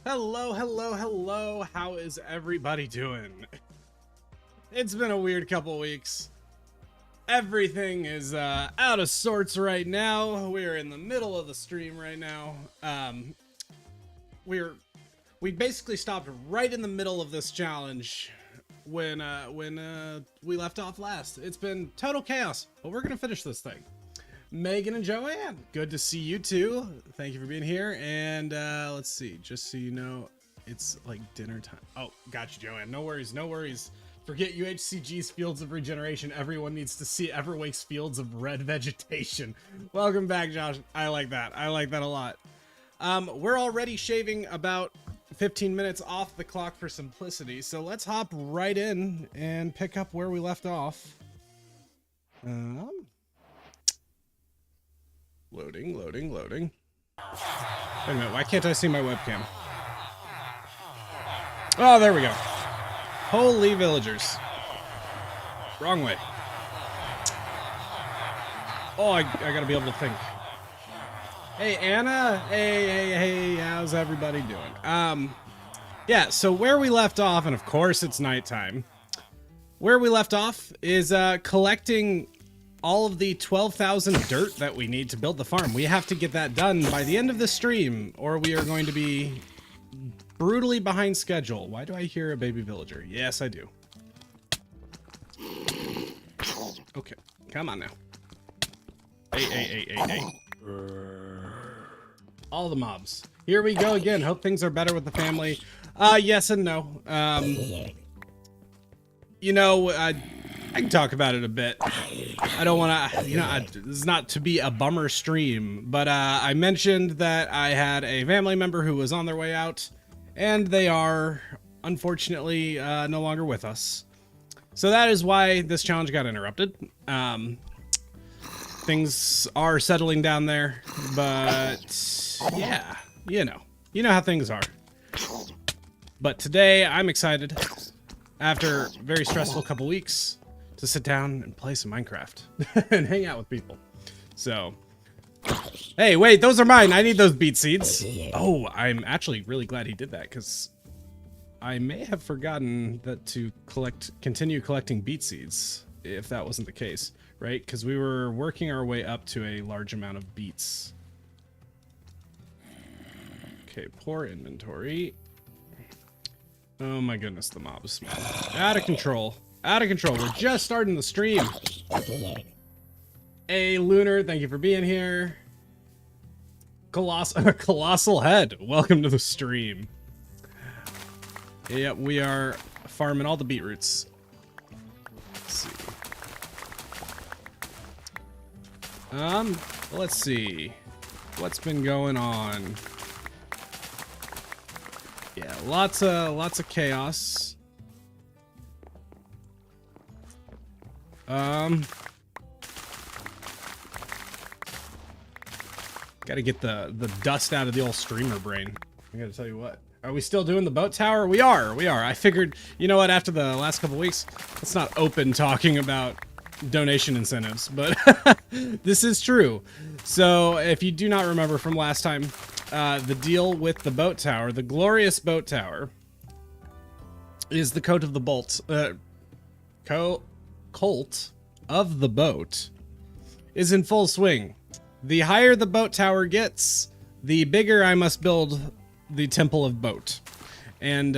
Hello, hello, hello. How is everybody doing? It's been a weird couple weeks. Everything is out of sorts right now. We're in the middle of the stream right now. We basically stopped right in the middle of this challenge when we left off last. It's been total chaos, but we're gonna finish this thing. Megan and Joanne, good to see you too. Thank you for being here. And let's see, just so you know, it's like dinner time. Oh, gotcha, Joanne. No worries, no worries. Forget UHCG's Fields of Regeneration. Everyone needs to see Everwake's Fields of Red Vegetation. Welcome back, Josh. I like that. I like that a lot. We're already shaving about 15 minutes off the clock for simplicity, so let's hop right in and pick up where we left off. Loading. Wait a minute, why can't I see my webcam? Oh, there we go. Holy villagers. Wrong way. Oh, I gotta be able to think. Hey, Anna. Hey, how's everybody doing? Yeah, so where we left off, and of course it's nighttime. Where we left off is collecting all of the 12,000 dirt that we need to build the farm. We have to get that done by the end of the stream, or we are going to be brutally behind schedule. Why do I hear a baby villager? Yes, I do. Okay, come on now. Hey. All the mobs. Here we go again. Hope things are better with the family. Yes and no. You know, I can talk about it a bit. I don't want to, this is not to be a bummer stream, but I mentioned that I had a family member who was on their way out, and they are, unfortunately, no longer with us. So that is why this challenge got interrupted. Things are settling down there, but yeah, you know how things are. But today, I'm excited, after a very stressful couple weeks, to sit down and play some Minecraft and hang out with people. So, hey, wait, those are mine. I need those beet seeds. Oh, I'm actually really glad he did that, because I may have forgotten that to continue collecting beet seeds, if that wasn't the case, right? Because we were working our way up to a large amount of beets. Okay, poor inventory. Oh my goodness, the mobs, man. Out of control. Out of control. We're just starting the stream. Hey, Lunar, thank you for being here. Colossal Head, welcome to the stream. Yep, we are farming all the beetroots. Let's see. Let's see. What's been going on? Yeah, lots of chaos. Gotta get the dust out of the old streamer brain. I gotta tell you what. Are we still doing the boat tower? We are. I figured, you know what, after the last couple weeks, let's not open talking about donation incentives, but this is true. So if you do not remember from last time, the deal with the boat tower, the glorious boat tower, is the coat of the bolt, cult of the boat is in full swing. The higher the boat tower gets, the bigger I must build the temple of boat. And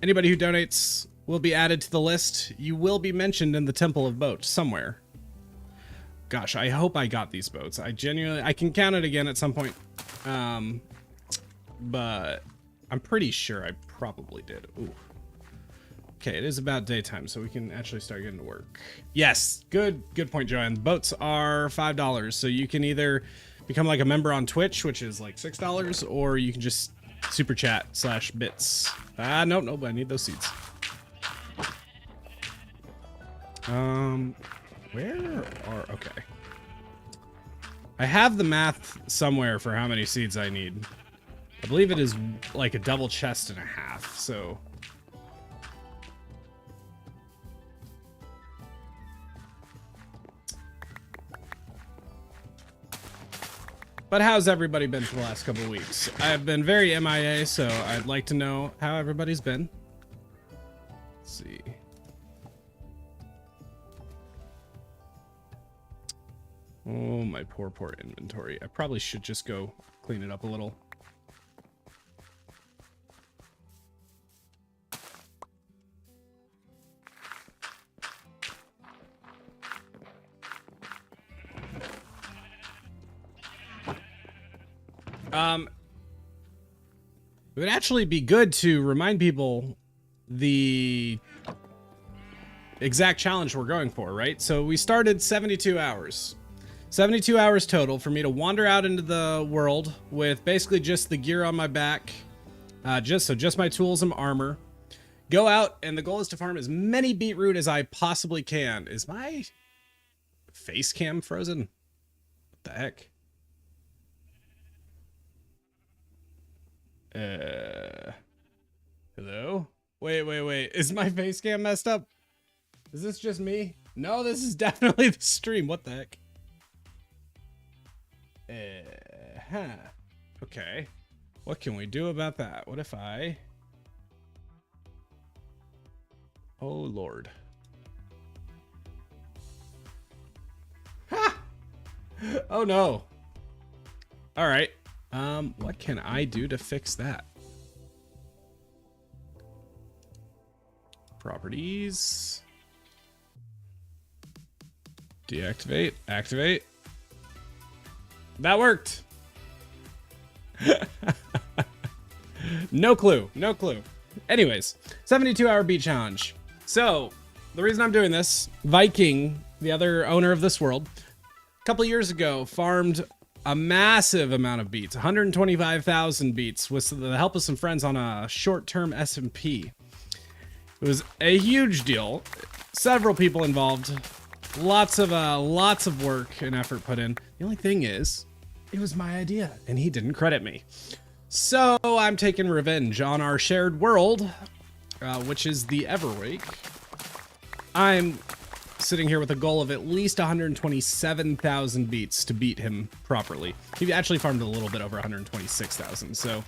anybody who donates will be added to the list. You will be mentioned in the temple of boat somewhere. Gosh, I hope I got these boats. I can count it again at some point. But I'm pretty sure I probably did. Ooh. Okay, it is about daytime, so we can actually start getting to work. Yes, good point, Joanne. Boats are $5, so you can either become like a member on Twitch, which is like $6, or you can just super chat /bits. Nope, I need those seeds. Okay. I have the math somewhere for how many seeds I need. I believe it is like a double chest and a half, so. But how's everybody been for the last couple of weeks? I've been very MIA, so I'd like to know how everybody's been. Let's see. Oh, my poor inventory. I probably should just go clean it up a little. It would actually be good to remind people the exact challenge we're going for, right? So we started 72 hours. 72 hours total for me to wander out into the world with basically just the gear on my back. Just my tools and armor. Go out, and the goal is to farm as many beetroot as I possibly can. Is my face cam frozen? What the heck? Hello? Wait. Is my face cam messed up? Is this just me? No, this is definitely the stream. What the heck? Okay. What can we do about that? What if I... Oh, Lord. Ha! Oh, no. All right. What can I do to fix that? Properties. Deactivate. Activate. That worked. No clue. No clue. Anyways, 72-hour beat challenge. So, the reason I'm doing this, Viking, the other owner of this world, a couple years ago farmed a massive amount of beets, 125,000 beets, with the help of some friends on a short-term SMP. It was a huge deal. Several people involved. Lots of work and effort put in. The only thing is, it was my idea, and he didn't credit me. So I'm taking revenge on our shared world, which is the Everwake. I'm sitting here with a goal of at least 127,000 beets to beat him properly. He actually farmed a little bit over 126,000, so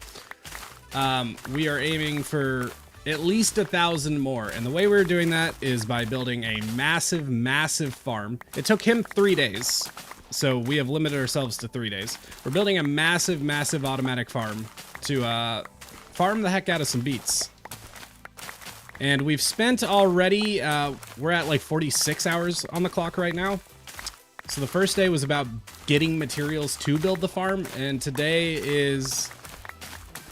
we are aiming for at least 1,000 more. And the way we're doing that is by building a massive farm. It took him 3 days, so we have limited ourselves to 3 days. We're building a massive automatic farm to farm the heck out of some beets. And we've spent already, we're at like 46 hours on the clock right now. So the first day was about getting materials to build the farm, and today is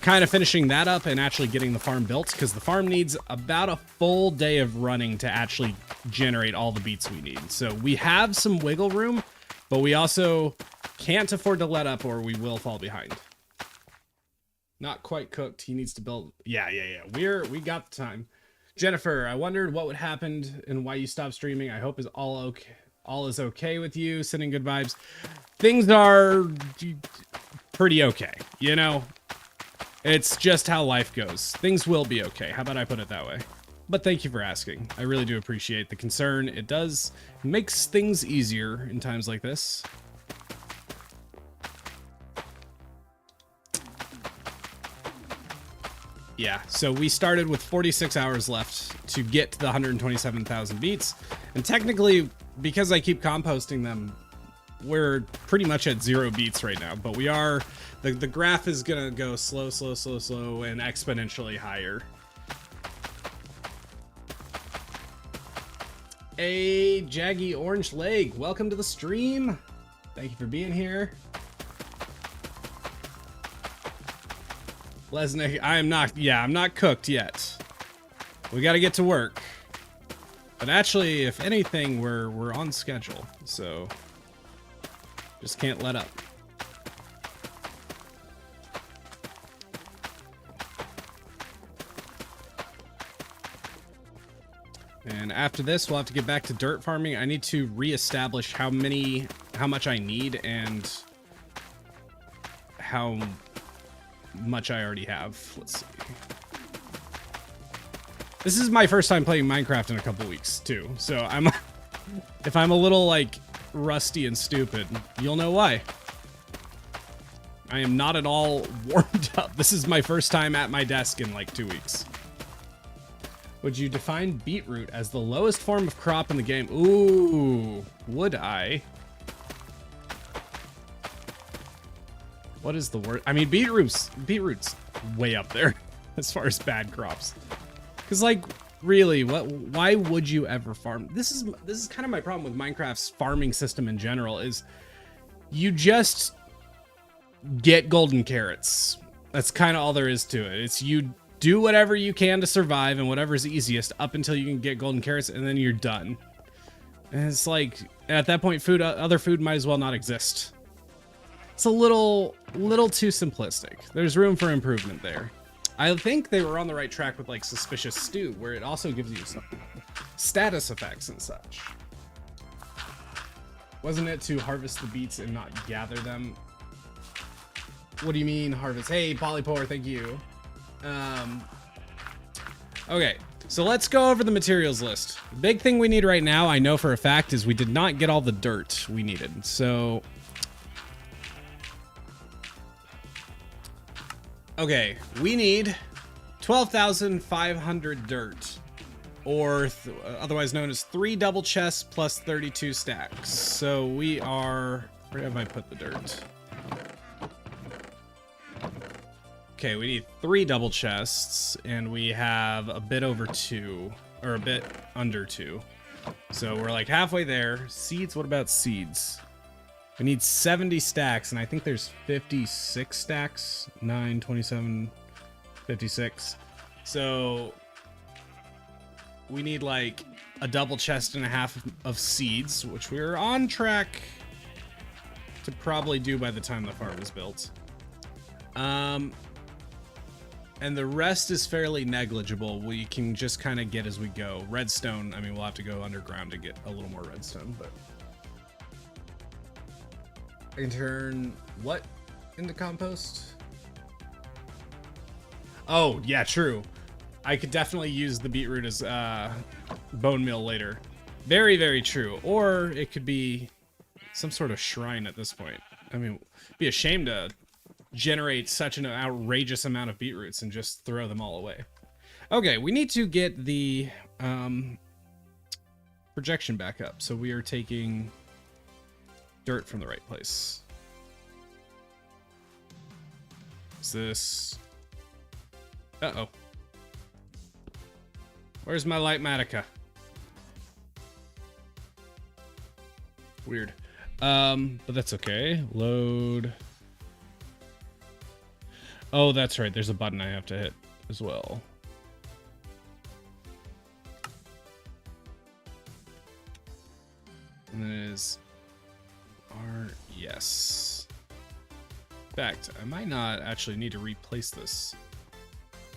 kind of finishing that up and actually getting the farm built, because the farm needs about a full day of running to actually generate all the beets we need. So we have some wiggle room, but we also can't afford to let up or we will fall behind. Not quite cooked. He needs to build. Yeah. We got the time. Jennifer, I wondered what would happen and why you stopped streaming. I hope is all okay. All is okay with you. Sending good vibes. Things are pretty okay. You know, it's just how life goes. Things will be okay. How about I put it that way? But thank you for asking. I really do appreciate the concern. It does makes things easier in times like this. Yeah, so we started with 46 hours left to get to the 127,000 beets. And technically, because I keep composting them, we're pretty much at 0 beets right now. But we are, the graph is gonna go slow, and exponentially higher. Hey, Jaggy Orange Leg, welcome to the stream. Thank you for being here. Lesnick, I'm not cooked yet. We got to get to work. But actually, if anything, we're on schedule, so just can't let up. And after this, we'll have to get back to dirt farming. I need to reestablish how much I need and how much I already have. Let's see. This is my first time playing Minecraft in a couple weeks too, so if I'm a little like rusty and stupid, you'll know why. I am not at all warmed up. This is my first time at my desk in like 2 weeks. Would you define beetroot as the lowest form of crop in the game? Ooh, would I? What is the word? I mean, beetroots way up there as far as bad crops. Because like, really, why would you ever farm? This is kind of my problem with Minecraft's farming system in general is you just get golden carrots. That's kind of all there is to it. It's you do whatever you can to survive and whatever's easiest up until you can get golden carrots, and then you're done. And it's like, at that point, other food might as well not exist. It's a little too simplistic. There's room for improvement there. I think they were on the right track with like Suspicious Stew, where it also gives you some status effects and such. Wasn't it to harvest the beets and not gather them? What do you mean harvest? Hey, Polypore, thank you. Okay, so let's go over the materials list. The big thing we need right now, I know for a fact, is we did not get all the dirt we needed. So, okay, we need 12,500 dirt, or otherwise known as 3 double chests plus 32 stacks. So we are, where have I put the dirt? Okay, we need 3 double chests, and we have a bit over 2, or a bit under 2. So we're like halfway there. Seeds, what about seeds? We need 70 stacks, and I think there's 56 stacks. 9, 27, 56. So we need like a double chest and a half of seeds, which we're on track to probably do by the time the farm is built. And the rest is fairly negligible. We can just kind of get as we go. Redstone, I mean, we'll have to go underground to get a little more redstone, but I can turn what into compost? Oh, yeah, true. I could definitely use the beetroot as bone meal later. Very, very true. Or it could be some sort of shrine at this point. I mean, it'd be a shame to generate such an outrageous amount of beetroots and just throw them all away. Okay, we need to get the projection back up. So we are taking dirt from the right place. Is this... Uh-oh. Where's my Lightmatica? Weird. But that's okay. Load. Oh, that's right. There's a button I have to hit as well. And then it is R. Yes. In fact, I might not actually need to replace this.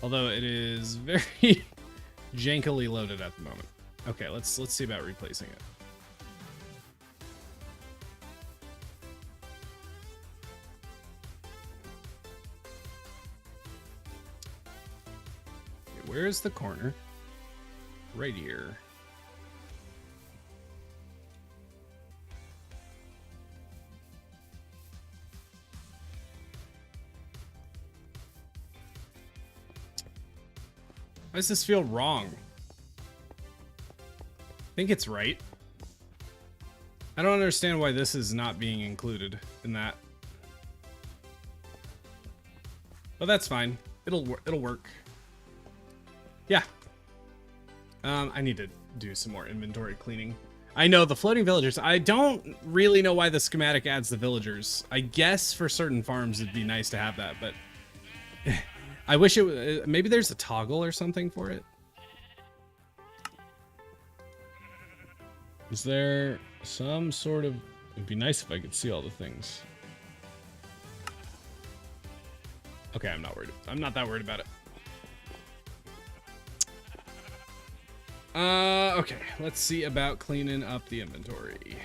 Although it is very jankily loaded at the moment. Okay, let's see about replacing it. Okay, where is the corner? Right here. Why does this feel wrong? I think it's right. I don't understand why this is not being included in that. But that's fine. It'll work. Yeah. I need to do some more inventory cleaning. I know the floating villagers. I don't really know why the schematic adds the villagers. I guess for certain farms it'd be nice to have that, but I wish it maybe there's a toggle or something for it. Is there some sort of... It'd be nice if I could see all the things. Okay, I'm not worried. I'm not that worried about it. Okay, let's see about cleaning up the inventory.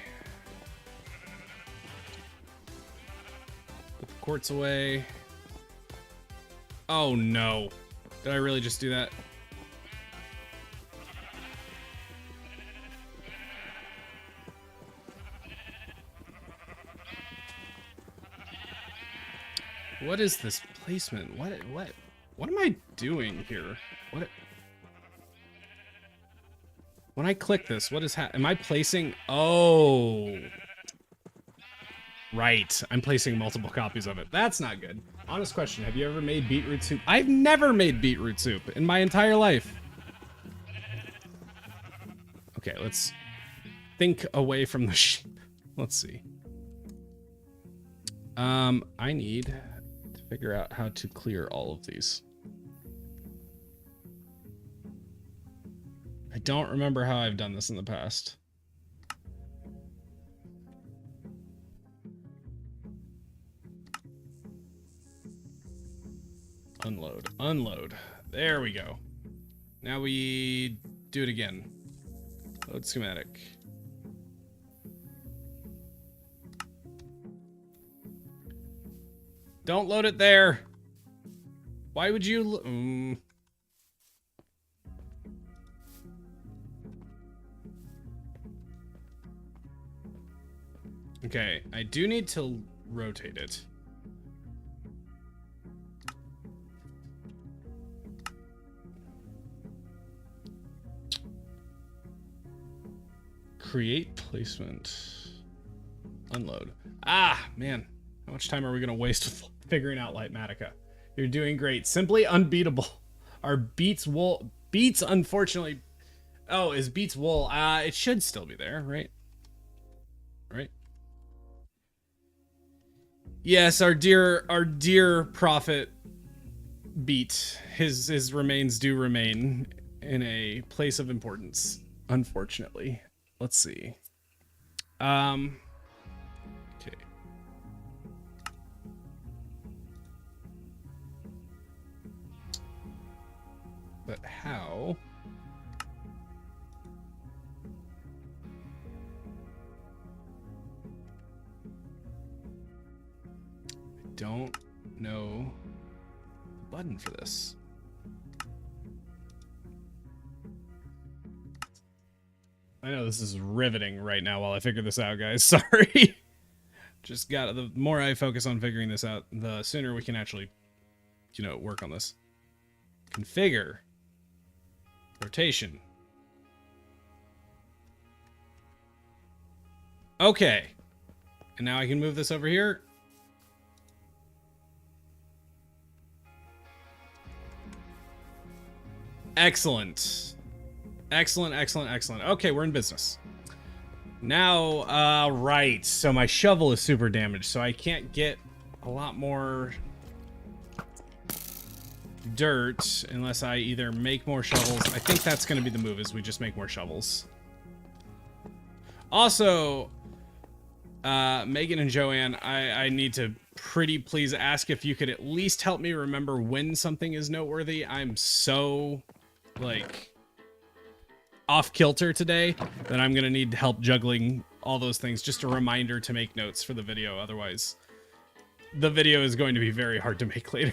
Put the quartz away. Oh no. Did I really just do that? What is this placement? What am I doing here? When I click this, what is am I placing? Oh, right. I'm placing multiple copies of it. That's not good. Honest question. Have you ever made beetroot soup? I've never made beetroot soup in my entire life. Okay, let's think away from the sheep. Let's see. I need to figure out how to clear all of these. I don't remember how I've done this in the past. Unload, unload. There we go. Now we do it again. Load schematic. Don't load it there. Why would you? Okay, I do need to rotate it. Create placement. Unload. Ah, man. How much time are we going to waste figuring out Lightmatica? You're doing great. Simply unbeatable. Are Beats wool? Beats, unfortunately. Oh, is Beats wool? It should still be there, right? Right? Yes, our dear prophet Beat. His remains do remain in a place of importance, unfortunately. Let's see. Okay. But how? I don't know the button for this. I know this is riveting right now while I figure this out, guys. Sorry. Just the more I focus on figuring this out, the sooner we can actually, work on this. Configure. Rotation. Okay. And now I can move this over here. Excellent. Excellent, excellent, excellent. Okay, we're in business. Now, right. So my shovel is super damaged, so I can't get a lot more dirt unless I either make more shovels. I think that's going to be the move, is we just make more shovels. Also, Megan and Joanne, I need to pretty please ask if you could at least help me remember when something is noteworthy. I'm so, off kilter today that I'm gonna need help juggling all those things. Just a reminder to make notes for the video, otherwise the video is going to be very hard to make later.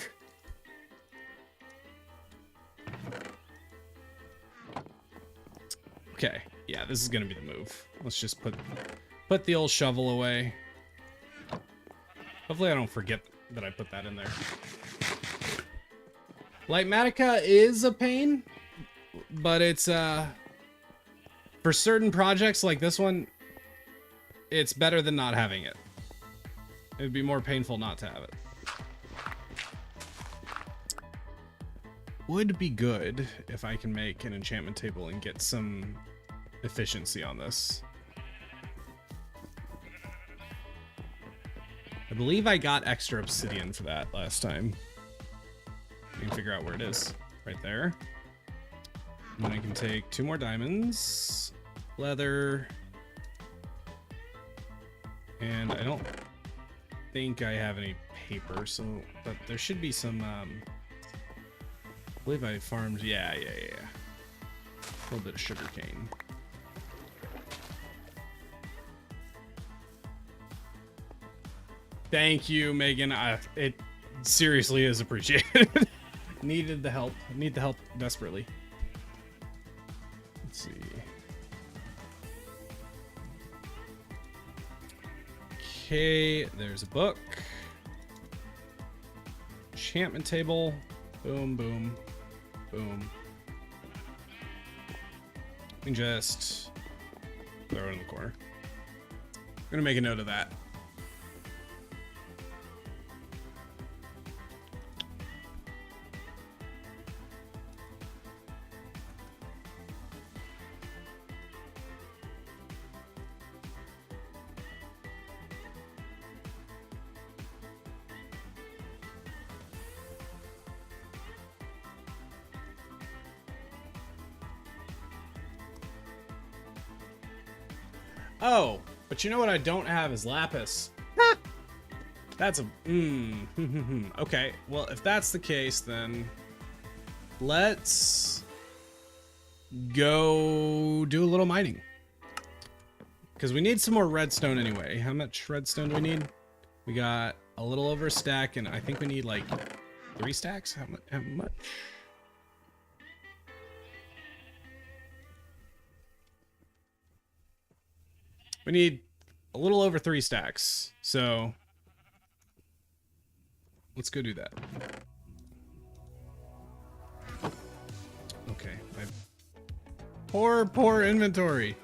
Okay, yeah, this is gonna be the move. Let's just put the old shovel away. Hopefully I don't forget that I put that in there. Lightmatica is a pain, but it's for certain projects like this one, it's better than not having it. It would be more painful not to have it. Would be good if I can make an enchantment table and get some efficiency on this. I believe I got extra obsidian for that last time. You can figure out where it is. Right there. And then I can take 2 more diamonds, leather, and I don't think I have any paper, so, but there should be some, I believe I farmed, yeah. A little bit of sugar cane. Thank you, Megan. It seriously is appreciated. Needed the help. Need the help desperately. Let's see. Okay, there's a book. enchantment table. Boom, boom, boom. And just throw it in the corner. I'm gonna make a note of that. Oh, but you know what I don't have is lapis. That's a... Okay, well, if that's the case, then let's go do a little mining. Because we need some more redstone anyway. How much redstone do we need? We got a little over a stack, and I think we need like 3 stacks? How much? We need a little over 3 stacks, so let's go do that. Okay, my poor inventory.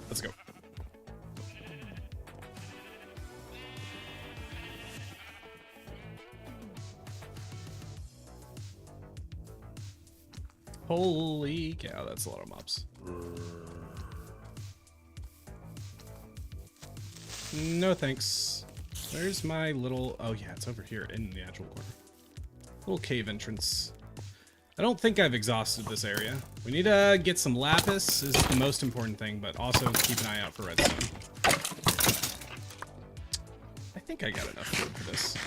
Let's go. Holy cow, that's a lot of mobs. No thanks. Where's my little... Oh yeah, it's over here in the actual corner. Little cave entrance. I don't think I've exhausted this area. We need to get some lapis is the most important thing, but also keep an eye out for redstone. I think I got enough food for this.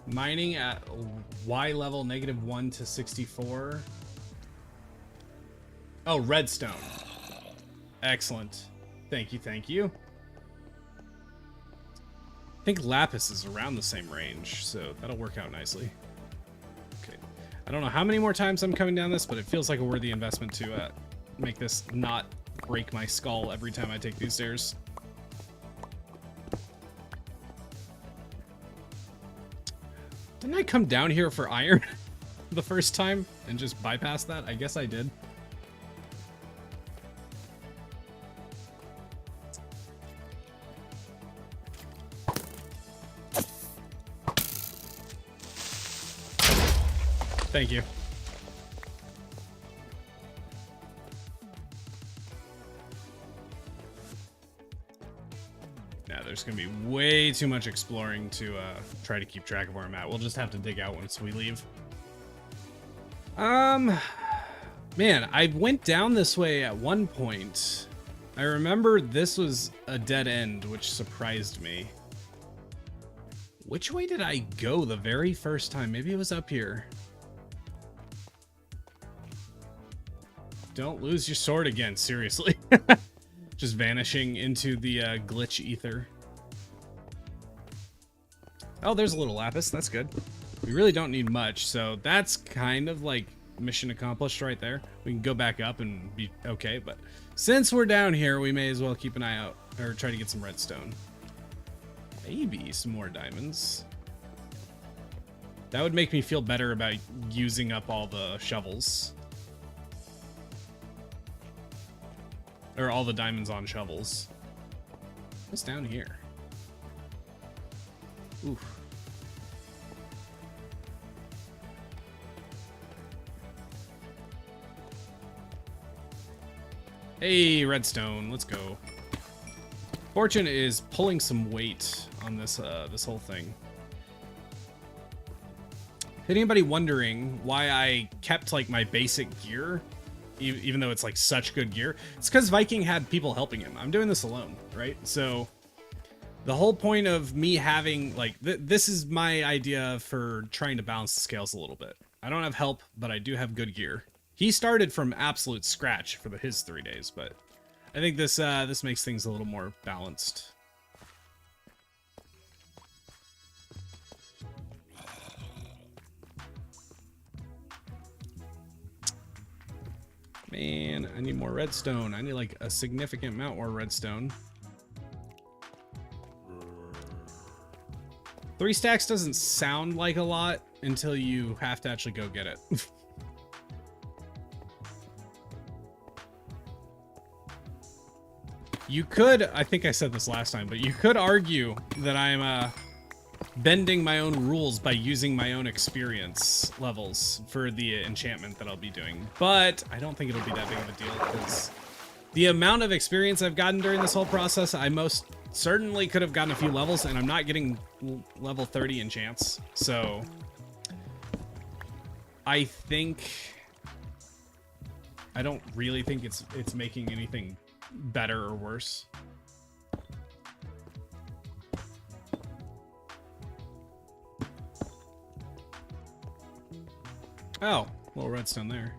Mining at Y level -1 to 64. Oh, redstone. Excellent. Thank you, thank you. I think lapis is around the same range, so that'll work out nicely. Okay. I don't know how many more times I'm coming down this, but it feels like a worthy investment to make this not break my skull every time I take these stairs. Didn't I come down here for iron the first time and just bypass that? I guess I did. Thank you. Now there's gonna be way too much exploring to try to keep track of where I'm at. We'll just have to dig out once we leave. Man, I went down this way at one point. I remember this was a dead end, which surprised me. Which way did I go the very first time? Maybe it was up here. Don't lose your sword again, seriously. Just vanishing into the glitch ether. Oh, there's a little lapis. That's good. We really don't need much, so that's kind of like mission accomplished right there. We can go back up and be okay, but since we're down here, we may as well keep an eye out, or try to get some redstone. Maybe some more diamonds. That would make me feel better about using up all the shovels. Or all the diamonds on shovels. What's down here? Oof. Hey, redstone, let's go. Fortune is pulling some weight on this this whole thing. Anybody wondering why I kept like my basic gear? Even though it's like such good gear, it's because Viking had people helping him. I'm doing this alone, right? So the whole point of me having like this is my idea for trying to balance the scales a little bit. I don't have help, but I do have good gear. He started from absolute scratch for his 3 days, but I think this this makes things a little more balanced. Man, I need more redstone. I need like a significant amount more redstone. 3 stacks doesn't sound like a lot until you have to actually go get it. You could, I think I said this last time, but you could argue that I'm bending my own rules by using my own experience levels for the enchantment that I'll be doing. But I don't think it'll be that big of a deal because the amount of experience I've gotten during this whole process, I most certainly could have gotten a few levels, and I'm not getting level 30 enchants. So I don't really think it's making anything better or worse. Oh, a little redstone there.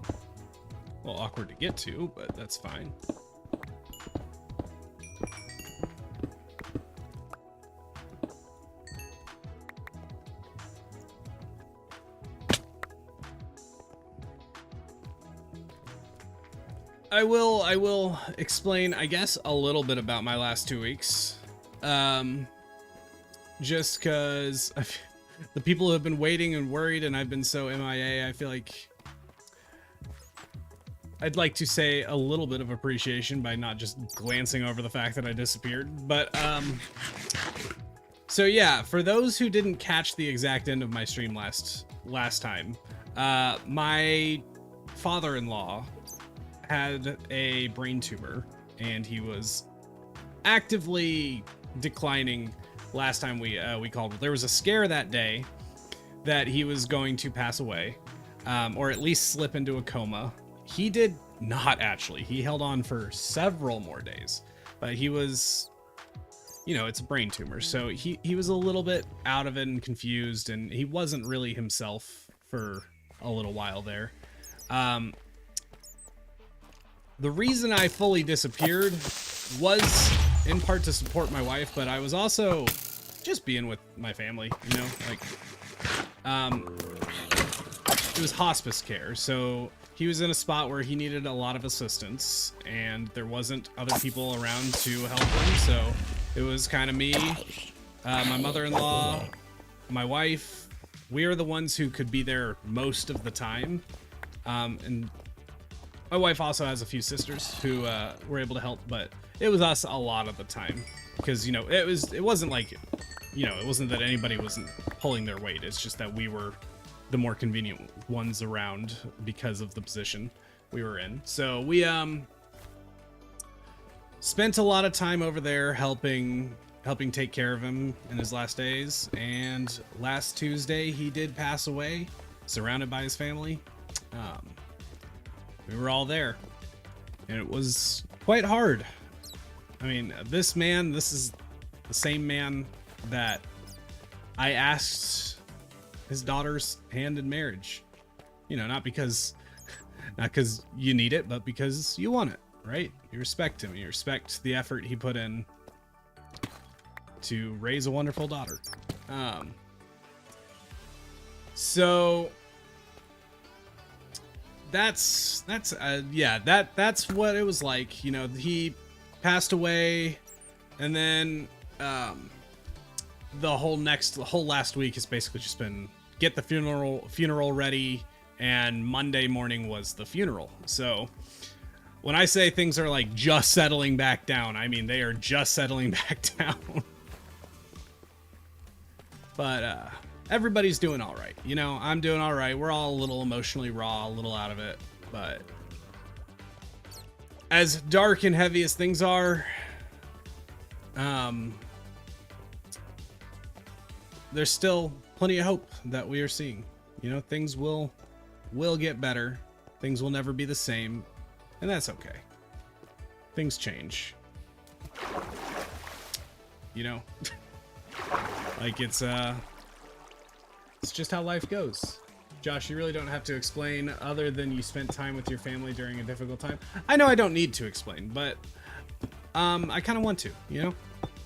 A little awkward to get to, but that's fine. I will explain, I guess, a little bit about my last 2 weeks. Just because the people who have been waiting and worried and I've been so MIA, I feel like I'd like to say a little bit of appreciation by not just glancing over the fact that I disappeared. But, so yeah, for those who didn't catch the exact end of my stream last time, my father-in-law had a brain tumor and he was actively declining last time we called. There was a scare that day that he was going to pass away, or at least slip into a coma. He did not actually. He held on for several more days, but he was, you know, it's a brain tumor. So he was a little bit out of it and confused, and he wasn't really himself for a little while there. The reason I fully disappeared was in part to support my wife, but I was also just being with my family, you know, like, it was hospice care. So he was in a spot where he needed a lot of assistance and there wasn't other people around to help him. So it was kind of me, my mother-in-law, my wife. We are the ones who could be there most of the time. And my wife also has a few sisters who were able to help, but it was us a lot of the time because, you know, it wasn't like, you know, it wasn't that anybody wasn't pulling their weight. It's just that we were the more convenient ones around because of the position we were in. So we spent a lot of time over there helping take care of him in his last days. And last Tuesday he did pass away, surrounded by his family. We were all there, and it was quite hard. I mean, this is the same man that I asked his daughter's hand in marriage. You know, not because you need it, but because you want it, right? You respect him. You respect the effort he put in to raise a wonderful daughter. So that's what it was like. You know, he passed away, and then the whole last week has basically just been get the funeral ready, and Monday morning was the funeral. So when I say things are like just settling back down, I mean they are just settling back down. But everybody's doing all right. You know, I'm doing all right. We're all a little emotionally raw, a little out of it. But as dark and heavy as things are, there's still plenty of hope that we are seeing. You know, things will get better. Things will never be the same, and that's okay. Things change. You know, like it's just how life goes. Josh, you really don't have to explain other than you spent time with your family during a difficult time. I know I don't need to explain, but I kind of want to, you know?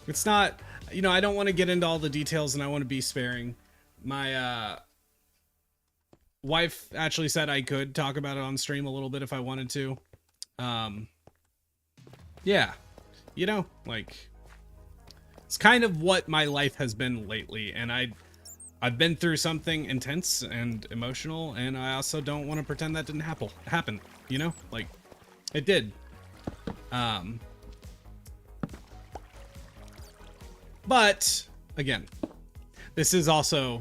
It's not, you know, I don't want to get into all the details and I want to be sparing. My Wife actually said I could talk about it on stream a little bit if I wanted to. Yeah, you know, like, it's kind of what my life has been lately, and I've been through something intense and emotional, and I also don't want to pretend that didn't happen, you know? Like, it did. But again, this is also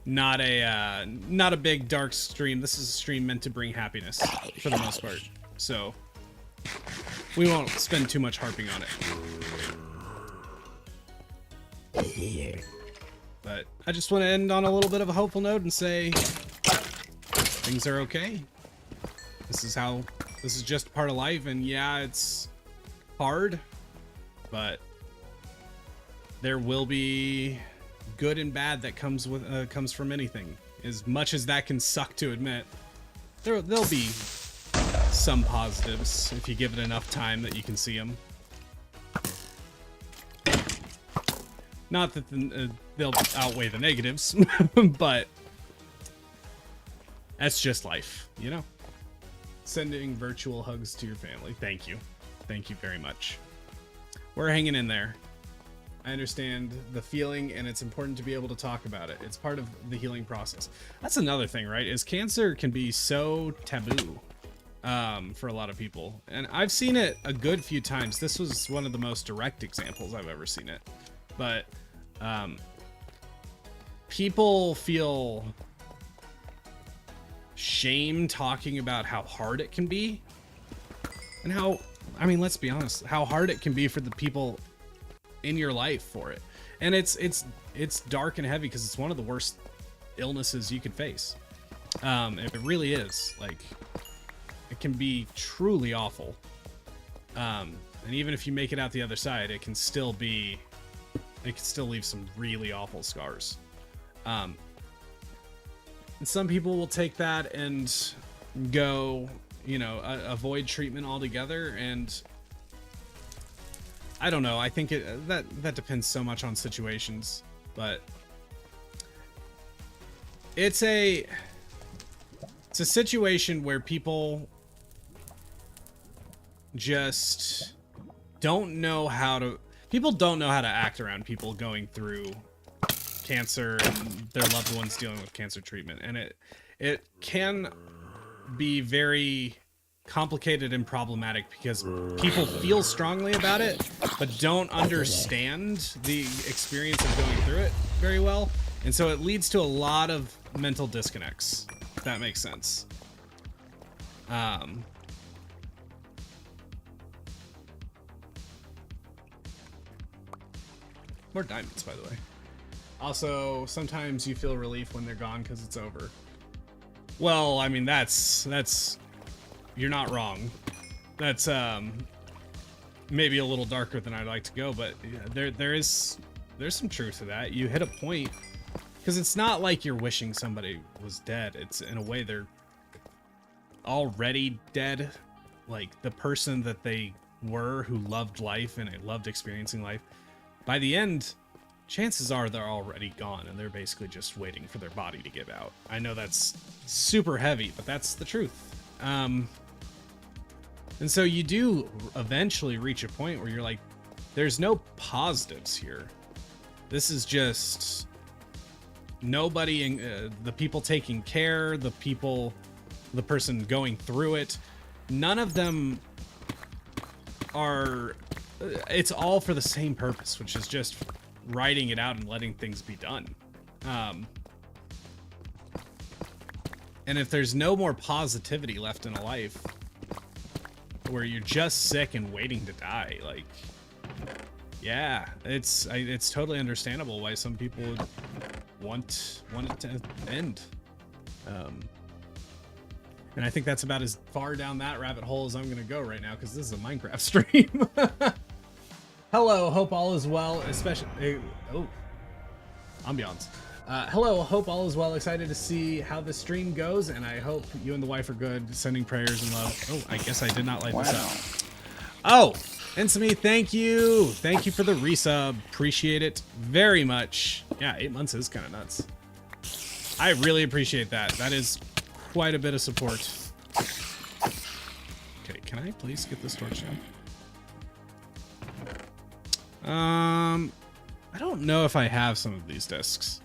not a big dark stream. This is a stream meant to bring happiness for the most part. So we won't spend too much harping on it. But I just want to end on a little bit of a hopeful note and say things are okay. This is just part of life, and yeah, it's hard, but there will be good and bad that comes from anything. As much as that can suck to admit, there'll be some positives if you give it enough time that you can see them. Not that they'll outweigh the negatives, but that's just life, you know? Sending virtual hugs to your family. Thank you. Thank you very much. We're hanging in there. I understand the feeling, and it's important to be able to talk about it. It's part of the healing process. That's another thing, right? Is cancer can be so taboo for a lot of people. And I've seen it a good few times. This was one of the most direct examples I've ever seen it. But people feel shame talking about how hard it can be. And how, I mean, let's be honest, how hard it can be for the people in your life for it. And it's dark and heavy because it's one of the worst illnesses you could face. It really is. Like, it can be truly awful. And even if you make it out the other side, it can still leave some really awful scars. And some people will take that and go, you know, avoid treatment altogether. And I don't know. I think that depends so much on situations, but it's a situation where people just don't know how to act around people going through cancer and their loved ones dealing with cancer treatment. And it can be very complicated and problematic because people feel strongly about it but don't understand the experience of going through it very well, and so it leads to a lot of mental disconnects, if that makes sense. More diamonds, by the way. Also, sometimes you feel relief when they're gone because it's over. Well, I mean, that's you're not wrong. That's maybe a little darker than I'd like to go, but yeah, there's some truth to that. You hit a point because it's not like you're wishing somebody was dead. It's in a way they're already dead. Like the person that they were who loved life and loved experiencing life, by the end, chances are they're already gone and they're basically just waiting for their body to give out. I know that's super heavy, but that's the truth. And so you do eventually reach a point where you're like, there's no positives here. This is just nobody, the people taking care, the person going through it, none of them are, it's all for the same purpose, which is just writing it out and letting things be done. And if there's no more positivity left in a life where you're just sick and waiting to die, like, yeah, it's totally understandable why some people would want it to end. And I think that's about as far down that rabbit hole as I'm gonna go right now, because this is a Minecraft stream. Hello, hope all is well, especially, oh, ambiance. Hello, hope all is well. Excited to see how the stream goes, and I hope you and the wife are good. Sending prayers and love. Oh, I guess I did not light this up. Oh, Ensame, thank you. Thank you for the resub. Appreciate it very much. Yeah, 8 months is kind of nuts. I really appreciate that. That is quite a bit of support. Okay, can I please get this torch down? I don't know if I have some of these discs.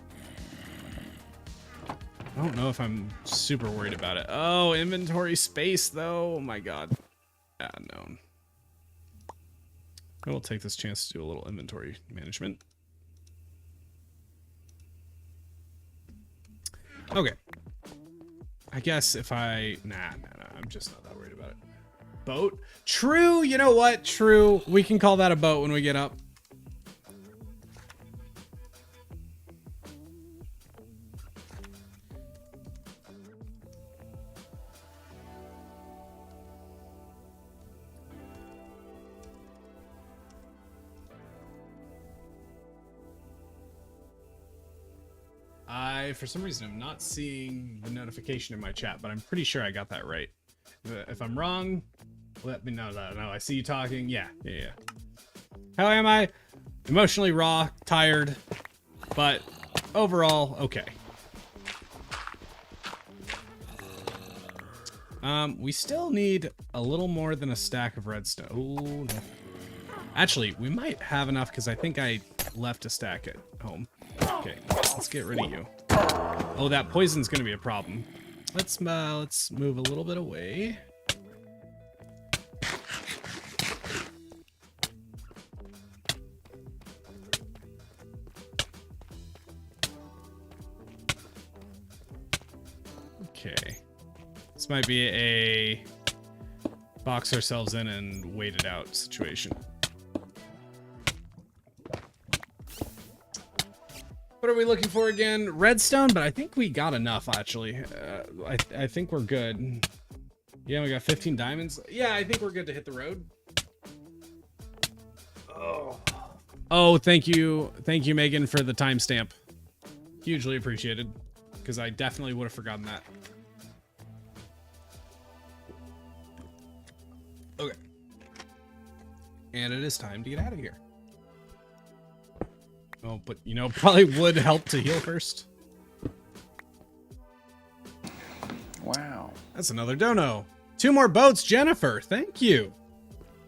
I don't know if I'm super worried about it. Oh, inventory space, though. Oh, my God. Yeah, no. I will take this chance to do a little inventory management. Okay. I guess if I... Nah, I'm just not that worried about it. Boat? True, you know what? True. We can call that a boat when we get up. For some reason, I'm not seeing the notification in my chat, but I'm pretty sure I got that right. If I'm wrong, let me know that. No, I see you talking. Yeah. How am I? Emotionally raw, tired, but overall, okay. We still need a little more than a stack of redstone. Oh, no. Actually, we might have enough because I think I left a stack at home. Okay, let's get rid of you. Oh, that poison's gonna be a problem. Let's move a little bit away. Okay. This might be a box ourselves in and wait it out situation. What are we looking for again? Redstone, but I think we got enough, actually. I think we're good. Yeah, we got 15 diamonds. Yeah, I think we're good to hit the road. Oh, thank you. Thank you, Megan, for the timestamp. Hugely appreciated, because I definitely would have forgotten that. Okay. And it is time to get out of here. Oh, but you know, probably would help to heal first. Wow. That's another dono. 2 more boats, Jennifer. Thank you.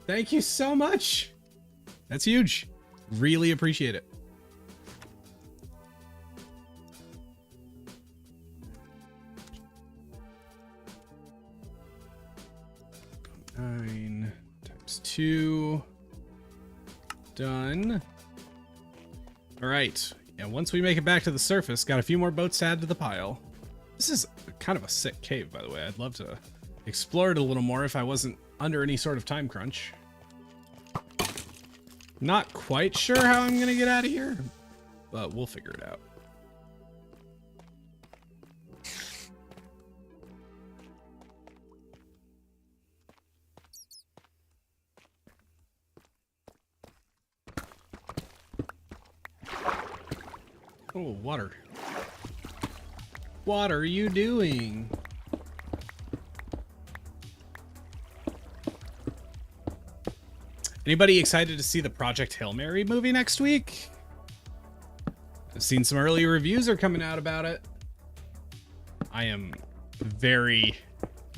Thank you so much. That's huge. Really appreciate it. Nine times 2. Done. All right, and once we make it back to the surface, got a few more boats to add to the pile. This is kind of a sick cave, by the way. I'd love to explore it a little more if I wasn't under any sort of time crunch. Not quite sure how I'm gonna get out of here, but we'll figure it out. Oh, water. What are you doing? Anybody excited to see the Project Hail Mary movie next week? I've seen some early reviews are coming out about it. I am very,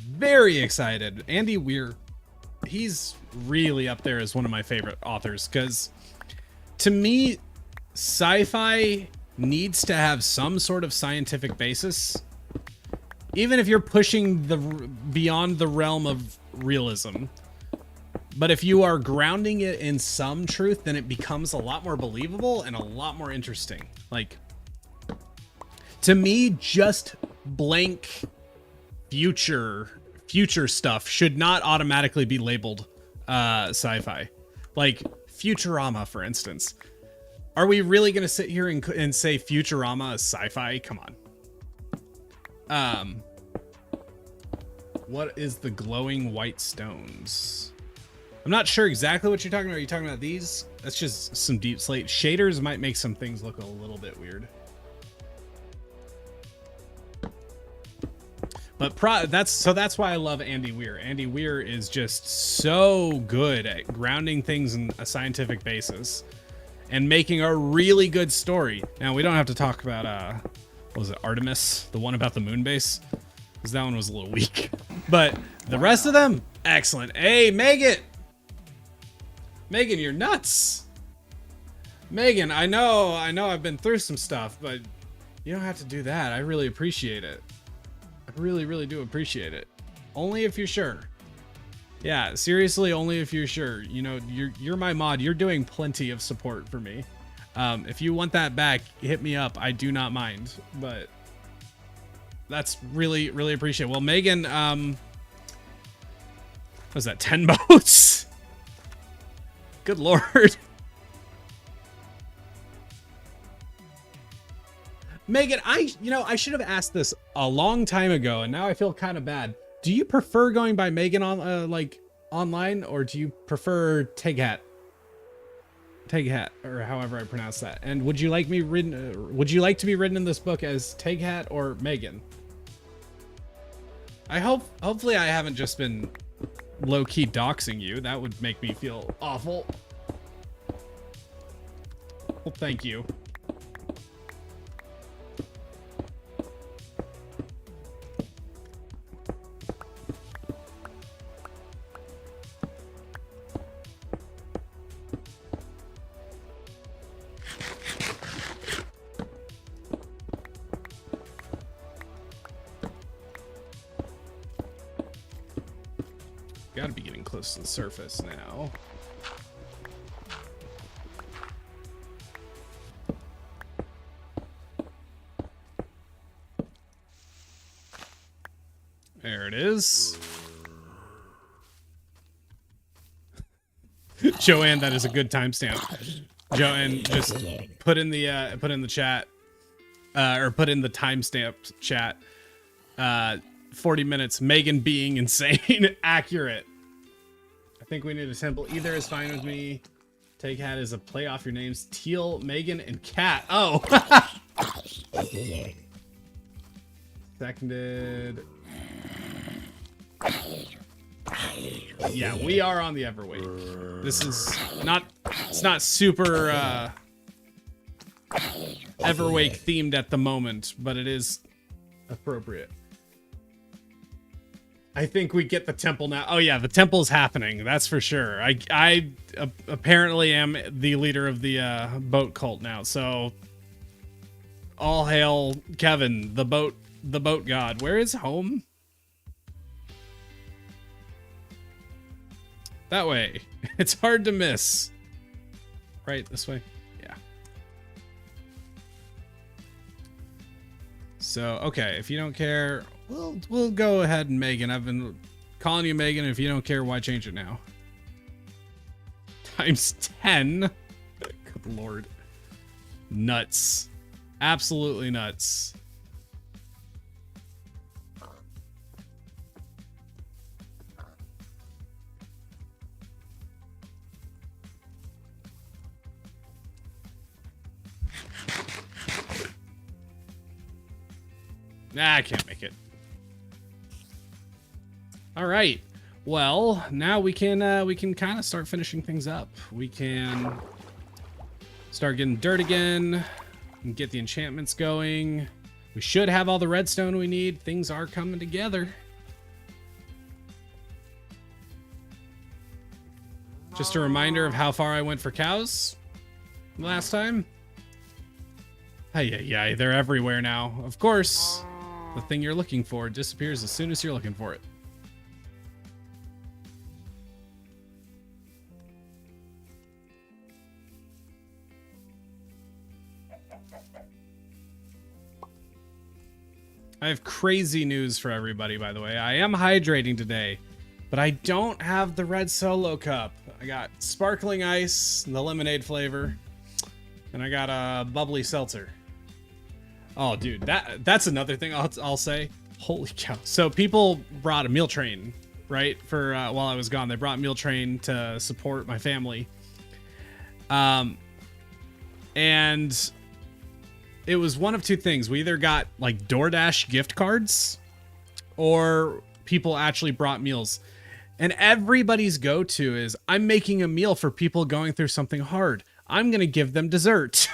very excited. Andy Weir, he's really up there as one of my favorite authors because to me, sci-fi needs to have some sort of scientific basis, even if you're pushing the beyond the realm of realism. But if you are grounding it in some truth, then it becomes a lot more believable and a lot more interesting. Like, to me, just blank future stuff should not automatically be labeled sci-fi. Like Futurama, for instance. Are we really going to sit here and say Futurama is sci-fi? Come on. What is the glowing white stones? I'm not sure exactly what you're talking about. Are you talking about these? That's just some deep slate. Shaders might make some things look a little bit weird. But that's why I love Andy Weir. Andy Weir is just so good at grounding things in a scientific basis and making a really good story. Now, we don't have to talk about what was it, Artemis? The one about the moon base? Because that one was a little weak. But the rest of them, excellent. Hey, Megan! Megan, you're nuts! Megan, I know I've been through some stuff, but you don't have to do that. I really appreciate it. I really, really do appreciate it. Only if you're sure. Yeah, seriously, only if you're sure. You know, you're my mod. You're doing plenty of support for me. If you want that back, hit me up. I do not mind, but that's really, really appreciated. Well, Megan, what was that, 10 boats? Good Lord. Megan, I should have asked this a long time ago, and now I feel kind of bad. Do you prefer going by Megan on like online, or do you prefer Teghat? Teghat, or however I pronounce that. And would you like me written? Would you like to be written in this book as Teghat or Megan? Hopefully, I haven't just been low-key doxing you. That would make me feel awful. Well, thank you. Gotta be getting close to the surface now. There it is. Joanne, that is a good timestamp. Joanne, just put in the chat, or put in the timestamp chat. 40 minutes, Megan being insane. Accurate. I think we need a temple. Either is fine with me. Take hat is a play off your names. Teal, Megan, and Cat. Oh. Seconded. Yeah, we are on the Everweight. This is not, it's not super Everweight themed at the moment, but it is appropriate. I think we get the temple now. Oh yeah, the temple's happening. That's for sure. I apparently am the leader of the boat cult now. So all hail Kevin, the boat god. Where is home? That way. It's hard to miss. Right, this way. Yeah. So, okay, if you don't care, we'll go ahead and Megan. I've been calling you Megan. If you don't care, why change it now? Times 10. Good Lord. Nuts. Absolutely nuts. Nah, I can't make it. All right. Well, now we can kind of start finishing things up. We can start getting dirt again and get the enchantments going. We should have all the redstone we need. Things are coming together. Just a reminder of how far I went for cows last time. Yeah, they're everywhere now. Of course. The thing you're looking for disappears as soon as you're looking for it. I have crazy news for everybody, by the way. I am hydrating today, but I don't have the red solo cup. I got sparkling ice, the lemonade flavor, and I got a bubbly seltzer. Oh, dude, that's another thing I'll say. Holy cow. So people brought a meal train, right? For while I was gone, they brought a meal train to support my family. And it was one of two things. We either got like DoorDash gift cards or people actually brought meals. And everybody's go-to is, I'm making a meal for people going through something hard. I'm going to give them dessert.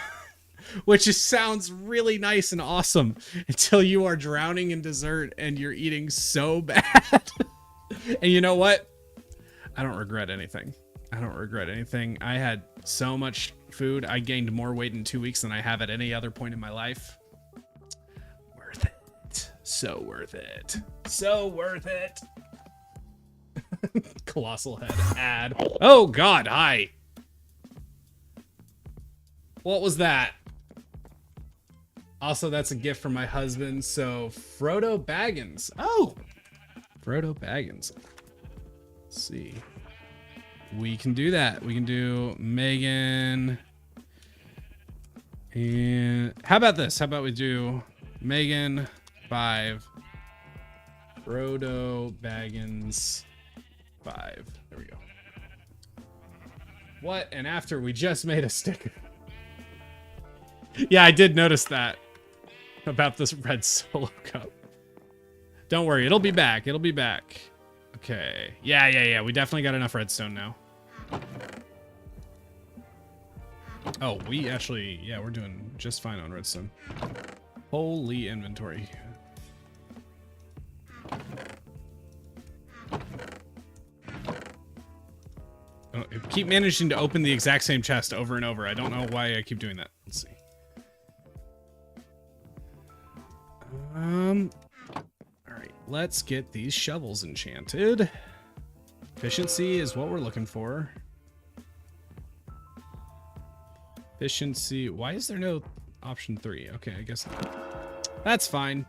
which just sounds really nice and awesome until you are drowning in dessert and you're eating so bad. And you know what? I don't regret anything. I don't regret anything. I had so much food. I gained more weight in 2 weeks than I have at any other point in my life. Worth it. So worth it. So worth it. Colossal head ad. Oh God, hi. What was that? Also, that's a gift from my husband. So Frodo Baggins. Oh, Frodo Baggins. Let's see. We can do that. We can do Megan. And how about this? How about we do Megan 5, Frodo Baggins 5. There we go. What? And after we just made a sticker. Yeah, I did notice that about this red Solo cup. Don't worry, it'll be back. It'll be back. Okay. Yeah. We definitely got enough redstone now. Oh, we actually, yeah, we're doing just fine on redstone. Holy inventory. I keep managing to open the exact same chest over and over. I don't know why I keep doing that. Let's see. All right, let's get these shovels enchanted. Efficiency is what we're looking for. Efficiency. Why is there no option 3? Okay, I guess not. That's fine.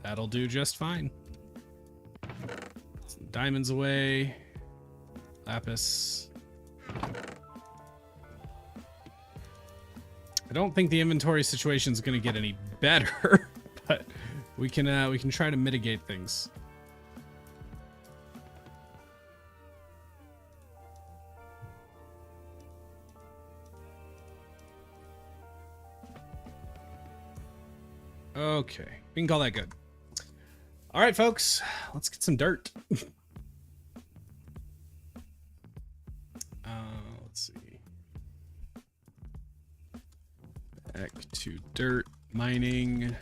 That'll do just fine. Some diamonds away. Lapis. I don't think the inventory situation is going to get any better, but we can try to mitigate things. Okay, we can call that good. All right, folks, let's get some dirt. Let's see. Back to dirt mining.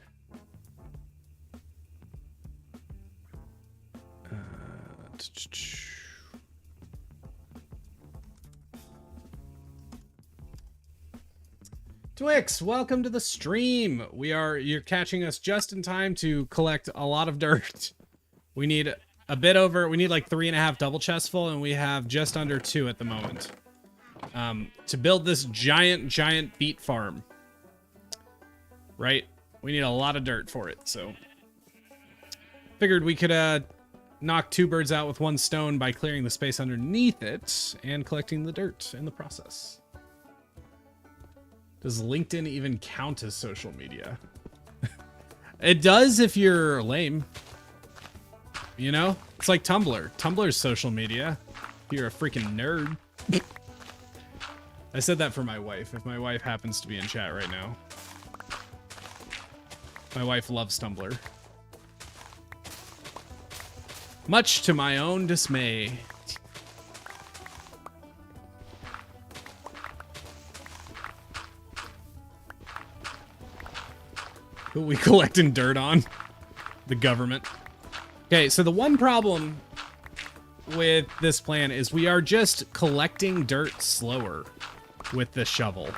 Twix, welcome to the stream. You're catching us just in time to collect a lot of dirt. We need a bit over, we need like 3.5 double chests full, and we have just under 2 at the moment. To build this giant beet farm. Right? We need a lot of dirt for it, so. Figured we could knock 2 birds out with 1 stone by clearing the space underneath it and collecting the dirt in the process. Does LinkedIn even count as social media? It does if you're lame. You know? It's like Tumblr. Tumblr's social media. If you're a freaking nerd. I said that for my wife. If my wife happens to be in chat right now. My wife loves Tumblr. Much to my own dismay. Who we collecting dirt on? The government. Okay, so the one problem with this plan is we are just collecting dirt slower with the shovel.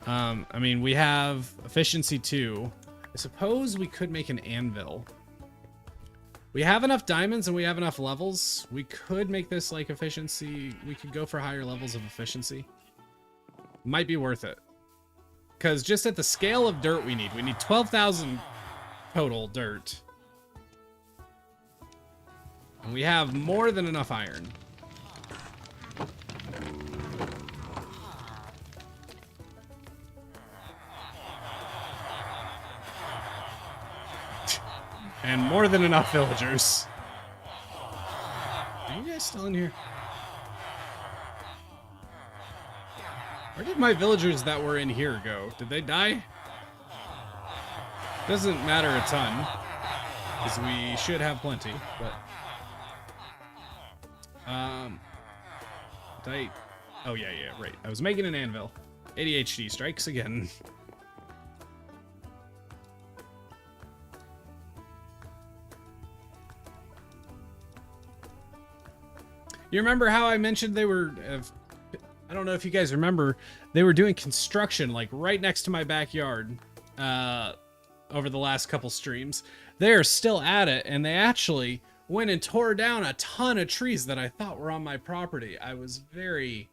I mean, we have efficiency 2. I suppose we could make an anvil. We have enough diamonds and we have enough levels. We could make this like efficiency. We could go for higher levels of efficiency. Might be worth it. Because just at the scale of dirt we need 12,000 total dirt. And we have more than enough iron. And more than enough villagers. Are you guys still in here? Where did my villagers that were in here go? Did they die? Doesn't matter a ton, because we should have plenty, but... Oh yeah, right. I was making an anvil. ADHD strikes again. You remember how I mentioned they were, I don't know if you guys remember, they were doing construction like right next to my backyard over the last couple streams. They're still at it, and they actually went and tore down a ton of trees that I thought were on my property. I was very,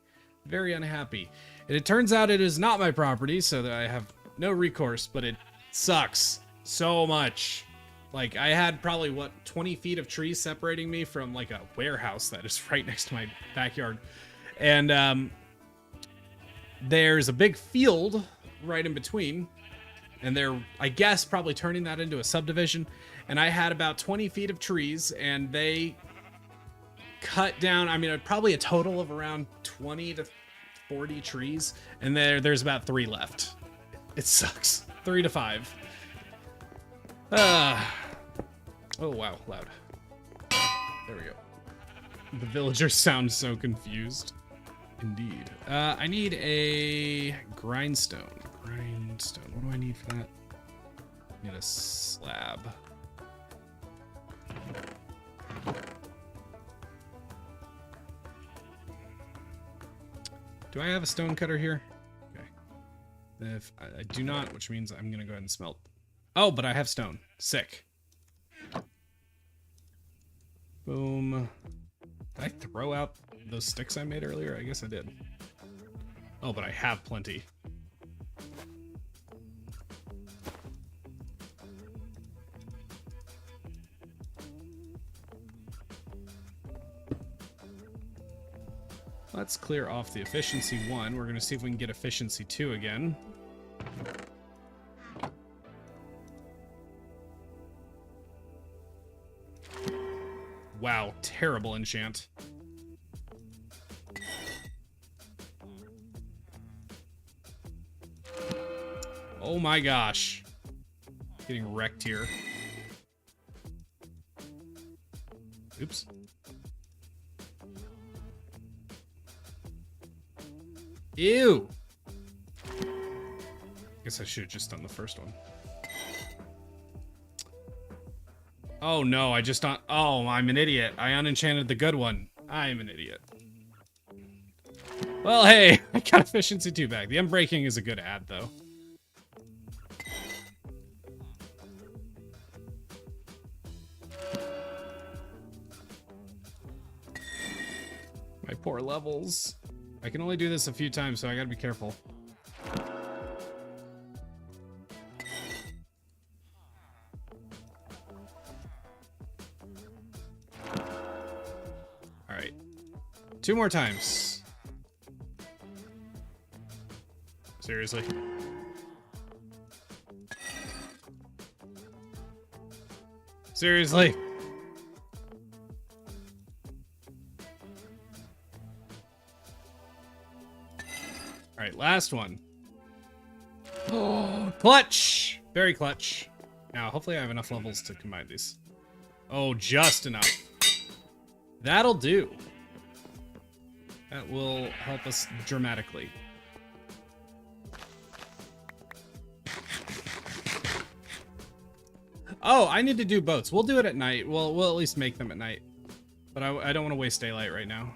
very unhappy. And it turns out it is not my property, so that I have no recourse, but it sucks so much. Like, I had probably, what, 20 feet of trees separating me from, like, a warehouse that is right next to my backyard. And, there's a big field right in between. And they're, I guess, probably turning that into a subdivision. And I had about 20 feet of trees, and they cut down, I mean, probably a total of around 20 to 40 trees. And there's about 3 left. It sucks. 3 to 5. Oh, wow, loud. There we go. The villagers sound so confused. Indeed. I need a grindstone. Grindstone. What do I need for that? I need a slab. Do I have a stone cutter here? Okay. If I do not, which means I'm gonna go ahead and smelt. Oh, but I have stone. Sick. Boom. Did I throw out those sticks I made earlier? I guess I did. Oh, but I have plenty. Let's clear off the efficiency 1. We're going to see if we can get efficiency 2 again. Wow, terrible enchant. Oh my gosh. Getting wrecked here. Oops. Ew. Guess I should have just done the first one. Oh no, I just don't. Oh, I'm an idiot. I unenchanted the good one. I'm an idiot. Well, hey, I got efficiency 2 back. The unbreaking is a good add, though. My poor levels. I can only do this a few times, so I gotta be careful. Alright. 2 more times. Seriously? Seriously? Alright, last one. Oh, clutch! Very clutch. Now, hopefully I have enough levels to combine these. Oh, just enough. That'll do. That will help us dramatically. Oh, I need to do boats. We'll do it at night. We'll at least make them at night. But I don't want to waste daylight right now.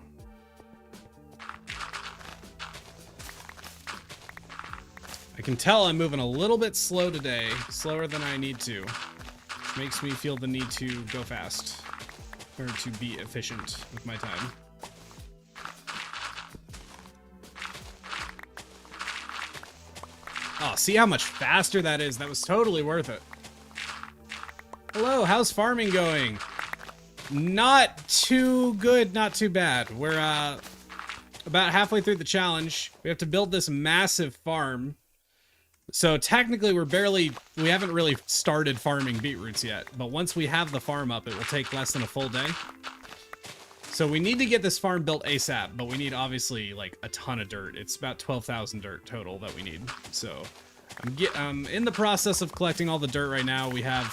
I can tell I'm moving a little bit slow today. Slower than I need to. Which makes me feel the need to go fast. Or to be efficient with my time. Oh, see how much faster that is? That was totally worth it. Hello, how's farming going? Not too good, not too bad. We're about halfway through the challenge. We have to build this massive farm. So technically we haven't really started farming beetroots yet, but once we have the farm up, it will take less than a full day. So we need to get this farm built ASAP, but we need obviously like a ton of dirt. It's about 12,000 dirt total that we need. So I'm in the process of collecting all the dirt right now. We have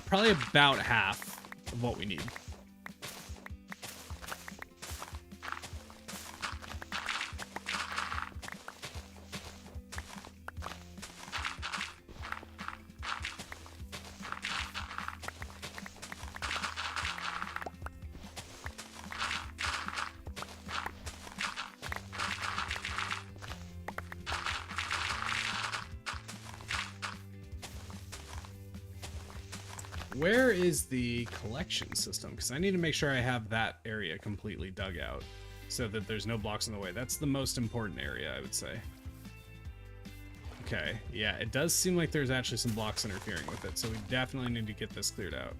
probably about half of what we need. Where is the collection system? Because I need to make sure I have that area completely dug out so that there's no blocks in the way. That's the most important area, I would say. Okay, yeah, it does seem like there's actually some blocks interfering with it, so we definitely need to get this cleared out.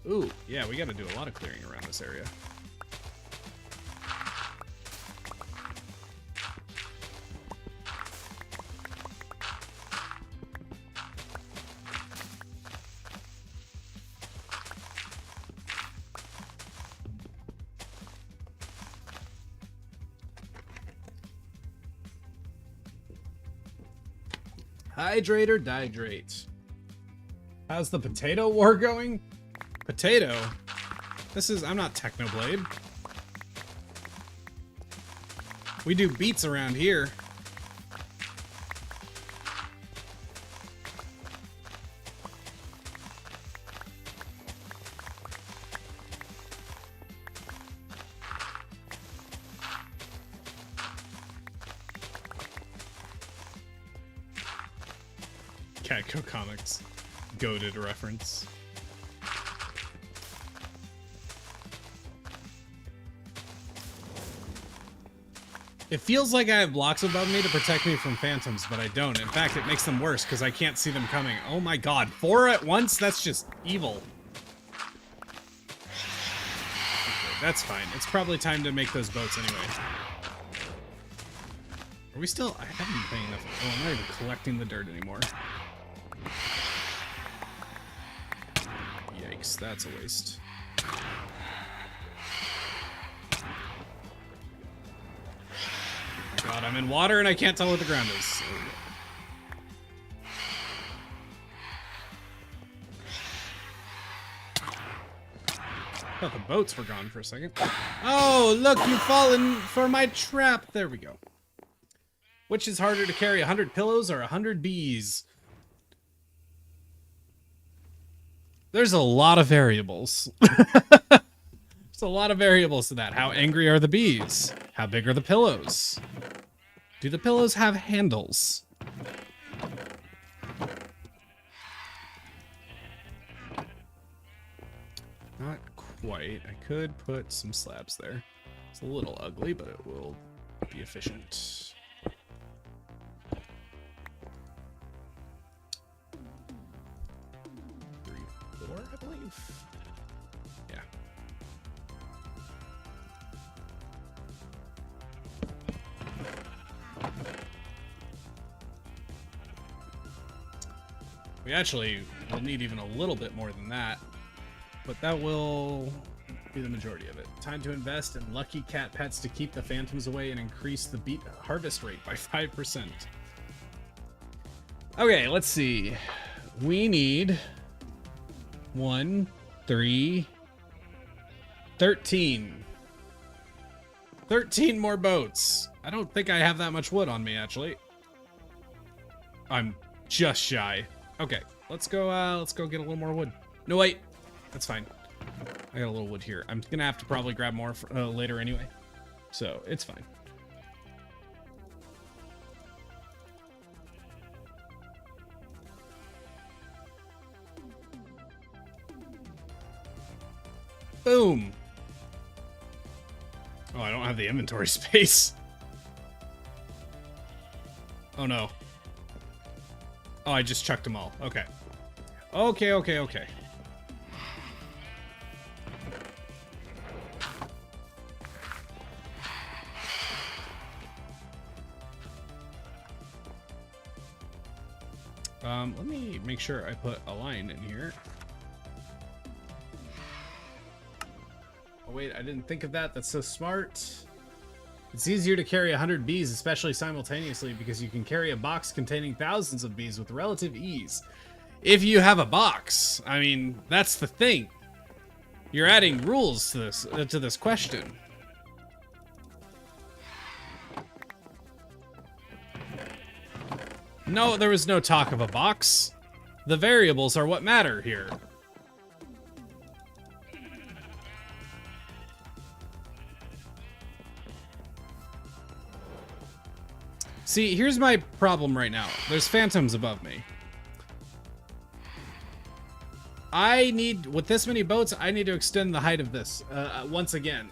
Ooh, yeah, we gotta do a lot of clearing around this area. Hydrate or dihydrate? How's the potato war going? Potato? I'm not Technoblade. We do beets around here. Catco Comics. Goated reference. It feels like I have blocks above me to protect me from phantoms, but I don't. In fact, it makes them worse because I can't see them coming. Oh my god, 4 at once? That's just evil. Okay, that's fine. It's probably time to make those boats anyway. Are we still... I haven't been paying enough... Oh, I'm not even collecting the dirt anymore. Yikes, that's a waste. God, I'm in water and I can't tell what the ground is. I thought the boats were gone for a second. Oh, look, you've fallen for my trap. There we go. Which is harder to carry, 100 pillows or 100 bees? There's a lot of variables. There's a lot of variables to that. How angry are the bees? How big are the pillows? Do the pillows have handles? Not quite. I could put some slabs there. It's a little ugly, but it will be efficient. 3, 4, I believe. Yeah. We actually will need even a little bit more than that, but that will be the majority of it. Time to invest in lucky cat pets to keep the phantoms away and increase the beet harvest rate by 5%. Okay, let's see. We need 1, 3, 13. 13 more boats. I don't think I have that much wood on me, actually. I'm just shy. Okay, let's go get a little more wood. No, wait. That's fine. I got a little wood here. I'm gonna have to probably grab more for, later anyway. So, it's fine. Boom. Oh, I don't have the inventory space. Oh, no. Oh, I just chucked them all. Okay. Okay. Let me make sure I put a line in here. Oh, wait, I didn't think of that. That's so smart. It's easier to carry 100 bees, especially simultaneously, because you can carry a box containing thousands of bees with relative ease. If you have a box, I mean, that's the thing. You're adding rules to this question. No, there was no talk of a box. The variables are what matter here. See, here's my problem right now. There's phantoms above me. with this many boats, I need to extend the height of this once again.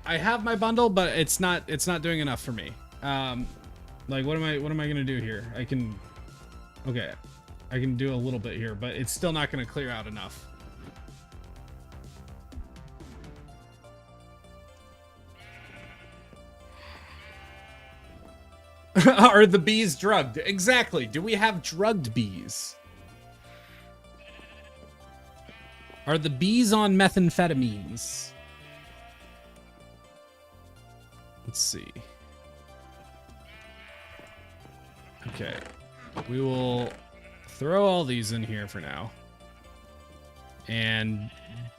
I have my bundle, but it's not doing enough for me. Like what am I gonna do here? I can do a little bit here, but it's still not gonna clear out enough. Are the bees drugged? Exactly. Do we have drugged bees? Are the bees on methamphetamines? Let's see. Okay. We will throw all these in here for now. And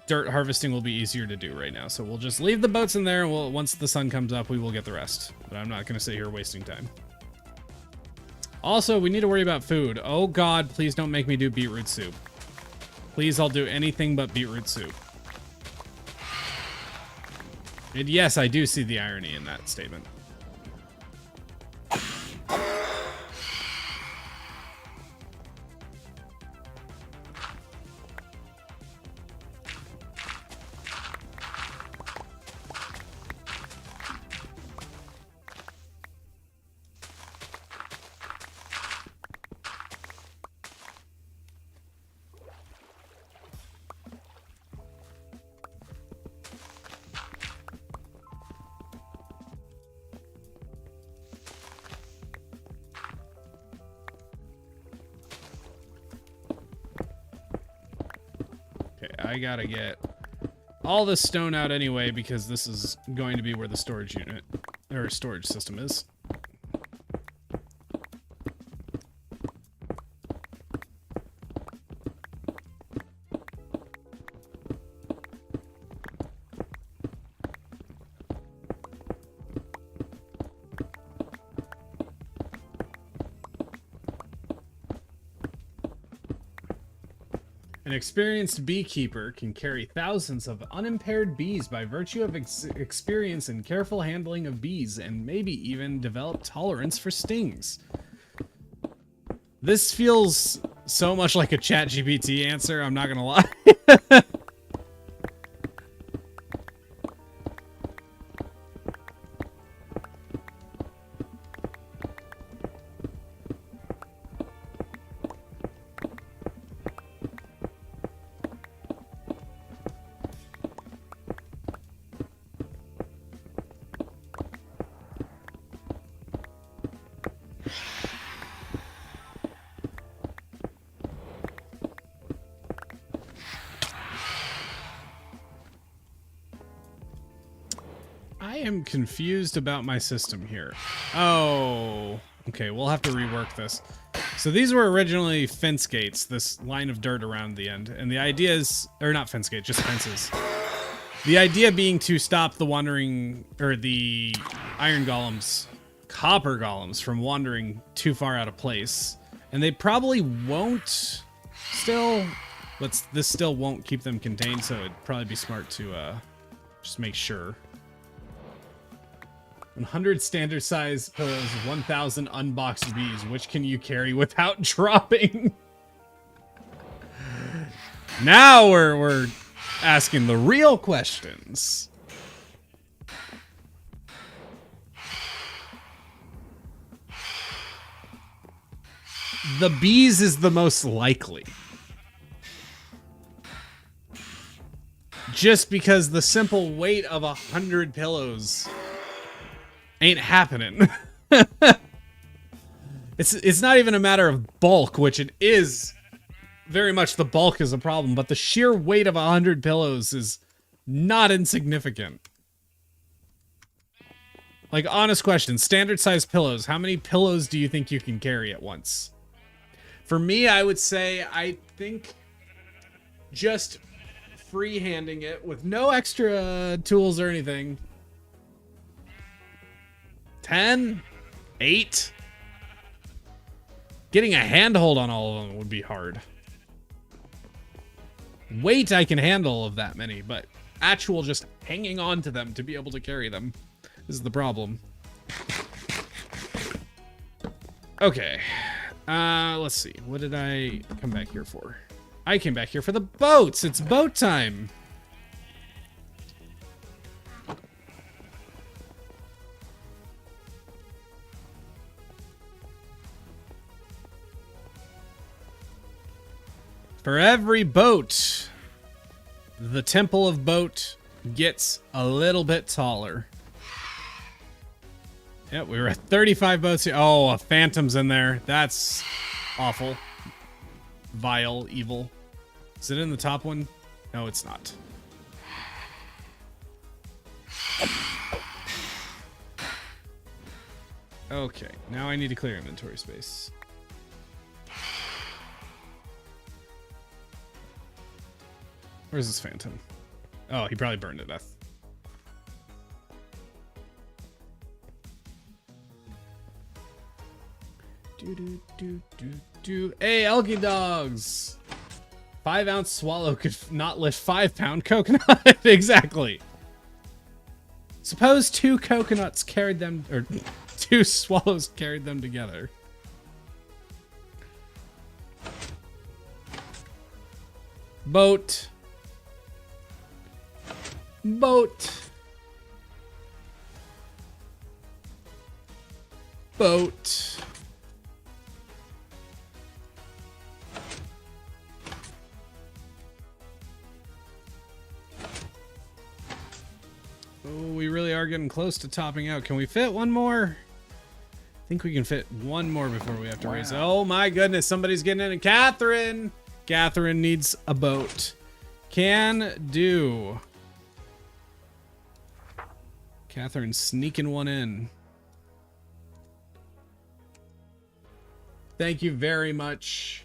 dirt harvesting will be easier to do right now. So we'll just leave the boats in there, and once the sun comes up, we will get the rest. But I'm not going to sit here wasting time. Also, we need to worry about food. Oh God, please don't make me do beetroot soup. Please, I'll do anything but beetroot soup. And yes, I do see the irony in that statement. I gotta get all this stone out anyway, because this is going to be where the storage unit or storage system is. An experienced beekeeper can carry thousands of unimpaired bees by virtue of experience in careful handling of bees, and maybe even develop tolerance for stings. This feels so much like a ChatGPT answer, I'm not gonna lie. I am confused about my system here. Oh, okay, we'll have to rework this. So these were originally fence gates, this line of dirt around the end. And the idea is, or not fence gate, just fences. The idea being to stop the wandering, or the iron golems, copper golems, from wandering too far out of place. And they probably won't still, but this still won't keep them contained, so it'd probably be smart to just make sure. 100 standard size pillows, 1,000 unboxed bees. Which can you carry without dropping? Now we're asking the real questions. The bees is the most likely. Just because the simple weight of 100 pillows ain't happening. It's not even a matter of bulk, which it is very much. The bulk is a problem, but the sheer weight of 100 pillows is not insignificant. Like, honest question, standard size pillows, how many pillows do you think you can carry at once? For me, I would say, I think just freehanding it with no extra tools or anything, 10, 8. Getting a handhold on all of them would be hard. Weight, I can handle of that many, but actual just hanging on to them to be able to carry them is the problem. Okay. Let's see. What did I come back here for? I came back here for the boats. It's boat time. For every boat, the Temple of Boat gets a little bit taller. Yep, we were at 35 boats here. Oh, a phantom's in there. That's awful. Vile, evil. Is it in the top one? No, it's not. Okay, now I need to clear inventory space. Where's this phantom? Oh, he probably burned to death. Hey, Elky Dogs! 5-ounce swallow could not lift 5-pound coconut. Exactly. Suppose 2 coconuts carried them, or 2 swallows carried them together. Boat. Boat. Boat. Oh, we really are getting close to topping out. Can we fit one more? I think we can fit one more before we have to raise it. Oh my goodness, somebody's getting in. Catherine! Catherine needs a boat. Can do. Catherine sneaking one in. Thank you very much.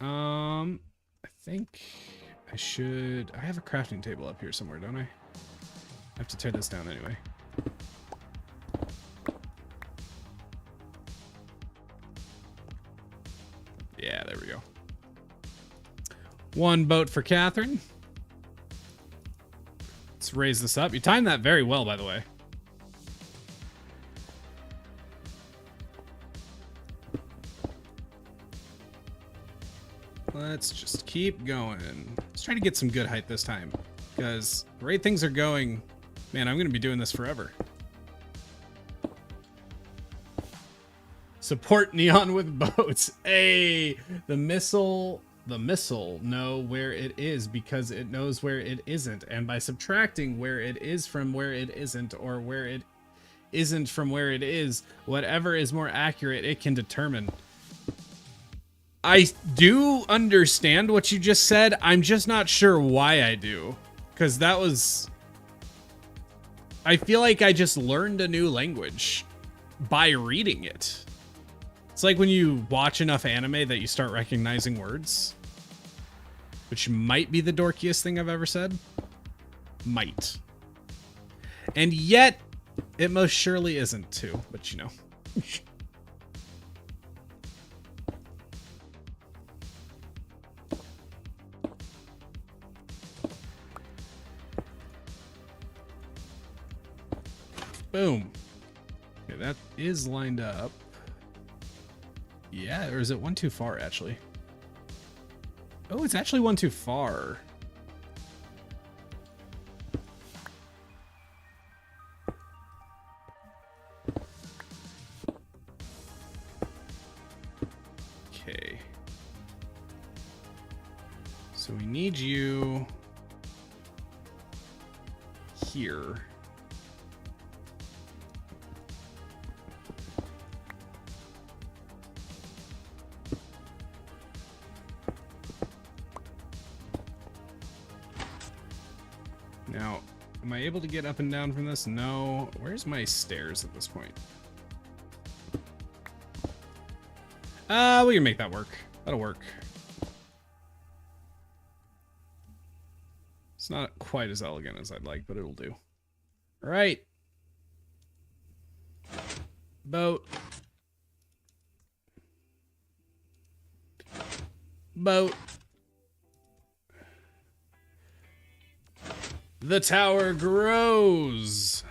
I think I should... I have a crafting table up here somewhere, don't I? I have to tear this down anyway. Yeah, there we go. One boat for Catherine. Let's raise this up. You timed that very well, by the way. Let's just keep going. Let's try to get some good height this time, because the way things are going, man, I'm going to be doing this forever. Support Neon with boats. Hey, the missile know where it is because it knows where it isn't. And by subtracting where it is from where it isn't, or where it isn't from where it is, whatever is more accurate, it can determine. I do understand what you just said. I'm just not sure why I do. Because that was... I feel like I just learned a new language by reading it. It's like when you watch enough anime that you start recognizing words. Which might be the dorkiest thing I've ever said. Might. And yet, it most surely isn't too. But you know. Boom. Okay, that is lined up. Yeah, or is it one too far, actually? Oh, it's actually one too far. Okay. So we need you here. Now, am I able to get up and down from this? No. Where's my stairs at this point? We can make that work. That'll work. It's not quite as elegant as I'd like, but it'll do. All right. Boat. Boat. The tower grows.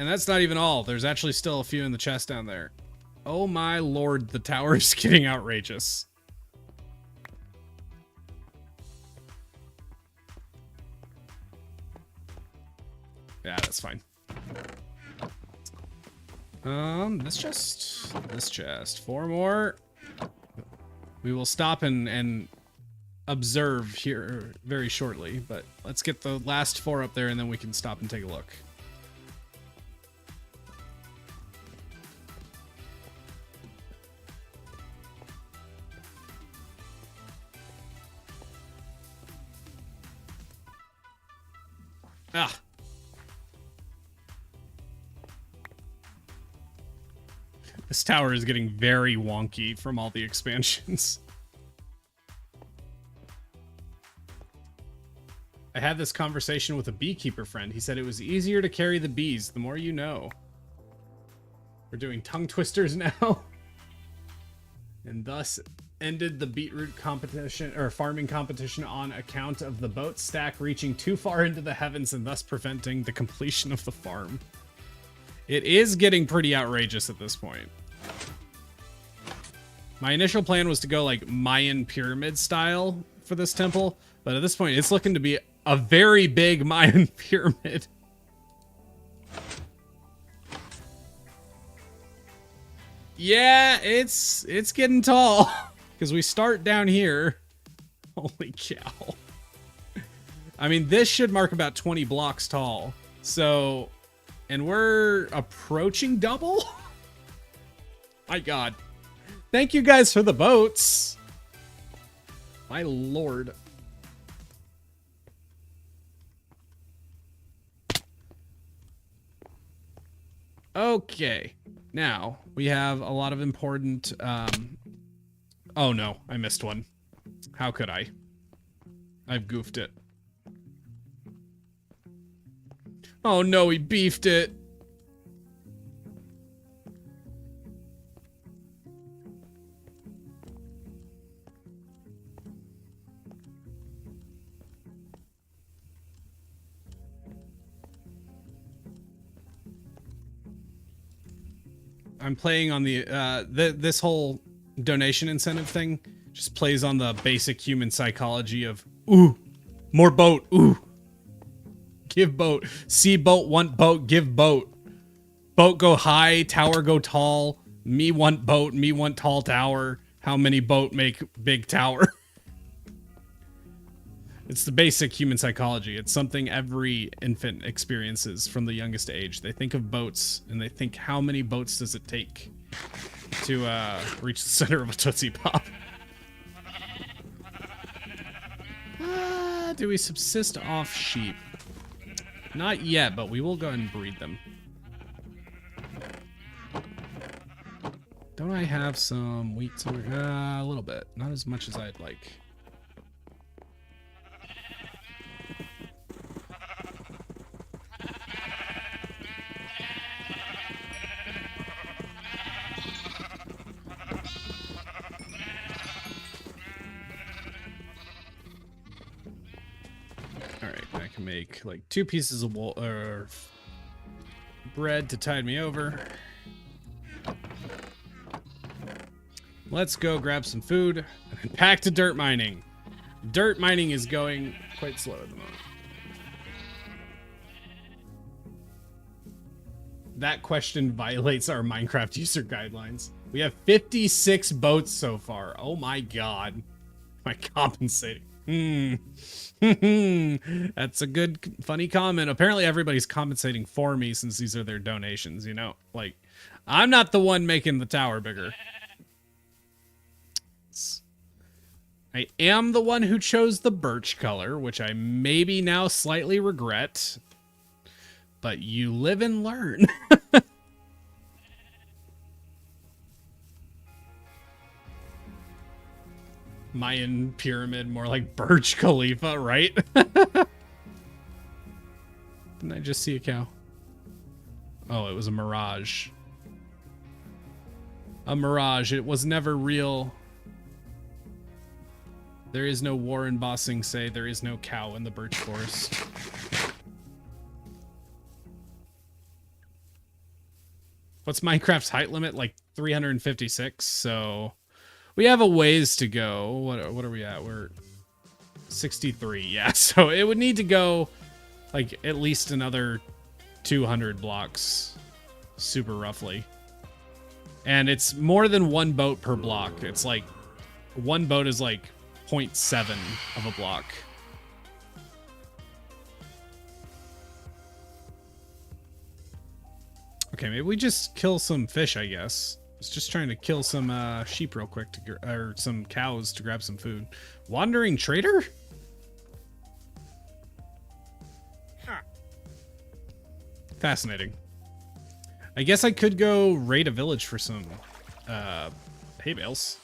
And that's not even all. There's actually still a few in the chest down there. Oh my lord, the tower is getting outrageous. Yeah, that's fine. This chest. 4 more. We will stop and observe here very shortly, but let's get the last 4 up there and then we can stop and take a look. Ah. This tower is getting very wonky from all the expansions. I had this conversation with a beekeeper friend. He said it was easier to carry the bees the more you know. We're doing tongue twisters now. And thus ended the beetroot competition or farming competition on account of the boat stack reaching too far into the heavens and thus preventing the completion of the farm. It is getting pretty outrageous at this point. My initial plan was to go like Mayan pyramid style for this temple, but at this point it's looking to be a very big Mayan pyramid. Yeah, it's getting tall because we start down here. Holy cow. I mean, this should mark about 20 blocks tall. So, and we're approaching double? My God. Thank you guys for the boats. My lord. Okay. Now, we have a lot of important, oh no, I missed one. How could I? I've goofed it. Oh no, he beefed it. I'm playing on the this whole donation incentive thing just plays on the basic human psychology of ooh, more boat, ooh, give boat, see boat, want boat, give boat, boat go high, tower go tall, me want boat, me want tall tower, how many boat make big tower. It's the basic human psychology. It's something every infant experiences from the youngest age. They think of boats, and they think, how many boats does it take to reach the center of a Tootsie Pop? Do we subsist off sheep? Not yet, but we will go and breed them. Don't I have some wheat somewhere? A little bit. Not as much as I'd like. Make like 2 pieces of wool or bread to tide me over. Let's go grab some food and back to dirt mining. Dirt mining is going quite slow at the moment. That question violates our Minecraft user guidelines. We have 56 boats so far. Oh my God. Am I compensating? That's a good, funny comment. Apparently everybody's compensating for me since these are their donations, you know? Like, I'm not the one making the tower bigger. I am the one who chose the birch color, which I maybe now slightly regret. But you live and learn. Mayan pyramid, more like Burj Khalifa, right? Didn't I just see a cow? Oh, it was a mirage. A mirage. It was never real. There is no war in Ba Sing Se. There is no cow in the birch forest. What's Minecraft's height limit? Like 356. So we have a ways to go. What are we at? We're 63. Yeah. So it would need to go like at least another 200 blocks, super roughly. And it's more than one boat per block. It's like one boat is like 0.7 of a block. Okay, maybe we just kill some fish, I guess. I was just trying to kill some sheep real quick, or some cows to grab some food. Wandering trader? Huh. Fascinating. I guess I could go raid a village for some hay bales.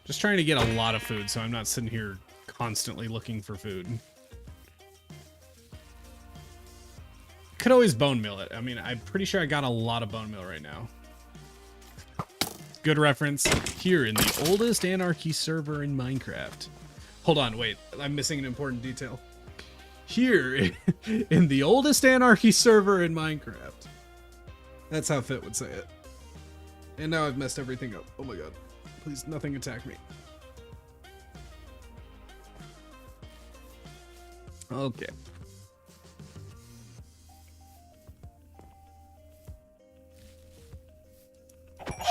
Just trying to get a lot of food, so I'm not sitting here constantly looking for food. Could always bone meal it. I mean, I'm pretty sure I got a lot of bone meal right now. Good reference. Here in the oldest anarchy server in Minecraft. Hold on, wait. I'm missing an important detail. Here in the oldest anarchy server in Minecraft. That's how Fit would say it. And now I've messed everything up. Oh my god. Please, nothing attack me. Okay.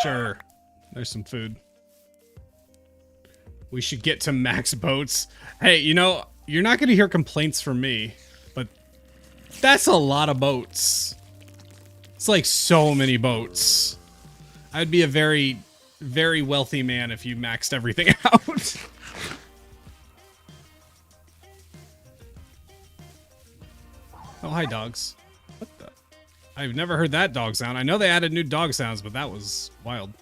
Sure. There's some food. We should get to max boats. Hey, you know, you're not going to hear complaints from me, but that's a lot of boats. It's like so many boats. I'd be a very, very wealthy man if you maxed everything out. Oh, hi, dogs. What the? I've never heard that dog sound. I know they added new dog sounds, but that was wild.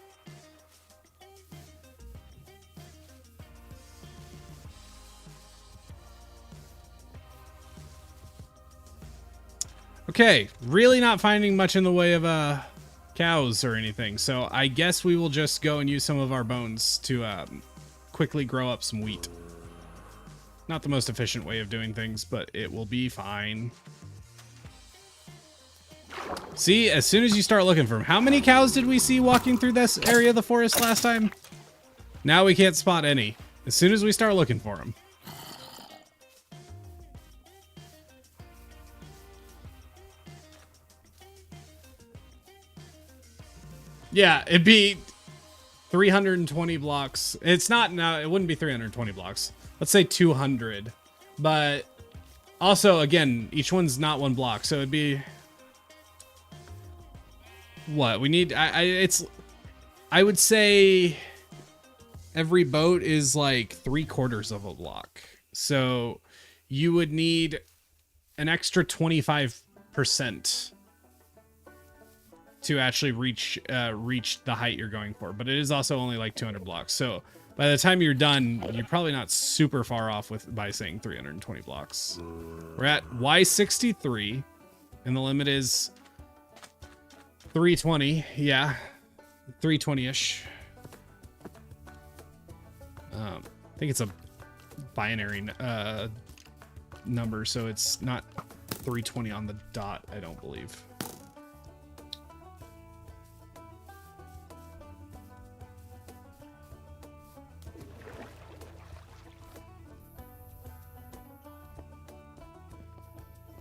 Okay, really not finding much in the way of cows or anything, so I guess we will just go and use some of our bones to quickly grow up some wheat. Not the most efficient way of doing things, but it will be fine. See, as soon as you start looking for them, how many cows did we see walking through this area of the forest last time? Now we can't spot any. As soon as we start looking for them. Yeah, it'd be 320 blocks. It's not now. It wouldn't be 320 blocks. Let's say 200. But also, again, each one's not one block, so it'd be what we need. I would say every boat is like 3/4 of a block, so you would need an extra 25% to actually reach the height you're going for. But it is also only like 200 blocks, so by the time you're done, you're probably not super far off by saying 320 blocks. We're at Y63, and the limit is 320. Yeah, 320-ish. I think it's a binary number, so it's not 320 on the dot, I don't believe.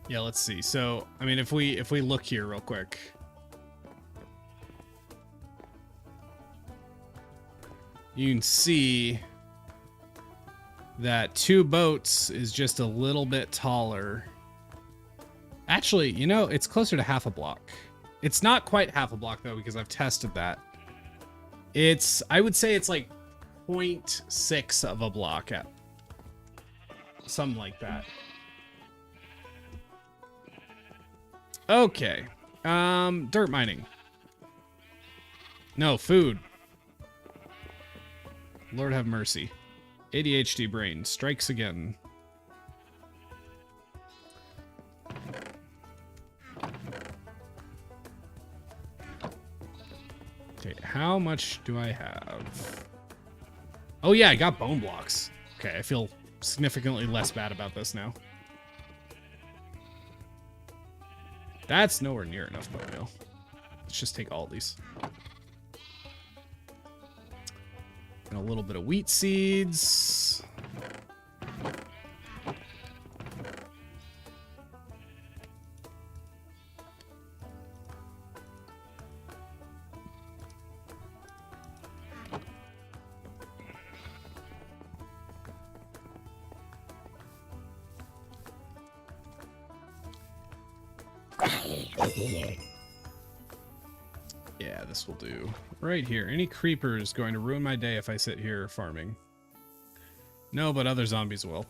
Yeah, let's see. So, I mean, if we look here real quick, you can see that 2 boats is just a little bit taller. Actually, you know, it's closer to half a block. It's not quite half a block though, because I've tested that. I would say it's like 0.6 of a block at something like that. Okay. Dirt mining. No, food. Lord have mercy. ADHD brain strikes again. Okay, how much do I have? Oh yeah, I got bone blocks. Okay, I feel significantly less bad about this now. That's nowhere near enough bone meal. Let's just take all these. And a little bit of wheat seeds. Yeah, this will do. Right here. Any creeper is going to ruin my day if I sit here farming. No, but other zombies will.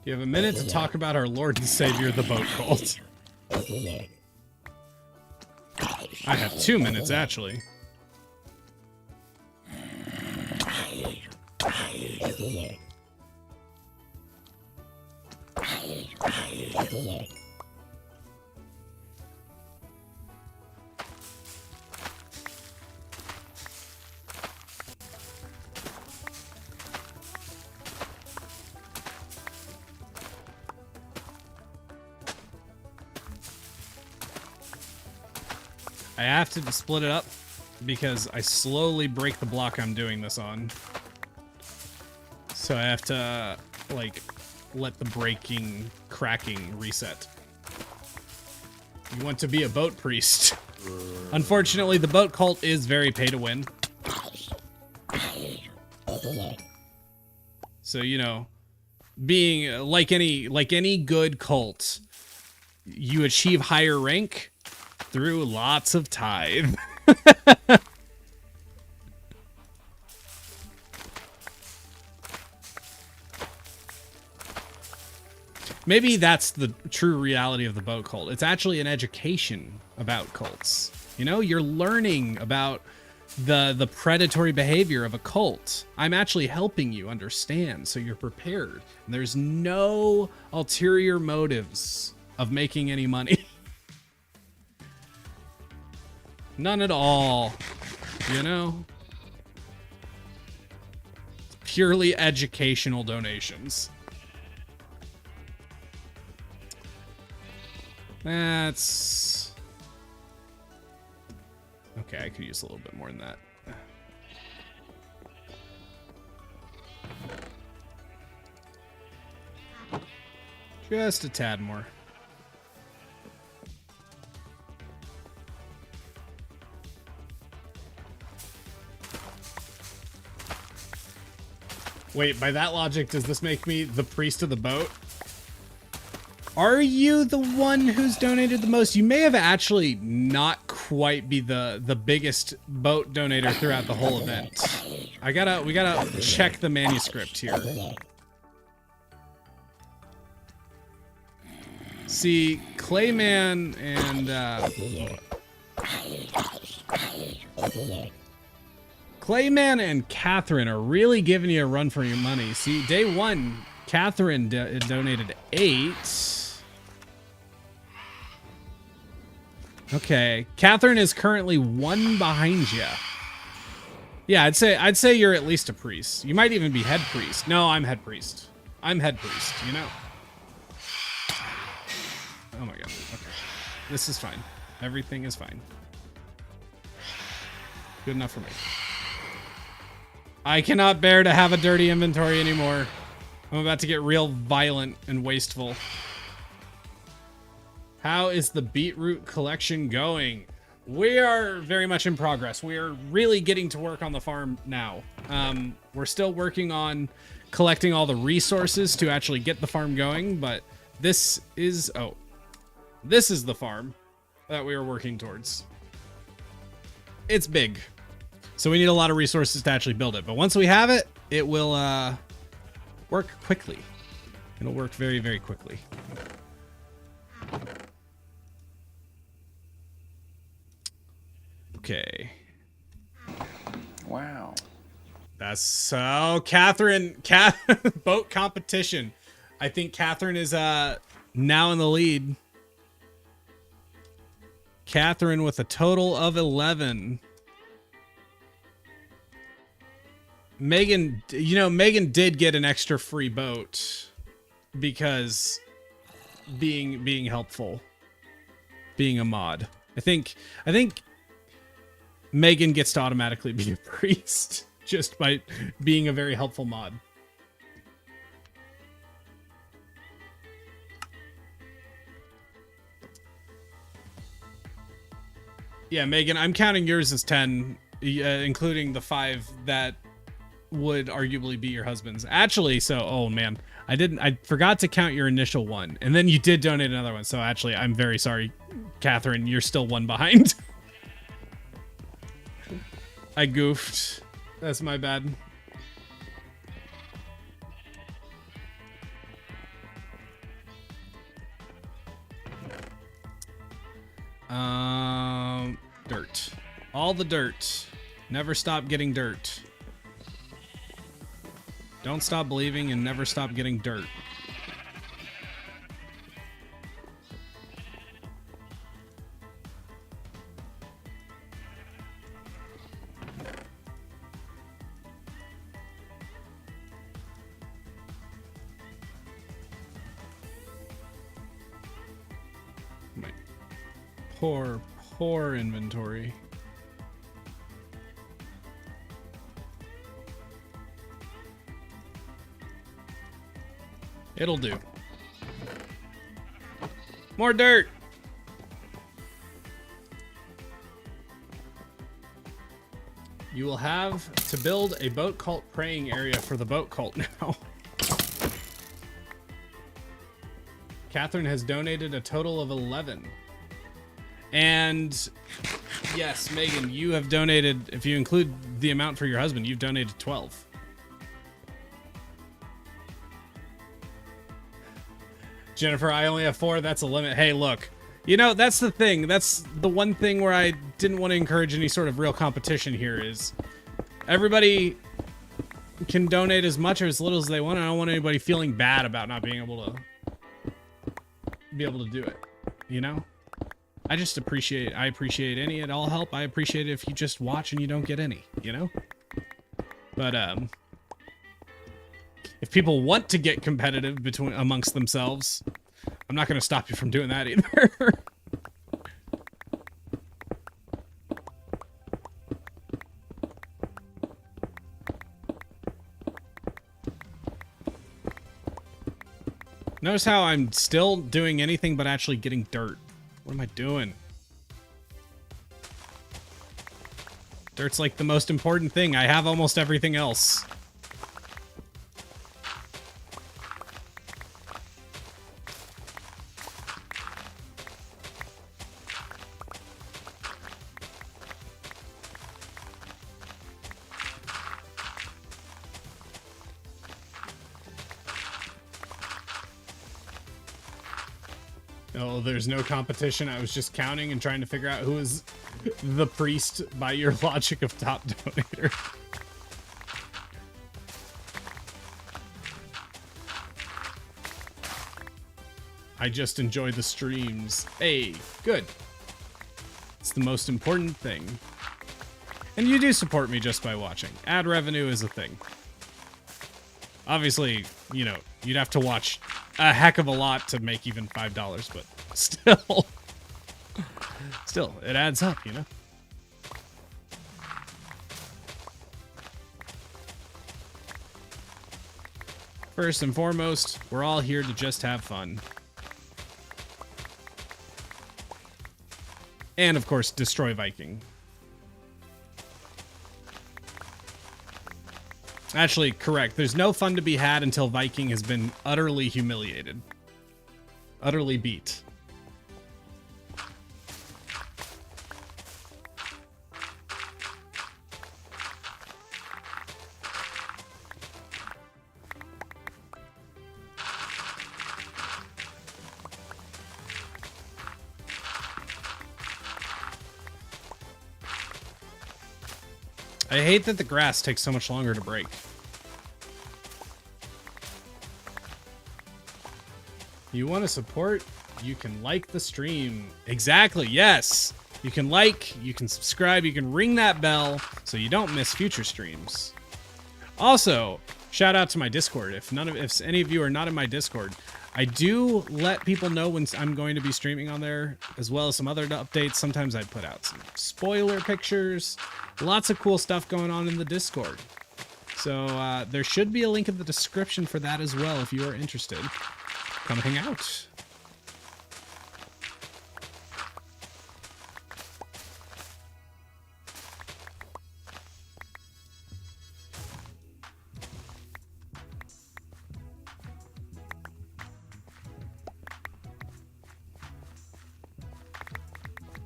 You have a minute to talk about our Lord and Savior, the boat cult. I have 2 minutes, actually. I have to split it up because I slowly break the block I'm doing this on. So I have to, like, let the breaking, cracking reset. You want to be a boat priest. Unfortunately, the boat cult is very pay to win. So, you know, being like any good cult, you achieve higher rank through lots of tithe. Maybe that's the true reality of the boat cult. It's actually an education about cults. You know, you're learning about the predatory behavior of a cult. I'm actually helping you understand so you're prepared. And there's no ulterior motives of making any money. None at all, you know? Purely educational donations. That's... Okay, I could use a little bit more than that. Just a tad more. Wait, by that logic, does this make me the priest of the boat? Are you the one who's donated the most? You may have actually not quite be the biggest boat donator throughout the whole event. We gotta check the manuscript here. See, Clayman and Clayman and Catherine are really giving you a run for your money. See, day one, Catherine donated 8. Okay, Catherine is currently 1 behind you. Yeah, I'd say you're at least a priest. You might even be head priest. No, I'm head priest. I'm head priest, you know? Oh my god, okay. This is fine. Everything is fine. Good enough for me. I cannot bear to have a dirty inventory anymore. I'm about to get real violent and wasteful. How is the beetroot collection going? We are very much in progress. We are really getting to work on the farm now. We're still working on collecting all the resources to actually get the farm going, but this is the farm that we are working towards. It's big, so we need a lot of resources to actually build it. But once we have it, it will work quickly. It'll work very, very quickly. Okay. Wow. That's so Catherine boat competition. I think Catherine is now in the lead. Catherine with a total of 11. Megan, you know, Megan did get an extra free boat because being helpful, being a mod. I think Megan gets to automatically be a priest just by being a very helpful mod. Yeah, Megan, I'm counting yours as 10, including the 5 that would arguably be your husband's. Actually, so, oh man, I forgot to count your initial one, and then you did donate another one. So actually, I'm very sorry, Catherine, you're still one behind. I goofed. That's my bad. Dirt. All the dirt. Never stop getting dirt. Don't stop believing and never stop getting dirt. My poor inventory. It'll do. More dirt. You will have to build a boat cult praying area for the boat cult now. Catherine has donated a total of 11. And yes, Megan, you have donated, if you include the amount for your husband, you've donated 12. Jennifer, I only have 4. That's a limit. Hey, look, you know, that's the thing. That's the one thing where I didn't want to encourage any sort of real competition here is everybody can donate as much or as little as they want. I don't want anybody feeling bad about not being able to do it, you know? I appreciate any and all help. I appreciate it if you just watch and you don't get any, you know? But, if people want to get competitive amongst themselves, I'm not going to stop you from doing that either. Notice how I'm still doing anything but actually getting dirt. What am I doing? Dirt's like the most important thing. I have almost everything else. Oh, there's no competition. I was just counting and trying to figure out who is the priest by your logic of top donator. I just enjoy the streams. Hey, good. It's the most important thing. And you do support me just by watching. Ad revenue is a thing. Obviously, you know, you'd have to watch a heck of a lot to make even $5, but still, it adds up, you know? First and foremost, we're all here to just have fun. And, of course, destroy Viking. Actually, correct. There's no fun to be had until Viking has been utterly humiliated. Utterly beat. I hate that the grass takes so much longer to break. You want to support? You can like the stream. Exactly, yes. You can like, you can subscribe, you can ring that bell so you don't miss future streams. Also, shout out to my Discord. If any of you are not in my Discord, I do let people know when I'm going to be streaming on there, as well as some other updates. Sometimes I put out some spoiler pictures. Lots of cool stuff going on in the Discord. So there should be a link in the description for that as well if you are interested. Come hang out.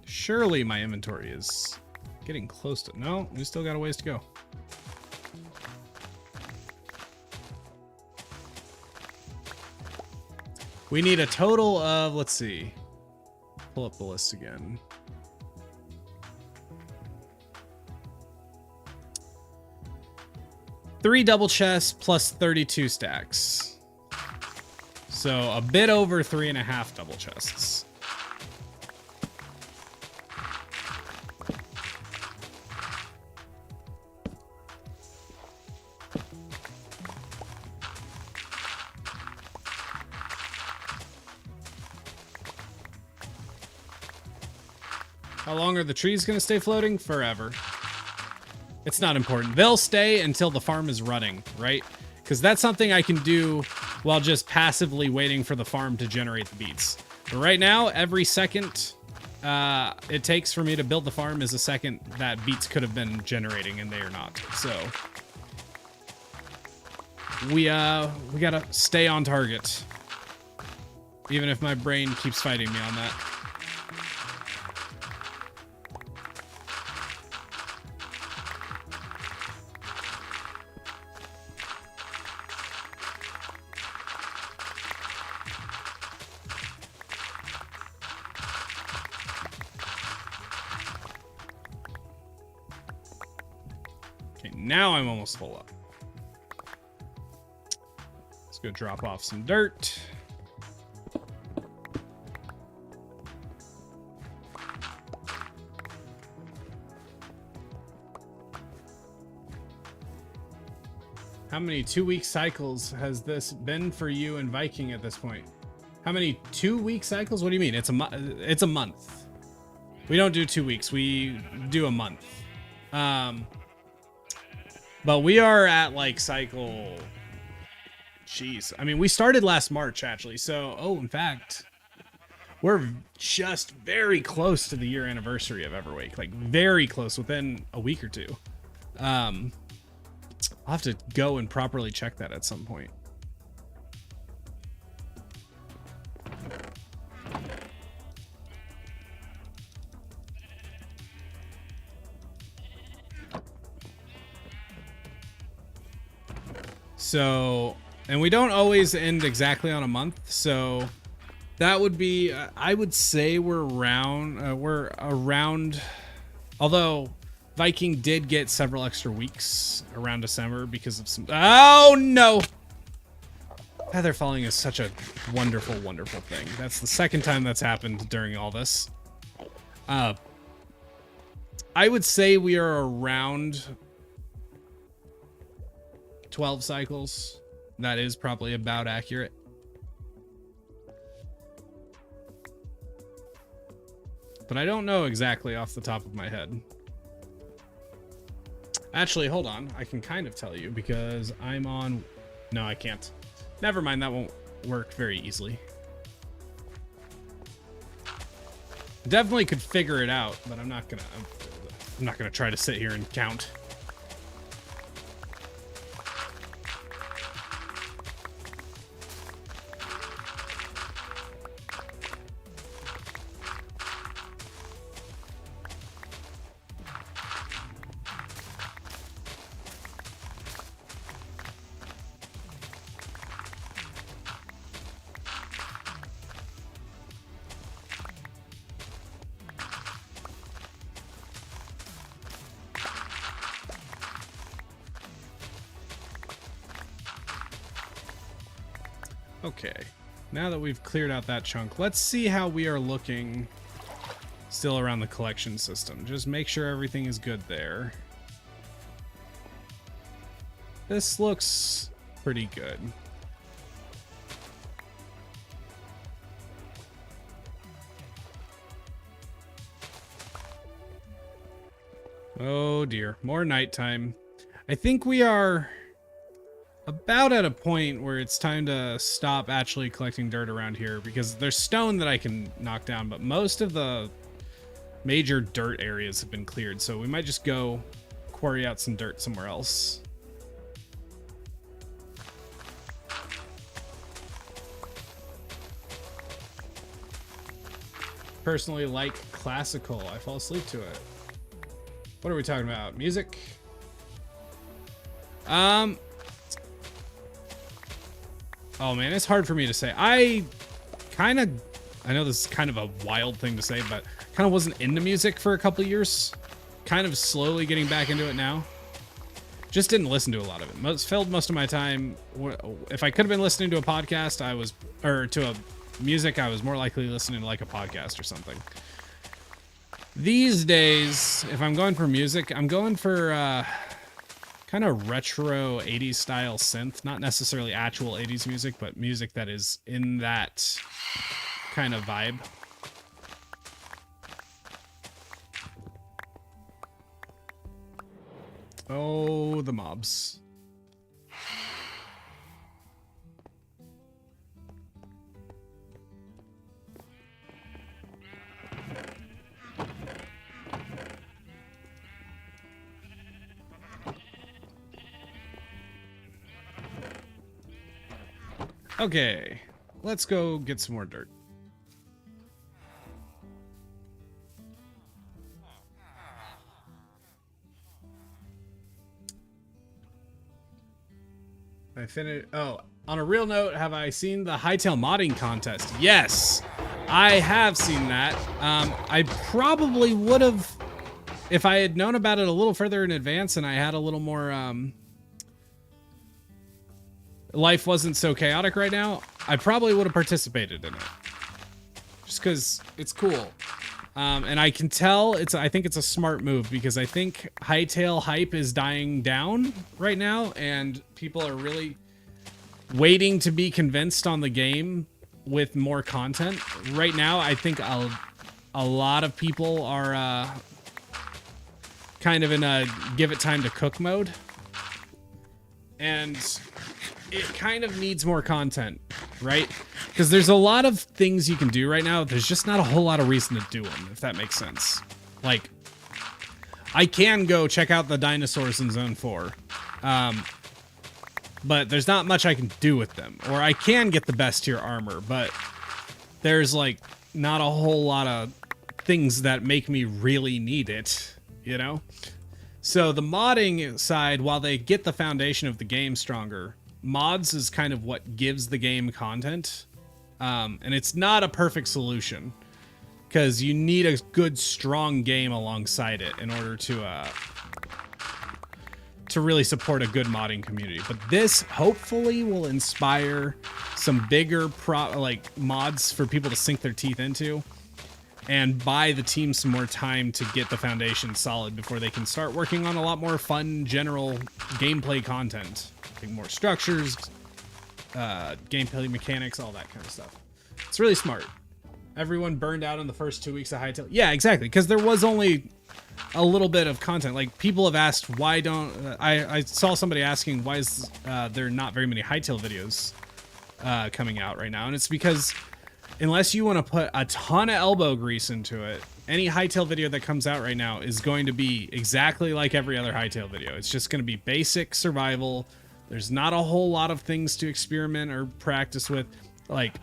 Surely my inventory is getting close to... No, we still got a ways to go. We need a total of, let's see. Pull up the list again. Three double chests plus 32 stacks. So a bit over 3.5 double chests. How long are the trees going to stay floating? Forever. It's not important. They'll stay until the farm is running, right? Because that's something I can do while just passively waiting for the farm to generate the beets. But right now, every second it takes for me to build the farm is a second that beets could have been generating, and they are not. So we gotta stay on target, even if my brain keeps fighting me on that. Now I'm almost full up. Let's go drop off some dirt. How many 2-week cycles has this been for you and Viking at this point? How many 2-week cycles? What do you mean? It's a month. We don't do 2 weeks. We do a month. But we are at like cycle, jeez. I mean, we started last March actually. So, in fact, we're just very close to the year anniversary of Everwake, like very close, within a week or two. I'll have to go and properly check that at some point. So, and we don't always end exactly on a month. So that would be, I would say we're around, although Viking did get several extra weeks around December because of some, oh no! Feather falling is such a wonderful, wonderful thing. That's the second time that's happened during all this. I would say we are around 12 cycles. That is probably about accurate. But I don't know exactly off the top of my head. Actually, hold on. I can kind of tell you because I'm on... No, I can't. Never mind, that won't work very easily. Definitely could figure it out, but I'm not gonna try to sit here and count. Okay, now that we've cleared out that chunk, let's see how we are looking still around the collection system. Just make sure everything is good there. This looks pretty good. Oh dear, more nighttime. I think we are about at a point where it's time to stop actually collecting dirt around here, because there's stone that I can knock down, but most of the major dirt areas have been cleared, so we might just go quarry out some dirt somewhere else. Personally like classical. I fall asleep to it. What are we talking about? Music? Oh man, it's hard for me to say. I know this is kind of a wild thing to say, but kind of wasn't into music for a couple of years. Kind of slowly getting back into it now. Just didn't listen to a lot of it. Filled most of my time. If I could have been listening to a podcast, to a music, I was more likely listening to like a podcast or something. These days, if I'm going for music, I'm going for kind of retro 80s style synth. Not necessarily actual 80s music, but music that is in that kind of vibe. Oh, the mobs. Okay, let's go get some more dirt. I finished. Oh, on a real note, have I seen the Hightail modding contest? Yes, I have seen that. I probably would have, if I had known about it a little further in advance and I had a little more, life wasn't so chaotic right now, I probably would have participated in it. Just because it's cool. And I can tell I think it's a smart move, because I think Hightail hype is dying down right now, and people are really waiting to be convinced on the game with more content. Right now, I think a lot of people are kind of in a give it time to cook mode. And it kind of needs more content, right? Because there's a lot of things you can do right now. There's just not a whole lot of reason to do them, if that makes sense. Like, I can go check out the dinosaurs in Zone 4, but there's not much I can do with them. Or I can get the best tier armor, but there's, like, not a whole lot of things that make me really need it, you know? So the modding side, while they get the foundation of the game stronger, mods is kind of what gives the game content. And it's not a perfect solution, because you need a good, strong game alongside it in order to really support a good modding community. But this hopefully will inspire some bigger mods for people to sink their teeth into, and buy the team some more time to get the foundation solid before they can start working on a lot more fun, general gameplay content. Like more structures, gameplay mechanics, all that kind of stuff. It's really smart. Everyone burned out in the first 2 weeks of Hightail. Yeah, exactly, because there was only a little bit of content. Like, people have asked, why don't... I saw somebody asking, why is there not very many Hightail videos coming out right now? And it's because unless you want to put a ton of elbow grease into it, any Hightail video that comes out right now is going to be exactly like every other Hightail video. It's just going to be basic survival. There's not a whole lot of things to experiment or practice with. Like,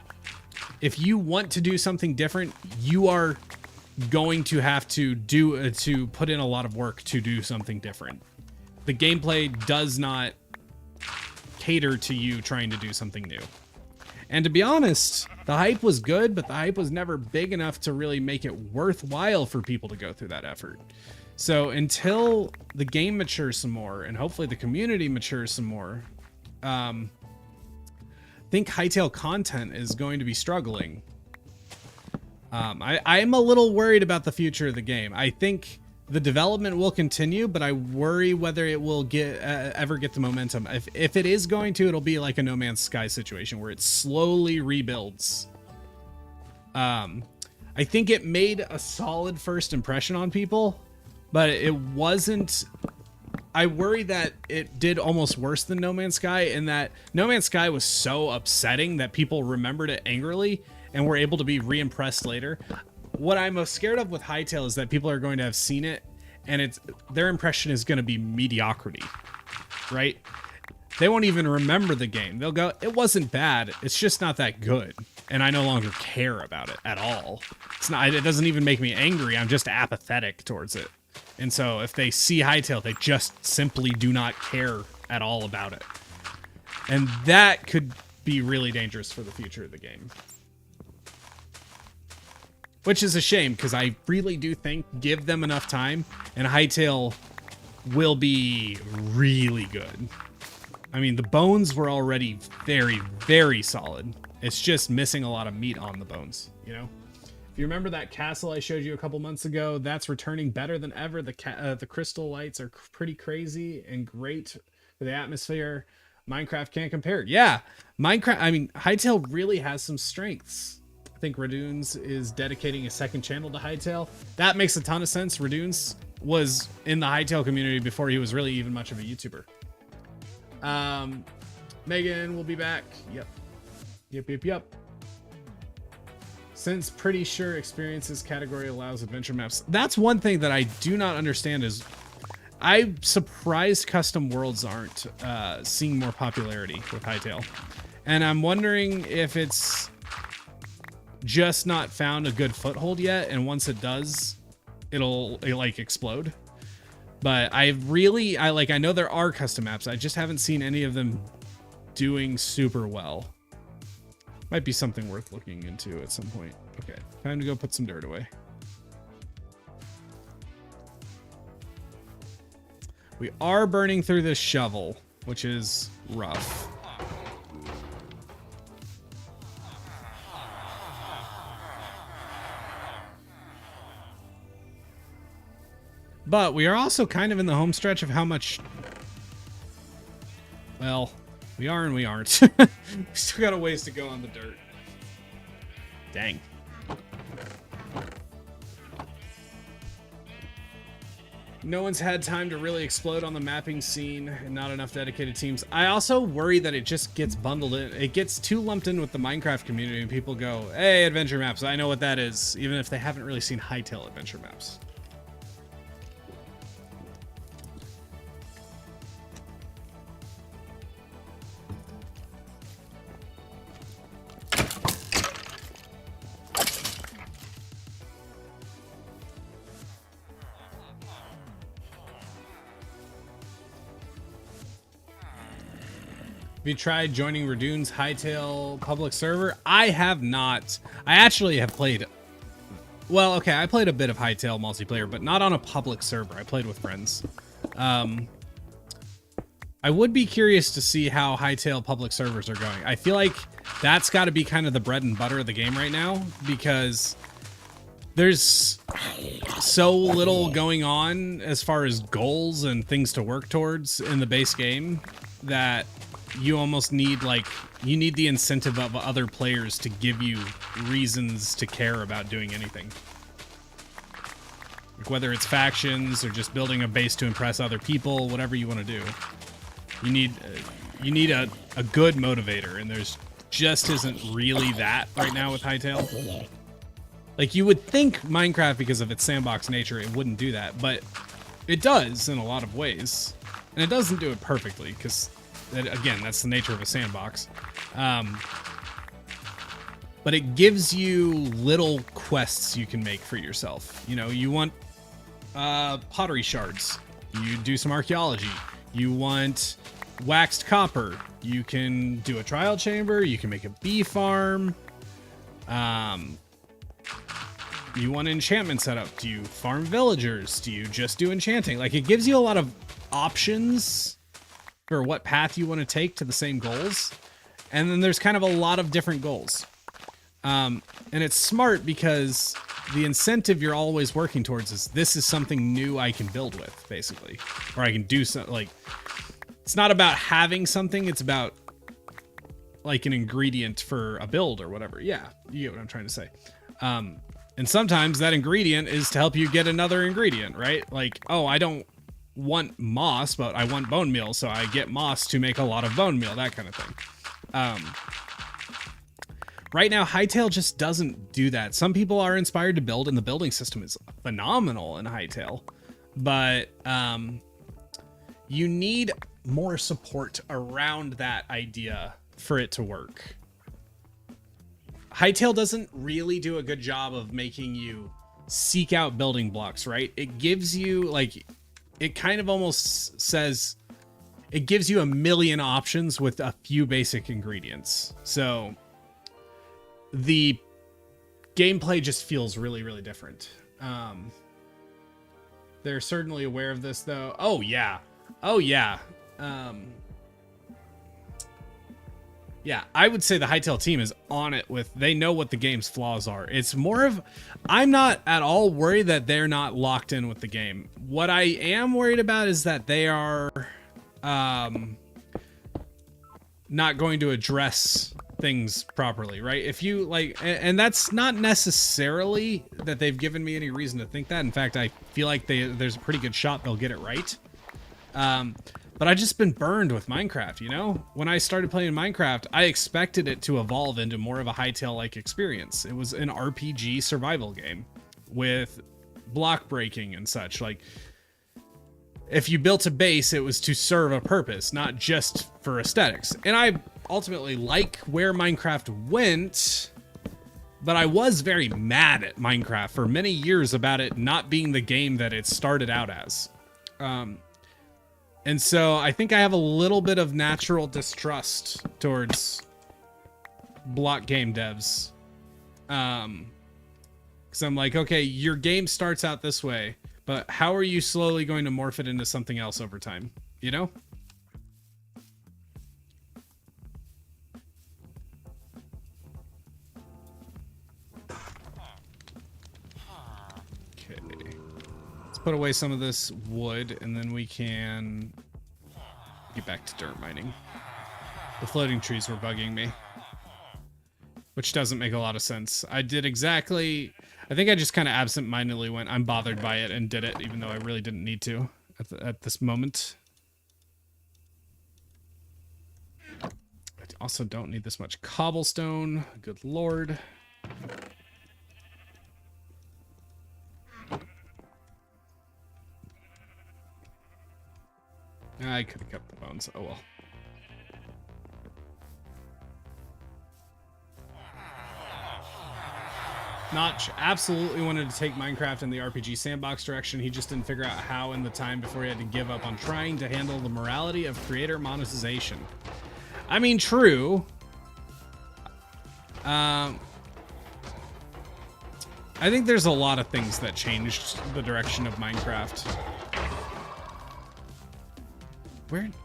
if you want to do something different, you are going to have to put in a lot of work to do something different. The gameplay does not cater to you trying to do something new. And to be honest, the hype was good, but the hype was never big enough to really make it worthwhile for people to go through that effort. So until the game matures some more, and hopefully the community matures some more, I think Hightail content is going to be struggling. I'm a little worried about the future of the game. I think the development will continue, but I worry whether it will get ever get the momentum. If it is going to, it'll be like a No Man's Sky situation where it slowly rebuilds. I think it made a solid first impression on people, but it wasn't. I worry that it did almost worse than No Man's Sky, in that No Man's Sky was so upsetting that people remembered it angrily and were able to be re-impressed later. What I'm most scared of with Hytale is that people are going to have seen it and their impression is going to be mediocrity, right? They won't even remember the game. They'll go, it wasn't bad, it's just not that good, and I no longer care about it at all. It doesn't even make me angry, I'm just apathetic towards it. And so if they see Hytale, they just simply do not care at all about it. And that could be really dangerous for the future of the game. Which is a shame, because I really do think give them enough time and Hytale will be really good. I mean, the bones were already very, very solid. It's just missing a lot of meat on the bones, you know? If you remember that castle I showed you a couple months ago, that's returning better than ever. The crystal lights are pretty crazy and great for the atmosphere. Minecraft can't compare. Yeah, Minecraft, I mean, Hytale really has some strengths. I think Radoons is dedicating a second channel to Hytale. That makes a ton of sense. Radoons was in the Hytale community before he was really even much of a YouTuber. Megan will be back. Yep. Since pretty sure experiences category allows adventure maps. That's one thing that I do not understand is I'm surprised custom worlds aren't seeing more popularity with Hytale. And I'm wondering if it's just not found a good foothold yet, and once it does, it'll like explode. But I know there are custom maps. I just haven't seen any of them doing super well. Might be something worth looking into at some point. Okay, time to go put some dirt away. We are burning through this shovel, which is rough. But we are also kind of in the home stretch of how much... Well, we are and we aren't. We still got a ways to go on the dirt. Dang. No one's had time to really explode on the mapping scene and not enough dedicated teams. I also worry that it just gets bundled in. It gets too lumped in with the Minecraft community and people go, hey, adventure maps, I know what that is, even if they haven't really seen Hytale adventure maps. Have you tried joining Radoon's Hytale public server? I have not. I actually have played... Well, okay, I played a bit of Hytale multiplayer, but not on a public server. I played with friends. I would be curious to see how Hytale public servers are going. I feel like that's got to be kind of the bread and butter of the game right now, because there's so little going on as far as goals and things to work towards in the base game that you almost need, like, you need the incentive of other players to give you reasons to care about doing anything. Like whether it's factions or just building a base to impress other people, whatever you want to do. You need a good motivator, and there's just isn't really that right now with Hytale. Like, you would think Minecraft, because of its sandbox nature, it wouldn't do that, but it does in a lot of ways. And it doesn't do it perfectly, because again, that's the nature of a sandbox. But it gives you little quests you can make for yourself. You know, you want pottery shards. You do some archaeology. You want waxed copper. You can do a trial chamber. You can make a bee farm. You want an enchantment setup. Do you farm villagers? Do you just do enchanting? Like, it gives you a lot of options for what path you want to take to the same goals. And then there's kind of a lot of different goals. And it's smart because the incentive you're always working towards is this is something new I can build with, basically, or I can do something. Like, it's not about having something, it's about like an ingredient for a build or whatever. Yeah, you get what I'm trying to say. And sometimes that ingredient is to help you get another ingredient, right? Like, oh, I don't want moss, but I want bone meal, so I get moss to make a lot of bone meal, that kind of thing. Right now, Hytale just doesn't do that. Some people are inspired to build, and the building system is phenomenal in Hytale, but you need more support around that idea for it to work. Hytale doesn't really do a good job of making you seek out building blocks, right? It gives you, like, it kind of almost says, it gives you a million options with a few basic ingredients. So the gameplay just feels really, really different. They're certainly aware of this, though. Oh, yeah. Oh, yeah. Yeah, I would say the Hytale team is on it with, they know what the game's flaws are. It's more of, I'm not at all worried that they're not locked in with the game. What I am worried about is that they are not going to address things properly, right? If you like, and that's not necessarily that they've given me any reason to think that. In fact, I feel like there's a pretty good shot they'll get it right. But I just been burned with Minecraft, you know? When I started playing Minecraft, I expected it to evolve into more of a Hytale-like experience. It was an RPG survival game with block breaking and such. Like, if you built a base, it was to serve a purpose, not just for aesthetics. And I ultimately like where Minecraft went, but I was very mad at Minecraft for many years about it not being the game that it started out as. And so I think I have a little bit of natural distrust towards block game devs. Because I'm like, okay, your game starts out this way, but how are you slowly going to morph it into something else over time? You know? Okay. Let's put away some of this wood, and then we can get back to dirt mining. The floating trees were bugging me, which doesn't make a lot of sense. I did exactly... I think I just kind of absent-mindedly went, I'm bothered by it, and did it, even though I really didn't need to at this moment. I also don't need this much cobblestone. Good lord. I could have kept the bones. Oh well. Notch absolutely wanted to take Minecraft in the RPG sandbox direction. He just didn't figure out how in the time before he had to give up on trying to handle the morality of creator monetization. I mean, true. I think there's a lot of things that changed the direction of Minecraft.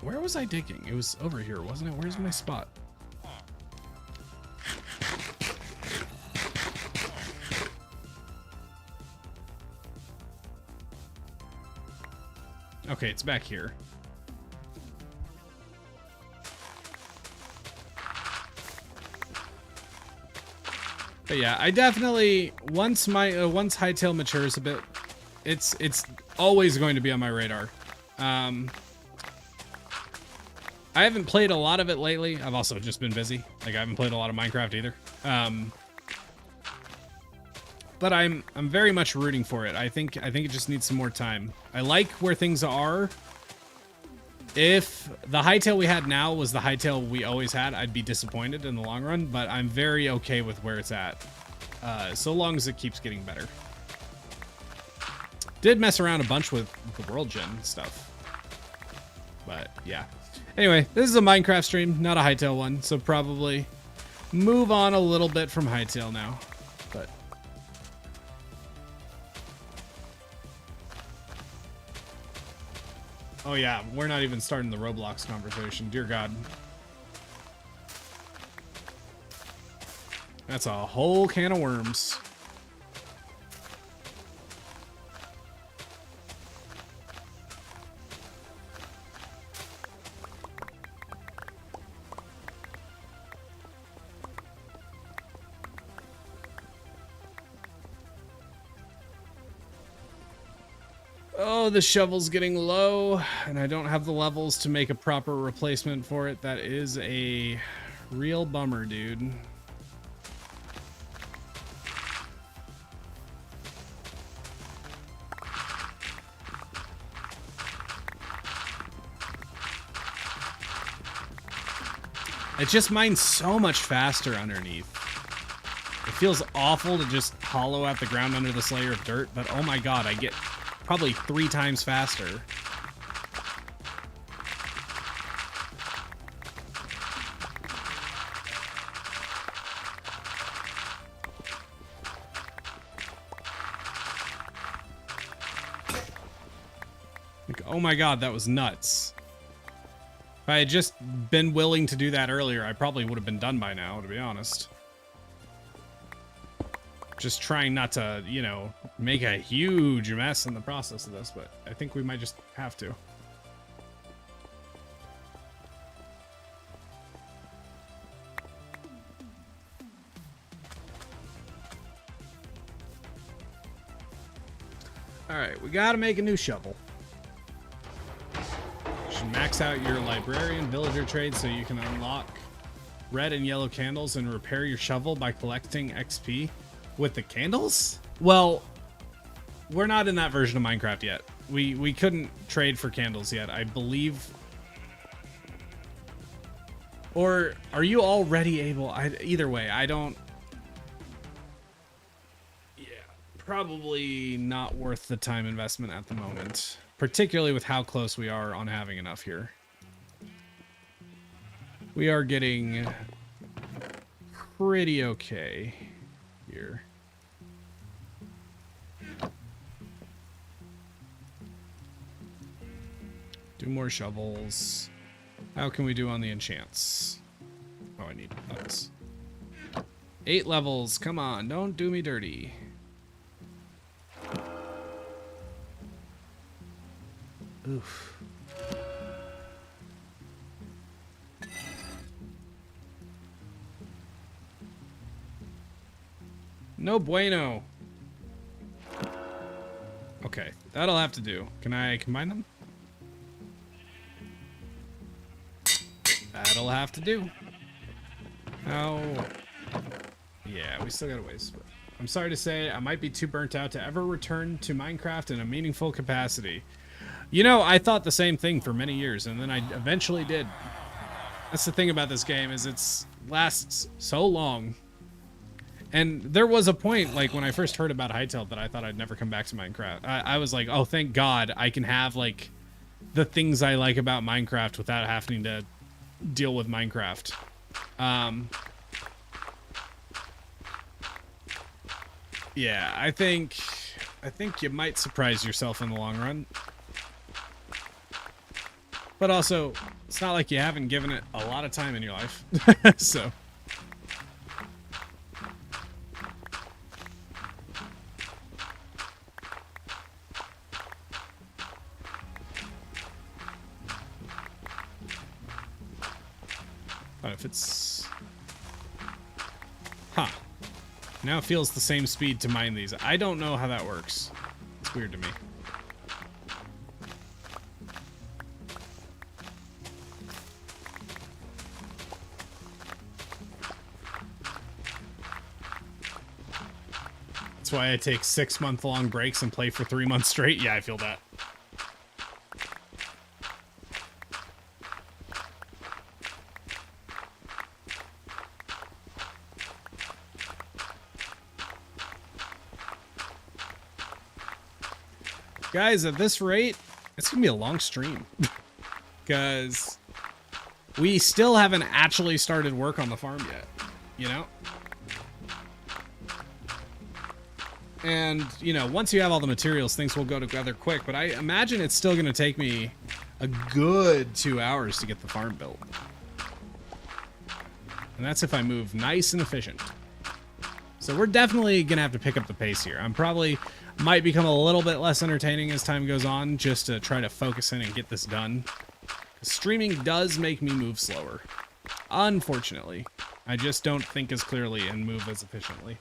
Where was I digging? It was over here, wasn't it? Where's my spot? Okay, it's back here. But yeah, I definitely, once Hytale matures a bit, it's always going to be on my radar. I haven't played a lot of it lately. I've also just been busy. Like, I haven't played a lot of Minecraft either. But I'm very much rooting for it. I think it just needs some more time. I like where things are. If the Hytale we had now was the Hytale we always had, I'd be disappointed in the long run, but I'm very okay with where it's at. So long as it keeps getting better. Did mess around a bunch with the world gen stuff. But yeah. Anyway, this is a Minecraft stream, not a Hytale one, so probably move on a little bit from Hytale now. But oh yeah, we're not even starting the Roblox conversation. Dear God. That's a whole can of worms. Oh, the shovel's getting low, and I don't have the levels to make a proper replacement for it. That is a real bummer, dude. It just mines so much faster underneath. It feels awful to just hollow out the ground under this layer of dirt, but oh my god, I get probably 3 times faster. Like, oh my god, that was nuts. If I had just been willing to do that earlier, I probably would have been done by now, to be honest. Just trying not to, you know, make a huge mess in the process of this, but I think we might just have to. Alright, we gotta make a new shovel. You should max out your librarian villager trade so you can unlock red and yellow candles and repair your shovel by collecting XP. With the candles? Well, we're not in that version of Minecraft yet. We couldn't trade for candles yet, I believe. Or are you already able? Either way, I don't. Yeah, probably not worth the time investment at the moment, particularly with how close we are on having enough here. We are getting pretty okay here. Do more shovels. How can we do on the enchants? Oh, I need those. 8 levels. Come on, don't do me dirty. Oof. No bueno. Okay, that'll have to do. Can I combine them? That'll have to do. Oh. Yeah, we still got a ways. But I'm sorry to say, I might be too burnt out to ever return to Minecraft in a meaningful capacity. You know, I thought the same thing for many years, and then I eventually did. That's the thing about this game, is it lasts so long. And there was a point, like, when I first heard about Hytale, that I thought I'd never come back to Minecraft. I was like, oh, thank God I can have, like, the things I like about Minecraft without having to deal with Minecraft. Yeah, I think you might surprise yourself in the long run. But also, it's not like you haven't given it a lot of time in your life. So. But if it's... Huh. Now it feels the same speed to mine these. I don't know how that works. It's weird to me. That's why I take 6-month-long breaks and play for 3 months straight. Yeah, I feel that. Guys, at this rate, it's gonna be a long stream. Because we still haven't actually started work on the farm yet, you know? And, you know, once you have all the materials, things will go together quick, but I imagine it's still gonna take me a good 2 hours to get the farm built. And that's if I move nice and efficient. So we're definitely gonna have to pick up the pace here. I'm probably... might become a little bit less entertaining as time goes on, just to try to focus in and get this done. Streaming does make me move slower. Unfortunately. I just don't think as clearly and move as efficiently.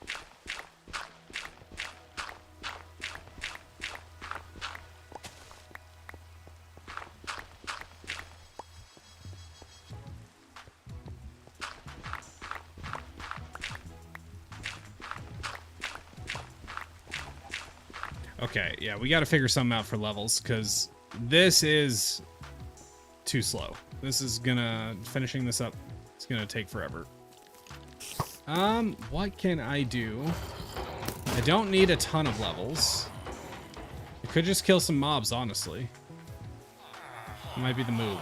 Okay, yeah, we got to figure something out for levels because this is too slow. This is gonna, finishing this up, it's gonna take forever. What can I do? I don't need a ton of levels. I could just kill some mobs, honestly. Might be the move.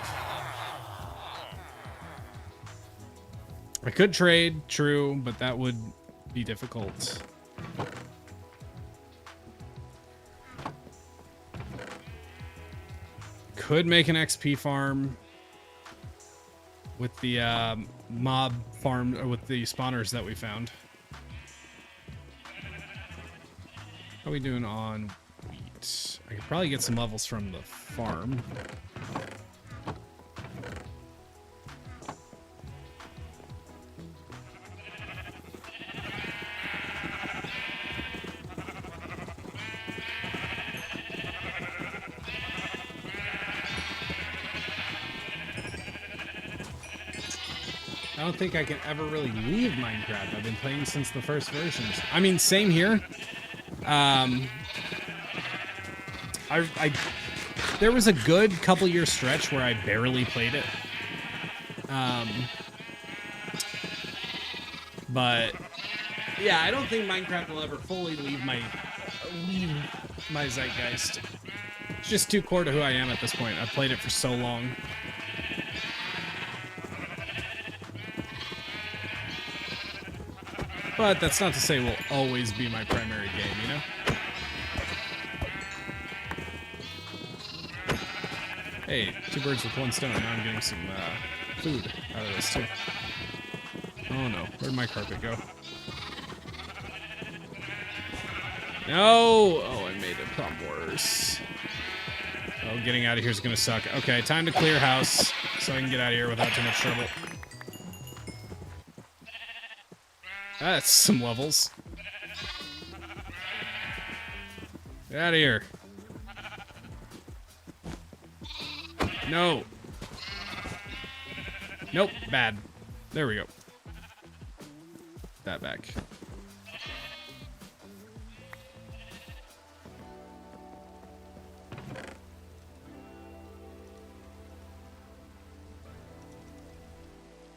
I could trade, true, but that would be difficult. Could make an XP farm with the mob farm, or with the spawners that we found. How are we doing on wheat? I could probably get some levels from the farm. I don't think I can ever really leave Minecraft. I've been playing since the first versions. I mean, same here. There was a good couple year stretch where I barely played it. But yeah, I don't think Minecraft will ever fully leave my zeitgeist. It's just too core to who I am at this point. I've played it for so long. But that's not to say it will always be my primary game, you know? Hey, two birds with one stone. Now I'm getting some food out of this too. Oh no, where'd my carpet go? No! Oh, I made the problem worse. Oh, getting out of here is gonna suck. Okay, time to clear house so I can get out of here without too much trouble. That's some levels. Get out of here. No. Nope, bad. There we go. That back.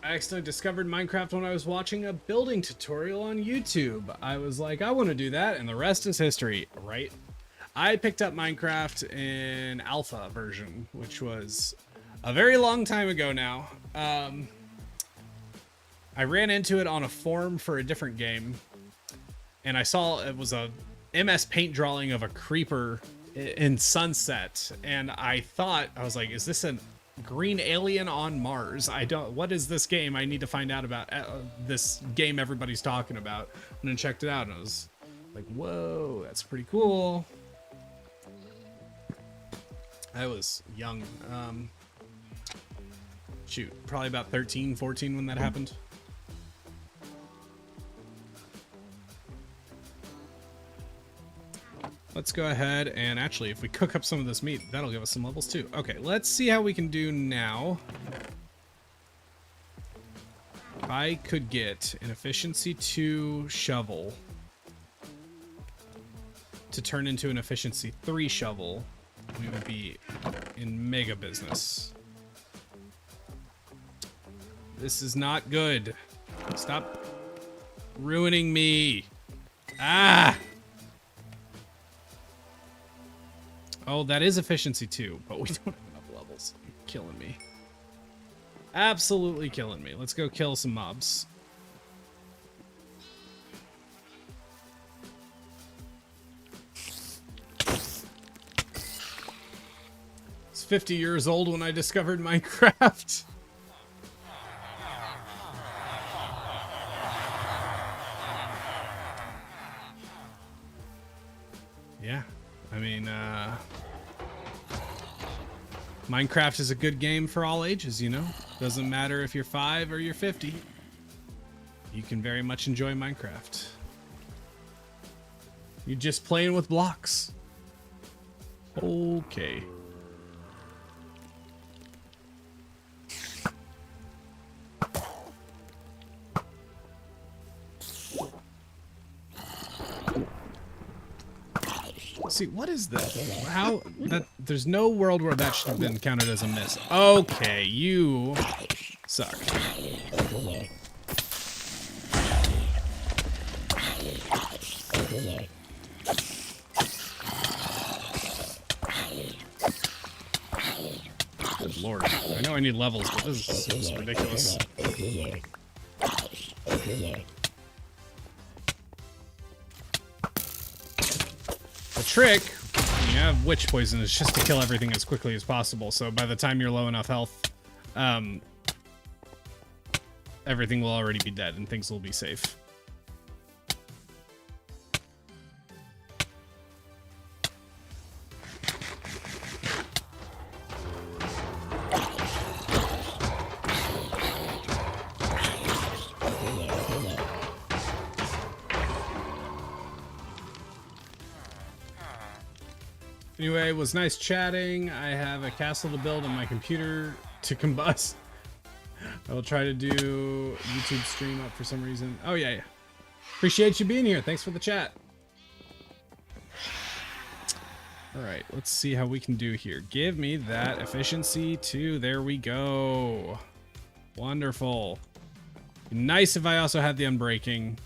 I accidentally discovered Minecraft when I was watching a building tutorial on YouTube. I was like, I want to do that, and the rest is history, right? I picked up Minecraft in alpha version, which was a very long time ago now. I ran into it on a forum for a different game, and I saw it was a MS Paint drawing of a creeper in Sunset, and I was like, is this a green alien on Mars? What is this game? I need to find out about this game everybody's talking about. And then checked it out, and I was like, whoa, that's pretty cool. I was young. Shoot, probably about 13, 14 when that happened. Let's go ahead and actually, if we cook up some of this meat, that'll give us some levels too. Okay, let's see how we can do now. If I could get an efficiency 2 shovel to turn into an efficiency 3 shovel, we would be in mega business. This is not good. Stop ruining me. Ah! Oh, that is efficiency 2, but we don't have enough levels. You're killing me. Absolutely killing me. Let's go kill some mobs. I was 50 years old when I discovered Minecraft. Yeah, I mean, Minecraft is a good game for all ages, you know? Doesn't matter if you're 5 or you're 50. You can very much enjoy Minecraft. You're just playing with blocks. Okay. See, what is this? How that there's no world where that should have been counted as a miss. Okay, you suck. Good lord. I know I need levels, but this is ridiculous. The trick when you have witch poison is just to kill everything as quickly as possible, so by the time you're low enough health, everything will already be dead and things will be safe. Anyway, it was nice chatting. I have a castle to build and my computer to combust. I will try to do YouTube stream up for some reason. Oh, yeah. Appreciate you being here. Thanks for the chat. All right, let's see how we can do here. Give me that efficiency too. There we go. Wonderful. Nice if I also had the unbreaking,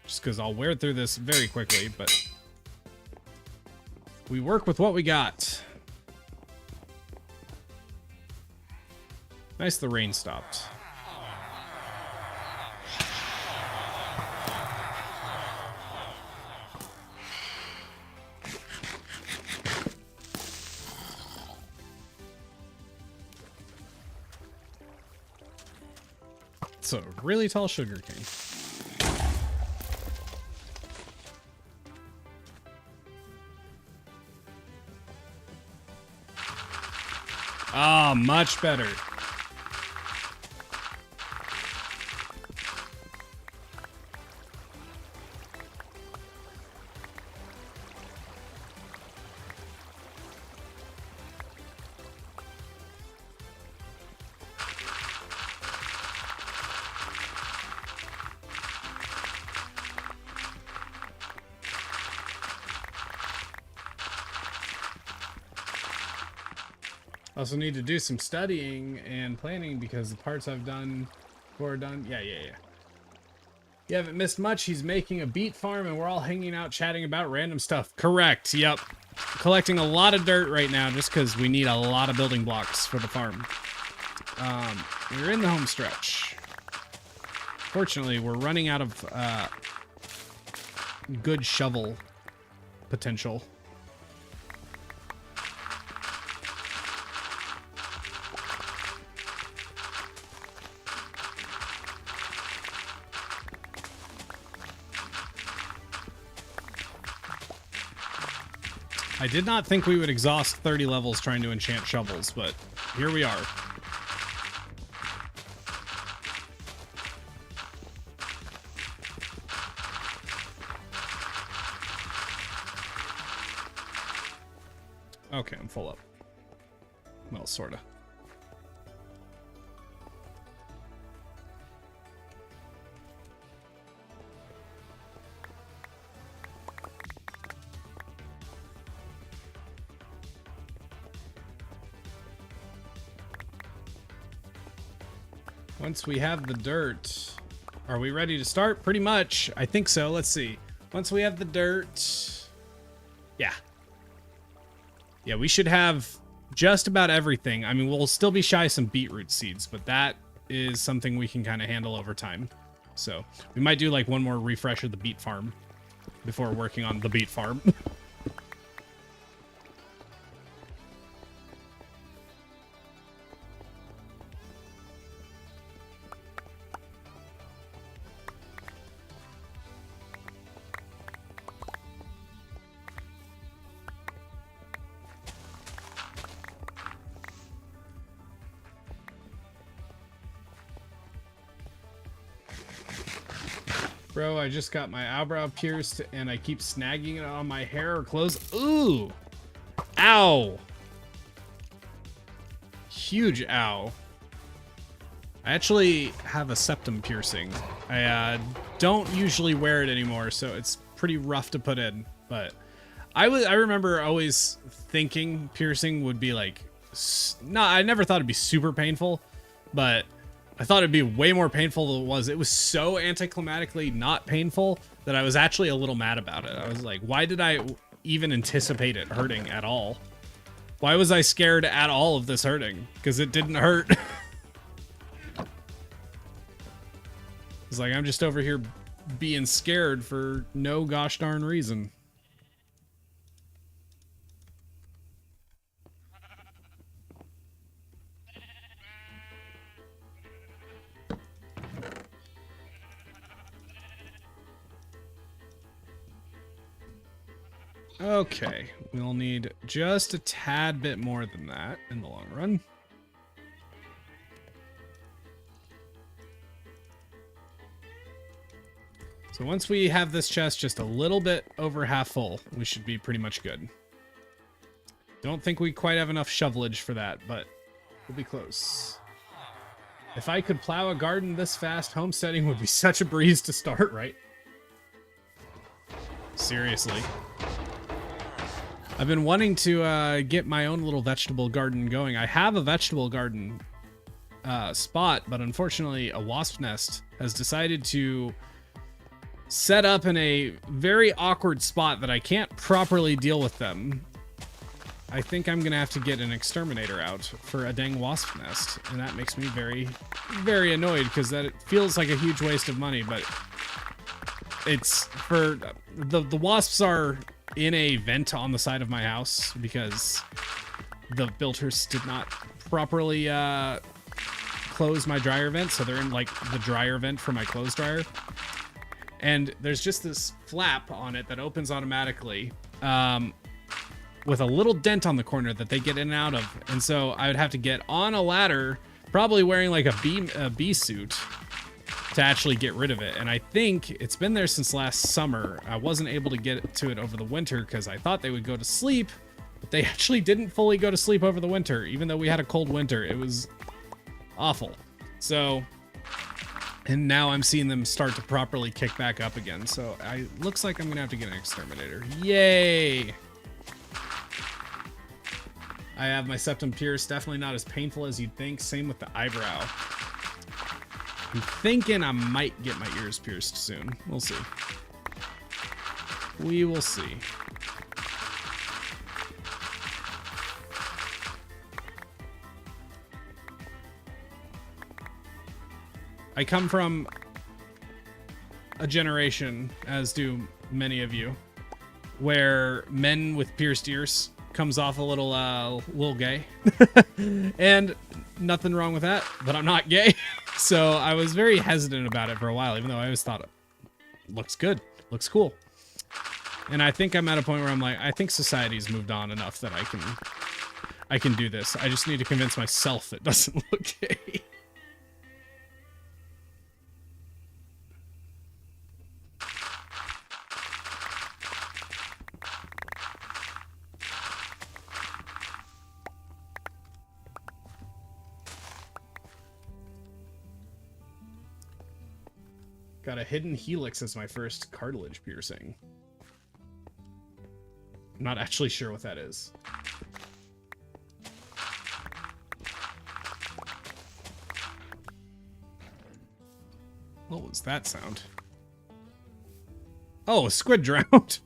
just because I'll wear through this very quickly, but we work with what we got. Nice the rain stopped. It's a really tall sugar cane. Ah, much better. Also need to do some studying and planning because the parts I've done were done. Yeah. You haven't missed much. He's making a beet farm and we're all hanging out chatting about random stuff. Correct. Yep. Collecting a lot of dirt right now just because we need a lot of building blocks for the farm. We're in the home stretch. Fortunately, we're running out of good shovel potential. I did not think we would exhaust 30 levels trying to enchant shovels, but here we are. Okay, I'm full up. Well, sorta. Once we have the dirt, are we ready to start? Pretty much. I think so. Let's see. Once we have the dirt, yeah, we should have just about everything. I mean, we'll still be shy some beetroot seeds, but that is something we can kind of handle over time. So we might do like one more refresh of the beet farm before working on the beet farm. Bro, I just got my eyebrow pierced and I keep snagging it on my hair or clothes. Ooh! Ow! Huge ow. I actually have a septum piercing. I don't usually wear it anymore, so it's pretty rough to put in, but I remember always thinking piercing would be like, I never thought it'd be super painful, but I thought it'd be way more painful than it was. It was so anticlimactically not painful that I was actually a little mad about it. I was like, why did I even anticipate it hurting at all? Why was I scared at all of this hurting? Because it didn't hurt. It's like, I'm just over here being scared for no gosh darn reason. Okay, we'll need just a tad bit more than that in the long run. So once we have this chest just a little bit over half full, we should be pretty much good. Don't think we quite have enough shovelage for that, but we'll be close. If I could plow a garden this fast, homesteading would be such a breeze to start, right? Seriously. I've been wanting to get my own little vegetable garden going. I have a vegetable garden spot, but unfortunately a wasp nest has decided to set up in a very awkward spot that I can't properly deal with them. I think I'm gonna have to get an exterminator out for a dang wasp nest, and that makes me very, very annoyed because that it feels like a huge waste of money, but it's for the wasps are in a vent on the side of my house because the builders did not properly close my dryer vent, so they're in like the dryer vent for my clothes dryer. And there's just this flap on it that opens automatically with a little dent on the corner that they get in and out of. And so I would have to get on a ladder, probably wearing like a bee suit to actually get rid of it. And I think it's been there since last summer. I wasn't able to get to it over the winter because I thought they would go to sleep, but they actually didn't fully go to sleep over the winter. Even though we had a cold winter, it was awful. So, and now I'm seeing them start to properly kick back up again. So looks like I'm gonna have to get an exterminator. Yay! I have my septum pierced. Definitely not as painful as you'd think. Same with the eyebrow. I'm thinking I might get my ears pierced soon. We'll see. We will see. I come from a generation, as do many of you, where men with pierced ears comes off a little gay. And nothing wrong with that, but I'm not gay. So I was very hesitant about it for a while, even though I always thought it looks good, looks cool. And I think I'm at a point where I'm like, I think society's moved on enough that I can do this. I just need to convince myself it doesn't look gay. Got a hidden helix as my first cartilage piercing. I'm not actually sure what that is. What was that sound? Oh, a squid drowned.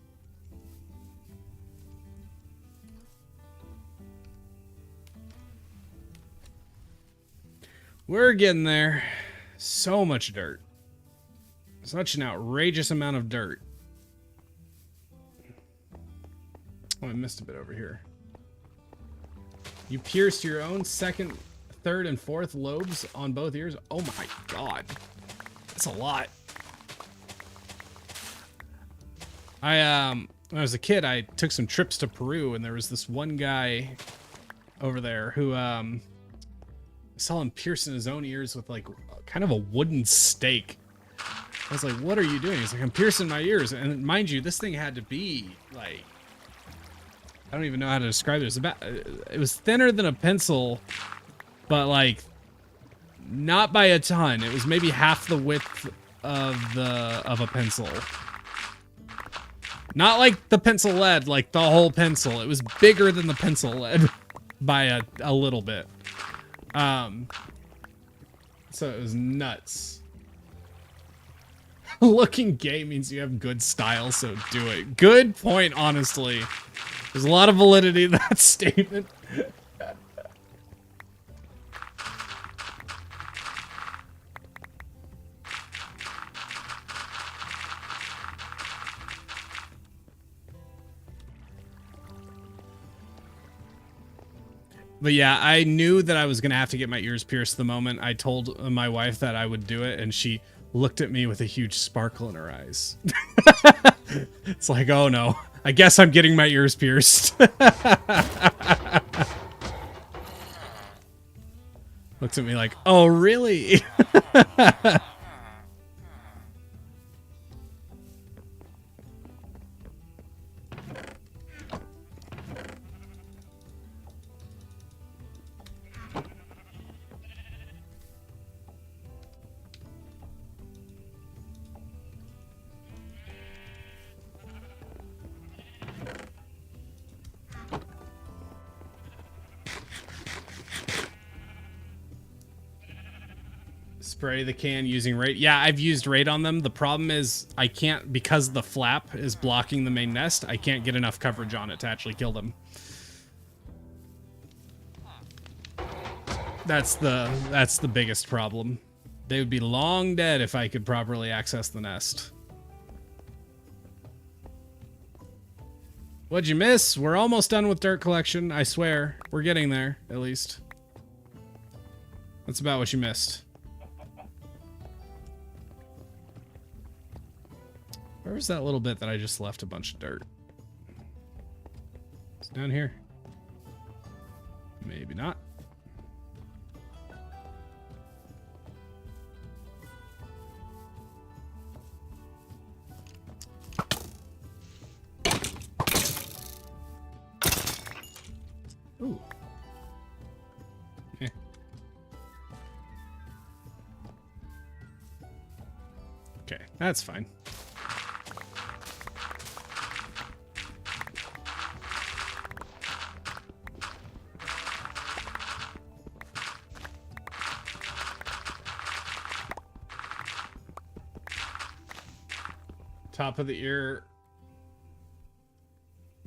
We're getting there. So much dirt. Such an outrageous amount of dirt. Oh, I missed a bit over here. You pierced your own second, third, and fourth lobes on both ears? Oh my god. That's a lot. When I was a kid, I took some trips to Peru, and there was this one guy over there who, I saw him piercing his own ears with like kind of a wooden stake. I was like, what are you doing? He's like, I'm piercing my ears. And mind you, this thing had to be like, I don't even know how to describe it. It was thinner than a pencil, but like not by a ton. It was maybe half the width of a pencil. Not like the pencil lead, like the whole pencil. It was bigger than the pencil lead by a little bit. So it was nuts. Looking gay means you have good style, so do it. Good point, honestly. There's a lot of validity in that statement. But yeah, I knew that I was going to have to get my ears pierced the moment I told my wife that I would do it, and she looked at me with a huge sparkle in her eyes. It's like, oh no, I guess I'm getting my ears pierced. Looks at me like, oh really? Spray the can using raid. Yeah, I've used raid on them. The problem is I can't, because the flap is blocking the main nest, I can't get enough coverage on it to actually kill them. That's the biggest problem. They would be long dead if I could properly access the nest. What'd you miss? We're almost done with dirt collection, I swear. We're getting there, at least. That's about what you missed. Where was that little bit that I just left a bunch of dirt? It's down here. Maybe not. Ooh. Yeah. Okay, that's fine. Top of the ear,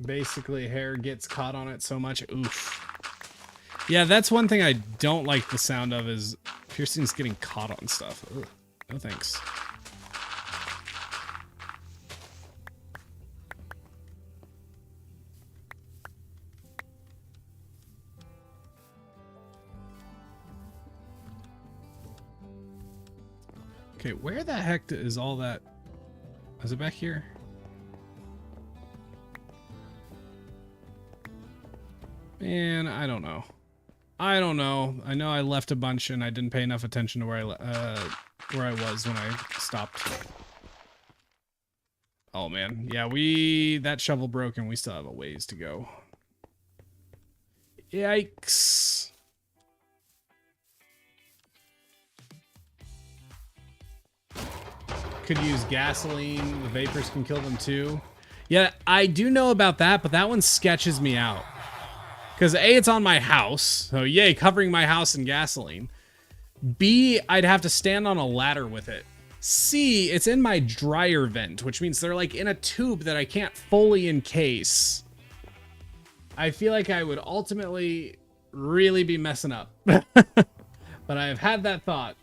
basically hair gets caught on it so much. Oof. Yeah, that's one thing I don't like the sound of, is piercings getting caught on stuff. Ugh. No thanks. Okay, where the heck is all that? Is it back here? Man, I don't know. I don't know. I know I left a bunch and I didn't pay enough attention to where I was when I stopped. Oh man, yeah, that shovel broke and we still have a ways to go. Yikes. Could use gasoline. The vapors can kill them too. Yeah, I do know about that, but that one sketches me out. Because A, it's on my house. So yay, covering my house in gasoline. B, I'd have to stand on a ladder with it. C, it's in my dryer vent, which means they're like in a tube that I can't fully encase. I feel like I would ultimately really be messing up. But I've had that thought.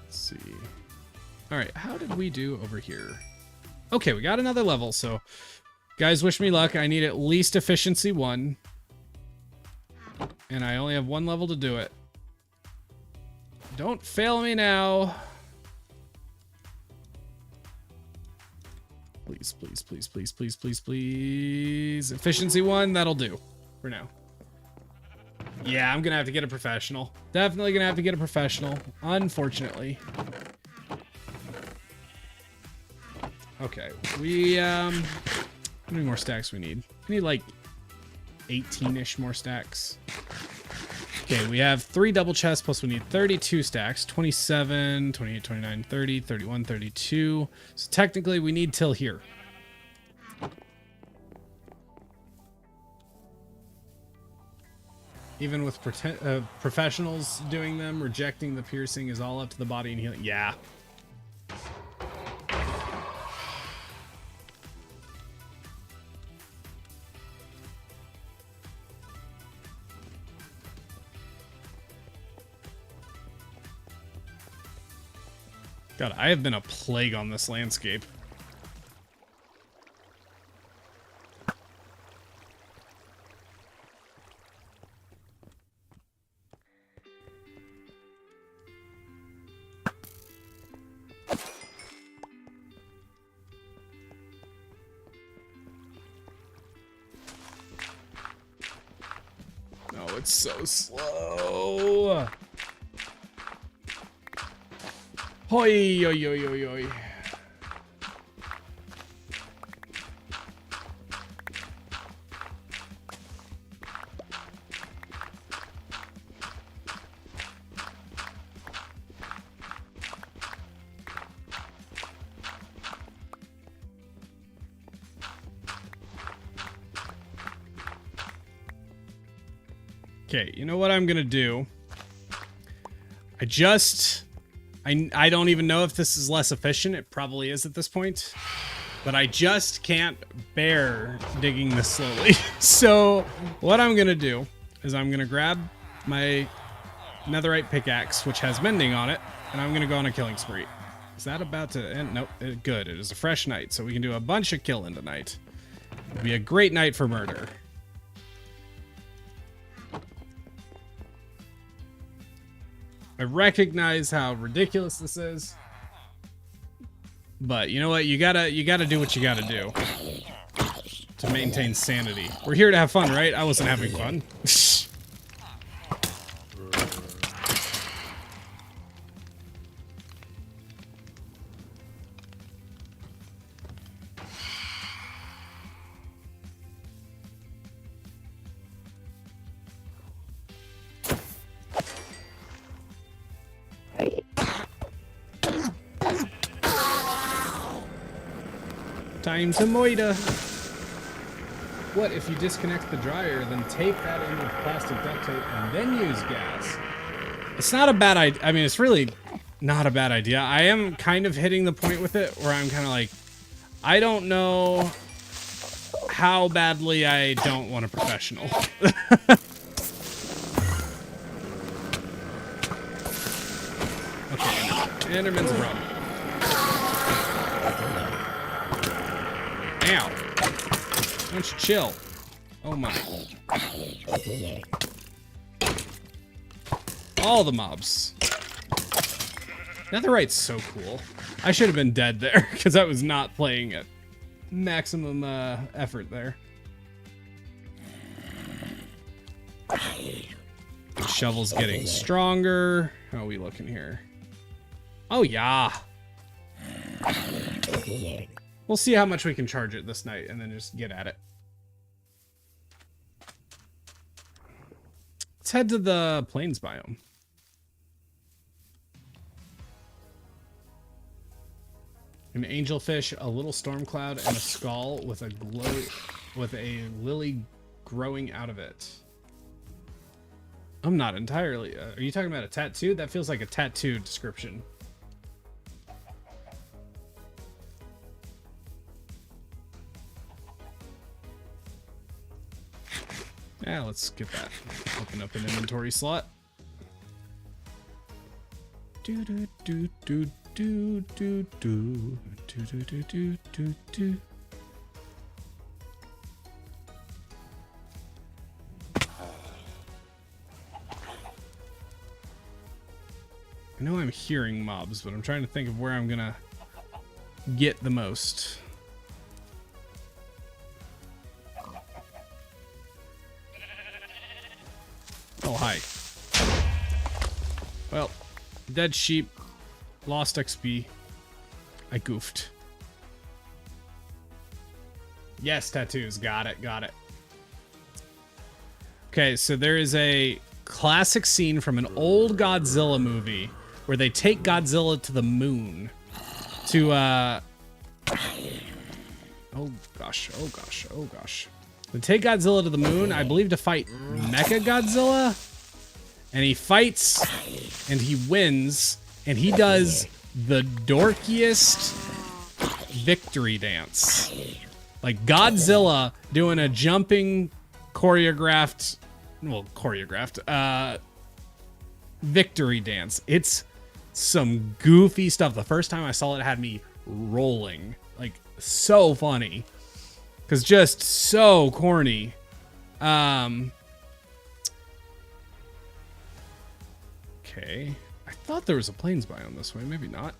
See. All right, how did we do over here? Okay, we got another level, so guys, wish me luck. I need at least efficiency 1. And I only have 1 level to do it. Don't fail me now. Please, please, please, please, please, please, please. Efficiency 1, that'll do for now. Yeah, I'm gonna have to get a professional. Definitely gonna have to get a professional, unfortunately. Okay, how many more stacks we need? We need like 18-ish more stacks. Okay, we have 3 double chests, plus we need 32 stacks. 27, 28, 29, 30, 31, 32. So technically we need till here. Even with professionals doing them, rejecting the piercing is all up to the body and healing. Yeah. God, I have been a plague on this landscape. Oh, it's so slow. Hoi, oi, oi, oi, oi. Okay, you know what I'm gonna do? I don't even know if this is less efficient. It probably is at this point. But I just can't bear digging this slowly. So what I'm going to do is I'm going to grab my netherite pickaxe, which has mending on it, and I'm going to go on a killing spree. Is that about to end? Nope. Good. It is a fresh night, so we can do a bunch of killing tonight. It'll be a great night for murder. I recognize how ridiculous this is, but you know what? You gotta do what you gotta do to maintain sanity. We're here to have fun, right? I wasn't having fun. Time to moida. What if you disconnect the dryer, then tape that in with plastic duct tape, and then use gas? It's not a bad idea. I mean, it's really not a bad idea. I am kind of hitting the point with it where I'm kind of like, I don't know how badly I don't want a professional. Okay, Enderman's a problem. Ow. Why don't you chill? Oh my. All the mobs. Netherite's so cool. I should have been dead there because I was not playing at maximum effort there. The shovel's getting stronger. How are we looking here? Oh yeah. We'll see how much we can charge it this night and then just get at it. Let's head to the plains biome. An angelfish, a little storm cloud, and a skull with a lily growing out of it. I'm not entirely. Are you talking about a tattoo? That feels like a tattoo description. Yeah, let's get that. Open up an inventory slot. Do do do do do do do do do do do do do. I know I'm hearing mobs, but I'm trying to think of where I'm gonna get the most. Oh, hi. Well, dead sheep, lost XP. I goofed. Yes, tattoos. Got it, got it. Okay, so there is a classic scene from an old Godzilla movie where they take Godzilla to the moon to, oh gosh. They take Godzilla to the moon, I believe, to fight Mecha Godzilla. And he fights, and he wins, and he does the dorkiest victory dance. Like Godzilla doing a jumping choreographed victory dance. It's some goofy stuff. The first time I saw it, it had me rolling. Like, so funny. Because just so corny. Okay. I thought there was a plains biome this way. Maybe not.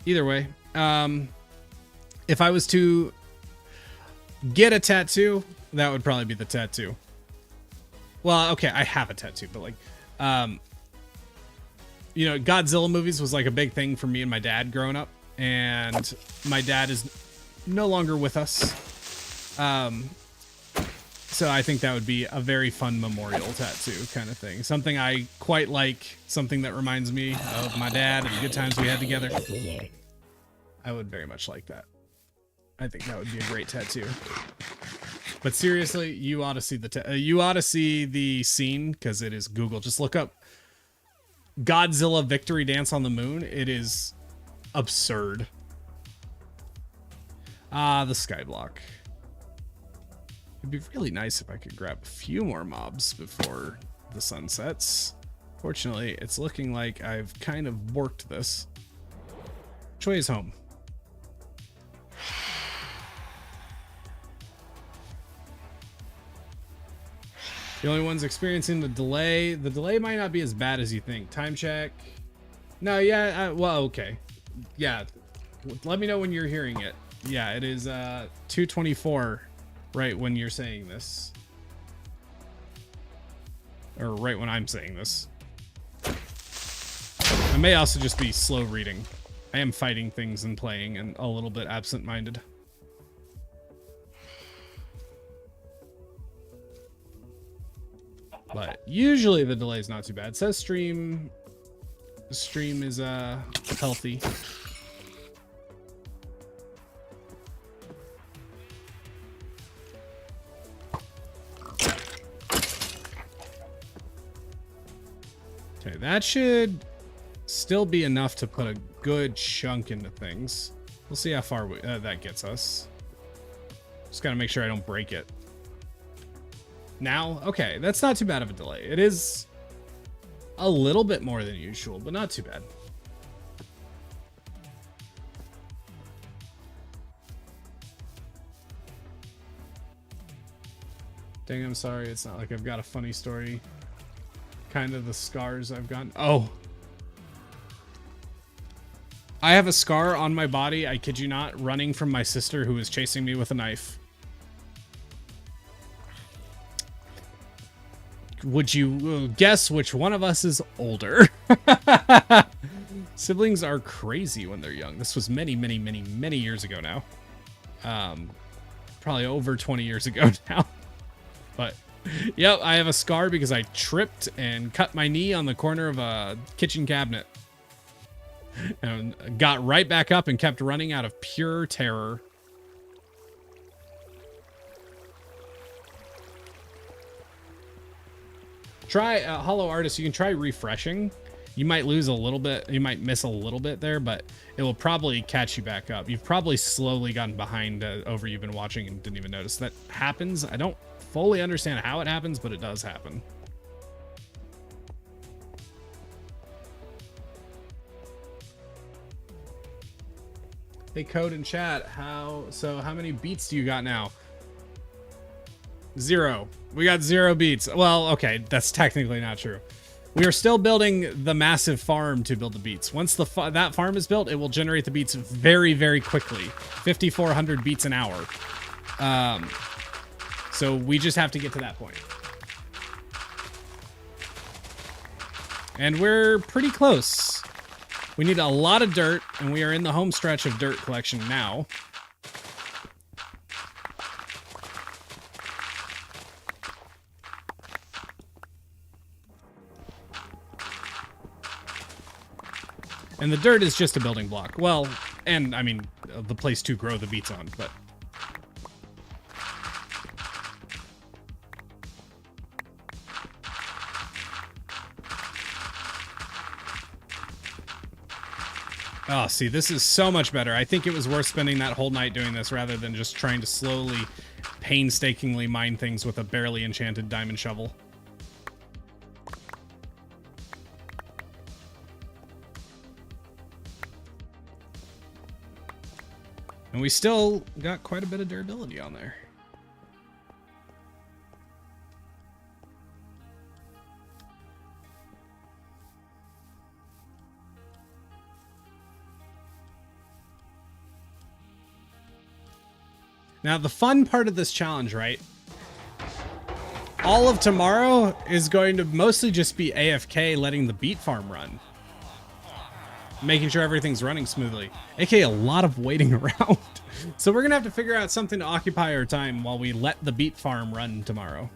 Either way. If I was to get a tattoo, that would probably be the tattoo. Well, okay, I have a tattoo, but like, you know, Godzilla movies was like a big thing for me and my dad growing up, and my dad is no longer with us. So I think that would be a very fun memorial tattoo kind of thing. Something I quite like, something that reminds me of my dad and the good times we had together. I would very much like that. I think that would be a great tattoo. But seriously, you ought to see the scene, because it is Google. Just look up Godzilla victory dance on the moon. It is absurd. Ah, the skyblock. It'd be really nice if I could grab a few more mobs before the sun sets. Fortunately, it's looking like I've kind of borked this. Which way is home? The only ones experiencing the delay might not be as bad as you think. Time check. No, yeah, well, okay. Yeah, let me know when you're hearing it. Yeah, it is 2:24 right when you're saying this. Or right when I'm saying this. I may also just be slow reading. I am fighting things and playing and a little bit absent-minded. But usually the delay is not too bad. It says stream is healthy. Okay, that should still be enough to put a good chunk into things. We'll see how far that gets us. Just gotta make sure I don't break it. Now, okay, that's not too bad of a delay. It is a little bit more than usual, but not too bad. Dang, I'm sorry. It's not like I've got a funny story. Kind of the scars I've gotten. Oh. I have a scar on my body, I kid you not, running from my sister who was chasing me with a knife. Would you guess which one of us is older? Siblings are crazy when they're young. This was many, many, many, many years ago now. Probably over 20 years ago now. But, yep, I have a scar because I tripped and cut my knee on the corner of a kitchen cabinet. And got right back up and kept running out of pure terror. Try Hollow Artist. You can try refreshing. You might lose a little bit. You might miss a little bit there, but it will probably catch you back up. You've probably slowly gotten behind over you've been watching and didn't even notice. That happens. I don't fully understand how it happens, but it does happen. Hey, Code in chat. How many beats do you got now? 0. We got 0 beats. Well, okay, that's technically not true. We are still building the massive farm to build the beats. Once that farm is built, it will generate the beats very, very quickly. 5,400 beats an hour. So we just have to get to that point. And we're pretty close. We need a lot of dirt, and we are in the home stretch of dirt collection now. And the dirt is just a building block. Well, and I mean, the place to grow the beets on, but... Oh, see, this is so much better. I think it was worth spending that whole night doing this rather than just trying to slowly, painstakingly mine things with a barely enchanted diamond shovel. And we still got quite a bit of durability on there. Now, the fun part of this challenge, right? All of tomorrow is going to mostly just be AFK letting the beet farm run. Making sure everything's running smoothly. AKA a lot of waiting around. So we're going to have to figure out something to occupy our time while we let the beet farm run tomorrow.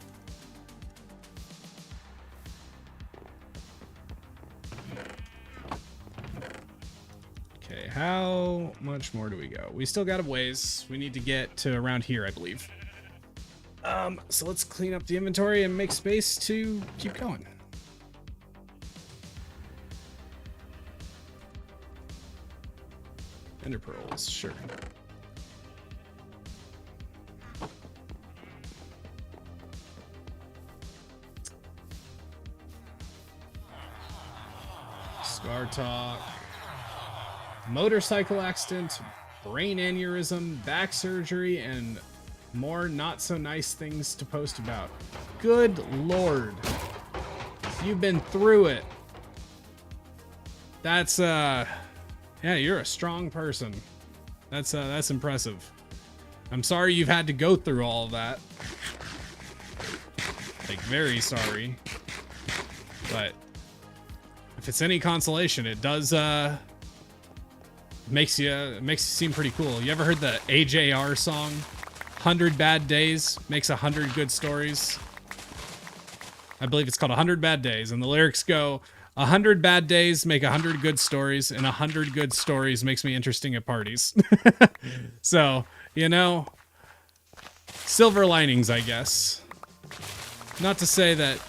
Okay, how much more do we go? We still got a ways. We need to get to around here, I believe. So let's clean up the inventory and make space to keep going. Ender pearls, sure. Scar talk. Motorcycle accident, brain aneurysm, back surgery, and more not so nice things to post about. Good Lord. You've been through it. That's, yeah, you're a strong person. That's impressive. I'm sorry you've had to go through all of that. Like, very sorry. But if it's any consolation, it does, makes you seem pretty cool. You ever heard the AJR song? 100 Bad Days makes 100 good stories. I believe it's called 100 Bad Days, and the lyrics go, 100 bad days make 100 good stories, and 100 good stories makes me interesting at parties. So, you know, silver linings, I guess. Not to say that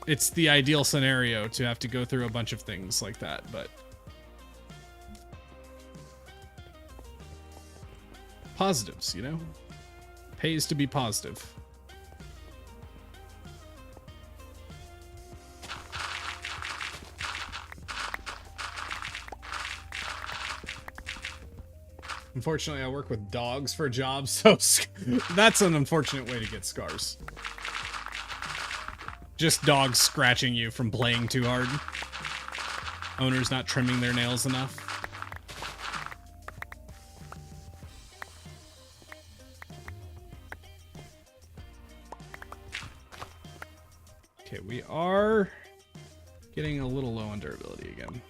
it's the ideal scenario to have to go through a bunch of things like that, but positives, you know? Pays to be positive. Unfortunately, I work with dogs for jobs, so that's an unfortunate way to get scars. Just dogs scratching you from playing too hard. Owners not trimming their nails enough. Okay, we are getting a little low on durability again,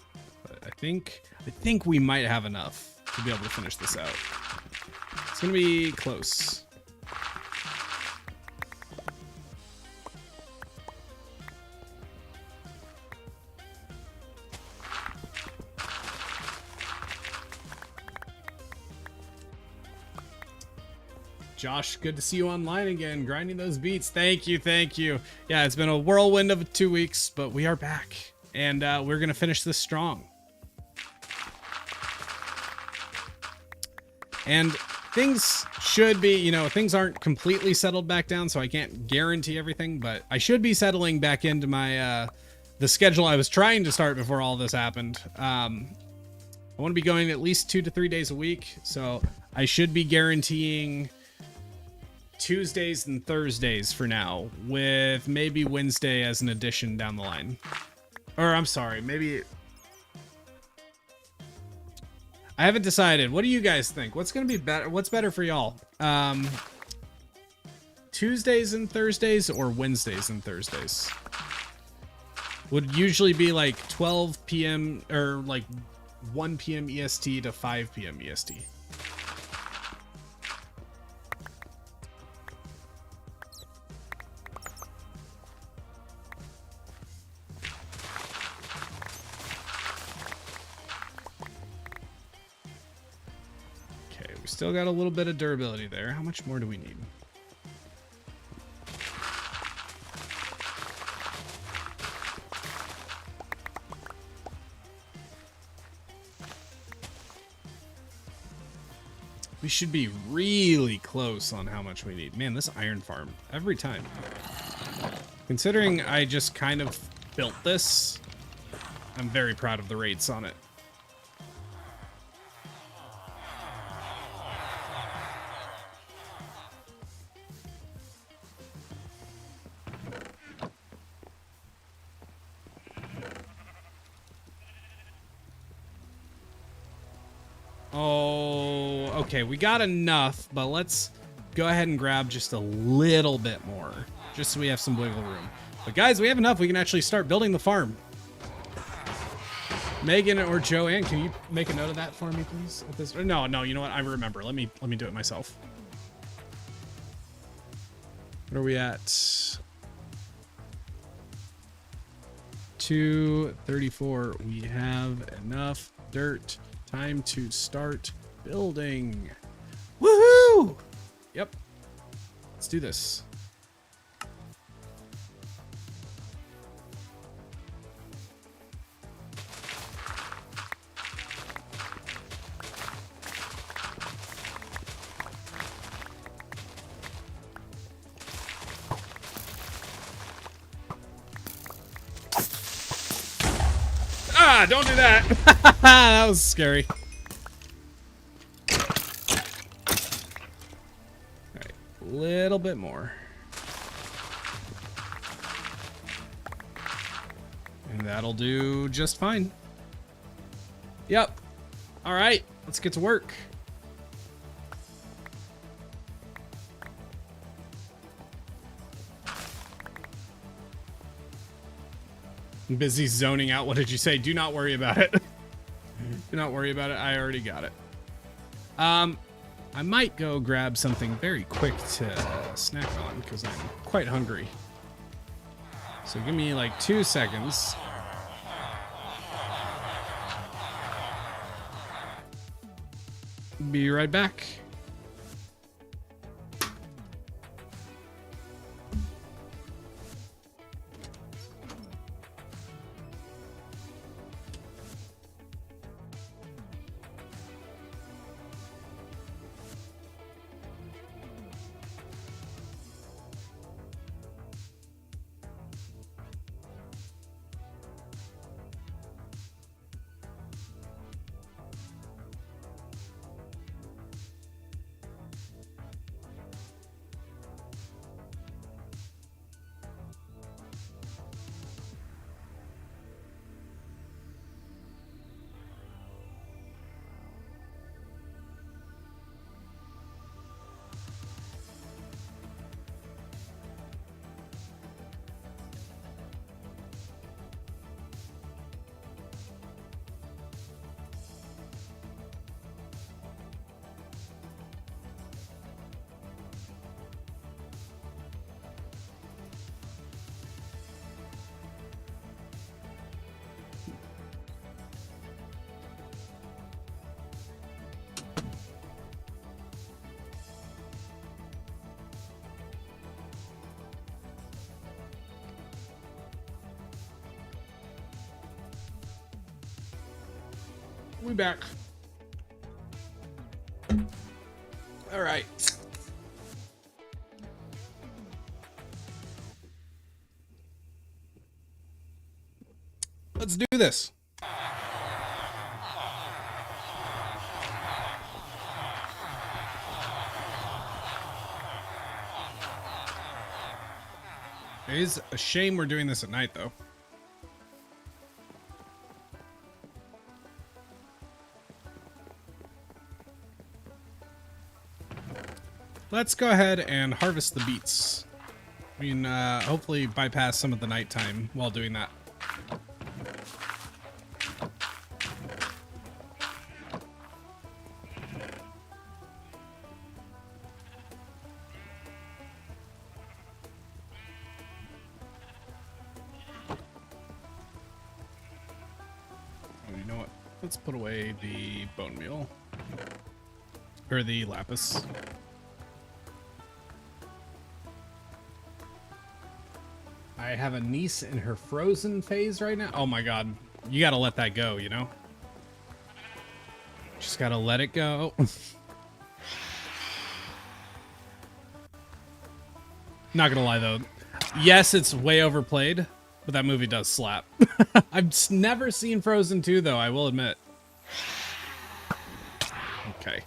but I think we might have enough to be able to finish this out. It's gonna be close. Josh, good to see you online again, grinding those beats. Thank you, thank you. Yeah, it's been a whirlwind of 2 weeks, but we are back, and we're gonna finish this strong. And things should be, you know, things aren't completely settled back down, so I can't guarantee everything, but I should be settling back into my, the schedule I was trying to start before all this happened. I want to be going at least 2 to 3 days a week, so I should be guaranteeing Tuesdays and Thursdays for now, with maybe Wednesday as an addition down the line. Or, I'm sorry, maybe... I haven't decided. What do you guys think? What's going to be better? What's better for y'all? Tuesdays and Thursdays or Wednesdays and Thursdays? Would usually be like 12 p.m. or like 1 p.m. EST to 5 p.m. EST. we still got a little bit of durability there. How much more do we need? We should be really close on how much we need. Man, this iron farm, every time. Considering I just kind of built this, I'm very proud of the rates on it. Oh, okay, we got enough, but let's go ahead and grab just a little bit more, just so we have some wiggle room. But guys, we have enough. We can actually start building the farm. Megan or Joanne, can you make a note of that for me, please? At this, no, you know what? I remember. Let me do it myself. What are we at? 234. We have enough dirt. Time to start building. Woohoo! Yep. Let's do this. Ah, don't do that. That was scary. All right, a little bit more. And that'll do just fine. Yep. All right, let's get to work. I'm busy zoning out. What did you say? Do not worry about it. Do not worry about it. I already got it. I might go grab something very quick to snack on because I'm quite hungry. So give me like 2 seconds. Be right back. We back. All right. Let's do this. It is a shame we're doing this at night, though. Let's go ahead and harvest the beets. We can hopefully bypass some of the nighttime while doing that. Oh, you know what? Let's put away the bone meal. Or the lapis. I have a niece in her frozen phase right now. Oh my god. You gotta let that go, you know? Just gotta let it go. Not gonna lie though. Yes, it's way overplayed, but that movie does slap. I've never seen Frozen 2 though, I will admit. Okay.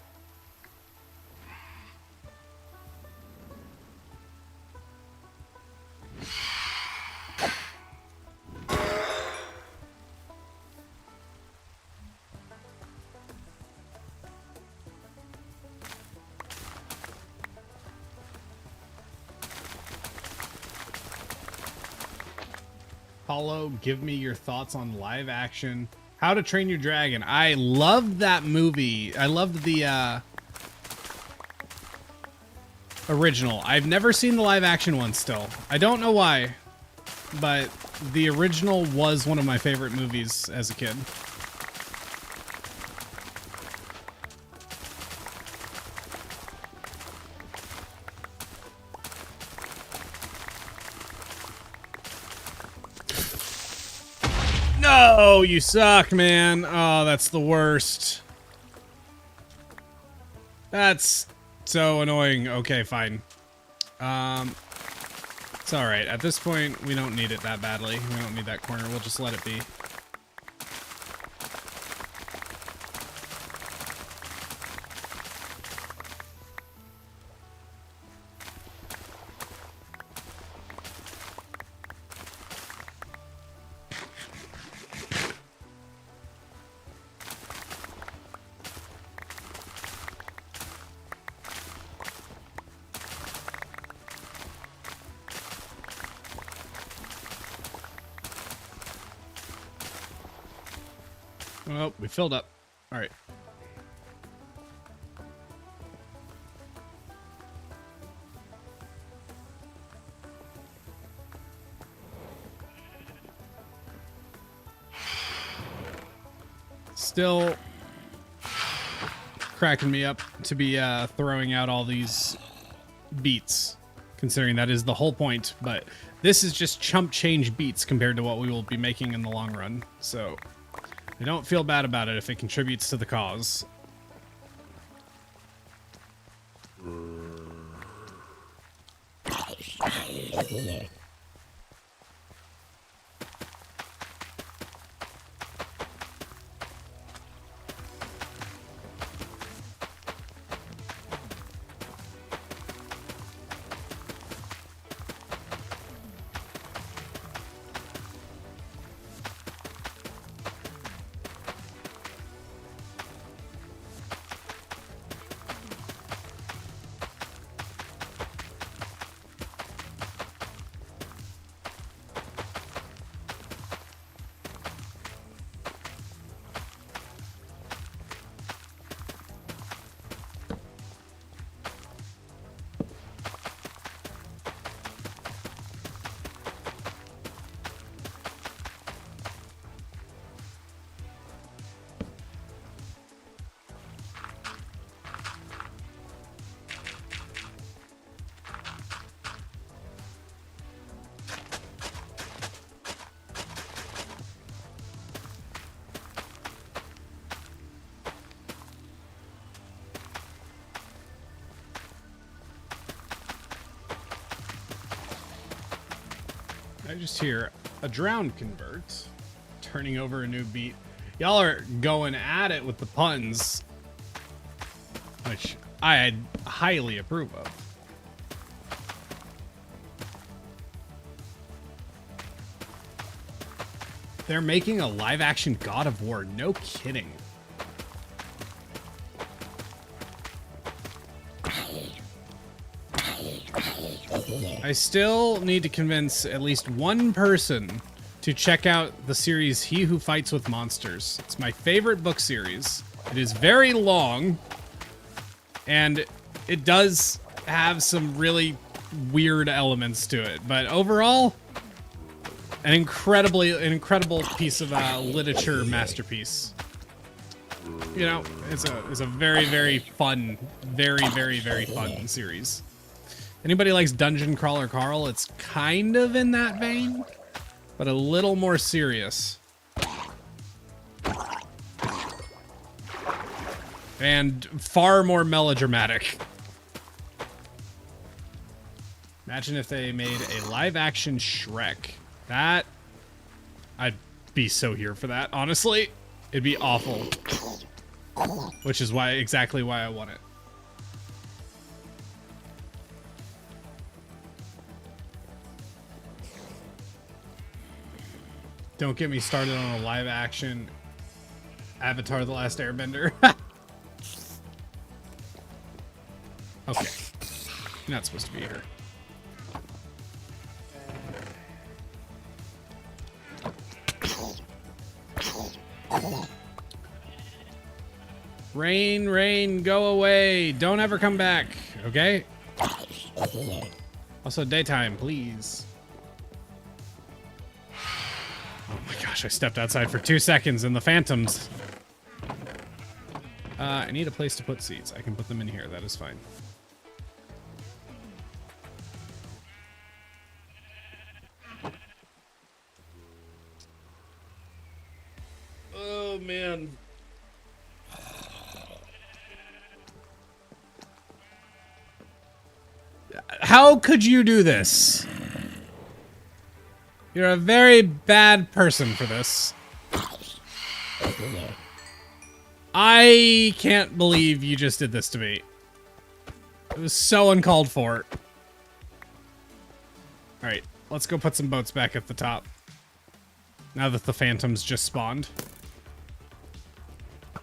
Paulo, give me your thoughts on live action How to Train Your Dragon. I love that movie. I loved the original. I've never seen the live action one still. I don't know why, but the original was one of my favorite movies as a kid. No, you suck, man. Oh, that's the worst. That's so annoying. Okay, fine. It's all right. At this point, we don't need it that badly. We don't need that corner. We'll just let it be. Well, we filled up. All right. Still cracking me up to be throwing out all these beats, considering that is the whole point. But this is just chump change beats compared to what we will be making in the long run. So I don't feel bad about it if it contributes to the cause. I just hear a drowned convert turning over a new beat. Y'all are going at it with the puns, which I highly approve of. They're making a live action God of War. No kidding. I still need to convince at least one person to check out the series He Who Fights with Monsters. It's my favorite book series. It is very long, and it does have some really weird elements to it, but overall, an incredible piece of literature masterpiece. you know, it's a very, very fun, very fun series. Anybody likes Dungeon Crawler Carl? It's kind of in that vein, but a little more serious. And far more melodramatic. Imagine if they made a live-action Shrek. That... I'd be so here for that, honestly. It'd be awful. Which is exactly why I want it. Don't get me started on a live-action Avatar: The Last Airbender. Okay. You're not supposed to be here. Rain, go away. Don't ever come back, okay? Also, daytime, please. Oh my gosh, I stepped outside for 2 seconds and the phantoms. I need a place to put seeds. I can put them in here. That is fine. Oh, man. How could you do this? You're a very bad person for this. I can't believe you just did this to me. It was so uncalled for. Alright, let's go put some boats back at the top. Now that the phantoms just spawned. I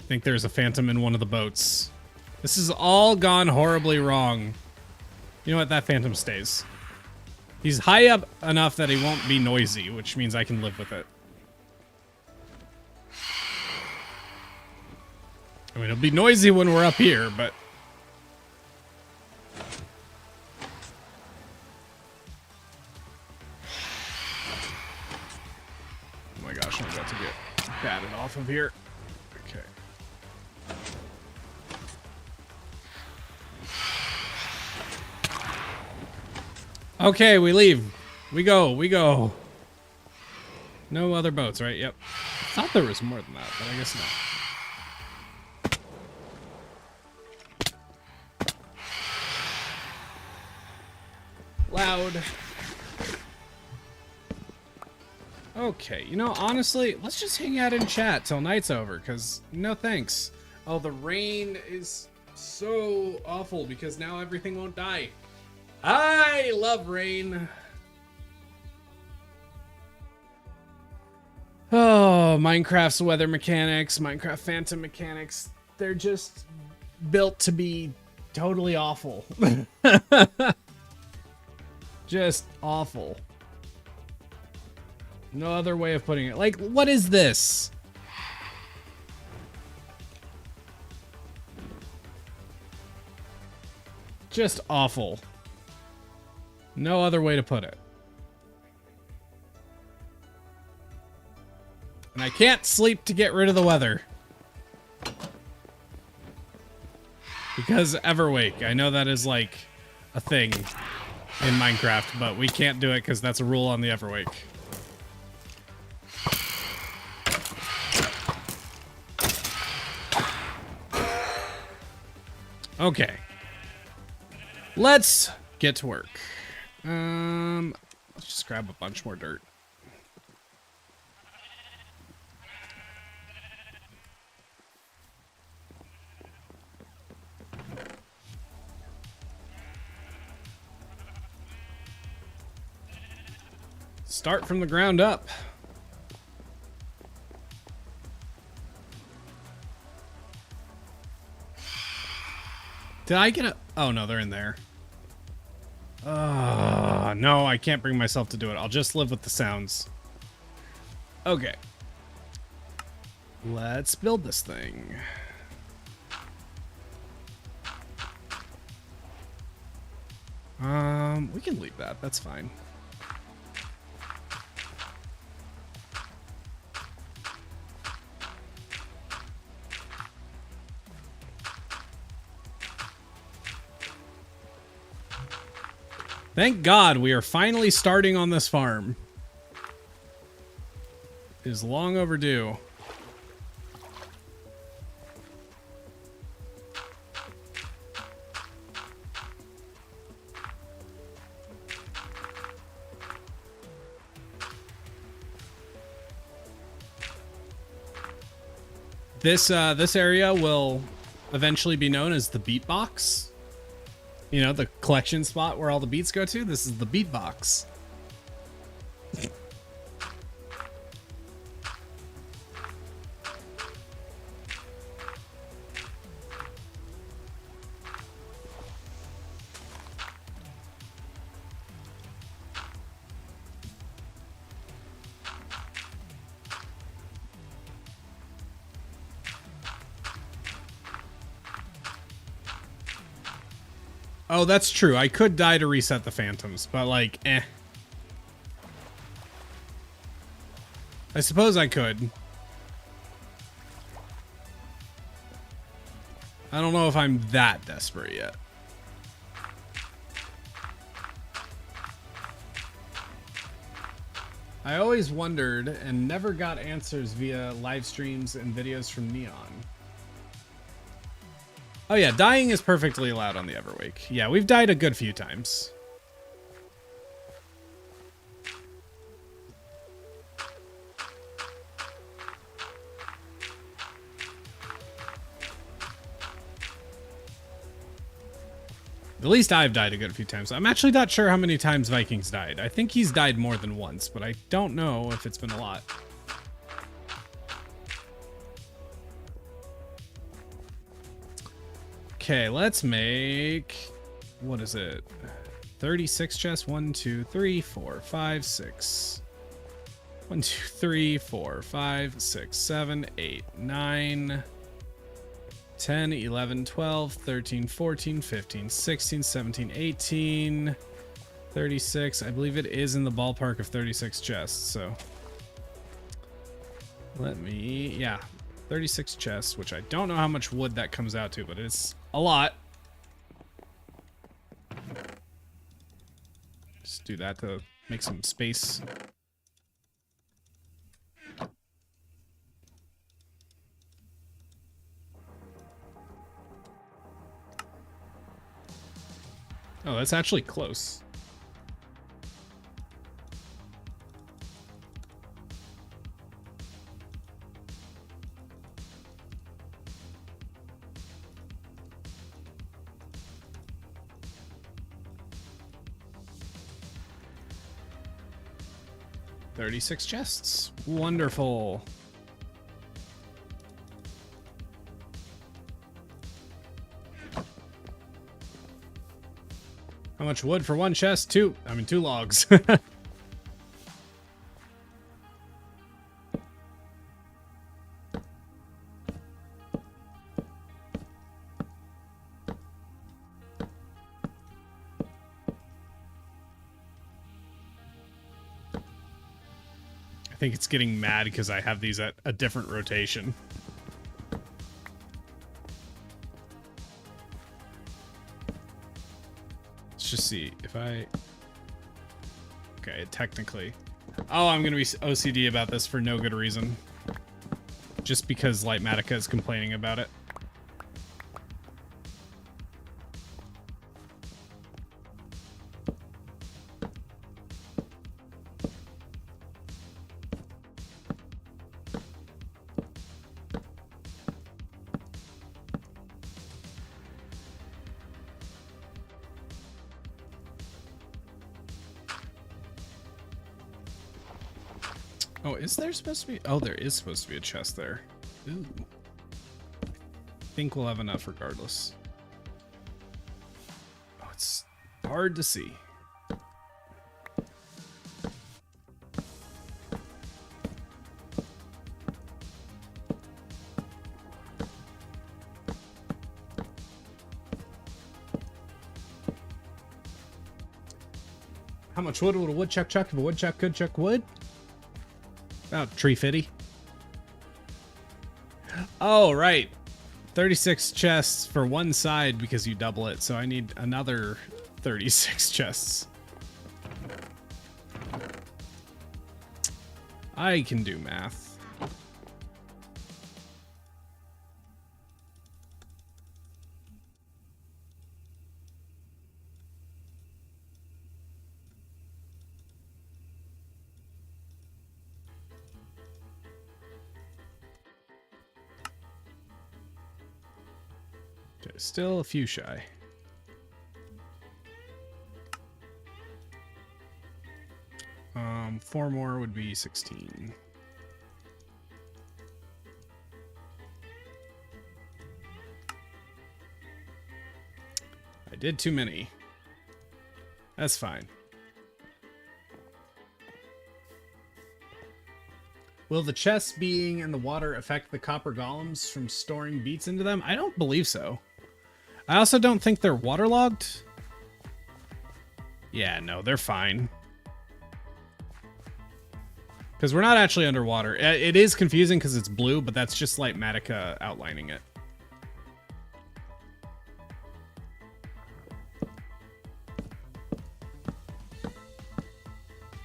think there's a phantom in one of the boats. This has all gone horribly wrong. You know what? That phantom stays. He's high up enough that he won't be noisy, which means I can live with it. I mean, it'll be noisy when we're up here, but... Oh my gosh, I'm about to get batted off of here. Okay. Okay, we leave. We go. No other boats, right? Yep. I thought there was more than that, but I guess not. Loud. Okay, you know, honestly, let's just hang out and chat till night's over, because no thanks. Oh, the rain is so awful because now everything won't die. I love rain. Oh, Minecraft's weather mechanics, Minecraft Phantom mechanics, they're just built to be totally awful. Just awful. No other way of putting it. Like, what is this? Just awful. No other way to put it. And I can't sleep to get rid of the weather. Because Everwake. I know that is like a thing in Minecraft, but we can't do it because that's a rule on the Everwake. Okay. Let's get to work. Let's just grab a bunch more dirt. Start from the ground up. Did I get a... Oh, no, they're in there. No, I can't bring myself to do it. I'll just live with the sounds. Okay. Let's build this thing. We can leave that. That's fine. Thank God we are finally starting on this farm. It is long overdue. This area will eventually be known as the beat box. You know, the collection spot where all the beats go to. This is the beat box. Oh, that's true. I could die to reset the phantoms, but like, eh. I suppose I could. I don't know if I'm that desperate yet. I always wondered and never got answers via live streams and videos from Neon. Oh yeah, dying is perfectly allowed on the Everwake. Yeah, we've died a good few times. At least I've died a good few times. I'm actually not sure how many times Vikings died. I think he's died more than once, but I don't know if it's been a lot. Okay, let's make... What is it? 36 chests. 1, 2, 3, 4, 5, 6. 1, 2, 3, 4, 5, 6, 7, 8, 9... 10, 11, 12, 13, 14, 15, 16, 17, 18, 36. I believe it is in the ballpark of 36 chests, so... Let me... Yeah, 36 chests, which I don't know how much wood that comes out to, but it's a lot. Just do that to make some space. Oh, that's actually close. $36 chests. Wonderful. How much wood for one chest? 2 logs. I think it's getting mad because I have these at a different rotation. Just see if I... Okay, technically... Oh, I'm gonna be OCD about this for no good reason. Just because Lightmatica is complaining about it. Oh, is there supposed to be... Oh, there is supposed to be a chest there. Ooh. I think we'll have enough regardless. Oh, it's hard to see. How much wood would a woodchuck chuck if a woodchuck could chuck wood? About 350. Oh, right. 36 chests for one side because you double it, so I need another 36 chests. I can do math. Okay, still a few shy. Four more would be 16. I did too many. That's fine. Will the chests being in the water affect the copper golems from storing beets into them? I don't believe so. I also don't think they're waterlogged. Yeah, no, they're fine. Because we're not actually underwater. It is confusing because it's blue, but that's just Lightmatica outlining it.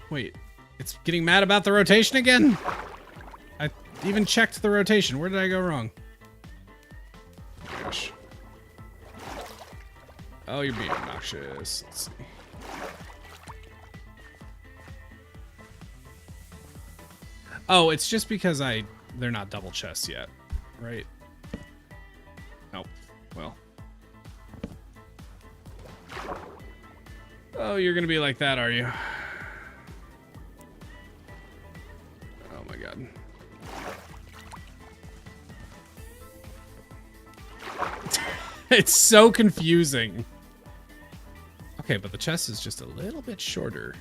Wait, it's getting mad about the rotation again? I even checked the rotation. Where did I go wrong? Oh, gosh. Oh, you're being obnoxious. Let's see. Oh, it's just because they're not double chests yet, right? Nope. Well. Oh, you're gonna be like that, are you? Oh my god. It's so confusing. Okay, but the chest is just a little bit shorter.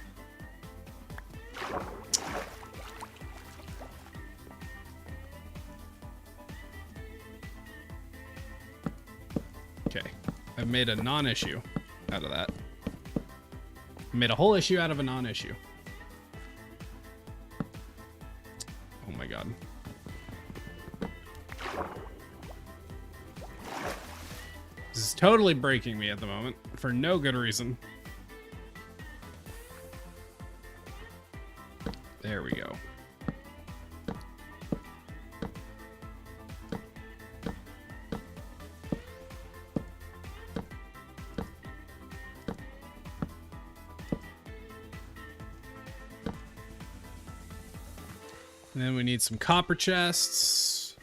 Okay, I've made a non-issue out of that. I made a whole issue out of a non-issue. Oh my god. This is totally breaking me at the moment for no good reason. There we go. And then we need some copper chests.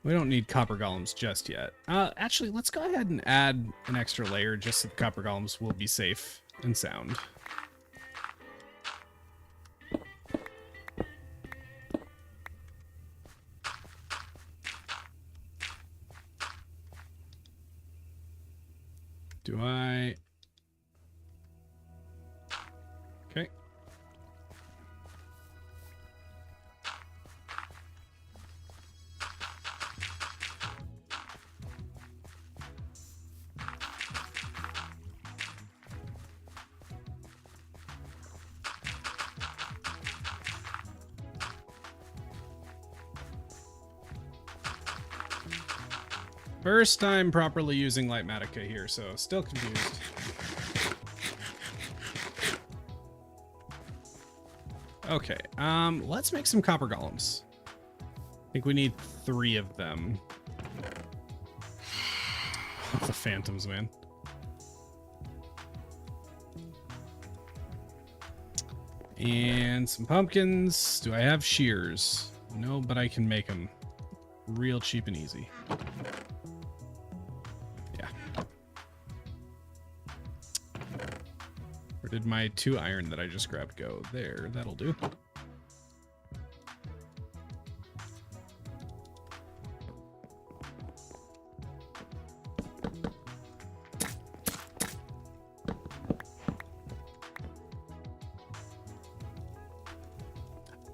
We don't need copper golems just yet. Actually, let's go ahead and add an extra layer just so the copper golems will be safe and sound. Do I... Okay. First time properly using Lightmatica here, so still confused. Okay, let's make some copper golems. I think we need 3 of them. The phantoms, man. And some pumpkins. Do I have shears? No, but I can make them real cheap and easy. Where did my 2 iron that I just grabbed go? There, that'll do.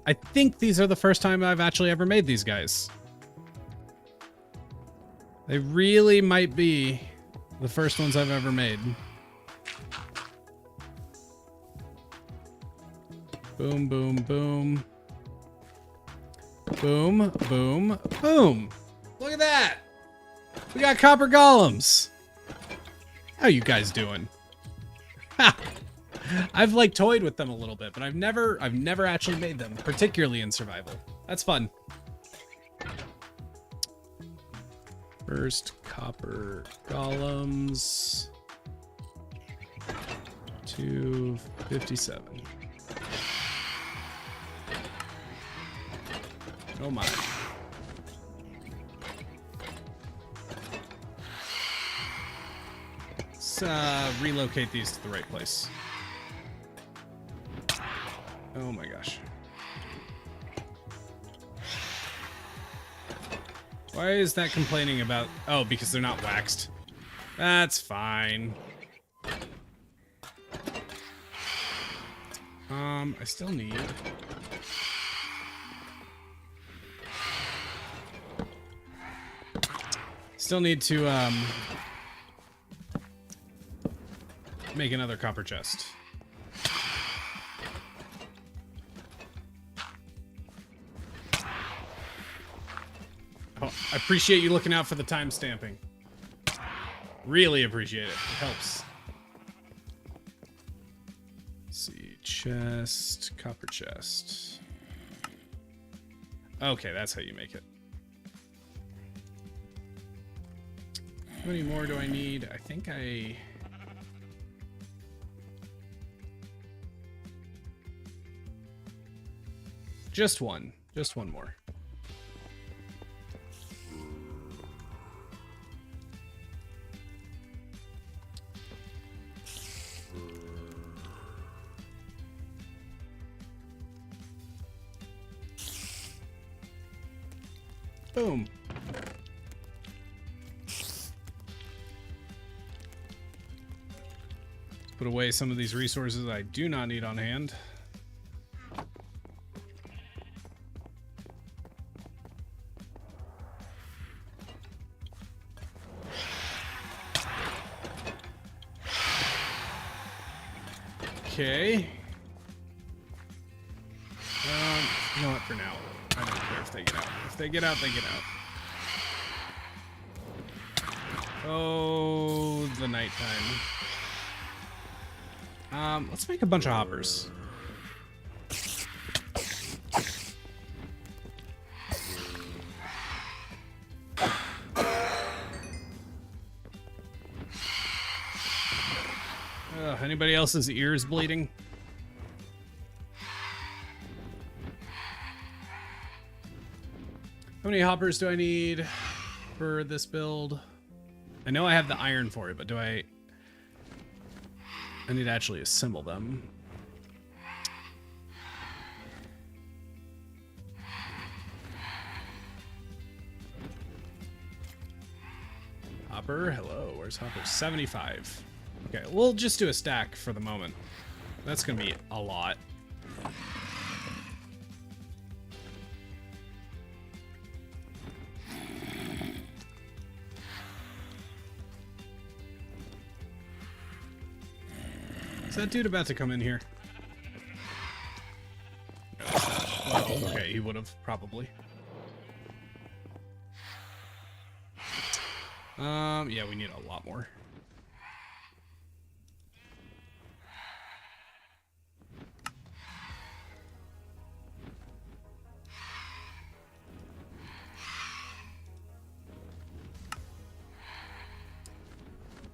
I think these are the first time I've actually ever made these guys. They really might be the first ones I've ever made. Boom, boom, boom. Boom, boom, boom. Look at that. We got copper golems. How you guys doing? Ha! I've like toyed with them a little bit, but I've never actually made them, particularly in survival. That's fun. First copper golems. 257. Oh my. Let's relocate these to the right place. Oh my gosh. Why is that complaining about... Oh, because they're not waxed. That's fine. I still need... Still need to, make another copper chest. Oh, I appreciate you looking out for the time stamping. Really appreciate it. It helps. Let's see. Chest. Copper chest. Okay, that's how you make it. How many more do I need? I think I... Just one. Just one more. Boom. Let's put away some of these resources I do not need on hand. Okay. You know what, for now. I don't care if they get out. If they get out, they get out. Oh, the nighttime. Let's make a bunch of hoppers. Anybody else's ears bleeding? How many hoppers do I need for this build? I know I have the iron for it, but do I need to actually assemble them. Hopper, hello, where's Hopper? 75. Okay, we'll just do a stack for the moment. That's gonna be a lot. Is that dude about to come in here? Well, okay, he would have, probably. Yeah, we need a lot more.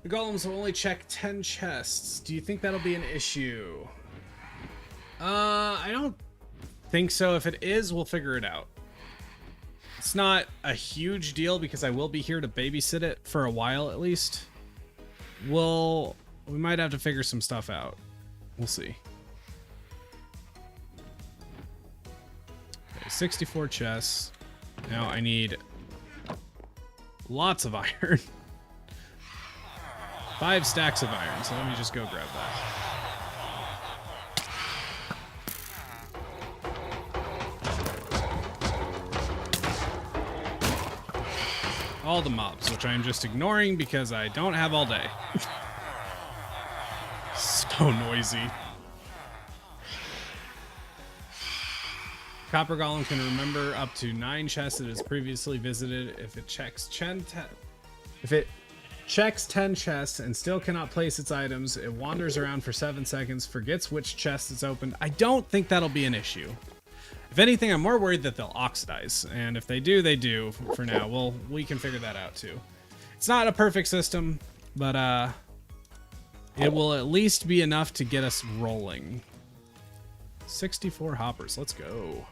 The golems will only check 10 chests. Do you think that'll be an issue? I don't think so. If it is, we'll figure it out. It's not a huge deal because I will be here to babysit it for a while at least. We might have to figure some stuff out. We'll see. Okay, 64 chests. Now I need lots of iron. 5 stacks of iron, so let me just go grab that. All the mobs, which I'm just ignoring because I don't have all day. So noisy. Copper Golem can remember up to 9 chests it has previously visited if it checks 10 Checks 10 chests and still cannot place its items. It wanders around for 7 seconds, forgets which chest it's opened. I don't think that'll be an issue. If anything, I'm more worried that they'll oxidize. And if they do, they do for now. Well, we can figure that out too. It's not a perfect system, but it will at least be enough to get us rolling. 64 hoppers. Let's go.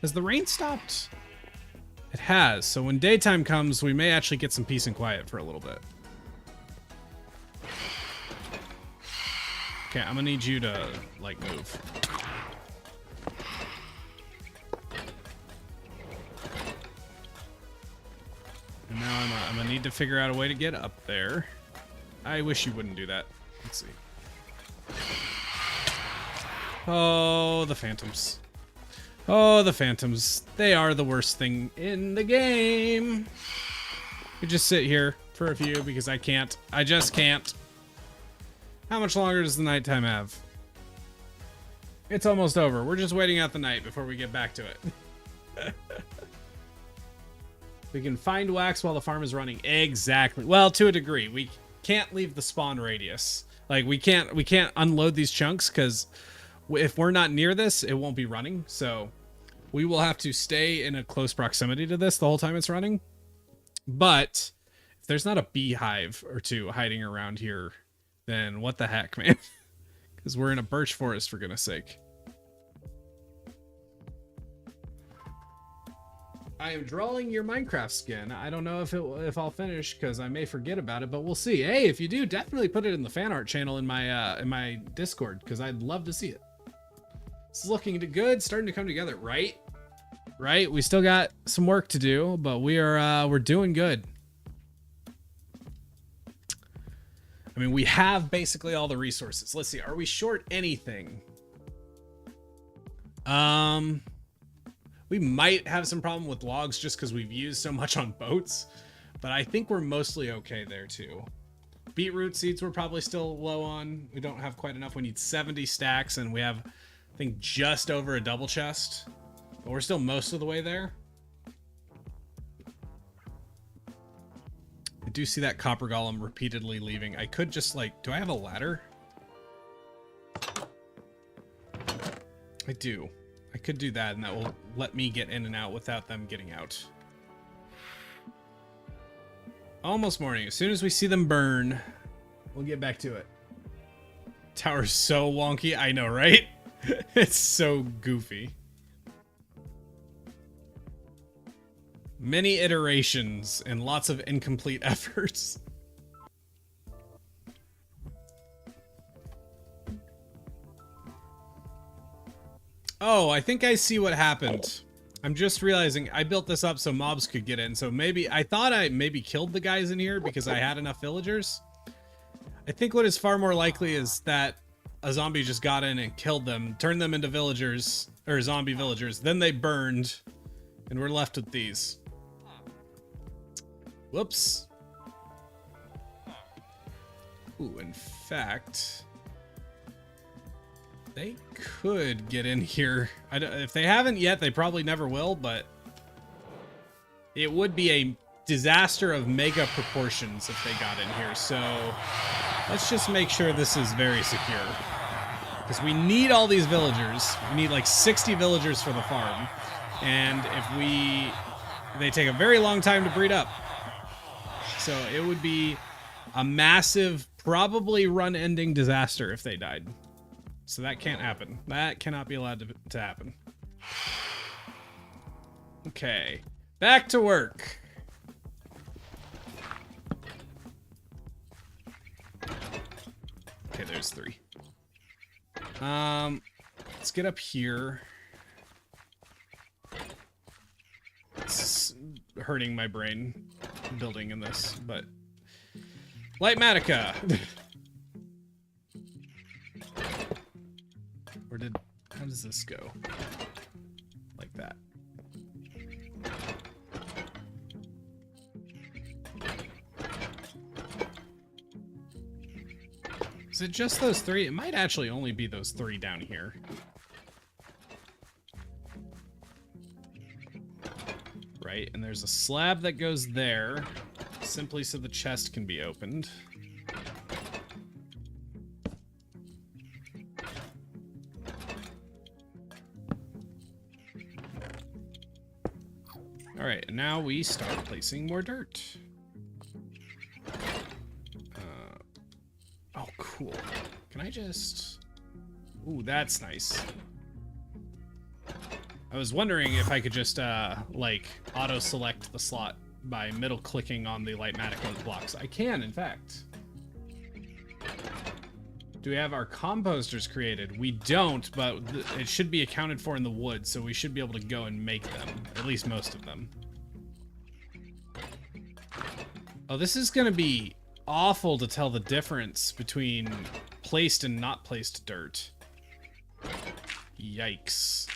Has the rain stopped? It has, so when daytime comes, we may actually get some peace and quiet for a little bit. Okay, I'm gonna need you to, like, move. And now I'm gonna need to figure out a way to get up there. I wish you wouldn't do that. Let's see. Oh, the phantoms. Oh, the phantoms. They are the worst thing in the game. We just sit here for a few because I can't. I just can't. How much longer does the nighttime have? It's almost over. We're just waiting out the night before we get back to it. We can find wax while the farm is running. Exactly. Well, to a degree. We can't leave the spawn radius. Like, we can't unload these chunks because if we're not near this, it won't be running. So we will have to stay in a close proximity to this the whole time it's running. But if there's not a beehive or two hiding around here, then what the heck, man? Because we're in a birch forest, for goodness sake. I am drawing your Minecraft skin. I don't know if I'll finish because I may forget about it, but we'll see. Hey, if you do, definitely put it in the fan art channel in my Discord because I'd love to see it. It's looking good, starting to come together, right? Right? We still got some work to do, but we're doing good. I mean, we have basically all the resources. Let's see. Are we short anything? We might have some problem with logs just because we've used so much on boats, but I think we're mostly okay there too. Beetroot seeds we're probably still low on. We don't have quite enough. We need 70 stacks and we have, I think, just over a double chest, but we're still most of the way there. I do see that copper golem repeatedly leaving. I could just like, do I have a ladder? I do. I could do that and that will let me get in and out without them getting out. Almost morning. As soon as we see them burn, we'll get back to it. Tower's so wonky. I know, right? It's so goofy. Many iterations and lots of incomplete efforts. Oh, I think I see what happened. I'm just realizing I built this up so mobs could get in. So maybe I thought I maybe killed the guys in here because I had enough villagers. I think what is far more likely is that a zombie just got in and killed them, turned them into villagers or zombie villagers. Then they burned and we're left with these. Whoops. Ooh, in fact, they could get in here. If they haven't yet, they probably never will, but it would be a disaster of mega proportions if they got in here. So let's just make sure this is very secure. Because we need all these villagers. We need like 60 villagers for the farm. And they take a very long time to breed up. So it would be a massive, probably run-ending disaster if they died. So that can't happen. That cannot be allowed to happen. Okay. Back to work. Okay, there's 3. Let's get up here. It's hurting my brain building in this, but Lightmatica. How does this go? Like that. Is it just those 3? It might actually only be those 3 down here. Right, and there's a slab that goes there. Simply so the chest can be opened. All right, and now we start placing more dirt. Oh, cool. Can I just... Ooh, that's nice. I was wondering if I could just, like, auto-select the slot by middle-clicking on the Lightmatic blocks. I can, in fact. Do we have our composters created? We don't, but it should be accounted for in the wood, so we should be able to go and make them. At least most of them. Oh, this is going to be awful to tell the difference between placed and not placed dirt. Yikes.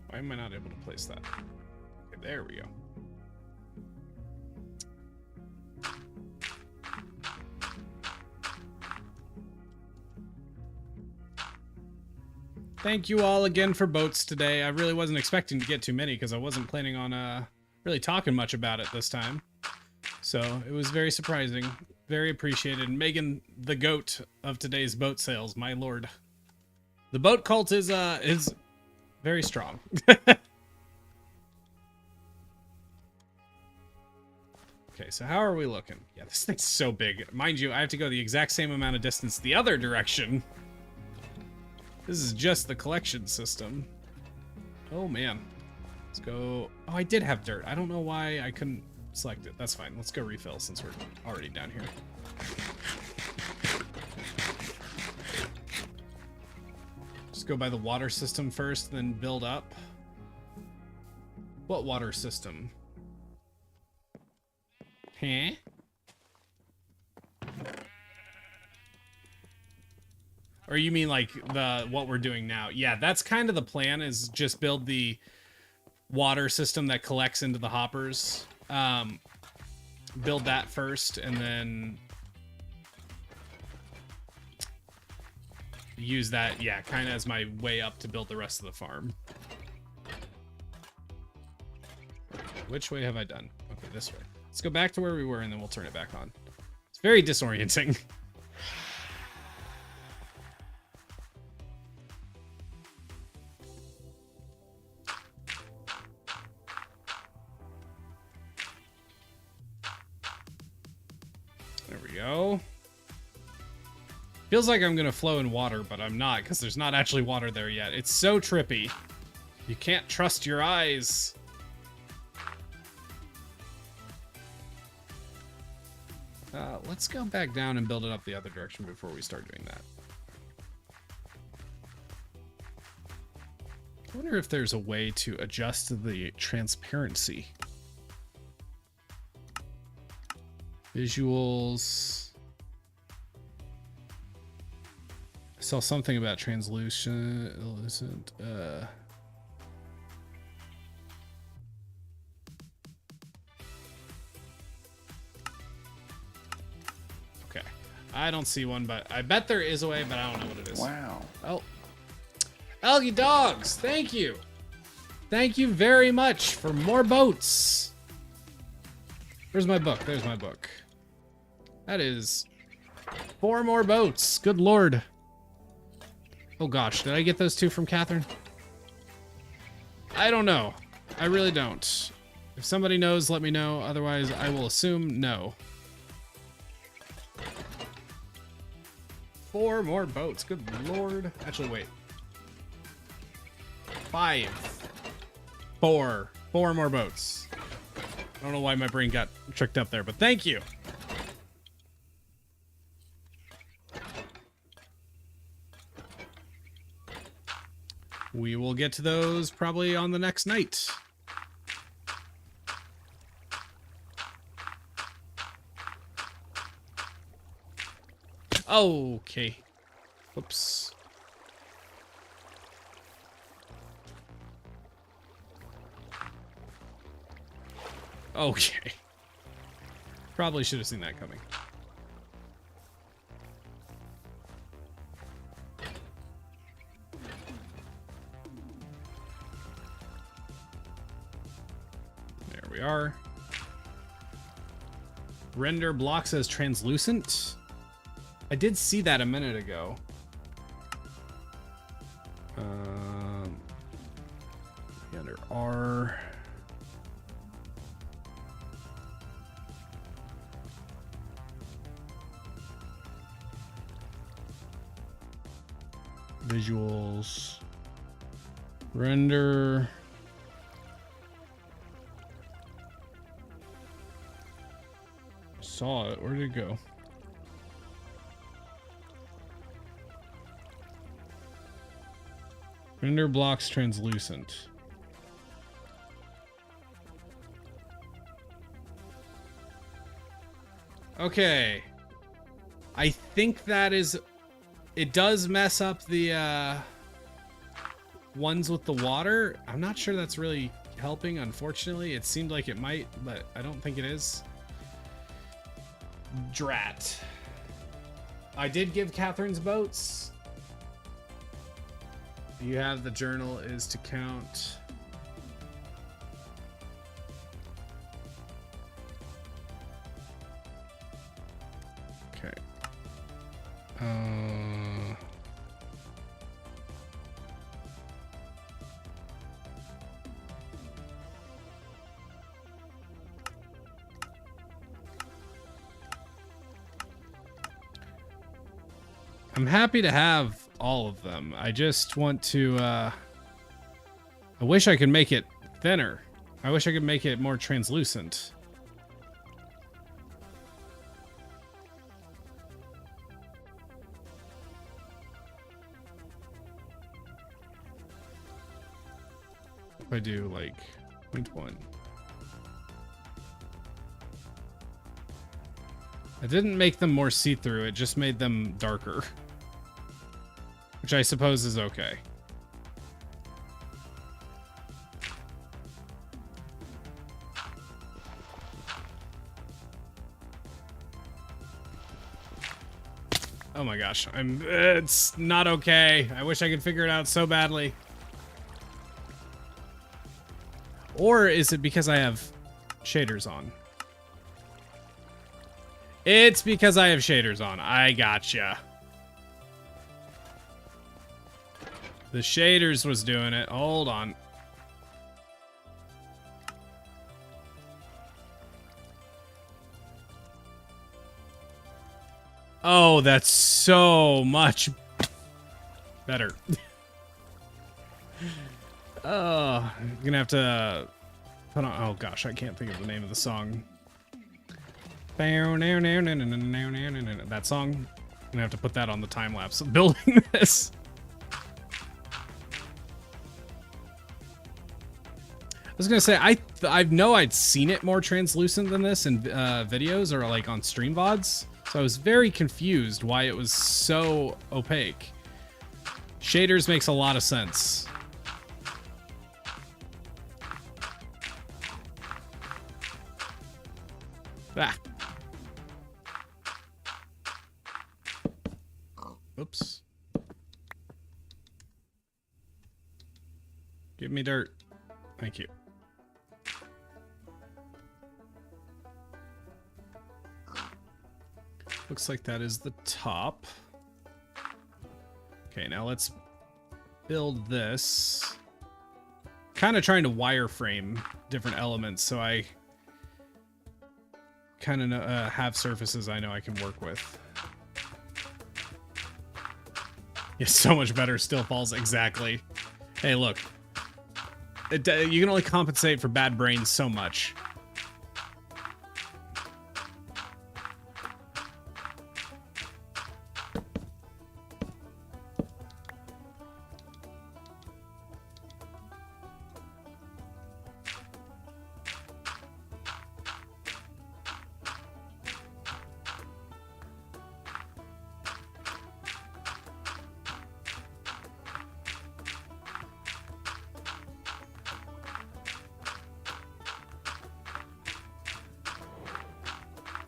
Why am I not able to place that? Okay, there we go. Thank you all again for boats today. I really wasn't expecting to get too many because I wasn't planning on really talking much about it this time. So it was very surprising. Very appreciated. Megan, the goat of today's boat sales, my lord. The boat cult is very strong. Okay, so how are we looking? Yeah, this thing's so big. Mind you, I have to go the exact same amount of distance the other direction. This is just the collection system. Oh, man. Let's go... Oh, I did have dirt. I don't know why I couldn't select it. That's fine. Let's go refill since we're already down here. Just go by the water system first, then build up. What water system? Huh? Or you mean like what we're doing now? Yeah, that's kind of the plan, is just build the water system that collects into the hoppers. Build that first, and then use that, yeah, kind of as my way up to build the rest of the farm. Which way have I done? Okay, this way. Let's go back to where we were, and then we'll turn it back on. It's very disorienting. There we go. Feels like I'm gonna flow in water, but I'm not, because there's not actually water there yet. It's so trippy. You can't trust your eyes. Let's go back down and build it up the other direction before we start doing that. I wonder if there's a way to adjust the transparency. Visuals. I saw something about translucent. Okay. I don't see one, but I bet there is a way, but I don't know what it is. Wow. Oh. Algae Dogs, thank you. Thank you very much for more boats. Where's my book? There's my book. That is 4 more boats. Good lord. Oh gosh, did I get those 2 from Catherine? I don't know. I really don't. If somebody knows, let me know. Otherwise, I will assume no. 4 more boats. Good lord. Actually, wait. 5. 4 more boats. I don't know why my brain got tricked up there, but thank you. We will get to those probably on the next night. Okay. Whoops. Okay. Probably should have seen that coming. There we are. Render blocks as translucent. I did see that a minute ago. Under R. Visuals. Render. Saw it. Where did it go? Render blocks translucent. Okay. I think that is... It does mess up the ones with the water. I'm not sure that's really helping, unfortunately. It seemed like it might, but I don't think it is. Drat. I did give Catherine's boats. You have the journal is to count. Okay. I'm happy to have all of them. I just want to, I wish I could make it thinner. I wish I could make it more translucent. If I do like 0.1. I didn't make them more see-through, it just made them darker. Which I suppose is okay. Oh my gosh, it's not okay. I wish I could figure it out so badly. Or is it because I have shaders on? It's because I have shaders on. I gotcha. The shaders was doing it. Hold on. Oh, that's so much better. Oh, I'm gonna have to put on. Oh gosh, I can't think of the name of the song. That song. I'm gonna have to put that on the time lapse of building this. I was gonna say I know I'd seen it more translucent than this in videos or like on stream VODs, so I was very confused why it was so opaque. Shaders makes a lot of sense. Ah. Oops. Give me dirt. Thank you. Looks like that is the top. Okay, now let's build this. Kind of trying to wireframe different elements so I kind of have surfaces I know I can work with. Yeah, so much better. Still falls exactly. Hey, look. You can only compensate for bad brains so much.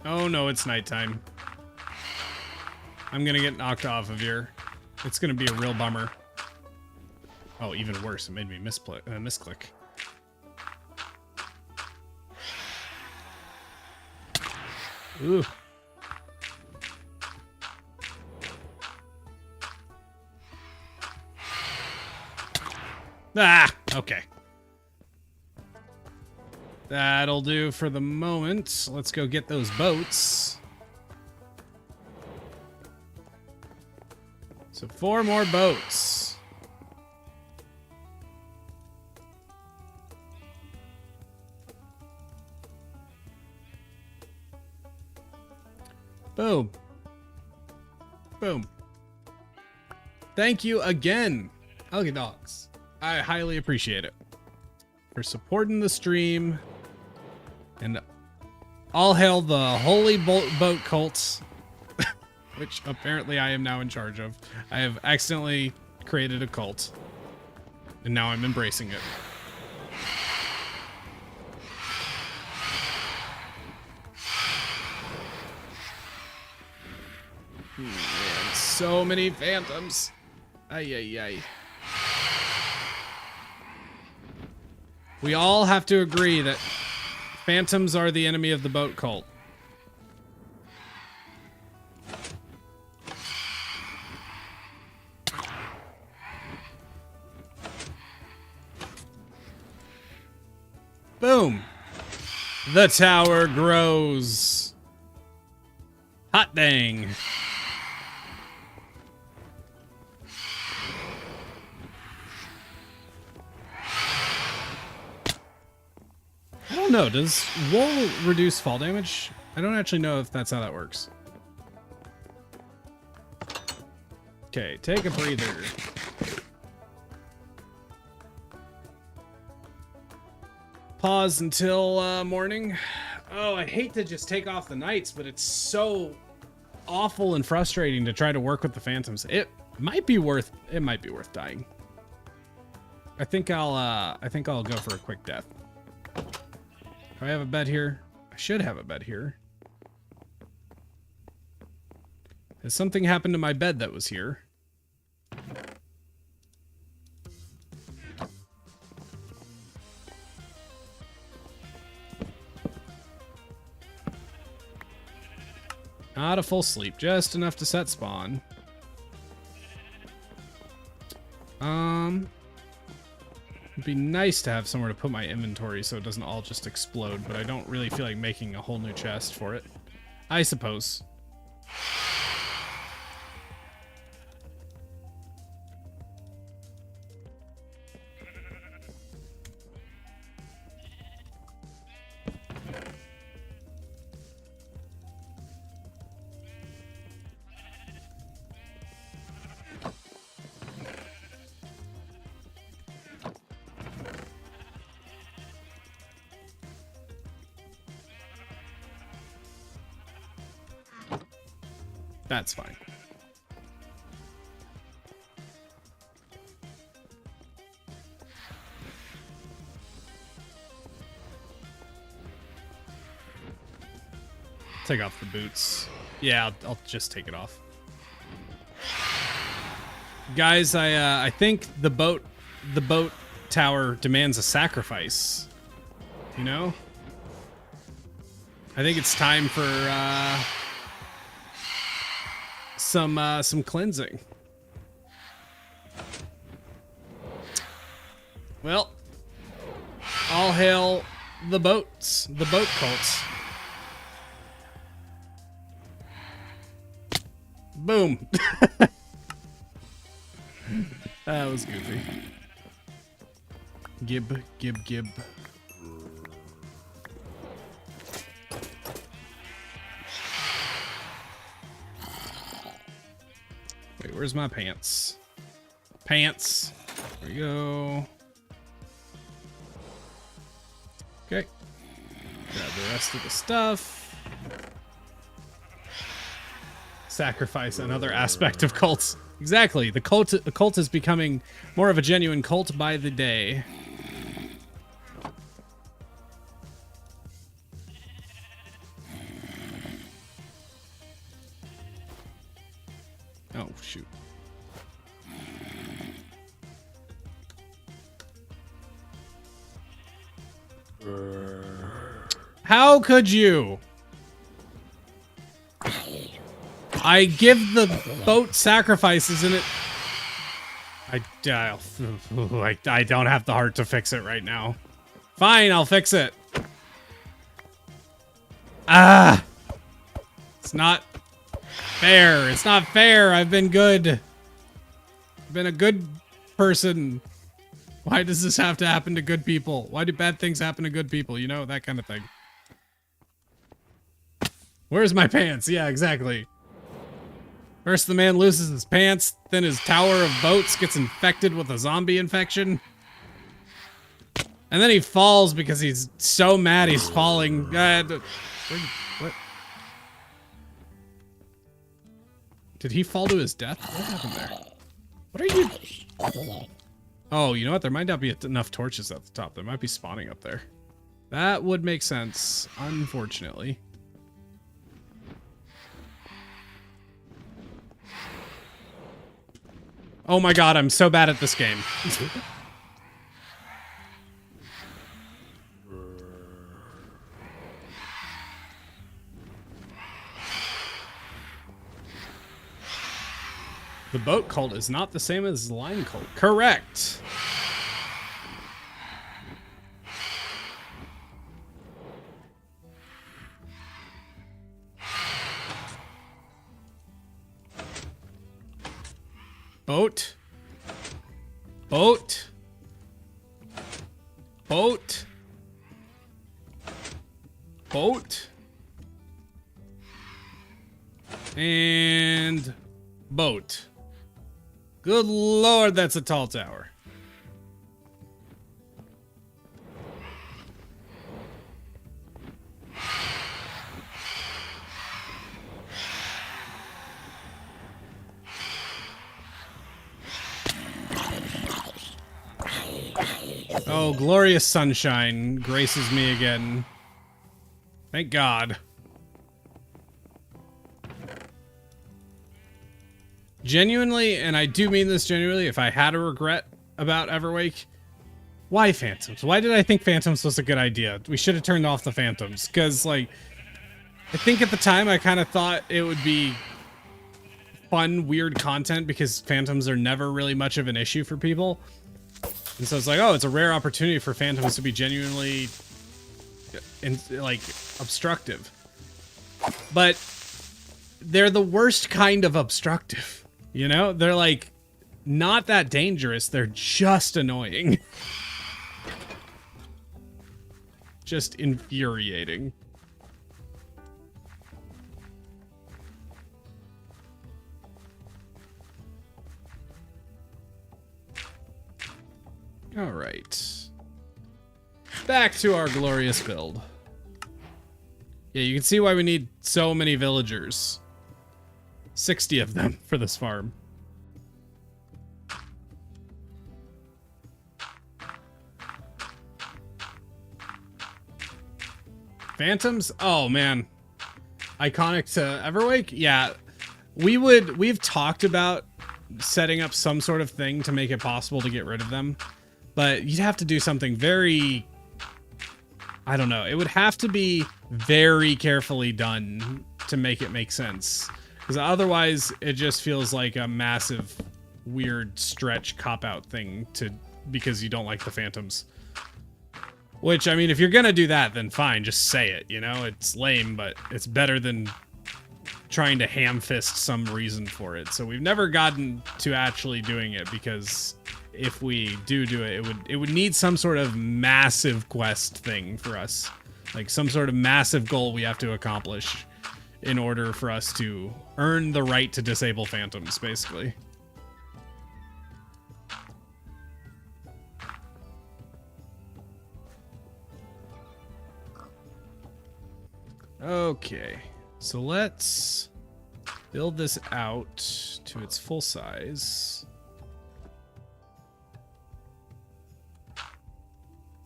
Oh no, it's nighttime. I'm gonna get knocked off of here. It's gonna be a real bummer. Oh, even worse, it made me misclick. Ooh. Ah, okay. That'll do for the moment. Let's go get those boats. So 4 more boats. Boom. Boom. Thank you again, Ugly Dogs. I highly appreciate it for supporting the stream. And all hail the holy boat cults, which apparently I am now in charge of. I have accidentally created a cult, and now I'm embracing it. Man, so many phantoms. Ay, ay, ay. We all have to agree that phantoms are the enemy of the boat cult. Boom. The tower grows. Hot dang. I don't know. Does wool reduce fall damage? I don't actually know if that's how that works. Okay, take a breather. Pause until morning. Oh, I hate to just take off the nights, but it's so awful and frustrating to try to work with the phantoms. It might be worth dying. I think I'll go for a quick death. Do I have a bed here? I should have a bed here. Has something happened to my bed that was here? Not a full sleep, just enough to set spawn. It'd be nice to have somewhere to put my inventory so it doesn't all just explode, but I don't really feel like making a whole new chest for it. I suppose. That's fine. Take off the boots. Yeah, I'll just take it off. Guys, I think the boat tower demands a sacrifice. You know? I think it's time for some cleansing. Well, all hail the boat cults. Boom. That was goofy. Gib. Wait, where's my pants? Pants. There we go. Okay. Grab the rest of the stuff. Sacrifice another aspect of cults. Exactly. The cult is becoming more of a genuine cult by the day. Oh, shoot. How could you? I give the boat sacrifices and it... I don't have the heart to fix it right now. Fine, I'll fix it. Ah! It's not fair. It's not fair. I've been good. I've been a good person. Why does this have to happen to good people? Why do bad things happen to good people? You know, that kind of thing. Where's my pants? Yeah, exactly. First the man loses his pants, then his tower of boats gets infected with a zombie infection. And then he falls because he's so mad he's falling. What? Did he fall to his death? What happened there? What are you... Oh, you know what? There might not be enough torches at the top. There might be spawning up there. That would make sense, unfortunately. Oh my god, I'm so bad at this game. The boat cult is not the same as line cult. Correct. Boat. Boat. Boat. Boat. And boat. Good lord, that's a tall tower. Oh, glorious sunshine graces me again. Thank God. Genuinely, and I do mean this genuinely, if I had a regret about Everwake, why Phantoms? Why did I think Phantoms was a good idea? We should have turned off the Phantoms, because, like, I think at the time I kind of thought it would be fun, weird content, because Phantoms are never really much of an issue for people. And so it's like, oh, it's a rare opportunity for Phantoms to be genuinely, like, obstructive. But they're the worst kind of obstructive. You know, they're like not that dangerous. They're just annoying. Just infuriating. All right. Back to our glorious build. Yeah, you can see why we need so many villagers. 60 of them for this farm. Phantoms? Oh man. Iconic to Everwake? Yeah. We've talked about setting up some sort of thing to make it possible to get rid of them. But you'd have to do something very... I don't know. It would have to be very carefully done to make it make sense. Because otherwise, it just feels like a massive, weird stretch cop-out thing because you don't like the Phantoms. Which, I mean, if you're gonna do that, then fine, just say it, you know? It's lame, but it's better than trying to ham-fist some reason for it. So we've never gotten to actually doing it, because if we do it, it would need some sort of massive quest thing for us. Like, some sort of massive goal we have to accomplish in order for us to earn the right to disable Phantoms, basically. Okay, so let's build this out to its full size.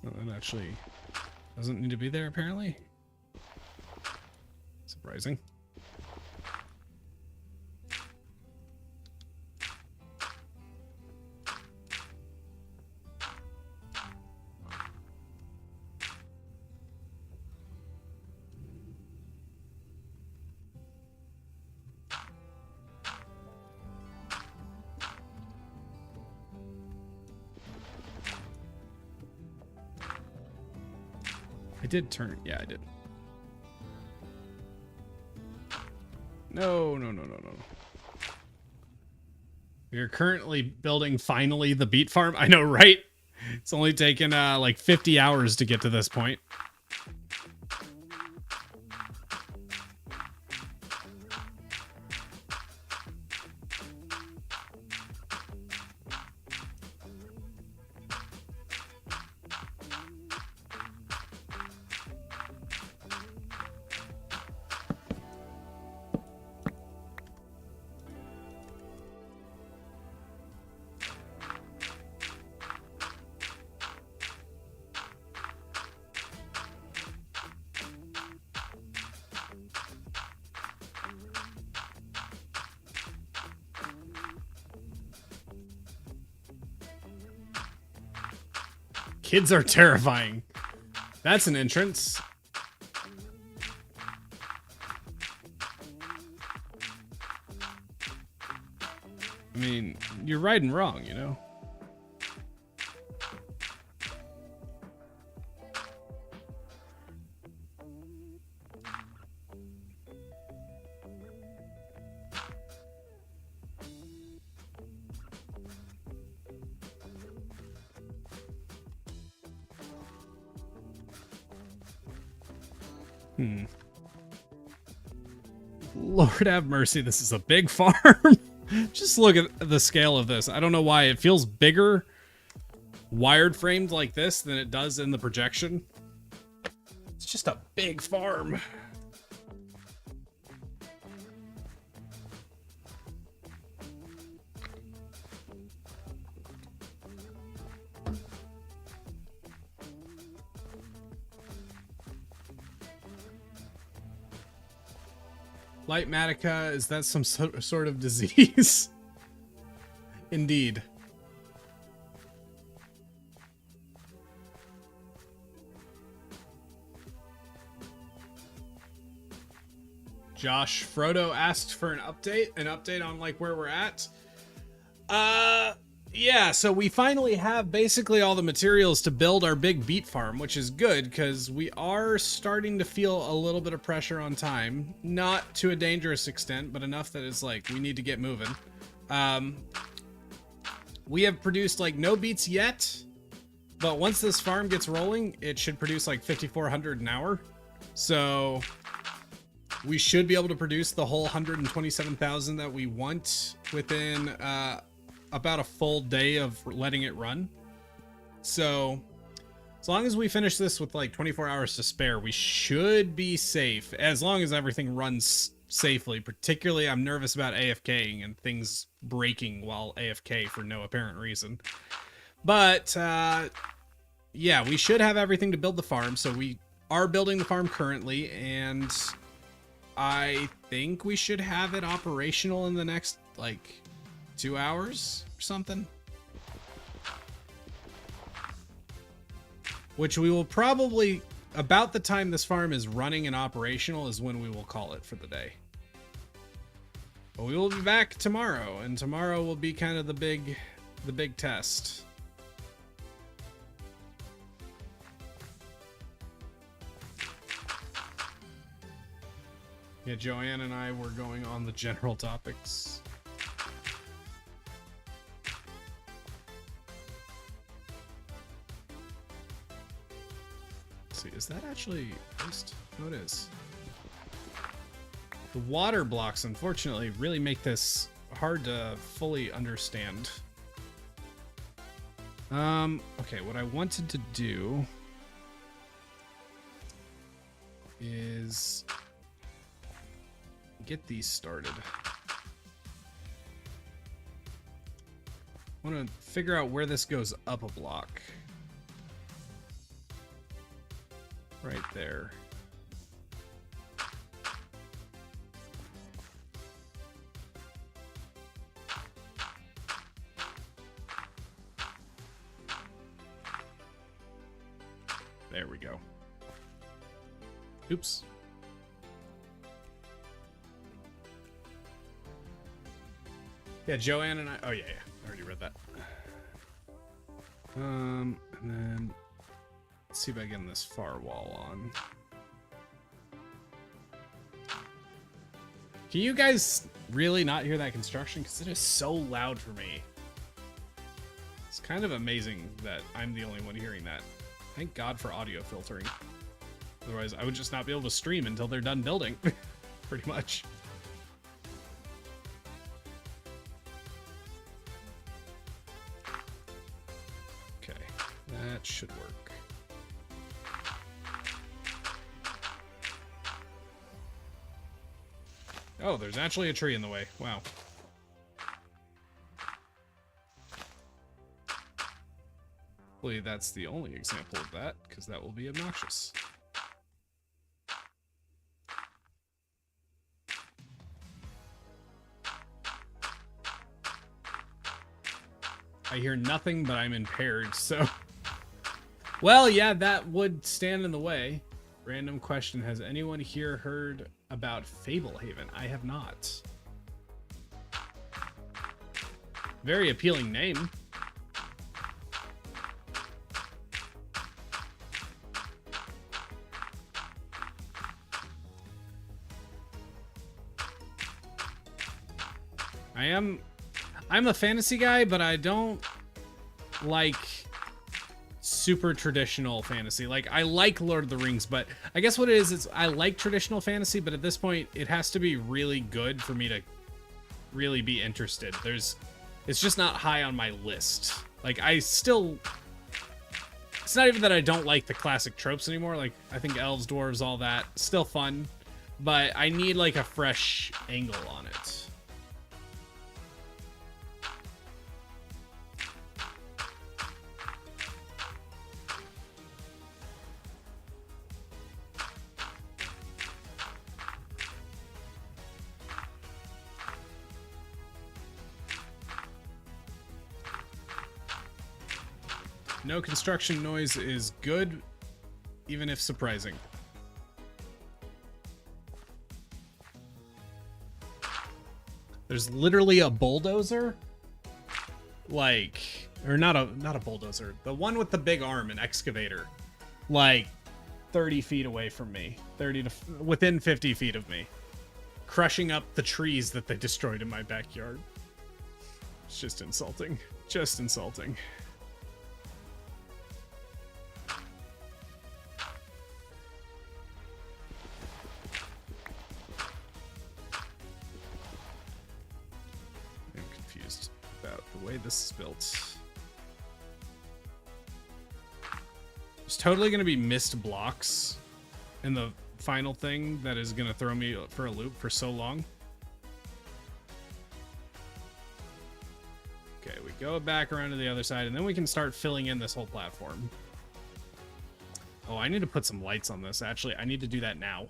Oh, that actually doesn't need to be there, apparently. Surprising. did turn. Yeah, I did. No. We are currently building finally the beet farm. I know, right? It's only taken like 50 hours to get to this point. Kids are terrifying. That's an entrance. I mean, you're right and wrong, you know? Lord have mercy, this is a big farm. Just look at the scale of this. I don't know why it feels bigger wired framed like this than it does in the projection. It's just a big farm. Lightmatica, is that some sort of disease? Indeed. Josh Frodo asked for an update on like where we're at. Yeah, so we finally have basically all the materials to build our big beet farm, which is good because we are starting to feel a little bit of pressure on time. Not to a dangerous extent, but enough that it's like we need to get moving. We have produced like no beets yet, but once this farm gets rolling, it should produce like 5,400 an hour. So we should be able to produce the whole 127,000 that we want within about a full day of letting it run. So as long as we finish this with like 24 hours to spare, we should be safe, as long as everything runs safely. Particularly, I'm nervous about AFKing and things breaking while AFK for no apparent reason. But yeah, we should have everything to build the farm. So we are building the farm currently, and I think we should have it operational in the next like 2 hours or something. Which we will probably, about the time this farm is running and operational is when we will call it for the day. But we will be back tomorrow, and tomorrow will be kind of the big test. Yeah, Joanne and I were going on the general topics. Let's see, is that actually post? No, it is. The water blocks, unfortunately, really make this hard to fully understand. Okay, what I wanted to do is get these started. I want to figure out where this goes up a block. Right there. There we go. Oops. Yeah, Joanne and I. Oh yeah, I already read that. And then let's Let's see if I get this far wall on. Can you guys really not hear that construction? Because it is so loud for me. It's kind of amazing that I'm the only one hearing that. Thank God for audio filtering. Otherwise, I would just not be able to stream until they're done building. Pretty much. Okay, that should work. Oh, there's actually a tree in the way. Wow. Hopefully that's the only example of that, because that will be obnoxious. I hear nothing, but I'm impaired, so... Well, yeah, that would stand in the way. Random question, has anyone here heard about Fablehaven? I have not. Very appealing name. I'm a fantasy guy, but I don't like super traditional fantasy. Like, I like Lord of the Rings, but I guess what it is I like traditional fantasy, but at this point it has to be really good for me to really be interested. It's just not high on my list. Like, it's not even that I don't like the classic tropes anymore. Like, I think elves, dwarves, all that, still fun, but I need like a fresh angle on it. No construction noise is good, even if surprising. There's literally a bulldozer, like, or not a bulldozer, the one with the big arm, an excavator, like 30 feet away from me, within 50 feet of me, crushing up the trees that they destroyed in my backyard. It's just insulting. Just insulting. This is built. There's totally going to be missed blocks in the final thing that is going to throw me for a loop for so long. Okay, we go back around to the other side, and then we can start filling in this whole platform. Oh, I need to put some lights on this. Actually, I need to do that now.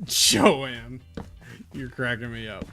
Joanne, you're cracking me up.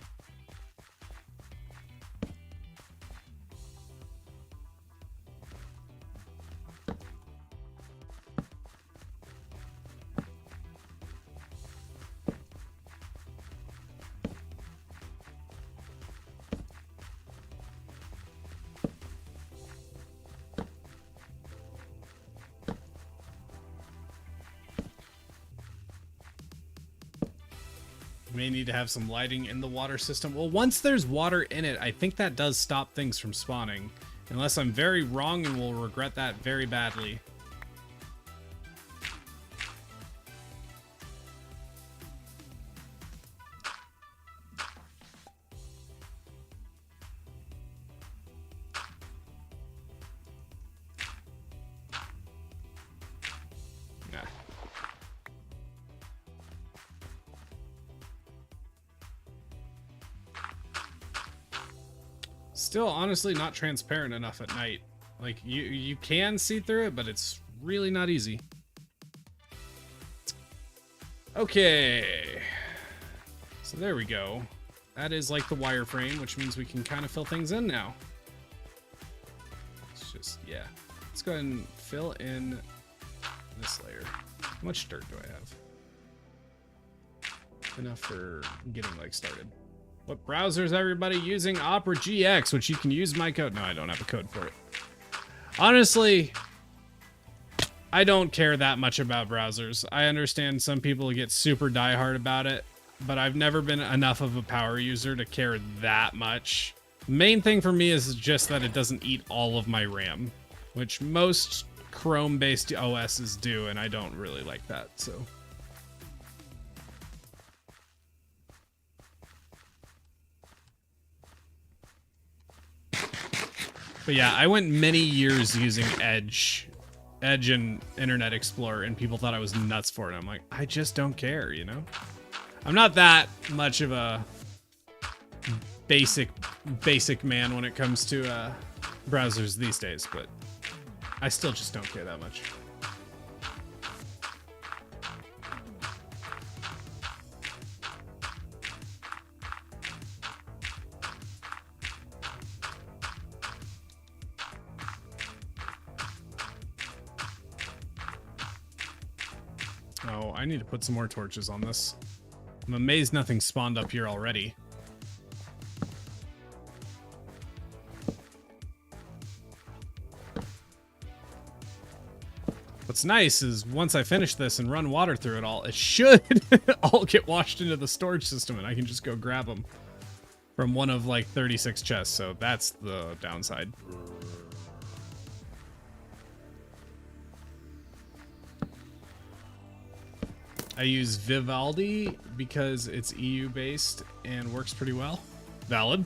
May need to have some lighting in the water system. Well, once there's water in it, I think that does stop things from spawning. Unless I'm very wrong and will regret that very badly. Still, honestly, not transparent enough at night. Like, you can see through it, but it's really not easy. Okay. So there we go. That is like the wireframe, which means we can kind of fill things in now. It's just, yeah. Let's go ahead and fill in this layer. How much dirt do I have? Enough for getting like started. What browser is everybody using? Opera GX, which you can use my code. No, I don't have a code for it. Honestly, I don't care that much about browsers. I understand some people get super diehard about it, but I've never been enough of a power user to care that much. Main thing for me is just that it doesn't eat all of my RAM, which most Chrome-based OSs do, and I don't really like that, so. But yeah, I went many years using Edge and Internet Explorer, and people thought I was nuts for it. I'm like, I just don't care, you know? I'm not that much of a basic man when it comes to browsers these days, but I still just don't care that much. Oh, I need to put some more torches on this. I'm amazed nothing spawned up here already. What's nice is once I finish this and run water through it all, it should all get washed into the storage system and I can just go grab them from one of like 36 chests. So that's the downside. I use Vivaldi because it's EU based and works pretty well. Valid.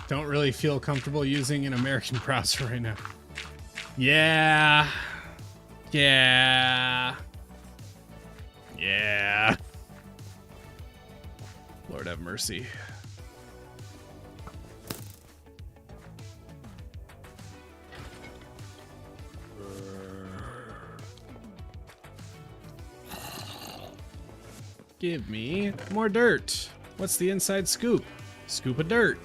Don't really feel comfortable using an American browser right now. Yeah. Yeah. Yeah. Lord have mercy. Give me more dirt. What's the inside scoop? Scoop of dirt.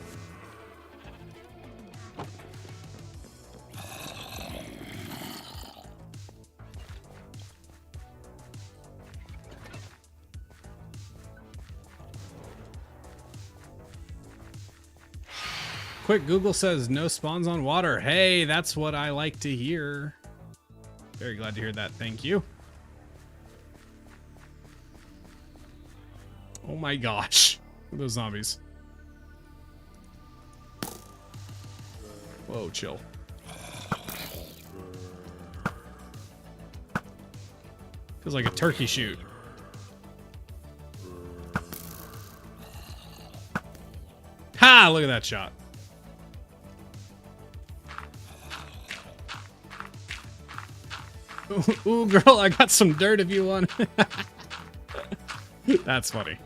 Quick, Google says no spawns on water. Hey, that's what I like to hear. Very glad to hear that. Thank you. Oh my gosh. Look at those zombies. Whoa, chill. Feels like a turkey shoot. Ha! Look at that shot. Ooh, girl, I got some dirt if you want. That's funny.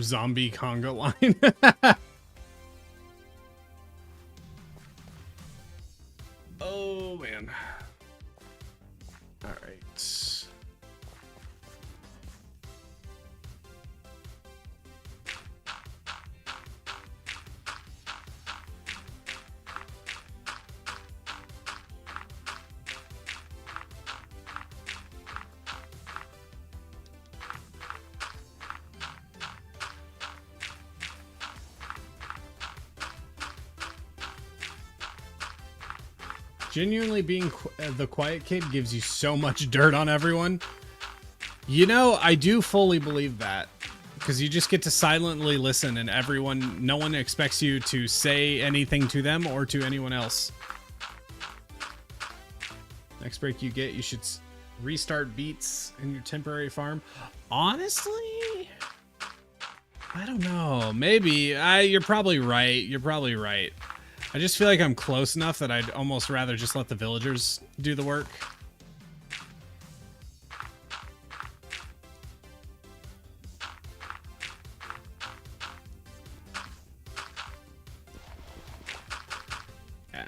Zombie conga line. Oh man. All right. Genuinely being the quiet kid gives you so much dirt on everyone. You know, I do fully believe that. Because you just get to silently listen and no one expects you to say anything to them or to anyone else. Next break you get, you should restart beets in your temporary farm. Honestly, I don't know. Maybe. You're probably right. You're probably right. I just feel like I'm close enough that I'd almost rather just let the villagers do the work. Yeah.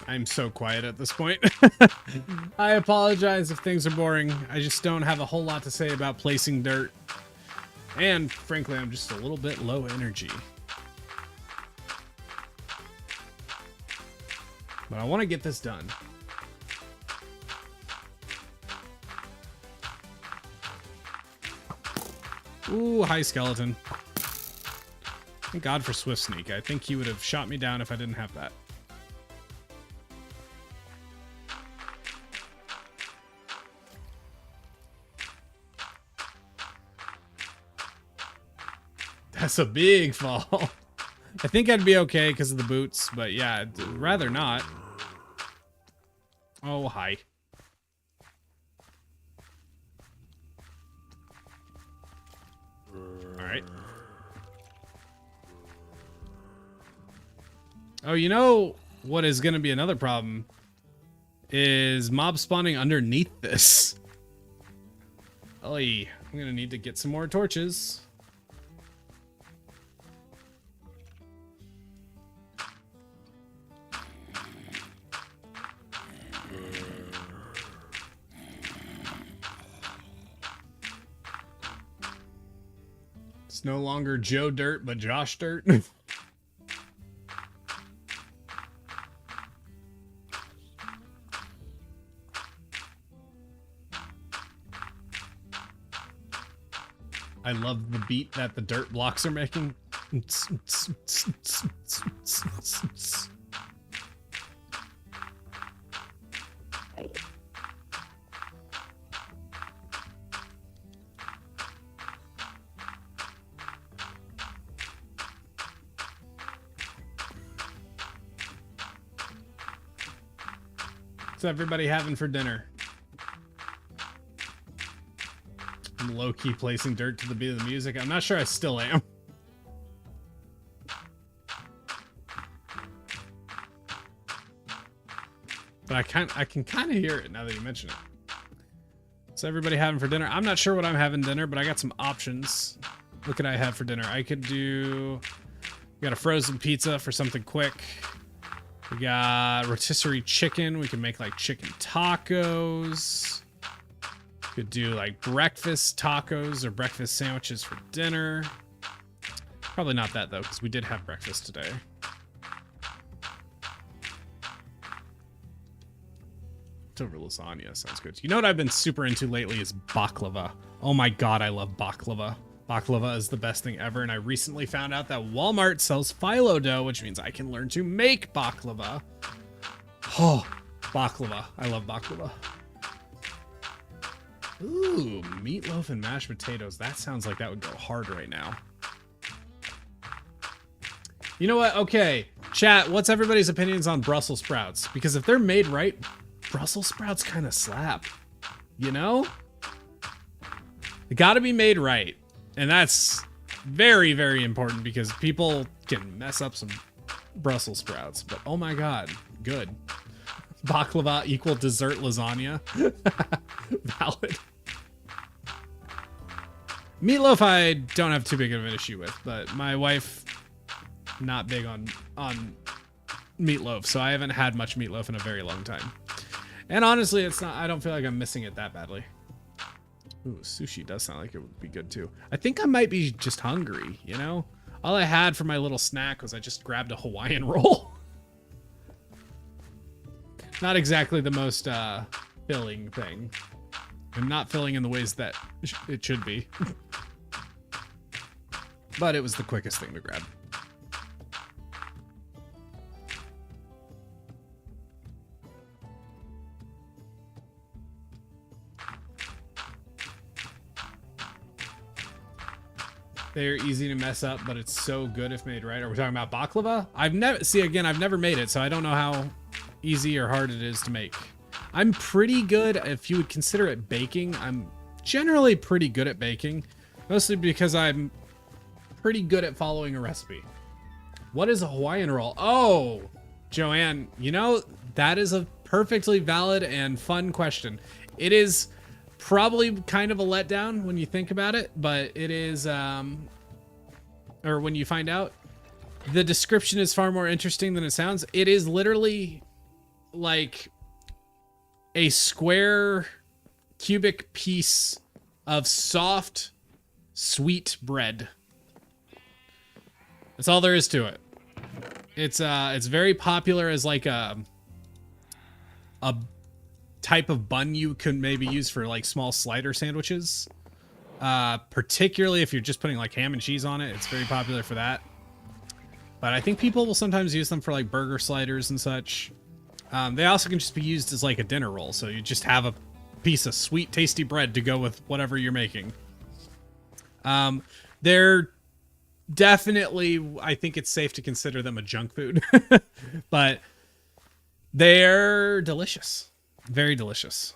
I'm so quiet at this point. I apologize if things are boring. I just don't have a whole lot to say about placing dirt. And frankly, I'm just a little bit low energy. But I want to get this done. Ooh, hi, skeleton. Thank God for Swift Sneak. I think he would have shot me down if I didn't have that. That's a big fall. I think I'd be okay because of the boots, but yeah, I'd rather not. Oh, hi. All right. Oh, you know what is going to be another problem is mob spawning underneath this. Oy, I'm going to need to get some more torches. It's no longer Joe Dirt, but Josh Dirt. I love the beat that the dirt blocks are making. What's everybody having for dinner? I'm low-key placing dirt to the beat of the music. I'm not sure I still am. But I can kind of hear it now that you mention it. What's everybody having for dinner? I'm not sure what I'm having dinner, but I got some options. What could I have for dinner? I could do... We got a frozen pizza for something quick. We got rotisserie chicken. We can make like chicken tacos. Could do like breakfast tacos or breakfast sandwiches for dinner. Probably not that though, because we did have breakfast today. Leftover lasagna sounds good. You know what I've been super into lately is baklava. Oh my god, I love baklava. Baklava is the best thing ever, and I recently found out that Walmart sells phyllo dough, which means I can learn to make baklava. Oh, baklava. I love baklava. Ooh, meatloaf and mashed potatoes. That sounds like that would go hard right now. You know what? Okay, chat, what's everybody's opinions on Brussels sprouts? Because if they're made right, Brussels sprouts kind of slap. You know? They gotta be made right. And that's very, very important because people can mess up some Brussels sprouts. But oh my god, good. Baklava equal dessert lasagna. Valid. Meatloaf I don't have too big of an issue with, but my wife not big on meatloaf, so I haven't had much meatloaf in a very long time. And honestly, it's not, I don't feel like I'm missing it that badly. Ooh, sushi does sound like it would be good too. I think I might be just hungry, you know? All I had for my little snack was I just grabbed a Hawaiian roll. Not exactly the most filling thing. And not filling in the ways that it should be. But it was the quickest thing to grab. They're easy to mess up, but it's so good if made right. Are we talking about baklava? I've never made it, so I don't know how easy or hard it is to make. I'm pretty good, if you would consider it baking. I'm generally pretty good at baking, mostly because I'm pretty good at following a recipe. What is a Hawaiian roll? Oh, Joanne, you know, that is a perfectly valid and fun question. It is probably kind of a letdown when you think about it, but it is, or when you find out, the description is far more interesting than it sounds. It is literally like a square cubic piece of soft, sweet bread. That's all there is to it. It's very popular as like a type of bun you could maybe use for like small slider sandwiches. Particularly if you're just putting like ham and cheese on it, it's very popular for that. But I think people will sometimes use them for like burger sliders and such. They also can just be used as like a dinner roll. So you just have a piece of sweet, tasty bread to go with whatever you're making. They're definitely, I think it's safe to consider them a junk food, but they're delicious. Very delicious.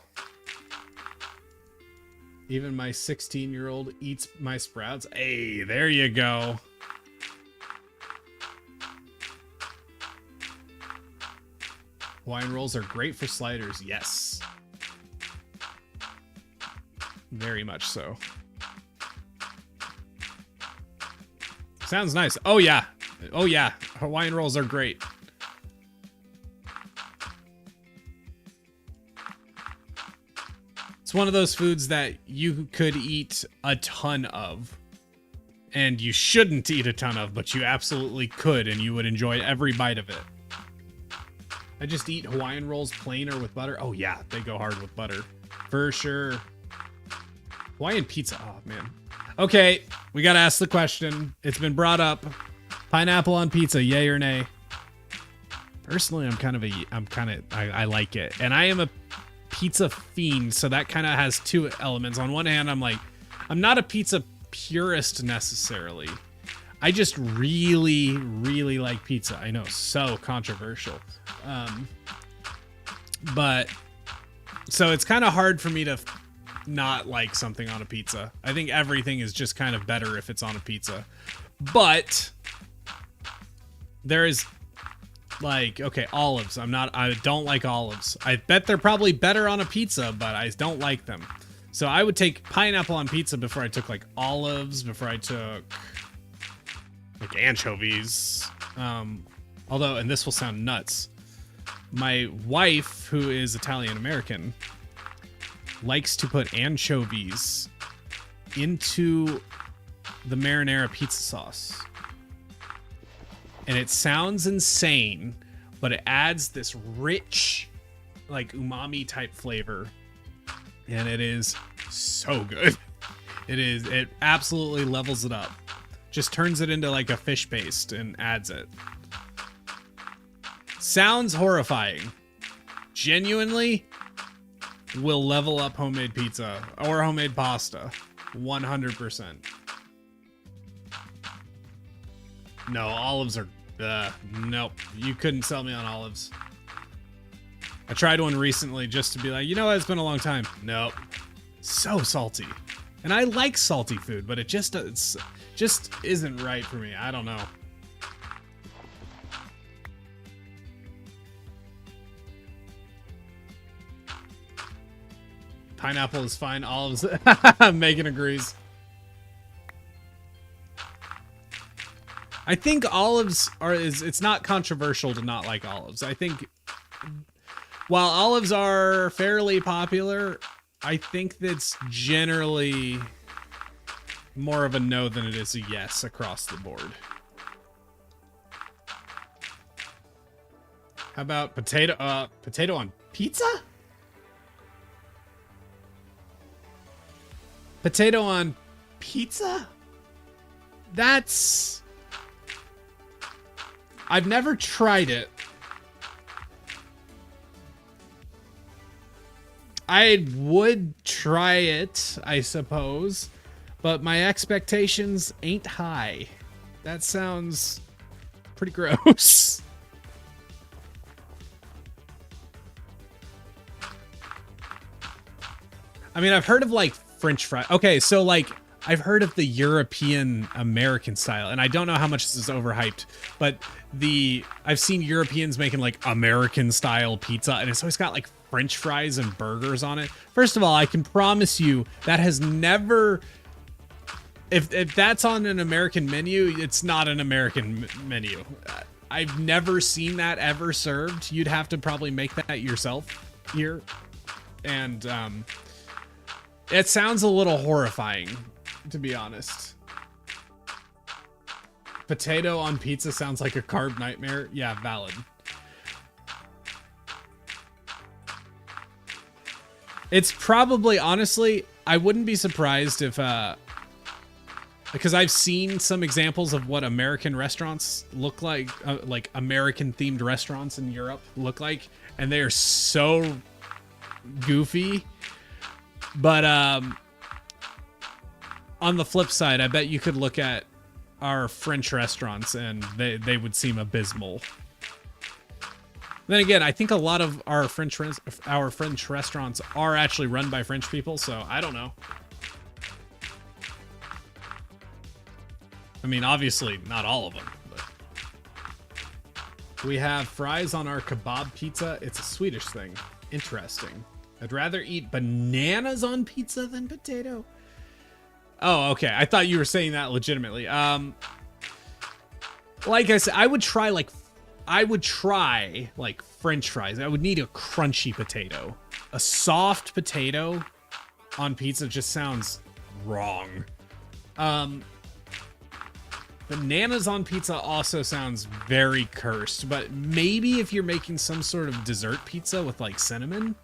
Even my 16-year-old eats my sprouts. Hey, there you go. Hawaiian rolls are great for sliders. Yes. Very much so. Sounds nice. Oh, yeah. Oh, yeah. Hawaiian rolls are great. It's one of those foods that you could eat a ton of. And you shouldn't eat a ton of, but you absolutely could, and you would enjoy every bite of it. I just eat Hawaiian rolls plain or with butter. Oh, yeah. They go hard with butter. For sure. Hawaiian pizza. Oh, man. Okay. We got to ask the question. It's been brought up. Pineapple on pizza, yay or nay? Personally, I like it. And I am a pizza fiend, so that kind of has two elements. On one hand, I'm not a pizza purist necessarily. I just really, really like pizza. I know, so controversial. But so it's kind of hard for me to not like something on a pizza. I think everything is just kind of better if it's on a pizza. But there is like, okay, olives. I don't like olives. I bet they're probably better on a pizza, but I don't like them. So I would take pineapple on pizza before I took like olives, before I took like anchovies. Although, and this will sound nuts, my wife, who is Italian American, likes to put anchovies into the marinara pizza sauce. And it sounds insane, but it adds this rich, like umami type flavor. And it is so good. It absolutely levels it up. Just turns it into like a fish paste and adds it. Sounds horrifying. Genuinely will level up homemade pizza or homemade pasta. 100%. No, olives are... nope. You couldn't sell me on olives. I tried one recently just to be like, you know what? It's been a long time. Nope. So salty. And I like salty food, but it just isn't right for me. I don't know. Pineapple is fine. Olives... Megan agrees. I think olives it's not controversial to not like olives. I think while olives are fairly popular, I think that's generally more of a no than it is a yes across the board. How about potato on pizza? Potato on pizza? That's... I've never tried it. I would try it, I suppose, but my expectations ain't high. That sounds pretty gross. I mean, I've heard of like French fries. Okay, so like I've heard of the European American style, and I don't know how much this is overhyped, but I've seen Europeans making like American style pizza, and it's always got like French fries and burgers on it. First of all, I can promise you that has never, if that's on an American menu, it's not an American menu. I've never seen that ever served. You'd have to probably make that yourself here, and it sounds a little horrifying, to be honest. Potato on pizza sounds like a carb nightmare. Yeah, valid. It's probably, honestly, I wouldn't be surprised if, because I've seen some examples of what American restaurants look like American themed restaurants in Europe look like, and they are so goofy. But on the flip side, I bet you could look at our French restaurants and they would seem abysmal. Then again, I think a lot of our French restaurants are actually run by French people, so I don't know. I mean, obviously not all of them, but we have fries on our kebab pizza. It's a Swedish thing. Interesting. I'd rather eat bananas on pizza than potato. Oh, okay. I thought you were saying that legitimately. Like I said, I would try like French fries. I would need a crunchy potato. A soft potato on pizza just sounds wrong. Bananas on pizza also sounds very cursed, but maybe if you're making some sort of dessert pizza with like cinnamon.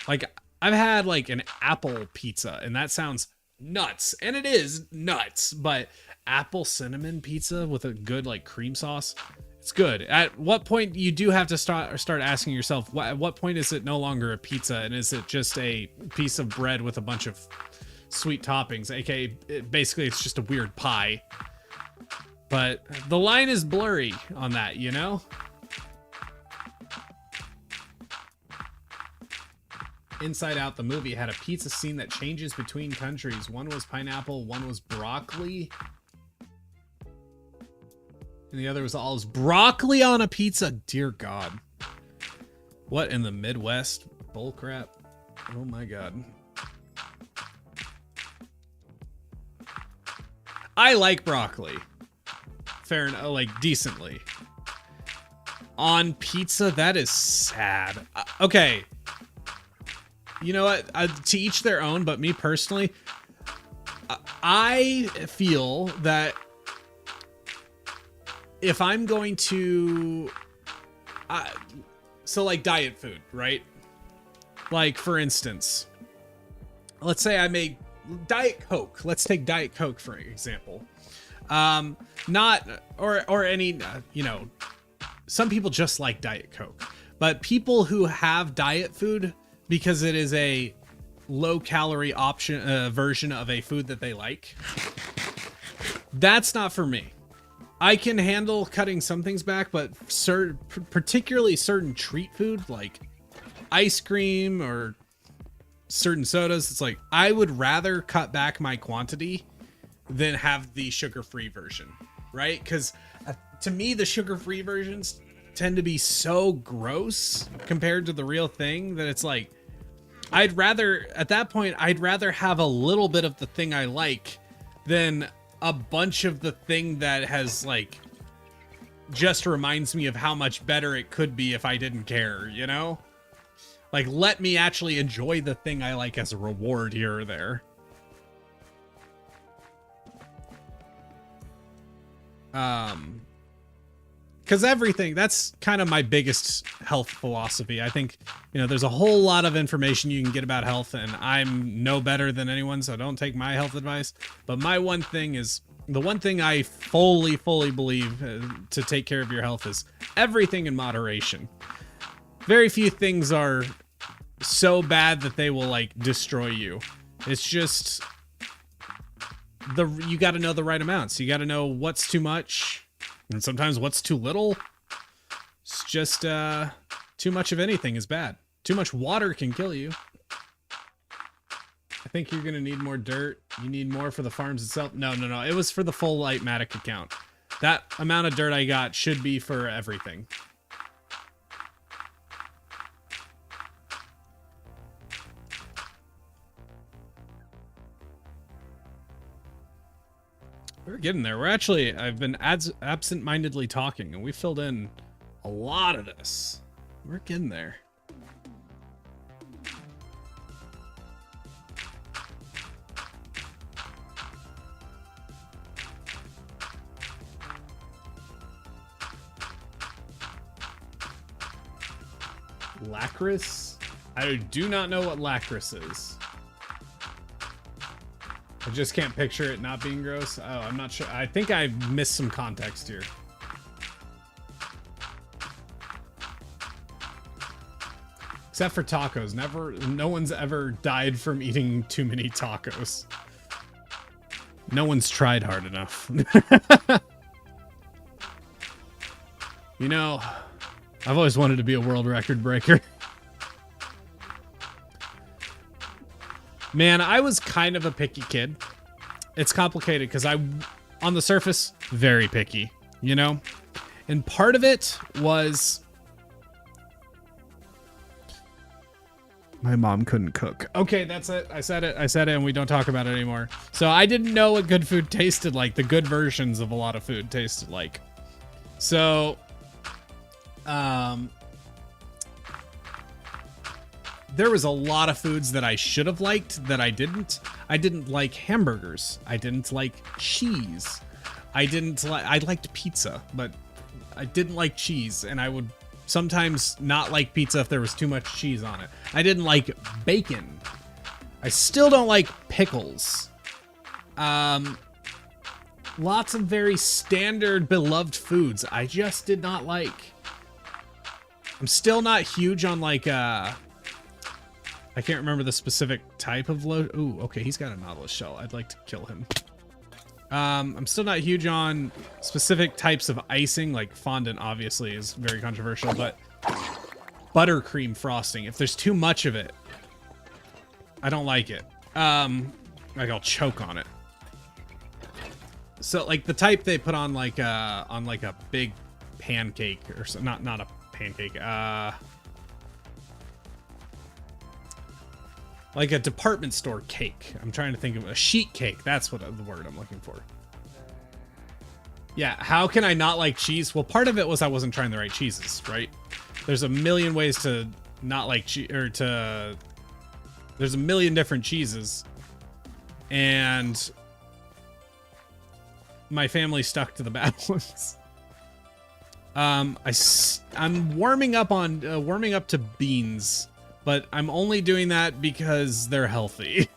Like I've had like an apple pizza and that sounds nuts, and it is nuts, but apple cinnamon pizza with a good like cream sauce, it's good. At what point you do have to start asking yourself, at what point is it no longer a pizza and is it just a piece of bread with a bunch of sweet toppings, aka basically it's just a weird pie. But the line is blurry on that, you know? Inside Out, the movie, had a pizza scene that changes between countries. One was pineapple, one was broccoli. And the other was all broccoli on a pizza. Dear God. What in the Midwest? Bullcrap. Oh my God. I like broccoli. Fair enough, like decently. On pizza, that is sad. Okay. You know what? To each their own, but me personally, I feel that if I'm going to, so like diet food, right? Like for instance, let's say I made Diet Coke. Let's take Diet Coke for example. Not or any, you know, some people just like Diet Coke, but people who have diet food because it is a low calorie option version of a food that they like, that's not for me. I can handle cutting some things back, but particularly certain treat food like ice cream or certain sodas, it's like I would rather cut back my quantity than have the sugar-free version, right? Because to me, the sugar-free versions tend to be so gross compared to the real thing that it's like, I'd rather, at that point, I'd rather have a little bit of the thing I like than a bunch of the thing that has like, just reminds me of how much better it could be if I didn't care, you know? Like, let me actually enjoy the thing I like as a reward here or there. Because everything, that's kind of my biggest health philosophy. I think, there's a whole lot of information you can get about health, and I'm no better than anyone, so don't take my health advice. But my one thing is, the one thing I fully believe to take care of your health is everything in moderation. Very few things are so bad that they will, like, destroy you. It's just, you got to know the right amounts. You got to know what's too much. And sometimes what's too little. It's just too much of anything is bad. Too much water can kill you. I think you're gonna need more dirt. You need more for the farms itself. No. It was for the full Lightmatic account. That amount of dirt I got should be for everything. We're getting there. I've been absent-mindedly talking, and we filled in a lot of this. We're getting there. Lacris? I do not know what lacris is. I just can't picture it not being gross. Oh, I'm not sure. I think I missed some context here. Except for tacos. No one's ever died from eating too many tacos. No one's tried hard enough. I've always wanted to be a world record breaker. Man, I was kind of a picky kid. It's complicated because on the surface, very picky, And part of it was my mom couldn't cook. Okay, that's it. I said it, and we don't talk about it anymore. So I didn't know what good food tasted like. The good versions of a lot of food tasted like. So, there was a lot of foods that I should have liked that I didn't. I didn't like hamburgers. I didn't like cheese. I liked pizza, but I didn't like cheese, and I would sometimes not like pizza if there was too much cheese on it. I didn't like bacon. I still don't like pickles. Lots of very standard beloved foods I just did not like. I'm still not huge on like I can't remember the specific type of ooh, okay, he's got a Nautilus shell. I'd like to kill him. I'm still not huge on specific types of icing, like fondant obviously is very controversial, but buttercream frosting, if there's too much of it, I don't like it. Like I'll choke on it. So like the type they put on like a big pancake or so, not a pancake, like a department store cake. I'm trying to think of a sheet cake. That's what the word I'm looking for. Yeah, how can I not like cheese? Well, part of it was I wasn't trying the right cheeses, right? There's a million ways to not like cheese, or there's a million different cheeses. And my family stuck to the bad ones. I'm warming up to beans. But I'm only doing that because they're healthy.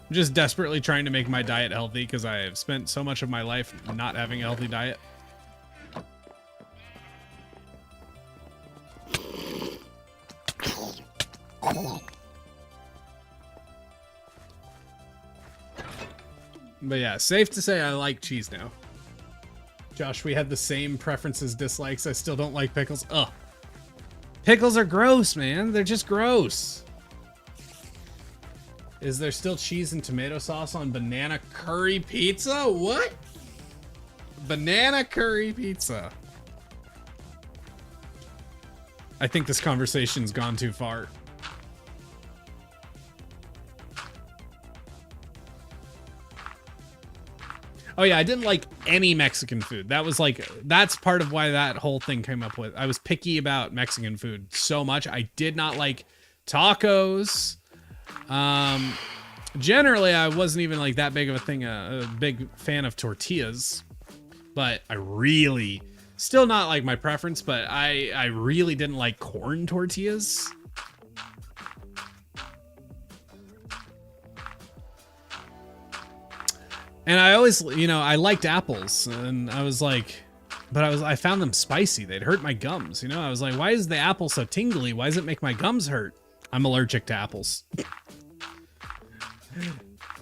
I'm just desperately trying to make my diet healthy because I have spent so much of my life not having a healthy diet. But yeah, safe to say I like cheese now. Josh, we had the same preferences, dislikes. I still don't like pickles. Ugh. Pickles are gross, man. They're just gross. Is there still cheese and tomato sauce on banana curry pizza? What? Banana curry pizza. I think this conversation's gone too far. Oh yeah, I didn't like any Mexican food. That's part of why that whole thing came up with. I was picky about Mexican food so much. I did not like tacos. Generally, I wasn't even like that big of a thing, a big fan of tortillas. but I really, still not like my preference, but I really didn't like corn tortillas. And I always, I liked apples, and I was like, but I found them spicy. They'd hurt my gums. I was like, why is the apple so tingly? Why does it make my gums hurt? I'm allergic to apples.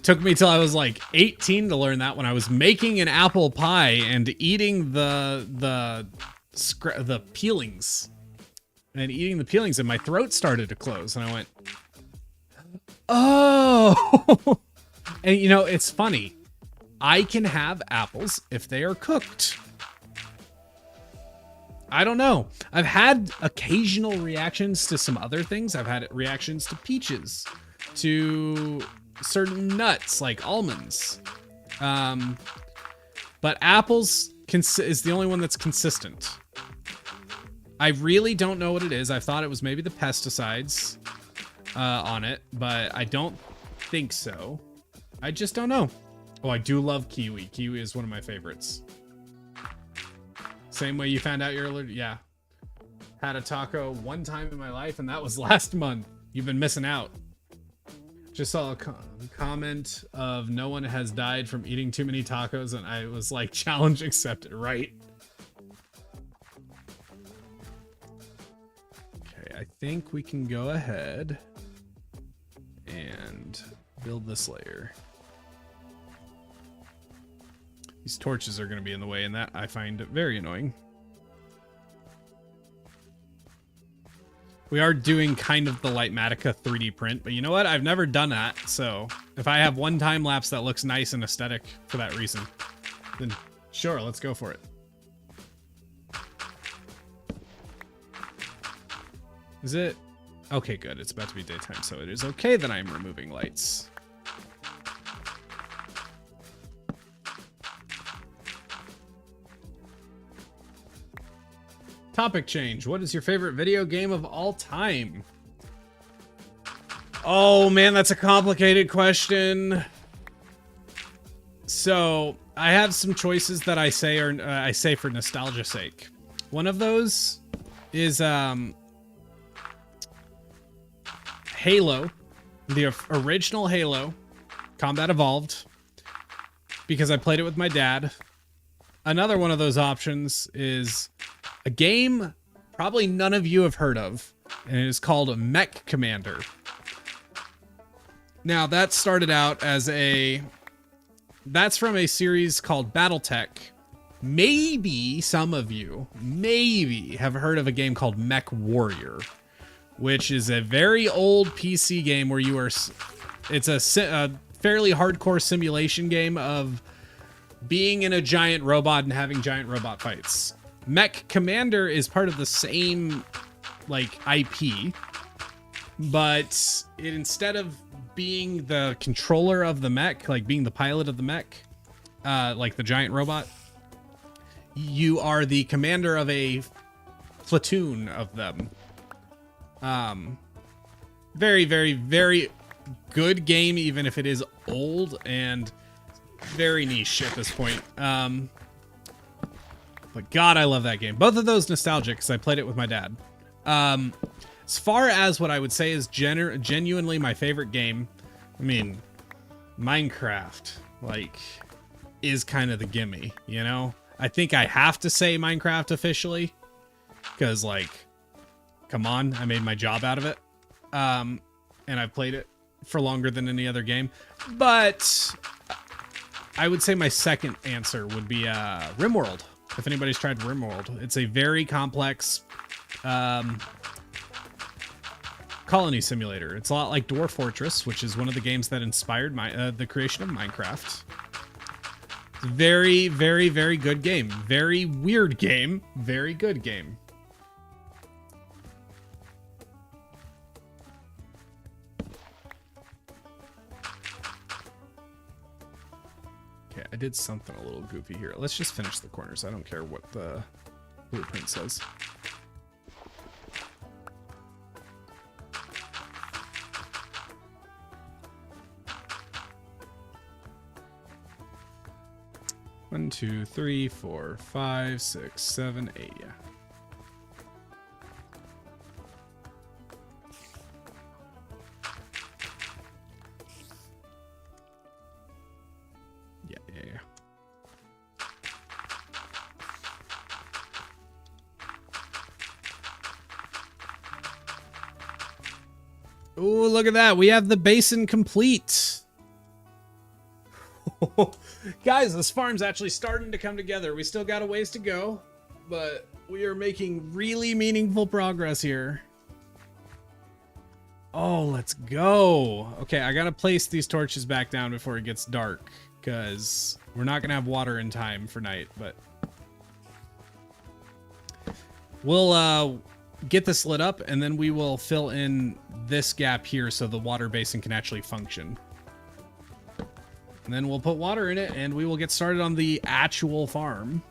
Took me till I was like 18 to learn that when I was making an apple pie and eating the peelings. And eating the peelings, and my throat started to close, and I went, oh. And it's funny. I can have apples if they are cooked. I don't know. I've had occasional reactions to some other things. I've had reactions to peaches, to certain nuts like almonds. But apples is the only one that's consistent. I really don't know what it is. I thought it was maybe the pesticides on it, but I don't think so. I just don't know. Oh, I do love kiwi. Kiwi is one of my favorites. Same way you found out you're allergic. Yeah. Had a taco one time in my life, and that was last month. You've been missing out. Just saw a comment of no one has died from eating too many tacos, and I was like, challenge accepted, right? Okay, I think we can go ahead and build this layer. These torches are going to be in the way, and that I find very annoying. We are doing kind of the Lightmatica 3D print, but you know what? I've never done that, so if I have one time lapse that looks nice and aesthetic for that reason, then sure, let's go for it. Is it? Okay, good. It's about to be daytime, so it is okay that I'm removing lights. Topic change. What is your favorite video game of all time? Oh man, that's a complicated question. So I have some choices that I say for nostalgia's sake. One of those is Halo, the original Halo, Combat Evolved, because I played it with my dad. Another one of those options is a game probably none of you have heard of, and it is called Mech Commander. Now, that started out as that's from a series called BattleTech. Maybe some of you have heard of a game called Mech Warrior, which is a very old PC game where it's a fairly hardcore simulation game of being in a giant robot and having giant robot fights. Mech Commander is part of the same IP, but instead of being the controller of the mech, like being the pilot of the mech, like the giant robot, you are the commander of a platoon of them. Very, very, very good game, even if it is old and very niche at this point. But God, I love that game. Both of those nostalgic because I played it with my dad. As far as what I would say is genuinely my favorite game, I mean, Minecraft, is kind of the gimme, I think I have to say Minecraft officially because, come on, I made my job out of it. And I've played it for longer than any other game. But I would say my second answer would be RimWorld. If anybody's tried RimWorld, it's a very complex colony simulator. It's a lot like Dwarf Fortress, which is one of the games that inspired the creation of Minecraft. Very, very, very good game. Very weird game. Very good game. Okay, I did something a little goofy here. Let's just finish the corners. I don't care what the blueprint says. 1, 2, 3, 4, 5, 6, 7, 8. Yeah. Yeah. Oh, look at that. We have the basin complete. Guys, this farm's actually starting to come together. We still got a ways to go, but we are making really meaningful progress here. Oh, let's go. Okay, I gotta place these torches back down before it gets dark, because we're not gonna have water in time for night, but we'll get this lit up, and then we will fill in this gap here so the water basin can actually function. And then we'll put water in it, and we will get started on the actual farm.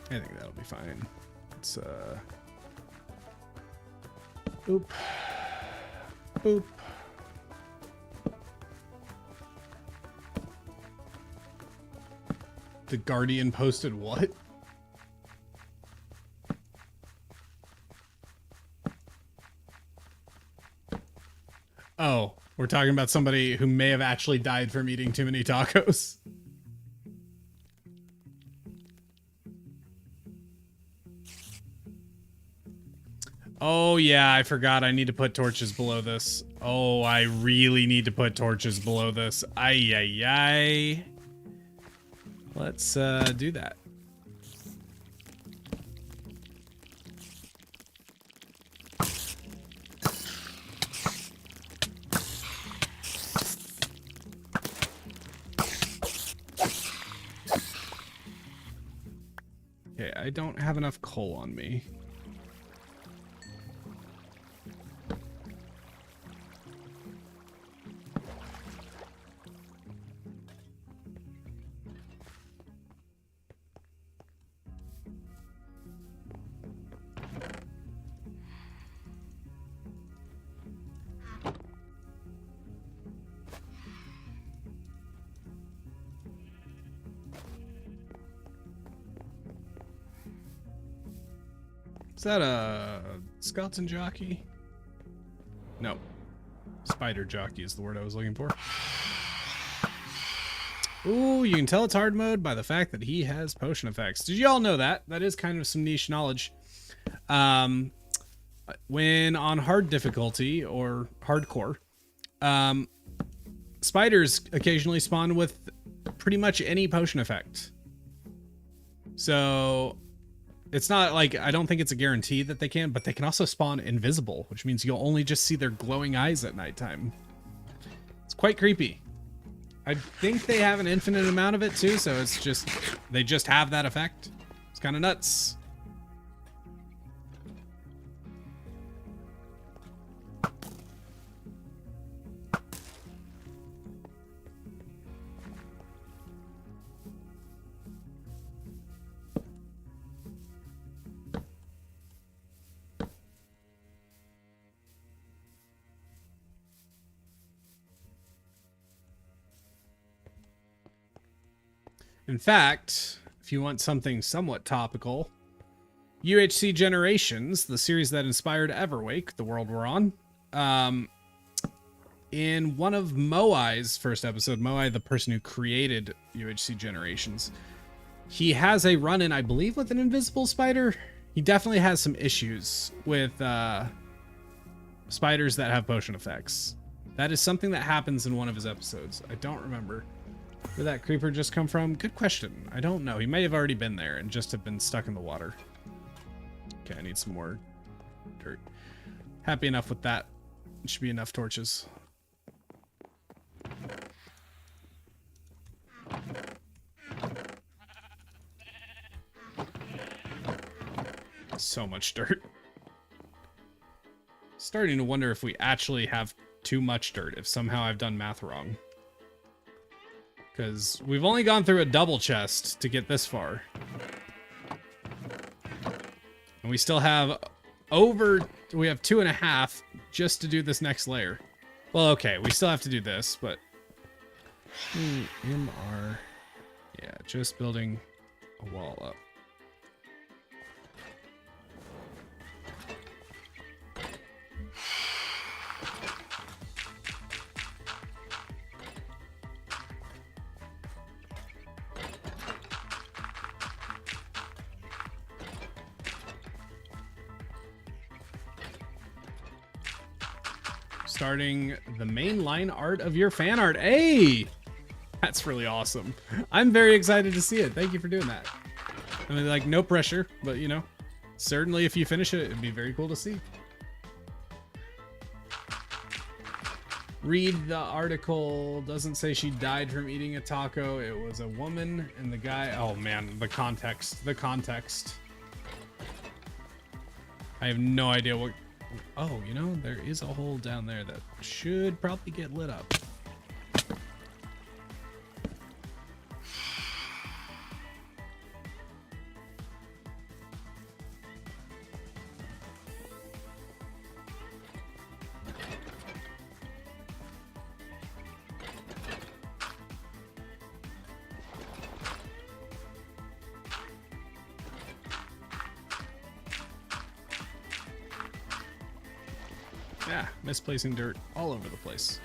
I think that'll be fine. It's boop. Boop. The Guardian posted what? Oh, we're talking about somebody who may have actually died from eating too many tacos. Oh yeah, I forgot I need to put torches below this. Oh, I really need to put torches below this. Ay, ay, ay. Let's do that. Okay, I don't have enough coal on me. Is that a skeleton jockey? No. Spider jockey is the word I was looking for. Ooh, you can tell it's hard mode by the fact that he has potion effects. Did you all know that? That is kind of some niche knowledge. When on hard difficulty or hardcore, spiders occasionally spawn with pretty much any potion effect. So it's not like, I don't think it's a guarantee that they can, but they can also spawn invisible, which means you'll only just see their glowing eyes at nighttime. It's quite creepy. I think they have an infinite amount of it too, so it's just, they just have that effect. It's kind of nuts. In fact, if you want something somewhat topical, UHC Generations, the series that inspired Everwake, the world we're on, in one of Moai's first episode, Moai, the person who created UHC Generations, he has a run-in, I believe, with an invisible spider. He definitely has some issues with spiders that have potion effects. That is something that happens in one of his episodes. I don't remember. Where'd that creeper just come from? Good question. I don't know. He may have already been there and just have been stuck in the water. Okay, I need some more dirt. Happy enough with that. It should be enough torches. So much dirt. Starting to wonder if we actually have too much dirt, if somehow I've done math wrong. Because we've only gone through a double chest to get this far. And we still have we have 2.5 just to do this next layer. Well, okay, we still have to do this, but MR, yeah, just building a wall up. Starting the main line art of your fan art. Hey, that's really awesome. I'm very excited to see it. Thank you for doing that. I mean, like, no pressure, but you know, certainly if you finish it, it'd be very cool to see. Read the article. Doesn't say she died from eating a taco. It was a woman, and the guy, oh man, the context. I have no idea what. Oh, you know, there is a hole down there that should probably get lit up. Yeah, misplacing dirt all over the place.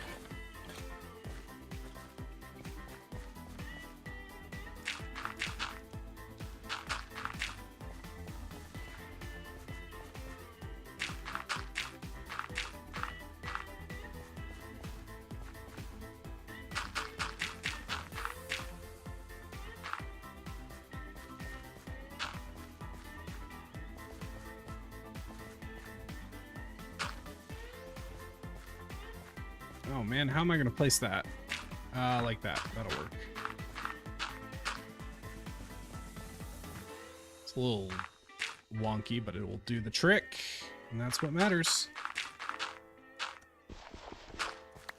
Oh man, how am I gonna place that? Like that. That'll work. It's a little wonky, but it will do the trick, and that's what matters.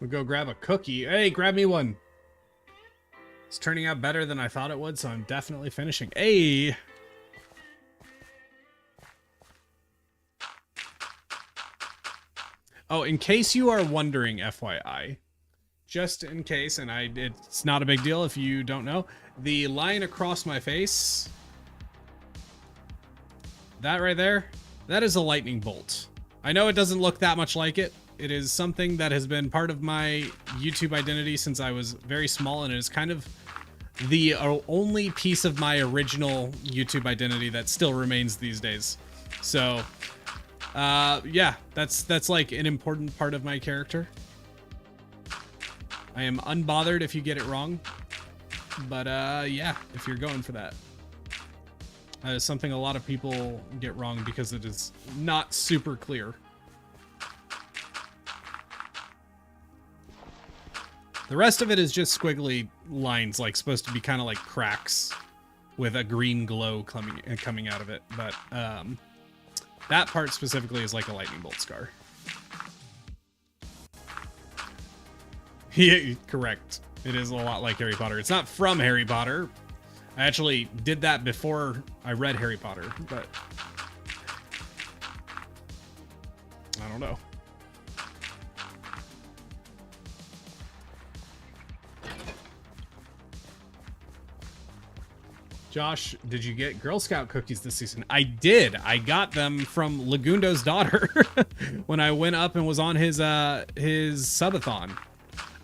We'll go grab a cookie. Hey, grab me one. It's turning out better than I thought it would, so I'm definitely finishing. Hey! Oh, in case you are wondering, FYI, just in case, and it's not a big deal if you don't know, the line across my face, that right there, that is a lightning bolt. I know it doesn't look that much like it. It is something that has been part of my YouTube identity since I was very small, and it is kind of the only piece of my original YouTube identity that still remains these days. So yeah, that's like an important part of my character. I am unbothered if you get it wrong, but yeah, if you're going for that. That is something a lot of people get wrong because it is not super clear. The rest of it is just squiggly lines, like supposed to be kind of like cracks with a green glow coming out of it, but that part specifically is like a lightning bolt scar. Yeah, correct. It is a lot like Harry Potter. It's not from Harry Potter. I actually did that before I read Harry Potter, but I don't know. Josh, did you get Girl Scout cookies this season? I did. I got them from Lagundo's daughter when I went up and was on his subathon.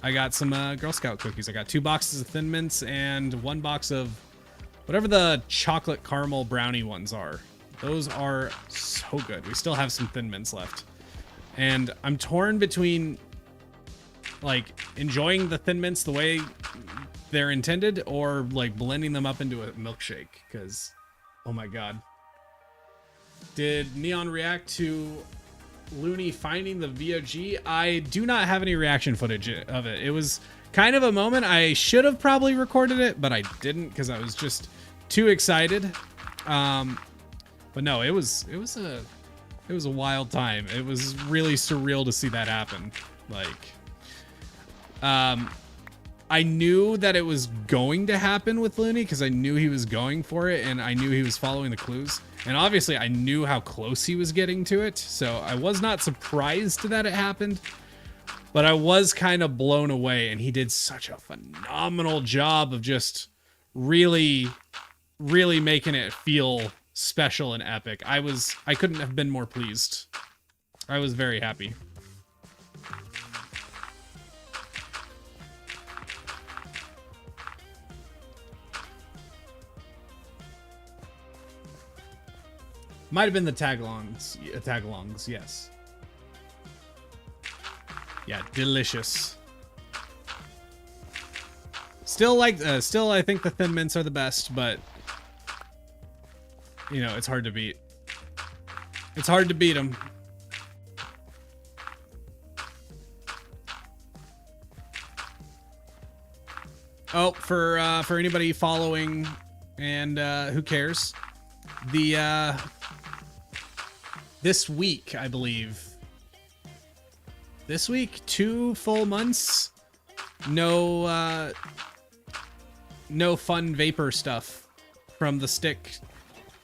I got some Girl Scout cookies. I got 2 boxes of Thin Mints and 1 box of whatever the chocolate caramel brownie ones are. Those are so good. We still have some Thin Mints left. And I'm torn between like enjoying the Thin Mints the way they're intended or like blending them up into a milkshake, because oh my god. Did Neon react to Looney finding the VOG? I do not have any reaction footage of it. It was kind of a moment. I should have probably recorded it, but I didn't because I was just too excited. But no, it was a wild time. It was really surreal to see that happen. Like I knew that it was going to happen with Looney because I knew he was going for it and I knew he was following the clues. And obviously I knew how close he was getting to it. So I was not surprised that it happened, but I was kind of blown away, and he did such a phenomenal job of just really, really making it feel special and epic. I couldn't have been more pleased. I was very happy. Might have been the tagalongs, yes. Yeah, delicious. Still I think the Thin Mints are the best, but you know, it's hard to beat. It's hard to beat them. Oh, for anybody following and who cares? The this week, I believe. This week, 2 full months. No fun vapor stuff from the stick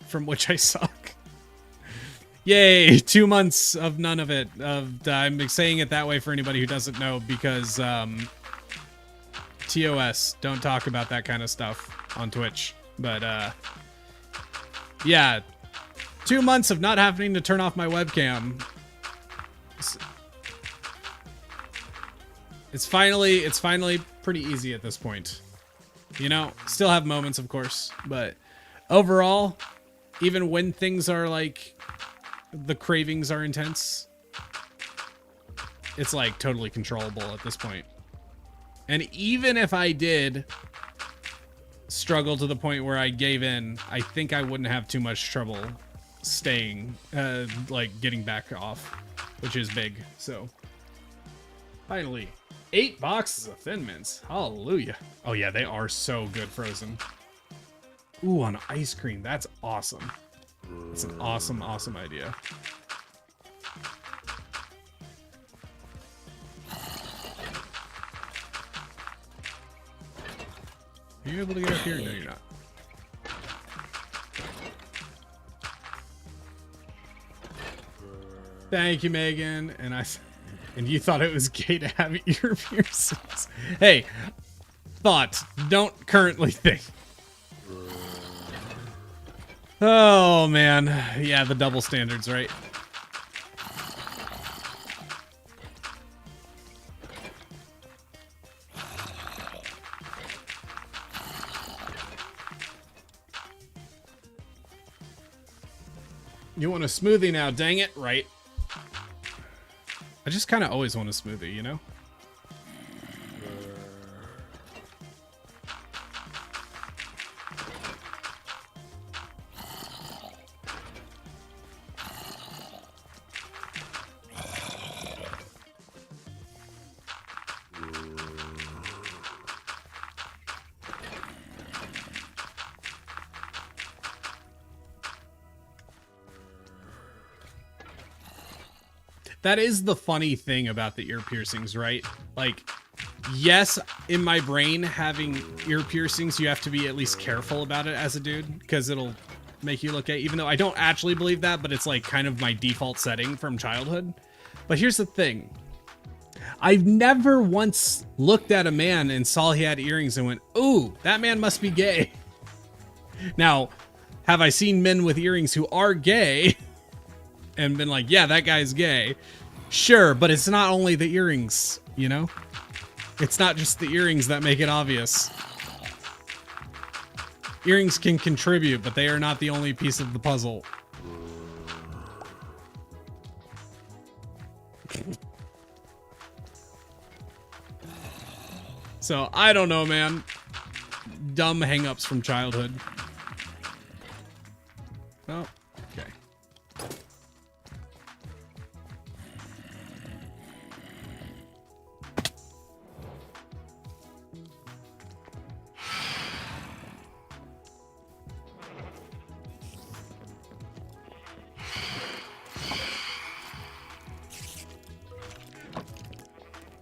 from which I suck. Yay, 2 months of none of it. I'm saying it that way for anybody who doesn't know because TOS, don't talk about that kind of stuff on Twitch. But yeah, 2 months of not having to turn off my webcam. It's finally pretty easy at this point. You know, still have moments, of course, but overall, even when things are like, the cravings are intense, it's like totally controllable at this point. And even if I did struggle to the point where I gave in, I think I wouldn't have too much trouble staying, like getting back off, which is big. So finally, 8 boxes of Thin Mints. Hallelujah. Oh yeah, they are so good frozen. Ooh, on ice cream. That's awesome. It's an awesome, awesome idea. Are you able to get up here? No, you're not. Thank you, Megan. And you thought it was gay to have ear piercings. Hey, thought, don't currently think. Oh man, yeah, the double standards, right? You want a smoothie now, dang it, right? I just kind of always want a smoothie, you know? That is the funny thing about the ear piercings, right? Like, yes, in my brain, having ear piercings, you have to be at least careful about it as a dude, because it'll make you look gay, even though I don't actually believe that, but it's like kind of my default setting from childhood. But here's the thing. I've never once looked at a man and saw he had earrings and went, ooh, that man must be gay. Now, have I seen men with earrings who are gay and been like, yeah, that guy's gay? Sure, but it's not only the earrings, you know? It's not just the earrings that make it obvious. Earrings can contribute, but they are not the only piece of the puzzle. So, I don't know, man. Dumb hang-ups from childhood. Oh, okay.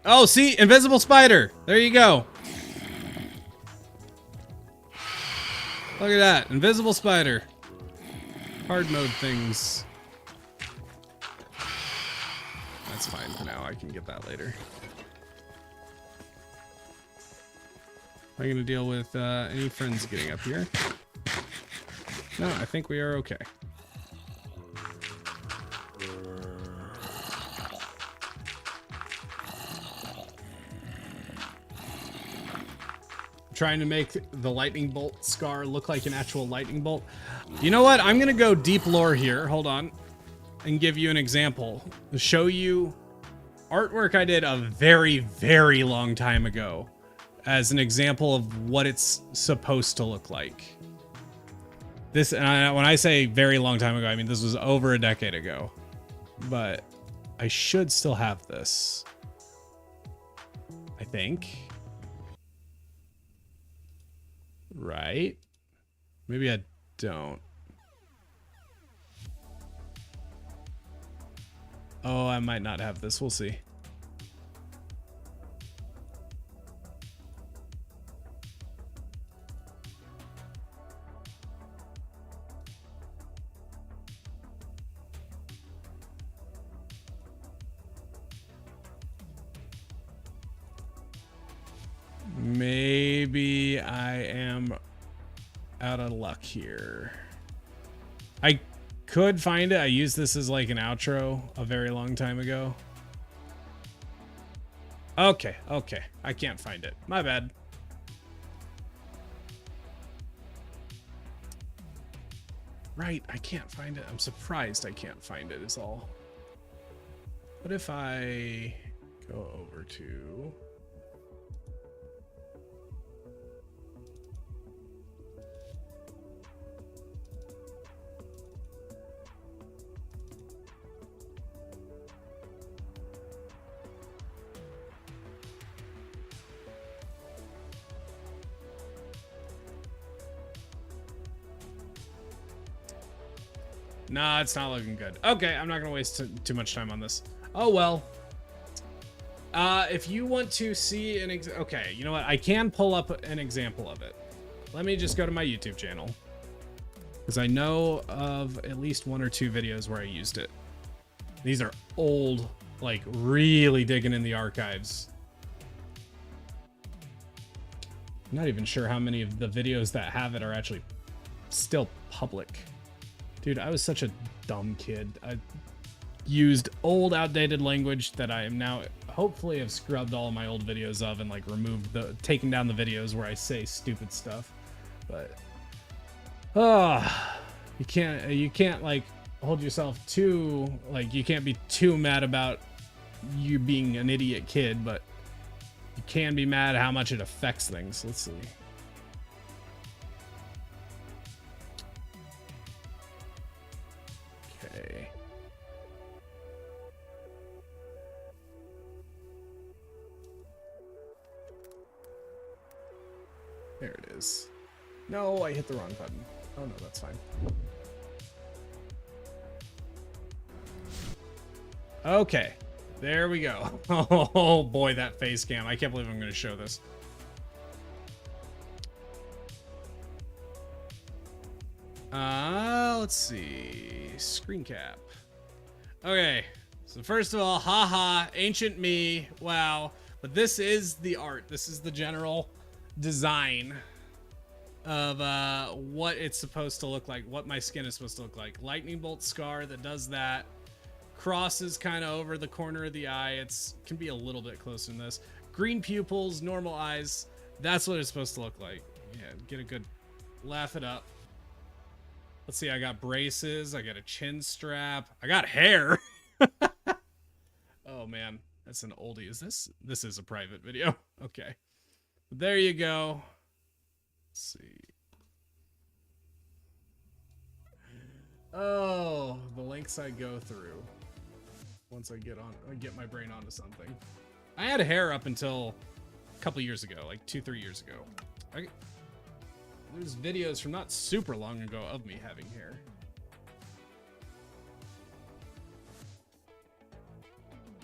Oh, see? Invisible spider. There you go. Look at that. Invisible spider. Hard mode things. That's fine for now. I can get that later. Am I going to deal with any friends getting up here? No, I think we are okay. Trying to make the lightning bolt scar look like an actual lightning bolt. You know what? I'm gonna go deep lore here. Hold on. And give you an example. To show you artwork I did a very, very long time ago as an example of what it's supposed to look like. This, and when I say very long time ago, I mean this was over a decade ago. But I should still have this. I think. Right? Maybe I don't. Oh, I might not have this. We'll see. Maybe I am out of luck here. I could find it. I used this as like an outro a very long time ago. Okay, okay. I can't find it. My bad. Right, I can't find it. I'm surprised I can't find it is all. What if I go over to... Nah, it's not looking good. Okay, I'm not gonna waste too much time on this. Oh well. If you want to see an okay, you know what? I can pull up an example of it. Let me just go to my YouTube channel, because I know of at least 1 or 2 videos where I used it. These are old, like really digging in the archives. I'm not even sure how many of the videos that have it are actually still public. Dude, I was such a dumb kid. I used old, outdated language that I am now hopefully have scrubbed all of my old videos of and like removed taken down the videos where I say stupid stuff. But you can't like hold yourself too, like you can't be too mad about you being an idiot kid, but you can be mad at how much it affects things. Let's see. Okay. There it is. No, I hit the wrong button. Oh no, that's fine. Okay, there we go. Oh boy, that face cam. I can't believe I'm going to show this. Let's see. Screen cap. Okay, so first of all, haha, ancient me. Wow. But this is the art. This is the general design of what it's supposed to look like, what my skin is supposed to look like. Lightning bolt scar that does that. Crosses kind of over the corner of the eye. Can be a little bit closer than this. Green pupils, normal eyes. That's what it's supposed to look like. Yeah, get a good laugh it up. Let's see, I got braces, I got a chin strap, I got hair. Oh man, that's an oldie. This is a private video. Okay. There you go. Let's see. Oh, the lengths I go through once I get my brain onto something. I had hair up until a couple years ago, like 2-3 years ago. There's videos from not super long ago of me having hair.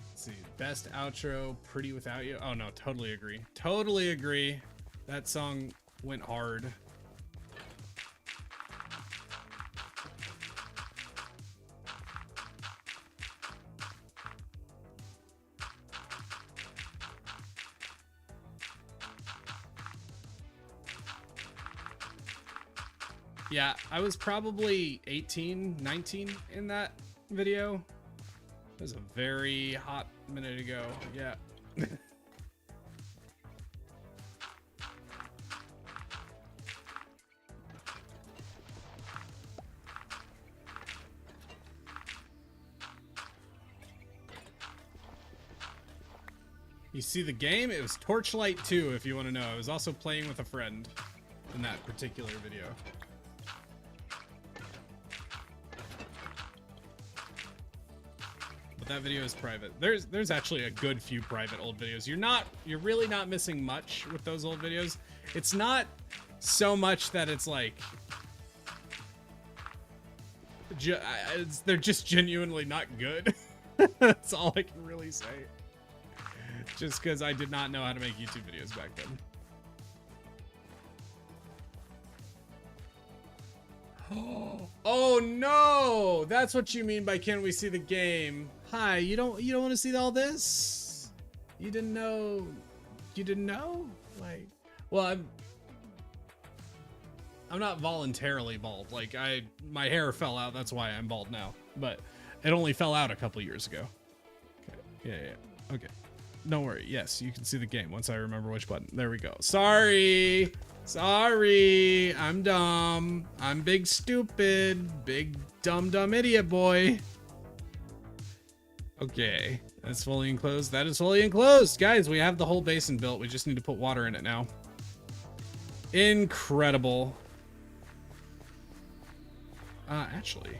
Let's see, best outro, Pretty Without You. Oh no, totally agree. Totally agree. That song went hard. Yeah, I was probably 18, 19 in that video. It was a very hot minute ago. Yeah. You see the game? It was Torchlight 2, if you want to know. I was also playing with a friend in that particular video. But that video is private. There's actually a good few private old videos. You're really not missing much with those old videos. It's not so much that it's like they're just genuinely not good. That's all I can really say. Just because I did not know how to make YouTube videos back then. Oh no! That's what you mean by can we see the game? Hi, you don't want to see all this? You didn't know? You didn't know? Like, well, I'm not voluntarily bald. Like my hair fell out. That's why I'm bald now. But it only fell out a couple years ago. Okay. Yeah. Okay. Don't worry. Yes, you can see the game once I remember which button. There we go. Sorry. I'm dumb. I'm big stupid. Big dumb idiot boy. Okay. That's fully enclosed. That is fully enclosed. Guys, we have the whole basin built. We just need to put water in it now. Incredible. Actually,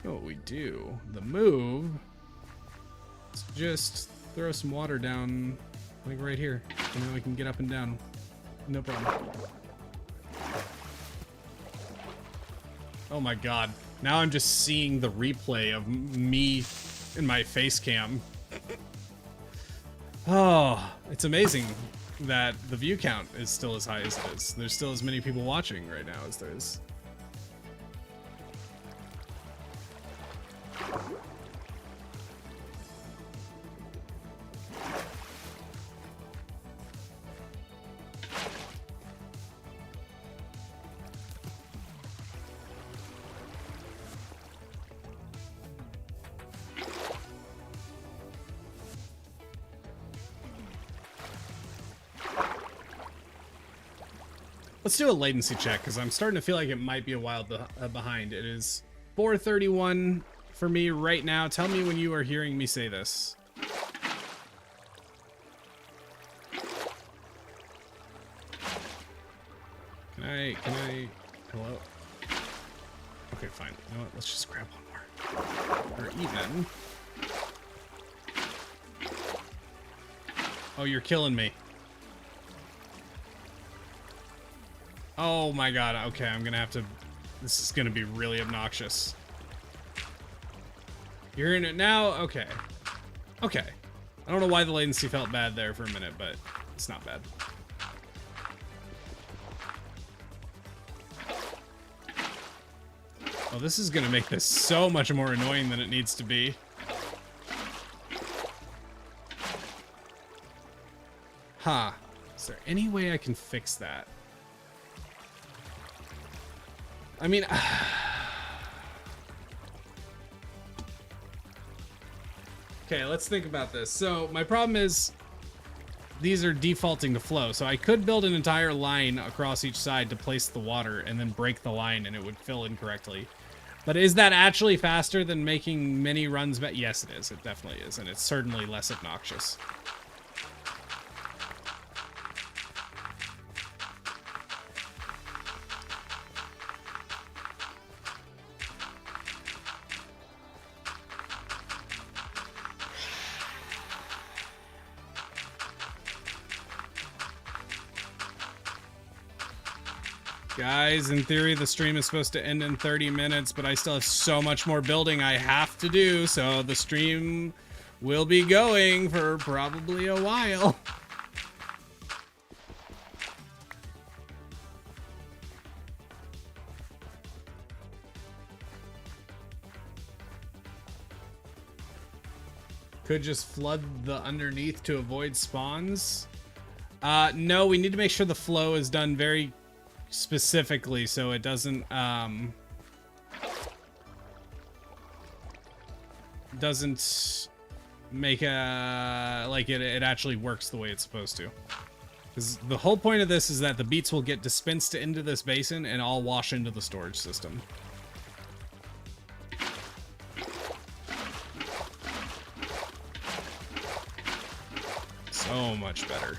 you know what we do? The move. Let's just throw some water down, like right here, and then we can get up and down. No problem. Oh my god. Now I'm just seeing the replay of me in my face cam. Oh, it's amazing that the view count is still as high as it is. There's still as many people watching right now as there is. Let's do a latency check, because I'm starting to feel like it might be a while behind. It is 4:31 for me right now. Tell me when you are hearing me say this. Can I, hello? Okay, fine. You know what? Let's just grab one more. Or even. Oh, you're killing me. Oh my god, okay, I'm gonna have to... This is gonna be really obnoxious. You're in it now? Okay. Okay. I don't know why the latency felt bad there for a minute, but it's not bad. Oh, this is gonna make this so much more annoying than it needs to be. Huh. Is there any way I can fix that? I mean, okay, let's think about this. So my problem is these are defaulting to flow. So I could build an entire line across each side to place the water and then break the line and it would fill incorrectly. But is that actually faster than making many runs? Yes, it is. It definitely is. And it's certainly less obnoxious. Guys, in theory, the stream is supposed to end in 30 minutes, but I still have so much more building I have to do, so the stream will be going for probably a while. Could just flood the underneath to avoid spawns. No, we need to make sure the flow is done very specifically so it doesn't make a like it actually works the way it's supposed to. Because the whole point of this is that the beets will get dispensed into this basin and all wash into the storage system. So much better.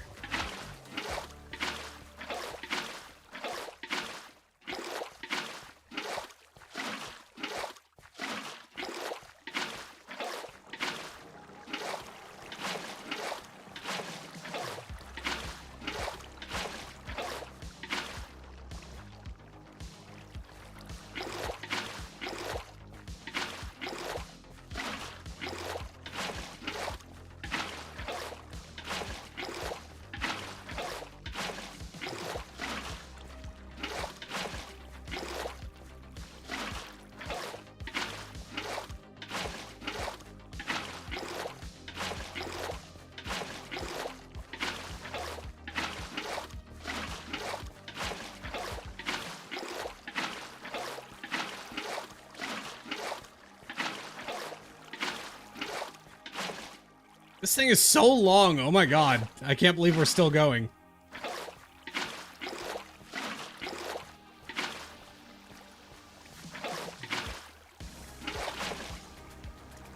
This thing is so long. Oh my god. I can't believe we're still going.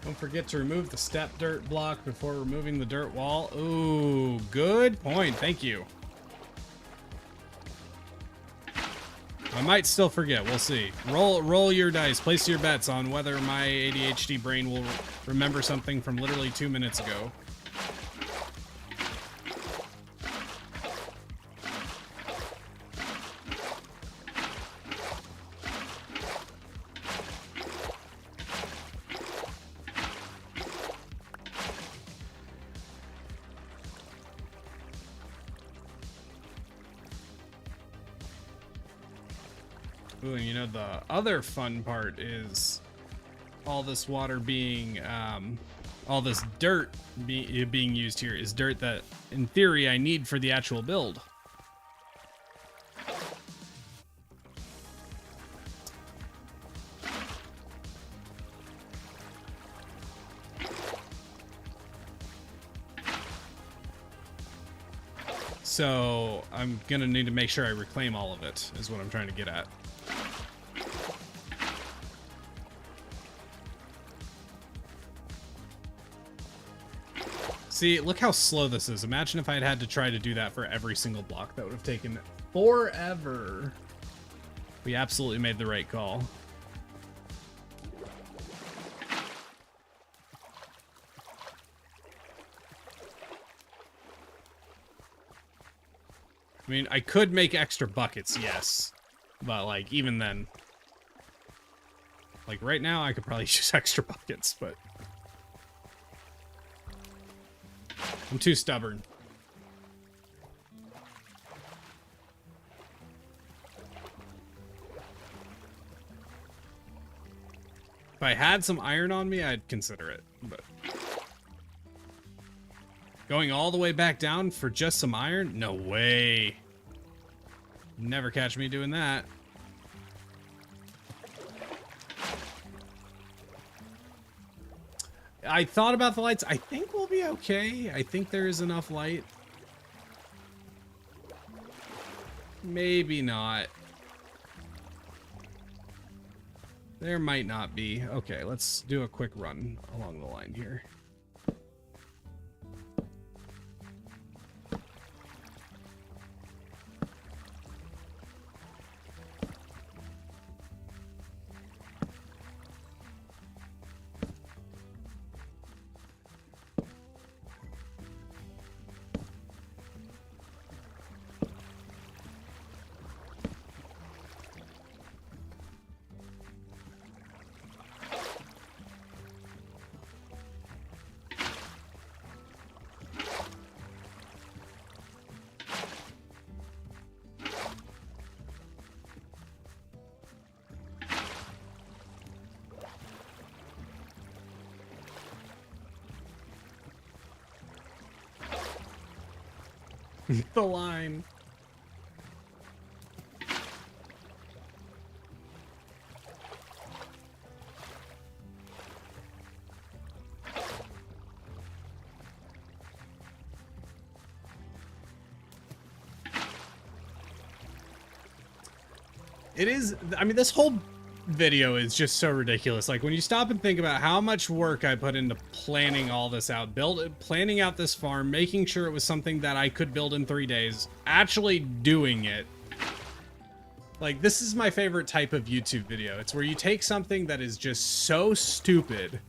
Don't forget to remove the step dirt block before removing the dirt wall. Ooh, good point. Thank you. I might still forget. We'll see. Roll your dice. Place your bets on whether my ADHD brain will remember something from literally 2 minutes ago. Ooh, and you know, the other fun part is all this water being, all this dirt being used here is dirt that, in theory, I need for the actual build. So I'm gonna need to make sure I reclaim all of it, is what I'm trying to get at. See, look how slow this is. Imagine if I had to try to do that for every single block. That would have taken forever. We absolutely made the right call. I mean, I could make extra buckets, yes. But, like, even then... Like, right now, I could probably use extra buckets, but... I'm too stubborn. If I had some iron on me, I'd consider it, but... Going all the way back down for just some iron? No way. Never catch me doing that. I thought about the lights. I think we'll be okay. I think there is enough light. Maybe not. There might not be. Okay, let's do a quick run along the line here. The line. It is, I mean, this whole video is just so ridiculous. Like, when you stop and think about how much work I put into planning all this out, planning out this farm, making sure it was something that I could build in 3 days, actually doing it. Like, this is my favorite type of YouTube video. It's where you take something that is just so stupid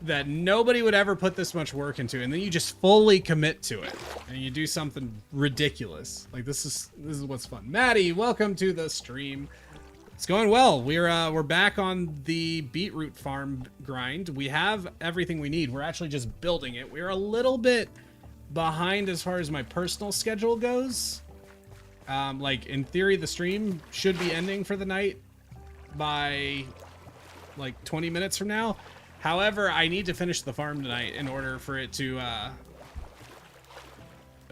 that nobody would ever put this much work into, and then you just fully commit to it, and you do something ridiculous. Like, this is what's fun. Maddie, welcome to the stream. It's going well. We're back on the beetroot farm grind. We have everything we need. We're actually just building it. We're a little bit behind as far as my personal schedule goes. Like, in theory, the stream should be ending for the night by like 20 minutes from now. However, I need to finish the farm tonight in order for it to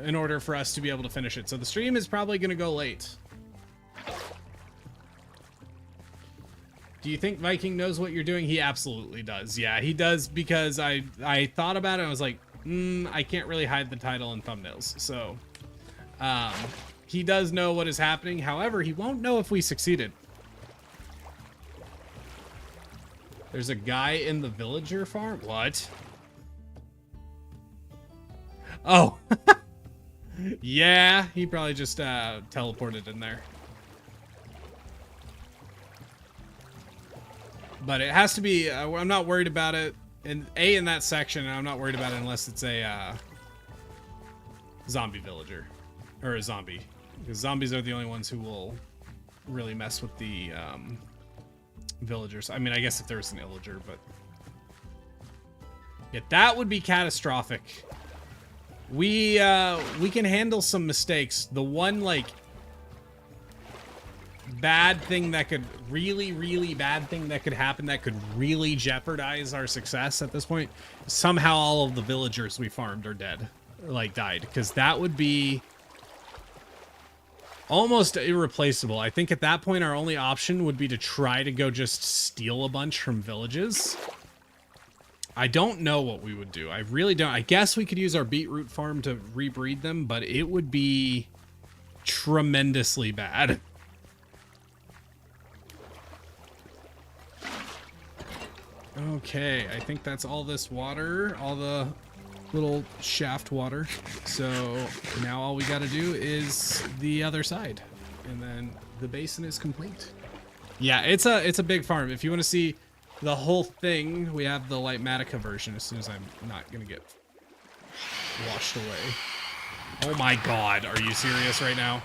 in order for us to be able to finish it. So the stream is probably going to go late. Do you think Viking knows what you're doing? He absolutely does. Yeah, he does, because I thought about it and I was like, I can't really hide the title and thumbnails. So he does know what is happening. However, he won't know if we succeeded. There's a guy in the villager farm? What? Oh. Yeah, he probably just teleported in there. But it has to be, I'm not worried about it in that section, and I'm not worried about it unless it's a zombie villager. Or a zombie. Because zombies are the only ones who will really mess with the villagers. I mean, I guess if there was an illager, but yeah, that would be catastrophic. We can handle some mistakes. The one, like, bad thing that could really bad thing that could happen that could really jeopardize our success at this point, somehow all of the villagers we farmed are dead, or like died, because that would be almost irreplaceable. I think at that point our only option would be to try to go just steal a bunch from villages. I don't know what we would do. I really don't. I guess we could use our beetroot farm to rebreed them, but it would be tremendously bad. Okay, I think that's all this water, all the little shaft water. So now all we got to do is the other side, and then the basin is complete. Yeah, it's a big farm. If you want to see the whole thing, we have the Lightmatica version as soon as I'm not going to get washed away. Oh my god, are you serious right now?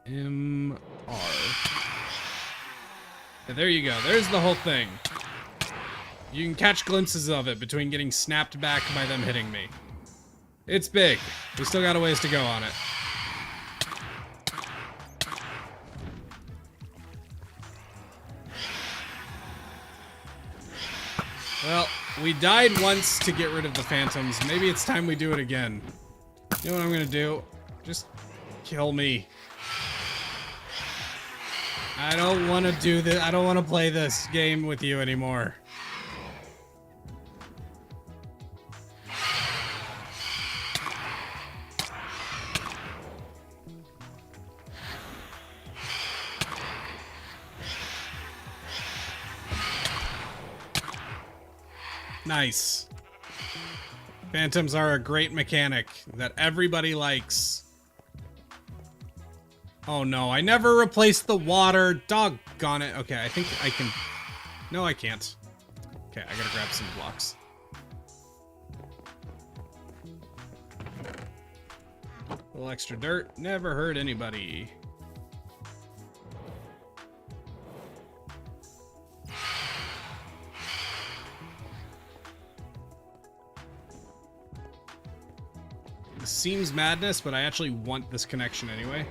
MR. Yeah, there you go. There's the whole thing. You can catch glimpses of it between getting snapped back by them hitting me. It's big. We still got a ways to go on it. Well, we died once to get rid of the phantoms. Maybe it's time we do it again. You know what I'm gonna do? Just kill me. I don't want to do this. I don't want to play this game with you anymore. Nice. Phantoms are a great mechanic that everybody likes. Oh no, I never replaced the water. Doggone it. Okay, I think I can. No, I can't. Okay, I gotta grab some blocks. A little extra dirt. Never hurt anybody. This seems madness, but I actually want this connection anyway.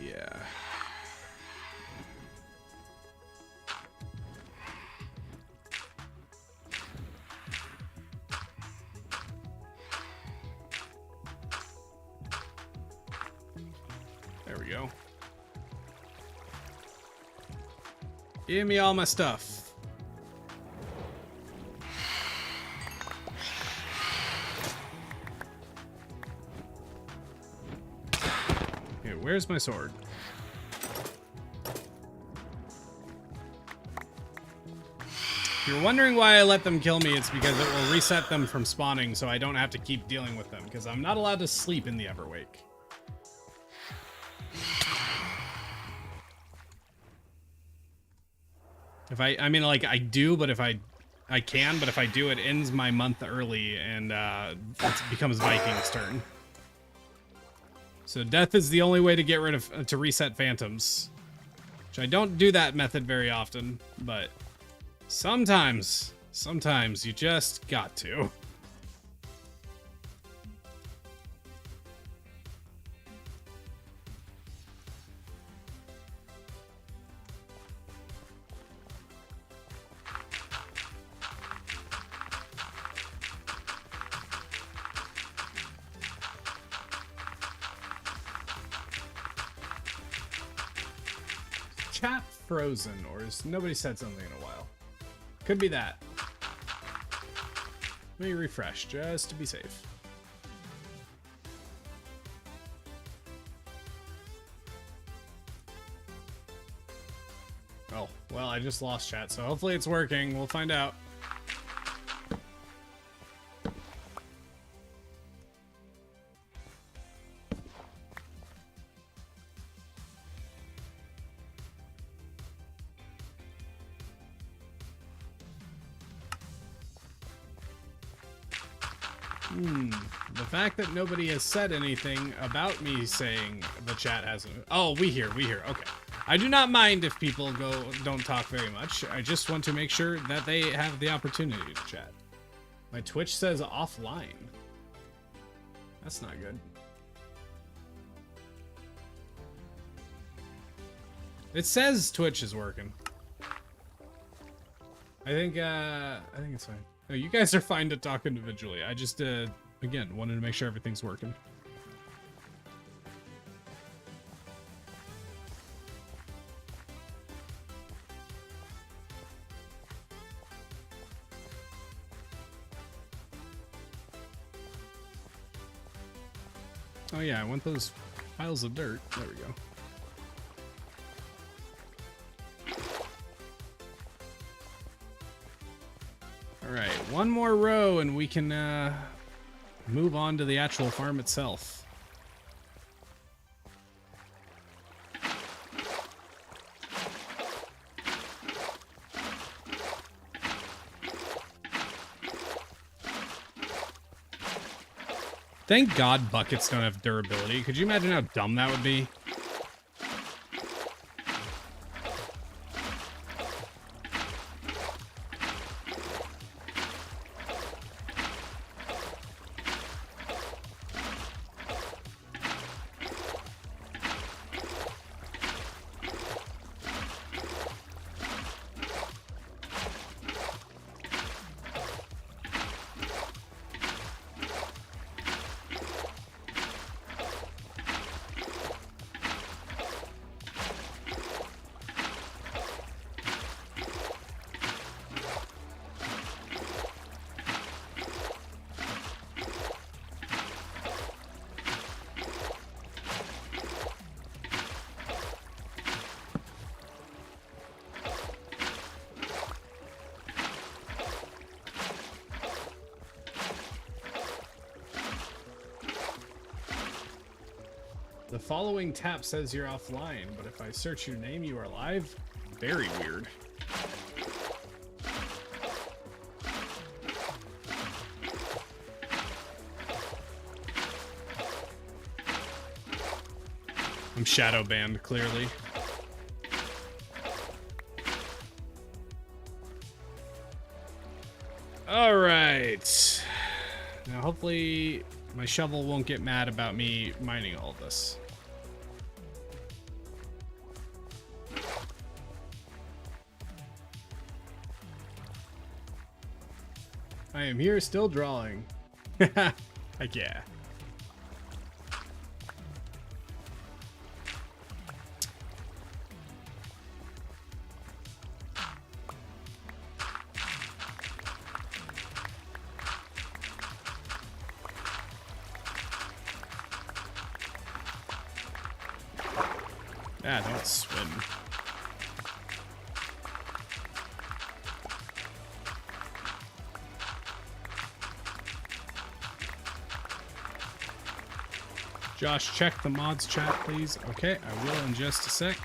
Yeah. There we go. Give me all my stuff. Where's my sword? If you're wondering why I let them kill me, it's because it will reset them from spawning so I don't have to keep dealing with them, because I'm not allowed to sleep in the Everwake. I mean, like, I do, but if I can, but if I do, it ends my month early, and it becomes Viking's turn. So death is the only way to get rid of, to reset phantoms. Which I don't do that method very often, but sometimes you just got to. Chat frozen, or has nobody said something in a while? Could be that. Let me refresh just to be safe. Oh, well, I just lost chat, so hopefully it's working. We'll find out. The fact that nobody has said anything about me saying the chat hasn't. Oh, we hear. Okay. I do not mind if people don't talk very much. I just want to make sure that they have the opportunity to chat. My Twitch says offline. That's not good. It says Twitch is working. I think it's fine. No, you guys are fine to talk individually. I just, again, wanted to make sure everything's working. Oh yeah, I want those piles of dirt. There we go. Alright, one more row and we can move on to the actual farm itself. Thank God buckets don't have durability. Could you imagine how dumb that would be? The following tap says you're offline, but if I search your name, you are live? Very weird. I'm shadow banned, clearly. All right. Now, hopefully, my shovel won't get mad about me mining all this. I am here still drawing. Heck yeah. Yeah, don't swim. Josh, check the mods chat, please. Okay, I will in just a sec.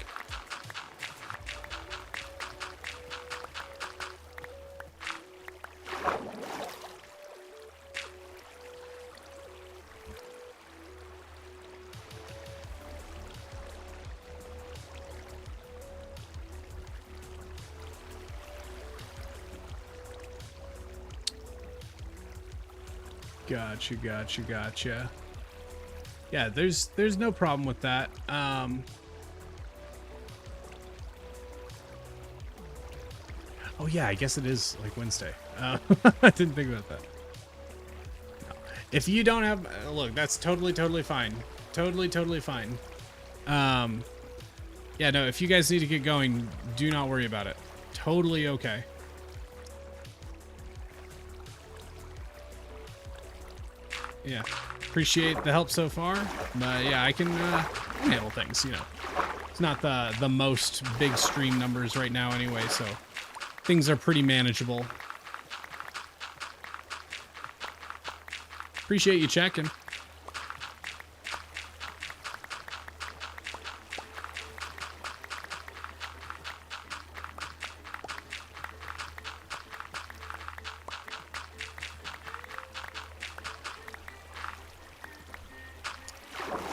Gotcha. Yeah, there's no problem with that. Oh yeah, I guess it is like Wednesday. I didn't think about that. No. If you don't have, look, that's totally fine. Totally fine. Yeah, no, if you guys need to get going, do not worry about it. Totally okay. Yeah, appreciate the help so far, but yeah, I can handle things, you know. It's not the most big stream numbers right now anyway, so things are pretty manageable. Appreciate you checking.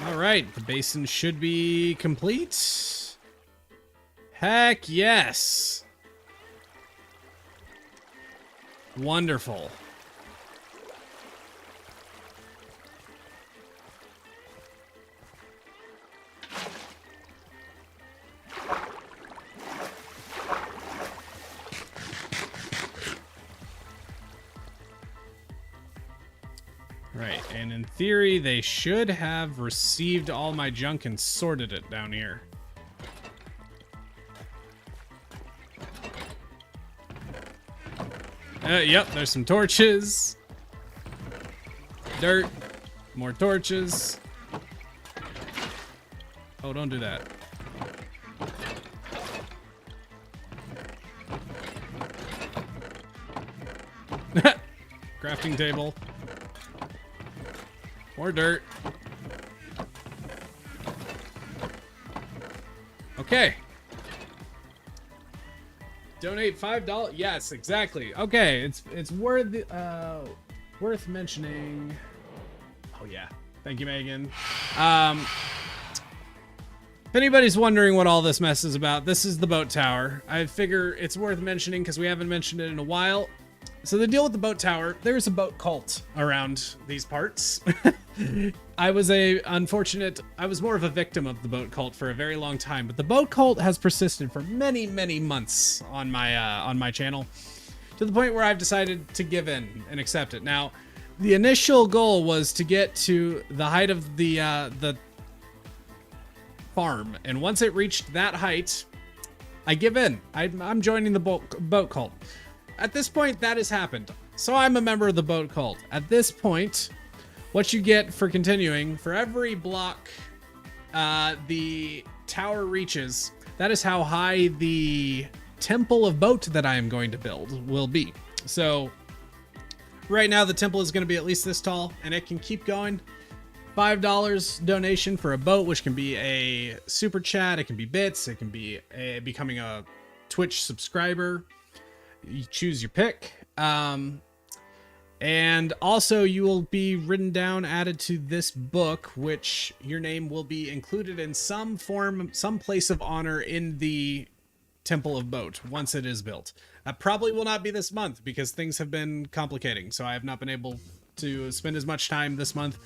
Alright, the basin should be complete. Heck yes. Wonderful. Right, and in theory, they should have received all my junk and sorted it down here. Yep, there's some torches. Dirt. More torches. Oh, don't do that. Crafting table. More dirt. Okay. Donate $5. Yes, exactly. Okay, it's worth mentioning. Oh yeah. Thank you, Megan. If anybody's wondering what all this mess is about, this is the boat tower. I figure it's worth mentioning because we haven't mentioned it in a while. So the deal with the boat tower, there's a boat cult around these parts. I was more of a victim of the boat cult for a very long time, but the boat cult has persisted for many months on my channel, to the point where I've decided to give in and accept it. Now, the initial goal was to get to the height of the farm, and once it reached that height, I give in. I'm joining the boat cult. At this point, that has happened. So I'm a member of the boat cult. At this point, what you get for continuing, for every block the tower reaches, that is how high the temple of boat that I am going to build will be. So right now the temple is going to be at least this tall, and it can keep going. $5 donation for a boat, which can be a super chat, it can be bits, it can be becoming a Twitch subscriber. You choose your pick. And also you will be written down, added to this book, which your name will be included in some form, some place of honor in the Temple of Boat once it is built. That probably will not be this month because things have been complicating. So I have not been able to spend as much time this month.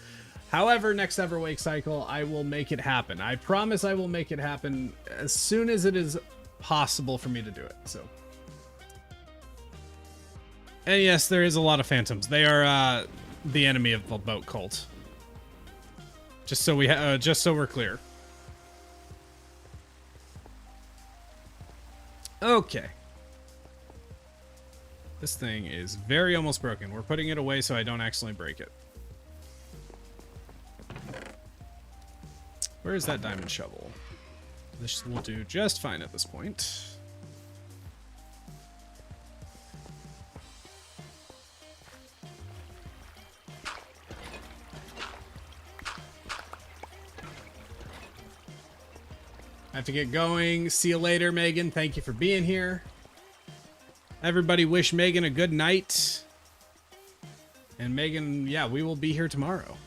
However, next Everwake cycle, I will make it happen. I promise I will make it happen as soon as it is possible for me to do it. So. And yes, there is a lot of phantoms. They are the enemy of the boat cult. Just so we're clear. Okay. This thing is very almost broken. We're putting it away so I don't accidentally break it. Where is that diamond shovel? This will do just fine at this point. I have to get going. See you later, Megan. Thank you for being here. Everybody wish Megan a good night. And Megan, yeah, we will be here tomorrow.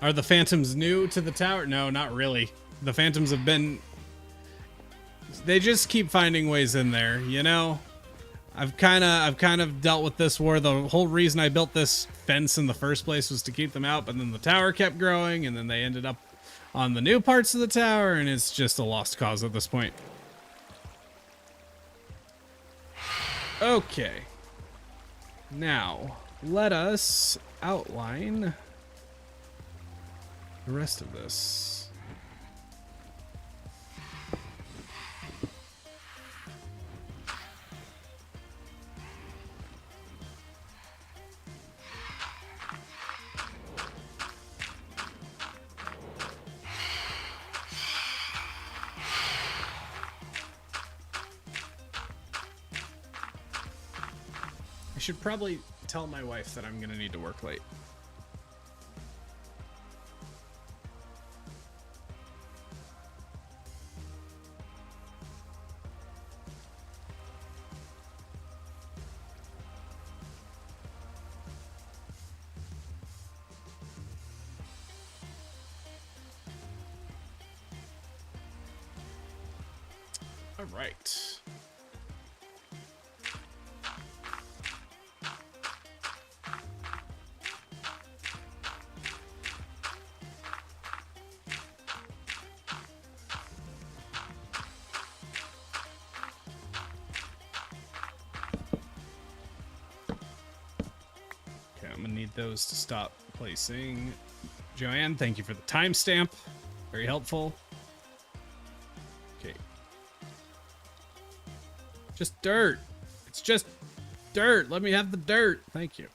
Are the phantoms new to the tower? No, not really. The phantoms have been... They just keep finding ways in there, you know? I've kind of dealt with this war. The whole reason I built this fence in the first place was to keep them out, but then the tower kept growing, and then they ended up on the new parts of the tower, and it's just a lost cause at this point. Okay. Now, let us outline the rest of this. I should probably tell my wife that I'm gonna need to work late. All right. Okay, I'm gonna need those to stop placing. Joanne, thank you for the timestamp. Very helpful. Okay. Just dirt. It's just dirt. Let me have the dirt. Thank you.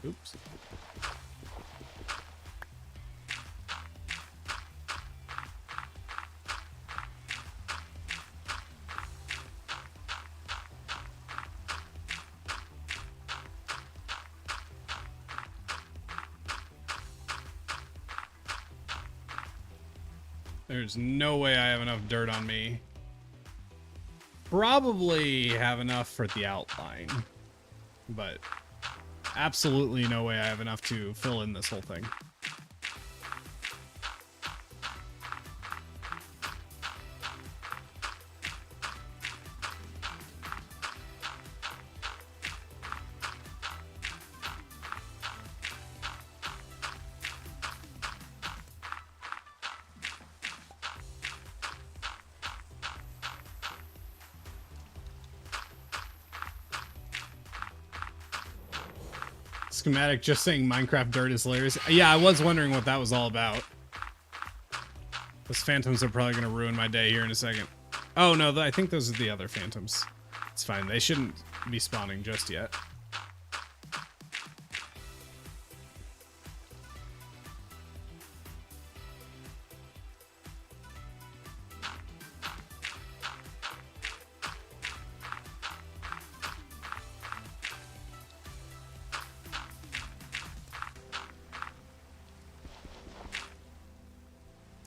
Oops. There's no way I have enough dirt on me. Probably have enough for the outline, but absolutely no way I have enough to fill in this whole thing. Schematic just saying Minecraft dirt is hilarious. Yeah, I was wondering what that was all about. Those phantoms are probably going to ruin my day here in a second. Oh, no, I think those are the other phantoms. It's fine. They shouldn't be spawning just yet.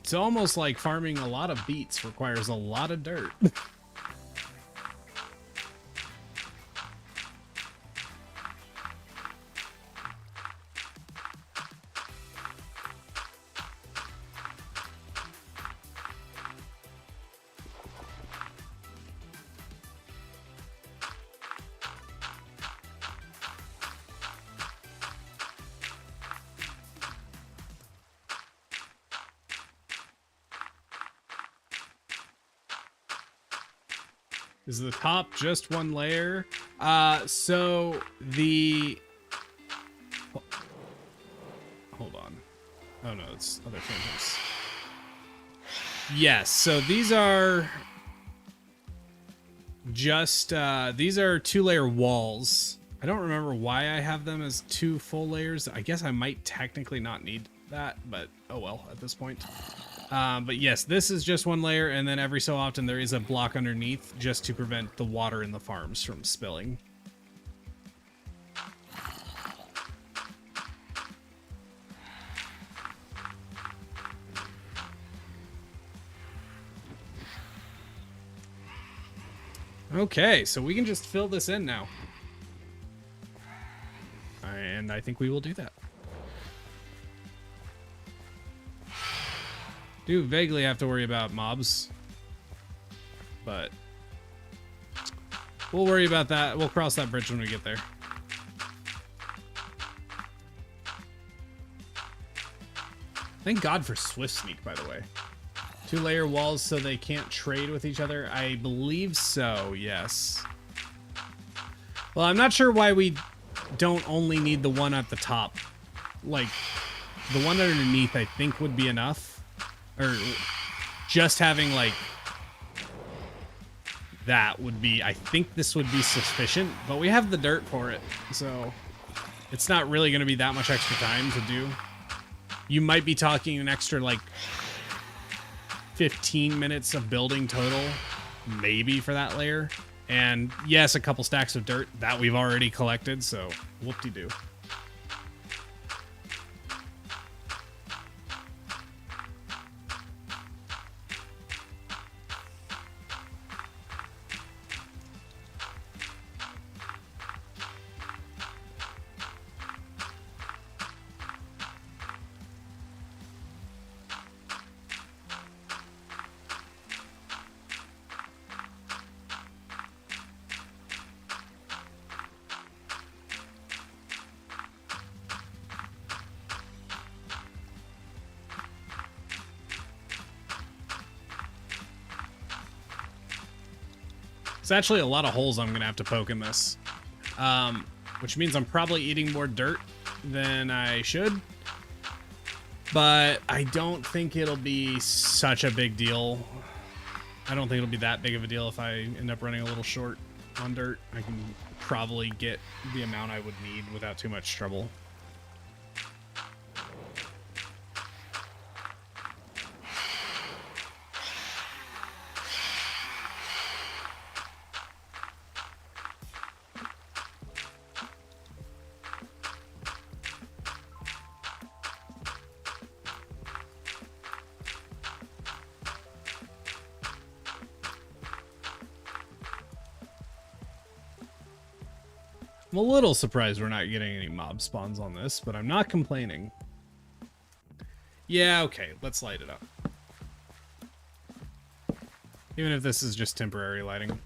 It's almost like farming a lot of beets requires a lot of dirt. Is the top just one layer? So the... Hold on. Oh no, it's other phantoms. Yes, so these are just, these are 2-layer walls. I don't remember why I have them as 2 full layers. I guess I might technically not need that, but oh well at this point. But yes, this is just 1 layer, and then every so often there is a block underneath just to prevent the water in the farms from spilling. Okay, so we can just fill this in now. And I think we will do that. Do vaguely have to worry about mobs, but we'll worry about that. We'll cross that bridge when we get there. Thank God for Swift Sneak, by the way. 2-layer walls so they can't trade with each other. I believe so, yes. Well, I'm not sure why we don't only need the one at the top. Like, the one underneath I think would be enough. Or just having, like, that would be, I think this would be sufficient. But we have the dirt for it, so it's not really going to be that much extra time to do. You might be talking an extra, like, 15 minutes of building total, maybe, for that layer. And yes, a couple stacks of dirt that we've already collected, so whoop-de-doo. It's actually a lot of holes I'm gonna have to poke in this, which means I'm probably eating more dirt than I should, but I don't think it'll be such a big deal. I don't think it'll be that big of a deal if I end up running a little short on dirt. I can probably get the amount I would need without too much trouble. I'm a little surprised we're not getting any mob spawns on this, but I'm not complaining. Yeah, okay, let's light it up. Even if this is just temporary lighting.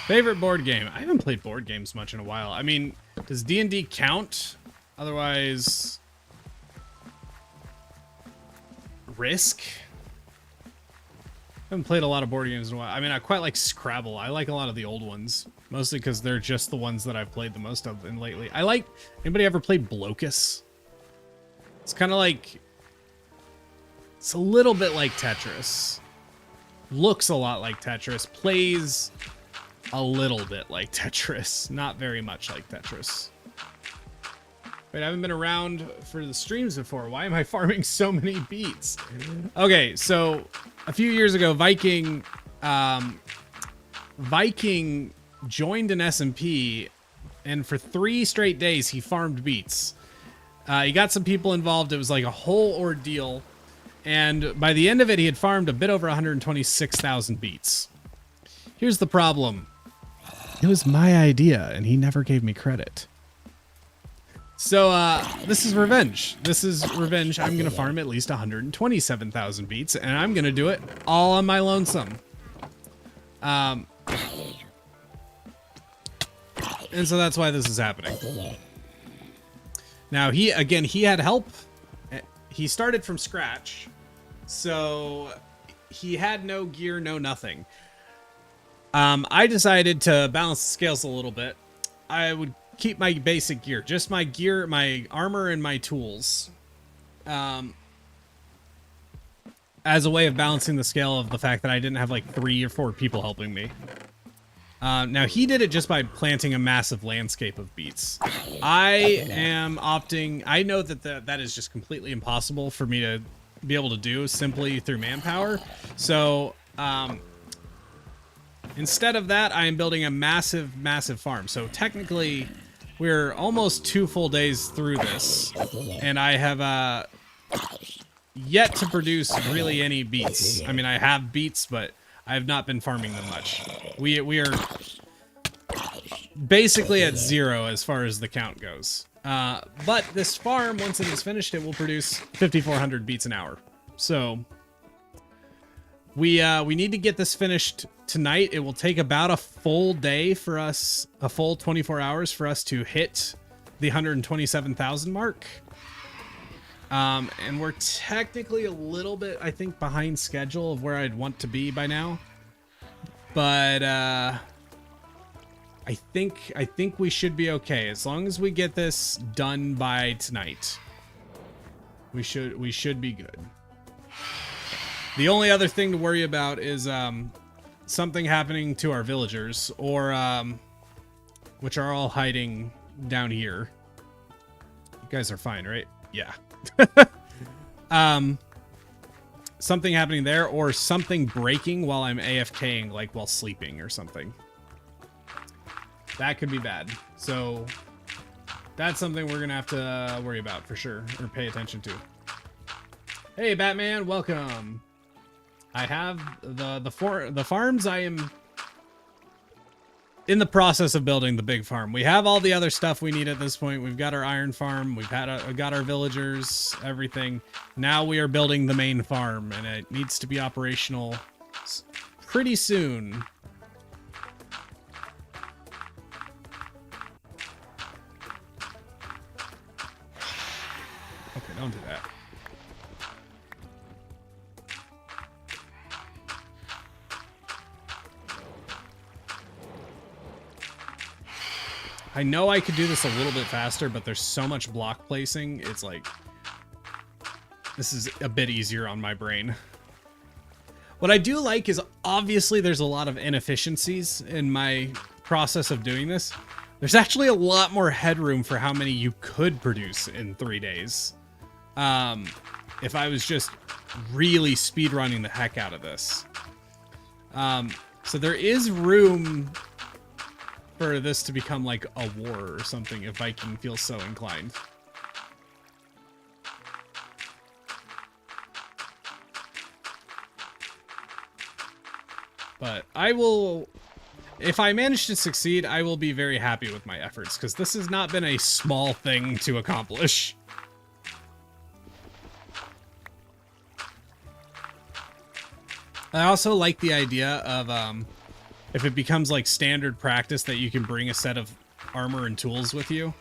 Favorite board game? I haven't played board games much in a while. I mean, does D&D count? Otherwise, Risk? I haven't played a lot of board games in a while. I mean, I quite like Scrabble. I like a lot of the old ones, mostly because they're just the ones that I've played the most of in lately. I like, anybody ever played Blocus? It's kind of like, it's a little bit like Tetris. Looks a lot like Tetris. Plays a little bit like Tetris. Not very much like Tetris. Wait, I haven't been around for the streams before. Why am I farming so many beets? Okay, so a few years ago, Viking joined an SMP, and for 3 straight days, he farmed beets. He got some people involved. It was like a whole ordeal. And by the end of it, he had farmed a bit over 126,000 beets. Here's the problem. It was my idea, and he never gave me credit. So, this is revenge. This is revenge. I'm going to farm at least 127,000 beets, and I'm going to do it all on my lonesome. And so that's why this is happening. Now, he had help. He started from scratch, so he had no gear, no nothing. I decided to balance the scales a little bit. I would keep my basic gear, just my gear, my armor, and my tools, as a way of balancing the scale of the fact that I didn't have like 3 or 4 people helping me. Now he did it just by planting a massive landscape of beets. I am opting, I know that that is just completely impossible for me to be able to do simply through manpower. So, instead of that, I am building a massive farm. So technically we're almost 2 full days through this, and I have, yet to produce really any beets. I mean, I have beets, but I have not been farming them much. We are basically at 0 as far as the count goes. But this farm, once it is finished, it will produce 5,400 beets an hour. So we need to get this finished tonight. It will take about a full day for us, a full 24 hours for us to hit the 127,000 mark. And we're technically a little bit, I think, behind schedule of where I'd want to be by now. But I think we should be okay as long as we get this done by tonight. We should be good. The only other thing to worry about is something happening to our villagers, or which are all hiding down here. You guys are fine, right? Yeah. Something happening there, or something breaking while I'm AFKing, like while sleeping or something. That could be bad. So that's something we're gonna have to worry about for sure, or pay attention to. Hey Batman, welcome. I have the farms. I am in the process of building the big farm. We have all the other stuff we need at this point. We've got our iron farm. We've got our villagers, everything. Now we are building the main farm, and it needs to be operational pretty soon. Okay, don't do that. I know I could do this a little bit faster, but there's so much block placing. It's like, this is a bit easier on my brain. What I do like is, obviously there's a lot of inefficiencies in my process of doing this. There's actually a lot more headroom for how many you could produce in 3 days. If I was just really speedrunning the heck out of this. So there is room for this to become like a war or something if Viking feels so inclined. But I will, if I manage to succeed, I will be very happy with my efforts, because this has not been a small thing to accomplish. I also like the idea of if it becomes like standard practice that you can bring a set of armor and tools with you,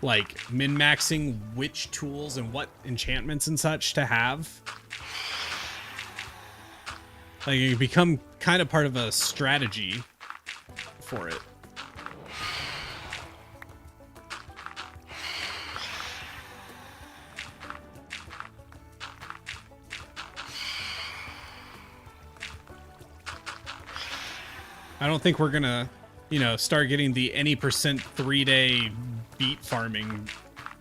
like min-maxing which tools and what enchantments and such to have. Like, you become kind of part of a strategy for it. I don't think we're gonna, you know, start getting the any percent 3-day beet farming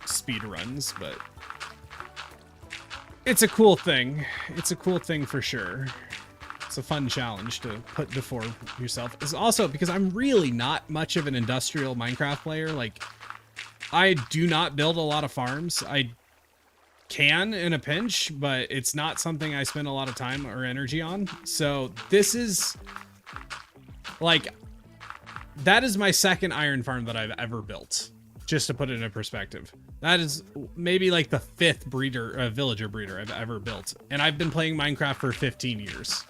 speed runs, but it's a cool thing. It's a cool thing for sure. It's a fun challenge to put before yourself. It's also because I'm really not much of an industrial Minecraft player. Like, I do not build a lot of farms. I can in a pinch, but it's not something I spend a lot of time or energy on. So this is like, that is my second iron farm that I've ever built, just to put it in perspective. That is maybe like the 5th villager breeder I've ever built, and I've been playing Minecraft for 15 years.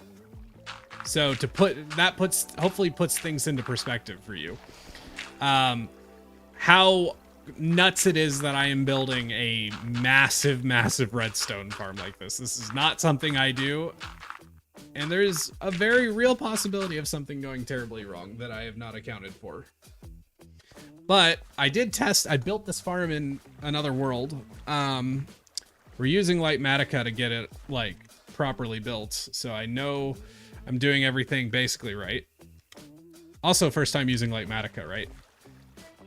So to put that hopefully puts things into perspective for you. How nuts it is that I am building a massive redstone farm like this. This is not something I do. And there's a very real possibility of something going terribly wrong that I have not accounted for. But I did test, I built this farm in another world. We're using Lightmatica to get it, like, properly built. So I know I'm doing everything basically right. Also, first time using Lightmatica, right?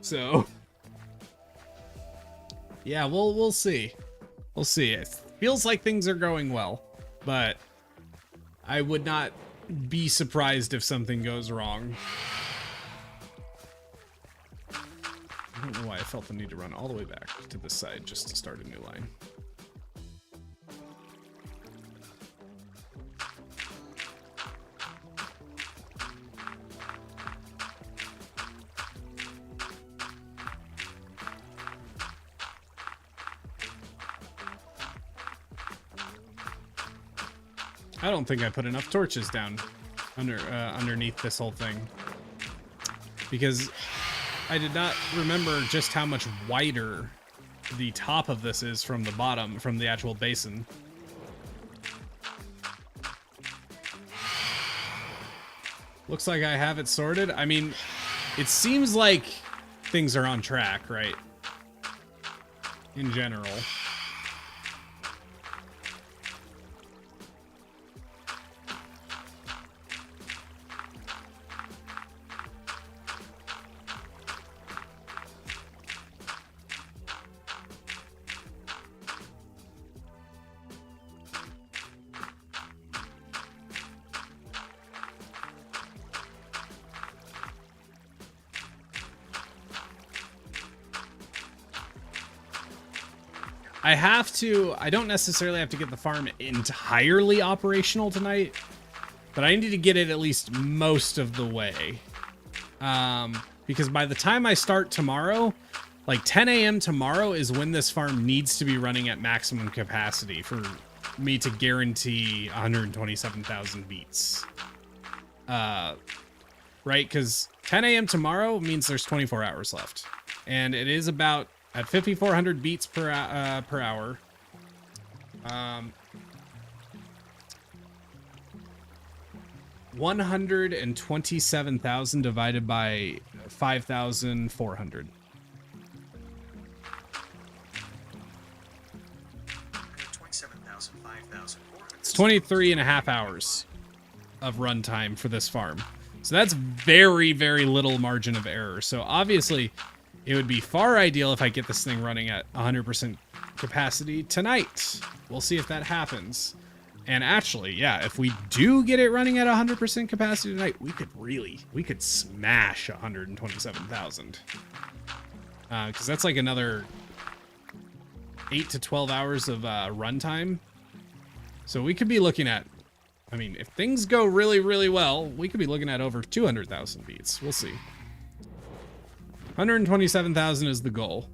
So, yeah, we'll see. We'll see. It feels like things are going well, but I would not be surprised if something goes wrong. I don't know why I felt the need to run all the way back to this side just to start a new line. I don't think I put enough torches down underneath this whole thing, because I did not remember just how much wider the top of this is from the bottom, from the actual basin. Looks like I have it sorted. I mean, it seems like things are on track, right? In general. I don't necessarily have to get the farm entirely operational tonight, but I need to get it at least most of the way. Because by the time I start tomorrow, like 10 a.m. tomorrow is when this farm needs to be running at maximum capacity for me to guarantee 127,000 beets. Right? Because 10 a.m. tomorrow means there's 24 hours left. And it is about at 5,400 beets per hour. 127,000 divided by 5,400. It's 23 and a half hours of runtime for this farm. So that's very, very little margin of error. So obviously, it would be far ideal if I get this thing running at 100% capacity tonight. We'll see if that happens. And actually, yeah, if we do get it running at 100% capacity tonight, we could smash 127,000. Because that's like another 8 to 12 hours of runtime. So we could be looking at, I mean, if things go really, really well, we could be looking at over 200,000 beats. We'll see. 127,000 is the goal.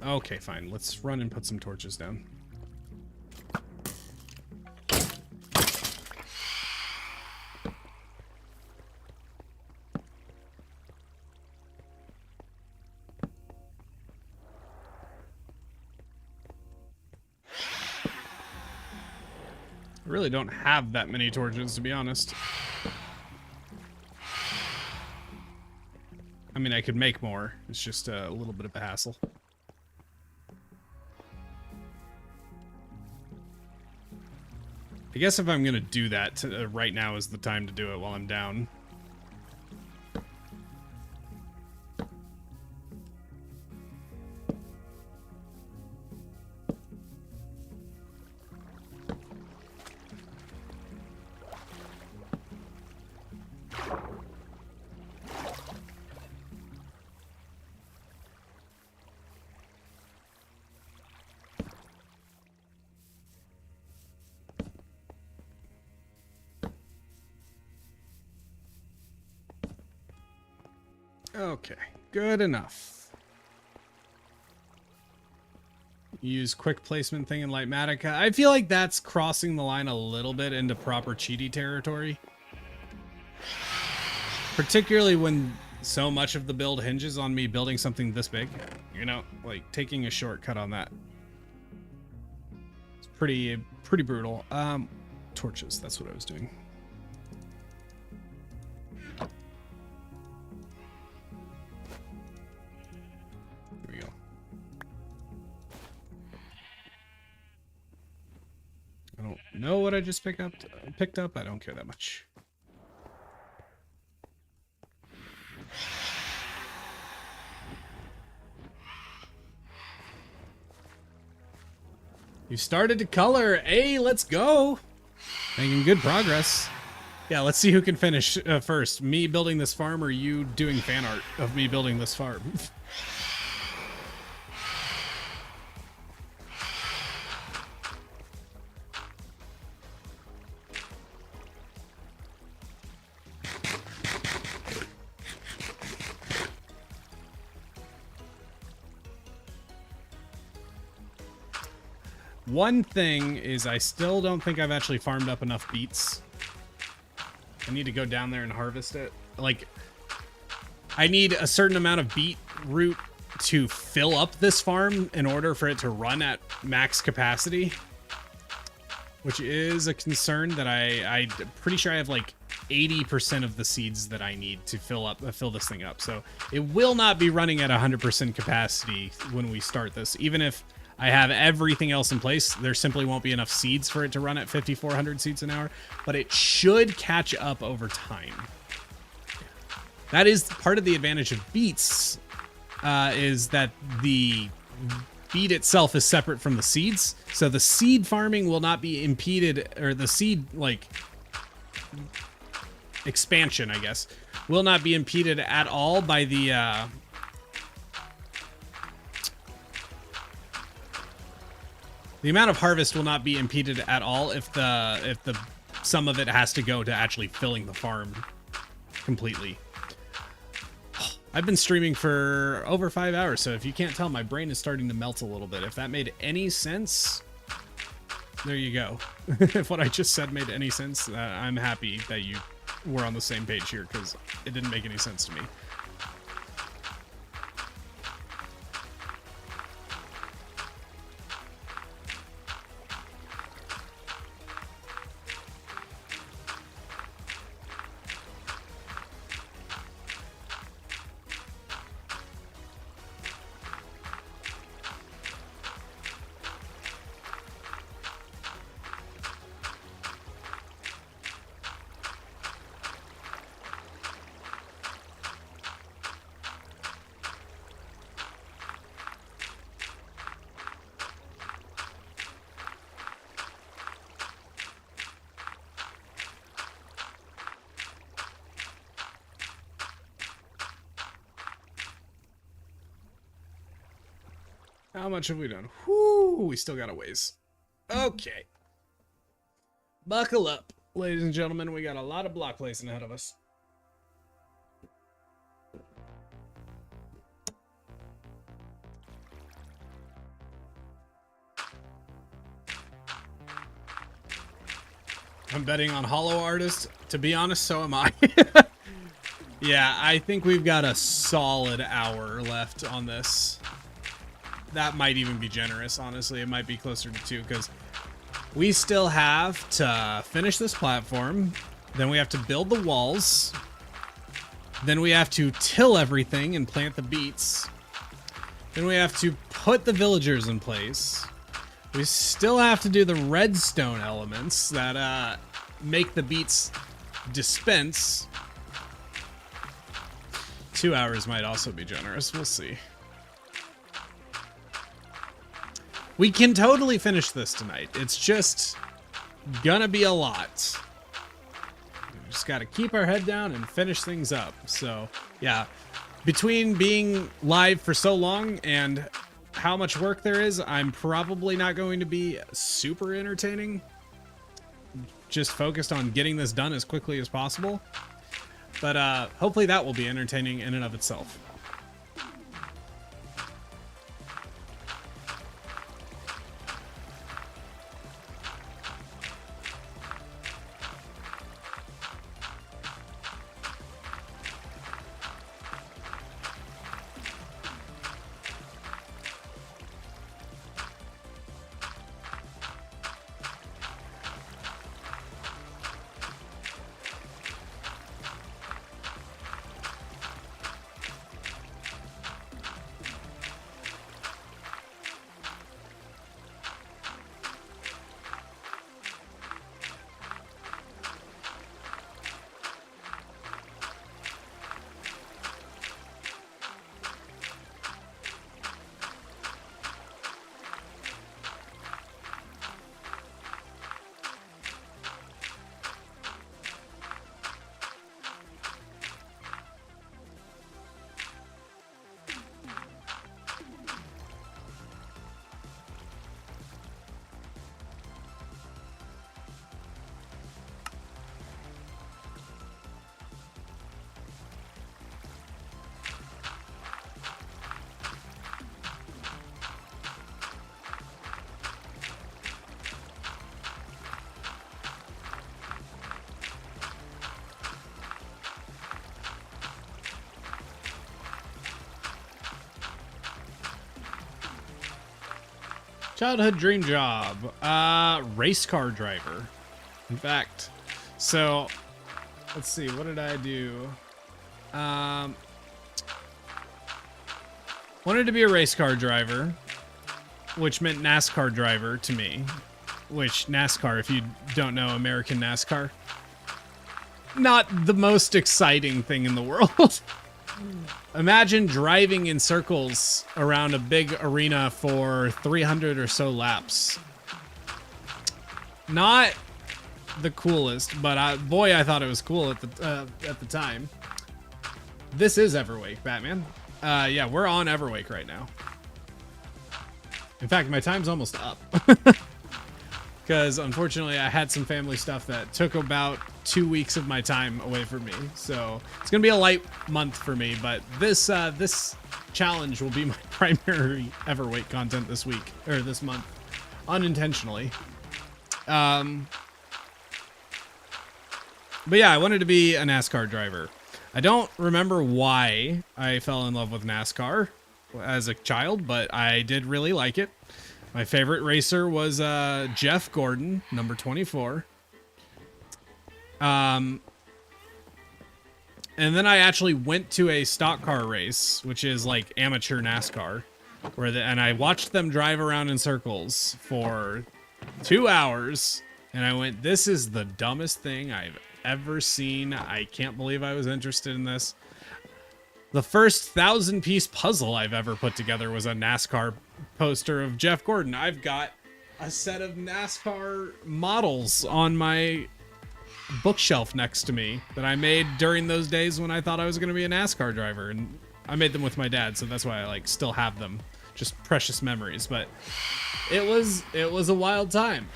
Okay, fine. Let's run and put some torches down. I really don't have that many torches, to be honest. I mean, I could make more. It's just a little bit of a hassle. I guess if I'm gonna do that, right now is the time to do it while I'm down. Okay, good enough. Use quick placement thing in Lightmatica. I feel like that's crossing the line a little bit into proper cheaty territory. Particularly when so much of the build hinges on me building something this big. You know, like taking a shortcut on that. It's pretty brutal. Torches, that's what I was doing. Here we go. I don't know what I just picked up. I don't care that much. You started to color. Hey, let's go. Making good progress. Yeah, let's see who can finish first. Me building this farm or you doing fan art of me building this farm? One thing is I still don't think I've actually farmed up enough beets. I need to go down there and harvest it. Like, I need a certain amount of beetroot to fill up this farm in order for it to run at max capacity, which is a concern that I'm pretty sure I have like 80% of the seeds that I need to fill this thing up. So it will not be running at 100% capacity when we start this, even if I have everything else in place. There simply won't be enough seeds for it to run at 5,400 seeds an hour, but it should catch up over time. That is part of the advantage of beets, is that the beet itself is separate from the seeds. So the seed farming will not be impeded, or the seed like expansion, I guess, will not be impeded at all by the amount of harvest will not be impeded at all if the some of it has to go to actually filling the farm completely. I've been streaming for over 5 hours, so if you can't tell, my brain is starting to melt a little bit. If that made any sense, there you go. If what I just said made any sense, I'm happy that you were on the same page here, because it didn't make any sense to me. How much have we done? Whoo, we still got a ways. Okay. Buckle up, ladies and gentlemen. We got a lot of block placing ahead of us. I'm betting on Hollow Artist. To be honest, so am I. Yeah, I think we've got a solid hour left on this. That might even be generous, honestly. It might be closer to 2, because we still have to finish this platform. Then we have to build the walls. Then we have to till everything and plant the beets. Then we have to put the villagers in place. We still have to do the redstone elements that make the beets dispense. 2 hours might also be generous. We'll see. We can totally finish this tonight. It's just gonna be a lot. We just gotta keep our head down and finish things up. So, yeah. Between being live for so long and how much work there is, I'm probably not going to be super entertaining. Just focused on getting this done as quickly as possible. But hopefully that will be entertaining in and of itself. Childhood dream job. Race car driver. In fact, so let's see. What did I do? Wanted to be a race car driver, which meant NASCAR driver to me. Which NASCAR, if you don't know American NASCAR, not the most exciting thing in the world. Imagine driving in circles around a big arena for 300 or so laps. Not the coolest, but boy, I thought it was cool at the time. This is Everwake, Batman. Yeah, we're on Everwake right now. In fact, my time's almost up. Because unfortunately I had some family stuff that took about 2 weeks of my time away from me. So it's gonna be a light month for me, but this challenge will be my primary Everwake content this week, or this month, unintentionally. But yeah, I wanted to be a NASCAR driver. I don't remember why I fell in love with NASCAR as a child, but I did really like it. My favorite racer was Jeff Gordon, number 24. And then I actually went to a stock car race, which is like amateur NASCAR, and I watched them drive around in circles for 2 hours, and I went, this is the dumbest thing I've ever seen. I can't believe I was interested in this. The first 1,000-piece puzzle I've ever put together was a NASCAR poster of Jeff Gordon. I've got a set of NASCAR models on my bookshelf next to me that I made during those days when I thought I was going to be a NASCAR driver, and I made them with my dad, so that's why I like still have them. Just precious memories, but it was a wild time.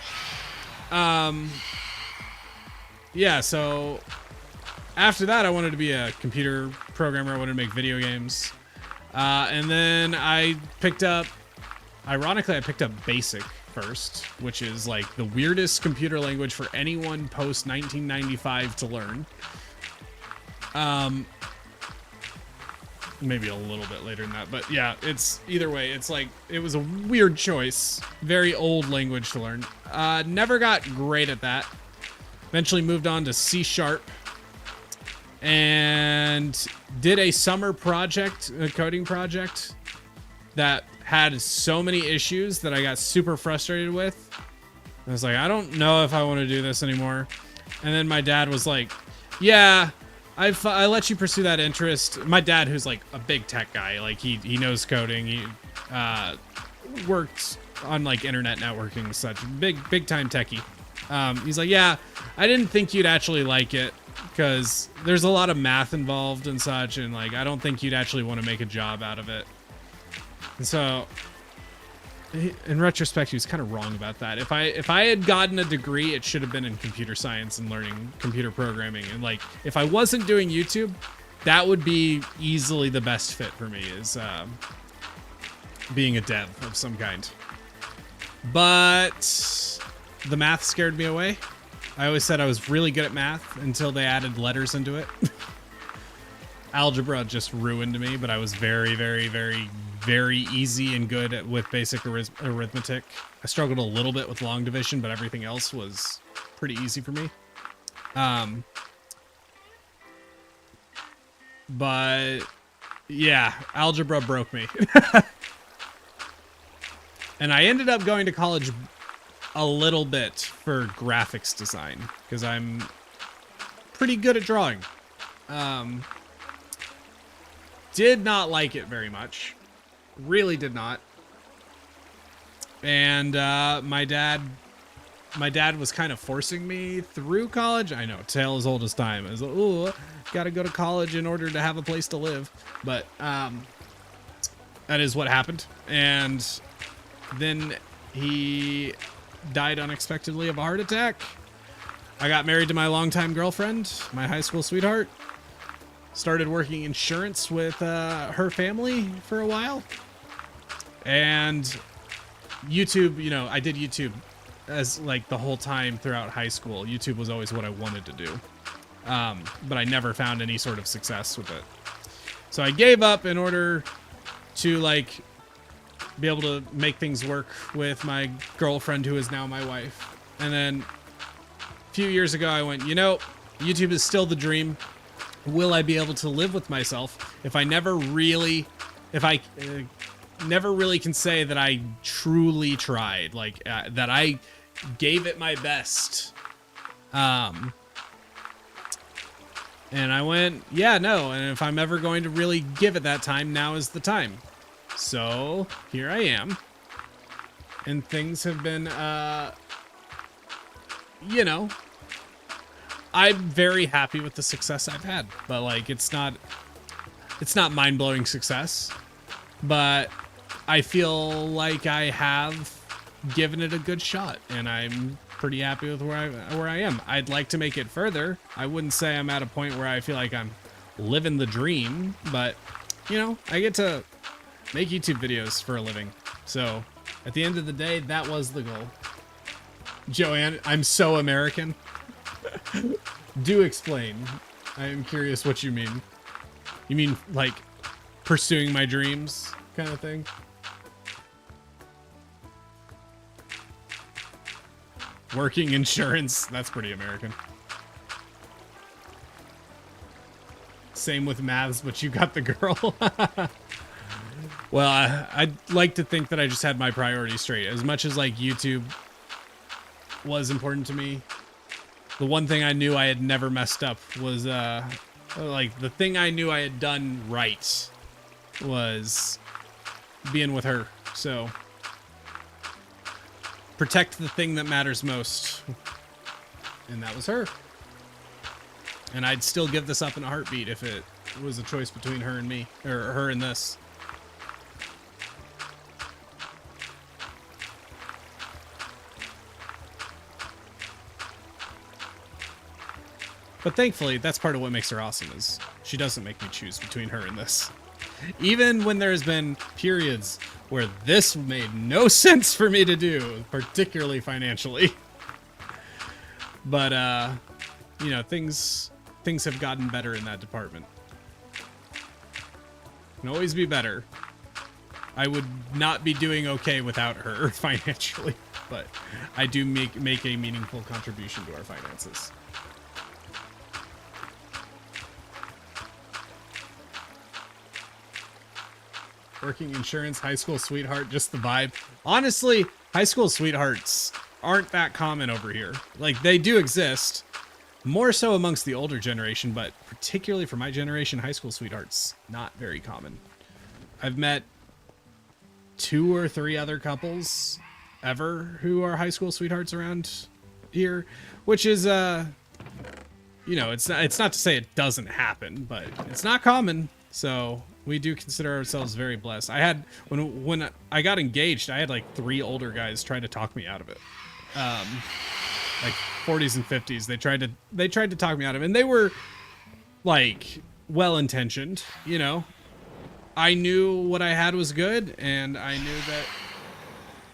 Yeah, so after that, I wanted to be a computer programmer. I wanted to make video games. And then I picked up, ironically, I picked up BASIC first, which is like the weirdest computer language for anyone post 1995 to learn. Maybe a little bit later than that, but yeah, it's either way. It's like, it was a weird choice. Very old language to learn. Never got great at that. Eventually moved on to C# and did a summer project, a coding project that had so many issues that I got super frustrated with. I was like, I don't know if I want to do this anymore. And then my dad was like, yeah, I let you pursue that interest. My dad, who's like a big tech guy, like he knows coding. He worked on like internet networking and such, big time techie. He's like, yeah, I didn't think you'd actually like it because there's a lot of math involved and such, and like I don't think you'd actually want to make a job out of it. And so in retrospect, he was kind of wrong about that. If I had gotten a degree, it should have been in computer science and learning computer programming. And like, if I wasn't doing YouTube, that would be easily the best fit for me, is being a dev of some kind. But the math scared me away. I always said I was really good at math until they added letters into it. Algebra just ruined me, but I was very, very, very, very easy and good with basic arithmetic. I struggled a little bit with long division, but everything else was pretty easy for me. But yeah, algebra broke me. And I ended up going to college a little bit for graphics design because I'm pretty good at drawing. Did not like it very much. Really did not. And my dad was kind of forcing me through college. I know, tale as old as time. I was like, oh, gotta go to college in order to have a place to live. But that is what happened. And then he died unexpectedly of a heart attack. I got married to my longtime girlfriend, my high school sweetheart. Started working insurance with her family for a while. And YouTube, you know, I did YouTube as like the whole time throughout high school. YouTube was always what I wanted to do. But I never found any sort of success with it. So I gave up in order to like be able to make things work with my girlfriend, who is now my wife. And then a few years ago, I went, you know, YouTube is still the dream. Will I be able to live with myself if I never really, never really can say that I truly tried, like that I gave it my best. And I went, yeah, no. And if I'm ever going to really give it that time, now is the time. So here I am. And things have been, you know, I'm very happy with the success I've had, but like, it's not mind-blowing success, but I feel like I have given it a good shot, and I'm pretty happy with where I am. I'd like to make it further. I wouldn't say I'm at a point where I feel like I'm living the dream, but you know, I get to make YouTube videos for a living. So at the end of the day, that was the goal. Joanne, I'm so American. Do explain. I am curious what you mean. You mean like pursuing my dreams kind of thing? Working insurance, that's pretty American. Same with maths, but you got the girl. Well, I'd like to think that I just had my priorities straight. As much as like YouTube was important to me, the one thing I knew I had never messed up was like the thing I knew I had done right was being with her. So protect the thing that matters most, and that was her. And I'd still give this up in a heartbeat if it was a choice between her and me, or her and this. But thankfully, that's part of what makes her awesome, is she doesn't make me choose between her and this. Even when there's been periods where this made no sense for me to do, particularly financially. But, you know, things have gotten better in that department. Can always be better. I would not be doing okay without her financially, but I do make a meaningful contribution to our finances. Working insurance, high school sweetheart, just the vibe. Honestly, high school sweethearts aren't that common over here. Like, they do exist, more so amongst the older generation, but particularly for my generation, high school sweethearts, not very common. I've met 2 or 3 other couples ever who are high school sweethearts around here, which is, you know, it's not to say it doesn't happen, but it's not common. So we do consider ourselves very blessed. I had, when I got engaged, I had like 3 older guys try to talk me out of it. Like 40s and 50s. They tried to talk me out of it, and they were like well-intentioned, you know. I knew what I had was good, and I knew that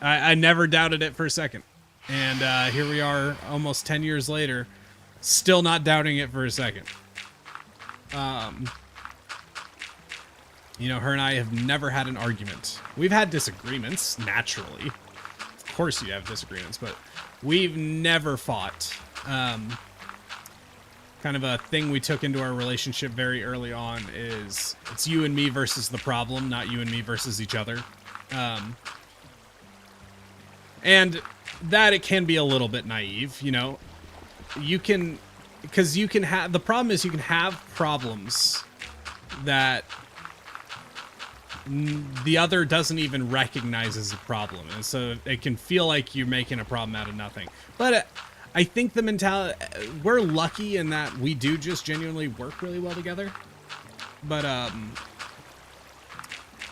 I never doubted it for a second. And here we are almost 10 years later, still not doubting it for a second. You know, her and I have never had an argument. We've had disagreements, naturally. Of course you have disagreements, but we've never fought. Kind of a thing we took into our relationship very early on is it's you and me versus the problem, not you and me versus each other. And that it can be a little bit naive, you know. You can, because you can have, the problem is you can have problems that the other doesn't even recognize as a problem, and so it can feel like you're making a problem out of nothing. But I think the mentality, we're lucky in that we do just genuinely work really well together. But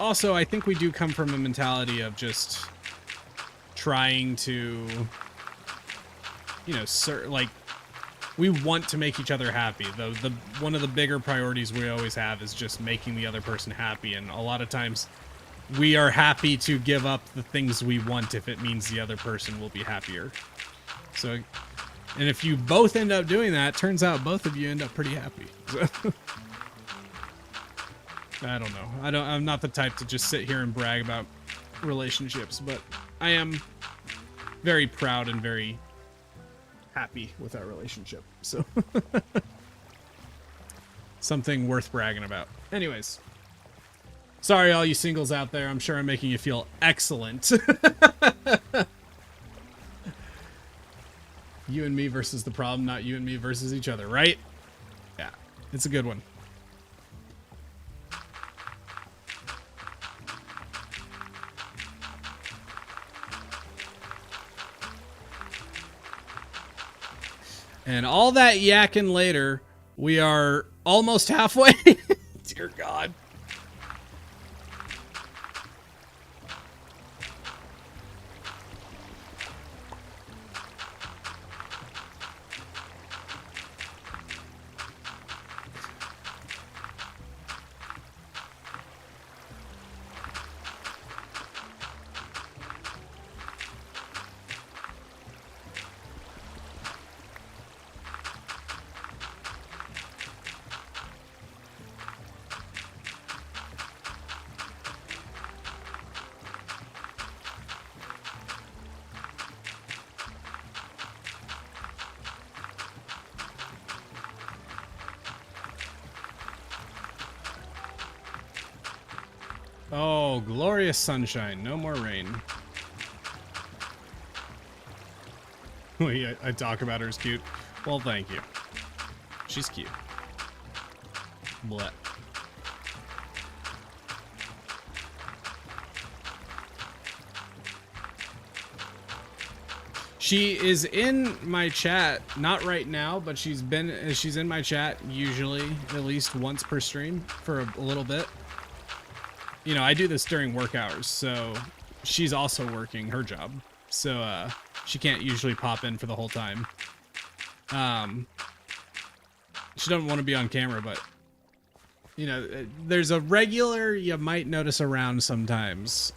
also I think we do come from a mentality of just trying to, you know, like, we want to make each other happy. The one of the bigger priorities we always have is just making the other person happy, and a lot of times we are happy to give up the things we want if it means the other person will be happier. So, and if you both end up doing that, turns out both of you end up pretty happy. So, I don't know. I'm not the type to just sit here and brag about relationships, but I am very proud and very happy with our relationship. So something worth bragging about. Anyways, sorry all you singles out there. I'm sure I'm making you feel excellent. You and me versus the problem, not you and me versus each other, right? Yeah, it's a good one. And all that yakking later, we are almost halfway. Dear God. Oh, glorious sunshine. No more rain. Wait, I talk about her as cute. Well, thank you. She's cute. Blah. She is in my chat, not right now, but she's in my chat usually at least once per stream for a little bit. You know, I do this during work hours, so she's also working her job. So she can't usually pop in for the whole time. She doesn't want to be on camera, but you know, there's a regular you might notice around sometimes.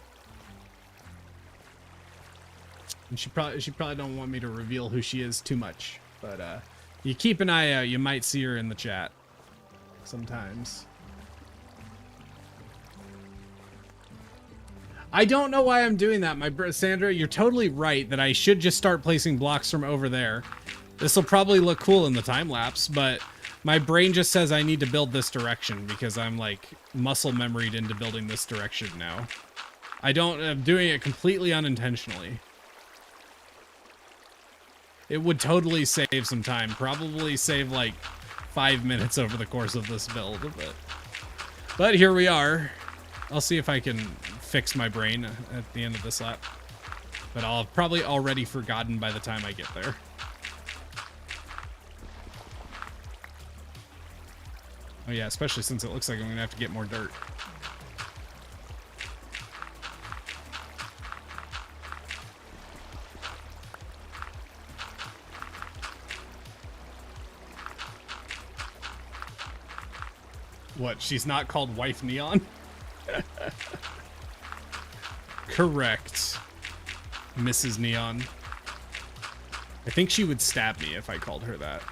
And she probably don't want me to reveal who she is too much, but you keep an eye out. You might see her in the chat sometimes. I don't know why I'm doing that, Sandra. You're totally right that I should just start placing blocks from over there. This will probably look cool in the time lapse, but my brain just says I need to build this direction because I'm like muscle memoried into building this direction now. I'm doing it completely unintentionally. It would totally save some time. Probably save like 5 minutes over the course of this build, but here we are. I'll see if I can fix my brain at the end of this lap, but I'll have probably already forgotten by the time I get there. Oh yeah, especially since it looks like I'm gonna have to get more dirt. What, she's not called Wife Neon? Correct, Mrs. Neon. I think she would stab me if I called her that.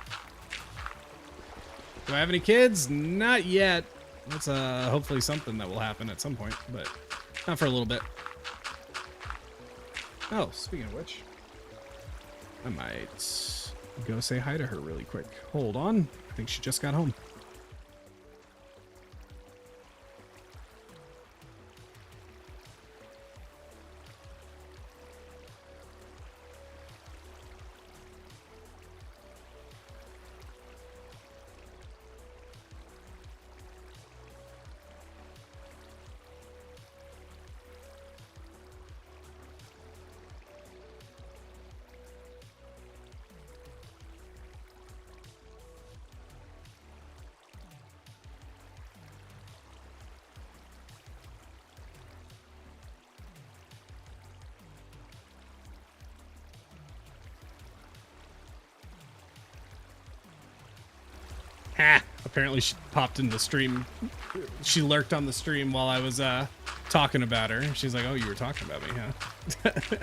Do I have any kids? Not yet. That's hopefully something that will happen at some point, but not for a little bit. Oh, speaking of which, I might go say hi to her really quick. Hold on. I think she just got home. Apparently she popped into the stream. She lurked on the stream while I was talking about her. She's like, oh, you were talking about me, huh?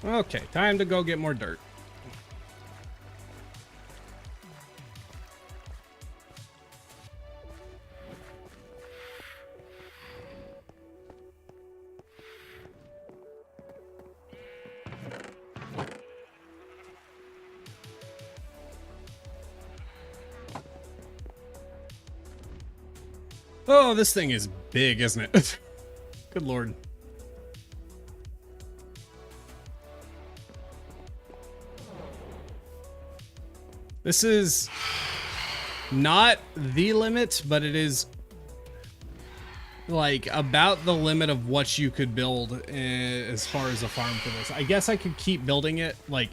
Okay, time to go get more dirt. Oh, this thing is big, isn't it? Good lord. This is not the limit, but it is like about the limit of what you could build as far as a farm for this. I guess I could keep building it. Like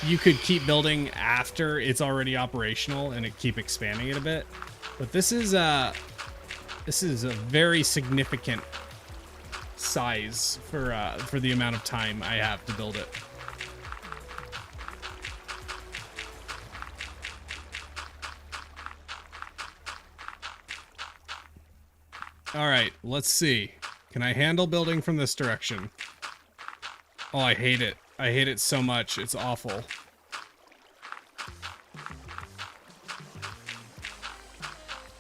you could keep building after it's already operational and keep expanding it a bit. But this is a very significant size for the amount of time I have to build it. All right, let's see. Can I handle building from this direction? Oh, I hate it. I hate it so much. It's awful.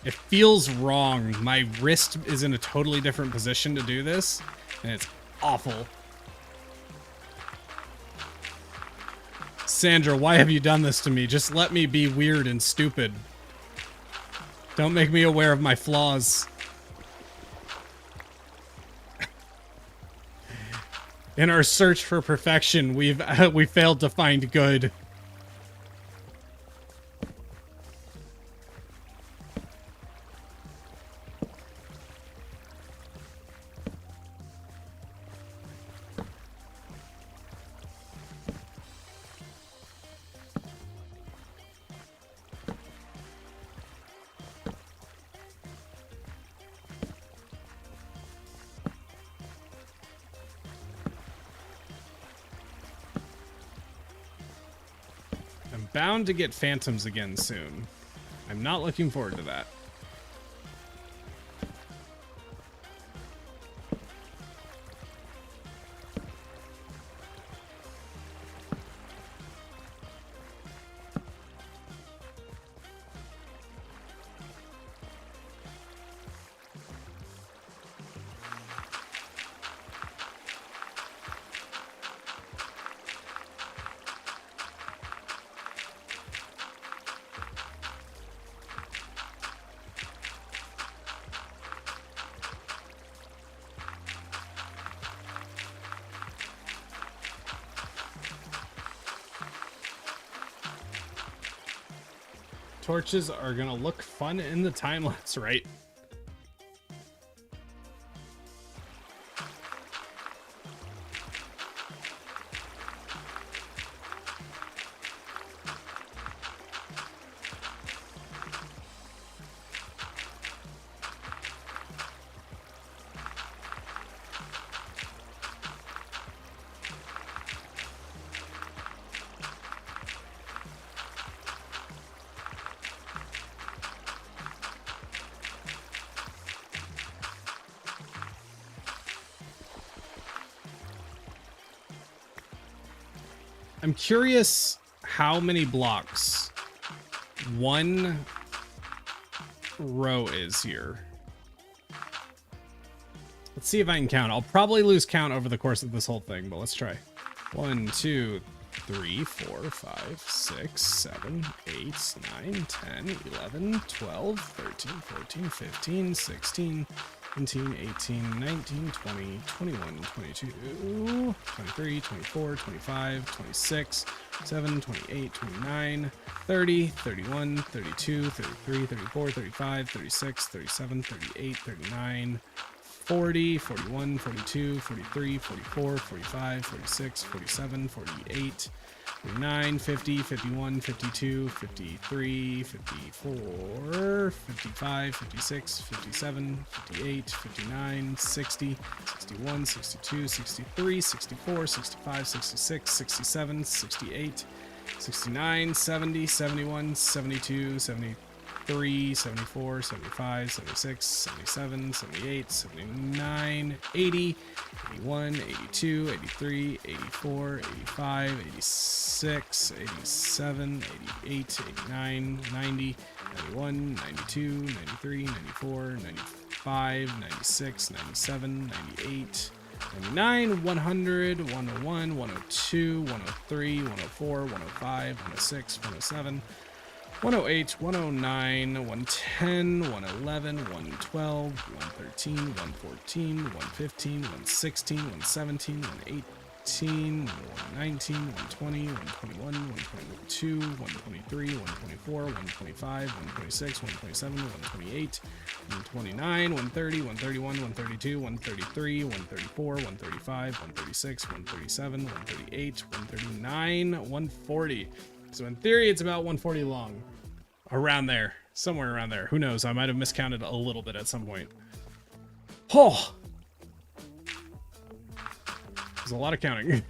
It feels wrong. My wrist is in a totally different position to do this, and it's awful. Sandra, why have you done this to me? Just let me be weird and stupid. Don't make me aware of my flaws. In our search for perfection, we failed to find good. Bound to get phantoms again soon. I'm not looking forward to that. Torches are gonna look fun in the time lapse, right? I'm curious how many blocks one row is here. Let's see if I can count. I'll probably lose count over the course of this whole thing, but let's try. 1, 2, 3, 4, 5, 6, 7, 8, 9, 10, 11, 12, 13, 14, 15, 16, 17, 18, 19, 20, 21, 22, 23, 24, 25, 26, 27, 28, 29, 30, 31, 32, 33, 34, 35, 36, 37, 38, 39, 40, 41, 42, 43, 44, 45, 46, 47, 48, 49, 50, 51, 52, 53, 54, 55, 56, 57, 58, 59, 60, 61, 62, 63, 64, 65, 66, 67, 68, 69, 70, 71, 72, 73, 73, 74, 75, 76, 77, 78, 79, 80, 81, 82, 83, 84, 85, 86, 87, 88, 89, 90, 91, 92, 93, 94, 95, 96, 97, 98, 99, 100, 101, 102, 103, 104, 105, 106, 107, 108, 109, 110, 111, 112, 113, 114, 115, 116, 117, 118, 119, 120, 121, 122, 123, 124, 125, 126, 127, 128, 129, 130, 131, 132, 133, 134, 135, 136, 137, 138, 139, 140. So in theory, it's about 140 long. Around there. Somewhere around there. Who knows? I might have miscounted a little bit at some point. Oh! There's a lot of counting.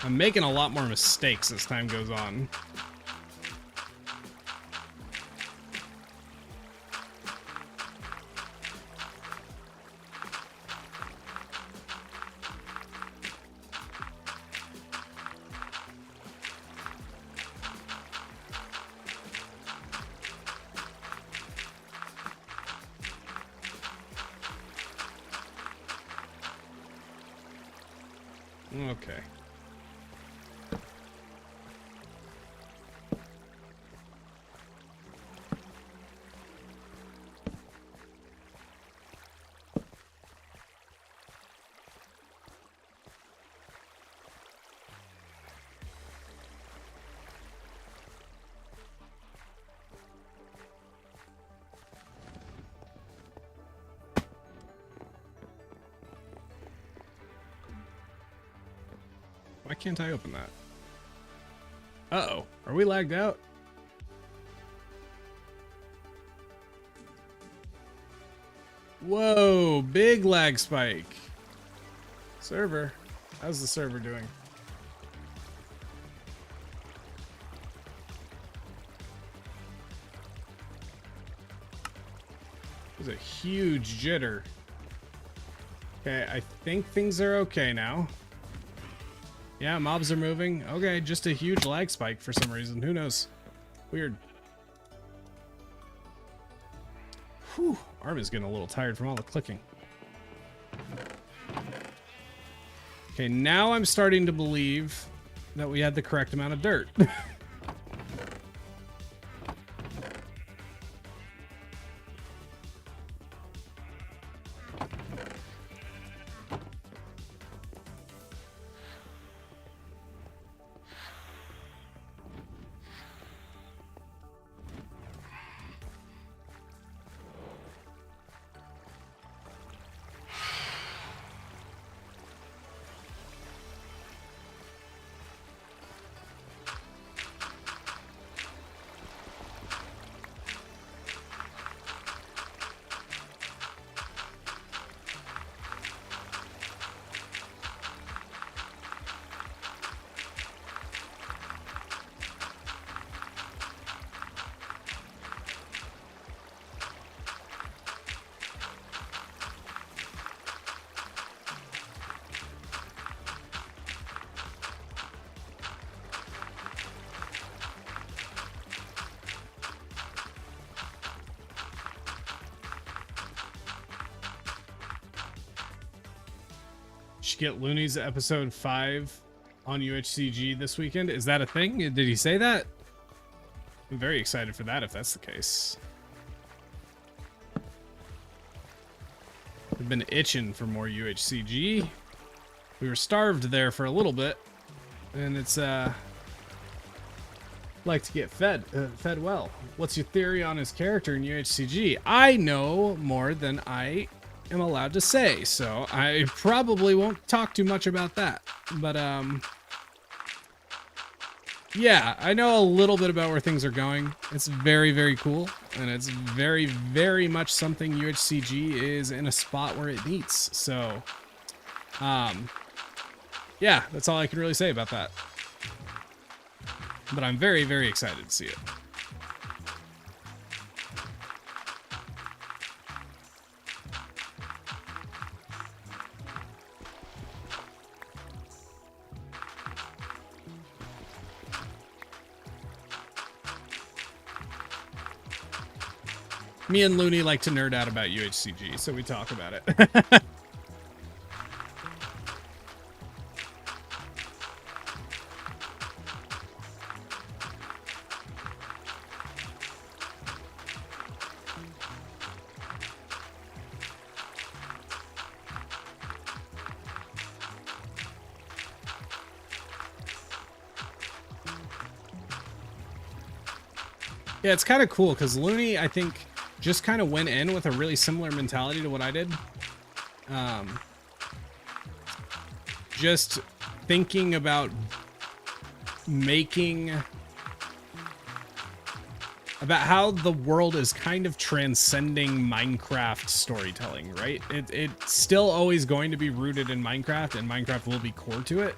I'm making a lot more mistakes as time goes on. Okay. Why can't I open that? Uh-oh. Are we lagged out? Whoa, big lag spike. Server. How's the server doing? There's a huge jitter. Okay, I think things are okay now. Yeah, mobs are moving. Okay, just a huge lag spike for some reason. Who knows? Weird. Whew. Arm is getting a little tired from all the clicking. Okay, now I'm starting to believe that we had the correct amount of dirt. Should get Looney's episode 5 on UHCG this weekend. Is that a thing? Did he say that? I'm very excited for that if that's the case. I've been itching for more UHCG. We were starved there for a little bit. and it's like to get fed well. What's your theory on his character in UHCG? I know more than I am allowed to say, so I probably won't talk too much about that. But yeah, I know a little bit about where things are going. It's very, very cool, and it's very, very much something UHCG is in a spot where it needs. So yeah, that's all I can really say about that. But I'm very, very excited to see it. Me and Looney like to nerd out about UHCG, so we talk about it. Yeah, it's kind of cool because Looney, I think, just kind of went in with a really similar mentality to what I did. Just thinking about about how the world is kind of transcending Minecraft storytelling, right? It's still always going to be rooted in Minecraft, and Minecraft will be core to it.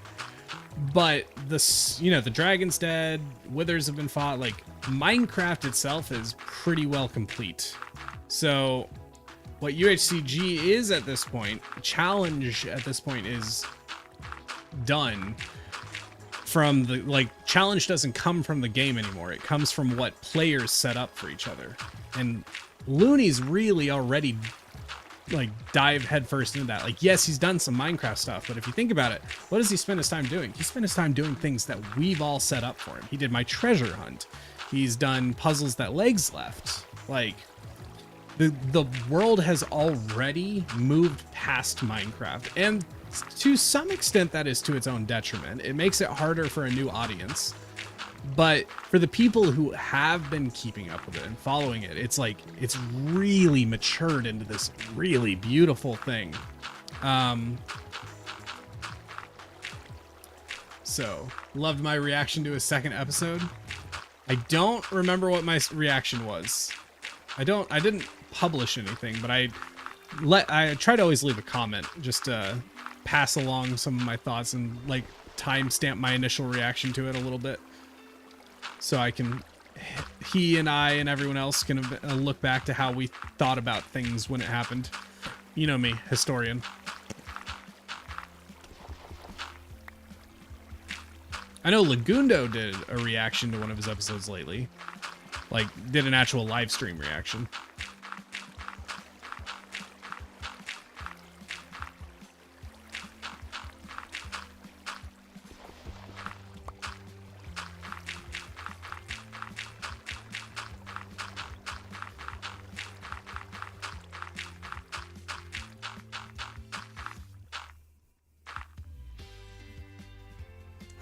But the dragon's dead, withers have been fought, like Minecraft itself is pretty well complete. So what UHCG is at this point, challenge at this point, is done from the, like, challenge doesn't come from the game anymore. It comes from what players set up for each other. And Looney's really already like dive headfirst into that. Like, yes, he's done some Minecraft stuff, but if you think about it, what does he spend his time doing? He spent his time doing things that we've all set up for him. He did my treasure hunt. He's done puzzles that Legs left. Like, the world has already moved past Minecraft, and to some extent that is to its own detriment. It makes it harder for a new audience. But for the people who have been keeping up with it and following it, it's like, it's really matured into this really beautiful thing. So, loved my reaction to his second episode. I don't remember what my reaction was. I didn't publish anything, but I try to always leave a comment just to pass along some of my thoughts and like timestamp my initial reaction to it a little bit. So he and I and everyone else can look back to how we thought about things when it happened. You know me, historian. I know Lagundo did a reaction to one of his episodes lately. Like, did an actual live stream reaction.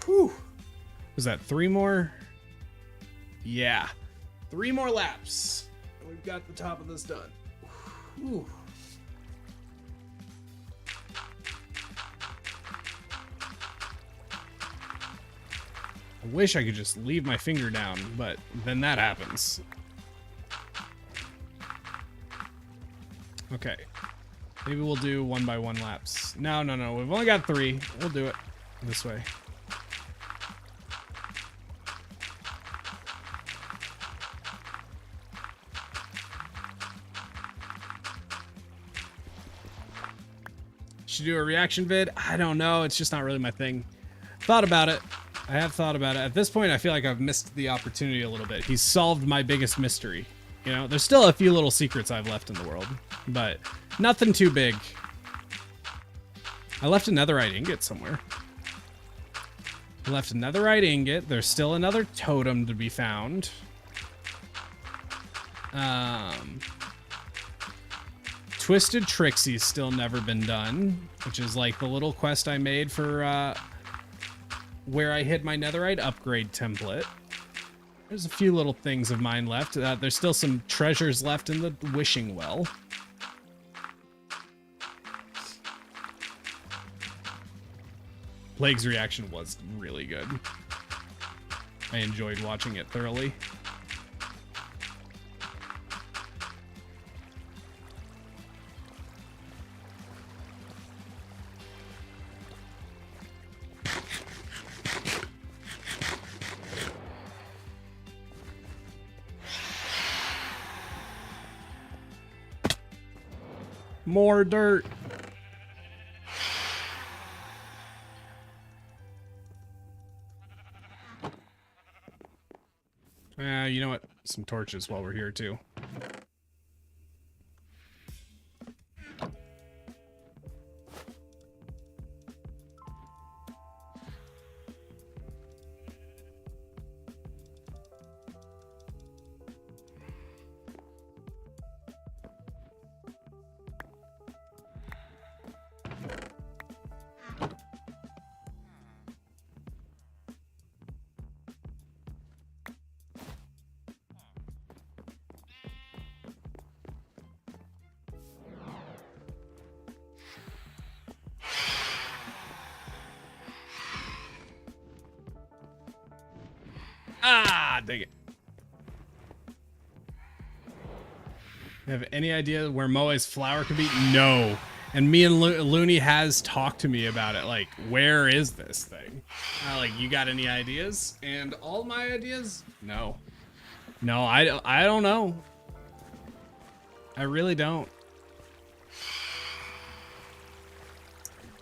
Whew. Was that 3 more? Yeah. 3 more laps. We've got the top of this done. Whew. I wish I could just leave my finger down, but then that happens. Okay. Maybe we'll do 1 by 1 laps. No. We've only got 3. We'll do it this way. Should do a reaction vid? I don't know. It's just not really my thing. Thought about it. I have thought about it. At this point, I feel like I've missed the opportunity a little bit. He's solved my biggest mystery. You know, there's still a few little secrets I've left in the world, but nothing too big. I left a netherite ingot somewhere. I left a netherite ingot. There's still another totem to be found. Twisted Trixie's still never been done, which is like the little quest I made for where I hid my netherite upgrade template. There's a few little things of mine left. There's still some treasures left in the wishing well. Plague's reaction was really good. I enjoyed watching it thoroughly. More dirt. You know what? Some torches while we're here too. Ah, dang it. Have any idea where Moe's flower could be? No. And me and Looney has talked to me about it. Like, where is this thing? Like, you got any ideas? And all my ideas? No. No, I don't know. I really don't.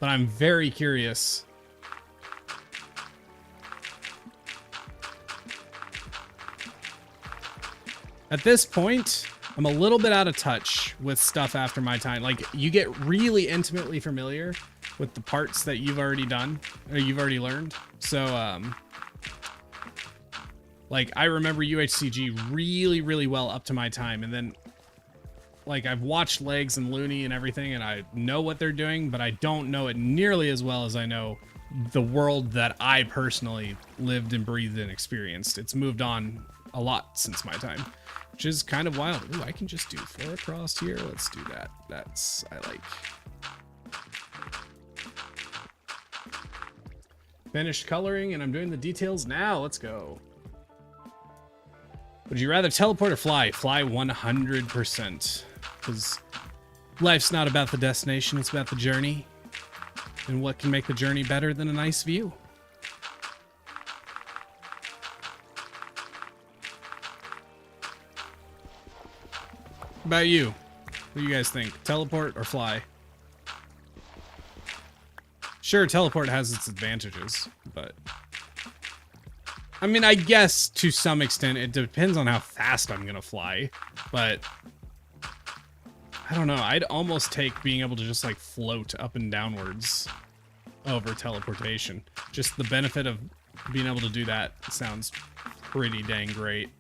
But I'm very curious. At this point, I'm a little bit out of touch with stuff after my time. Like, you get really intimately familiar with the parts that you've already done, or you've already learned. So, like, I remember UHCG really, really well up to my time. And then, like, I've watched Legs and Looney and everything, and I know what they're doing, but I don't know it nearly as well as I know the world that I personally lived and breathed and experienced. It's moved on a lot since my time. Which is kind of wild. Ooh, I can just do 4 across here. Let's do that. That's, I like. Finished coloring and I'm doing the details now. Let's go. Would you rather teleport or fly? Fly 100%. Because life's not about the destination, it's about the journey. And what can make the journey better than a nice view? About you? What do you guys think? Teleport or fly? Sure, teleport has its advantages, but I mean, I guess to some extent it depends on how fast I'm gonna fly, but I don't know. I'd almost take being able to just like float up and downwards over teleportation. Just the benefit of being able to do that sounds pretty dang great.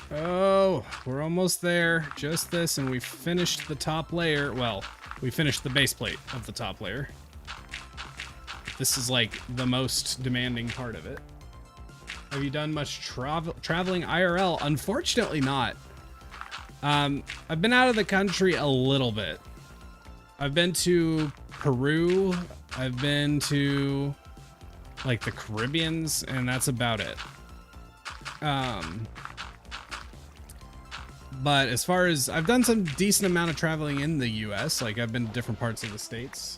Oh, we're almost there. Just this, and we finished the top layer. Well, we finished the base plate of the top layer. This is like the most demanding part of it. Have you done much traveling IRL? Unfortunately not. I've been out of the country a little bit. I've been to Peru. I've been to like the Caribbeans, and that's about it. But as far as I've done some decent amount of traveling in the US, like I've been to different parts of the States.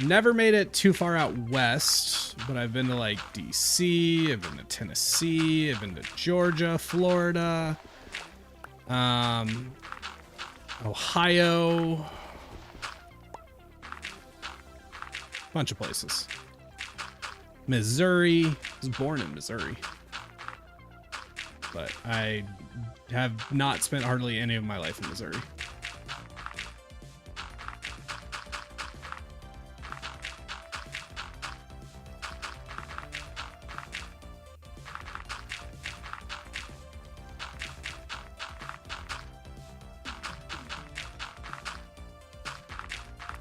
Never made it too far out west, but I've been to like DC, I've been to Tennessee, I've been to Georgia, Florida, Ohio, bunch of places. Missouri. I was born in Missouri, but I have not spent hardly any of my life in Missouri.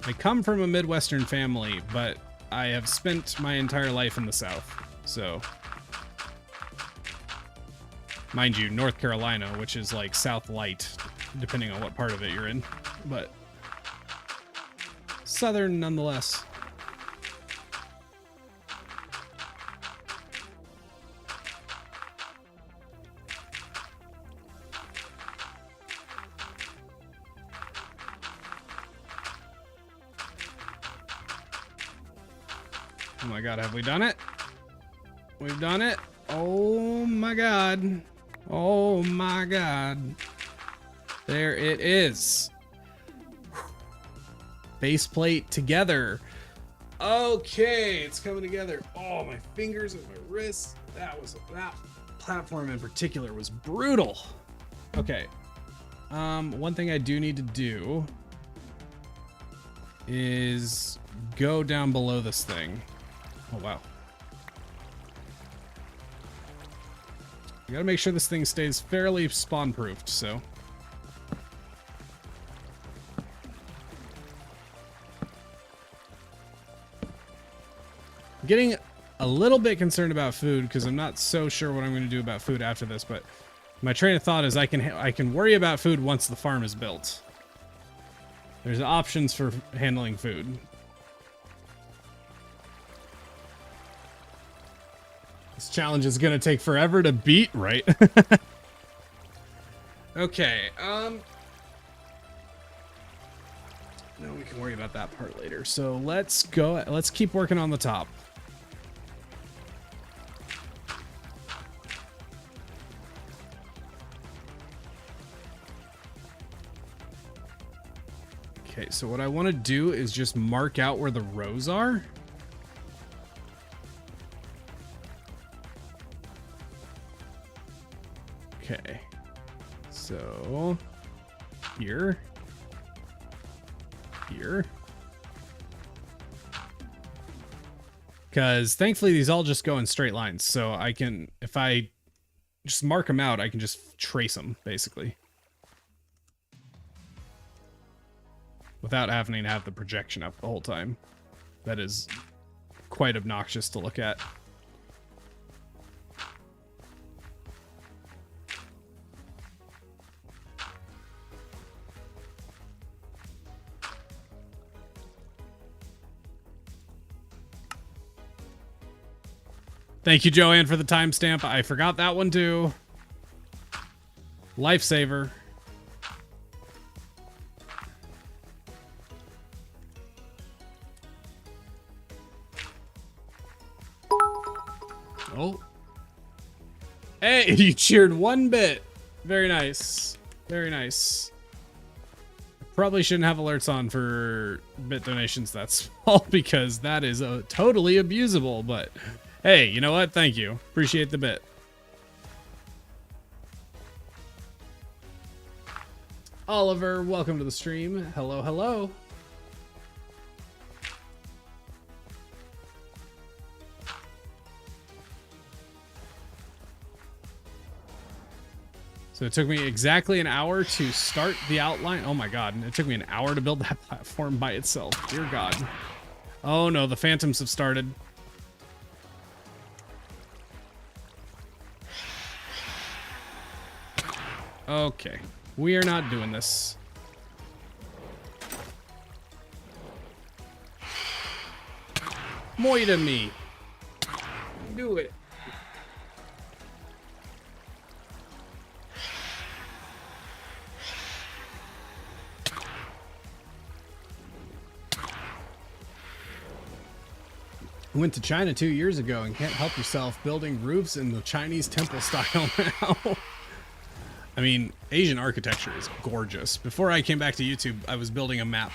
I come from a Midwestern family, but I have spent my entire life in the South. So, mind you, North Carolina, which is like South Light, depending on what part of it you're in, but Southern nonetheless. Oh my god, have we done it? We've done it. Oh my god. Oh my god. There it is. Base plate together. Okay, it's coming together. Oh, my fingers and my wrists. That platform in particular was brutal. Okay. One thing I do need to do is go down below this thing. Oh, wow. I gotta make sure this thing stays fairly spawn-proofed, so. I'm getting a little bit concerned about food because I'm not so sure what I'm going to do about food after this, but my train of thought is I can worry about food once the farm is built. There's options for handling food. This challenge is gonna take forever to beat, right? Okay, no, we can worry about that part later. So let's keep working on the top. Okay, so what I want to do is just mark out where the rows are. Okay, so here, because thankfully these all just go in straight lines, so I can, if I just mark them out, I can just trace them basically without having to have the projection up the whole time. That is quite obnoxious to look at. Thank you, Joanne, for the timestamp. I forgot that one too. Lifesaver. Oh. Hey, you cheered one bit. Very nice. Very nice. Probably shouldn't have alerts on for bit donations that small because that is totally abusable, but hey, you know what? Thank you. Appreciate the bit. Oliver, welcome to the stream. Hello, hello. So it took me exactly an hour to start the outline. Oh my god, it took me an hour to build that platform by itself. Dear god. Oh no, the phantoms have started. Okay, we are not doing this. Moita me. Do it. Went to China 2 years ago and can't help yourself building roofs in the Chinese temple style now. I mean, Asian architecture is gorgeous. Before I came back to YouTube, I was building a map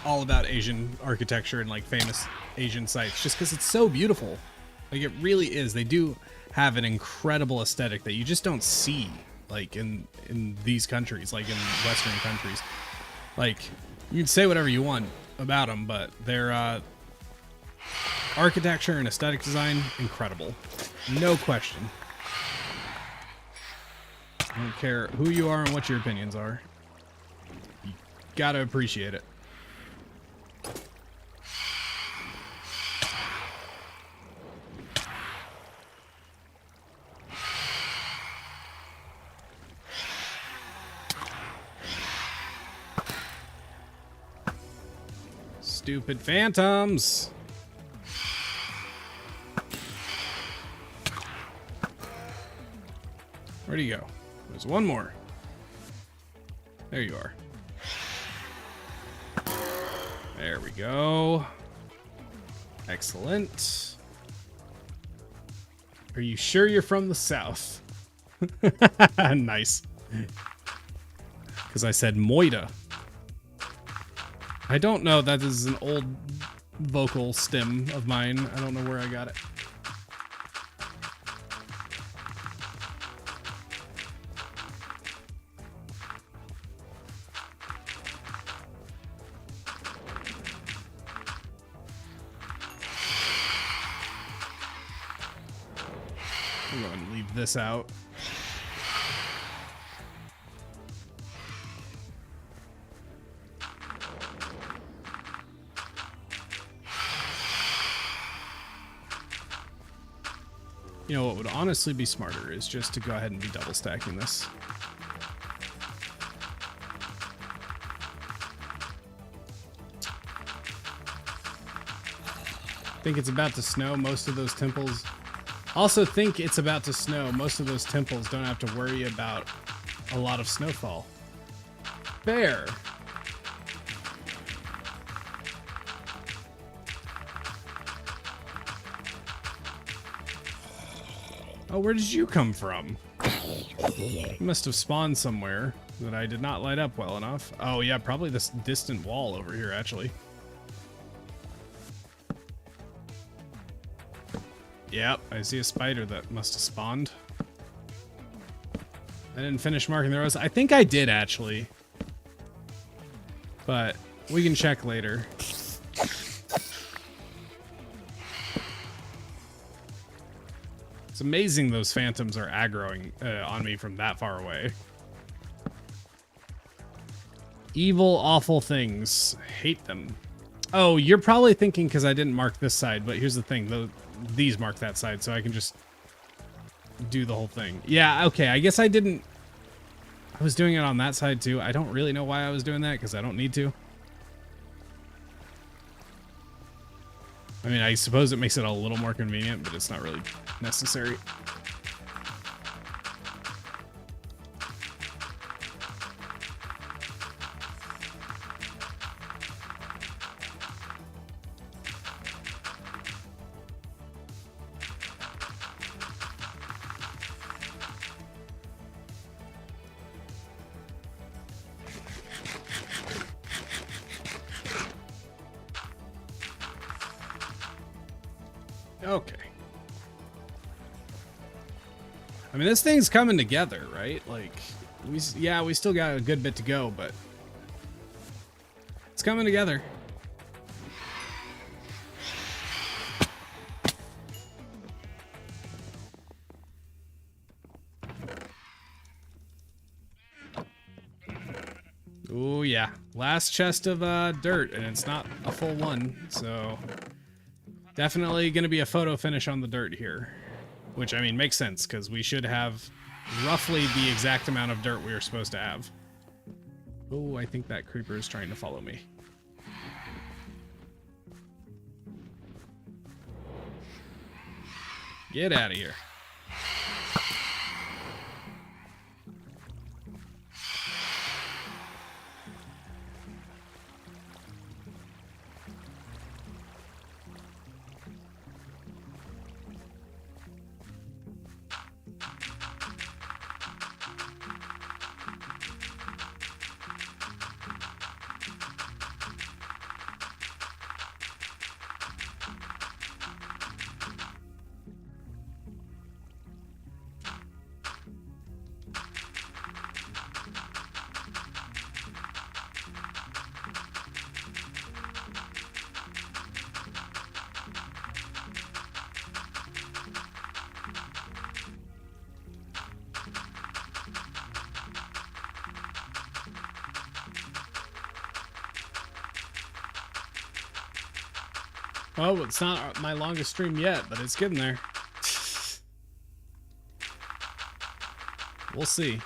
all about Asian architecture and like famous Asian sites just because it's so beautiful. Like it really is. They do have an incredible aesthetic that you just don't see like in these countries, like in Western countries. Like you can say whatever you want about them, but their architecture and aesthetic design, incredible. No question. I don't care who you are and what your opinions are. You gotta appreciate it. Stupid phantoms. Where'd he go? There's one more. There you are. There we go. Excellent. Are you sure you're from the south? Nice. Because I said Moida. I don't know. That is an old vocal stem of mine. I don't know where I got it. I'm going to leave this out. You know what would honestly be smarter is just to go ahead and be double stacking this. Think it's about to snow. Most of those temples also think it's about to snow. Most of those temples don't have to worry about a lot of snowfall. Fair. Oh, where did you come from? You must have spawned somewhere that I did not light up well enough. Oh yeah, probably this distant wall over here, actually. Yep, I see a spider that must have spawned. I didn't finish marking the rows. I think I did, actually. But we can check later. It's amazing those phantoms are aggroing on me from that far away. Evil, awful things. Hate them. Oh, you're probably thinking because I didn't mark this side, but here's the thing. These mark that side, so I can just do the whole thing. Yeah, okay, I guess I didn't... I was doing it on that side, too. I don't really know why I was doing that, because I don't need to. I mean, I suppose it makes it a little more convenient, but it's not really necessary. Okay. I mean, this thing's coming together, right? Like, we still got a good bit to go, but it's coming together. Oh yeah, last chest of dirt, and it's not a full one, so definitely gonna be a photo finish on the dirt here, which I mean makes sense because we should have roughly the exact amount of dirt we were supposed to have. Oh, I think that creeper is trying to follow me. Get out of here. Oh, it's not my longest stream yet, but it's getting there. We'll see.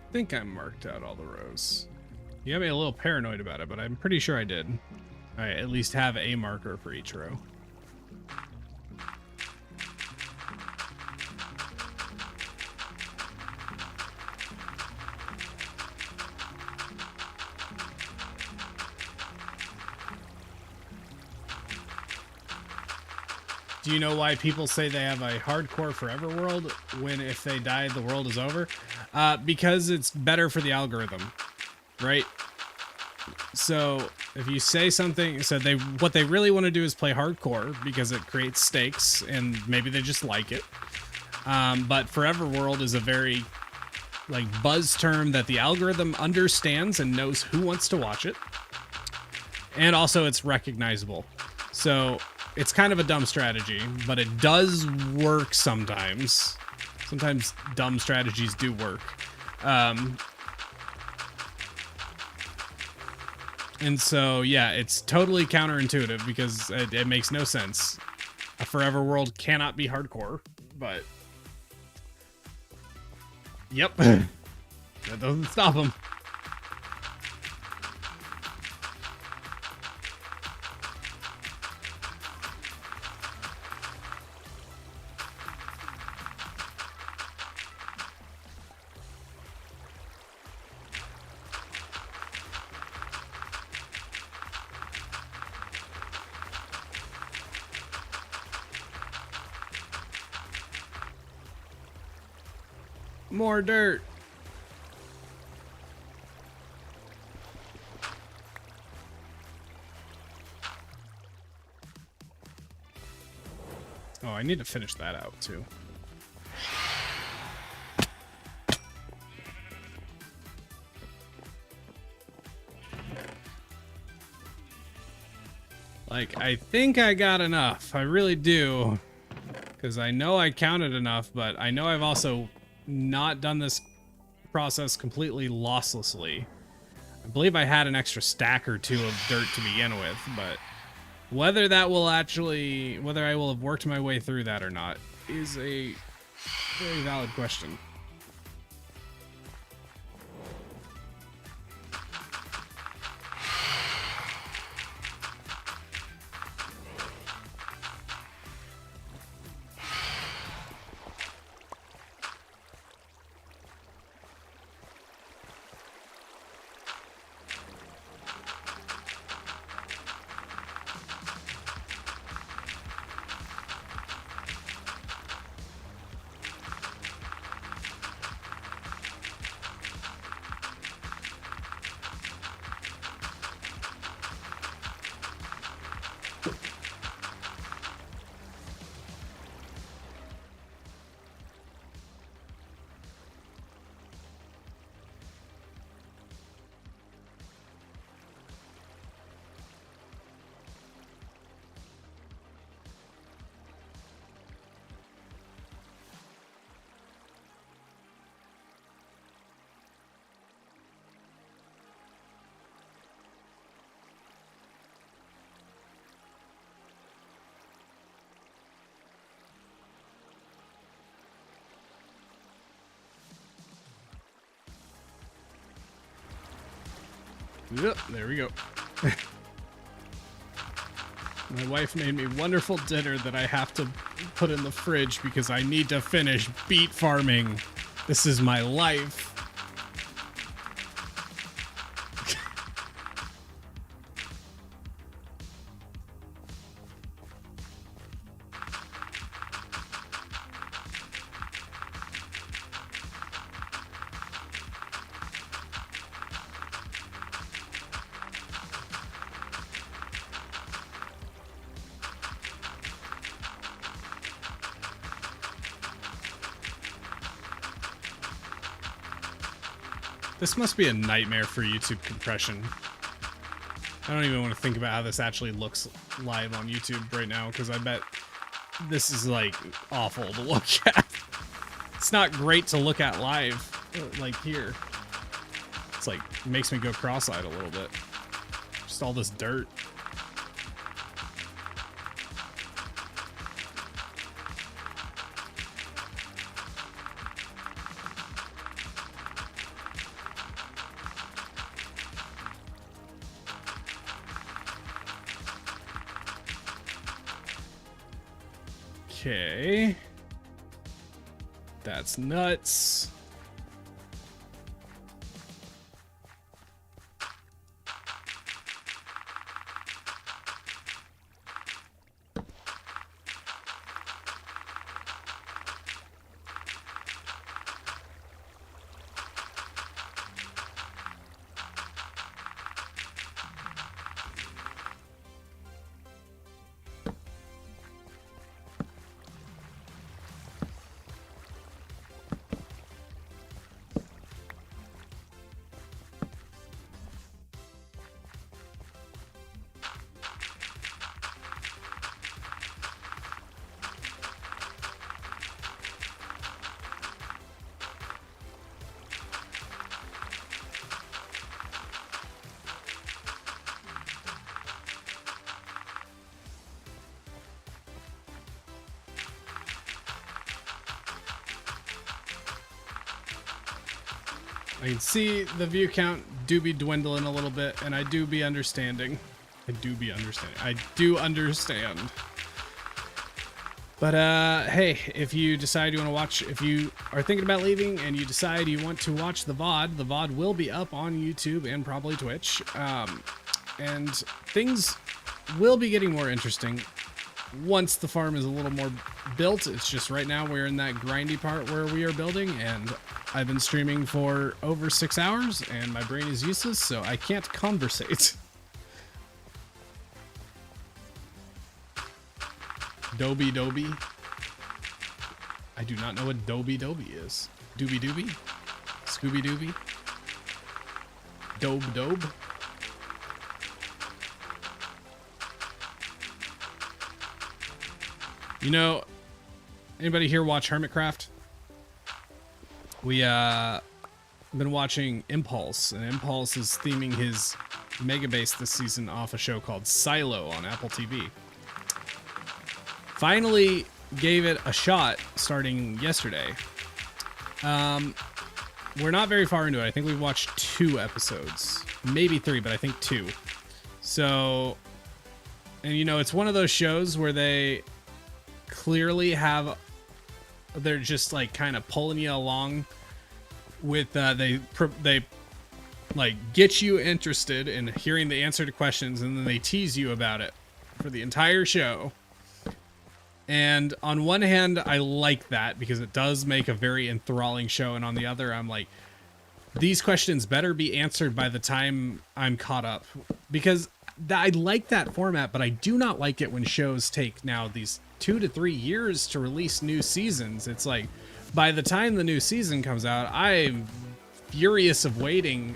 I think I marked out all the rows. You got me a little paranoid about it, but I'm pretty sure I did. I at least have a marker for each row. Do you know why people say they have a hardcore forever world when if they die, the world is over? Because it's better for the algorithm, right? So if you say something, so what they really want to do is play hardcore because it creates stakes and maybe they just like it. But forever world is a very like buzz term that the algorithm understands and knows who wants to watch it. And also it's recognizable. So it's kind of a dumb strategy, but it does work sometimes. Sometimes dumb strategies do work. And so, yeah, it's totally counterintuitive because it makes no sense. A forever world cannot be hardcore, but... Yep. That doesn't stop them. More dirt. Oh, I need to finish that out too. Like, I think I got enough. I really do. Because I know I counted enough, but I know I've also not done this process completely losslessly. I believe I had an extra stack or two of dirt to begin with, but whether that will actually, whether I will have worked my way through that or not is a very valid question. Yep, there we go. My wife made me wonderful dinner that I have to put in the fridge because I need to finish beet farming. This is my life. This must be a nightmare for YouTube compression. I don't even want to think about how this actually looks live on YouTube right now, because I bet this is, like, awful to look at. It's not great to look at live, like here. It's like, it makes me go cross-eyed a little bit. Just all this dirt. Okay. That's nuts. I can see the view count do be dwindling a little bit, and I do be understanding. I do understand. But, hey, if you decide you want to watch, if you are thinking about leaving and you decide you want to watch the VOD will be up on YouTube and probably Twitch. And things will be getting more interesting once the farm is a little more built. It's just right now we're in that grindy part where we are building, and I've been streaming for over 6 hours and my brain is useless, so I can't conversate. Doby Doby. I do not know what Doby Doby is. Doobie Doobie? Scooby Dooby? Dobe Dobe? You know, anybody here watch Hermitcraft? We been watching Impulse, and Impulse is theming his mega base this season off a show called Silo on Apple TV. Finally gave it a shot starting yesterday. We're not very far into it. I think we've watched 2 episodes, maybe 3, but I think 2. So, and you know, it's one of those shows where they clearly have, they're just like kind of pulling you along with, they like get you interested in hearing the answer to questions, and then they tease you about it for the entire show. And on one hand, I like that because it does make a very enthralling show. And on the other, I'm like, these questions better be answered by the time I'm caught up, because I like that format, but I do not like it when shows take now these 2 to 3 years to release new seasons. It's like, by the time the new season comes out, I'm furious of waiting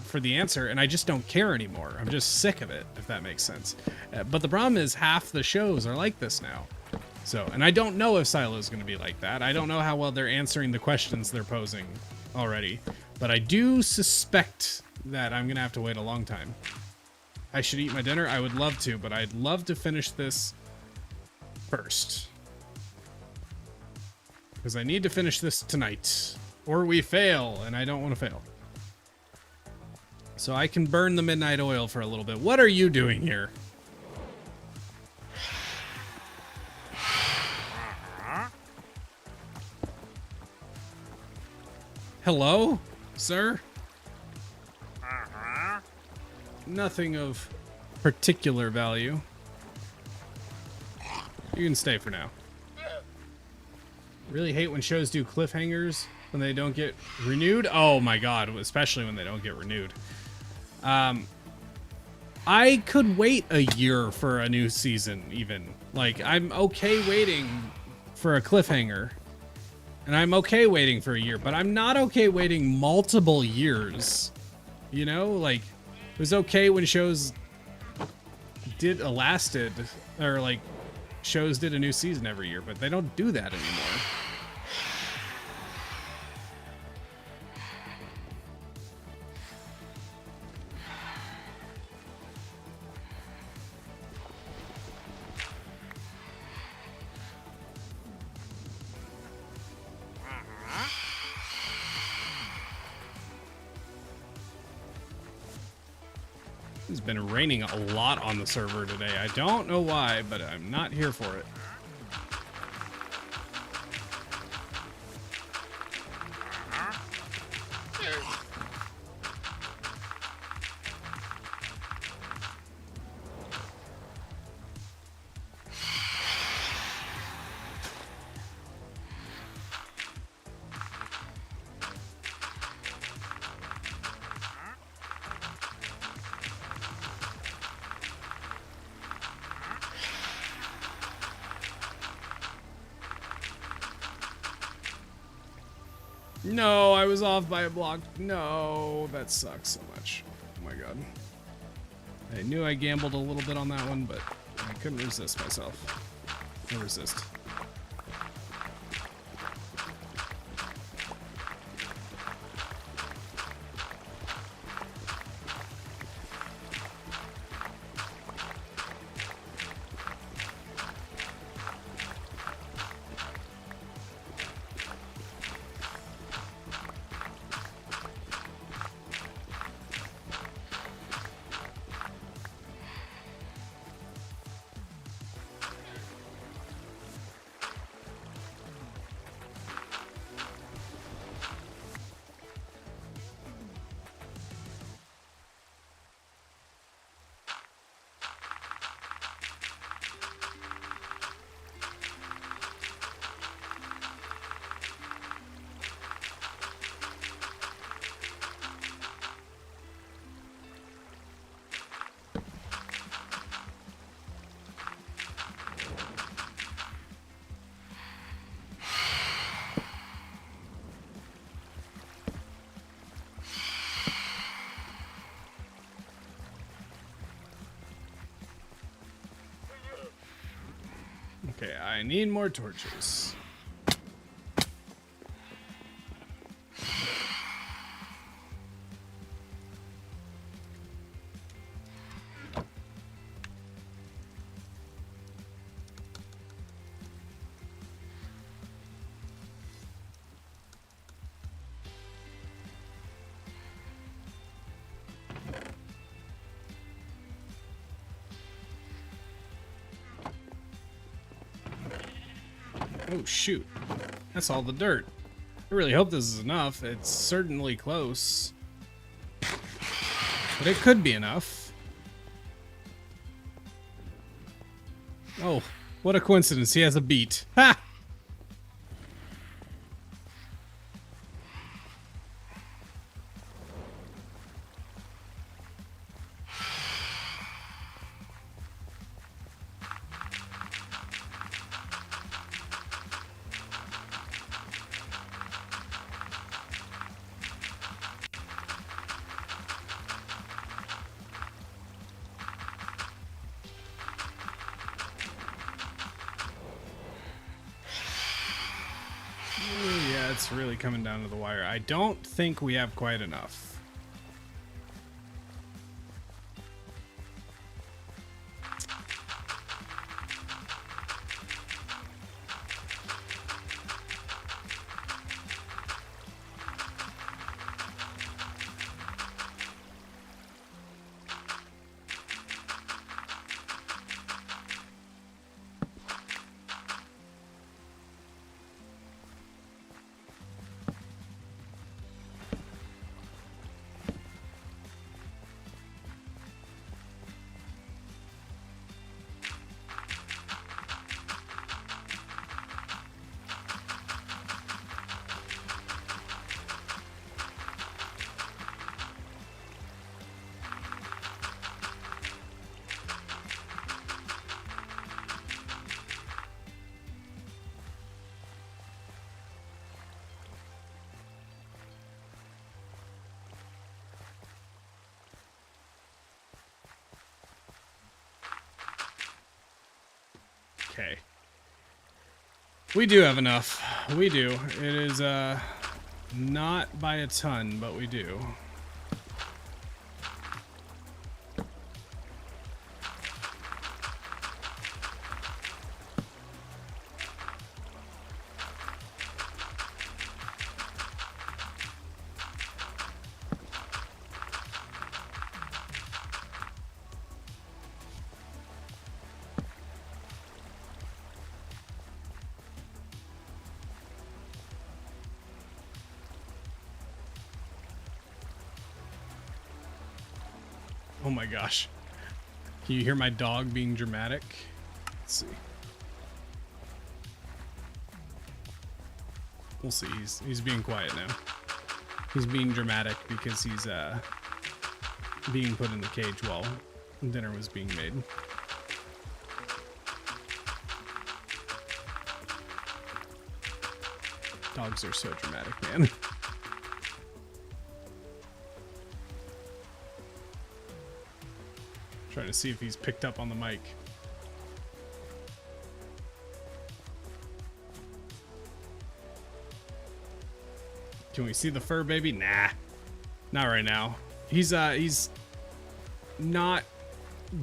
for the answer, and I just don't care anymore. I'm just sick of it, if that makes sense. But the problem is half the shows are like this now. So, and I don't know if Silo is going to be like that. I don't know how well they're answering the questions they're posing already, but I do suspect that I'm going to have to wait a long time. I should eat my dinner. I would love to, but I'd love to finish this first, because I need to finish this tonight or we fail, and I don't want to fail. So I can burn the midnight oil for a little bit. What are you doing here? Hello, sir? Nothing of particular value. You can stay for now. Really hate when shows do cliffhangers when they don't get renewed. Oh my god, especially when they don't get renewed. I could wait a year for a new season even. Like, I'm okay waiting for a cliffhanger. And I'm okay waiting for a year, but I'm not okay waiting multiple years. You know, like, it was okay when shows lasted, or like, shows did a new season every year, but they don't do that anymore. It's been raining a lot on the server today. I don't know why, but I'm not here for it. No, I was off by a block. No, that sucks so much. Oh my god. I knew I gambled a little bit on that one, but I couldn't resist myself. No resist. Okay, I need more torches. Oh shoot, that's all the dirt. I really hope this is enough. It's certainly close, but it could be enough. Oh, what a coincidence, he has a beet. Ha! Yeah, it's really coming down to the wire. I don't think we have quite enough. okay. We do have enough. We do. It is, not by a ton, but we do. Oh my gosh. Can you hear my dog being dramatic? Let's see. We'll see. He's being quiet now. He's being dramatic because he's being put in the cage while dinner was being made. Dogs are so dramatic, man. Trying to see if he's picked up on the mic. Can we see the fur baby? Nah, not right now. He's not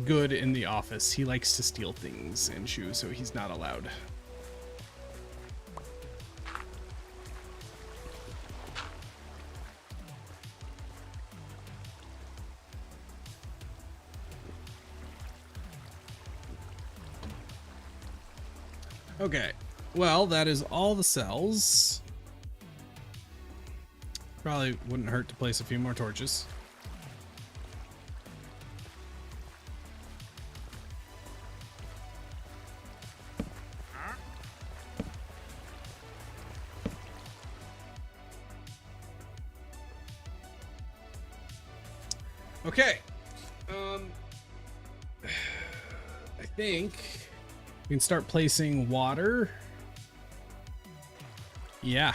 good in the office. He likes to steal things and shoes, so he's not allowed. Okay, well, that is all the cells. Probably wouldn't hurt to place a few more torches. Okay, I think we can start placing water. Yeah.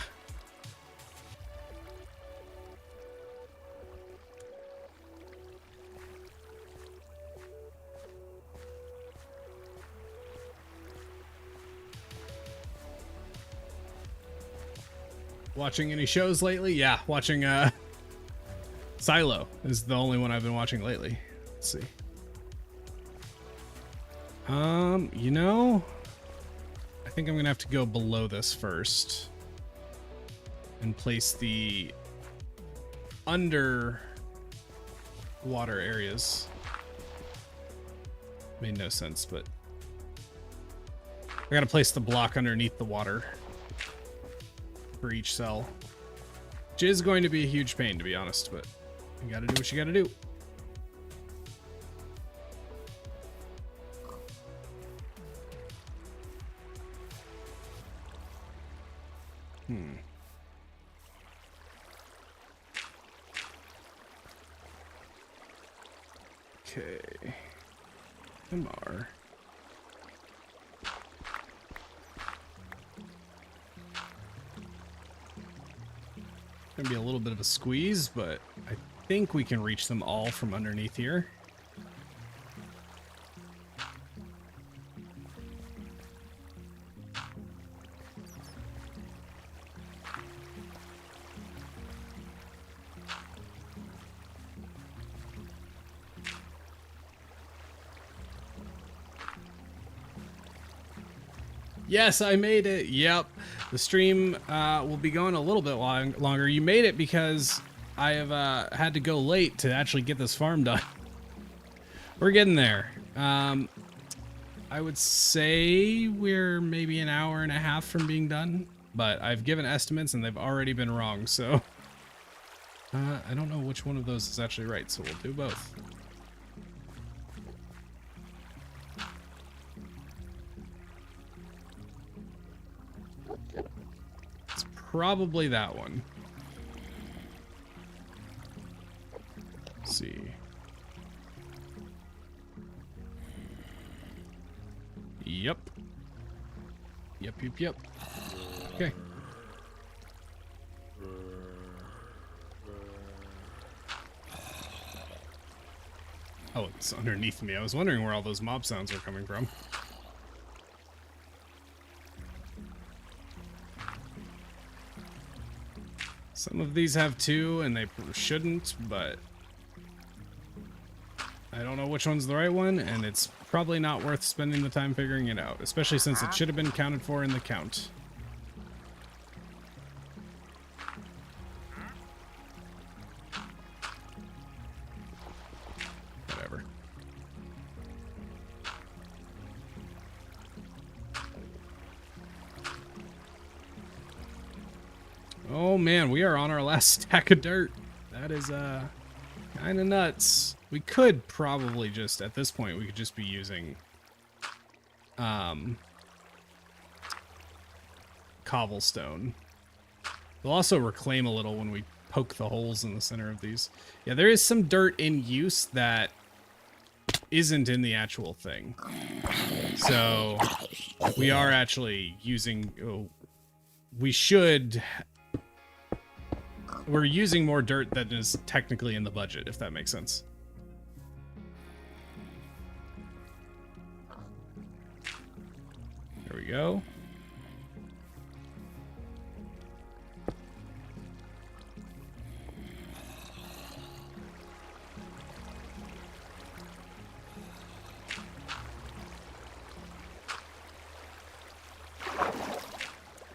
Watching any shows lately? Yeah, watching Silo is the only one I've been watching lately. Let's see. You know, I think I'm gonna have to go below this first and place the underwater areas. Made no sense, but I gotta place the block underneath the water for each cell, which is going to be a huge pain, to be honest, but you gotta do what you gotta do. Okay. MR. Gonna be a little bit of a squeeze, but I think we can reach them all from underneath here. Yes, I made it. Yep. The stream will be going a little bit longer. You made it because I have had to go late to actually get this farm done. We're getting there. I would say we're maybe an hour and a half from being done, but I've given estimates and they've already been wrong, so I don't know which one of those is actually right, so we'll do both. Probably that one. Let's see. Yep. Yep. Okay. Oh, it's underneath me. I was wondering where all those mob sounds were coming from. Some of these have 2, and they shouldn't, but I don't know which one's the right one, and it's probably not worth spending the time figuring it out, especially since it should have been counted for in the count. Whatever. Oh man, we are on our last stack of dirt. That is kind of nuts. We could probably just, at this point, we could just be using cobblestone. We'll also reclaim a little when we poke the holes in the center of these. Yeah, there is some dirt in use that isn't in the actual thing. So we are actually using, we're using more dirt than is technically in the budget, if that makes sense. There we go.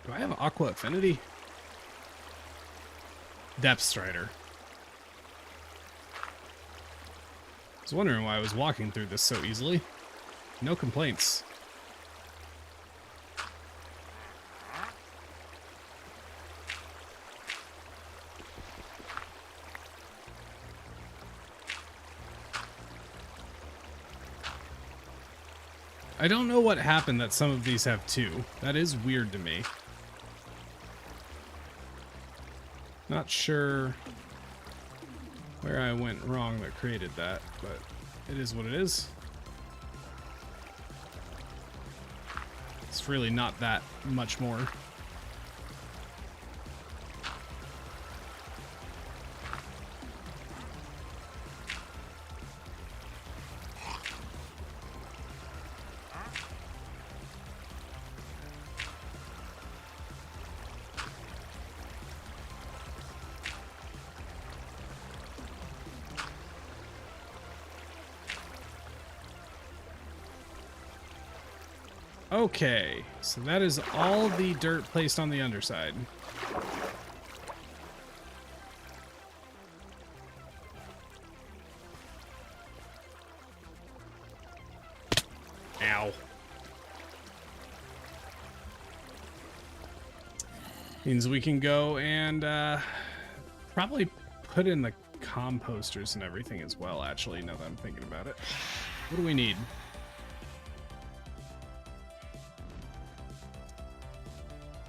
Do I have Aqua Affinity? Depth Strider. I was wondering why I was walking through this so easily. No complaints. I don't know what happened that some of these have 2. That is weird to me. Not sure where I went wrong that created that, but it is what it is. It's really not that much more. Okay, so that is all the dirt placed on the underside. Ow. Means we can go and probably put in the composters and everything as well, actually, now that I'm thinking about it. What do we need?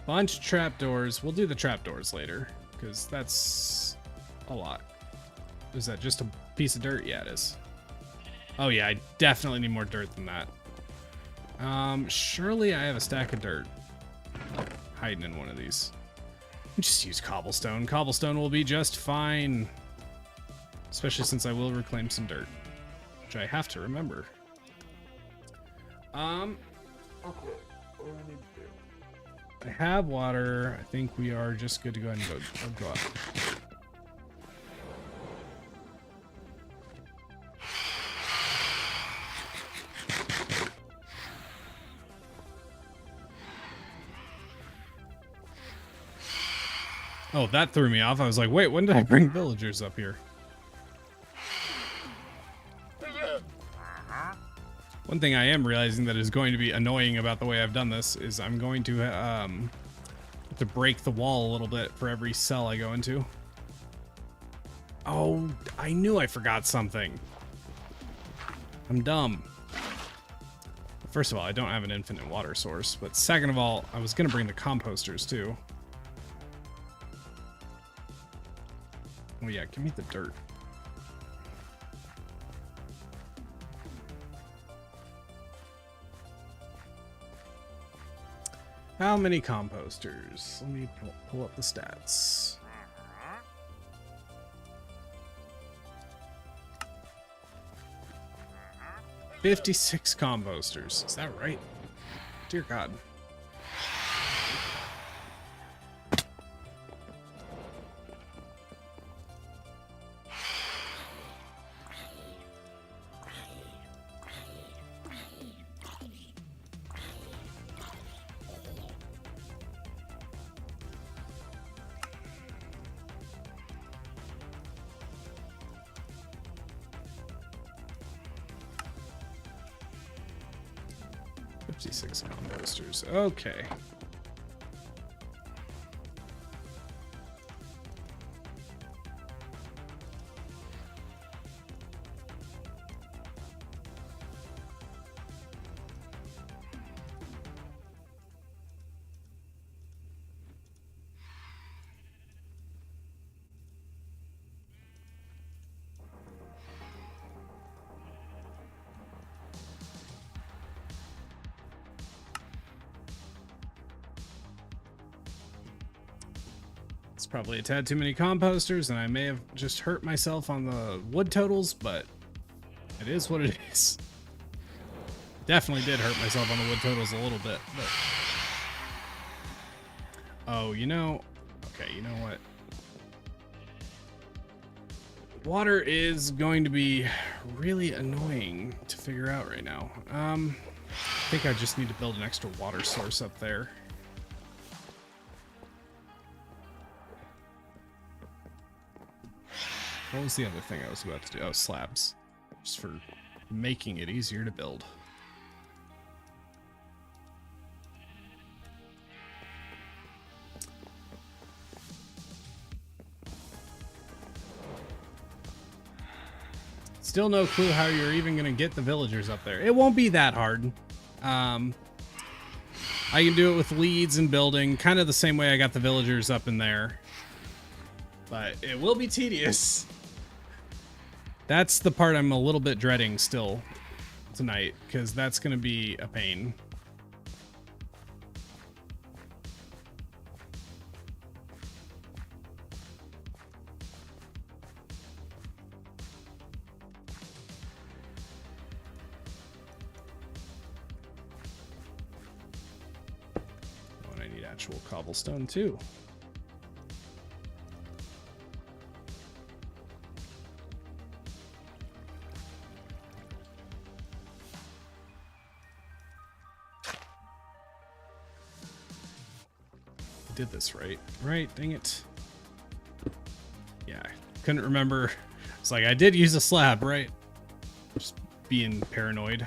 Bunch of trapdoors. We'll do the trapdoors later, because that's a lot. Is that just a piece of dirt? Yeah, it is. Oh yeah, I definitely need more dirt than that. Surely I have a stack of dirt hiding in one of these. Just use cobblestone. Cobblestone will be just fine. Especially since I will reclaim some dirt, which I have to remember. Okay, what do I need to do? I have water. I think we are just good to go ahead and go up. Oh, that threw me off. I was like, wait, when did I bring villagers up here? One thing I am realizing that is going to be annoying about the way I've done this is I'm going to have to break the wall a little bit for every cell I go into. Oh, I knew I forgot something. I'm dumb. First of all, I don't have an infinite water source, but second of all, I was going to bring the composters too. Oh yeah, give me the dirt. How many composters? Let me pull up the stats. $56 composters. Is that right? Dear God. 56 composters. Okay. It's probably a tad too many composters, and I may have just hurt myself on the wood totals, but it is what it is. Definitely did hurt myself on the wood totals a little bit, but... Oh, you know... Okay, you know what? Water is going to be really annoying to figure out right now. I think I just need to build an extra water source up there. What was the other thing I was about to do? Oh, slabs. Just for making it easier to build. Still no clue how you're even going to get the villagers up there. It won't be that hard. I can do it with leads and building, kind of the same way I got the villagers up in there. But it will be tedious. That's the part I'm a little bit dreading still tonight, because that's going to be a pain. Oh, and I need actual cobblestone too. Did this right, dang it. Yeah, couldn't remember. It's like I did use a slab, right? Just being paranoid.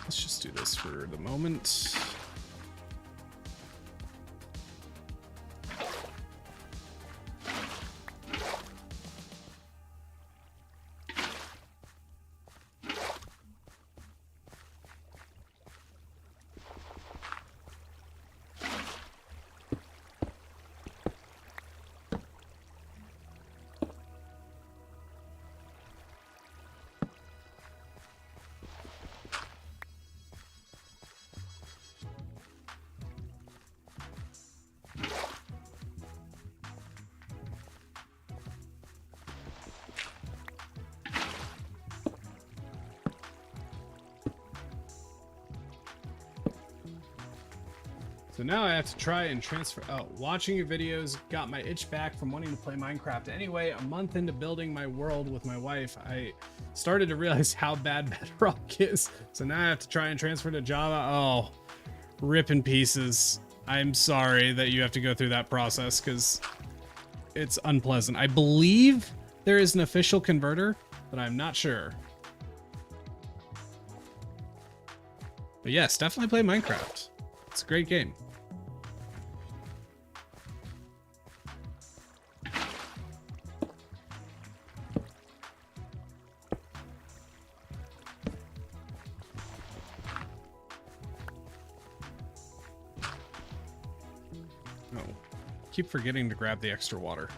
Let's just do this for the moment. So now I have to try and transfer. Oh, watching your videos got my itch back from wanting to play Minecraft. Anyway, a month into building my world with my wife, I started to realize how bad Bedrock is. So now I have to try and transfer to Java. Oh, rip in pieces. I'm sorry that you have to go through that process because it's unpleasant. I believe there is an official converter, but I'm not sure. But yes, definitely play Minecraft. It's a great game. Oh, keep forgetting to grab the extra water.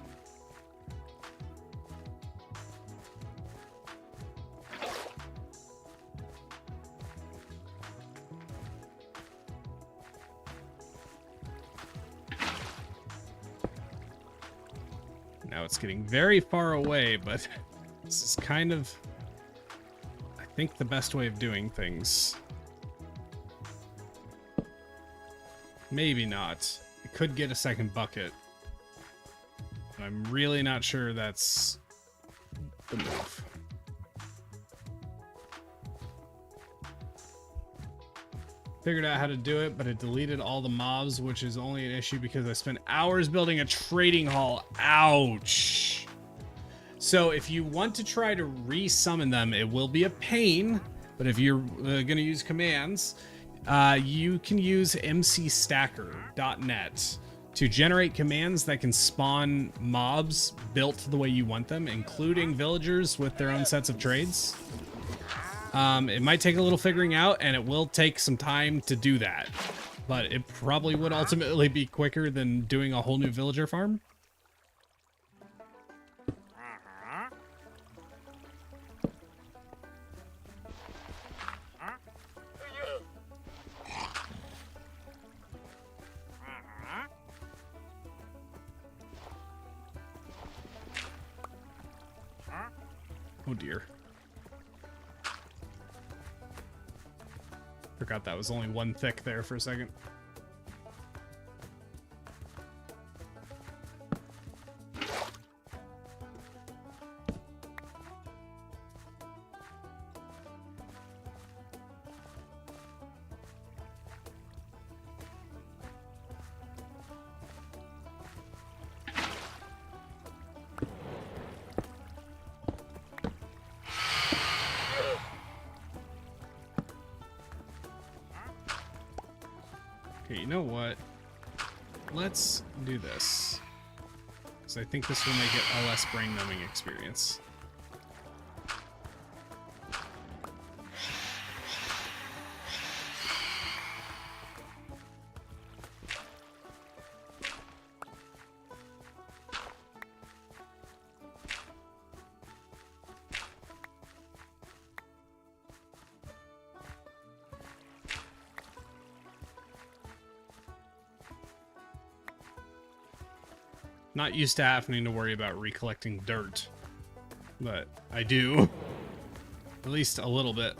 Now it's getting very far away, but this is kind of, I think, the best way of doing things. Maybe not. I could get a second bucket. But I'm really not sure that's the move. Figured out how to do it, but it deleted all the mobs, which is only an issue because I spent hours building a trading hall. Ouch. So if you want to try to re-summon them, it will be a pain, but if you're going to use commands, you can use mcstacker.net to generate commands that can spawn mobs built the way you want them, including villagers with their own sets of trades. It might take a little figuring out, and it will take some time to do that, but it probably would ultimately be quicker than doing a whole new villager farm. Oh dear. Forgot that was only one thick there for a second. Okay, you know what? Let's do this. Because I think this will make it a less brain-numbing experience. Not used to having to worry about recollecting dirt, but I do. At least a little bit.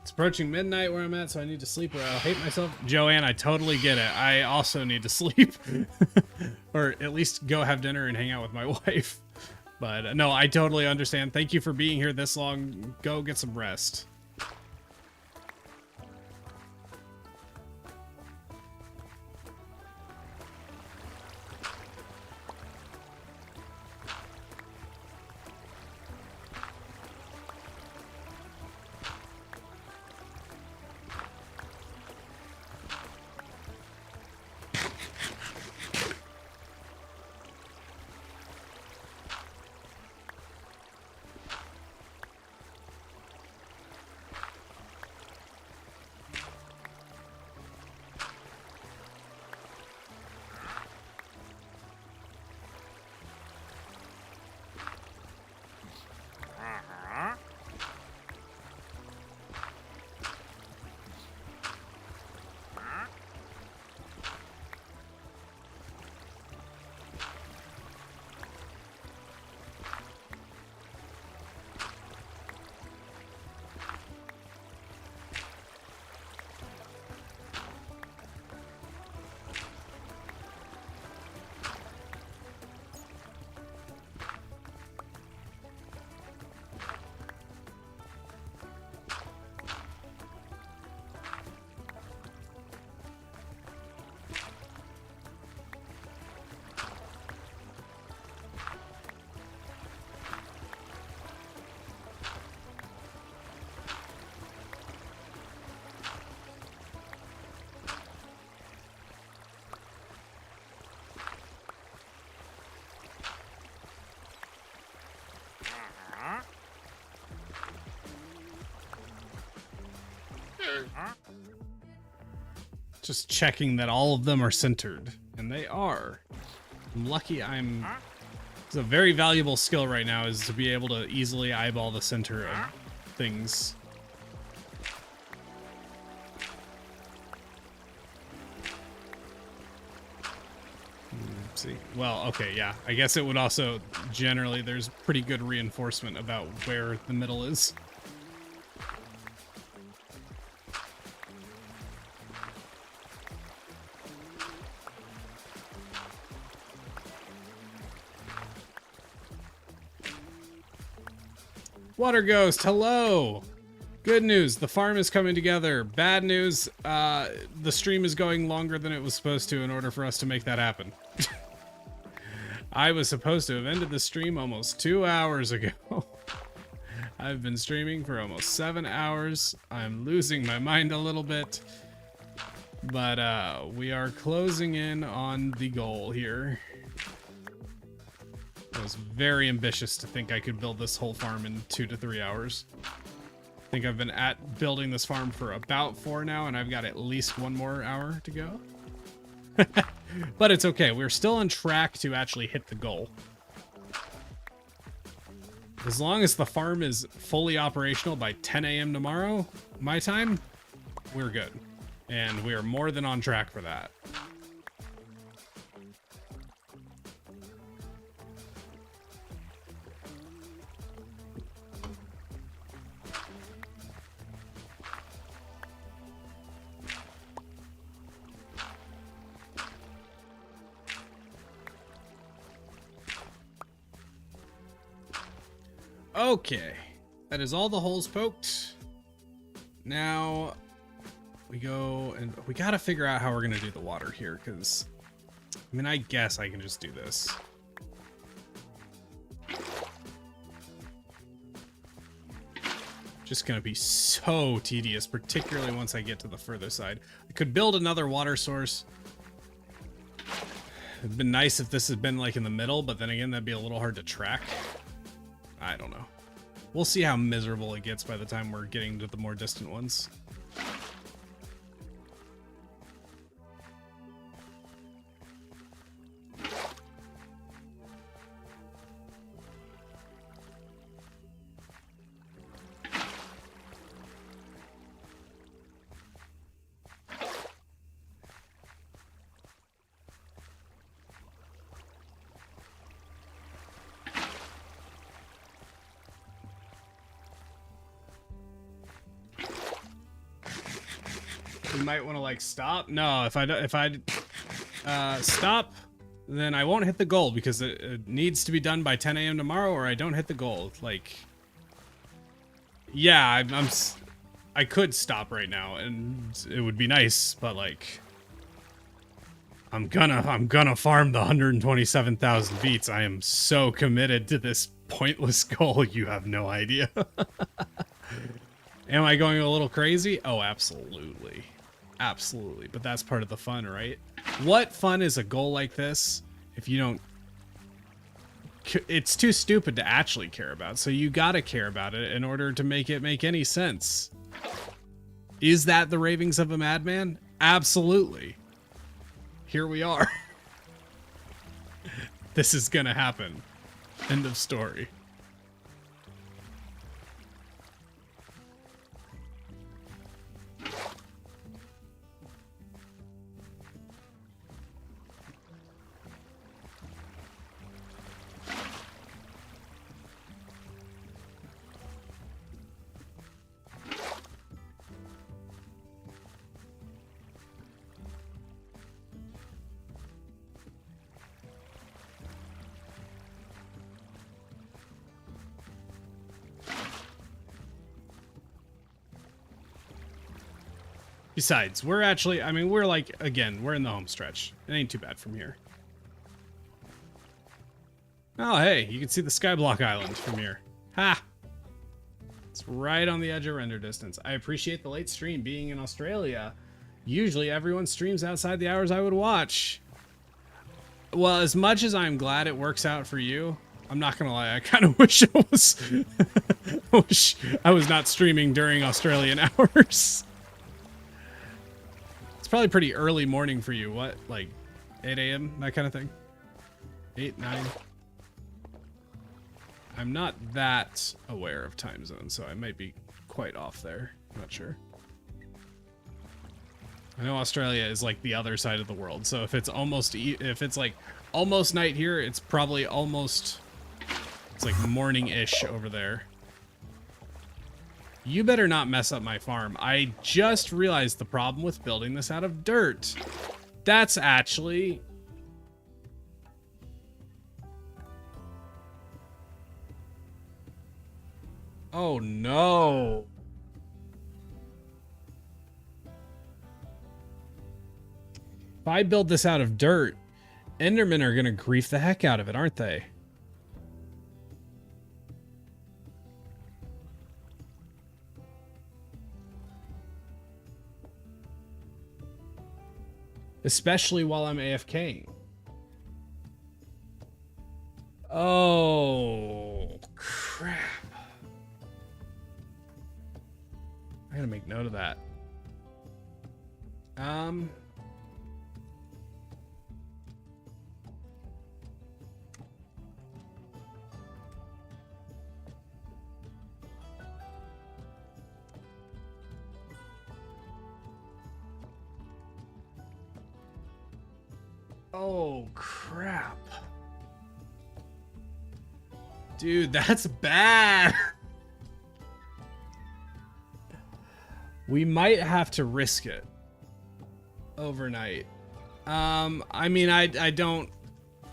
It's approaching midnight where I'm at, so I need to sleep or I'll hate myself. Joanne, I totally get it. I also need to sleep. Or at least go have dinner and hang out with my wife. But no, I totally understand. Thank you for being here this long. Go get some rest. Just checking that all of them are centered, and they are. I'm lucky. It's a very valuable skill right now, is to be able to easily eyeball the center of things. Let's see. Well, okay, yeah. I guess it would also generally, there's pretty good reinforcement about where the middle is. Water Ghost, hello. Good news, the farm is coming together. Bad news, the stream is going longer than it was supposed to in order for us to make that happen. I was supposed to have ended the stream almost 2 hours ago. I've been streaming for almost 7 hours. I'm losing my mind a little bit. But we are closing in on the goal here. I was very ambitious to think I could build this whole farm in 2 to 3 hours. I think I've been at building this farm for about 4 now, and I've got at least 1 more hour to go. But it's okay. We're still on track to actually hit the goal. As long as the farm is fully operational by 10 a.m. tomorrow, my time, we're good. And we are more than on track for that. Okay, that is all the holes poked. Now we go and we gotta figure out how we're gonna do the water here, because I mean, I guess I can just do this. Just gonna be so tedious, particularly once I get to the further side. I could build another water source. It'd been nice if this had been like in the middle, but then again, that'd be a little hard to track. I don't know. We'll see how miserable it gets by the time we're getting to the more distant ones. You might want to like stop. No, if I stop, then I won't hit the goal because it needs to be done by 10 a.m. tomorrow, or I don't hit the goal. Like, yeah, I could stop right now, and it would be nice, but like, I'm gonna farm the 127,000 beets. I am so committed to this pointless goal. You have no idea. Am I going a little crazy? Oh, absolutely. Absolutely. But that's part of the fun, right? What fun is a goal like this if you don't... It's too stupid to actually care about, so you gotta care about it in order to make it make any sense. Is that the ravings of a madman? Absolutely. Here we are. This is gonna happen. End of story. Besides, we're actually, I mean, we're like, again, we're in the home stretch. It ain't too bad from here. Oh, hey, you can see the Skyblock Island from here. Ha! It's right on the edge of render distance. I appreciate the late stream being in Australia. Usually everyone streams outside the hours I would watch. Well, as much as I'm glad it works out for you, I'm not gonna lie, I kind of wish I was not streaming during Australian hours. Probably pretty early morning for you. What, like 8 a.m. that kind of thing? 8, 9. I'm not that aware of time zones, so I might be quite off there. I'm not sure. I know Australia is like the other side of the world, so if it's almost, if it's like almost night here, it's probably almost, it's like morning-ish over there. You better not mess up my farm. I just realized the problem with building this out of dirt. That's actually... Oh no. If I build this out of dirt, Endermen are gonna grief the heck out of it, aren't they? Especially while I'm AFKing. Oh, crap. I gotta make note of that. Oh, crap. Dude, that's bad. We might have to risk it overnight. I mean, I don't,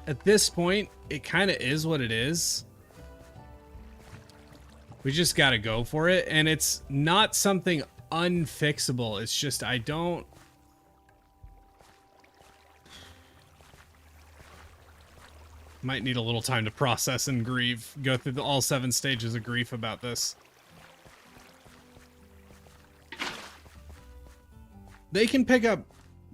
at this point, it kind of is what it is. We just got to go for it. And it's not something unfixable. It's just, I don't. Might need a little time to process and grieve. Go through all 7 stages of grief about this. They can pick up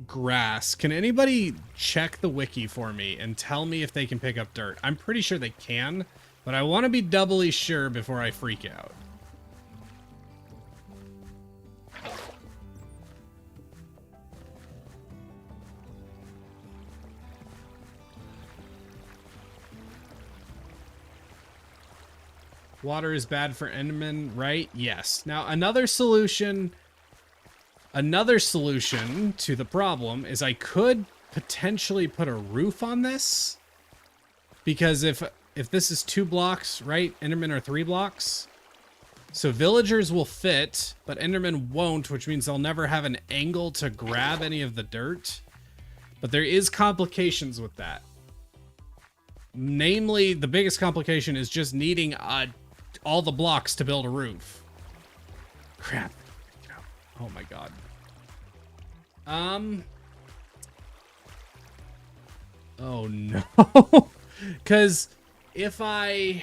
grass. Can anybody check the wiki for me and tell me if they can pick up dirt? I'm pretty sure they can, but I want to be doubly sure before I freak out. Water is bad for Endermen, right? Yes. Now, another solution to the problem is I could potentially put a roof on this. Because if this is 2 blocks, right? Endermen are 3 blocks. So villagers will fit, but Endermen won't, which means they'll never have an angle to grab any of the dirt. But there is complications with that. Namely, the biggest complication is just needing all the blocks to build a roof. Crap. Oh my god. Oh no. Because if they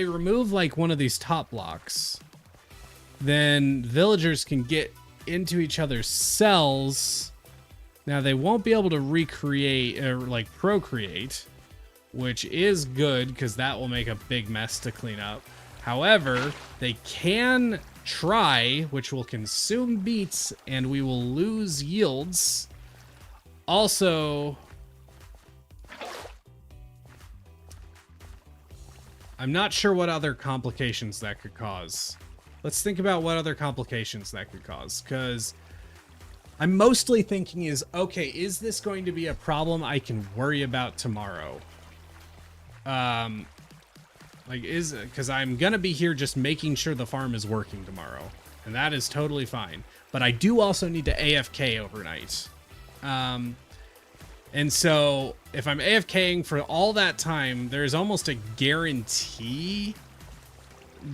remove like one of these top blocks, then villagers can get into each other's cells. Now they won't be able to recreate or like procreate, which is good because that will make a big mess to clean up. However, they can try, which will consume beets and we will lose yields. Also, I'm not sure what other complications that could cause. Let's think about what other complications that could cause, because I'm mostly thinking is, okay, is this going to be a problem I can worry about tomorrow? Because I'm going to be here just making sure the farm is working tomorrow. And that is totally fine. But I do also need to AFK overnight. And so if I'm AFKing for all that time, there's almost a guarantee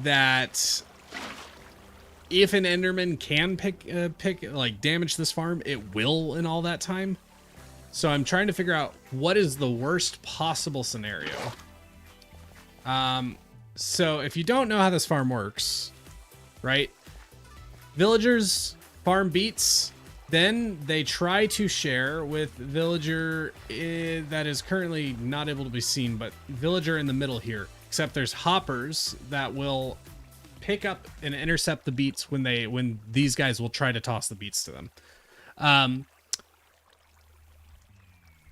that if an Enderman can damage this farm, it will in all that time. So I'm trying to figure out what is the worst possible scenario. So if you don't know how this farm works, right? Villagers farm beets, then they try to share with villager that is currently not able to be seen, but villager in the middle here. Except there's hoppers that will pick up and intercept the beets when these guys will try to toss the beets to them.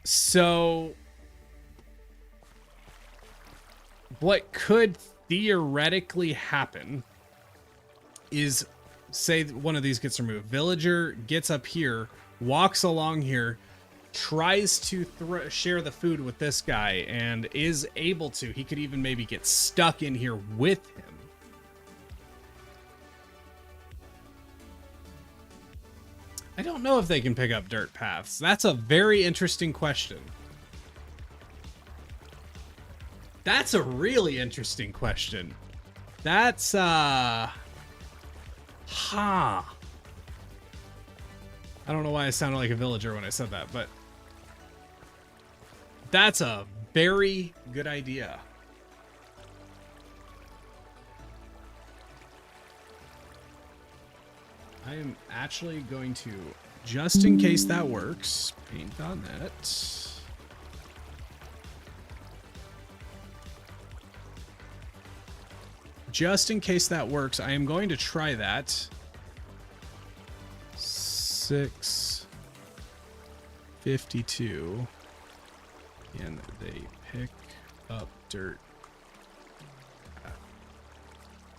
So what could theoretically happen is, say one of these gets removed. Villager gets up here, walks along here, tries to share the food with this guy, and is able to. He could even maybe get stuck in here with him. I don't know if they can pick up dirt paths. That's a very interesting question. That's a really interesting question. That's, I don't know why I sounded like a villager when I said that, but that's a very good idea. I am actually going to, just in case that works, paint on that. Just in case that works, I am going to try that. 652. And they pick up dirt.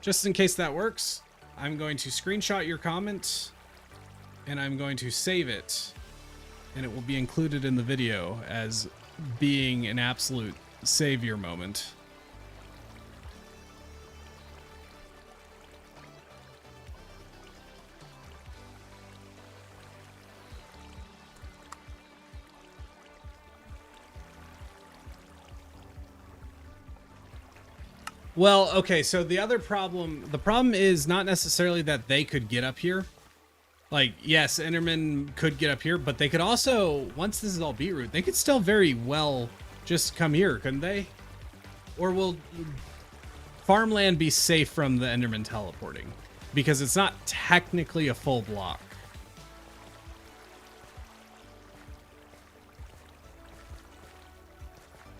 Just in case that works, I'm going to screenshot your comment and I'm going to save it, and it will be included in the video as being an absolute savior moment. Well, okay, so the problem is not necessarily that they could get up here. Like, yes, Enderman could get up here, but they could also, once this is all beetroot, they could still very well just come here, couldn't they? Or will farmland be safe from the Enderman teleporting? Because it's not technically a full block.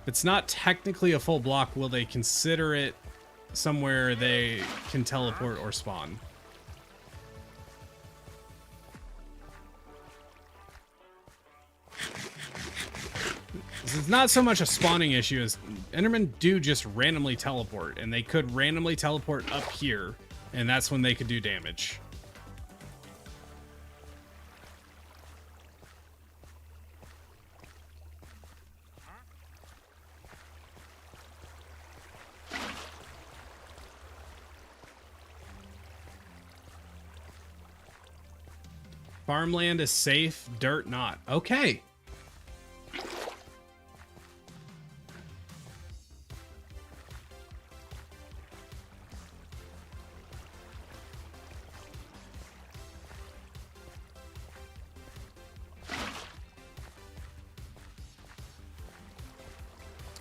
If it's not technically a full block, will they consider it somewhere they can teleport or spawn? It's not so much a spawning issue as Endermen do just randomly teleport, and they could randomly teleport up here, and that's when they could do damage. Farmland is safe, dirt not. Okay.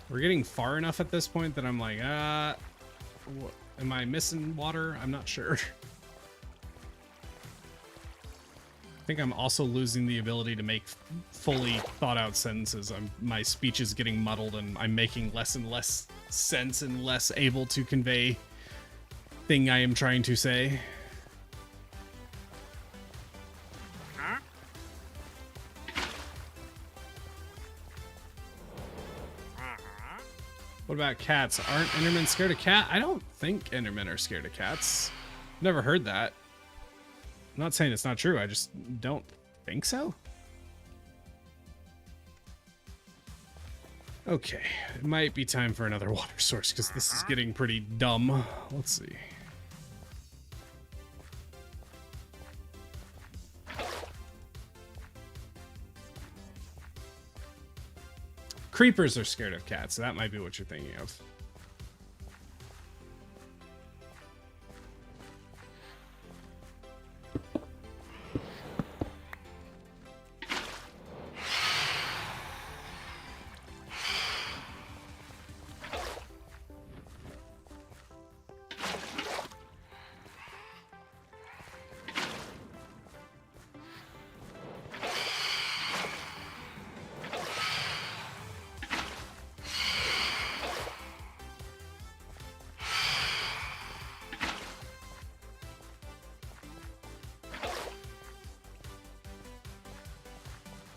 We're getting far enough at this point that I'm like, am I missing water? I'm not sure. I think I'm also losing the ability to make fully thought out sentences. My speech is getting muddled and I'm making less and less sense and less able to convey thing I am trying to say. What about cats? Aren't Endermen scared of cat? I don't think Endermen are scared of cats. Never heard that. I'm not saying it's not true. I just don't think so. Okay, it might be time for another water source because this is getting pretty dumb. Let's see. Creepers are scared of cats, so that might be what you're thinking of.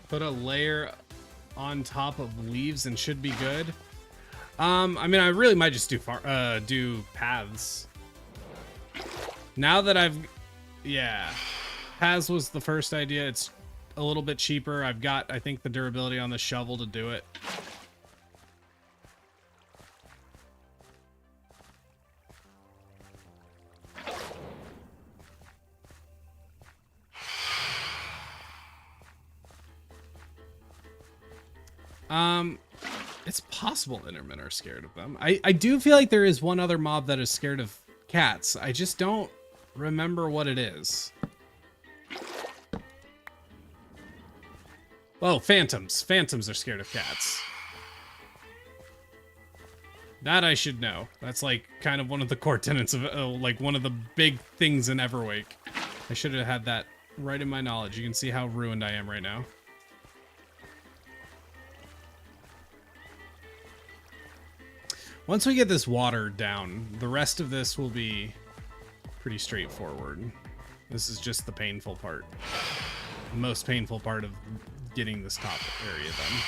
Put a layer on top of leaves and should be good. I mean, I really might just do paths. Now that yeah, paths was the first idea. It's a little bit cheaper. I've got, I think, the durability on the shovel to do it. It's possible Endermen are scared of them. I do feel like there is one other mob that is scared of cats. I just don't remember what it is. Oh, phantoms. Phantoms are scared of cats. That I should know. That's like kind of one of the core tenets of like one of the big things in Everwake. I should have had that right in my knowledge. You can see how ruined I am right now. Once we get this water down, the rest of this will be pretty straightforward. This is just the painful part. The most painful part of getting this top area done.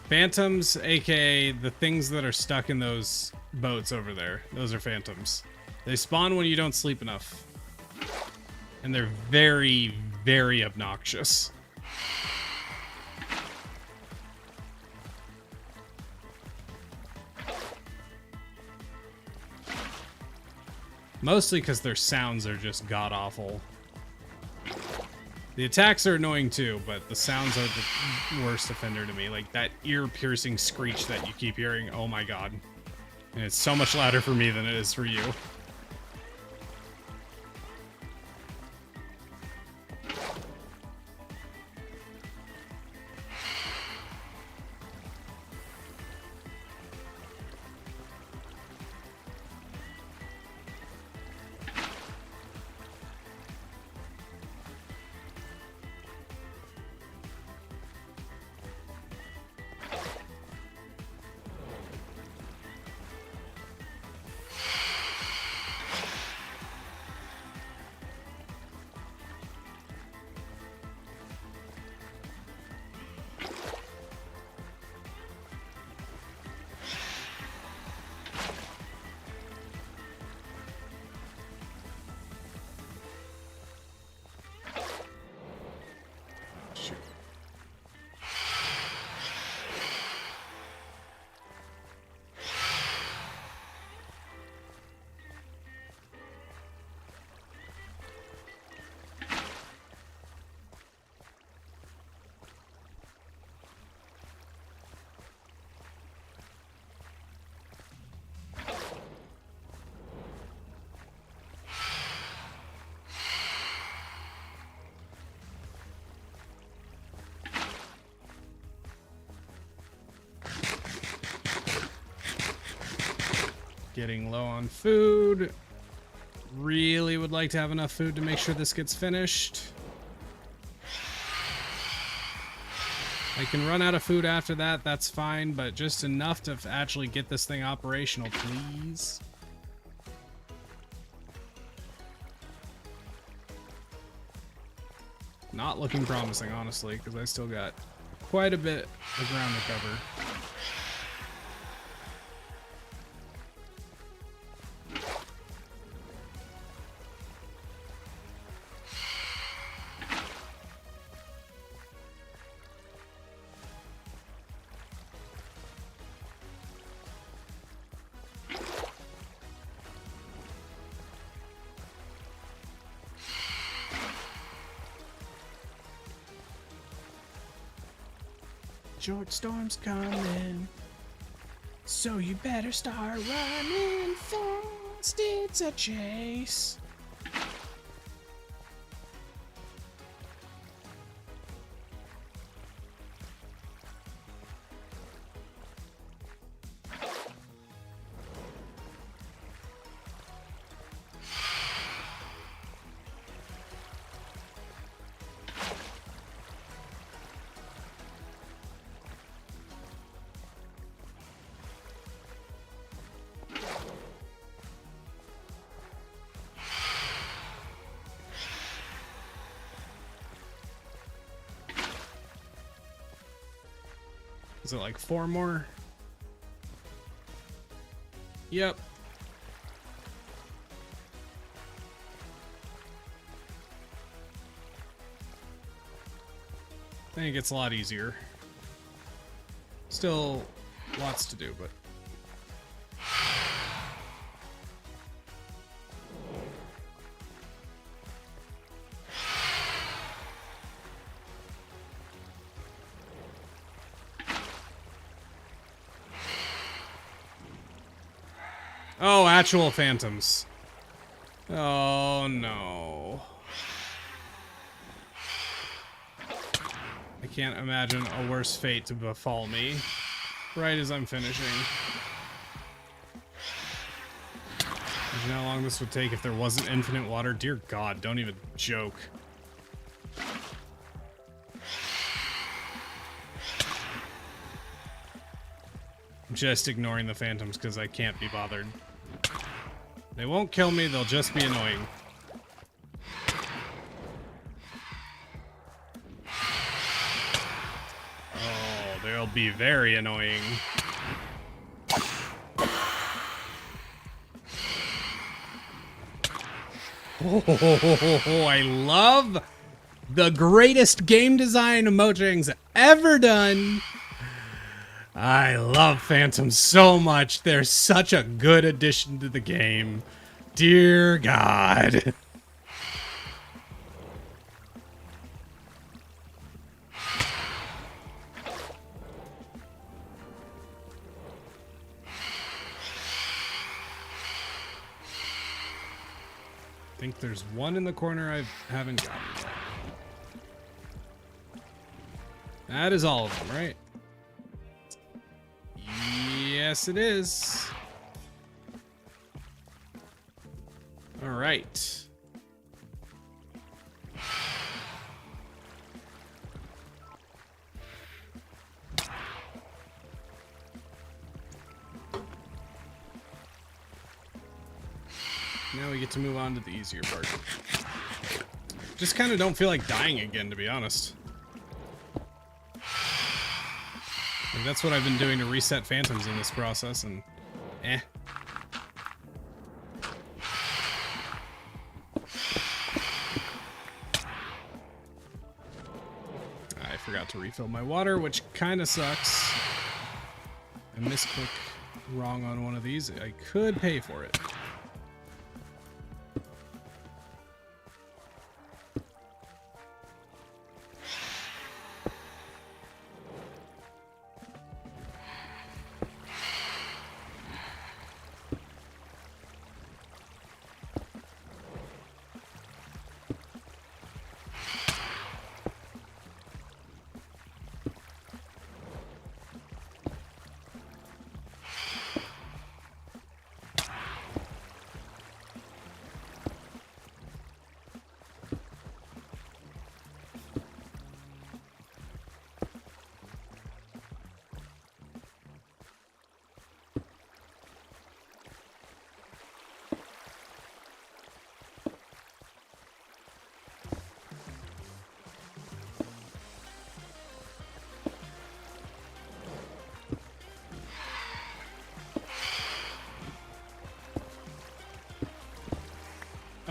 Phantoms, aka the things that are stuck in those boats over there. Those are phantoms. They spawn when you don't sleep enough. And they're very, very obnoxious. Mostly because their sounds are just god-awful. The attacks are annoying too, but the sounds are the worst offender to me. Like that ear-piercing screech that you keep hearing, oh my god. And it's so much louder for me than it is for you. Getting low on food. Really would like to have enough food to make sure this gets finished. I can run out of food after that, that's fine, but just enough to actually get this thing operational, please. Not looking promising, honestly, because I still got quite a bit of ground to cover. Short storm's coming, so you better start running fast. It's a chase. Is it like 4 more? Yep. then it gets a lot easier. Still lots to do, but... Oh, actual phantoms. Oh, no. I can't imagine a worse fate to befall me right as I'm finishing. Imagine how long this would take if there wasn't infinite water. Dear God, don't even joke. I'm just ignoring the phantoms because I can't be bothered. They won't kill me, they'll just be annoying. Oh, they'll be very annoying. Oh, I love the greatest game design Mojang's ever done. I love phantoms so much. They're such a good addition to the game. Dear God. I think there's one in the corner I haven't gotten yet. That is all of them, right? Yes, it is. All right. Now we get to move on to the easier part. Just kind of don't feel like dying again, to be honest. Like, that's what I've been doing to reset phantoms in this process, and I forgot to refill my water, which kind of sucks. I misclick wrong on one of these. I could pay for it.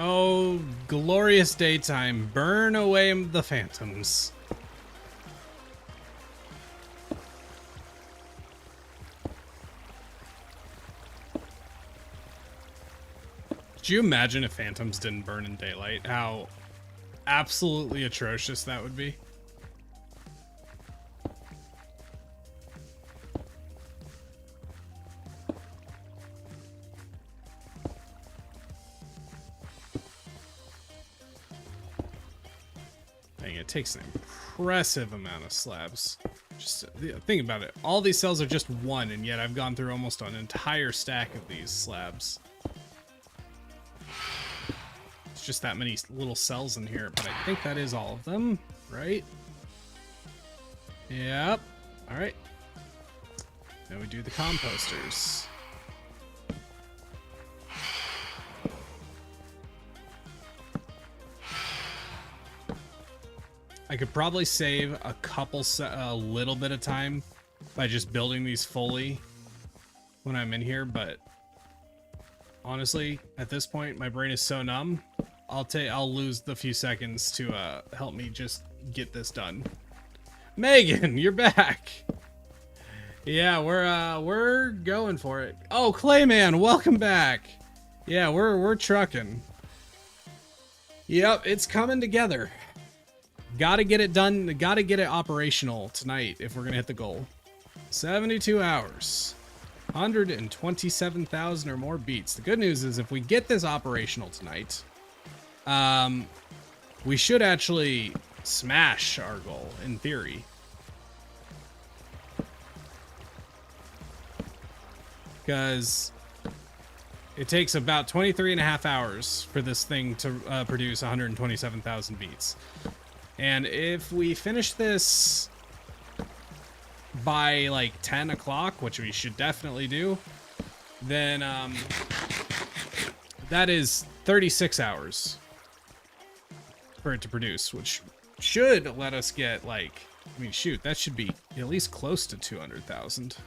Oh, glorious daytime. Burn away the phantoms. Could you imagine if phantoms didn't burn in daylight? How absolutely atrocious that would be. It takes an impressive amount of slabs. Just think about it. All these cells are just one, and yet I've gone through almost an entire stack of these slabs. It's just that many little cells in here, but I think that is all of them, right? Yep. All right. Now we do the composters. I could probably save a little bit of time by just building these fully when I'm in here, but honestly, at this point, my brain is so numb. I'll lose the few seconds to help me just get this done. Megan, you're back. Yeah, we're going for it. Oh, Clayman, welcome back. Yeah, we're trucking. Yep, it's coming together. Gotta get it done. Gotta get it operational tonight if we're gonna hit the goal. 72 hours. 127,000 or more beats. The good news is if we get this operational tonight, we should actually smash our goal in theory. Because it takes about 23 and a half hours for this thing to produce 127,000 beats. And if we finish this by like 10 o'clock, which we should definitely do, then that is 36 hours for it to produce, which should let us get like, I mean, shoot, that should be at least close to 200,000.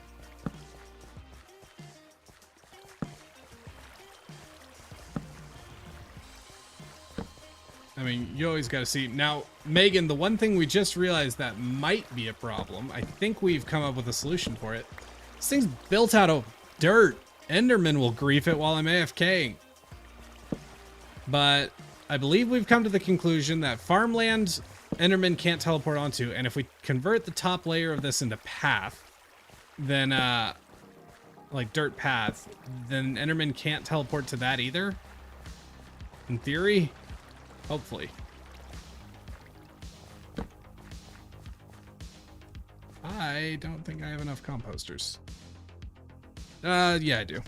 I mean, you always got to see. Now, Megan, the one thing we just realized that might be a problem, I think we've come up with a solution for it. This thing's built out of dirt. Enderman will grief it while I'm AFKing. But I believe we've come to the conclusion that farmland Enderman can't teleport onto, and if we convert the top layer of this into path, then, like dirt path, then Enderman can't teleport to that either. In theory. Hopefully. I don't think I have enough composters. Yeah, I do.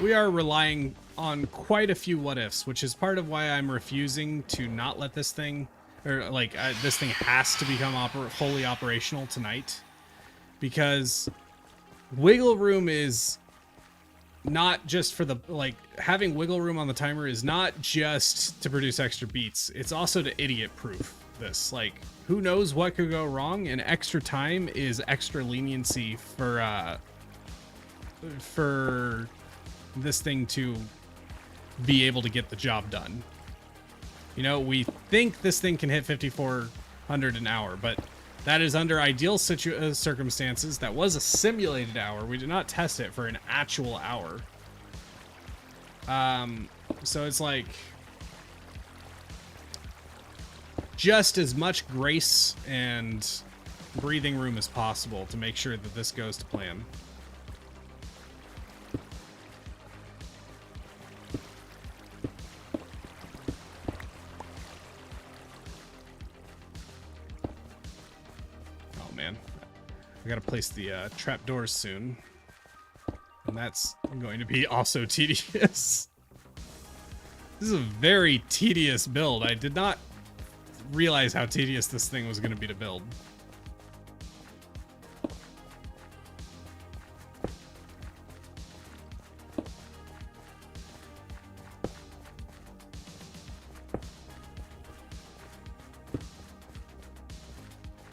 We are relying on quite a few what ifs, which is part of why I'm refusing to not let this thing, or like this thing has to become fully operational tonight, because wiggle room is not just for the, like, having wiggle room on the timer is not just to produce extra beats. It's also to idiot proof this. Like, who knows what could go wrong, and extra time is extra leniency for this thing to be able to get the job done. You know, we think this thing can hit 5,400 an hour, but that is under ideal circumstances. That was a simulated hour. We did not test it for an actual hour. So it's like just as much grace and breathing room as possible to make sure that this goes to plan. I gotta place the trapdoors soon, and that's going to be also tedious. This is a very tedious build. I did not realize how tedious this thing was going to be to build.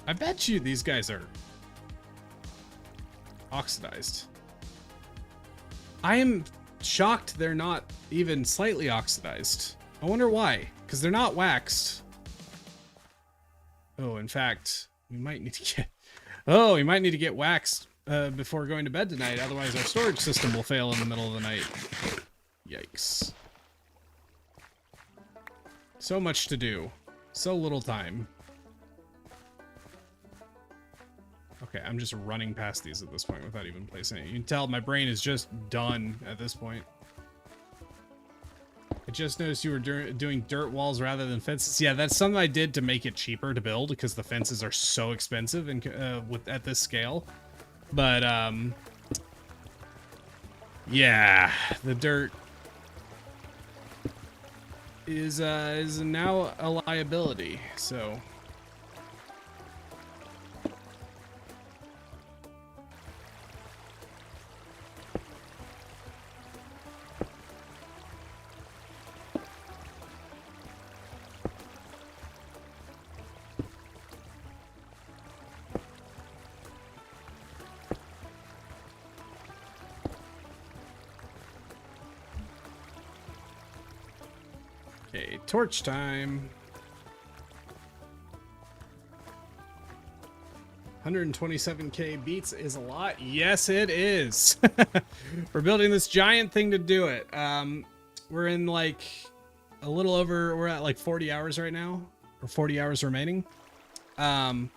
I bet you these guys are oxidized. I am shocked they're not even slightly oxidized. I wonder why, because they're not waxed. Oh, in fact, we might need to get waxed before going to bed tonight. Otherwise, our storage system will fail in the middle of the night. Yikes. So much to do. So little time. Okay, I'm just running past these at this point without even placing it. You can tell my brain is just done at this point. I just noticed you were doing dirt walls rather than fences. Yeah, that's something I did to make it cheaper to build because the fences are so expensive and at this scale. But yeah, the dirt is now a liability. So. torch time. 127k beats is a lot. Yes, it is. We're building this giant thing to do it. We're in like a little over, we're at like 40 hours right now, or 40 hours remaining. 10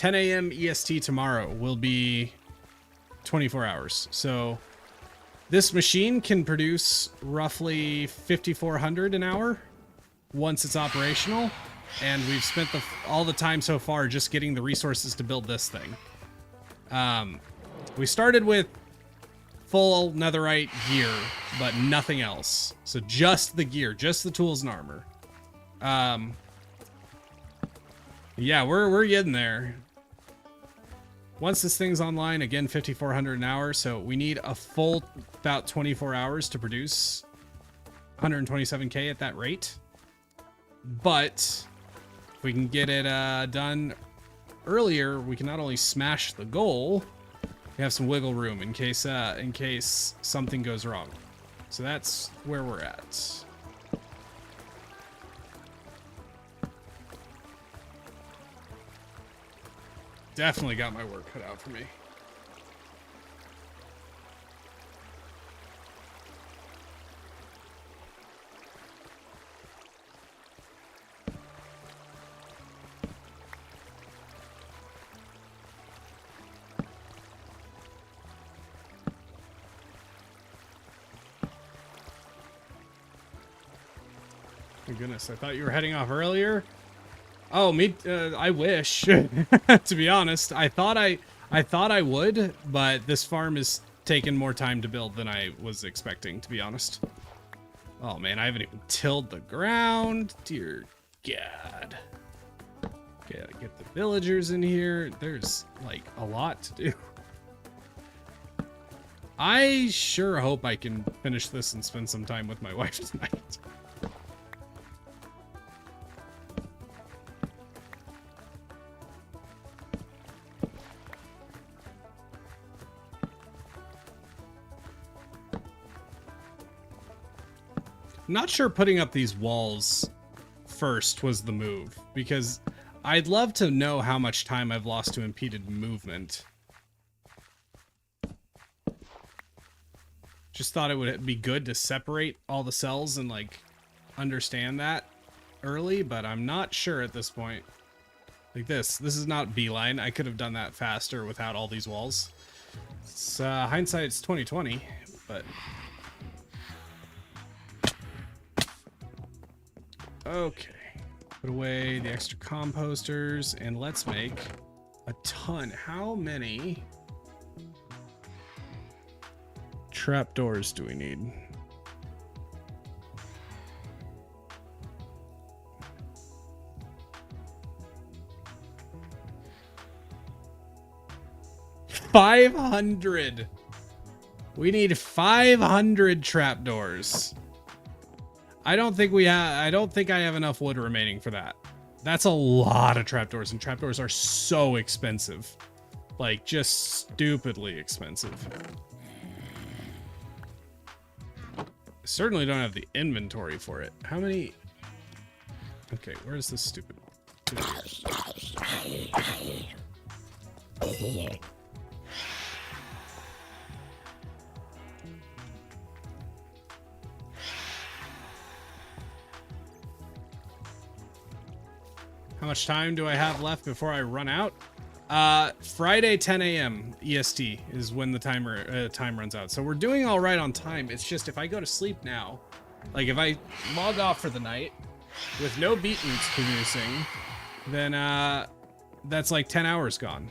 a.m. EST tomorrow will be 24 hours. So this machine can produce roughly 5,400 an hour once it's operational. And we've spent all the time so far just getting the resources to build this thing. We started with full netherite gear, but nothing else. So just the gear, just the tools and armor. Yeah, we're getting there. Once this thing's online, again, 5,400 an hour. So we need a full about 24 hours to produce 127k at that rate. But if we can get it done earlier, we can not only smash the goal, we have some wiggle room in case something goes wrong. So that's where we're at. Definitely got my work cut out for me. My goodness, I thought you were heading off earlier. Oh, me, I wish. To be honest, I thought I would, but this farm is taking more time to build than I was expecting, to be honest. Oh man, I haven't even tilled the ground. Dear God. Gotta get the villagers in here. There's like a lot to do. I sure hope I can finish this and spend some time with my wife tonight. Not sure putting up these walls first was the move, because I'd love to know how much time I've lost to impeded movement. Just thought it would be good to separate all the cells and like understand that early, but I'm not sure at this point. Like this is not beeline. I could have done that faster without all these walls. It's hindsight's 2020, but okay. Put away the extra composters and let's make a ton. How many trapdoors do we need? $500. We need 500 trapdoors. I don't think I have enough wood remaining for that. That's a lot of trapdoors, and trapdoors are so expensive. Like, just stupidly expensive. I certainly don't have the inventory for it. How many? Okay, where's this stupid? How much time do I have left before I run out? Friday 10 a.m. EST is when the time runs out. So we're doing all right on time. It's just if I go to sleep now, like if I log off for the night with no beetroots producing, then that's like 10 hours gone.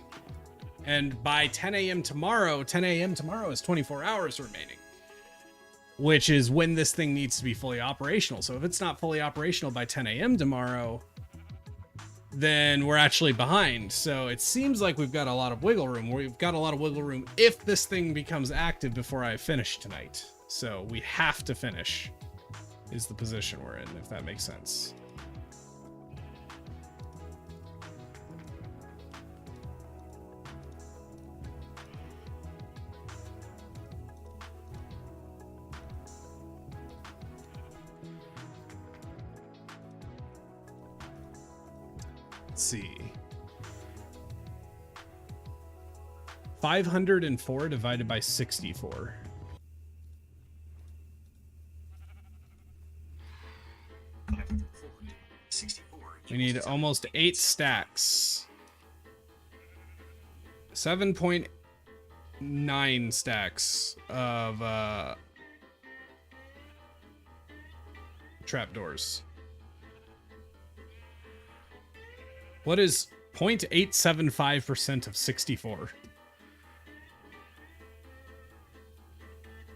And by 10 a.m. tomorrow is 24 hours remaining, which is when this thing needs to be fully operational. So if it's not fully operational by 10 a.m. tomorrow, then we're actually behind. So it seems like we've got a lot of wiggle room. We've got a lot of wiggle room if this thing becomes active before I finish tonight. So we have to finish is the position we're in, if that makes sense. Let's see. 504 divided by 64. We need almost 8 stacks. 7.9 stacks of trapdoors. What is 0.875% of 64?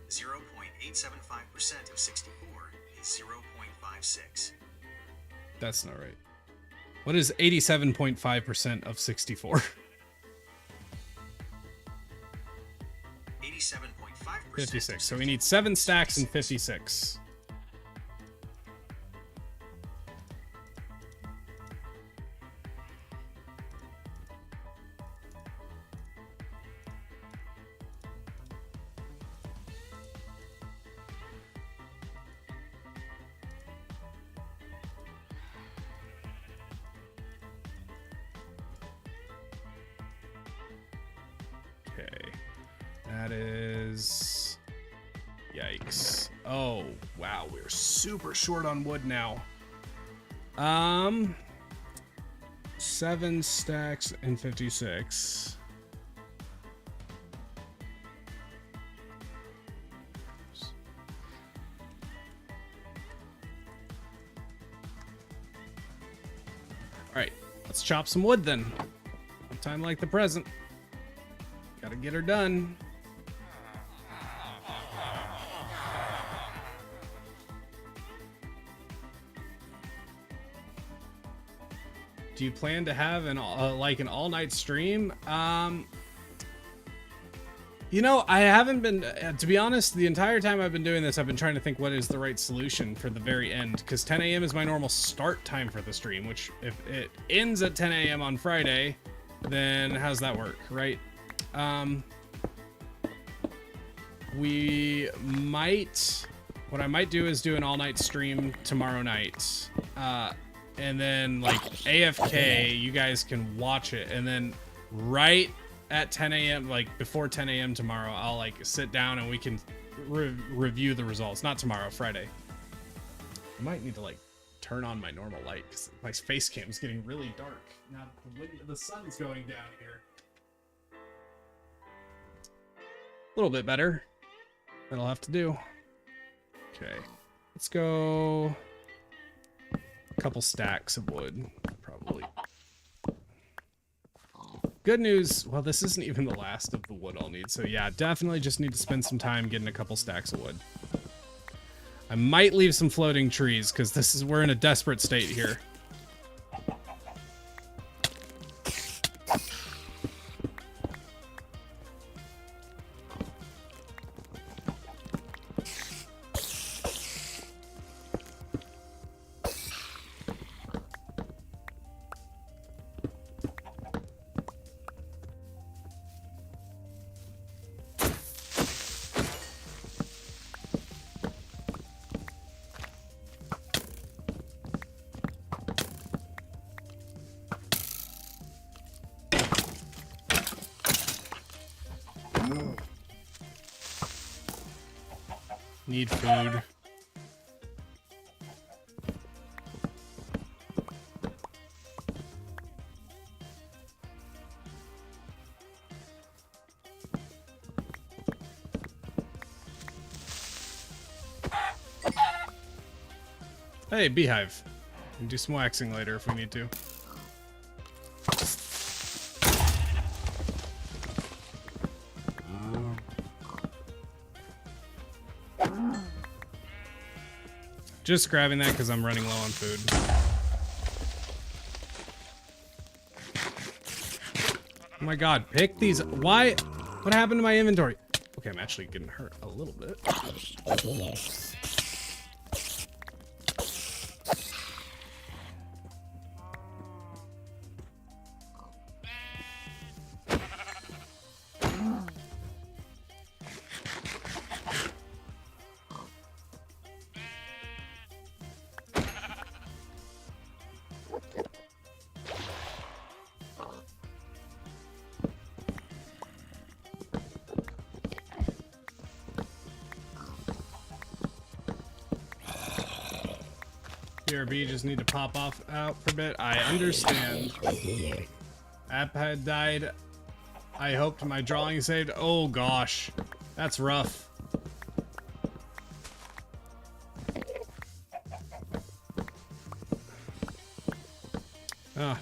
0.875% of 64 is 0.56. That's not right. What is 87.5% of 64? 87.5%. 56. So we need 7 stacks and 56. That is... Yikes. Oh, wow. We're super short on wood now. 7 stacks and 56. Alright, let's chop some wood then. No time like the present. Gotta get her done. Do you plan to have an like an all-night stream? You know, I haven't been, to be honest, the entire time I've been doing this, I've been trying to think what is the right solution for the very end, because 10 a.m. is my normal start time for the stream, which if it ends at 10 a.m. on Friday, then how's that work, right? We might, what I might do is do an all-night stream tomorrow night. And then like AFK, you guys can watch it, and then right at 10 a.m., like before 10 a.m. tomorrow, I'll like sit down and we can review the results. Not tomorrow, Friday. I might need to like turn on my normal light because my face cam is getting really dark now. The sun's going down here. A little bit better. That'll have to do. Okay, let's go. A couple stacks of wood, probably. Good news, well, this isn't even the last of the wood I'll need, so yeah, definitely just need to spend some time getting a couple stacks of wood. I might leave some floating trees, because we're in a desperate state here. Need food. Hey, beehive. We can do some waxing later if we need to. Just grabbing that because I'm running low on food. Oh my god, pick these. Why? What happened to my inventory? Okay, I'm actually getting hurt a little bit. BRB just need to pop off out for a bit. I understand. App had died. I hoped my drawing saved. Oh gosh, that's rough.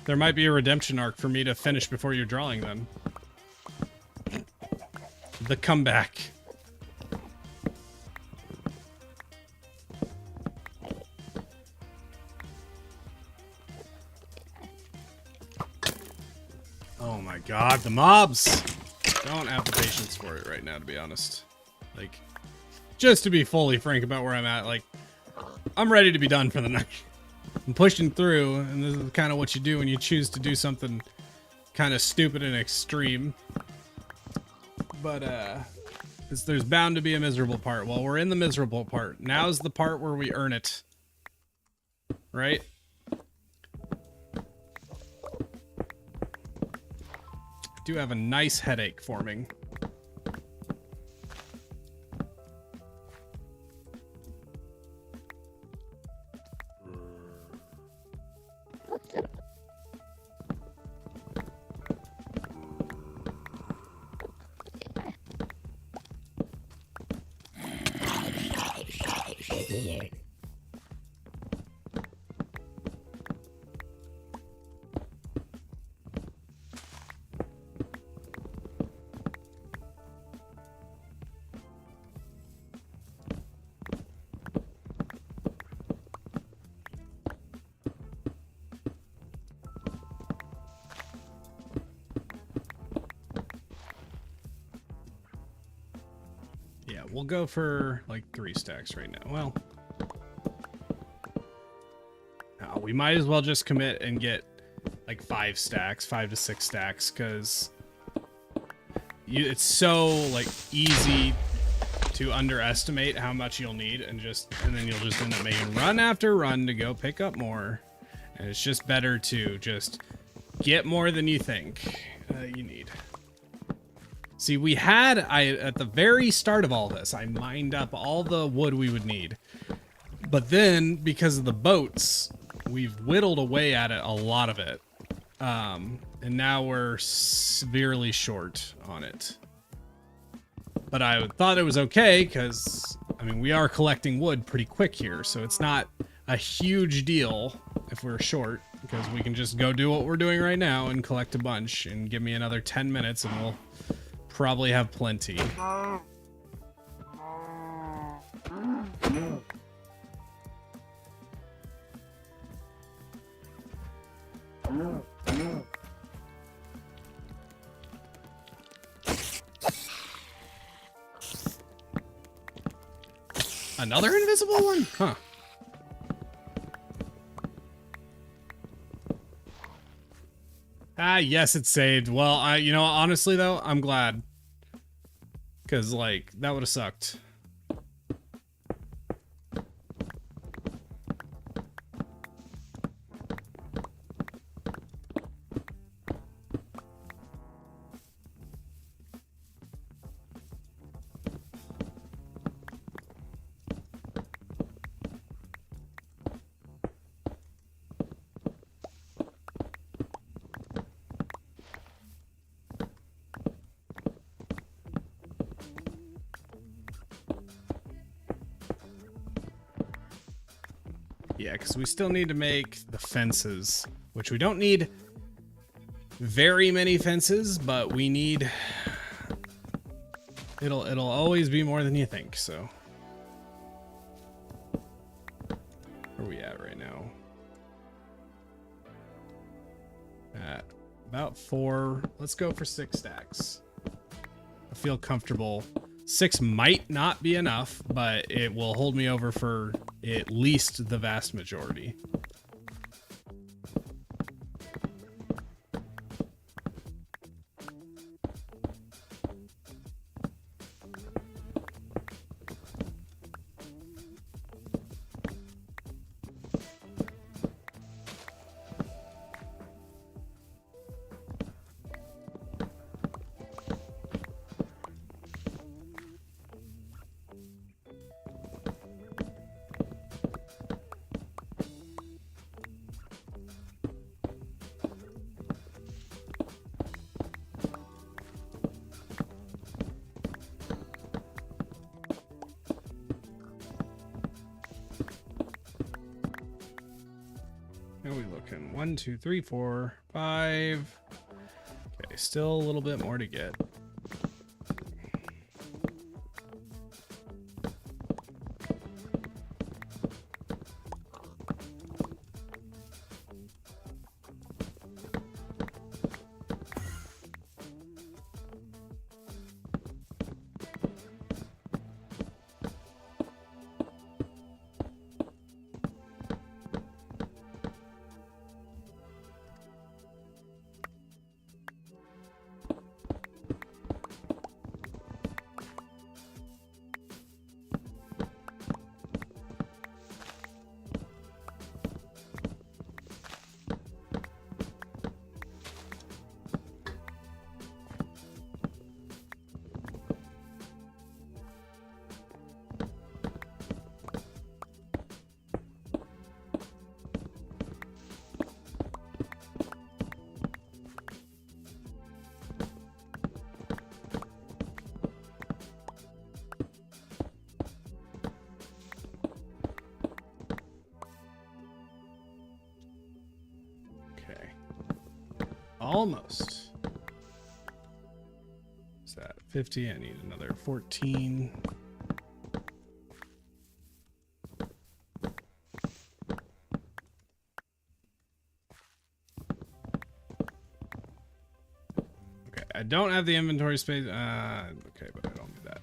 There might be a redemption arc for me to finish before your drawing then. The comeback. Oh my god, the mobs! Don't have the patience for it right now, to be honest. Like, just to be fully frank about where I'm at, like, I'm ready to be done for the night. I'm pushing through, and this is kind of what you do when you choose to do something kind of stupid and extreme. But, there's bound to be a miserable part. Well, we're in the miserable part. Now's the part where we earn it. Right? I do have a nice headache forming. We'll go for like 3 stacks right now. Well, we might as well just commit and get like 5 stacks, 5 to 6 stacks, because it's so like easy to underestimate how much you'll need, and then you'll just end up making run after run to go pick up more. And it's just better to just get more than you think you need. See, at the very start of all this, I mined up all the wood we would need. But then, because of the boats, we've whittled away at it, a lot of it. And now we're severely short on it. But I thought it was okay, because, I mean, we are collecting wood pretty quick here, so it's not a huge deal if we're short, because we can just go do what we're doing right now and collect a bunch, and give me another 10 minutes and we'll probably have plenty. Another invisible one? Huh. Ah, yes, it's saved. Well, you know, honestly though, I'm glad. Cause like, that would have sucked. Yeah, because we still need to make the fences, which we don't need very many fences, but we need... It'll always be more than you think, so... Where are we at right now? At about 4. Let's go for 6 stacks. I feel comfortable. 6 might not be enough, but it will hold me over for at least the vast majority. 1, 2, 3, 4, 5. Okay, still a little bit more to get. Almost. What's that? 50. I need another 14. Okay, I don't have the inventory space. Okay, but I don't need that.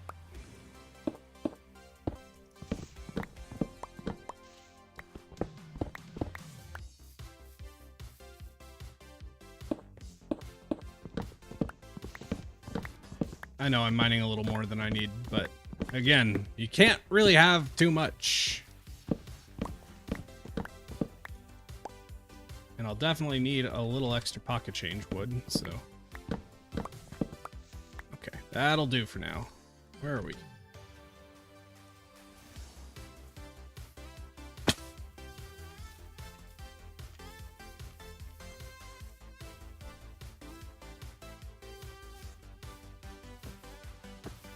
I know I'm mining a little more than I need, but again, you can't really have too much. And I'll definitely need a little extra pocket change wood, so. Okay, that'll do for now. Where are we?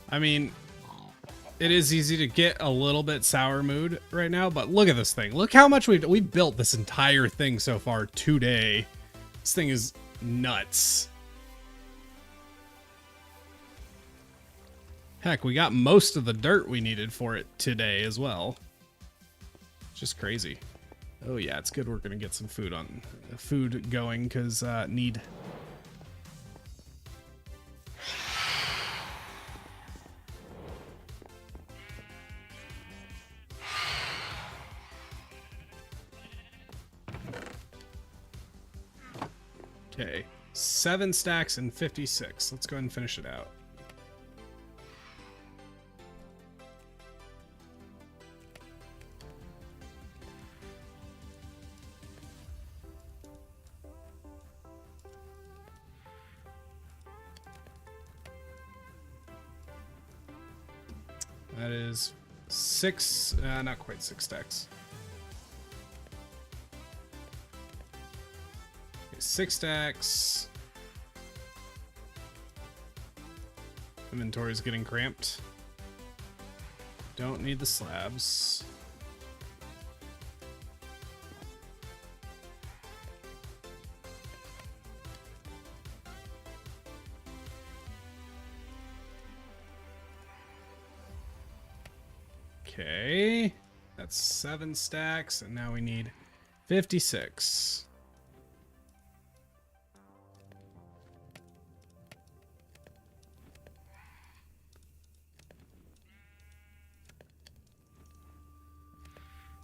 I mean, it is easy to get a little bit sour mood right now, but look at this thing. Look how much we've built this entire thing so far today. This thing is nuts. Heck, we got most of the dirt we needed for it today as well. Just crazy. Oh yeah, it's good we're gonna get some food going because need. Okay, 7 stacks and 56. Let's go ahead and finish it out. That is 6, not quite 6 stacks. 6 stacks. Inventory is getting cramped. Don't need the slabs. Okay, that's 7 stacks, and now we need 56.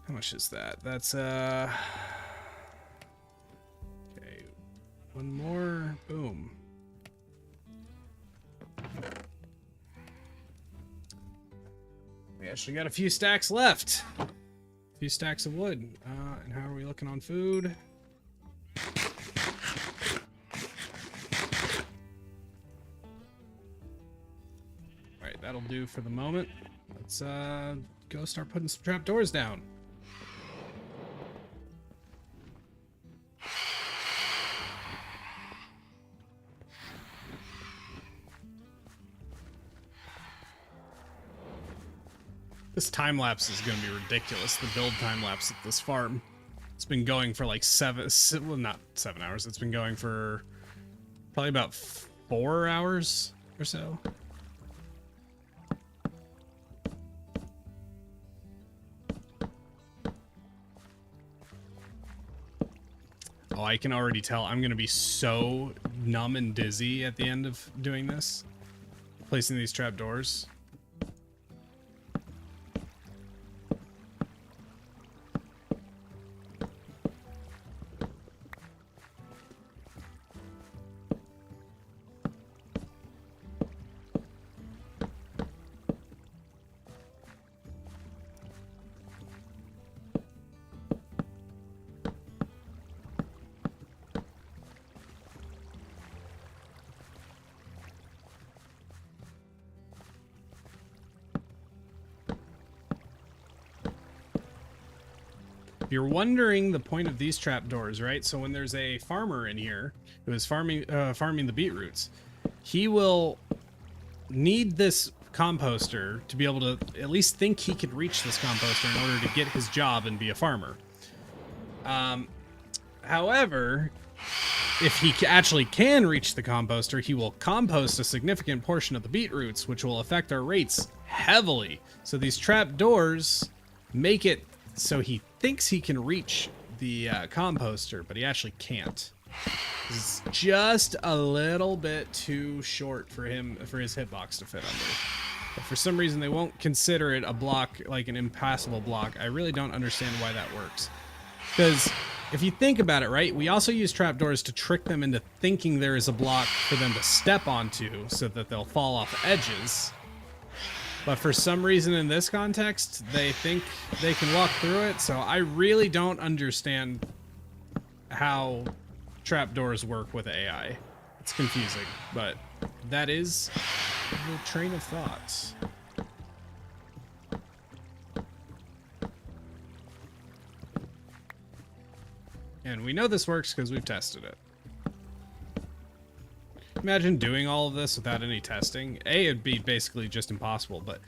How much is that? That's okay, one more. Boom. We actually got a few stacks left. A few stacks of wood. And how are we looking on food? Alright, that'll do for the moment. Let's go start putting some trapdoors down. This time lapse is going to be ridiculous. The build time lapse at this farm. It's been going for like well, not 7 hours. It's been going for probably about 4 hours or so. Oh, I can already tell I'm gonna be so numb and dizzy at the end of doing this, placing these trapdoors. If you're wondering the point of these trapdoors, right? So when there's a farmer in here who is farming the beetroots, he will need this composter to be able to at least think he can reach this composter in order to get his job and be a farmer. However, if he actually can reach the composter, he will compost a significant portion of the beetroots, which will affect our rates heavily. So these trapdoors make it so he thinks he can reach the composter, but he actually can't. It's just a little bit too short for him, for his hitbox to fit under. But for some reason, they won't consider it a block, like an impassable block. I really don't understand why that works. Because if you think about it, right, we also use trapdoors to trick them into thinking there is a block for them to step onto so that they'll fall off edges. But for some reason in this context, they think they can walk through it. So I really don't understand how trapdoors work with AI. It's confusing, but that is the train of thought. And we know this works because we've tested it. Imagine doing all of this without any testing. A, it'd be basically just impossible, but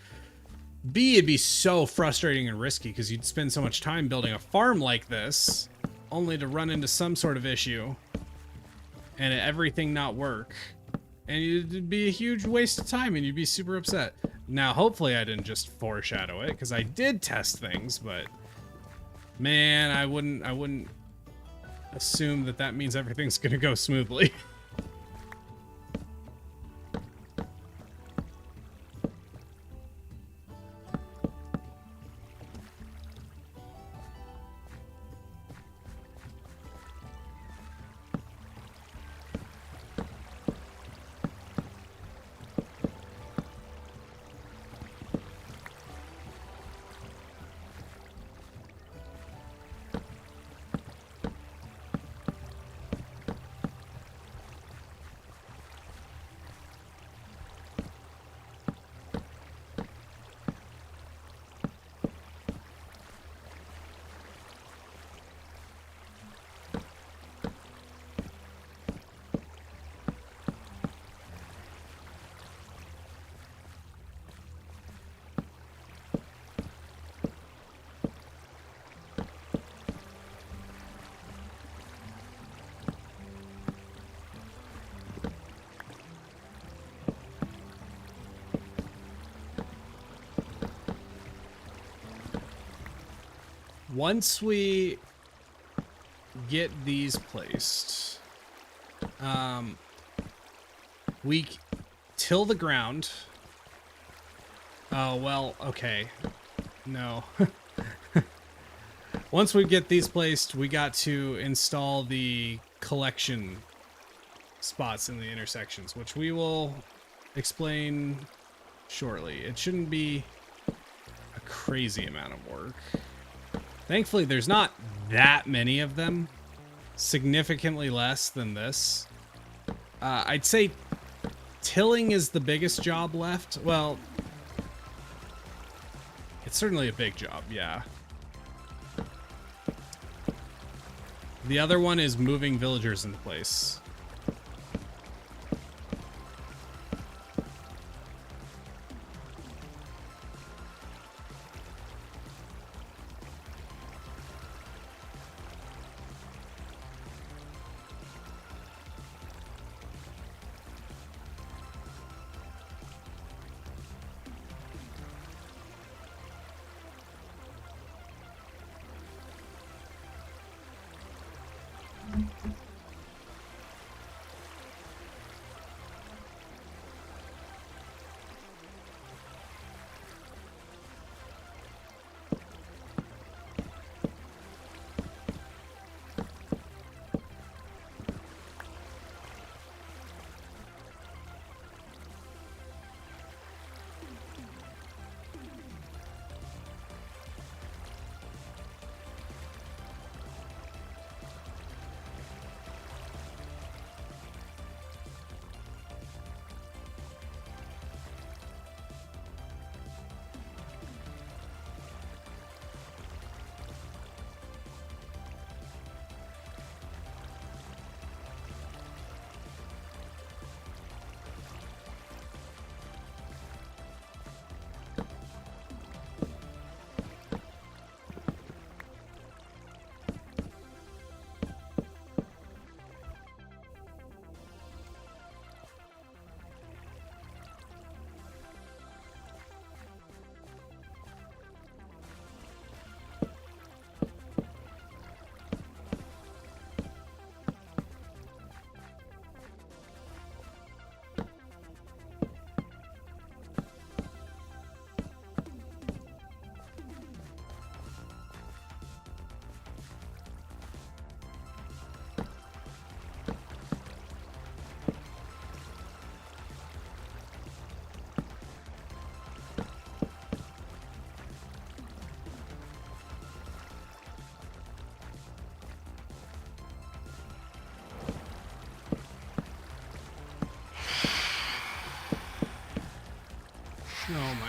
B, it'd be so frustrating and risky because you'd spend so much time building a farm like this only to run into some sort of issue and everything not work. And it'd be a huge waste of time and you'd be super upset. Now, hopefully I didn't just foreshadow it because I did test things, but man, I wouldn't assume that that means everything's gonna go smoothly. Once we get these placed, we till the ground. Oh, well, okay. No. Once we get these placed, we got to install the collection spots in the intersections, which we will explain shortly. It shouldn't be a crazy amount of work. Thankfully, there's not that many of them. Significantly less than this. I'd say tilling is the biggest job left. Well, it's certainly a big job, yeah. The other one is moving villagers into place.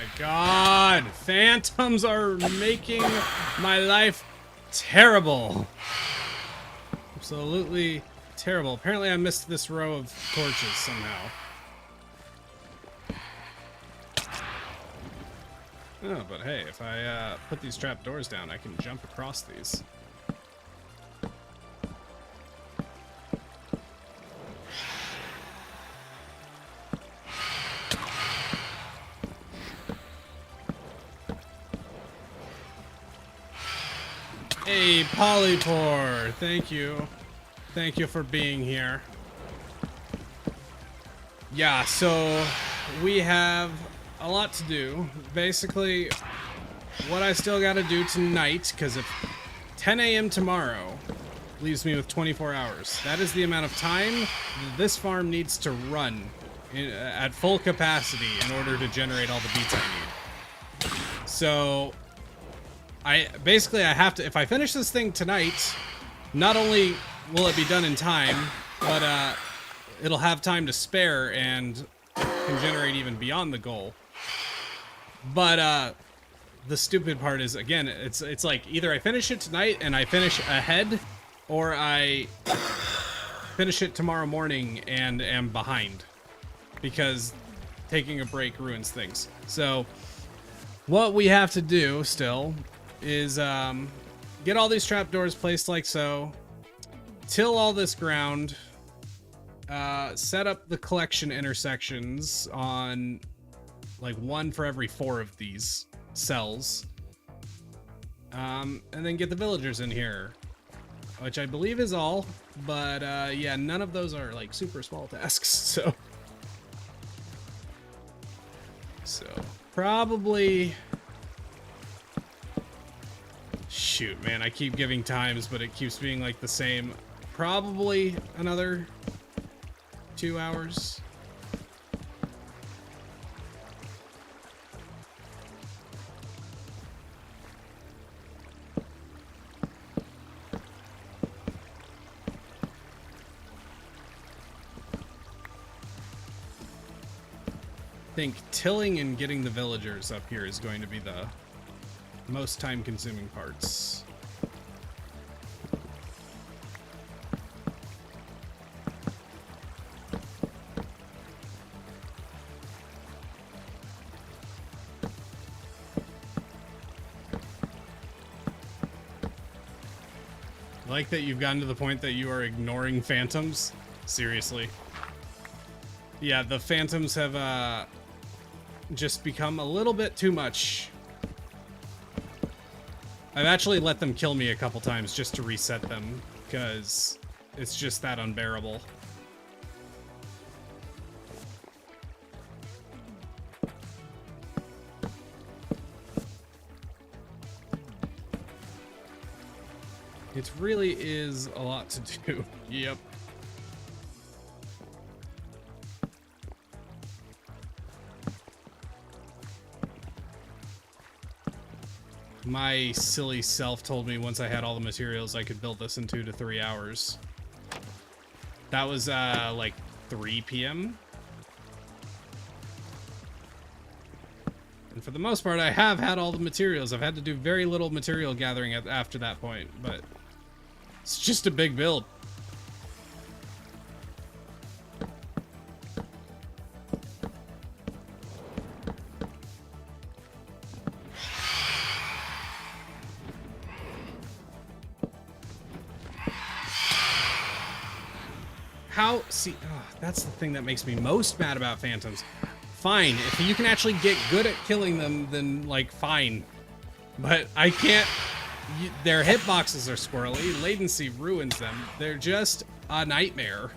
my god! Phantoms are making my life terrible. Absolutely terrible. Apparently I missed this row of torches somehow. Oh, but hey, if I put these trapdoors down, I can jump across these. Hey, Polypore, thank you. Thank you for being here. Yeah, so we have a lot to do. Basically, what I still gotta do tonight, because if 10 a.m. tomorrow leaves me with 24 hours, that is the amount of time this farm needs to run at full capacity in order to generate all the beets I need. So I have to, if I finish this thing tonight, not only will it be done in time, but it'll have time to spare and can generate even beyond the goal. But the stupid part is, again, it's like either I finish it tonight and I finish ahead, or I finish it tomorrow morning and am behind, because taking a break ruins things. So what we have to do still is get all these trapdoors placed like so, till all this ground, set up the collection intersections on like 1 for every 4 of these cells, and then get the villagers in here, which I believe is all, but yeah, none of those are like super small tasks, so probably, shoot, man, I keep giving times, but it keeps being like the same. Probably another 2 hours. I think tilling and getting the villagers up here is going to be the most time-consuming parts. I like that you've gotten to the point that you are ignoring phantoms. Seriously. Yeah, the phantoms have just become a little bit too much. I've actually let them kill me a couple times just to reset them, because it's just that unbearable. It really is a lot to do. Yep. My silly self told me once I had all the materials I could build this in 2 to 3 hours. That was like 3 p.m. And for the most part, I have had all the materials. I've had to do very little material gathering after that point, but it's just a big build. See, that's the thing that makes me most mad about phantoms. Fine, if you can actually get good at killing them, then, like, fine. But I can't... their hitboxes are squirrely, latency ruins them. They're just a nightmare.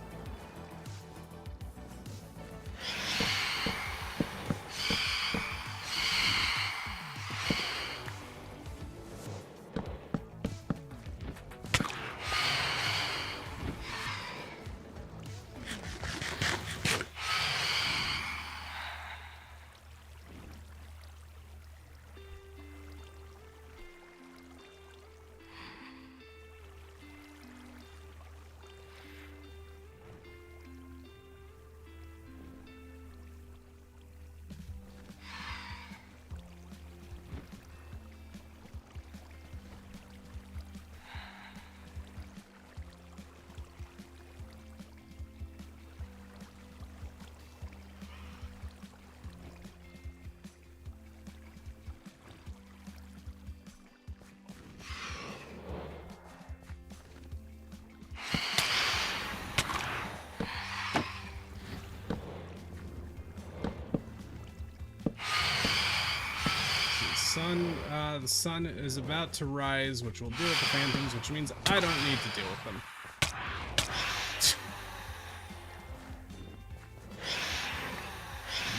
the sun is about to rise, which will deal with the phantoms, which means I don't need to deal with them.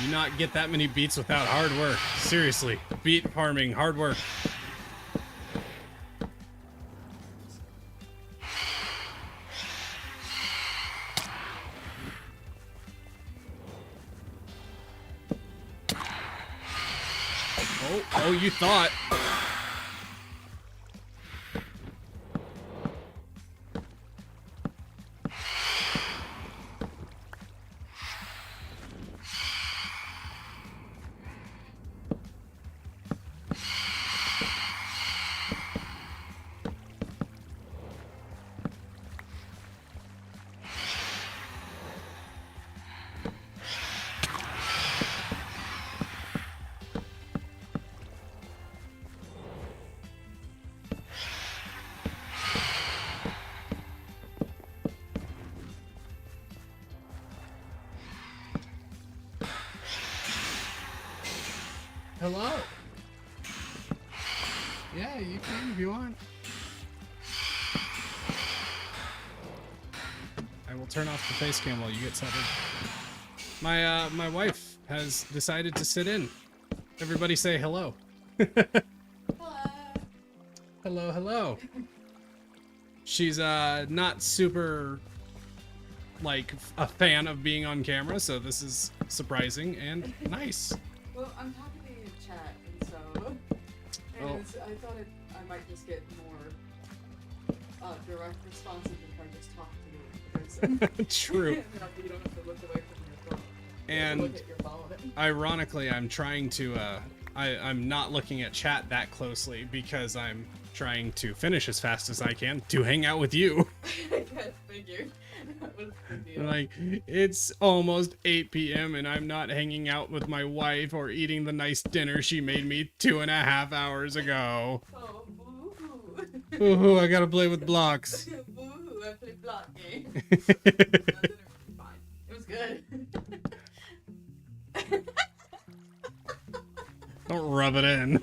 You not get that many beets without hard work. Seriously, beet farming, hard work. Oh, you thought. Hello. Yeah, you can if you want. I will turn off the face cam while you get settled. My wife has decided to sit in. Everybody say hello. Hello. Hello, hello. She's not super like a fan of being on camera, so this is surprising and nice. Well, I'm talking to you in chat, and so I thought I might just get more direct responses if I just talk to you in person. True. You don't have to look away from your phone. And look at your phone. ironically, I'm trying to I'm not looking at chat that closely because I'm trying to finish as fast as I can to hang out with you. I guess, figured. That was the deal. Like, it's almost 8 p.m. and I'm not hanging out with my wife or eating the nice dinner she made me 2.5 hours ago. Oh, boo-hoo. Ooh, I gotta play with blocks. Boo-hoo, I played block game. That dinner was fine. It was good. Don't rub it in. I'm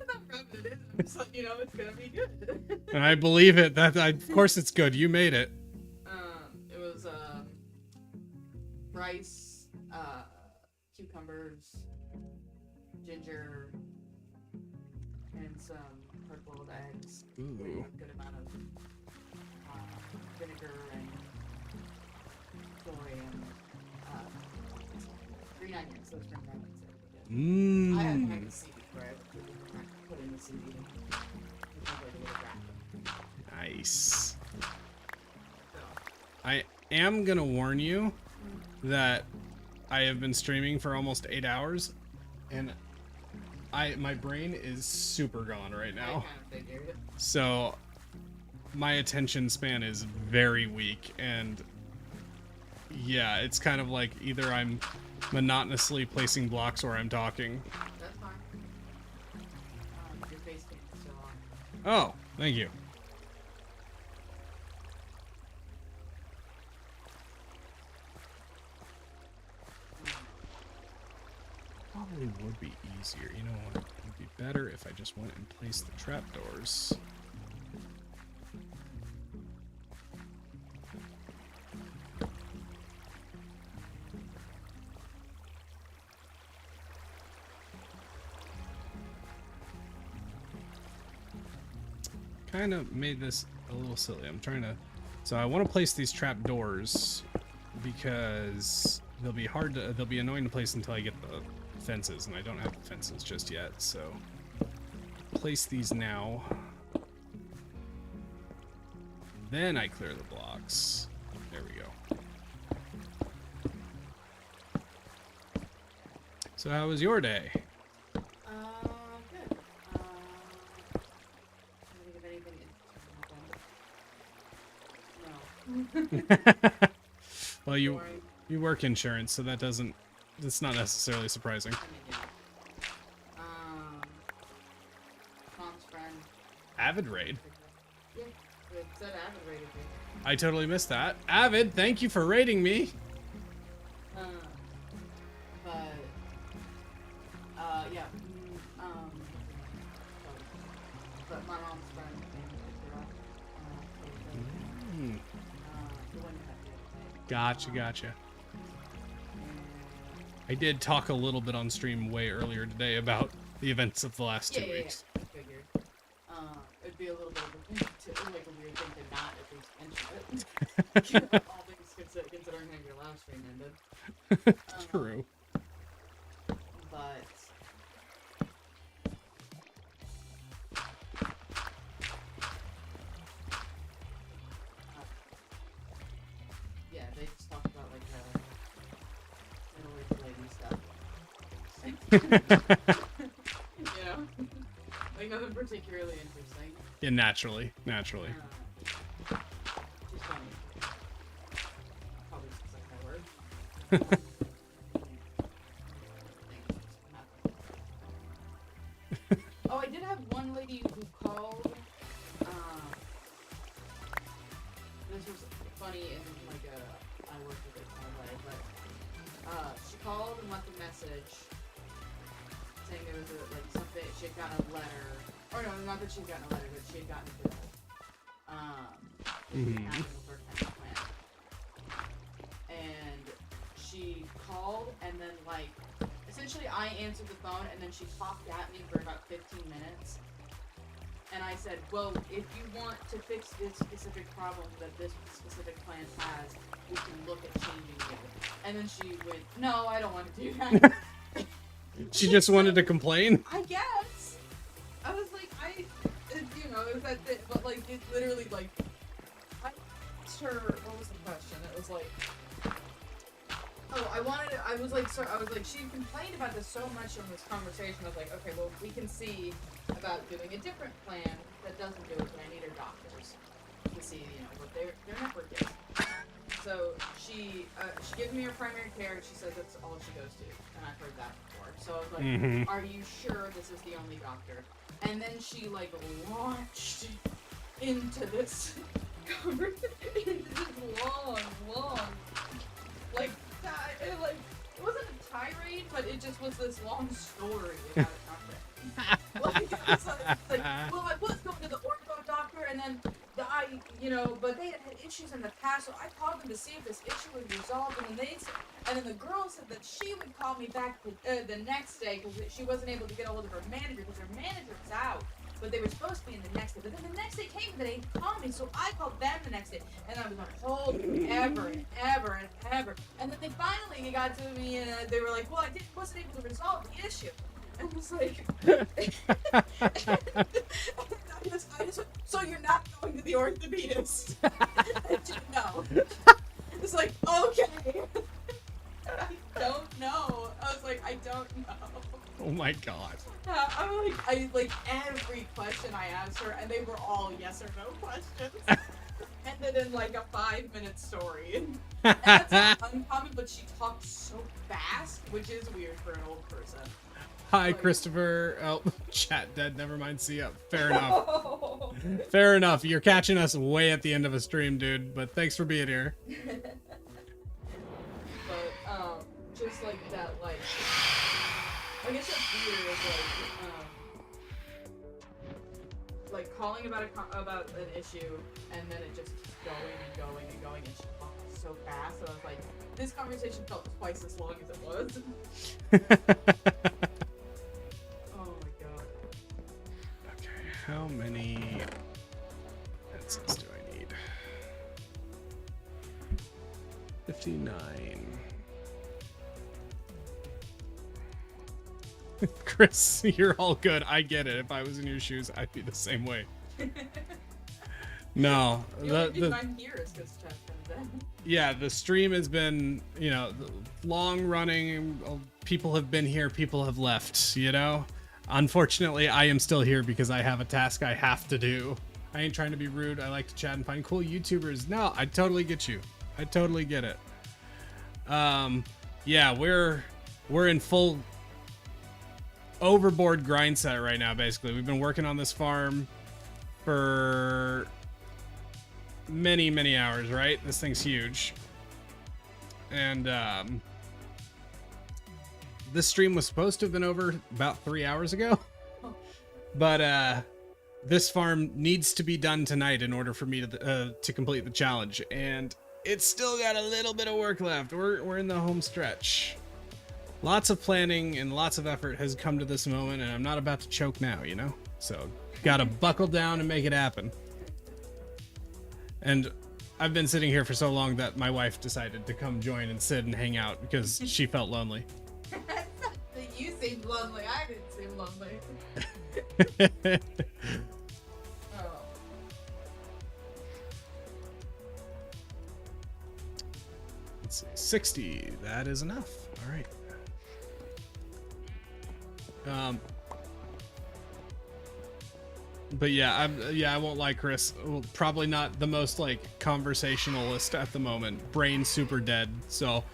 not rubbing it in. I'm just letting you know it's gonna be good. And I believe it. Of course it's good. You made it. It was rice, cucumbers, ginger, and some hard-boiled eggs. Ooh. With a good amount of vinegar and soy and green onions. Those green onions are really good. I haven't had the seaweed bread. I put in the seaweed and a little wrap. Nice. So, I am gonna warn you that I have been streaming for almost 8 hours, and my brain is super gone right I now. kind of figured it. So my attention span is very weak, and yeah, it's kind of like either I'm monotonously placing blocks or I'm talking. That's fine. Your face cam is still on. Oh, thank you. Probably would be easier. You know what? It would be better if I just went and placed the trapdoors. Kind of made this a little silly. I'm trying to... So I want to place these trapdoors because they'll be annoying to place until I get the fences, and I don't have the fences just yet, so place these now. Then I clear the blocks. There we go. So how was your day? Good. Can I think of anything interesting? No. Well, you Boring. work insurance, so that's not necessarily surprising. I mean, yeah. Tom's friend. Avid raid. Yeah, it said Avid rated me. I totally missed that. Avid, thank you for raiding me. But, yeah. my mom's friend picked her up. Mm. The one you had the other day. Gotcha. I did talk a little bit on stream way earlier today about the events of the last 2 weeks. Yeah, I figured. It'd be a little bit of a thing to, like a weird thing to not at least mention it. All things considering how your last stream ended. True. But yeah, they just talked about like middle-aged lady stuff. You know, like nothing particularly interesting. Yeah, naturally. Just funny. Probably just like that word. Oh, I did have one lady who called. This was funny in like I worked with it in LA, but she called and left a message saying there was something she had gotten a letter, or no, not that she had gotten a letter, but she had gotten a bill. Happened with her pension plan, and she called and then essentially I answered the phone and then she talked at me for about 15 minutes. And I said, well, if you want to fix this specific problem that this specific plan has, we can look at changing it. And then she went, no, I don't want to do that. She just wanted to complain? I guess. I was like, it was that thing, but it literally, I asked her, what was the question? It was she complained about this so much in this conversation. I was like, okay, well, we can see about doing a different plan that doesn't do it, but I need her doctors to see, what their network is. So she gives me her primary care, and she says that's all she goes to, and I've heard that before. So I was like, are you sure this is the only doctor? And then she, launched into this conversation, long, it wasn't a tirade, but it just was this long story about nothing. It's well, I was going to the ortho doctor, and then but they had issues in the past, so I called them to see if this issue was resolved, and then the girl said that she would call me back the next day because she wasn't able to get a hold of her manager because her manager was out. But they were supposed to be in the next day. But then the next day came and they didn't call me, so I called them the next day. And I was on hold forever and ever and ever. And then they finally got to me and they were like, well, I wasn't able to resolve the issue. And I was like, I just went, so you're not going to the orthopedist? I didn't know. It's like, okay. I don't know. I was like, I don't know. Oh my god. I every question I asked her, and they were all yes or no questions. Ended in a 5-minute story. And that's not uncommon, but she talked so fast, which is weird for an old person. Hi, Christopher. Oh, chat dead. Never mind. See ya. Fair enough. Fair enough. You're catching us way at the end of a stream, dude. But thanks for being here. But just that, I guess that's weird. Is calling about an issue, and then it just keeps going, and she talks so fast. So I was like, this conversation felt twice as long as it was. Oh my god. Okay, how many headsets do I need? 59. Chris, you're all good. I get it. If I was in your shoes, I'd be the same way. No. The only reason I'm here is because chat comes in. Yeah, the stream has been, long running. People have been here, people have left, Unfortunately, I am still here because I have a task I have to do. I ain't trying to be rude. I like to chat and find cool YouTubers. No, I totally get you. I totally get it. Yeah, we're in full overboard grind set right now, basically. We've been working on this farm for many hours, right? This thing's huge. And this stream was supposed to have been over about 3 hours ago. But this farm needs to be done tonight in order for me to complete the challenge, and it's still got a little bit of work left. We're in the home stretch. Lots of planning and lots of effort has come to this moment, and I'm not about to choke now, you know? So, gotta buckle down and make it happen. And I've been sitting here for so long that my wife decided to come join and sit and hang out because she felt lonely. You seemed lonely. I didn't seem lonely. Oh. Let's see, 60. That is enough. All right. But yeah, I won't lie, Chris. Well, probably not the most like conversationalist at the moment. Brain super dead. So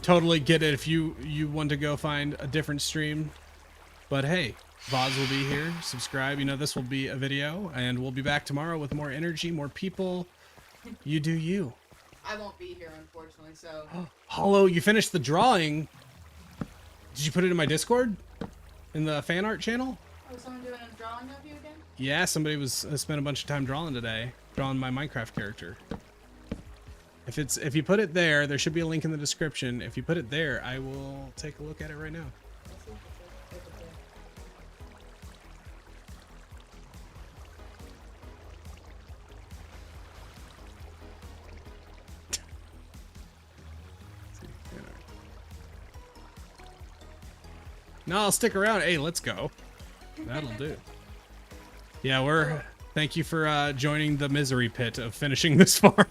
totally get it if you want to go find a different stream. But hey, VODs will be here. Subscribe. You know, this will be a video, and we'll be back tomorrow with more energy, more people. You do you. I won't be here, unfortunately, so... Hollow, you finished the drawing. Did you put it in my Discord? In the fan art channel? Was someone doing a drawing of you again? Yeah, somebody was spent a bunch of time drawing today. Drawing my Minecraft character. If you put it there, there should be a link in the description. If you put it there, I will take a look at it right now. No, I'll stick around. Hey, let's go. That'll do. Yeah, thank you for joining the misery pit of finishing this farm.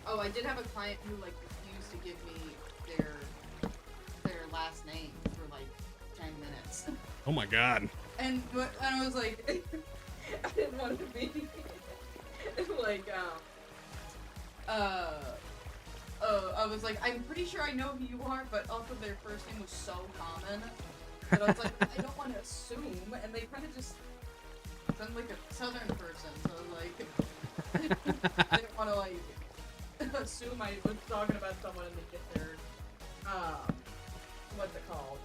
I did have a client who like refused to give me their last name for like 10 minutes. Oh my god. And I was like, I didn't want to be like, I was like, I'm pretty sure I know who you are, but also their first name was so common that I was like, I don't want to assume, and they kind of just sound like a southern person, so like, I didn't want to like assume I was talking about someone and they get their, what's it called?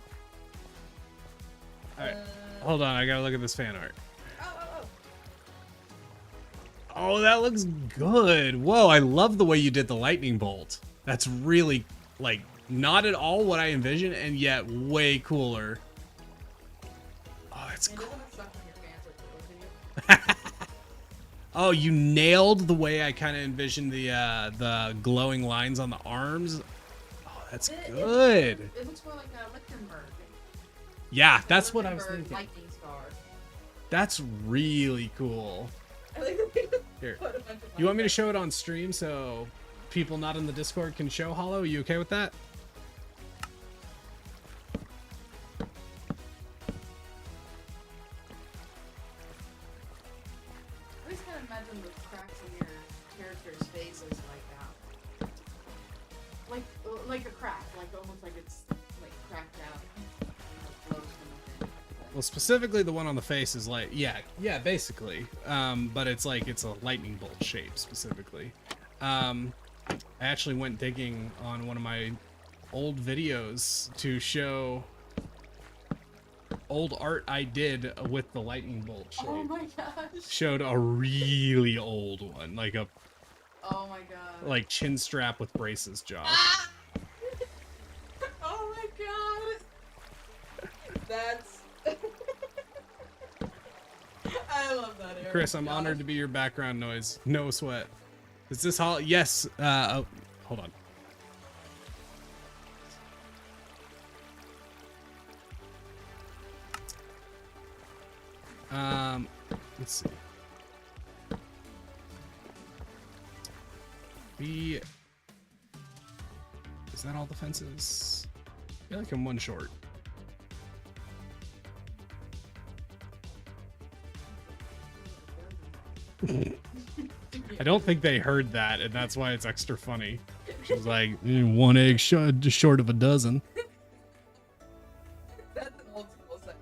Alright, hold on, I gotta look at this fan art. Oh, that looks good. Whoa, I love the way you did the lightning bolt. That's really, like, not at all what I envisioned, and yet way cooler. Oh, that's cool. Oh, you nailed the way I kind of envisioned the glowing lines on the arms. Oh, that's good. It looks more like a Lichtenberg. Yeah, that's what I was thinking. Lightning star. That's really cool. Here, you want me to show it on stream so people not in the Discord can show Hollow? Are you okay with that? I always kind of imagine the cracks in your character's faces like that. Like a crack, like almost like it's like cracked out. Well, specifically the one on the face is like, yeah, basically. But it's like, it's a lightning bolt shape specifically. I actually went digging on one of my old videos to show old art I did with the lightning bolt shape. Oh my gosh. Showed a really old one, like a, oh my god, like chin strap with braces job. Ah! Oh my god. That's. I love that area. Chris, I'm honored to be your background noise. No sweat. Is this Hollow? Yes. Oh, hold on. Let's see. Is that all the fences? I feel like I'm one short. I don't think they heard that, and that's why it's extra funny. She's like, one egg just short of a dozen. That's an old school saying.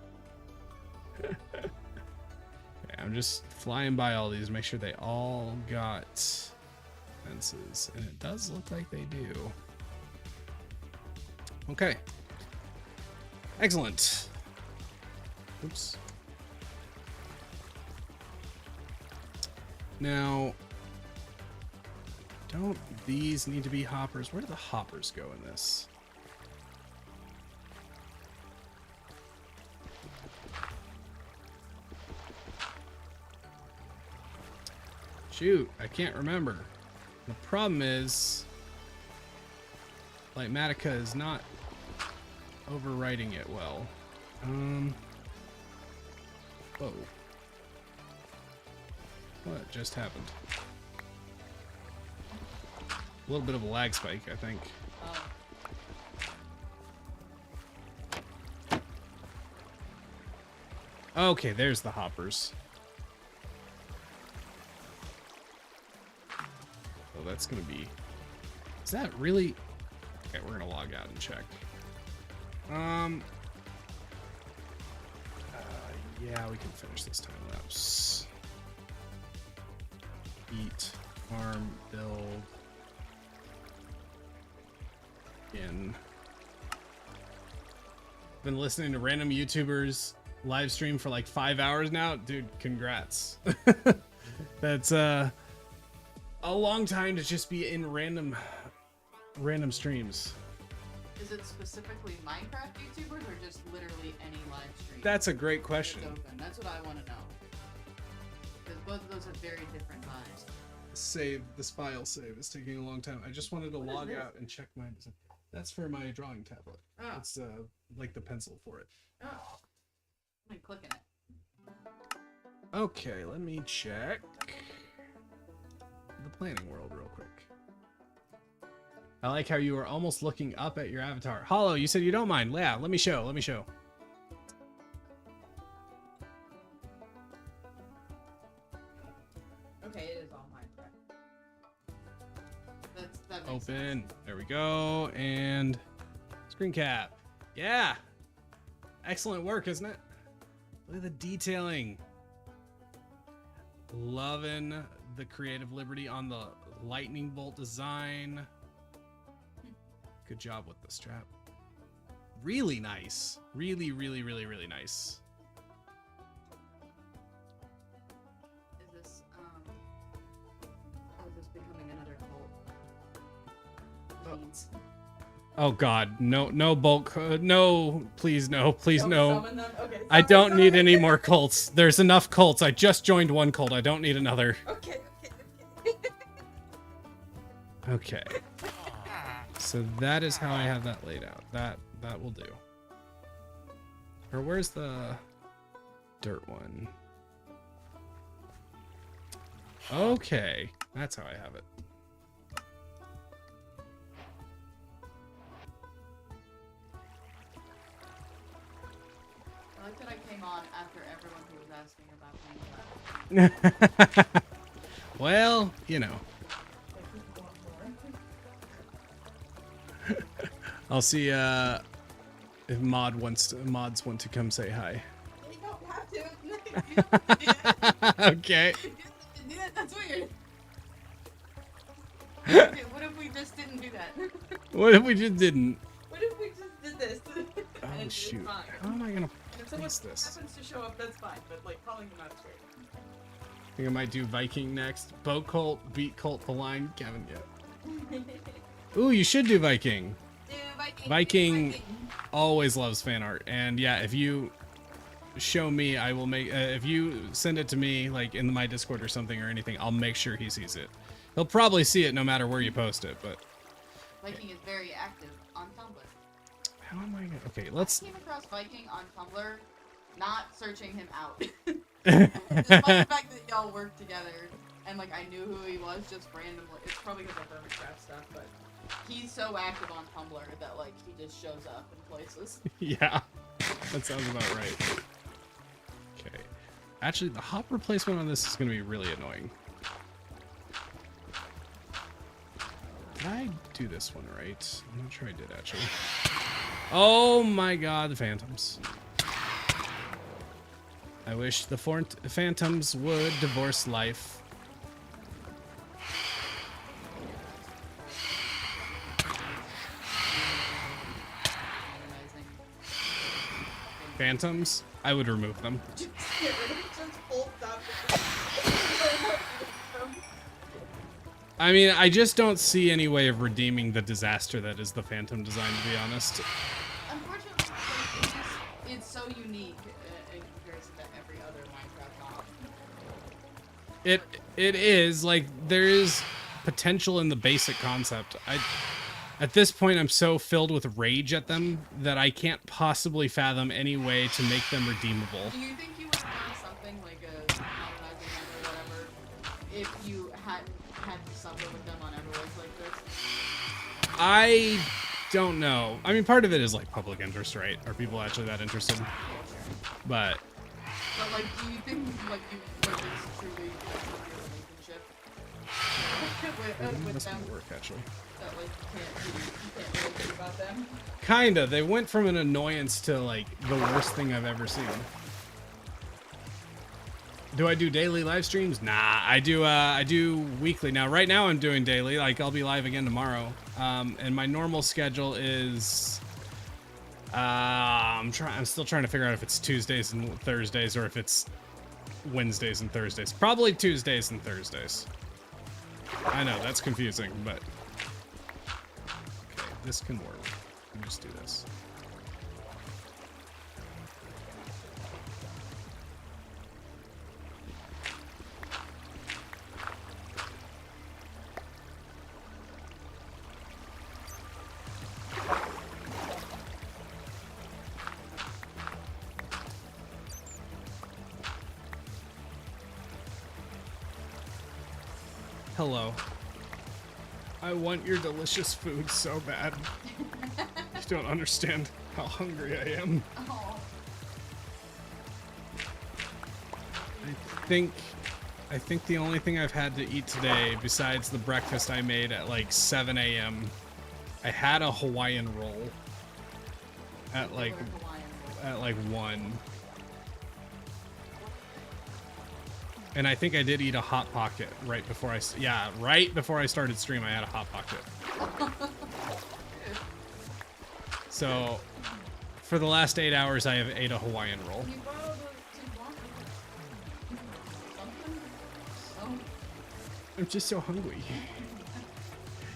Okay, I'm just flying by all these, make sure they all got fences, and it does look like they do. Okay. Excellent. Oops. Now, don't these need to be hoppers? Where do the hoppers go in this? Shoot, I can't remember. The problem is, Matica is not overwriting it well. Whoa. What just happened? A little bit of a lag spike, I think. Okay, there's the hoppers. Oh, that's gonna be... Is that really... Okay, we're gonna log out and check. Yeah, we can finish this time lapse. Eat, farm, build. In. Been listening to random YouTubers live stream for like 5 hours now. Dude, congrats. That's a long time to just be in random streams. Is it specifically Minecraft YouTubers or just literally any live stream? That's a great question. It's open. That's what I want to know. Because both of those have very different vibes. This file save is taking a long time. I just wanted to log out and check my... That's for my drawing tablet. Oh. It's like the pencil for it. Oh. I'm clicking it. Okay, let me check the planning world real quick. I like how you were almost looking up at your avatar. Hollow, you said you don't mind. Yeah, let me show. Okay, it is all Minecraft. That makes Open. sense. There we go. And screen cap. Yeah. Excellent work, isn't it? Look at the detailing. Loving the creative liberty on the lightning bolt design. Good job with the strap. Really nice. Really nice. Is this becoming another cult? Beans. Oh God, no bulk, no, please no. Summon them? Okay, I don't need any more cults. There's enough cults. I just joined one cult. I don't need another. Okay. Okay. So that is how I have that laid out. That will do. Or where's the dirt one? Okay, that's how I have it. I like that I came on after everyone who was asking about Minecraft. Well, you know. I'll see if mods want to come say hi. You don't have to. You don't have to do that. Okay. You don't have to do that. That's weird. What if we just didn't do that? What if we just didn't? What if we just did this? Oh And it's shoot. fine. How am I gonna And if someone place this? happens to show up, that's fine. But like calling them out is weird. I think I might do Viking next. Boat cult, beat cult, the line. Kevin, yeah. Ooh, you should do Viking. Viking always loves fan art, and yeah, if you show me, I will make. If you send it to me, like in my Discord or something or anything, I'll make sure he sees it. He'll probably see it no matter where you post it, but. Viking is very active on Tumblr. How am I gonna? Okay, let's. I came across Viking on Tumblr, not searching him out. Despite the fact that y'all worked together, and like I knew who he was just randomly. It's probably because of Minecraft stuff, but he's so active on Tumblr that like he just shows up in places. Yeah, that sounds about right. Okay, actually, the hop replacement on this is gonna be really annoying. Did I do this one right? I'm not sure I did actually. Oh my God, the phantoms. I wish the phantoms would divorce life. Phantoms? I would remove them. Just get rid of it, just full stop. I mean, I just don't see any way of redeeming the disaster that is the Phantom design, to be honest. Unfortunately, it's so unique in comparison to every other Minecraft mod. It is, like, there is potential in the basic concept. At this point, I'm so filled with rage at them that I can't possibly fathom any way to make them redeemable. Do you think you would have done something like a modernizing them or whatever if you hadn't had to suffer with them on Everwoods like this? I don't know. I mean, part of it is, like, public interest, right? Are people actually that interested? But like, do you think, like, you like, it's truly a relationship with this them? might work, actually. That, like, you can't really think about them? Kinda. They went from an annoyance to, like, the worst thing I've ever seen. Do I do daily live streams? Nah, I do weekly. Now, right now I'm doing daily. Like, I'll be live again tomorrow. And my normal schedule is... I'm still trying to figure out if it's Tuesdays and Thursdays or if it's Wednesdays and Thursdays. Probably Tuesdays and Thursdays. I know, that's confusing, but... Okay, this can work. Let me just do this. Hello. I want your delicious food so bad. You don't understand how hungry I am. Oh. I think the only thing I've had to eat today, besides the breakfast I made at like 7 a.m., I had a Hawaiian roll at like 1. And I think I did eat a Hot Pocket right before right before I started stream. I had a Hot Pocket. So, for the last 8 hours, I have ate a Hawaiian roll. You borrowed something? Oh. I'm just so hungry.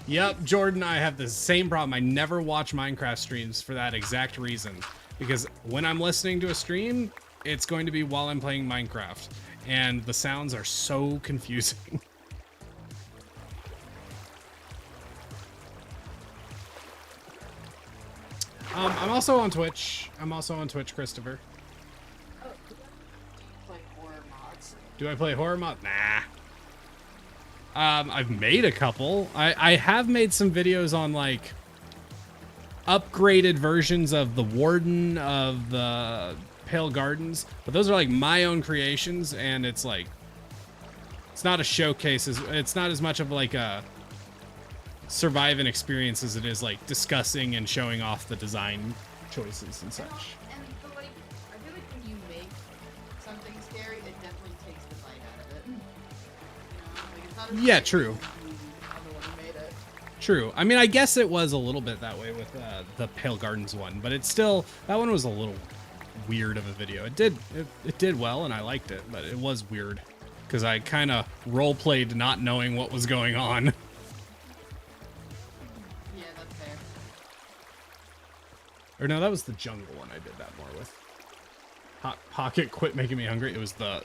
Yep, Jordan, I have the same problem. I never watch Minecraft streams for that exact reason. Because when I'm listening to a stream, it's going to be while I'm playing Minecraft. And the sounds are so confusing. I'm also on Twitch. Christopher. Oh, play horror mods. Do I play horror mod? Nah. I've made a couple. I have made some videos on, like, upgraded versions of the Warden, of the Pale Gardens, but those are like my own creations, and it's like, it's not a showcase, it's not as much of like a survive and experience as it is like discussing and showing off the design choices and such. But like, I feel like when you make something scary, it definitely takes the bite out of it. You know, like it's not as Yeah, scary true. as the other one who made it. True. I mean, I guess it was a little bit that way with the Pale Gardens one, but it's still, that one was a little weird of a video. It did well and I liked it, but it was weird because I kind of role played not knowing what was going on. Yeah, that's fair. Or no, that was the jungle one I did that more with. Hot Pocket quit making me hungry. It was the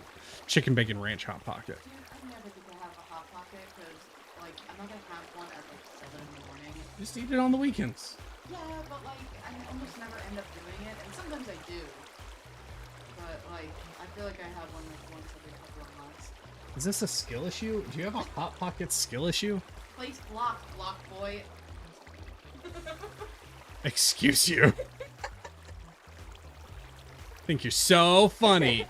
chicken bacon ranch Hot Pocket. Dude, I never get to have a Hot Pocket because, like, I'm not gonna have one at like 7 in the morning. Just eat it on the weekends. Yeah, but like, I almost never end up doing it, and sometimes I do. But like, I feel like I have one like once every couple of months. Is this a skill issue? Do you have a Hot Pocket skill issue? Place block boy. Excuse you. I think you're so funny.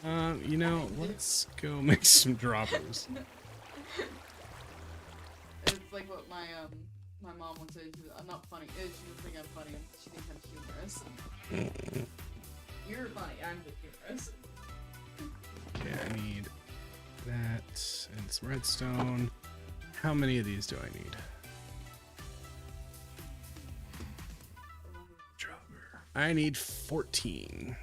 You know, let's go make some droppers. It's like what my mom would say. I'm not funny. She doesn't think I'm funny. She thinks I'm humorous. You're funny. I'm just humorous. Okay, I need that and some redstone. How many of these do I need? Dropper. I need 14.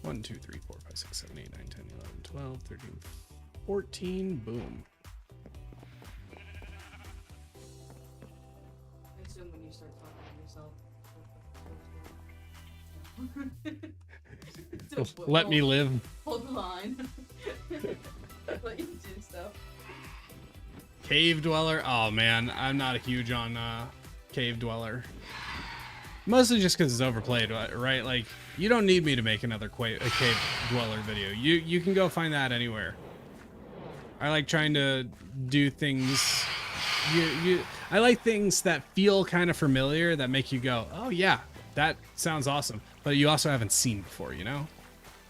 1, 2, 3, 4, 5, 6, 7, 8, 9, 10, 11, 12, 13, 14. Boom. I assume when you start talking to yourself. Let me live. Hold the line. Let you do stuff. Cave Dweller. Oh man, I'm not a huge on Cave Dweller. Mostly just because it's overplayed, right? Like, you don't need me to make another a Cave Dweller video. You can go find that anywhere. I like trying to do things. I like things that feel kind of familiar, that make you go, oh yeah, that sounds awesome. But you also haven't seen before, you know?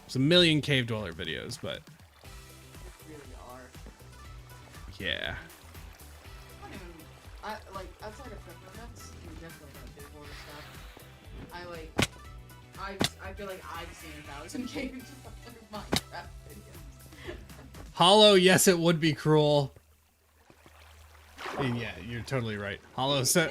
There's a million Cave Dweller videos, but Really are. yeah. I like outside of peppermints, you definitely don't do border stuff. I feel like I've seen 1,000 Cave Dweller Minecraft videos. Hollow, yes, it would be cruel. And yeah, you're totally right. Hollow said.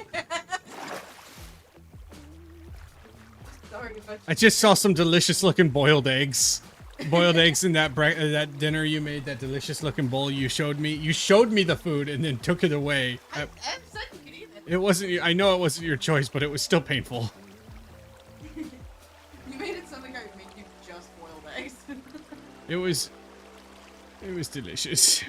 Sorry if I just saw some delicious looking boiled eggs. Boiled eggs in that that dinner you made, that delicious looking bowl you showed me. You showed me the food and then took it away. I said you could eat it. It wasn't. I know it wasn't your choice, but it was still painful. You made it sound like I would make you just boiled eggs. It was delicious.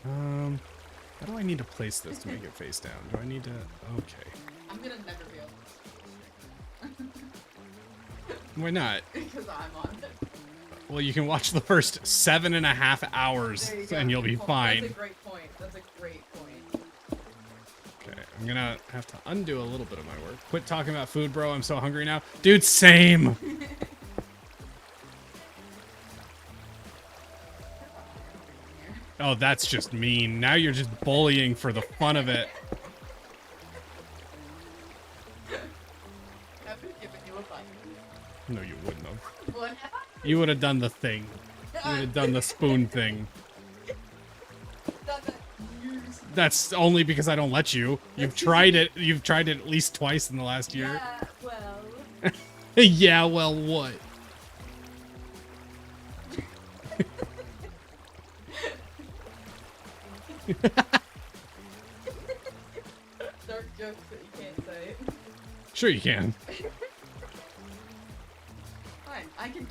How do I need to place this to make it face down? Do I need to? Okay. I'm gonna never be able Why not? because I'm on it. Well, you can watch the first 7.5 hours There you go. and you'll be That's fine. a great point. That's a great point. Okay, I'm gonna have to undo a little bit of my work. Quit talking about food, bro. I'm so hungry now. Dude, same. Oh, that's just mean. Now you're just bullying for the fun of it. I've been giving you a bite. No, you wouldn't have. What? You would have done the thing. You would have done the spoon thing. That's only because I don't let you. You've tried it. You've tried it at least twice in the last year. Yeah, well. Yeah, well, what? Dark jokes that you can't say. Sure you can. Fine, I can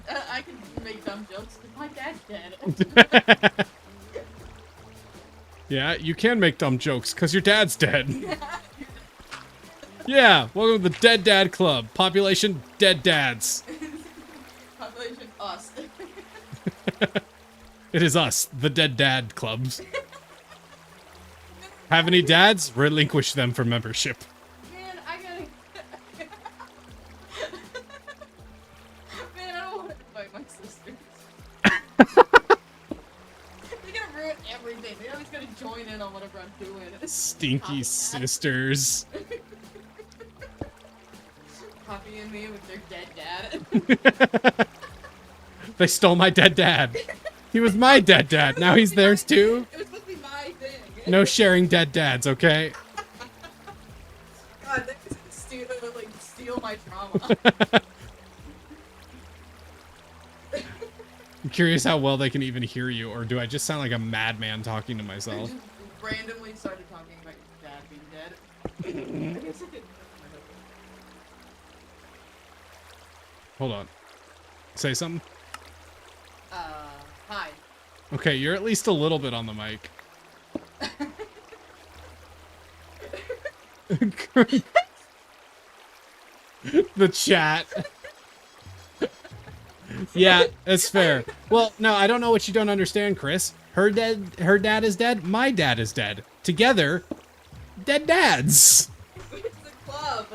make dumb jokes because my dad's dead. Yeah, you can make dumb jokes because your dad's dead. Yeah, welcome to the Dead Dad Club. Population, dead dads. Population us. It is us, the Dead Dad Clubs. Have any dads? Relinquish them for membership. Man, I gotta. Man, I don't want to invite my sisters. They're gonna ruin everything. They're always gonna join in on whatever I'm doing. Stinky sisters. Copying me with their dead dad. They stole my dead dad. He was my dead dad. Now he's theirs too. It was supposed to be my thing. No sharing dead dads, okay? God, that was steal my trauma. I'm curious how well they can even hear you, or do I just sound like a madman talking to I myself? just randomly started talking about your dad being dead. I guess I didn't. Hold on. Say something? Hi. Okay, you're at least a little bit on the mic. The chat. Yeah, that's fair. Well, no, I don't know what you don't understand, Chris. Her dad is dead, my dad is dead. Together, dead dads. It's a club.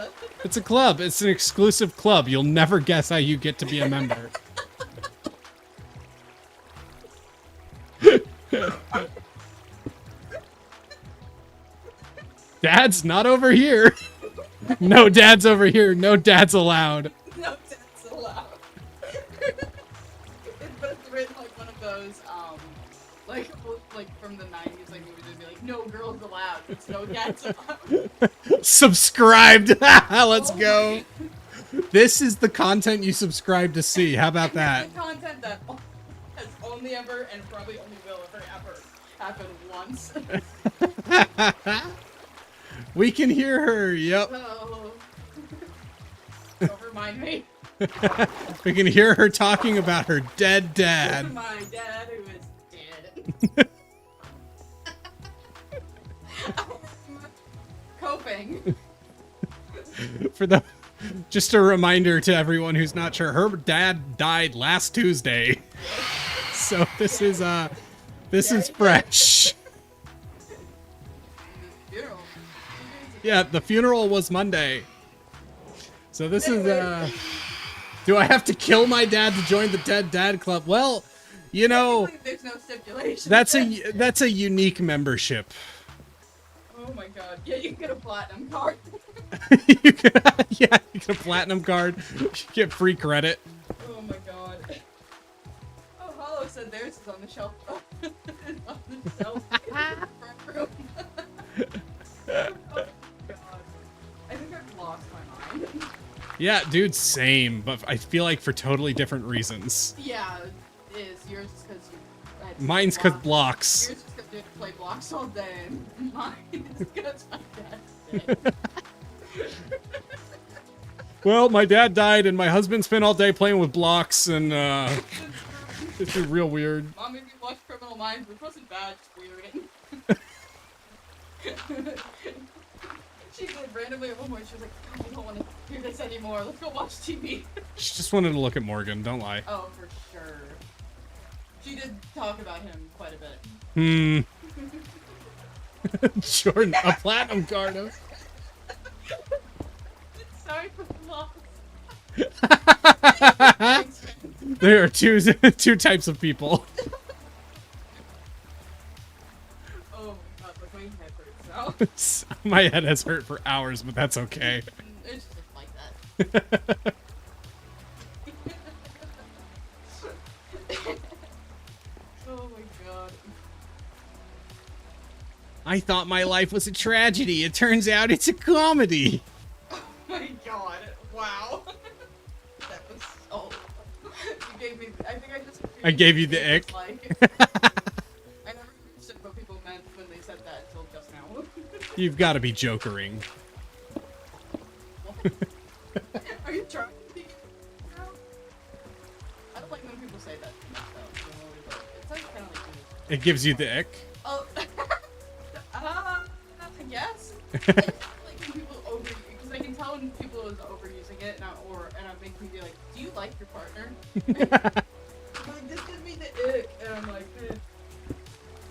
It's a club. It's an exclusive club. You'll never guess how you get to be a member. Dad's not over here. No dads over here. No dads allowed. No, that's allowed. But it's written like one of those, like from the 90s, like movies would be like, no girls allowed. It's no dads allowed. Subscribed. Let's Oh go. This is the content you subscribe to see. How about that? The content that has only ever and probably only will ever happen once. We can hear her. Yep. Oh. Don't remind me. We can hear her talking about her dead dad. My dad who is dead. Coping. For the just a reminder to everyone who's not sure, her dad died last Tuesday. So this is fresh. Funeral. Yeah, the funeral was Monday. So this is do I have to kill my dad to join the Dead Dad Club? Well, you know, There's no stipulation. that's a unique membership. Oh my god. Yeah, you can get a platinum card. you get a platinum card. You get free credit. Oh my god. Oh, Hollow said theirs is on the shelf. on the shelf in the front room. Oh my god. I think I've lost my mind. Yeah, dude, same, but I feel like for totally different reasons. Yeah, it is. Yours is because you. had to Mine's play because blocks. Yours is because you had to play blocks all day, and mine is because my dad's dead. Well, my dad died, and my husband spent all day playing with blocks, and it's real weird. Mom made me watch Criminal Minds, which wasn't bad, just weird. She said randomly at one point, she was like, I don't want to hear this anymore. Let's go watch TV. She just wanted to look at Morgan, don't lie. Oh, for sure. She did talk about him quite a bit. Jordan, a platinum card. Sorry for the loss. There are two types of people. Oh my god, look, my head hurts now. My head has hurt for hours, but that's okay. It's just like that. Oh my god. I thought my life was a tragedy. It turns out it's a comedy. Oh my god. Wow. That was so. You gave me. I think I just. I gave you the ick. Like, I never understood what people meant when they said that until just now. You've got to be jokering. Are you trying to be? I don't like when people say that to me, though. It sounds kind of like me. It gives you the ick. Oh. Yes. I just like when people because I can tell when people is overusing it, and I make me be like, "Do you like your partner?" Like, this gives me the ick, and I'm like,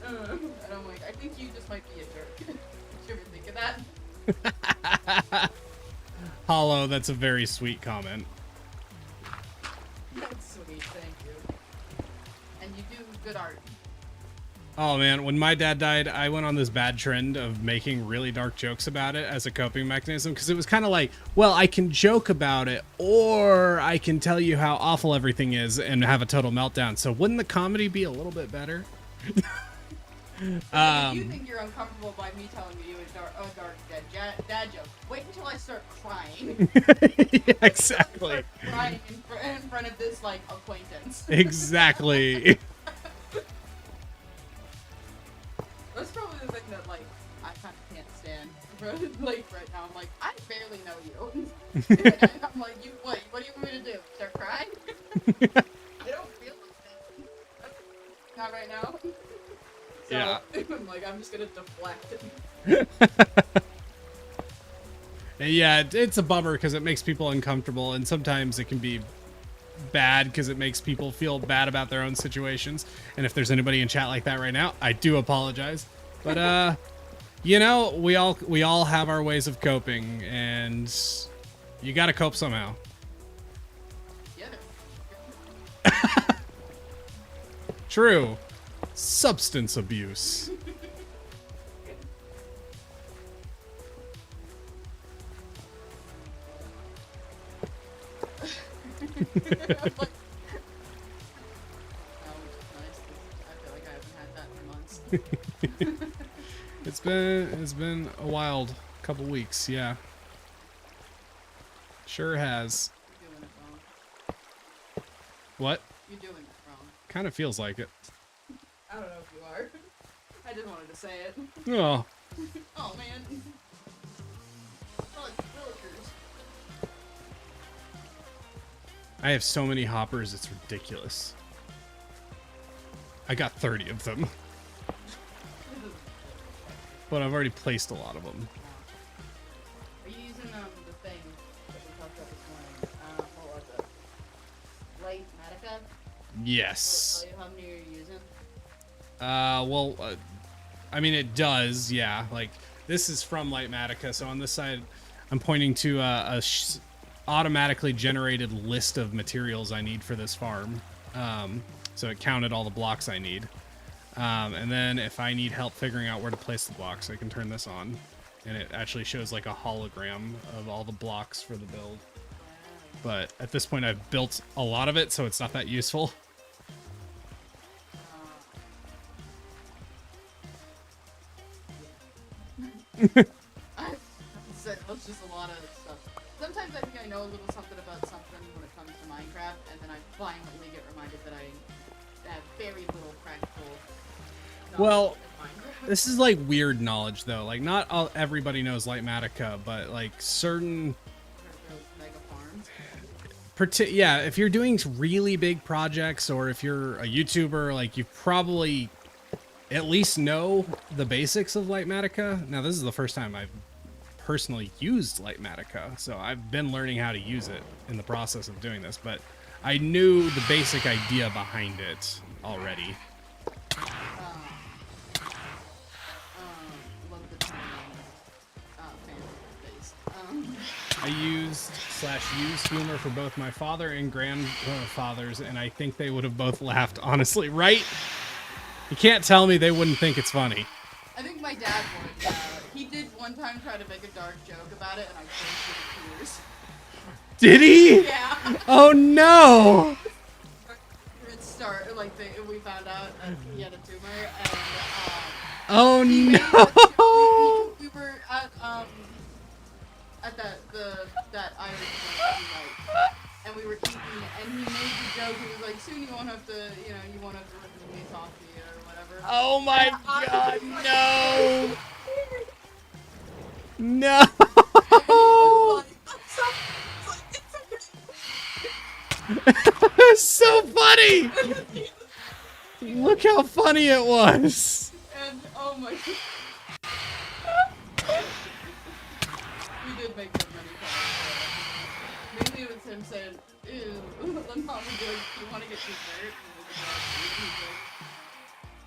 and I'm like, I think you just might be a jerk. Did you ever think of that? Hollow, that's a very sweet comment. That's sweet, thank you. And you do good art. Oh man, when my dad died, I went on this bad trend of making really dark jokes about it as a coping mechanism, because it was kind of like, well, I can joke about it, or I can tell you how awful everything is and have a total meltdown. So wouldn't the comedy be a little bit better? If you think you're uncomfortable by me telling you a dark dad joke, wait until I start crying. Yeah, exactly. Crying in front of this, like, acquaintance. Exactly. That's probably the thing that, like, I kind of can't stand. Like, right now, I'm like, I barely know you. And I'm like, what do you want me to do? Start crying? I don't feel anything. Not right now. So, Yeah. I'm like, I'm just gonna deflect it. Yeah, it's a bummer because it makes people uncomfortable, and sometimes it can be bad because it makes people feel bad about their own situations. And if there's anybody in chat like that right now, I do apologize. But you know, we all have our ways of coping, and you got to cope somehow. Yeah. True. Substance abuse. I'm like, that was nice. I feel like I haven't had that in months. It's been a wild couple weeks, yeah. Sure has. You're doing it wrong. What? You're doing it wrong. Kind of feels like it. I don't know if you are. I just wanted to say it. Oh. Oh man. Villagers. I have so many hoppers, it's ridiculous. I got 30 of them. But I've already placed a lot of them. Are you using the thing that we talked about this morning? What was it? Light Matica? Yes. Does it tell you how many you're using? Well, I mean, it does, yeah. Like, this is from Lightmatica, so on this side, I'm pointing to a automatically generated list of materials I need for this farm. So it counted all the blocks I need. And then if I need help figuring out where to place the blocks, I can turn this on. And it actually shows like a hologram of all the blocks for the build. But at this point, I've built a lot of it, so it's not that useful. I said it's just a lot of stuff. Sometimes I think I know a little something about something when it comes to Minecraft, and then I finally get reminded that I have very little practical knowledge Well, of Minecraft. this is like weird knowledge though. Like not everybody knows Lightmatica, but like certain Mega farms. yeah, if you're doing really big projects or if you're a YouTuber, like you probably at least know the basics of Lightmatica. Now this is the first time I've personally used Lightmatica, so I've been learning how to use it in the process of doing this, but I knew the basic idea behind it already. Love the time fan base. I used humor for both my father and grandfathers, and I think they would have both laughed, honestly, right? You can't tell me they wouldn't think it's funny. I think my dad would. He did one time try to make a dark joke about it, and I burst into tears. Did he? Yeah. Oh no! It started like we found out that he had a tumor, and Oh he made no! we were at that Irish joint he liked, and we were eating, and he made the joke. He was like, "Soon you won't have to, you won't have to listen to me talk to you or whatever." Oh my god, no! No! It's so funny! Look how funny it was! And oh my god. We did make good money times. Maybe it was him saying, ew, then mom would be like, you want to get dessert? And we'd be like,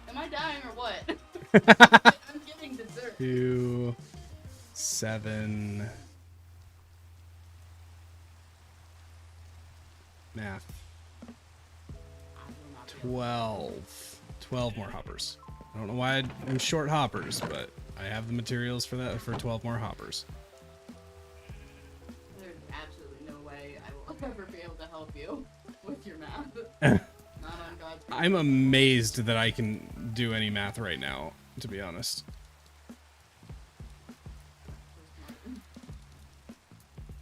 am I dying or what? I'm getting dessert. 2, 7. Math. 12. 12 more hoppers. I don't know why I'm short hoppers, but I have the materials for that for 12 more hoppers. There's absolutely no way I will ever be able to help you with your math. Not on God's green. I'm amazed that I can do any math right now, to be honest.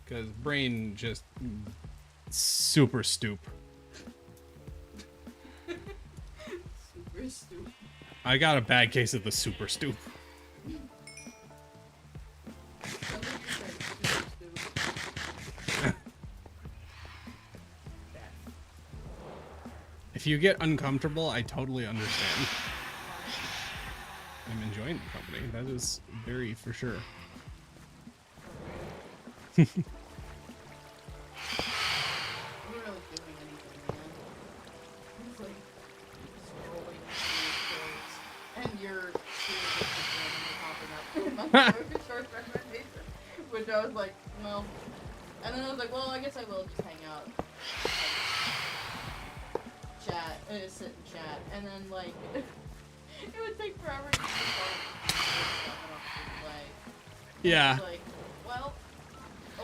Because brain just super stoop. Super stupid. I got a bad case of the super stoop. If you get uncomfortable, I totally understand. I'm enjoying the company. That is very for sure. I'm not really doing anything, man. It's like scrolling through shorts, and you're popping up my short recommendation, which I was like, well, and then I was like, well, I guess I will just hang out, chat, sit and chat, and then like, it would take forever to just stuff I don't play. And I Yeah. was like, well,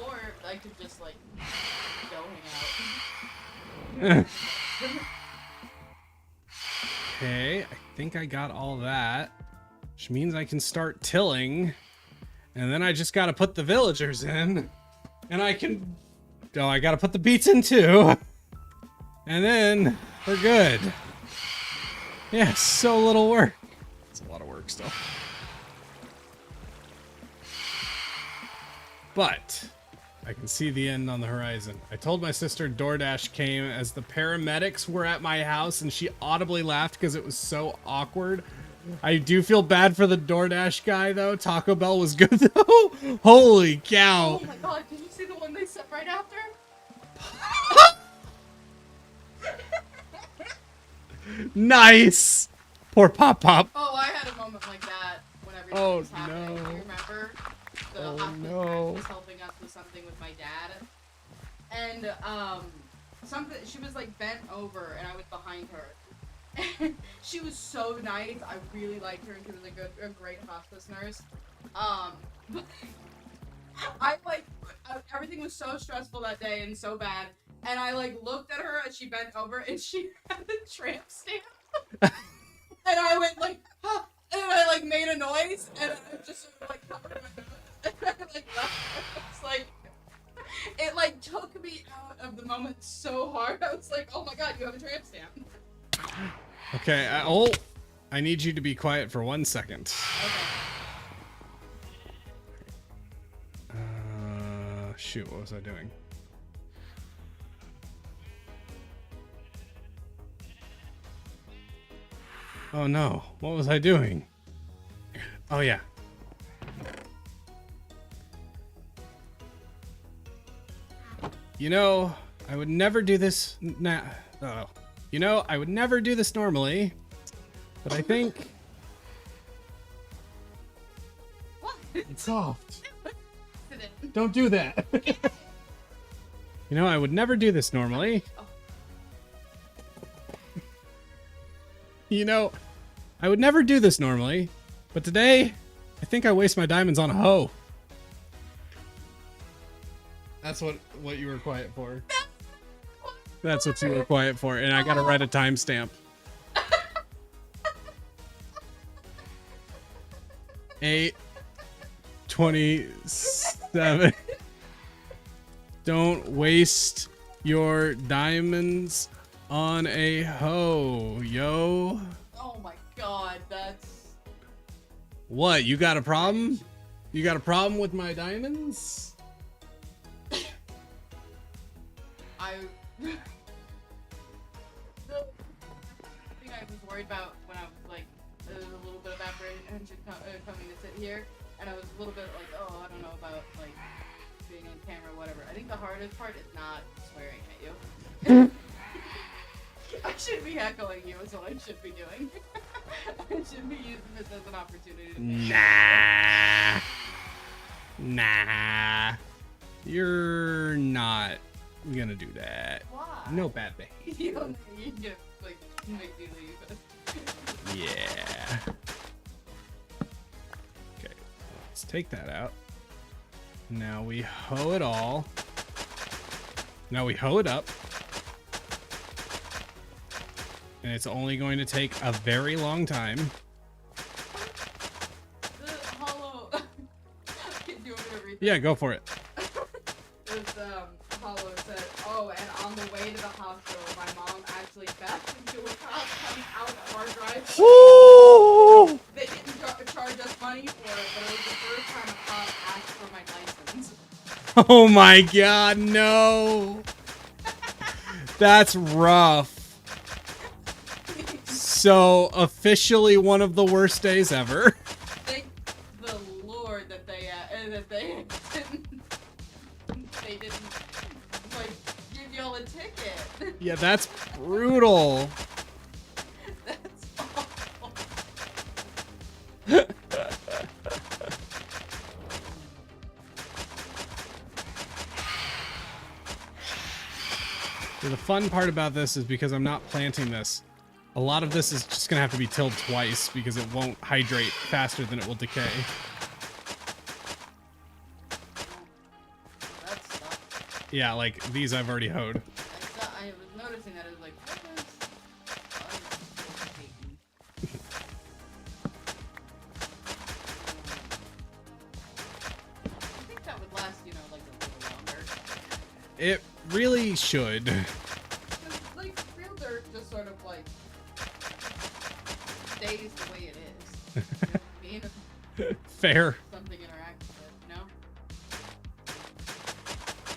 or I could just like go hang out. Okay, I think I got all that, which means I can start tilling, and then I just gotta put the villagers in, and I can Oh, I gotta put the beets in too. And then we're good. Yeah, so little work. It's a lot of work still. But I can see the end on the horizon. I told my sister DoorDash came as the paramedics were at my house and she audibly laughed because it was so awkward. I do feel bad for the DoorDash guy though. Taco Bell was good though. Holy cow. Oh my god, did you see the one they sent right after? Nice. Poor Pop Pop. Oh, I had a moment like that when everything Oh, was happening. no. Do you remember? The Oh, hospice no. nurse was helping us with something with my dad. And, she was like bent over and I was behind her. She was so nice. I really liked her and she was a great hospice nurse. Everything was so stressful that day and so bad. And I looked at her as she bent over and she had the tramp stamp. And I went huh, and I made a noise and I just sort of covered my mouth. And I left. It took me out of the moment so hard. I was like, oh my god, you have a tramp stamp. Okay, I need you to be quiet for 1 second. Okay. Shoot, what was I doing? Oh no, what was I doing? Oh yeah. You know, I would never do this You know, I would never do this normally, but I think What? it's soft. Sit in. Don't do that. You know, I would never do this normally. Oh. You know, I would never do this normally, but today, I think I waste my diamonds on a hoe. That's what you were quiet for. That's what you were quiet for, and I gotta write a timestamp. 8:27. Don't waste your diamonds on a hoe, yo. Oh my god, that's... What, you got a problem? You got a problem with my diamonds? I think I was worried about when I was a little bit of apprehension coming to sit here, and I was a little bit oh, I don't know about being on camera or whatever. I think the hardest part is not swearing at you. I should be heckling you is what I should be doing. I should be using this as an opportunity to Nah. You're not gonna do that. Why? No bad behavior. You get make me leave. Yeah. Okay, let's take that out. Now we hoe it all. Now we hoe it up. And it's only going to take a very long time. The hollow. Do you want me to read? Yeah, go for it. This hollow said, "Oh, and on the way to the hospital, my mom actually backed into a cop coming out of our drive. Ooh! They didn't charge us money for it, but it was the first time a cop asked for my license." Oh my god, no! That's rough. So, officially one of the worst days ever. Thank the Lord that they didn't give y'all a ticket. Yeah, that's brutal. That's awful. The fun part about this is because I'm not planting this. A lot of this is just gonna have to be tilled twice because it won't hydrate faster than it will decay. That sucks. Yeah, like these I've already hoed. I was noticing that it was what is Satan? I think that would last, a little longer. It really should. 'Cause, like, real dirt just sort of, like, stays the way it is. You know what I mean? Fair. Something interacts with it, you know?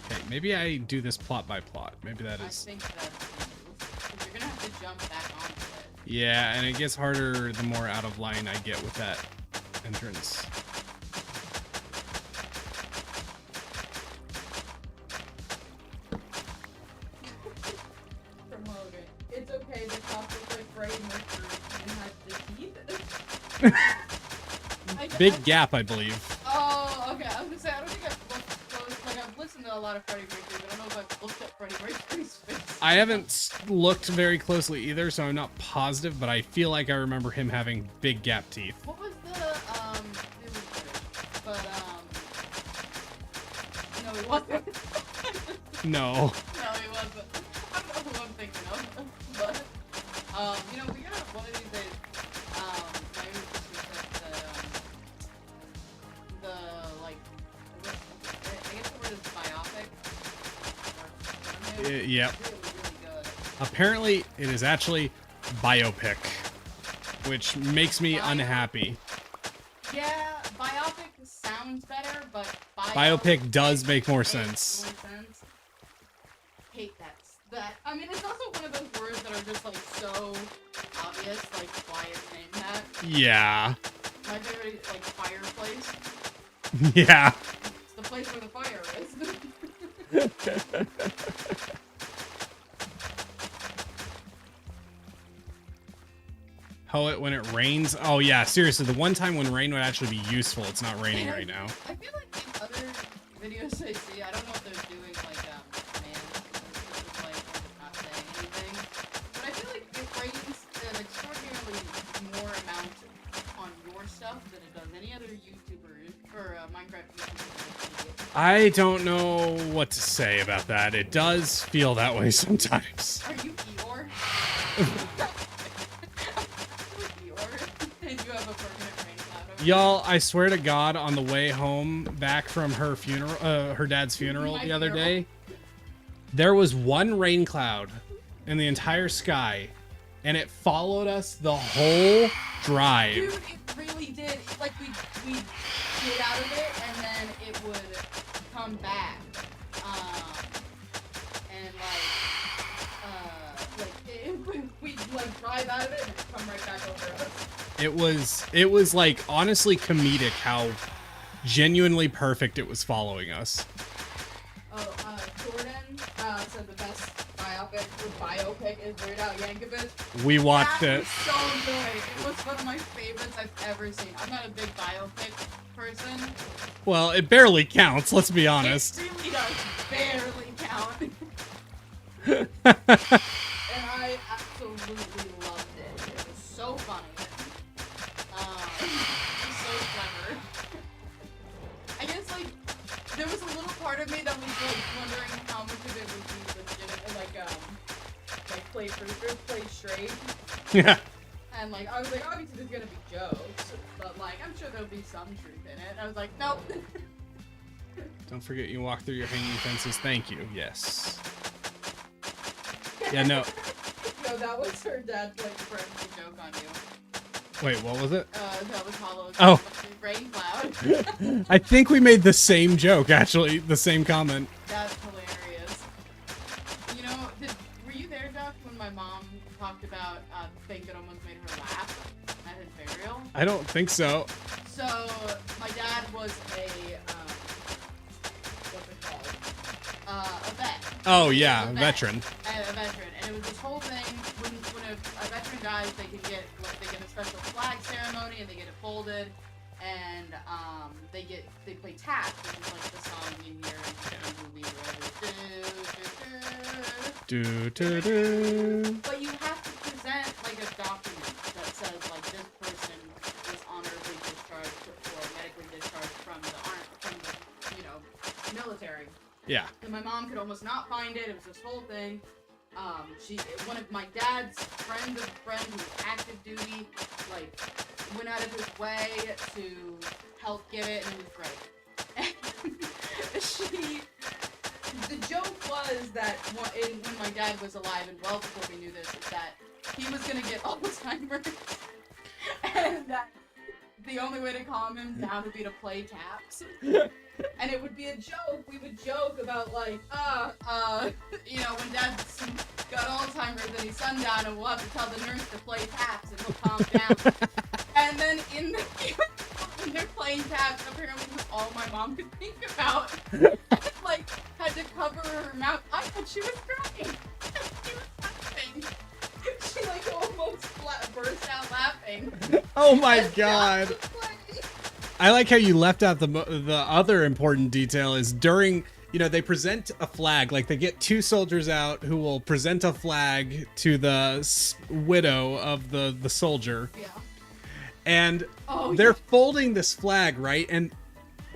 Okay, maybe I do this plot by plot. Maybe that I is... think that's the move. 'Cause you're gonna have to jump back onto it. Yeah, and it gets harder the more out of line I get with that entrance. Promote it. It's okay, the cop looks like Freddie Mercury and has the teeth. Big gap, I believe. Oh, okay. I was gonna say, I don't think I've looked close. Like, I've listened to a lot of Freddie Mercury, but I don't know if I've looked at Freddie Mercury's face. I haven't looked very closely either, so I'm not positive, but I feel like I remember him having big gap teeth. What was the, it was British, but, no, he wasn't. No. No, he wasn't. I don't know who I'm thinking of, but, you know, we got one of these days, my English teacher said, like, I guess the word is biopic. Yep. Really, really good. Apparently, it is actually biopic, which makes me unhappy. Yeah, biopic sounds better, but Biopic does make more makes sense. more sense. Hate that. I mean, it's also one of those words that are just like so obvious, like why it's named that. Yeah. My favorite is like fireplace. Yeah. It's the place where the fire is. Poet when it rains. Oh yeah, seriously, the one time when rain would actually be useful, it's not raining right now. I feel like in other videos I see, I don't know if they're doing like like not saying anything, but I feel like it rains an extraordinarily more amount on your stuff than it does any other YouTuber or Minecraft YouTuber. I don't know what to say about that. It does feel that way sometimes. Are you Eeyore? And you have a permanent rain cloud over Y'all, I swear to God, on the way home back from her funeral, her dad's funeral My the other funeral. day, there was one rain cloud in the entire sky, and it followed us the whole drive. Dude, it really did. Like, we'd get out of it, and then it would come back. And, we'd, like, drive out of it, and it'd come right back over us. It was like honestly comedic how genuinely perfect it was following us. Oh, Jordan said the best biopic is Weird Al Yankovic. We watched That it. was so good. It was one of my favorites I've ever seen. I'm not a big biopic person. Well, it barely counts, let's be honest. It really does barely count. And I absolutely loved it. It was so funny. It was so clever. I guess, like, there was a little part of me that was, like, wondering how much of it would be legitimate, like play straight. Yeah. And, like, I was like, obviously there's gonna be jokes, but, like, I'm sure there'll be some truth in it. And I was like, nope. Don't forget you walk through your hanging fences. Thank you. Yes. Yeah, no. No, that was her dad playing practical joke on you. Wait, what was it? That was Hollow's Oh. rain cloud. I think we made the same joke, actually. The same comment. That's hilarious. You know, were you there, Duck, when my mom talked about thing that almost made her laugh at his burial? I don't think so. So, my dad was a, what's it called? A vet. Oh, yeah, A veteran. A veteran. And it was this whole thing, when a veteran dies, they get a special flag ceremony, and they get it folded, and they play tap, which is like the song you hear in the movie where Do, do, do. but you have to present like a document that says like this person was honorably discharged or medically discharged from the military. Yeah. And my mom could almost not find it. It was this whole thing. One of my dad's friends of a friend who was active duty, like, went out of his way to help get it, and it was great. the joke was that when my dad was alive and well before we knew this, is that he was gonna get Alzheimer's, and that the only way to calm him down would be to play taps. And it would be a joke. We would joke about like, you know, when Dad's got Alzheimer's and he's sundown, and we'll have to tell the nurse to play taps and he'll calm down. And then when they're playing taps, apparently was all my mom could think about. Like, had to cover her mouth. I thought she was crying. She was laughing. She like almost burst out laughing. Oh my god. I like how you left out the other important detail is during, you know, they present a flag, like they get two soldiers out who will present a flag to the widow of the soldier. Yeah. And they're folding this flag, right? And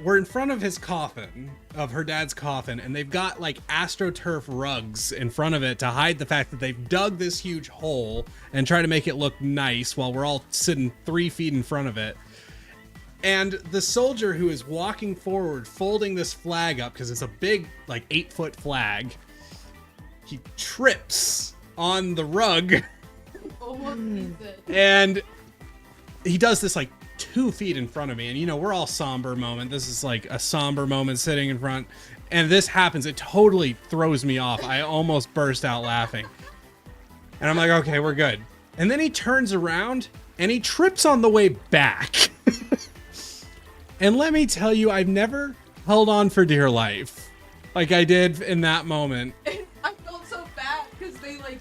we're in front of his coffin, of her dad's coffin, and they've got like AstroTurf rugs in front of it to hide the fact that they've dug this huge hole and try to make it look nice while we're all sitting 3 feet in front of it. And the soldier who is walking forward, folding this flag up, because it's a big, like 8-foot flag, he trips on the rug. Oh, what is it? And he does this like 2 feet in front of me, and you know, we're all somber moment. This is like a somber moment sitting in front, and this happens. It totally throws me off. I almost burst out laughing. And I'm like, okay, we're good. And then he turns around and he trips on the way back. And let me tell you, I've never held on for dear life like I did in that moment. I felt so bad because they like,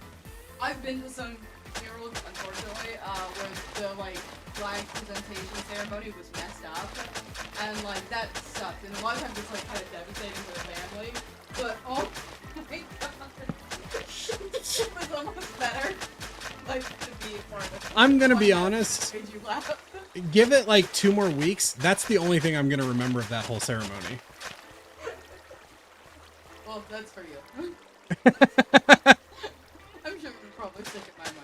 I've been to some funerals, unfortunately, where the like flag presentation ceremony was messed up, and like that sucked. And a lot of times it's like kind of devastating for the family. But oh my god, it was almost better. Like to be part of it. I'm gonna be honest. Made you laugh. Give it like 2 more weeks. That's the only thing I'm gonna remember of that whole ceremony. Well, that's for you. I'm sure we're probably sick of my mind.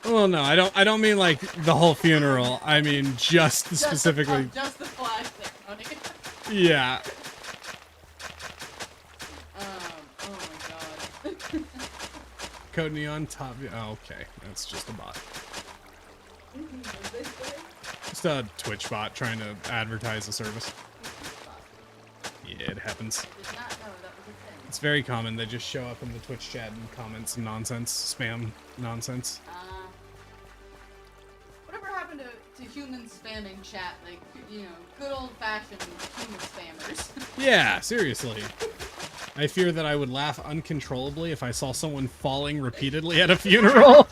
Well, no, I don't mean like the whole funeral. I mean just specifically. Just the flag ceremony. Yeah. Oh my god. Code Neon top. Oh, okay, that's just a bot. Just a Twitch bot trying to advertise a service. Yeah, it happens. Did not know that was a thing. It's very common. They just show up in the Twitch chat and comment some nonsense, spam nonsense. Whatever happened to human spamming chat? Like, you know, good old-fashioned human spammers. Yeah, seriously. I fear that I would laugh uncontrollably if I saw someone falling repeatedly at a funeral.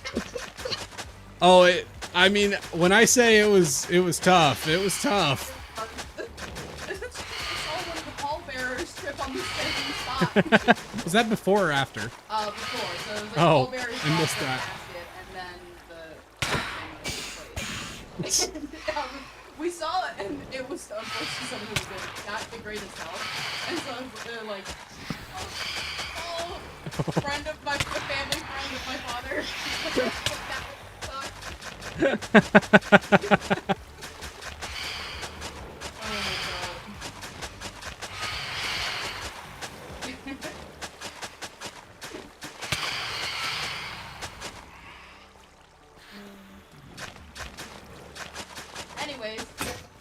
Oh, I mean, when I say it was tough, it was tough. I saw one of the pallbearers trip on the same spot. Was that before or after? Before. So it was like Oh, pallbearers I missed off the that. casket, and then the we saw it, and it was unfortunately someone who was in not the greatest health, and so they're like, friend of my family friend of my father. That would suck. Oh my god.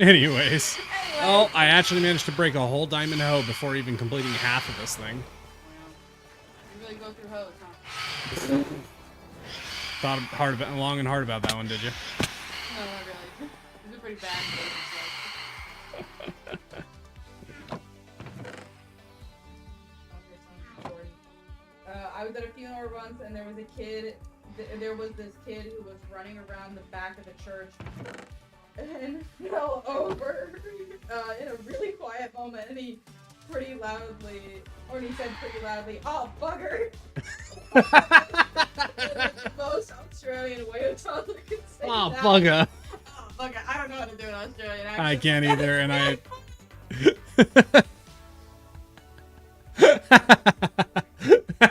Anyways. Oh, I actually managed to break a whole diamond hoe before even completing half of this thing. You really go through hoes, huh? Thought long and hard about that one, did you? No, not really. These are pretty bad cases, I was at a funeral once, and there was a kid. There was this kid who was running around the back of the church and fell over in a really quiet moment, and he pretty loudly, "Oh, bugger!" The most Australian way to tell them could say Oh, that. bugger. Oh, bugger. I don't know how to do an Australian accent. I can't either, and I...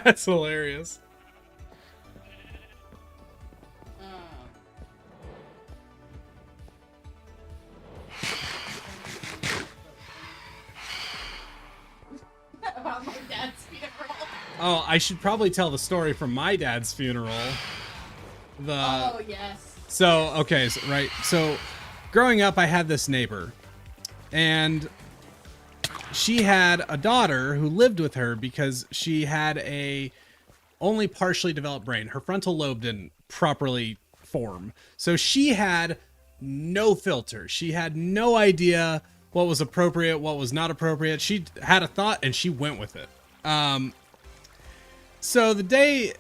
That's hilarious. About my Oh, I should probably tell the story from my dad's funeral. Oh yes. So, okay, so, right. So, growing up, I had this neighbor, and she had a daughter who lived with her because she had a only partially developed brain. Her frontal lobe didn't properly form. So she had no filter. She had no idea what was appropriate, what was not appropriate. She had a thought and she went with it. So the day,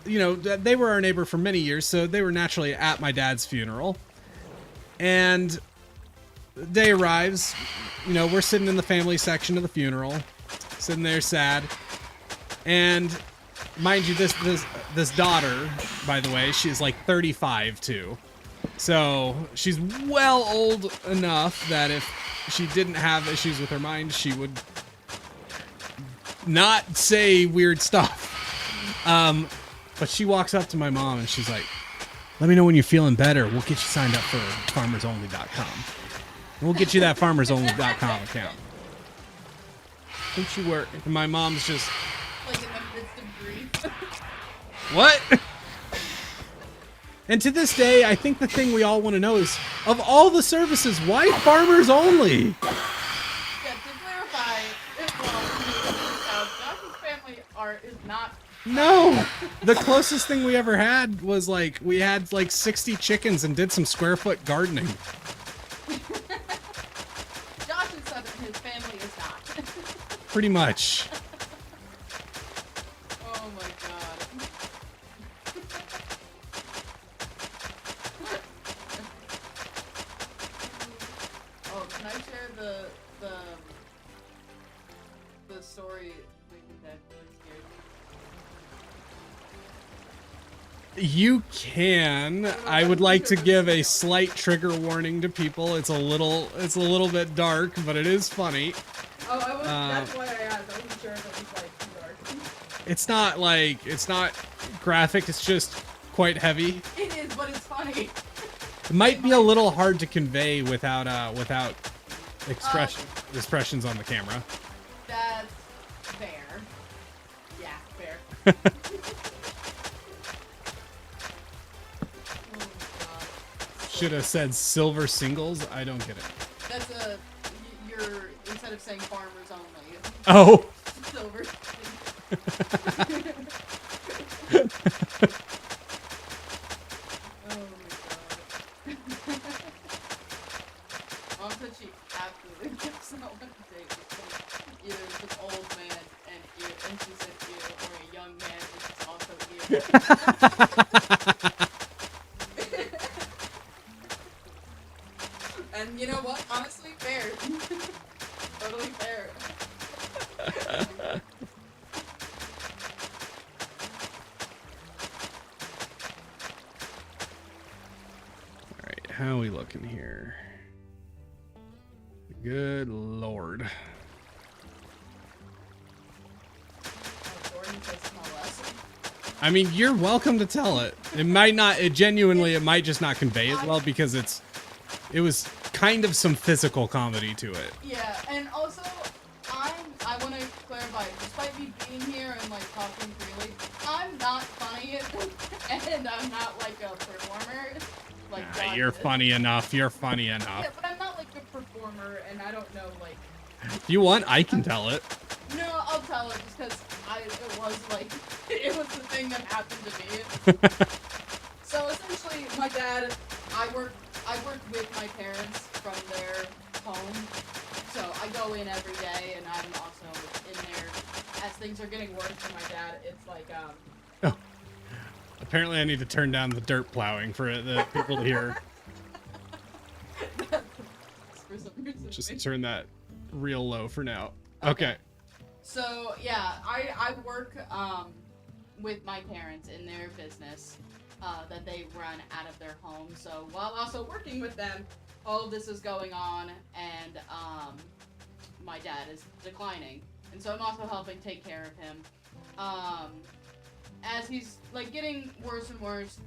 you know, they were our neighbor for many years, so they were naturally at my dad's funeral. And the day arrives, you know, we're sitting in the family section of the funeral, sitting there sad. And mind you, this daughter, by the way, she's like 35 too. So she's well old enough that if she didn't have issues with her mind, she would not say weird stuff. But she walks up to my mom and she's like, let me know when you're feeling better. We'll get you signed up for farmersonly.com. We'll get you that farmersonly.com account. Don't you worry. And my mom's just, Like in the midst of grief. what? And to this day, I think the thing we all want to know is, of all the services, why Farmers Only? Yeah, to clarify, Josh's family art is not. No. The closest thing we ever had was like, we had like 60 chickens and did some square foot gardening. Josh is Southern, his family is not. Pretty much. Oh my god. Oh, can I share the story that really scared me? You can. I would like to give a slight trigger warning to people. It's a little bit dark, but it is funny. Oh, I was. That's why I asked. I wasn't sure if it was like too dark. It's not graphic. It's just quite heavy. It is, but it's funny. It might be a little hard to convey without expressions on the camera. That's fair. Yeah, fair. Oh god. Should have said silver singles. I don't get it. That's you're instead of saying farmers only. Oh. Silver. Oh my god. Mom said she absolutely does not want to date either an old man and she said ew, or a young man which is also ew. And you know what? Honestly, fair. Totally fair. Alright, how are we looking here? Good lord. Gordon says small lesson. I mean, you're welcome to tell it. It might just not convey it well because it was kind of some physical comedy to it. Yeah, and also, I want to clarify, despite me being here and, like, talking freely, I'm not funny, and I'm not, like, a performer. Like, Nah, God you're is. funny enough. You're funny enough. Yeah, but I'm not, like, a performer, and I don't know, like... If you want, I can tell it. No, I'll tell it, just because it was, like, it was the thing that happened to me. So, essentially, my dad, I work with my parents from their home, so I go in every day, and I'm also in there as things are getting worse for my dad. It's like, Oh. Apparently I need to turn down the dirt plowing for the people to hear. for some reason. Just turn that real low for now. Okay. So, yeah, I work, with my parents in their business, that they run out of their home. So while also working with them, all of this is going on, and my dad is declining, and so I'm also helping take care of him. As he's like getting worse and worse,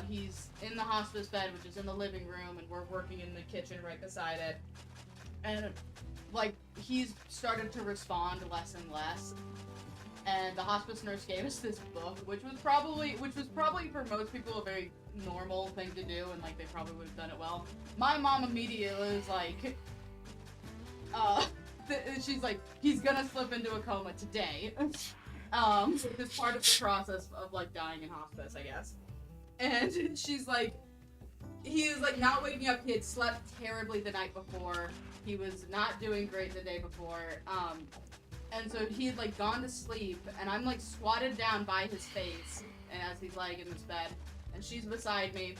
he's in the hospice bed, which is in the living room, and we're working in the kitchen right beside it, and like he's started to respond less and less. And the hospice nurse gave us this book, which was probably for most people a very normal thing to do, and like they probably would have done it well. My mom immediately was like, she's like, he's gonna slip into a coma today. It's part of the process of like dying in hospice, I guess. And she's like, he is like not waking up. He had slept terribly the night before. He was not doing great the day before. And so he had like gone to sleep, and I'm like squatted down by his face, and as he's laying in his bed, and she's beside me,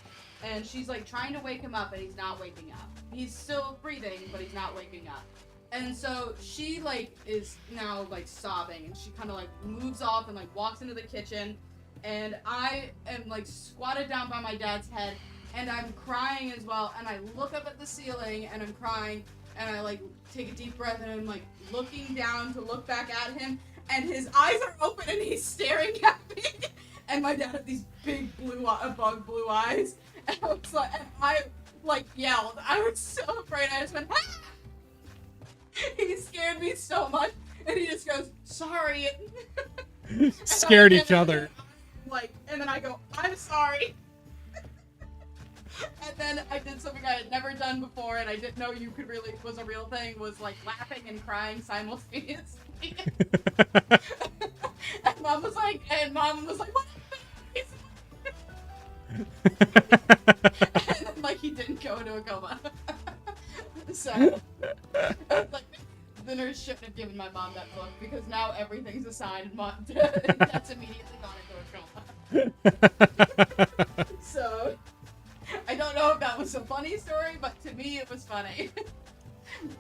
and she's like trying to wake him up, and he's not waking up. He's still breathing, but he's not waking up. And so she like is now like sobbing, and she kind of like moves off and like walks into the kitchen, and I am like squatted down by my dad's head, and I'm crying as well, and I look up at the ceiling, and I'm crying, and I like take a deep breath, and I'm like looking down to look back at him, and his eyes are open, and he's staring at me, and my dad had these big bug blue eyes, and I was like, and I like yelled. I was so afraid. I just went, ah! He scared me so much, and he just goes, sorry. Scared each other. Like, and then I go, I'm sorry. And then I did something I had never done before, and I didn't know you could really was a real thing, was like laughing and crying simultaneously. And mom was like, what? And then like he didn't go into a coma. So like the nurse shouldn't have given my mom that book, because now everything's assigned, and mom that's immediately gone into a coma. So I don't know if that was a funny story, but to me it was funny.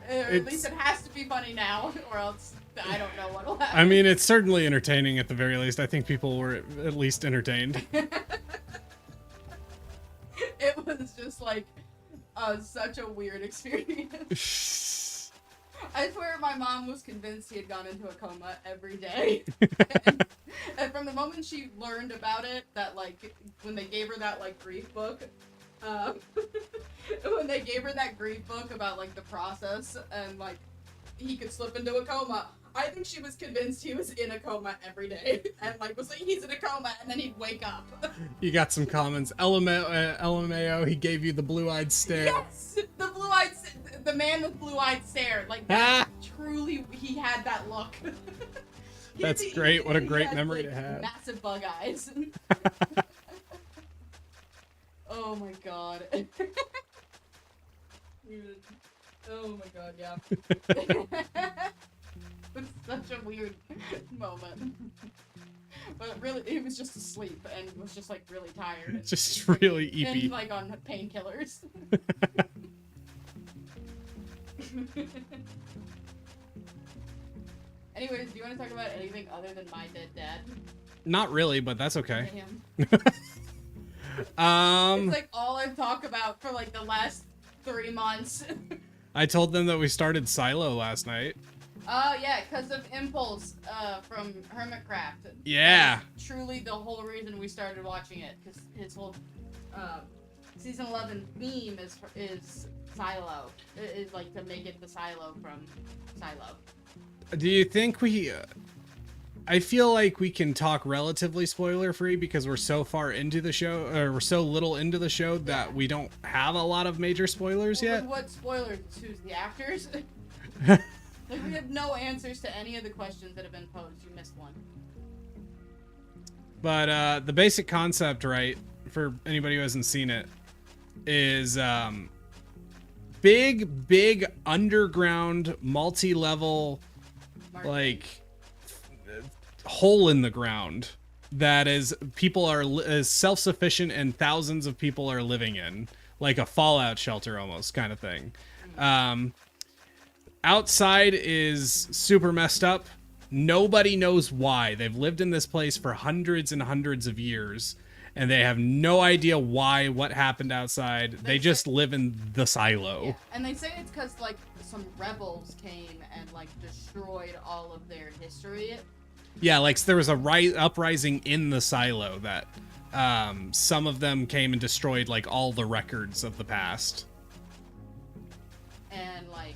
Or at least it has to be funny now, or else I don't know what'll happen. I mean, it's certainly entertaining at the very least. I think people were at least entertained. It was just like such a weird experience. I swear my mom was convinced he had gone into a coma every day. And from the moment she learned about it, that like when they gave her that like grief book, when they gave her that grief book about like the process and like he could slip into a coma, I think she was convinced he was in a coma every day, and like was like, he's in a coma, and then he'd wake up. You got some comments. LMAO, he gave you the blue-eyed stare. Yes, the man with blue-eyed stare. Like that, truly, he had that look. That's great. What a great memory to have. Massive bug eyes. Oh my god. Oh my god, yeah. It's such a weird moment. But really, he was just asleep and was just like really tired. Just really eepy. And like on painkillers. Anyways, do you want to talk about anything other than my dead dad? Not really, but that's okay. Him. It's like all I've talked about for like the last 3 months. I told them that we started Silo last night. Oh, yeah, because of Impulse from Hermitcraft. Yeah. That's truly the whole reason we started watching it, because his whole season 11 theme is Silo. It is like to make it the Silo from Silo. Do you think we... I feel like we can talk relatively spoiler-free because we're so far into the show, or we're so little into the show that we don't have a lot of major spoilers yet. What spoilers? Who's the actors? Like, we have no answers to any of the questions that have been posed. You missed one. But the basic concept, right, for anybody who hasn't seen it, is big underground, multi-level, like, hole in the ground that is people are is self-sufficient and thousands of people are living in, like a fallout shelter almost kind of thing. Outside is super messed up. Nobody knows why. They've lived in this place for hundreds and hundreds of years, and they have no idea why, what happened outside. They just live in the silo. Yeah. And they say it's because, like, some rebels came and, like, destroyed all of their history. Yeah, like, there was a uprising in the silo that some of them came and destroyed, like, all the records of the past. And, like,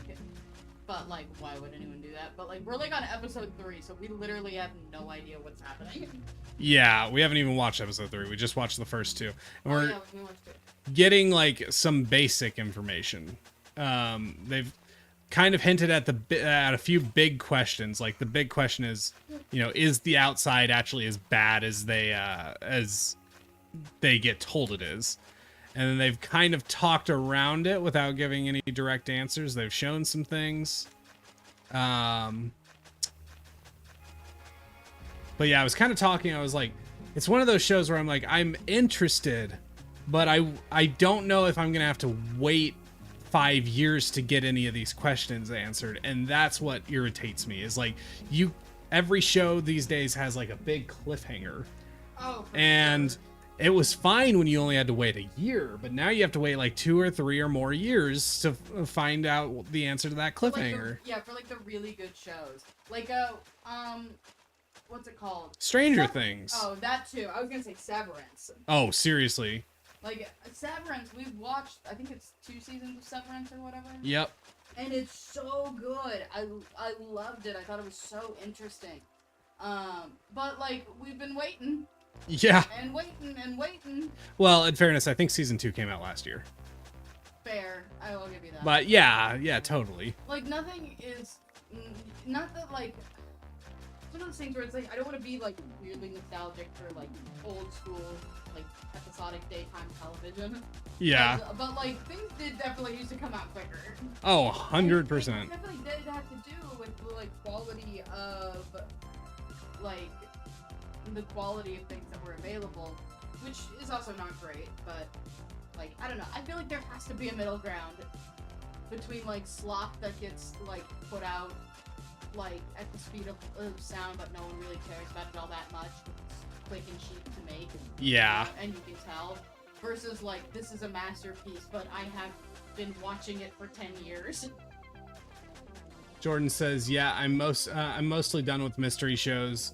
But like, why would anyone do that? But like, we're like on episode 3, so we literally have no idea what's happening. Yeah, we haven't even watched episode 3. We just watched the first 2. And we're yeah, we watched it. getting like some basic information. They've kind of hinted at at a few big questions. Like the big question is, is the outside actually as bad as they get told it is? And then they've kind of talked around it without giving any direct answers. They've shown some things. But yeah, I was kind of talking. I was like, it's one of those shows where I'm like, I'm interested, but I don't know if I'm going to have to wait 5 years to get any of these questions answered. And that's what irritates me is like every show these days has like a big cliffhanger. Oh, and sure. It was fine when you only had to wait a year, but now you have to wait like 2 or 3 or more years to find out the answer to that cliffhanger. For like the really good shows. Like what's it called? Stranger Things. Oh, that too. I was gonna say Severance. Oh, seriously. Like Severance, we've watched. I think it's 2 seasons of Severance or whatever. Yep. And it's so good. I loved it. I thought it was so interesting. But like we've been waiting. Yeah. And waiting. Well, in fairness, I think season 2 came out last year. Fair. I will give you that. But yeah, totally. Like nothing is. Not that like. It's one of those things where it's like I don't want to be like weirdly nostalgic for like old school like episodic daytime television. Yeah. But like things did definitely used to come out quicker. Oh, 100%. It definitely did have to do with the like quality of like the quality of things that were available, which is also not great. But like I don't know. I feel like there has to be a middle ground between like slop that gets like put out like at the speed of sound, but no one really cares about it all that much. It's quick and cheap to make. Yeah. And you can tell. Versus like this is a masterpiece, but I have been watching it for 10 years. Jordan says, "Yeah, I'm mostly done with mystery shows,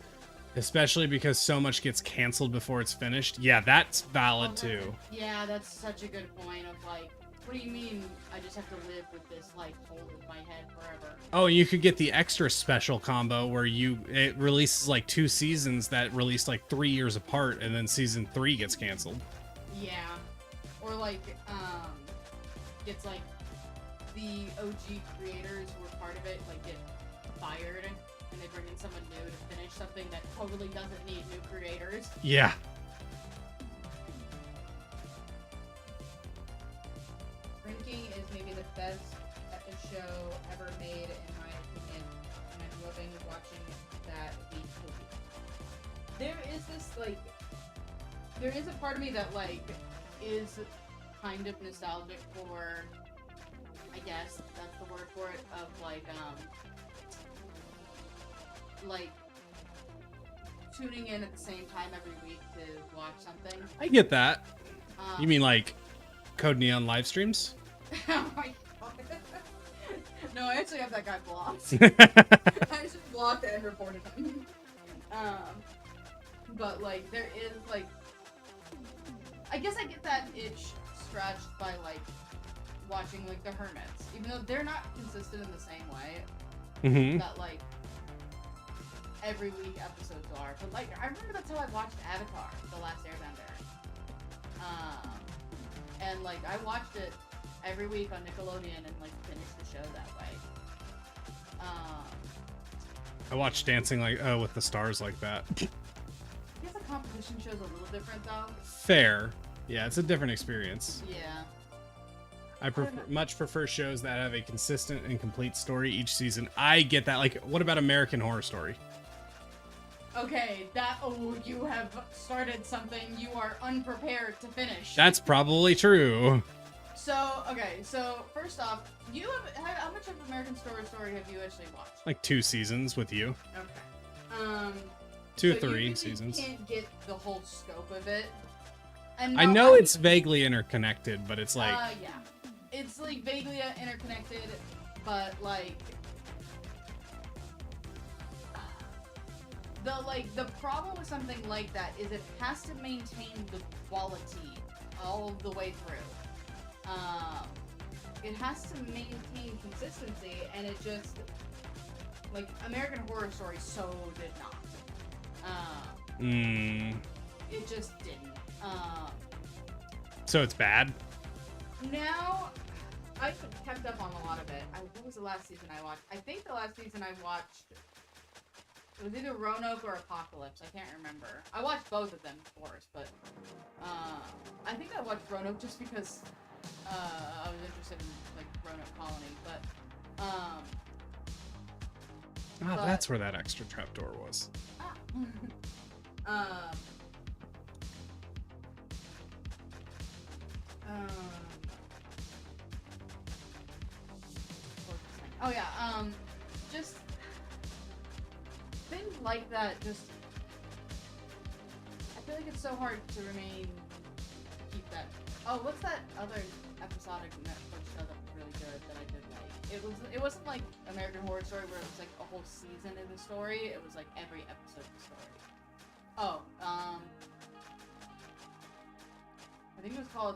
especially because so much gets canceled before it's finished." Yeah, that's valid too. Yeah, that's such a good point of like, what do you mean I just have to live with this like hole in my head forever? Oh, you could get the extra special combo where it releases like 2 seasons that release like 3 years apart, and then season 3 gets canceled. Yeah, or like it's like the OG creators who were part of it like get fired and they bring in someone new to finish something that totally doesn't need new creators. Yeah. Drinking is maybe the best show ever made, in my opinion, and I'm loving watching that week to week. There is this like, there is a part of me that like is kind of nostalgic for, I guess that's the word for it, of like tuning in at the same time every week to watch something. I get that. You mean like Code Neon live streams? Oh my god. No, I actually have that guy blocked. I just blocked and reported him. But like there is like, I guess I get that itch scratched by like watching like the Hermits, even though they're not consistent in the same way that like every week episodes are. But like I remember that's how I watched Avatar: The Last Airbender. And like I watched it every week on Nickelodeon and like finished the show that way. I watched Dancing with the Stars like that. I guess the competition show's a little different though. Fair. Yeah, it's a different experience. Yeah. I much prefer shows that have a consistent and complete story each season. I get that. Like, what about American Horror Story? Okay, you have started something you are unprepared to finish. That's probably true. So first off, how much of American Story have you actually watched? Like 2 seasons with you. Okay. 2 or so 3 you seasons. Can't get the whole scope of it. And I know it's vaguely interconnected, but it's like... yeah. It's like vaguely interconnected, but like... The problem with something like that is it has to maintain the quality all the way through. it has to maintain consistency, and it just, like, American Horror Story so did not. It just didn't. So it's bad? Now, I've kept up on a lot of it. What was the last season I watched? I think the last season I watched, it was either Roanoke or Apocalypse. I can't remember. I watched both of them, of course, but I think I watched Roanoke just because I was interested in, like, Roanoke Colony, but That's where that extra trapdoor was. Oh yeah, just things like that. Just I feel like it's so hard to keep that. Oh, what's that other episodic Netflix show that was really good that I did like? It wasn't like American Horror Story where it was like a whole season of the story. It was like every episode of the story. Oh, I think it was called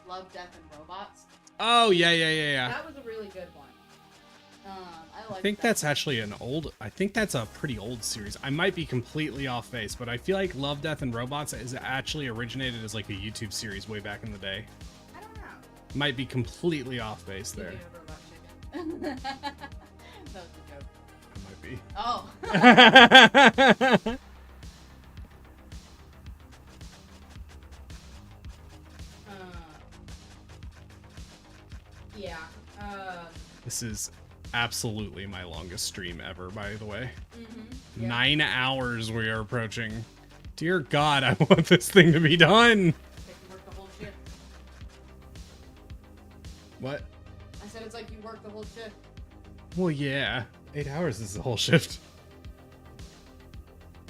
Love, Death, and Robots. Oh, yeah. That was a really good one. I think that's actually I think that's a pretty old series. I might be completely off base, but I feel like Love, Death, and Robots is actually originated as like a YouTube series way back in the day. I don't know. Might be completely off base there. Robot chicken. That was a joke. It might be. Oh. Yeah. This is absolutely my longest stream ever, by the way. Yeah. 9 hours we are approaching. Dear God, I want this thing to be done. Like you work the whole shift. What? I said it's like you work the whole shift. Well, yeah. 8 hours is the whole shift.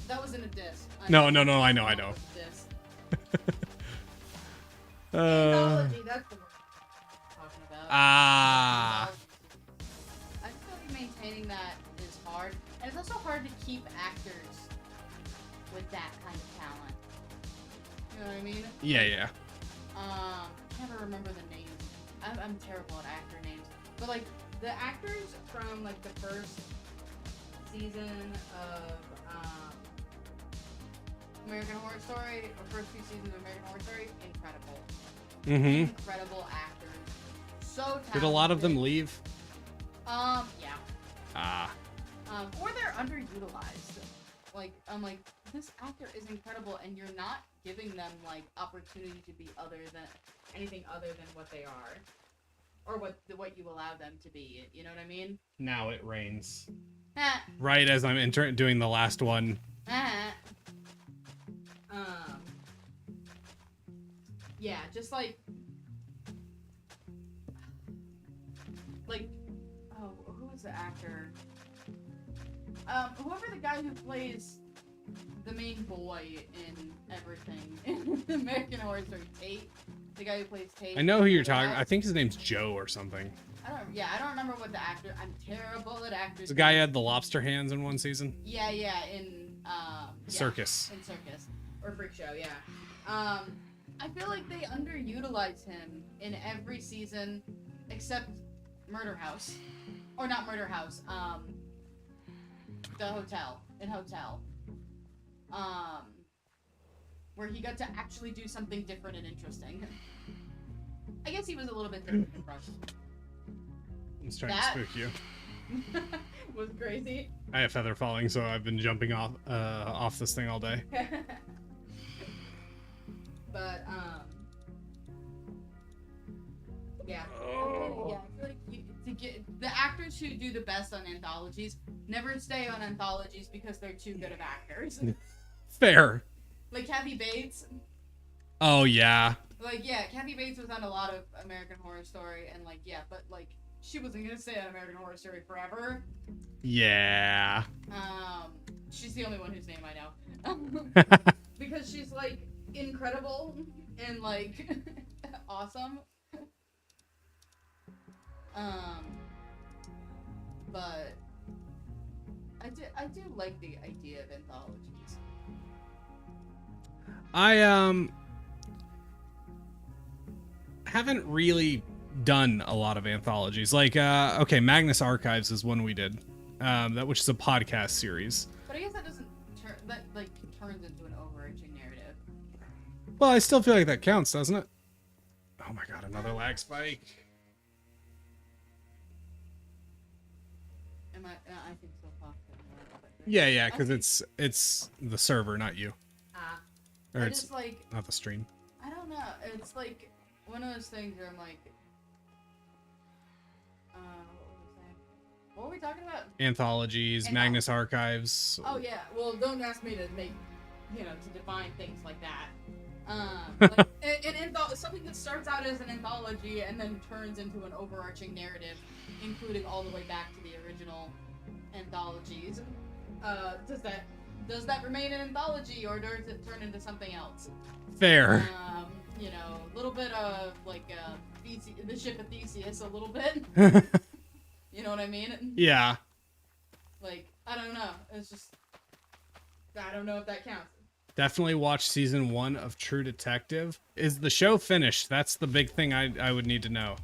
That was in a diss. No, I know. That was a diss. Anthology, that's the word I'm talking about. Ah. I feel like maintaining that is hard, and it's also hard to keep actors with that kind of talent. You know what I mean? Yeah. I can't remember the names. I'm terrible at actor names, but like the actors from like the first season of American Horror Story, or first few seasons of American Horror Story, incredible. Incredible actors. So talented. Did a lot of them leave? Yeah. Ah. Or they're underutilized. Like, I'm like, this actor is incredible, and you're not giving them, like, opportunity to be anything other than what they are. Or what you allow them to be, you know what I mean? Now it rains. Ah. Right as I'm doing the last one. Ah. Yeah, just like, oh, who was the actor? Whoever the guy who plays the main boy in everything in American Horror Story, Tate, the guy who plays Tate. I know who you're talking. I think his name's Joe or something. I don't remember what the actor. I'm terrible at actors. The guy who had the lobster hands in one season. Yeah, in Circus. In Circus or Freak Show, yeah. I feel like they underutilize him in every season except Murder House. Or not Murder House, the Hotel. In Hotel. Where he got to actually do something different and interesting. I guess he was a little bit different in Rush. I was trying to spook you. Was crazy. I have feather falling, so I've been jumping off this thing all day. But yeah. Oh. Yeah, I feel like the actors who do the best on anthologies never stay on anthologies because they're too good of actors. Fair. Like Kathy Bates. Oh yeah. Like yeah, Kathy Bates was on a lot of American Horror Story, and like yeah, but like she wasn't gonna stay on American Horror Story forever. Yeah. She's the only one whose name I know. Because she's like incredible and like awesome. But I do like the idea of anthologies. haven't really done a lot of anthologies. Like, okay, Magnus Archives is one we did, which is a podcast series. But I guess that doesn't that like turns into an overarching narrative. Well, I still feel like that counts, doesn't it? Oh my god, another lag spike. Am I think so. Yeah, because it's the server, not you. Or I it's just like not the stream. I don't know. It's like one of those things where I'm like, what were we talking about? Anthologies, Magnus Archives. Oh yeah. Well, don't ask me to make, to define things like that. Like something that starts out as an anthology and then turns into an overarching narrative, including all the way back to the original anthologies. Does that remain an anthology, or does it turn into something else? Fair. A little bit of like the ship of Theseus, a little bit. You know what I mean? Yeah. Like, I don't know. It's just, I don't know if that counts. Definitely watch season 1 of True Detective. Is the show finished? That's the big thing I would need to know.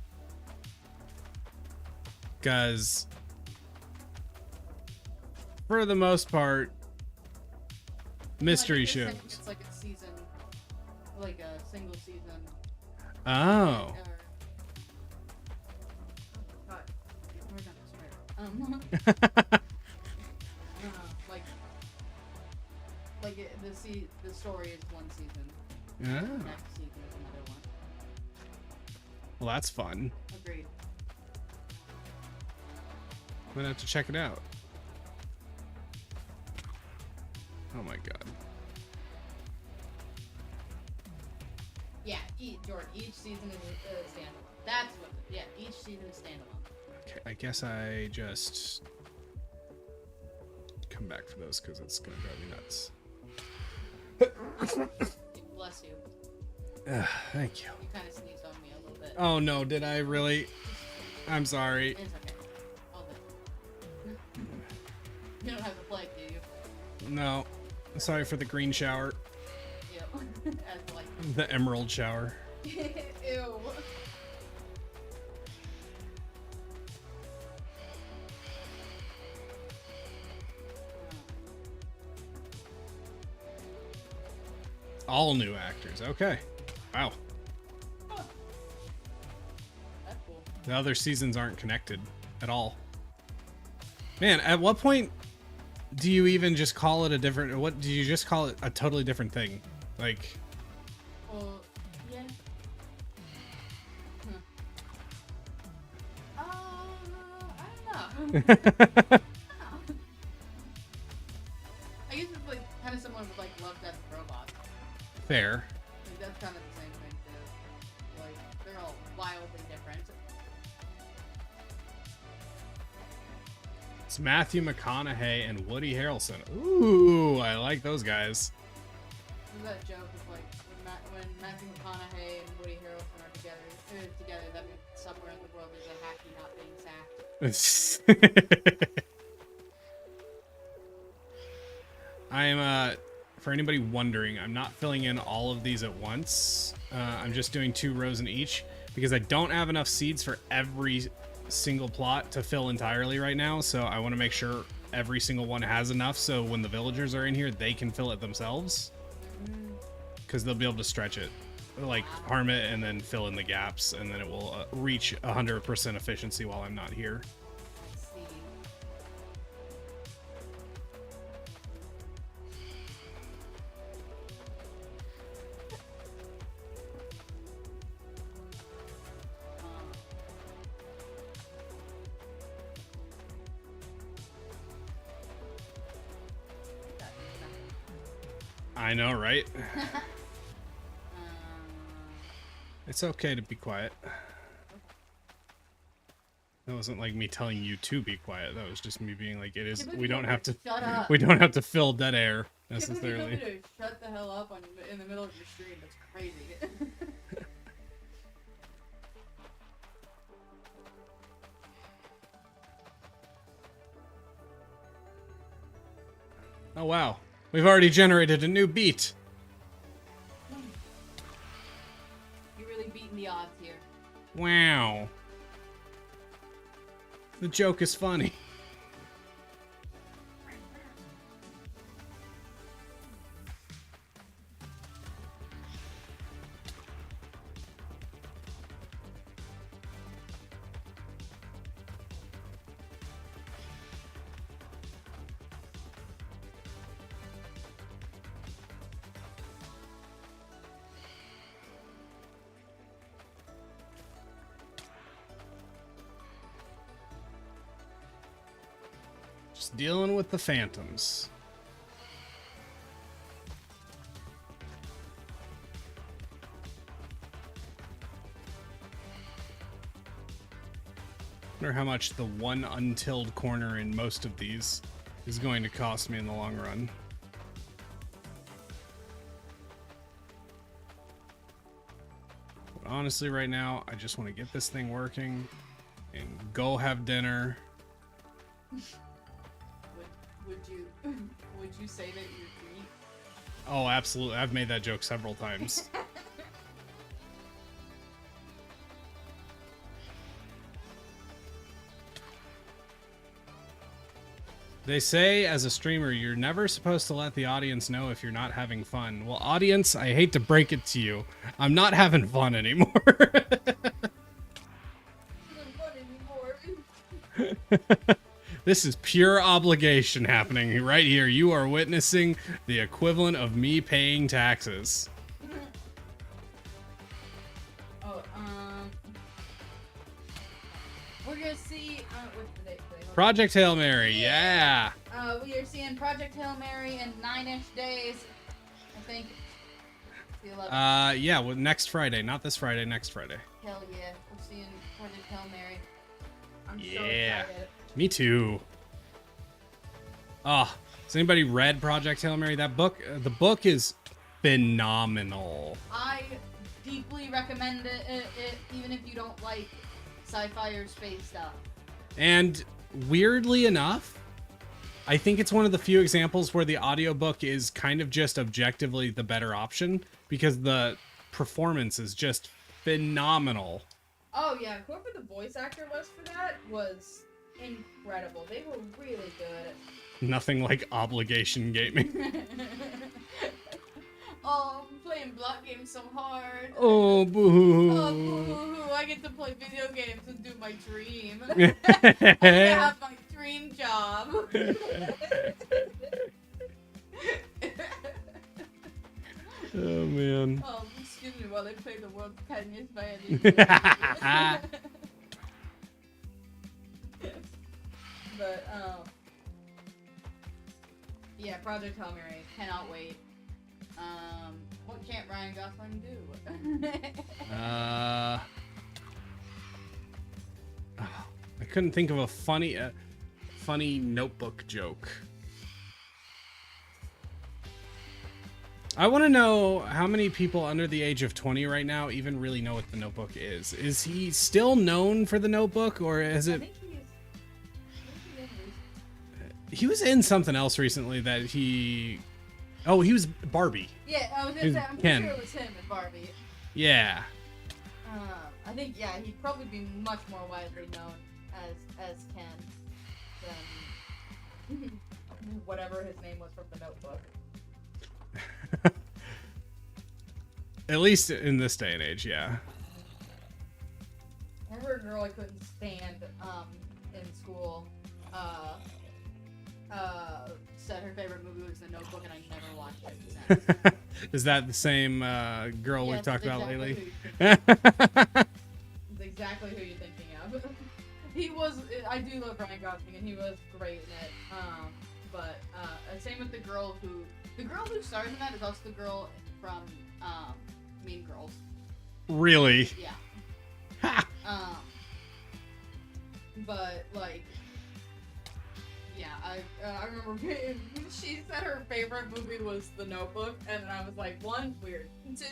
Because for the most part, mystery shows. It's like a season, like a single season. Oh. The story is one season. Yeah. The next season is another one. Well, that's fun. Agreed. I'm gonna have to check it out. Oh my god. Yeah, Jordan. Each season is a standalone. That's what. Yeah, each season is standalone. Okay, I guess I just come back for those because it's gonna drive me nuts. Bless you. Thank you. You kind of sneezed on me a little bit. Oh no, did I really? I'm sorry. It's okay. All good. You don't have the plague, do you? No. Sorry for the green shower. Yep. As like. The emerald shower. Ew. All new actors. Okay. Wow. Huh. That's cool. The other seasons aren't connected at all. Man, at what point do you even just call it a different... What do you just call it a totally different thing? Like... Well, yeah. I don't know. I guess it's like kind of similar with like Love, Death, and Robots. Fair. Like that's kind of the same thing too. Like they're all wildly different. It's Matthew McConaughey and Woody Harrelson. Ooh, I like those guys. There's that joke of like when Matthew McConaughey and Woody Harrelson are together, that means somewhere in the world there's a hacky not being sacked. I am, for anybody wondering, I'm not filling in all of these at once. I'm just doing 2 rows in each because I don't have enough seeds for every single plot to fill entirely right now. So I want to make sure every single one has enough so when the villagers are in here, they can fill it themselves. Because they'll be able to stretch it. Like, harm it and then fill in the gaps, and then it will reach 100% efficiency while I'm not here. I see. I know, right? It's okay to be quiet. That wasn't like me telling you to be quiet. That was just me being like, it is. We don't have to. Shut up. We don't have to fill dead air Typically, you necessarily. tell me to shut the hell up in the middle of your stream. That's crazy. Oh wow, we've already generated a new beat. You really beating the odds here. Wow. The joke is funny. Just dealing with the phantoms. Wonder how much the one untilled corner in most of these is going to cost me in the long run. But honestly, right now, I just want to get this thing working and go have dinner. Would you say that you're Greek? Oh, absolutely. I've made that joke several times. They say, as a streamer, you're never supposed to let the audience know if you're not having fun. Well, audience, I hate to break it to you. I'm not having fun anymore. This is pure obligation happening right here. You are witnessing the equivalent of me paying taxes. Oh, we're gonna see. What's the date today? Project Hail Mary, yeah. We are seeing Project Hail Mary in 9-ish days. I think. The 11th. Yeah, well, next Friday, not this Friday, next Friday. Hell yeah, we're seeing Project Hail Mary. I'm so Yeah. excited. Me too. Oh, has anybody read Project Hail Mary? That book, the book is phenomenal. I deeply recommend it, even if you don't like sci-fi or space stuff. And weirdly enough, I think it's one of the few examples where the audiobook is kind of just objectively the better option because the performance is just phenomenal. Oh yeah, whoever the voice actor was for that was incredible. They were really good. Nothing like obligation gaming. Oh, I'm playing block games so hard. Oh, boo. Oh, boo-hoo-hoo. I get to play video games and do my dream. I have my dream job. Oh, man. Oh, excuse me while I play the world's tiniest violin. But, yeah, Project Hail Mary, cannot wait. What can't Ryan Gosling do? I couldn't think of a funny notebook joke. I want to know how many people under the age of 20 right now even really know what the Notebook is. Is he still known for the Notebook, or is I it? think He was in something else recently that he. Oh, he was Barbie. yeah, I was Who's gonna say, I'm Ken? pretty sure it was him and Barbie. Yeah. I think, yeah, he'd probably be much more widely known as Ken than whatever his name was from the Notebook. At least in this day and age, yeah. I remember a girl I couldn't stand in school said her favorite movie was The Notebook, and I never watched it since. Is that the same girl Yeah, we've talked that's about exactly lately? It's exactly who you're thinking of. He was. I do love Ryan Gosling, and he was great in it. But same with the girl who stars in that is also the girl from Mean Girls. Really? Yeah. Ha! But like, yeah, I remember she said her favorite movie was The Notebook, and then I was like, 1, weird. 2,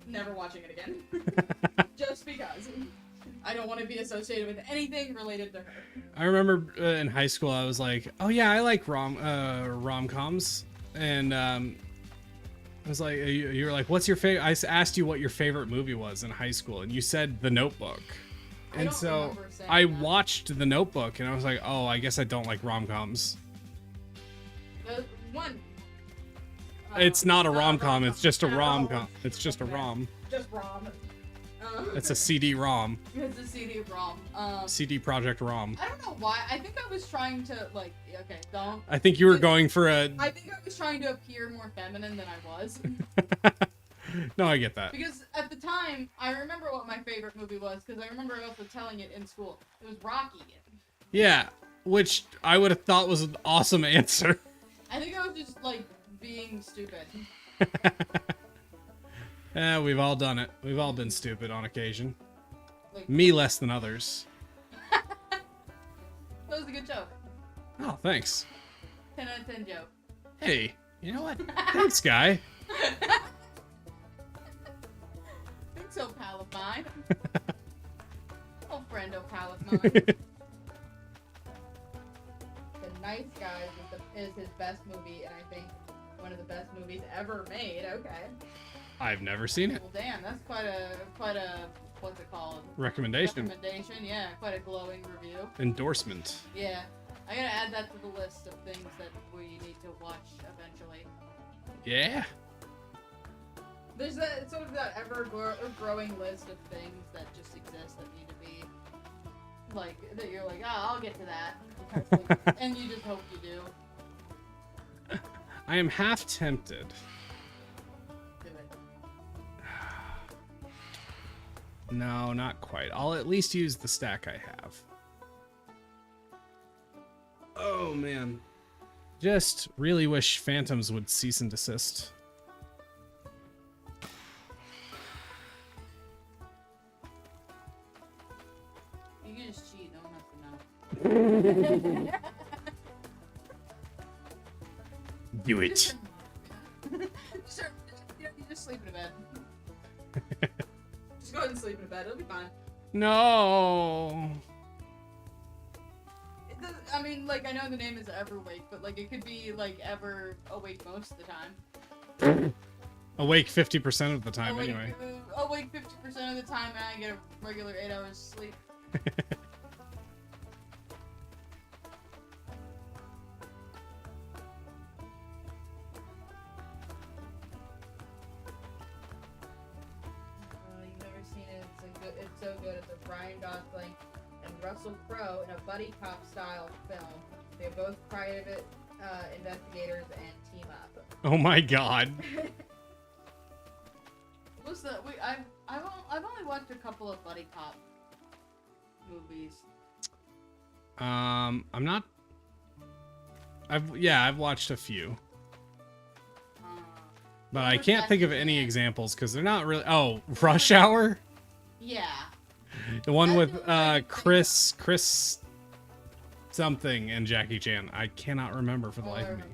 never watching it again, just because I don't want to be associated with anything related to her. I remember in high school, I was like, "Oh yeah, I like rom-coms," and I was like, you were like, what's your favorite? I asked you what your favorite movie was in high school, and you said The Notebook. I And don't so remember saying I that. watched The Notebook, and I was like, oh, I guess I don't like rom-coms. One. It's not a not rom-com, it's just a No. rom-com. It's just a Okay. rom. Just ROM. It's a CD-ROM. It's a CD-ROM. CD Project ROM. I don't know why. I think I was trying to like. Okay, don't. I think you were going for a... I think I was trying to appear more feminine than I was. No, I get that. Because at the time, I remember what my favorite movie was, because I remember also telling it in school. It was Rocky. Yeah, which I would have thought was an awesome answer. I think I was just, like, being stupid. Yeah, we've all done it. We've all been stupid on occasion. Like, Me less than others. that was a good joke. Oh, thanks. 10 out of 10 joke. Hey, you know what? Thanks, guy. Think so, pal of mine. Oh, friendo, pal of mine. The Nice Guys is his best movie, and I think one of the best movies ever made. Okay. I've never seen it. Well, damn, that's quite a what's it called? Recommendation. Recommendation, yeah, quite a glowing review. Endorsement. Yeah, I gotta add that to the list of things that we need to watch eventually. Yeah. There's that sort of that ever-growing list of things that just exist that need to be like that. You're like, oh, I'll get to that, and you just hope you do. I am half tempted. Do it. No, not quite. I'll at least use the stack I have. Oh, man. Just really wish Phantoms would cease and desist. You can just cheat. No one has to know. Do it. Sure, you just sleep in bed. Just go ahead and sleep in bed. It'll be fine. No. I mean, like, I know the name is Everwake, but, like, it could be, like, Ever Awake most of the time. Awake 50% of the time, awake, anyway. Awake 50% of the time, and I get a regular 8 hours sleep. You've never seen it. It's so good. It's a Ryan Gosling and Russell Crowe in a buddy cop style film. They're both private investigators and team up. Oh my god. What's the? I've only watched a couple of buddy cop movies. I'm not... I've watched a few. But I can't think of any examples because they're not really... Oh, Rush Hour? Yeah. The one That's with the one I think Chris something and Jackie Chan. I cannot remember for the life of me.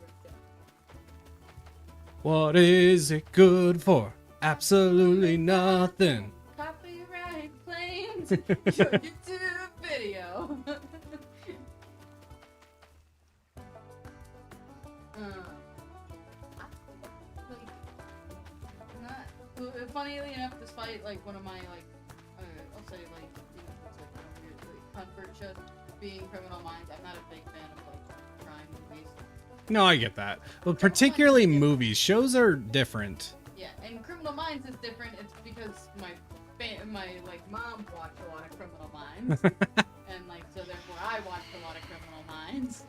What is it good for? Absolutely nothing. Copyright claims your YouTube video. Funnily enough, despite like one of my like, I'll say like, you know, it's like weird, like, comfort shows being Criminal Minds, I'm not a big fan of like crime movies. No, I get that. But particularly movies. Shows are different. Yeah, and Criminal Minds is different. It's because my like mom watched a lot of Criminal Minds, and like so therefore I watched a lot of Criminal Minds.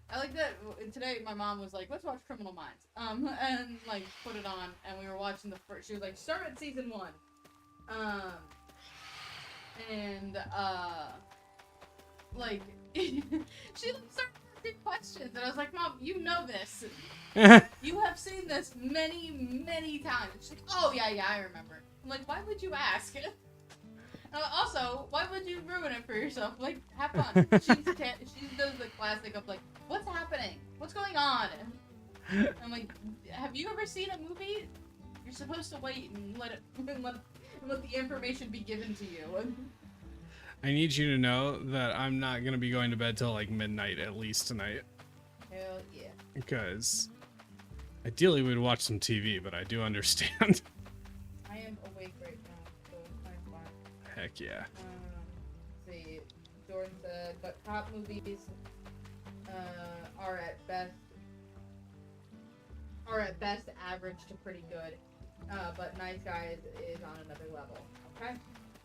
I like that today my mom was like, let's watch Criminal Minds. And like put it on and we were watching the first, she was like, start at season 1. Like she like started asking questions and I was like, Mom, you know this. You have seen this many, many times. She's like, oh yeah, I remember. I'm like, why would you ask? Also, why would you ruin it for yourself? Like, have fun. She does the classic of like, what's happening? What's going on? I'm like, have you ever seen a movie? You're supposed to wait and let the information be given to you. I need you to know that I'm not going to be going to bed till like midnight at least tonight. Because ideally we'd watch some TV, but I do understand. I am awake right now, so I'm fine. Heck yeah. Let's see. Jordan said, but cop movies are at best average to pretty good. But Nice Guys is on another level. Okay.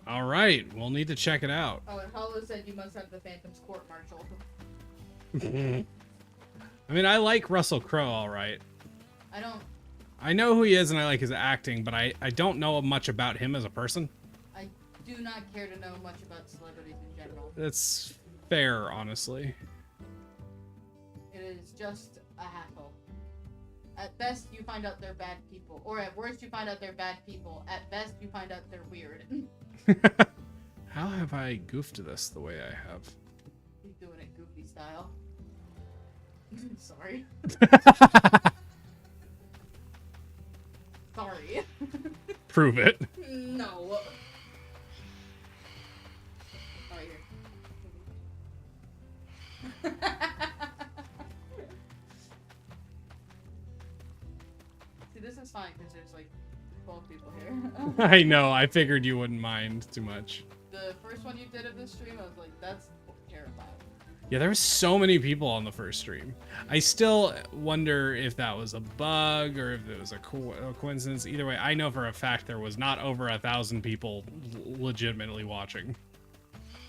All right, we'll need to check it out. Oh, and Hollow said you must have the Phantom's court martial. I mean, I like Russell Crowe, all right. I know who he is and I like his acting, but I don't know much about him as a person. I do not care to know much about celebrities in general. That's fair, honestly. It is just a hassle. At best, you find out they're bad people. Or at worst, you find out they're bad people. At best, you find out they're weird. How have I goofed this the way I have? He's doing it goofy style. Sorry. Sorry. Prove it. No. Right here. See, this is fine because there's like 12 people here. I know, I figured you wouldn't mind too much. The first one you did of this stream, I was like, that's terrifying. Yeah, there were so many people on the first stream. I still wonder if that was a bug or if it was a coincidence. Either way, I know for a fact there was not over 1,000 people legitimately watching.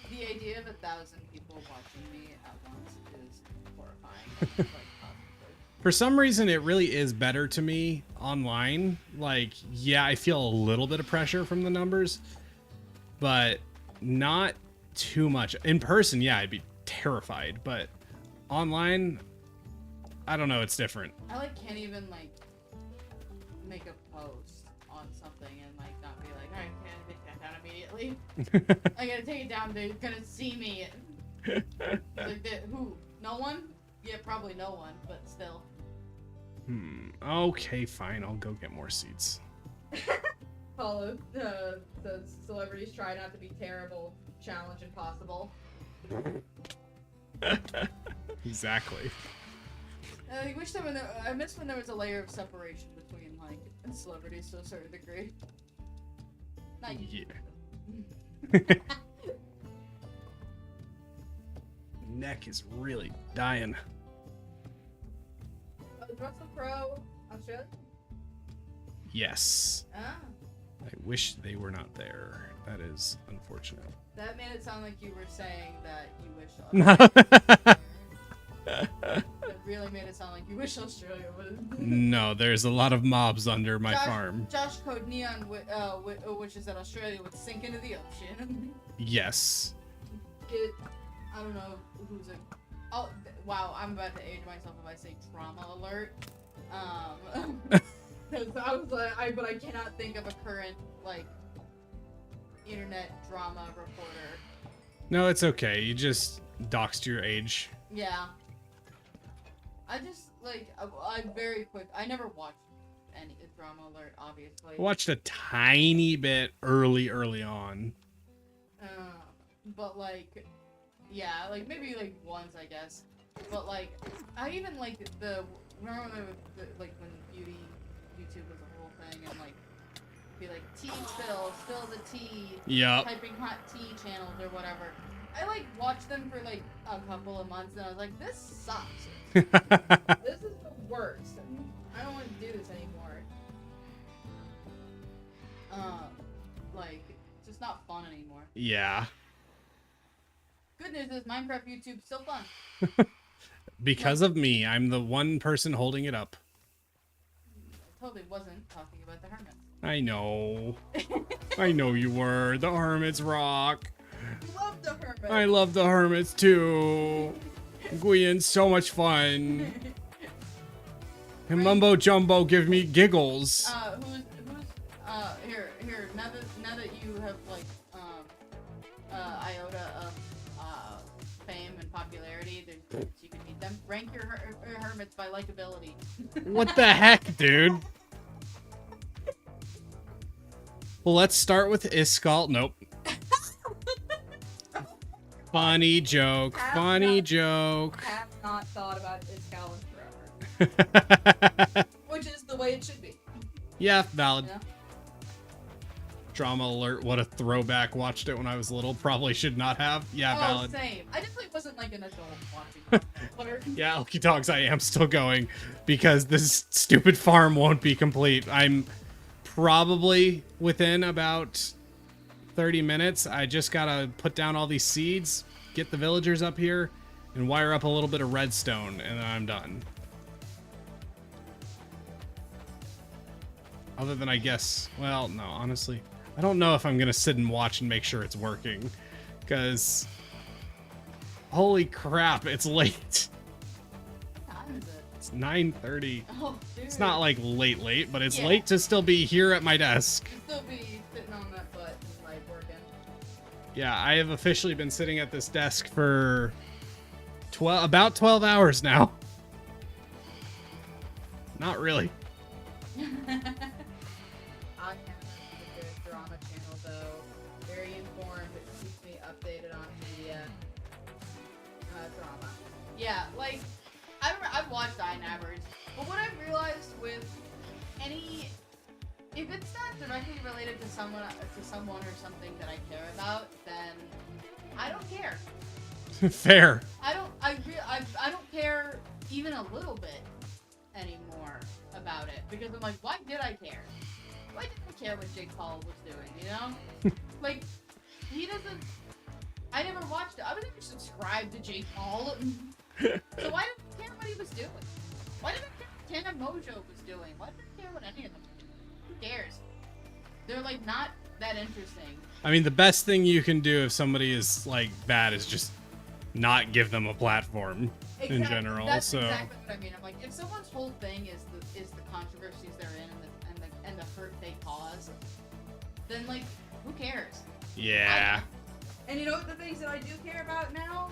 The idea of 1,000 people watching me at once is horrifying. Like, For some reason, it really is better to me online. Like, yeah, I feel a little bit of pressure from the numbers, but not too much. In person, yeah, I'd be terrified, but online, I don't know, it's different. I like can't even like make a post on something and like not be like, alright, can I take that down immediately? I gotta take it down, they're gonna see me. Like, who? No one? Yeah, probably no one, but still. Okay, fine, I'll go get more seats. Hollow says celebrities try not to be terrible. Challenge impossible. Exactly. I wish there were I miss when there was a layer of separation between like celebrities to a certain degree. Not you. Yeah. Neck is really dying. Russell Crowe, Australia? Yes. Ah. I wish they were not there. That is unfortunate. That made it sound like you were saying that you wish That really made it sound like you wish Australia would. No, there's a lot of mobs under my Josh, farm. Josh Code Neon wishes that Australia would sink into the ocean. Yes. I don't know who's a... Oh, wow, I'm about to age myself if I say trauma alert. Because I was like, but I cannot think of a current, like, internet drama reporter. No, it's okay. You just doxed your age. Yeah. I just, like, I'm very quick. I never watched any drama alert, obviously. I watched a tiny bit early on. But, like, yeah, like, maybe, like, once, I guess. But, like, I even, like, remember when like, when beauty YouTube was a whole thing, and, like, be like, tea spill the tea. Yep. Typing hot tea channels or whatever. I, like, watched them for, like, a couple of months, and I was like, this sucks. This is the worst. I don't want to do this anymore. Like, it's just not fun anymore. Yeah. Good news is Minecraft YouTube's still fun. Because of me, I'm the one person holding it up. I totally wasn't talking about the hermits. I know. I know you were. The hermits rock. Love the hermit. I love the hermits too. Gwien's so much fun. And Mumbo Jumbo give me giggles. Here, now that you have, like, iota of, fame and popularity, you can meet them. Rank your hermits by likability. What the heck, dude? Well, let's start with Iskalt. Nope. Funny joke. Funny joke. Have not thought about Iskal in which is the way it should be. Yeah, valid. You know? Drama alert, what a throwback. Watched it when I was little. Probably should not have. Yeah, Oh, valid. same. I definitely wasn't like an adult watching Twitter. Yeah, Lucky Dogs, I am still going because this stupid farm won't be complete. I'm probably within about 30 minutes. I just gotta put down all these seeds, get the villagers up here, and wire up a little bit of redstone, and then I'm done. Other than, I guess, well, no, honestly, I don't know if I'm gonna sit and watch and make sure it's working, because holy crap, it's late. What time is it? It's 9:30. Oh, dude. It's not like late, but it's Yeah. late to still be here at my desk. You'd still be sitting on that butt and like working. Yeah, I have officially been sitting at this desk for about 12 hours now. Not really. I have a good drama channel though. Very informed. It keeps me updated on the drama. Yeah, like I've watched iNabbers, but what I've realized with if it's not directly related to someone or something that I care about, then I don't care. Fair. I don't care even a little bit anymore about it because I'm like, why did I care? Why did I care what Jake Paul was doing? You know, like he doesn't. I never watched it. I was never subscribed to Jake Paul, so why did I care what he was doing? Why did I care what Tana Mojo was doing? Why did I care what any of them did? Who cares? They're like not that interesting. I mean, the best thing you can do if somebody is like bad is just not give them a platform in general. That's So exactly what I mean. I'm like, if someone's whole thing is the controversies they're in and the hurt they cause, then like, who cares? yeah. And you know what the things that I do care about now?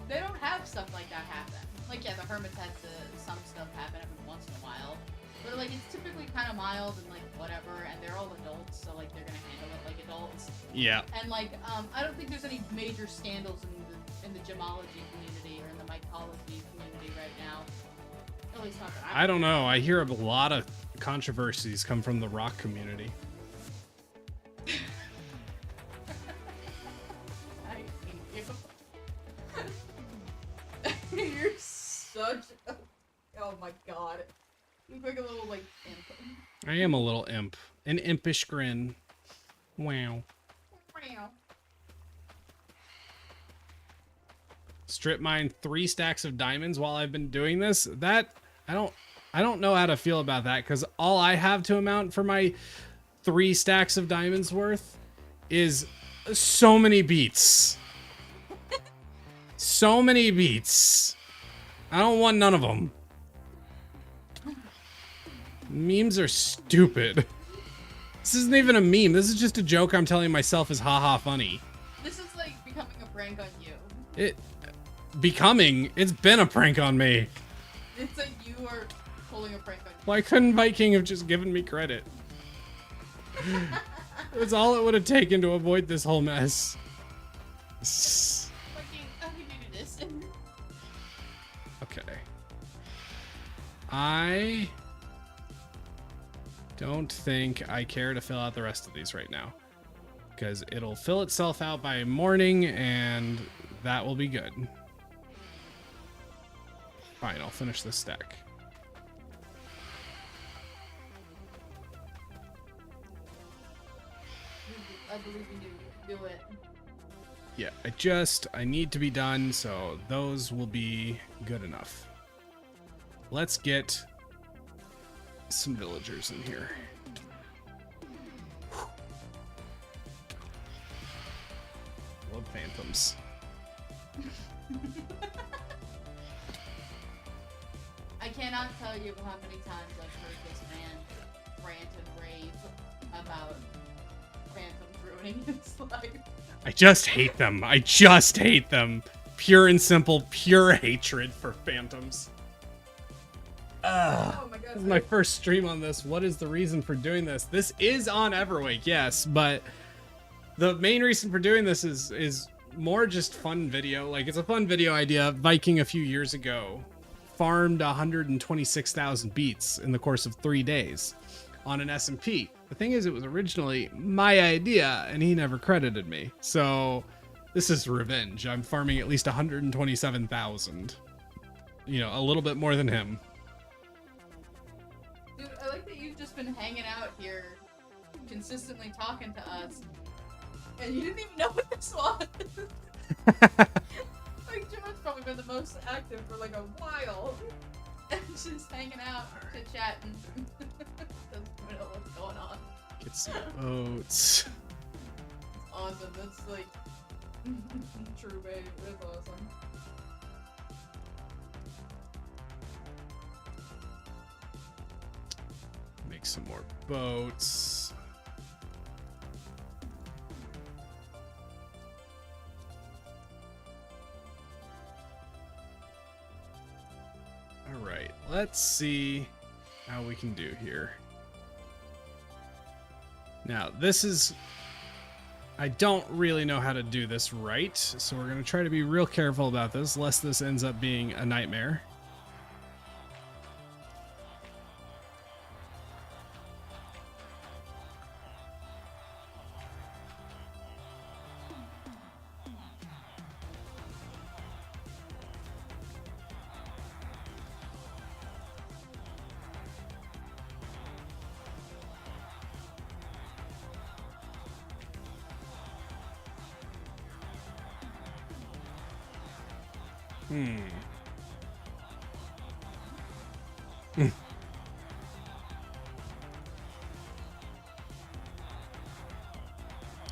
They don't have stuff like that happen. Like, yeah, the Hermits had some stuff happen every once in a while, but like it's typically kind of mild and like whatever, and they're all adults, so like they're gonna handle it like adults. Yeah. And like, I don't think there's any major scandals in the gemology community or in the mycology community right now. At least not that I don't know. I hear a lot of controversies come from the rock community. I hate you. You're such a... Oh my god. You look like a little, like, imp. I am a little imp. An impish grin. Wow. Meow. Strip mine 3 stacks of diamonds while I've been doing this. That I don't know how to feel about that, because all I have to amount for my 3 stacks of diamonds worth is so many beats. So many beats. I don't want none of them. Memes are stupid. This isn't even a meme. This is just a joke I'm telling myself is haha funny. This is like becoming a prank on you. It's been a prank on me. It's like you are pulling a prank on you. Why couldn't Viking have just given me credit? That's all it would have taken to avoid this whole mess. Fucking, how can you do this? Okay. I don't think I care to fill out the rest of these right now, because it'll fill itself out by morning and that will be good. Fine, I'll finish this stack. I believe in you. Do it. Yeah, I need to be done, so those will be good enough. Let's get some villagers in here. Love phantoms. I cannot tell you how many times I've heard this man rant and rave about phantoms ruining his life. I just hate them. I just hate them. Pure and simple, pure hatred for phantoms. Oh my god. This is my first stream on this. What is the reason for doing this? This is on Everwake, yes, but the main reason for doing this is more just fun video. Like, it's a fun video idea. Viking a few years ago farmed 126,000 beets in the course of 3 days on an SMP. The thing is, it was originally my idea and he never credited me. So this is revenge. I'm farming at least 127,000. You know, a little bit more than him. Dude, I like that you've just been hanging out here, consistently talking to us, and you didn't even know what this was. Like, Joe's probably been the most active for like a while. And just hanging out, chit-chatting. Doesn't even know what's going on. Get some oats. Awesome, that's like true babe, that's awesome. Make some more boats. All right, let's see how we can do here. Now, this is... I don't really know how to do this right, so we're going to try to be real careful about this, lest this ends up being a nightmare.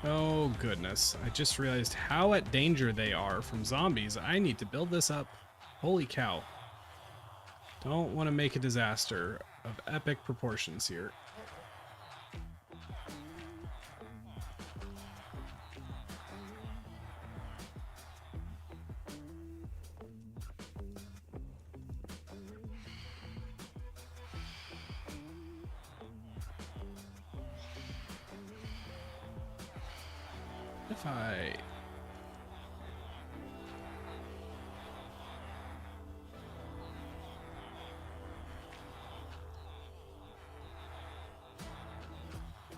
Oh goodness, I just realized how at danger they are from zombies. I need to build this up. Holy cow. Don't want to make a disaster of epic proportions here. If I...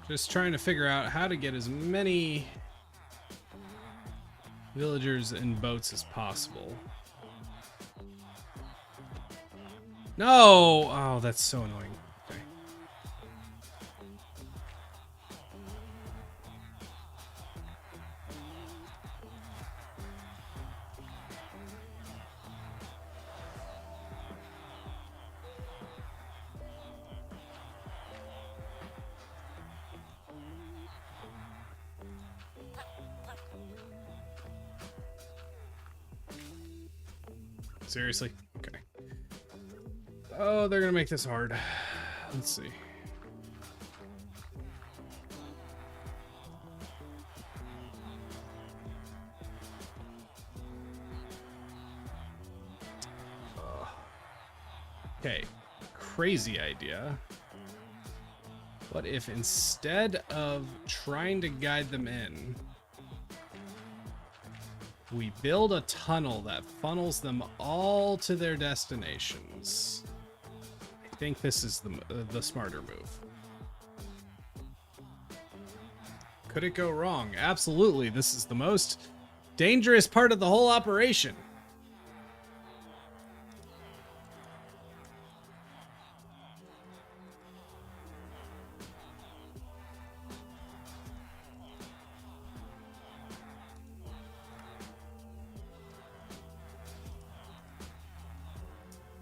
Just trying to figure out how to get as many villagers and boats as possible. No! Oh, that's so annoying. Okay. Seriously? Okay. Oh, they're gonna make this hard. Let's see. Okay, crazy idea. What if instead of trying to guide them in, we build a tunnel that funnels them all to their destinations? I think this is the smarter move. Could it go wrong? Absolutely. This is the most dangerous part of the whole operation.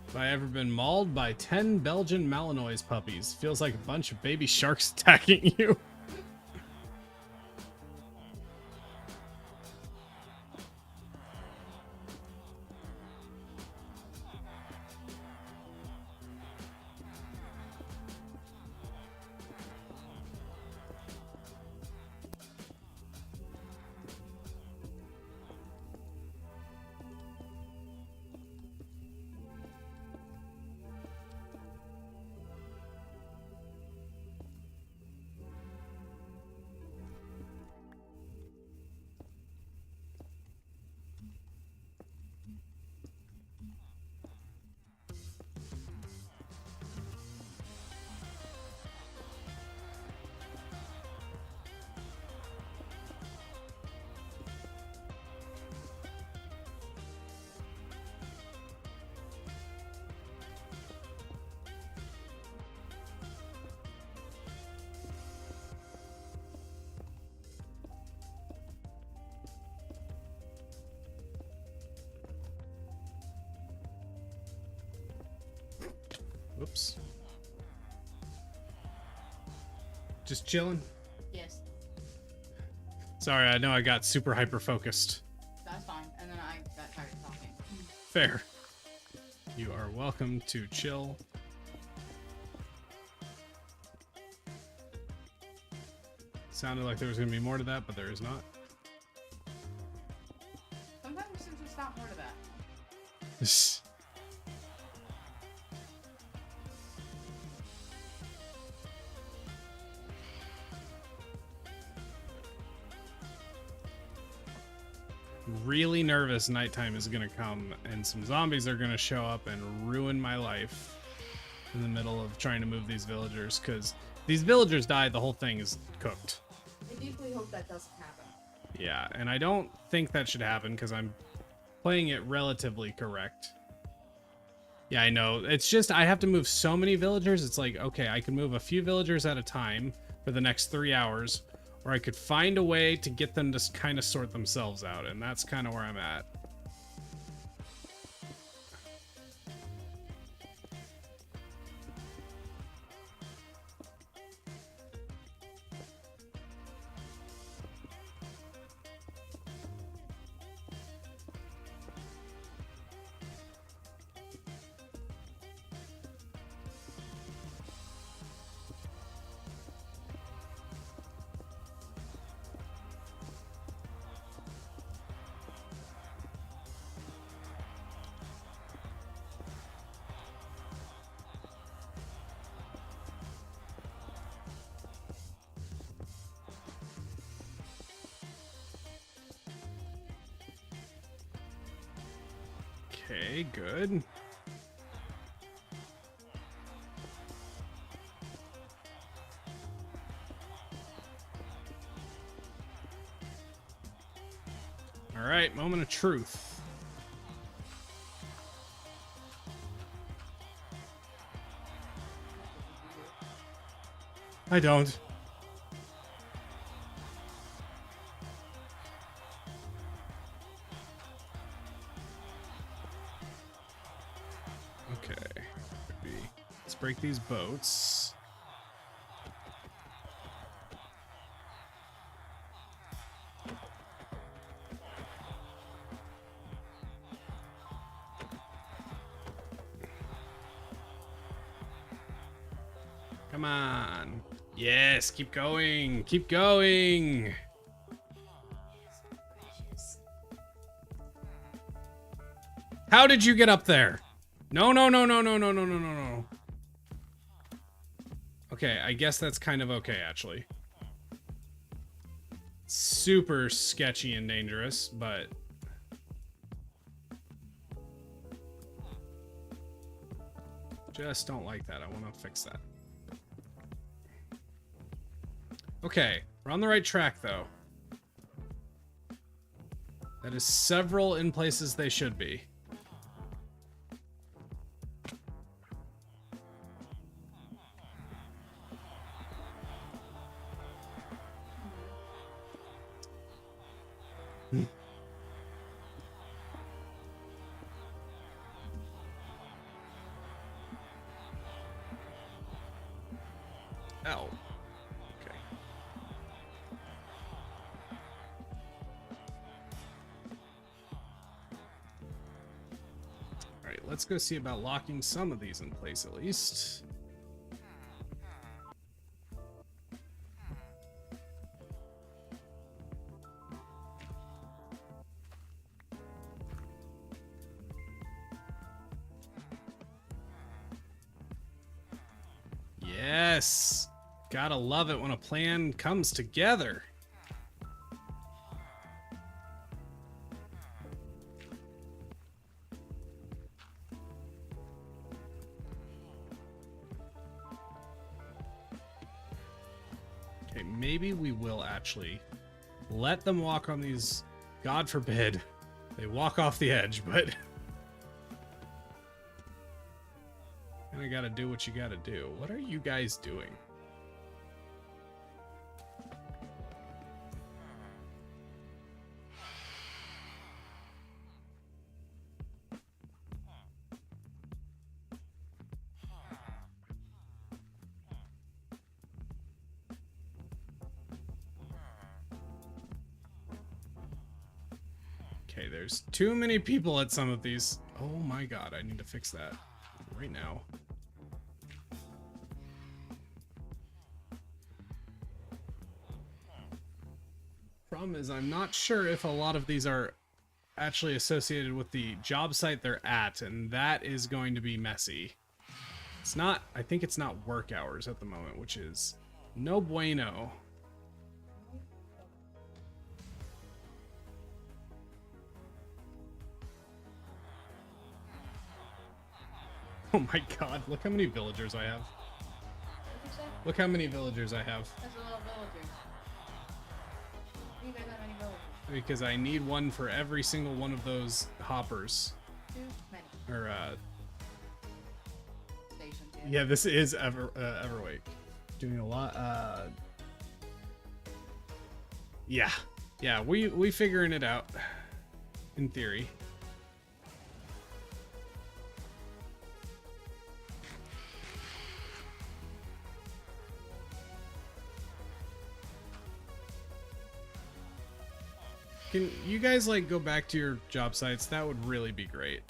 Have I ever been mauled by 10 Belgian Malinois puppies? Feels like a bunch of baby sharks attacking you. Oops. Just chilling. Yes, Sorry, I know I got super hyper focused. that's fine. And then I got tired of talking. Fair. You are welcome to chill. Sounded like there was going to be more to that, but there is not. Sometimes there's just not more to that. Really nervous nighttime is going to come and some zombies are going to show up and ruin my life in the middle of trying to move these villagers, because these villagers die, the whole thing is cooked. I deeply hope that doesn't happen. Yeah, and I don't think that should happen because I'm playing it relatively correct. Yeah, I know. It's just I have to move so many villagers. It's like, okay, I can move a few villagers at a time for the next 3 hours, or I could find a way to get them to kind of sort themselves out, and that's kind of where I'm at. Okay, good. All right, moment of truth. I don't. Okay. Let's break these boats. Come on. Yes, keep going. Keep going. How did you get up there? No, no, no, no, no, no, no, no, no, no. Okay, I guess that's kind of okay, actually. Super sketchy and dangerous, but... just don't like that. I want to fix that. Okay, we're on the right track, though. That is several in places they should be. Ow. Okay. Alright, let's go see about locking some of these in place at least. Yes! Gotta love it when a plan comes together. Okay, maybe we will actually let them walk on these. God forbid they walk off the edge, but kinda gotta do what you gotta do. What are you guys doing? Okay, there's too many people at some of these. Oh my god, I need to fix that right now. Problem is, I'm not sure if a lot of these are actually associated with the job site they're at, and that is going to be messy. It's not, I think it's not work hours at the moment, which is no bueno. Oh my god, look how many villagers I have. What'd you say? Look how many villagers I have. That's a little villager. You guys have any villagers? Because I need one for every single one of those hoppers. Too many Or, stations. yeah, this is Everwake. Doing a lot, yeah. Yeah, we figuring it out. In theory. Can you guys, like, go back to your job sites? That would really be great.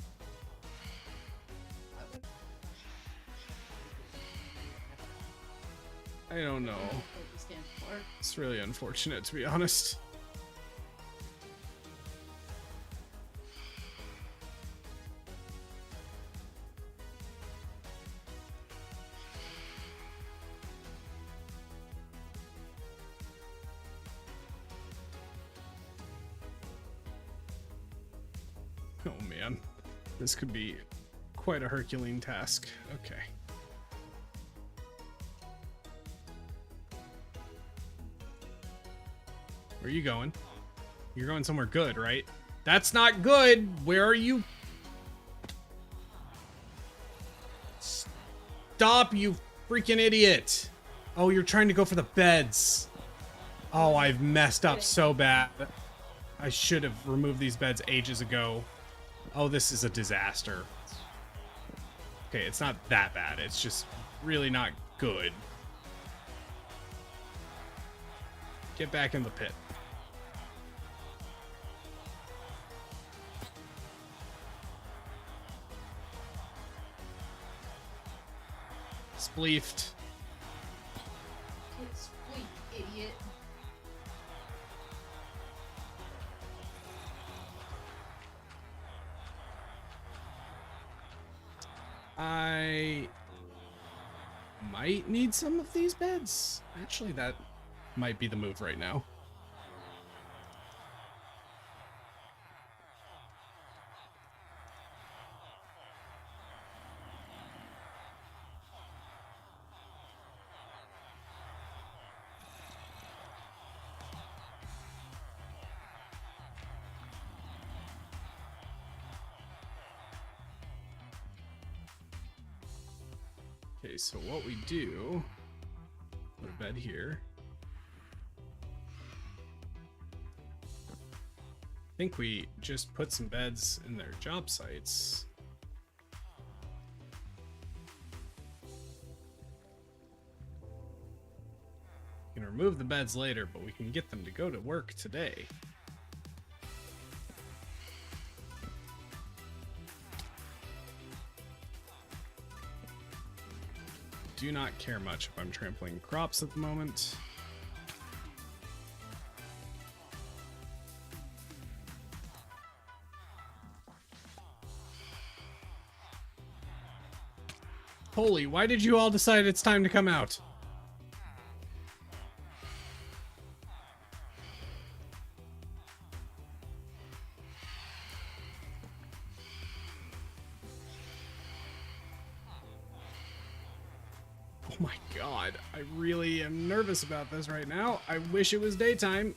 I don't know. It's really unfortunate, to be honest. Oh man, this could be quite a Herculean task. Okay. Where are you going? You're going somewhere good, right? That's not good! Where are you? Stop, you freaking idiot! Oh, you're trying to go for the beds. Oh, I've messed up so bad. I should have removed these beds ages ago. Oh, this is a disaster. Okay, it's not that bad. It's just really not good. Get back in the pit. Spleefed. It's sweet, idiot. I might need some of these beds. Actually, that might be the move right now. Okay, so what we do, put a bed here. I think we just put some beds in their job sites. We can remove the beds later, but we can get them to go to work today. Do not care much if I'm trampling crops at the moment. Holy, why did you all decide it's time to come out? Oh my god, I really am nervous about this right now. I wish it was daytime.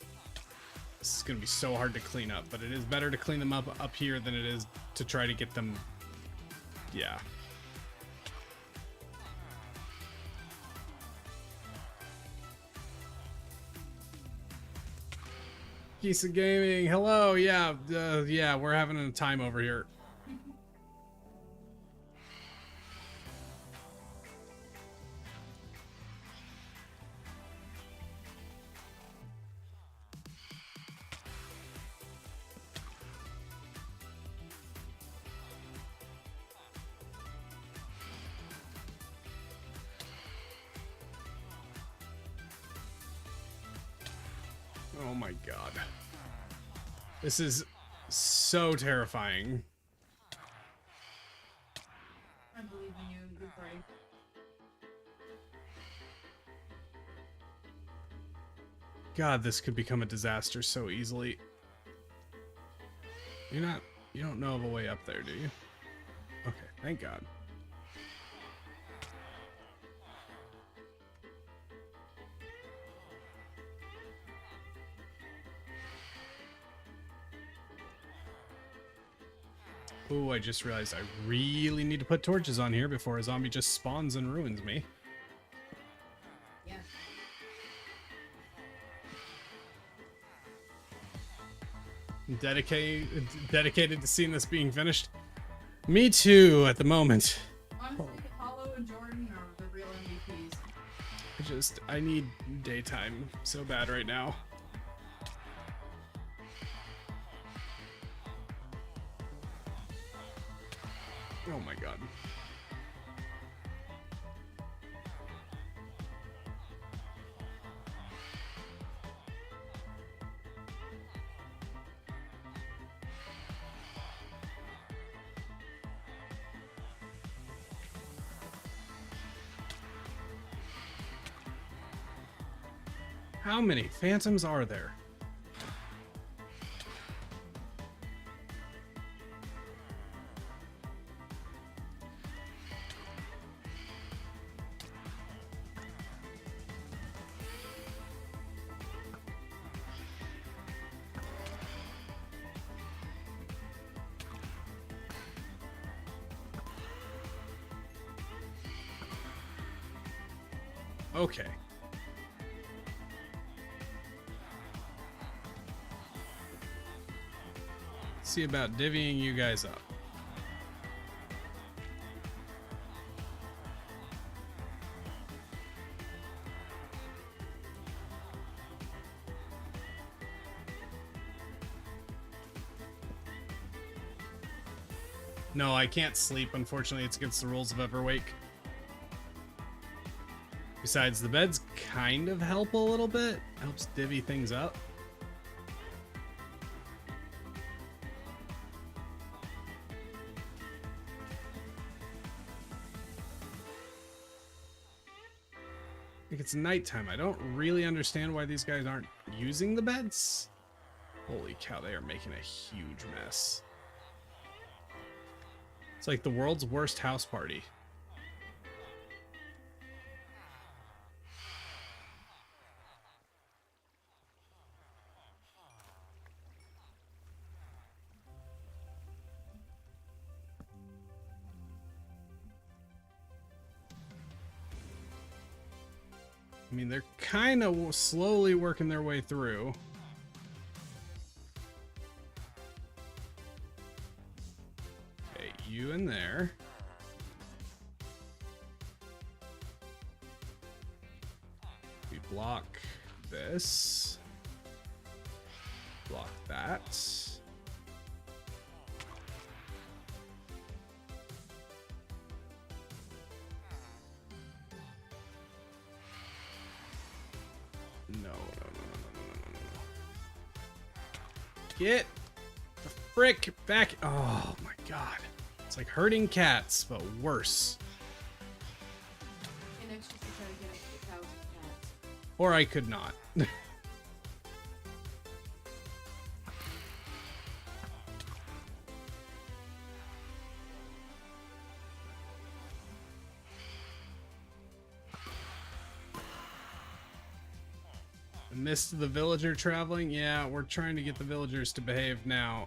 This is gonna be so hard to clean up, but it is better to clean them up here than it is to try to get them... Yeah. Piece of gaming, hello, yeah, yeah, we're having a time over here. Oh my god. This is so terrifying. I believe in you. You're brave. God, this could become a disaster so easily. You don't know of a way up there, do you? Okay, thank God. Oh, I just realized I really need to put torches on here before a zombie just spawns and ruins me. Yeah. Dedicated to seeing this being finished. Me too, at the moment. Honestly, Apollo and Jordan are the real MVPs. I need daytime so bad right now. Oh my god. How many phantoms are there? Okay. See about divvying you guys up. No, I can't sleep. Unfortunately, it's against the rules of Everwake. Besides, the beds kind of help a little bit. Helps divvy things up. Like, it's nighttime. I don't really understand why these guys aren't using the beds. Holy cow, they are making a huge mess. It's like the world's worst house party. I mean, they're kind of slowly working their way through. Okay, you in there. We block this. Block that. No. Get the frick back. Oh my god. It's like herding cats, but worse. And extra to try to get up to 1,000 cats. Or I could not. Missed the villager traveling? Yeah, we're trying to get the villagers to behave now.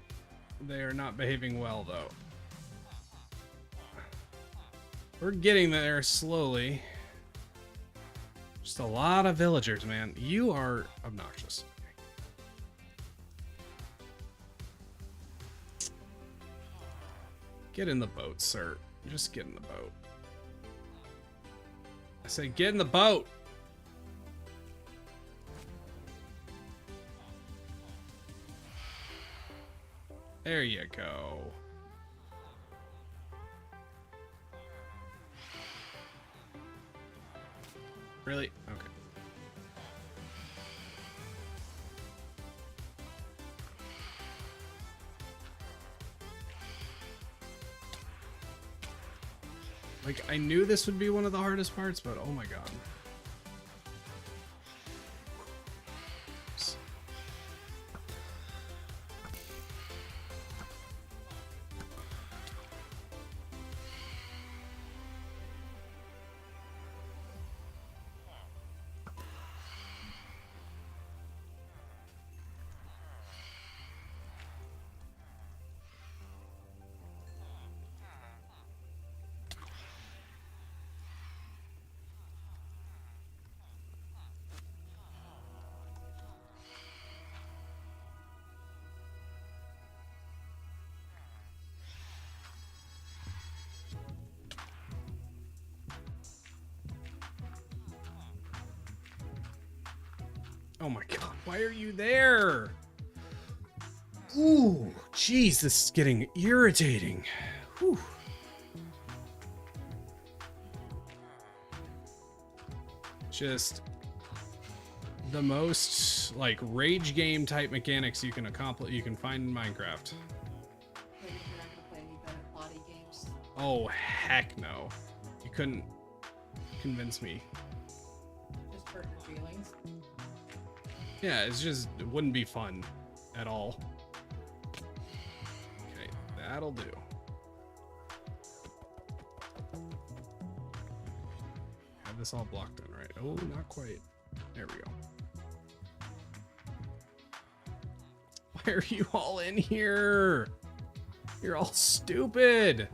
They are not behaving well, though. We're getting there slowly. Just a lot of villagers, man. You are obnoxious. Get in the boat, sir. Just get in the boat. I said get in the boat! There you go. Really? Okay. Like, I knew this would be one of the hardest parts, but oh my god. Oh my god, why are you there? Ooh, jeez, this is getting irritating. Whew. Just the most like rage game type mechanics you can accomplish, you can find in Minecraft. Maybe you're not gonna play any better plotty games. Oh heck no, you couldn't convince me. Just hurt your feelings. Yeah, it's just, it wouldn't be fun at all. Okay, that'll do. Have this all blocked in, right? Oh, not quite. There we go. Why are you all in here? You're all stupid.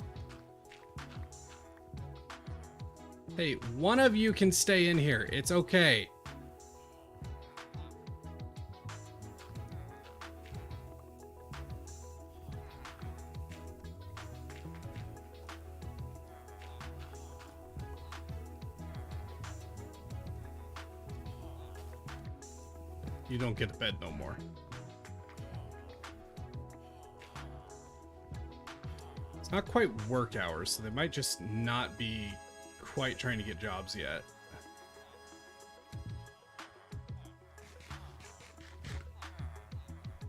Hey, one of you can stay in here. It's okay. You don't get to bed no more. It's not quite work hours, so they might just not be quite trying to get jobs yet.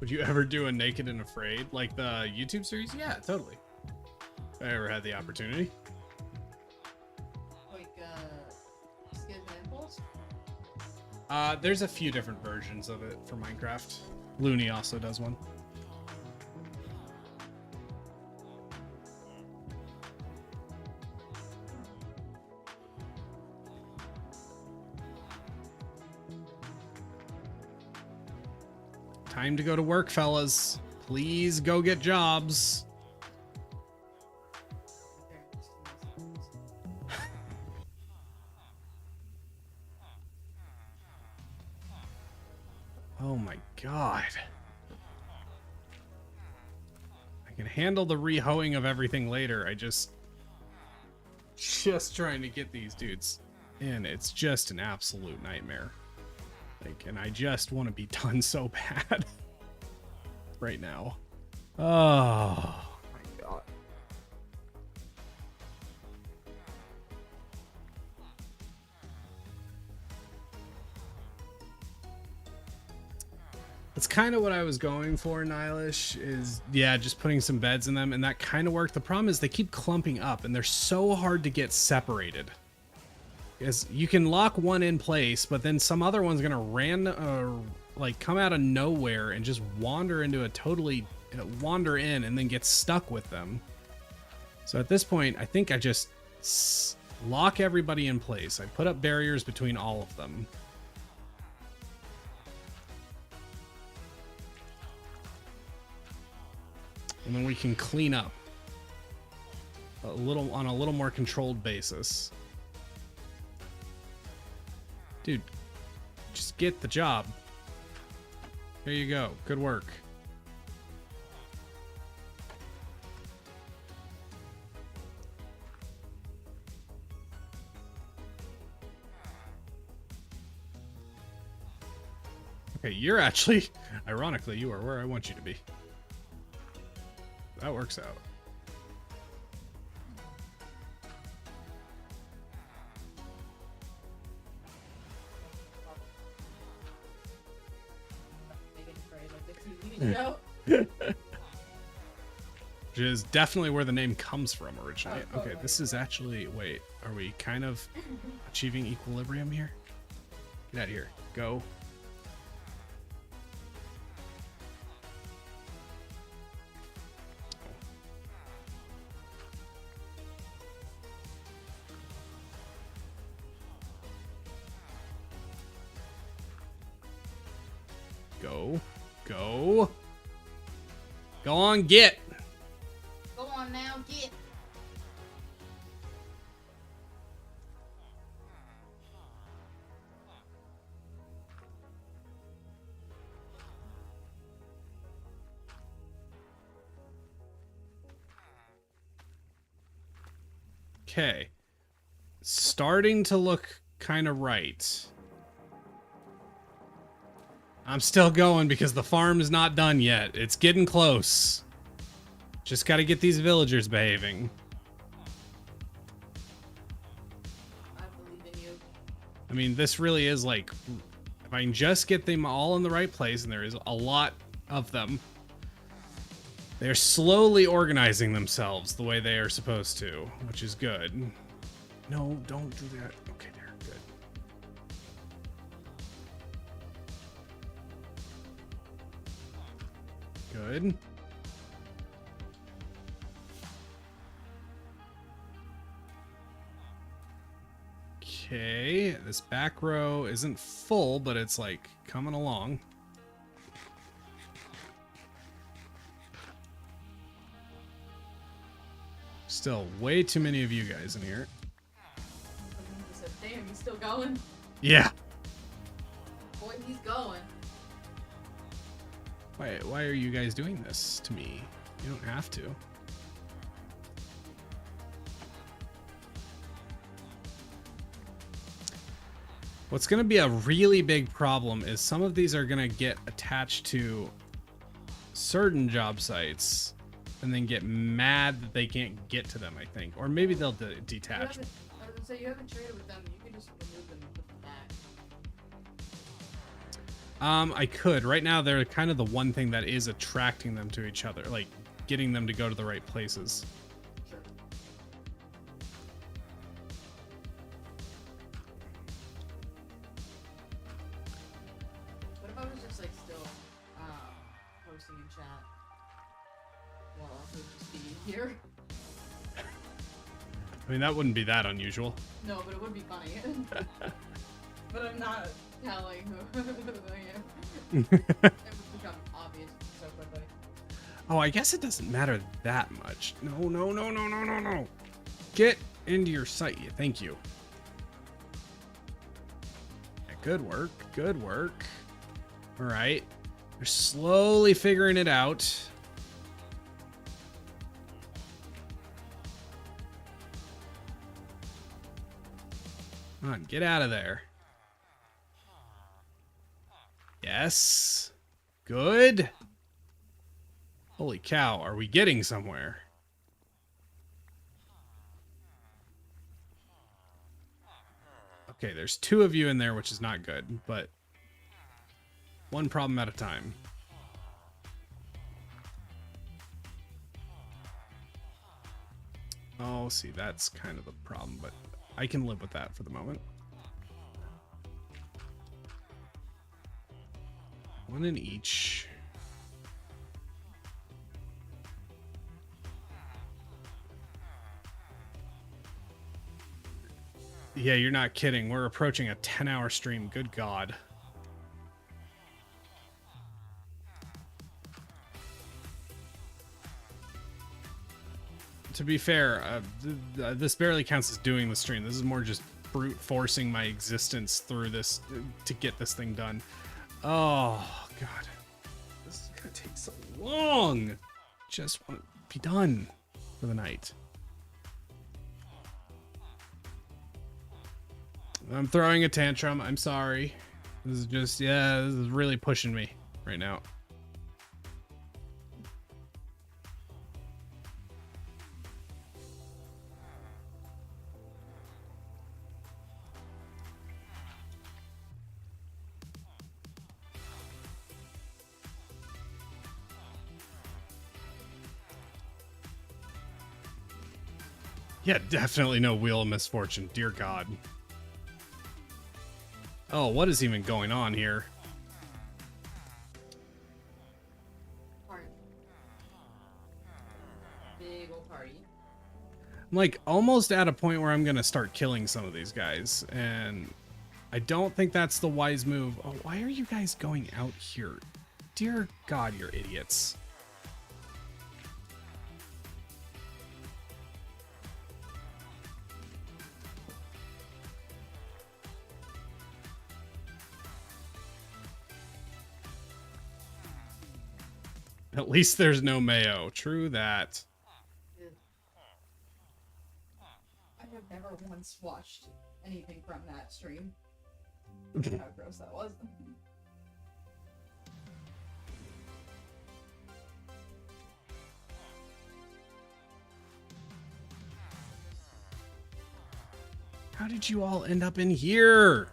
Would you ever do a Naked and Afraid, like the YouTube series? Yeah, totally. If I ever had the opportunity. Like, skin nipples? There's a few different versions of it for Minecraft. Looney also does one. Time to go to work, fellas. Please go get jobs. Oh my god. I can handle the re-hoeing of everything later. I just trying to get these dudes in. It's just an absolute nightmare. Like, and I just want to be done so bad right now. Oh my god. That's kind of what I was going for, Nihilish, is, yeah, just putting some beds in them, and that kind of worked. The problem is they keep clumping up, and they're so hard to get separated. Because you can lock one in place, but then some other one's gonna like come out of nowhere and just wander into a wander in and then get stuck with them. So at this point, I think I just lock everybody in place. I put up barriers between all of them. And then we can clean up on a little more controlled basis. Dude, just get the job. There you go. Good work. Okay, you're actually, ironically, you are where I want you to be. That works out. Naked and Afraid, like the TV show. which is definitely where the name comes from originally. Oh, Okay, this is actually, wait, are we kind of achieving equilibrium here? Get out of here. Go. Go. Go. Go on, get. Go on now, get. Okay. Starting to look kind of right. I'm still going because the farm is not done yet. It's getting close. Just got to get these villagers behaving. I believe in you. I mean, this really is like, if I can just get them all in the right place, and there is a lot of them, they're slowly organizing themselves the way they are supposed to, which is good. No, don't do that. Okay, there, good. Good. Okay, this back row isn't full, but it's like coming along. Still way too many of you guys in here. He said, damn, he's still going? Yeah. Boy, he's going. Why are you guys doing this to me? You don't have to. What's going to be a really big problem is some of these are going to get attached to certain job sites and then get mad that they can't get to them, I think. Or maybe they'll detach. I was gonna say, you haven't traded with them. You can just remove them and put them back. I could. Right now, they're kind of the one thing that is attracting them to each other, like getting them to go to the right places. Sure. What if I was just like still posting in chat while also just being here? I mean, that wouldn't be that unusual. No, but it would be funny. But I'm not telling who I am. It would become obvious so quickly. Oh, I guess it doesn't matter that much. No, no, no, no, no, no, no. Get into your site. Thank you. Yeah, good work. Good work. All right. They're slowly figuring it out. Come on, get out of there. Yes. Good. Holy cow, are we getting somewhere? Okay, there's 2 of you in there, which is not good, but one problem at a time. Oh, see, that's kind of the problem, but I can live with that for the moment. 1 in each. Yeah, you're not kidding. We're approaching a 10-hour stream. Good God. To be fair, this barely counts as doing the stream. This is more just brute forcing my existence through this to get this thing done. Oh, God. This is going to take so long. Just want to be done for the night. I'm throwing a tantrum. I'm sorry. This is just, yeah, this is really pushing me right now. Yeah, definitely no Wheel of Misfortune. Dear God. Oh, what is even going on here? Party. Big ol' party. I'm like almost at a point where I'm gonna start killing some of these guys, and I don't think that's the wise move. Oh, why are you guys going out here? Dear God, you're idiots. At least there's no mayo. True that. I have never once watched anything from that stream. How gross that was. How did you all end up in here?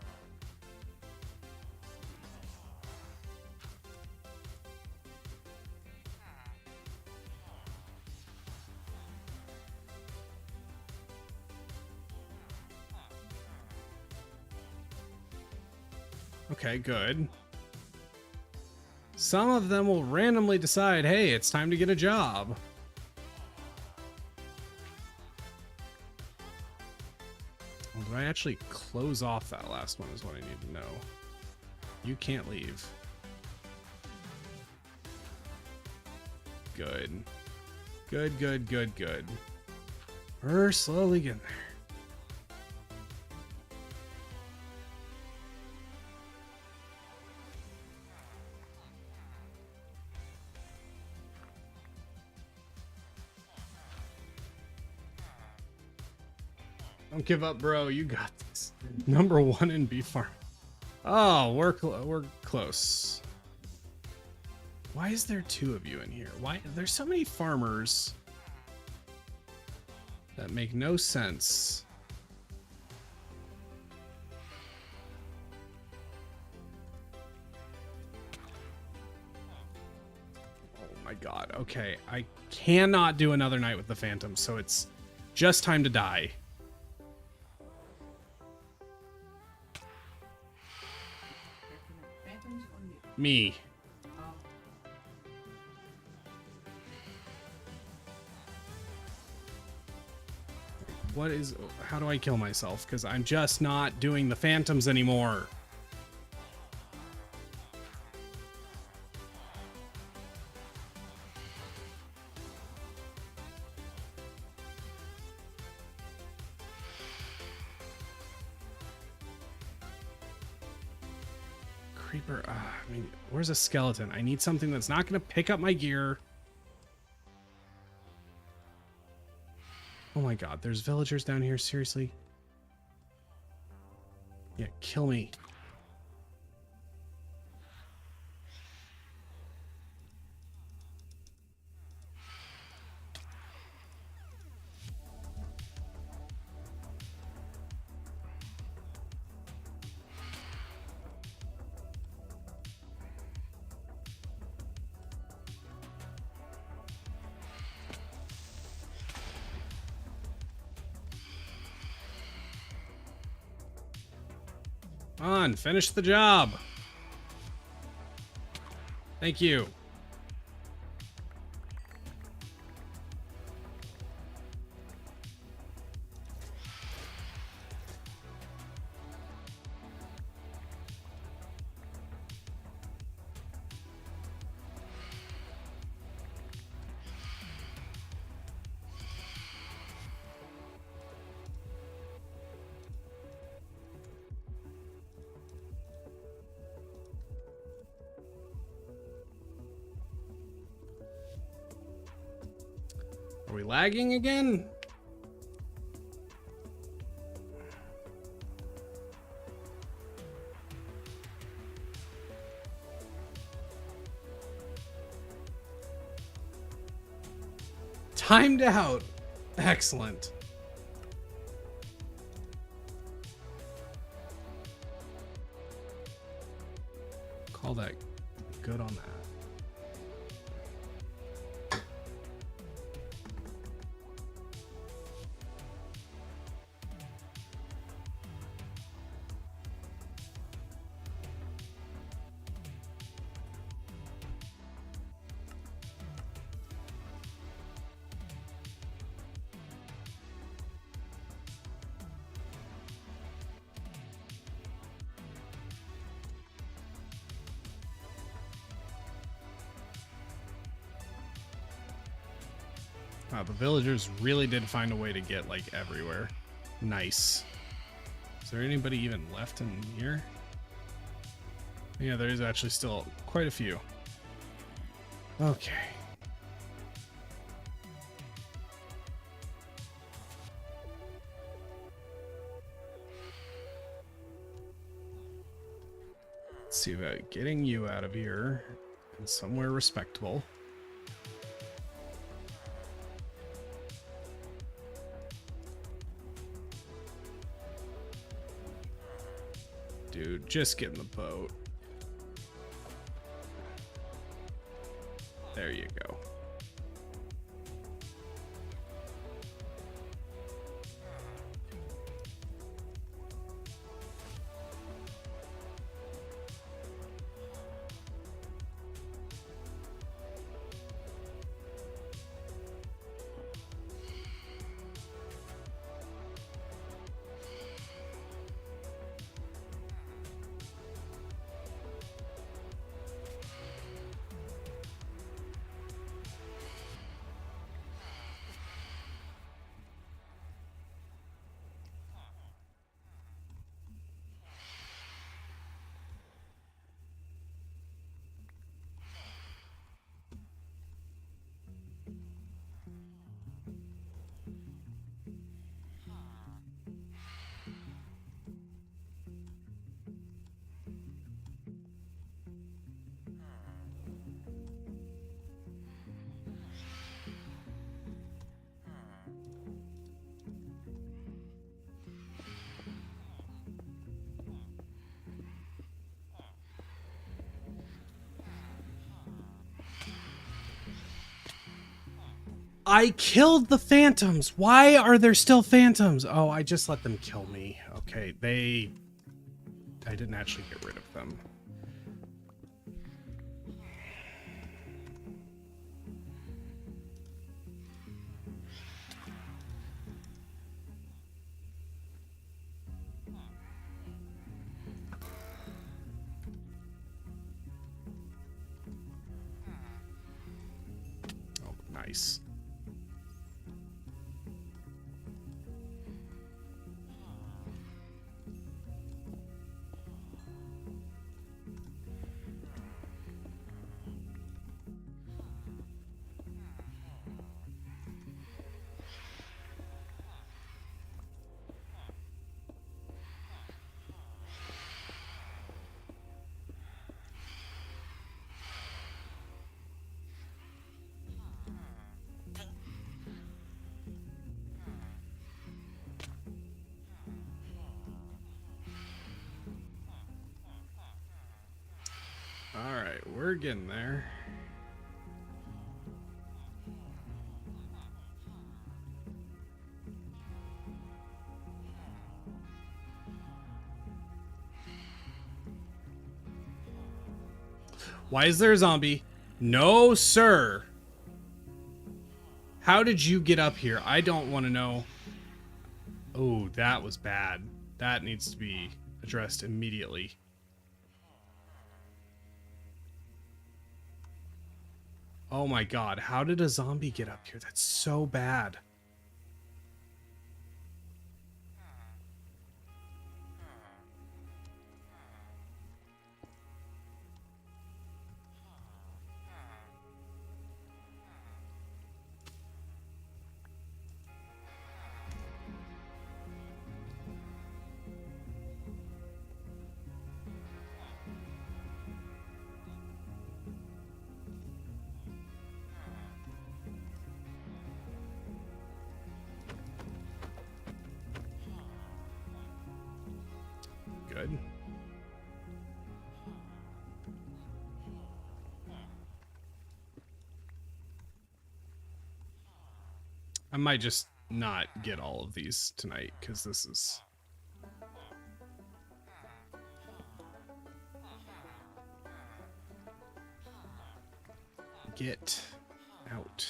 Okay, good. Some of them will randomly decide, hey, it's time to get a job. Well, did I actually close off that last one is what I need to know. You can't leave. Good. Good, good, good, good. We're slowly getting there. Don't give up, bro. You got this. Number 1 in beef farm. Oh, we're close. Why is there 2 of you in here? Why? There's so many farmers that make no sense. Oh my God. Okay, I cannot do another night with the Phantoms, so it's just time to die. Phantoms or you? Me. Oh. What is... How do I kill myself? Because I'm just not doing the Phantoms anymore. Creeper... I mean, where's a skeleton? I need something that's not going to pick up my gear. Oh my God, there's villagers down here, seriously? Yeah, kill me. On, finish the job. Thank you. Are we lagging again? Timed out. Excellent. Call that good on that. Wow, the villagers really did find a way to get, like, everywhere. Nice. Is there anybody even left in here? Yeah, there is actually still quite a few. Okay. Let's see about getting you out of here and somewhere respectable. Dude, just get in the boat. There you go. I killed the phantoms. Why are there still phantoms? Oh, I just let them kill me. Okay, I didn't actually get rid of them. Oh, nice. All right, we're getting there. Why is there a zombie? No, sir. How did you get up here? I don't want to know. Oh, that was bad. That needs to be addressed immediately. Oh my god, how did a zombie get up here? That's so bad. Good. I might just not get all of these tonight because this is... Get out.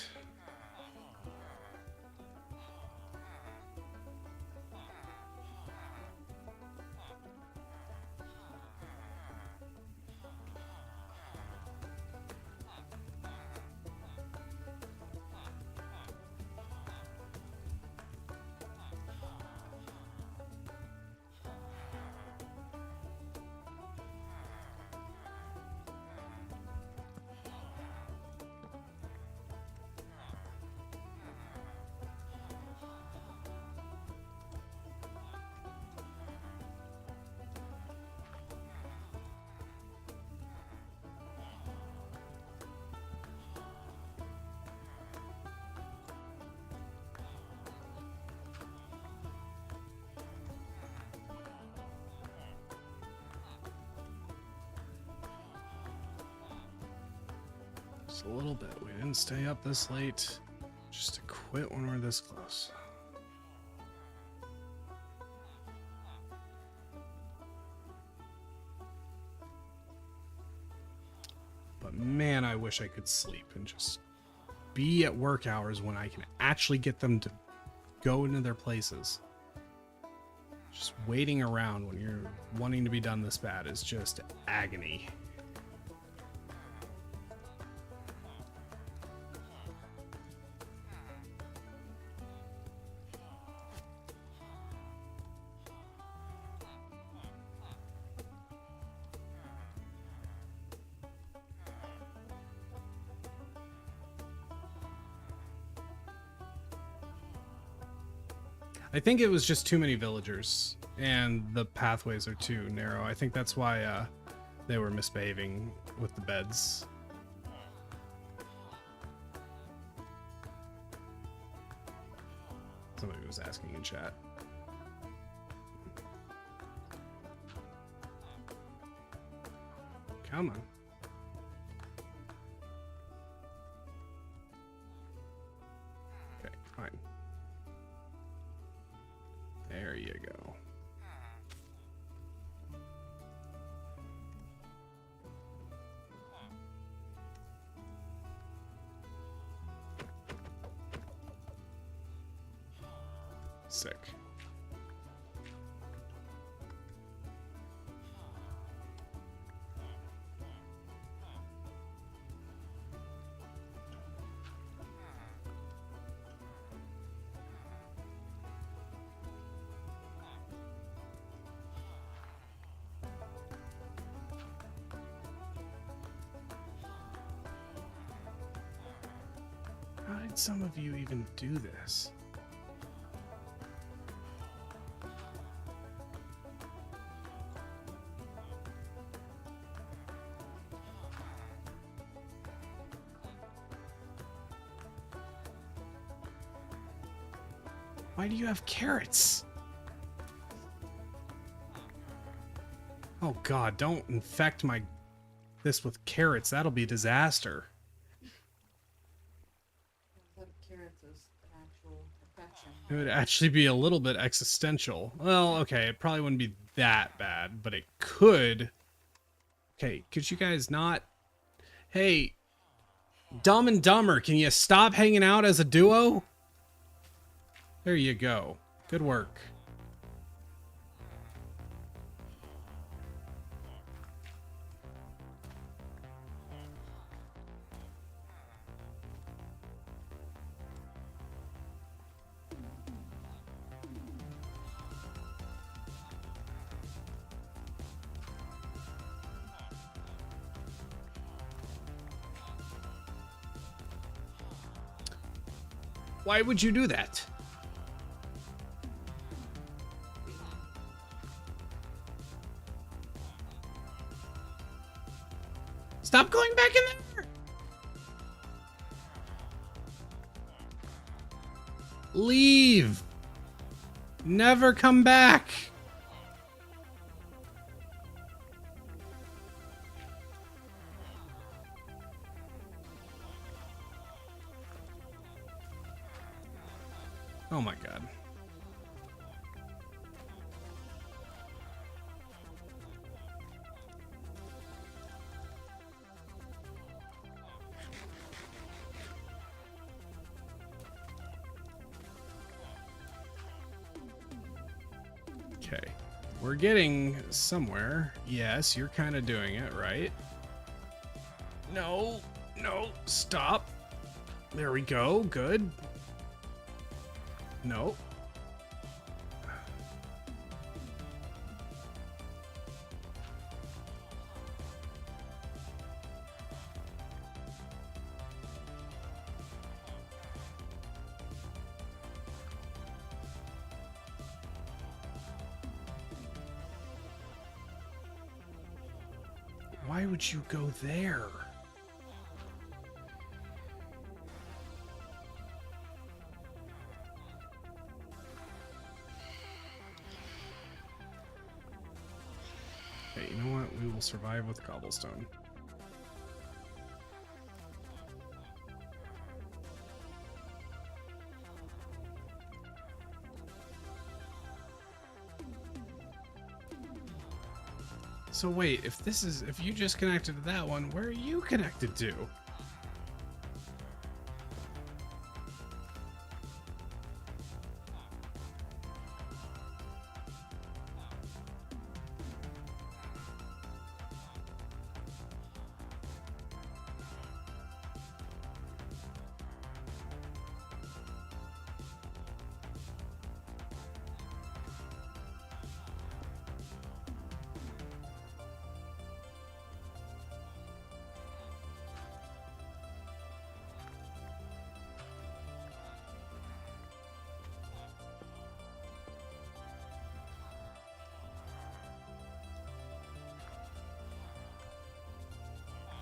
a little bit. We didn't stay up this late just to quit when we're this close. But man, I wish I could sleep and just be at work hours when I can actually get them to go into their places. Just waiting around when you're wanting to be done this bad is just agony. I think it was just too many villagers, and the pathways are too narrow. I think that's why they were misbehaving with the beds. Somebody was asking in chat. Come on. Okay, fine. There you go. Sick. How did some of you even do this? Why do you have carrots? Oh god, don't infect this with carrots. That'll be a disaster. Carrots is actual affection. It would actually be a little bit existential. Well, okay, it probably wouldn't be that bad, but it could. Okay, could you guys not? Hey, Dumb and Dumber, can you stop hanging out as a duo? There you go. Good work. Why would you do that? Stop going back in there! Leave! Never come back! Oh my god. Okay. We're getting somewhere. Yes, you're kind of doing it, right? No, no, stop. There we go. Good. No. Why would you go there? Okay, you know what? We will survive with cobblestone. So wait, if you just connected to that one, where are you connected to?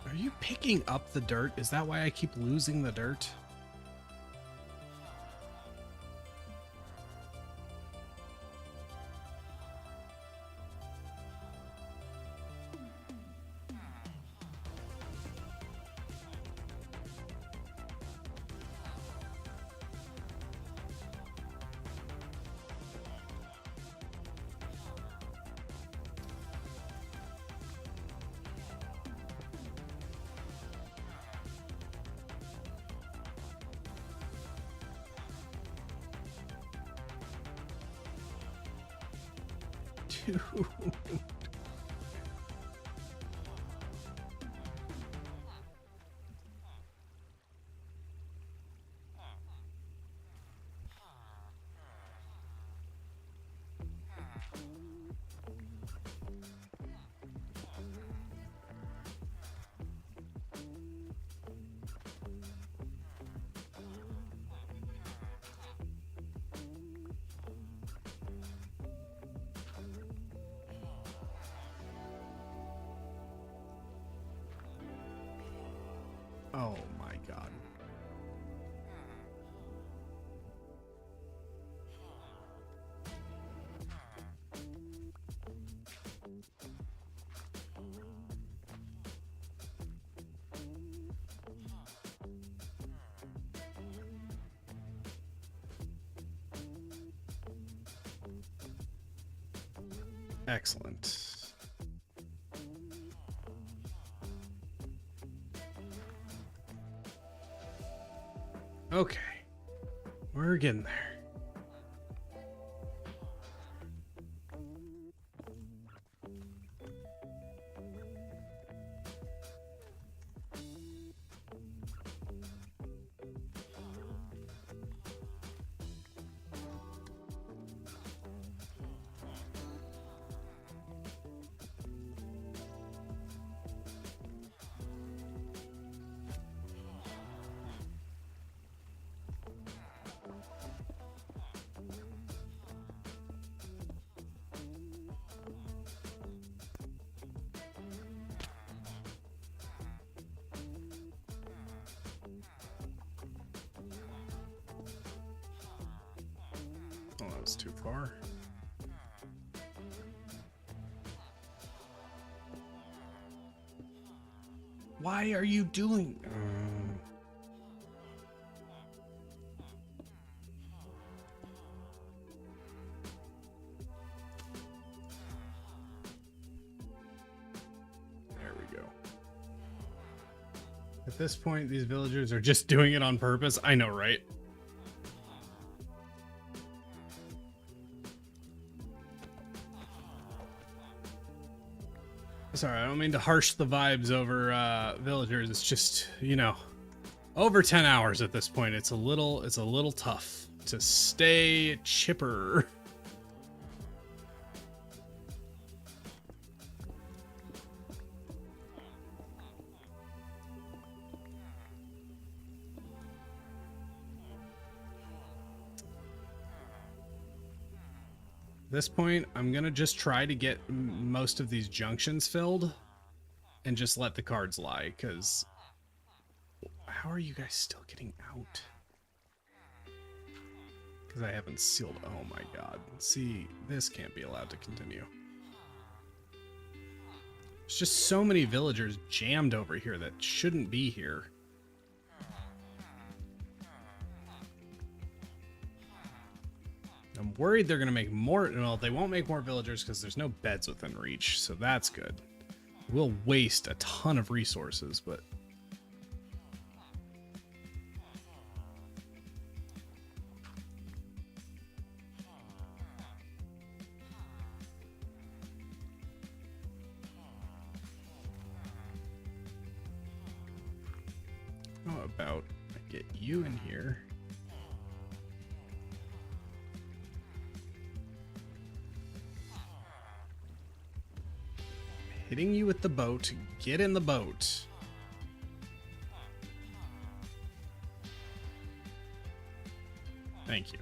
Are you picking up the dirt? Is that why I keep losing the dirt? Dude. Oh my god. Excellent. Okay. We're getting there. Oh, that was too far. Why are you doing? There we go. At this point, these villagers are just doing it on purpose. I know, right? Sorry, I don't mean to harsh the vibes over villagers. It's just, you know, over 10 hours at this point. It's a little tough to stay chipper. At this point, I'm gonna just try to get most of these junctions filled and just let the cards lie, because how are you guys still getting out? Because I haven't sealed. Oh my god. See, this can't be allowed to continue. There's just so many villagers jammed over here that shouldn't be here. I'm worried they're going to make more. Well, they won't make more villagers because there's no beds within reach, so that's good. We'll waste a ton of resources, but how about I get you in here? Hitting you with the boat. Get in the boat. Thank you.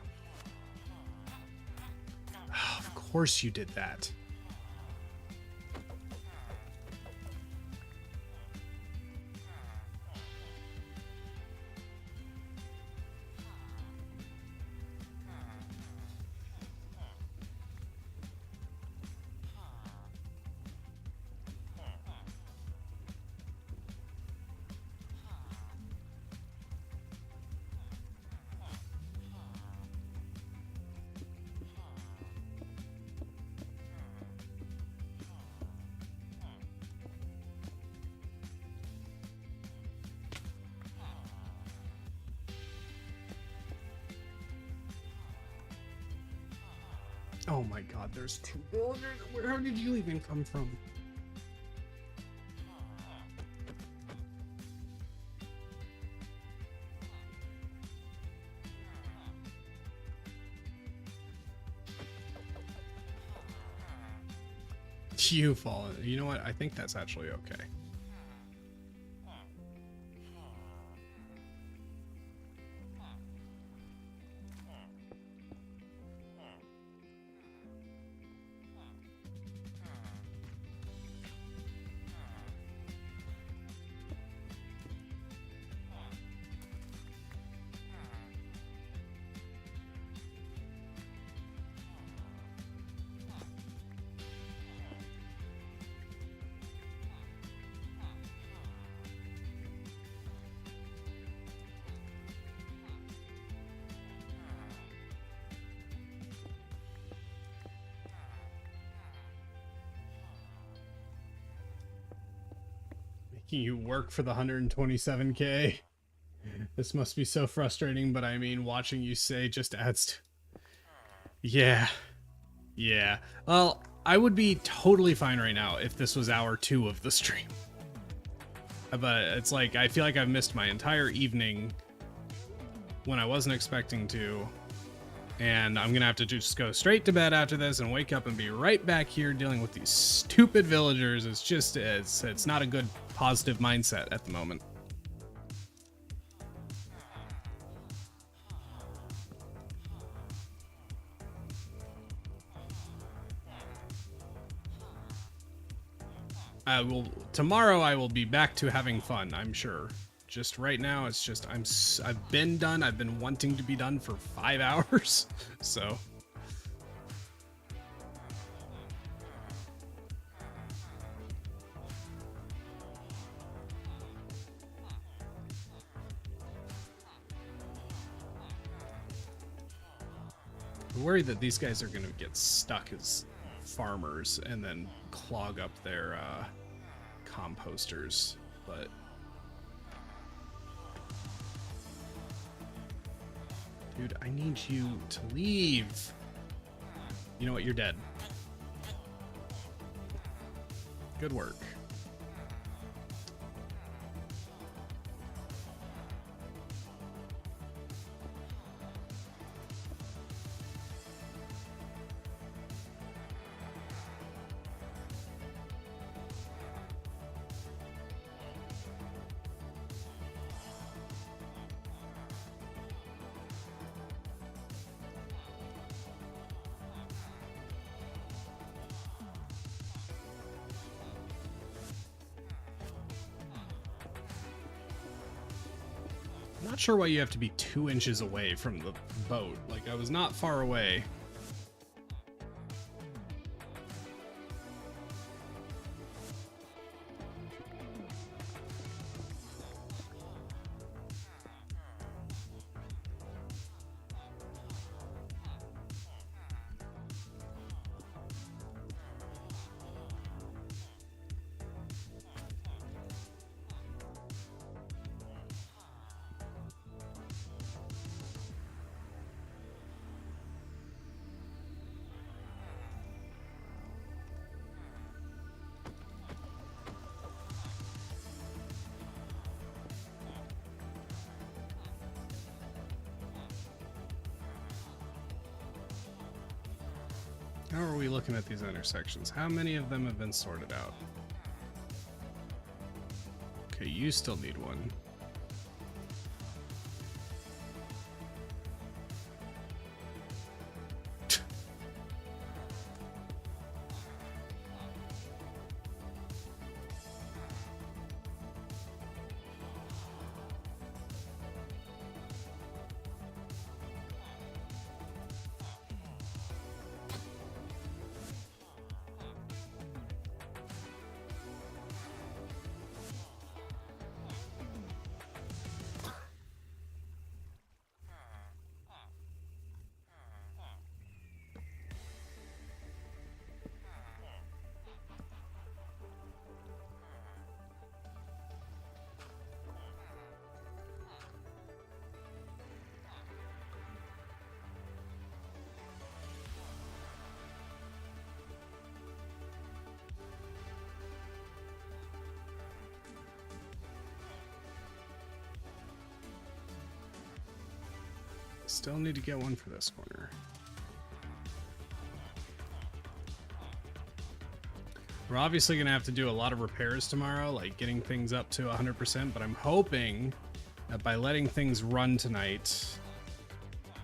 Oh, of course you did that. Oh my god, there's 2 villagers. Where did you even come from? You fallen. You know what? I think that's actually okay. You work for the 127k. This must be so frustrating, but I mean, watching you say just adds to... Yeah. Yeah. Well, I would be totally fine right now if this was hour 2 of the stream. But it's like, I feel like I've missed my entire evening when I wasn't expecting to. And I'm gonna have to just go straight to bed after this and wake up and be right back here dealing with these stupid villagers. It's just, it's not a good positive mindset at the moment. Tomorrow I will be back to having fun, I'm sure. Just right now, it's just, I've been done. I've been wanting to be done for 5 hours, so. I'm worried that these guys are gonna get stuck as farmers and then clog up their composters, but. Dude, I need you to leave. You know what? You're dead. Good work. Not sure why you have to be 2 inches away from the boat. Like, I was not far away. How are we looking at these intersections? How many of them have been sorted out? Okay, you still need one. Still need to get one for this corner. We're obviously going to have to do a lot of repairs tomorrow, like getting things up to 100%, but I'm hoping that by letting things run tonight,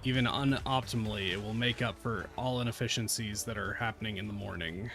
even unoptimally, it will make up for all inefficiencies that are happening in the morning.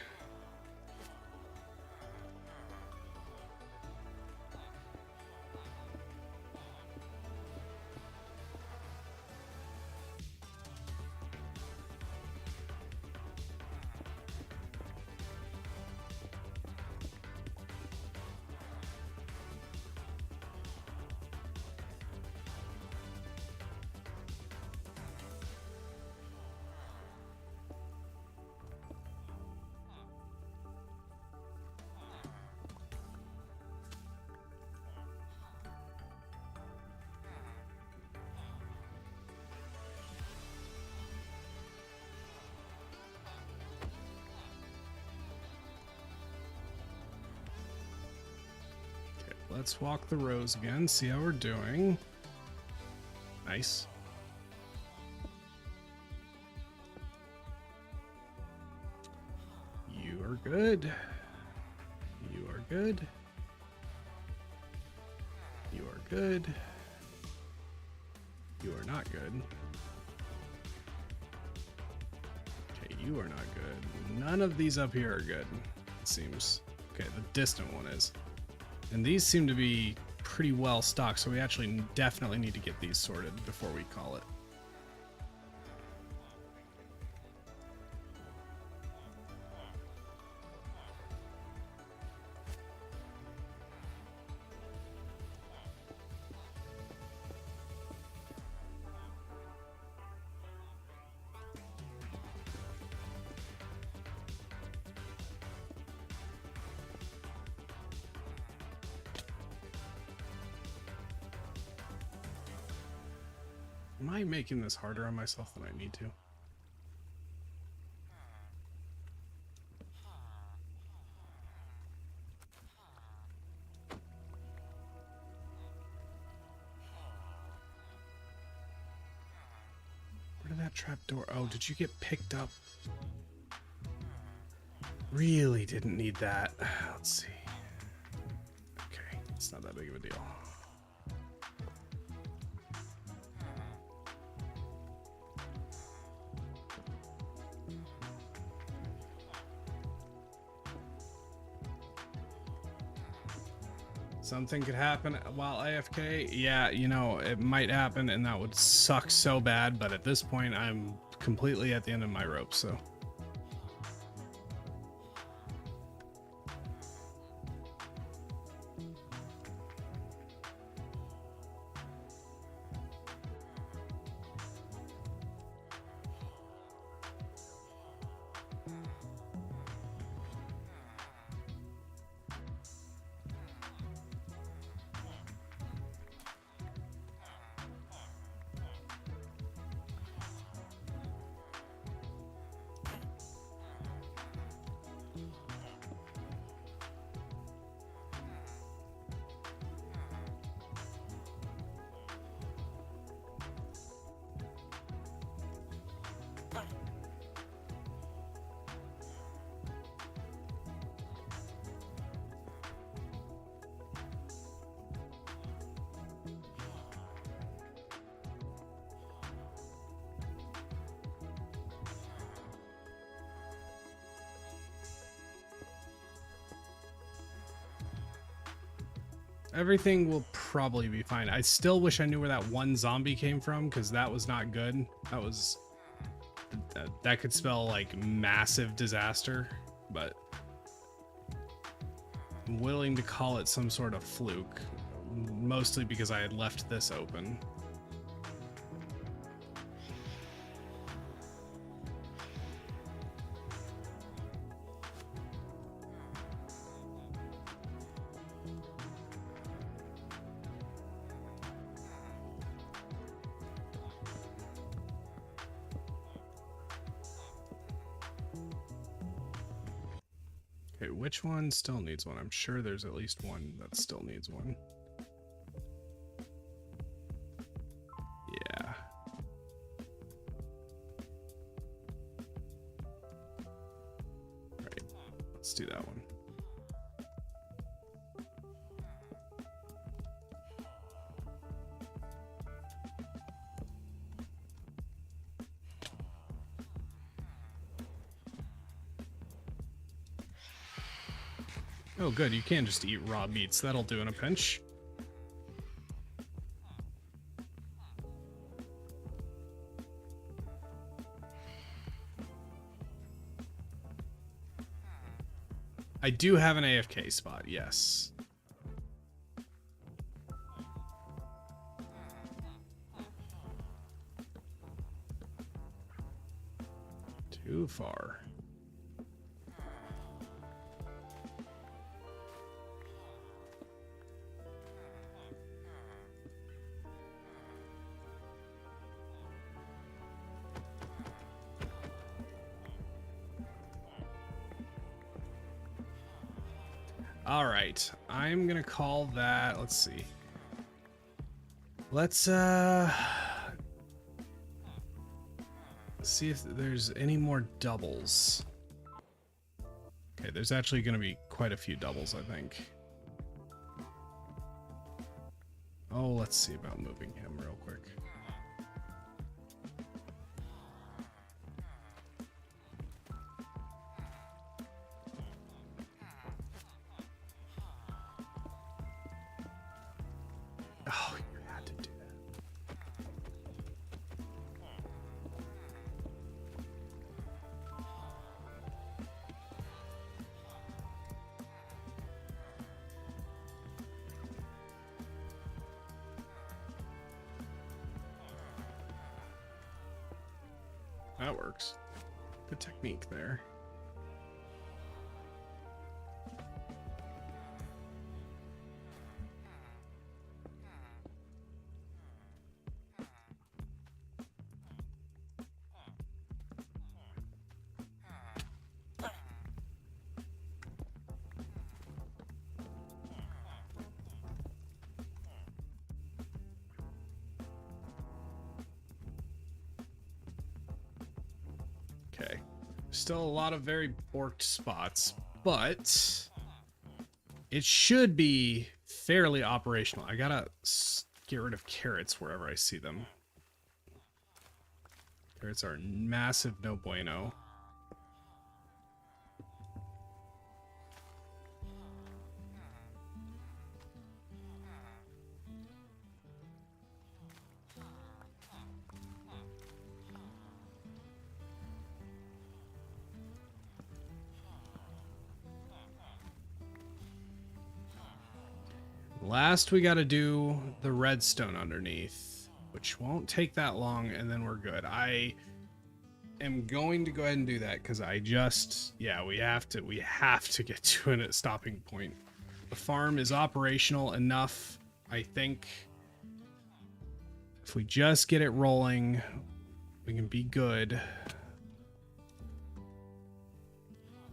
Let's walk the rows again, see how we're doing. Nice. You are good. You are good. You are good. You are not good. Okay, you are not good. None of these up here are good, it seems. Okay, the distant one is. And these seem to be pretty well stocked, so we actually definitely need to get these sorted before we call it. Am I making this harder on myself than I need to? Where did that trapdoor? Oh, did you get picked up? Really didn't need that. Let's see. Okay, it's not that big of a deal. Something could happen while AFK. Yeah, you know, it might happen and that would suck so bad, but at this point I'm completely at the end of my rope, so. Everything will probably be fine. I still wish I knew where that one zombie came from, because that was not good. That was... that could spell, like, massive disaster, but... I'm willing to call it some sort of fluke. Mostly because I had left this open. Okay, which one still needs one? I'm sure there's at least one that still needs one. Yeah. Right, let's do that one. Oh, good. You can just eat raw meats. That'll do in a pinch. I do have an AFK spot, yes. Too far. All right, I'm gonna call that, let's see. Let's see if there's any more doubles. Okay, there's actually gonna be quite a few doubles, I think. Oh, let's see about moving him real quick. Oh, you had to do that. That works. Good technique there. Okay. Still a lot of very borked spots, but it should be fairly operational. I gotta get rid of carrots wherever I see them. Carrots are massive no bueno. Last, we got to do the redstone underneath, which won't take that long, and then we're good. I am going to go ahead and do that because I just, yeah, we have to get to a stopping point. The farm is operational enough, I think. If we just get it rolling, we can be good.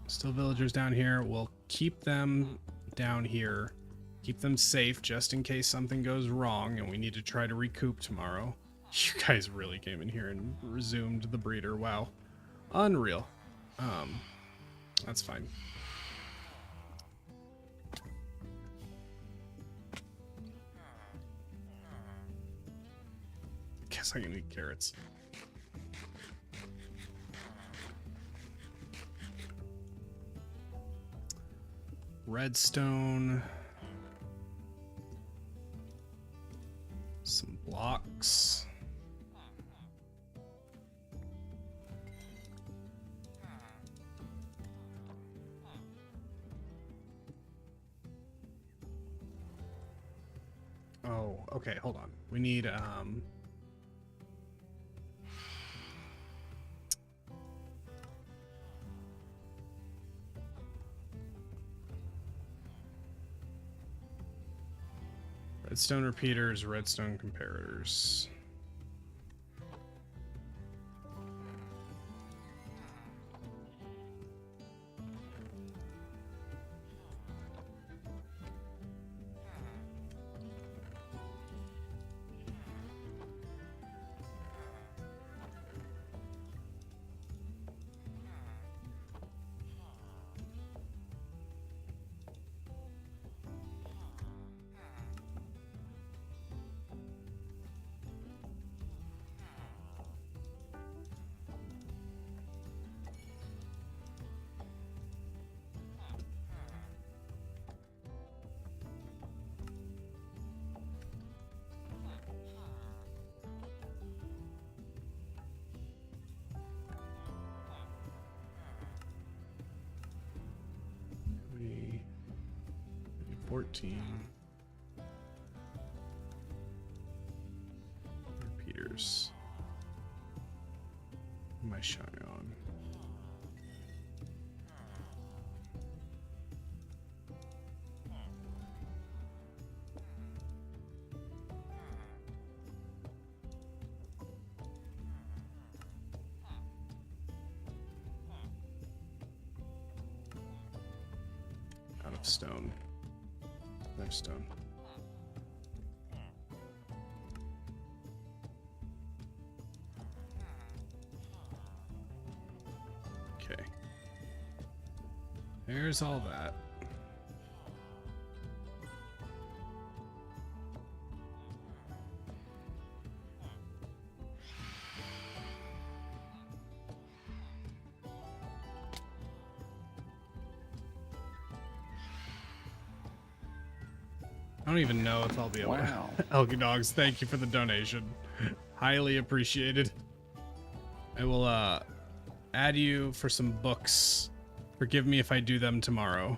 Still villagers down here. We'll keep them down here. Keep them safe just in case something goes wrong and we need to try to recoup tomorrow. You guys really came in here and resumed the breeder. Wow. Unreal. That's fine. Guess I can eat carrots. Redstone. blocks. Oh, okay, hold on. We need redstone repeaters, redstone comparators. We 14 repeaters. What am I showing on? Out of stone. No stone. Okay. There's all that. I don't even know if I'll be able Wow. to. Elky Dogs, thank you for the donation. Highly appreciated. I will add you for some books. Forgive me if I do them tomorrow.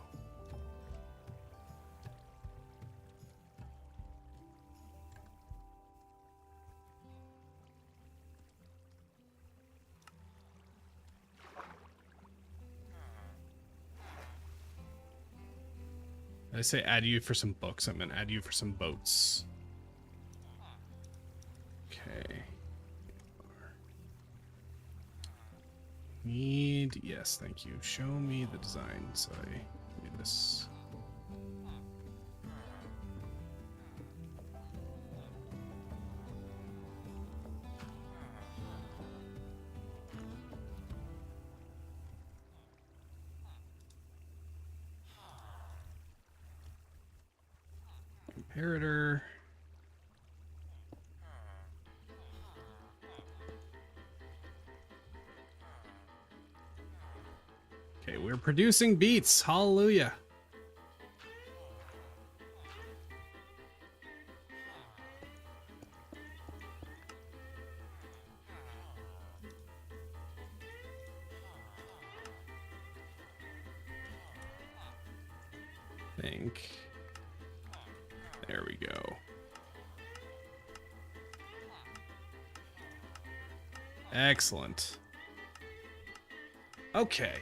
I say add you for some books. I meant add you for some boats. Okay. Need, yes, thank you. Show me the design. So I need this. Comparator. Okay, we're producing beats. Hallelujah. Think. There we go. Excellent. Okay.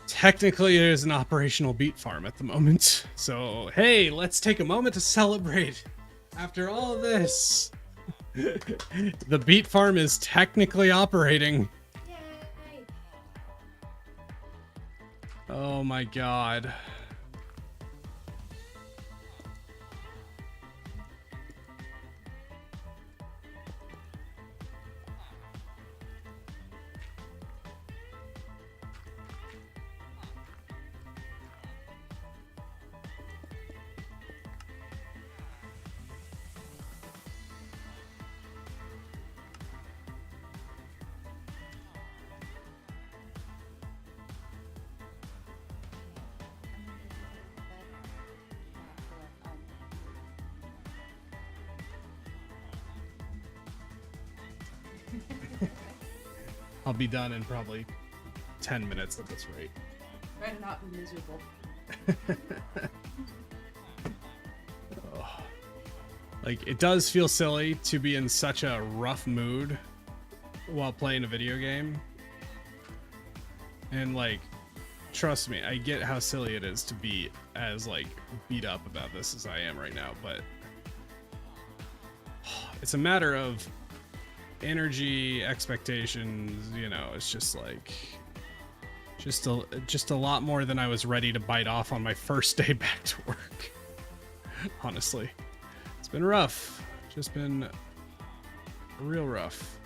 Technically, it is an operational beet farm at the moment. So, hey, let's take a moment to celebrate. After all of this, the beet farm is technically operating. Yay! Oh my god. I'll be done in probably 10 minutes at this rate. Try to not be miserable. Oh. Like, it does feel silly to be in such a rough mood while playing a video game. And, like, trust me, I get how silly it is to be as, like, beat up about this as I am right now, but it's a matter of energy, expectations, you know, it's just like just a lot more than I was ready to bite off on my first day back to work. Honestly. It's been rough. Just been real rough.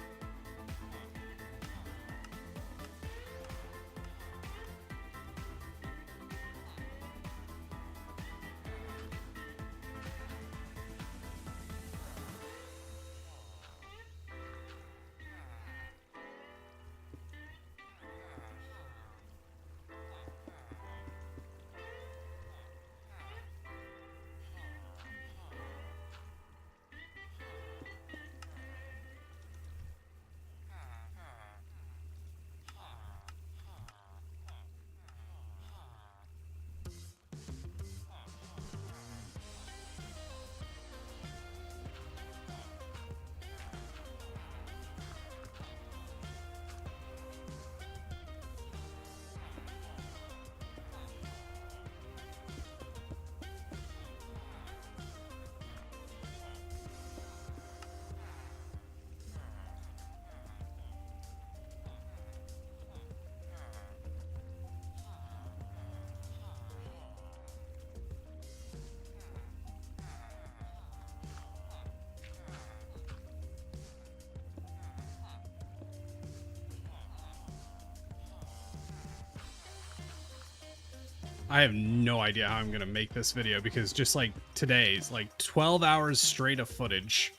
I have no idea how I'm gonna make this video because just like today's like 12 hours straight of footage.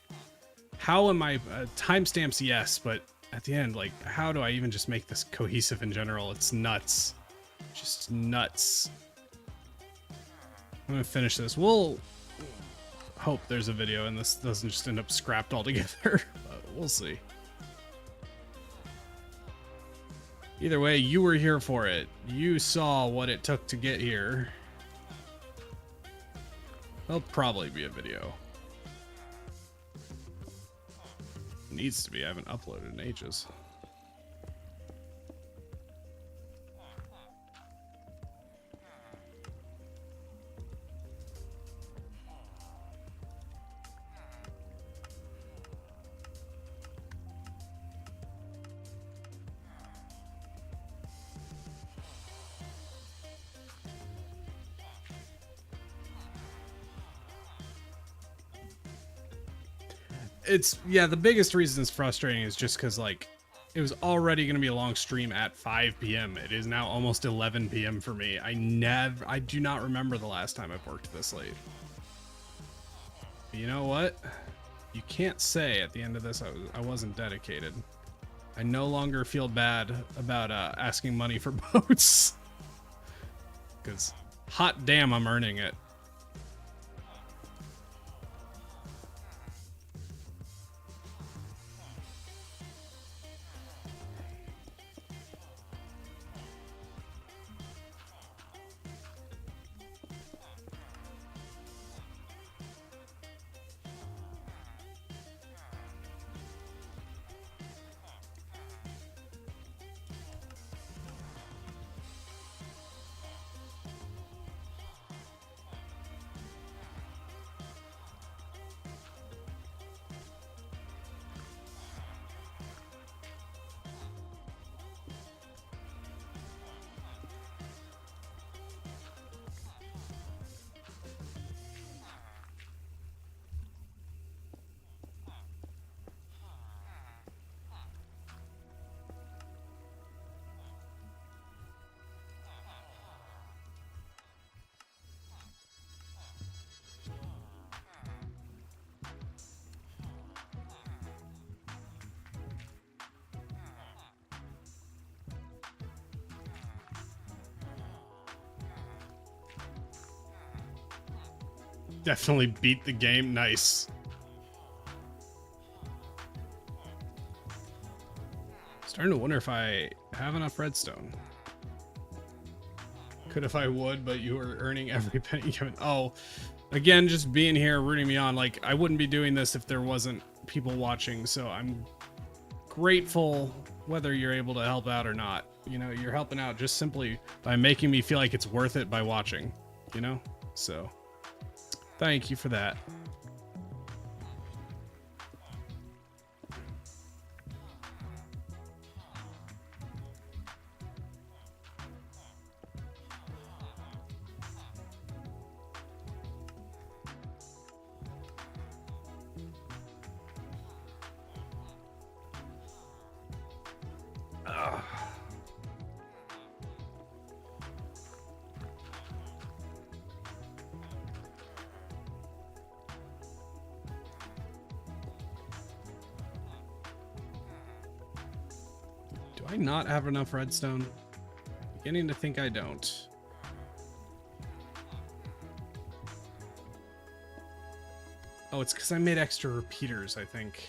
How am I timestamps? Yes, but at the end, like, how do I even just make this cohesive in general? It's nuts, just nuts. I'm gonna finish this. We'll hope there's a video and this doesn't just end up scrapped altogether. But we'll see. Either way, you were here for it. You saw what it took to get here. There'll probably be a video. Needs to be. I haven't uploaded in ages. It's, yeah, the biggest reason it's frustrating is just because, like, it was already going to be a long stream at 5 p.m. It is now almost 11 p.m. for me. I do not remember the last time I've worked this late. But you know what? You can't say at the end of this I wasn't dedicated. I no longer feel bad about asking money for boats. Because, hot damn, I'm earning it. Definitely beat the game. Nice. Starting to wonder if I have enough redstone. Could if I would, but you are earning every penny given. Oh, again, just being here, rooting me on. Like, I wouldn't be doing this if there wasn't people watching, so I'm grateful whether you're able to help out or not. You know, you're helping out just simply by making me feel like it's worth it by watching, you know? So, thank you for that. Do I not have enough redstone? Beginning to think I don't. Oh, it's because I made extra repeaters, I think.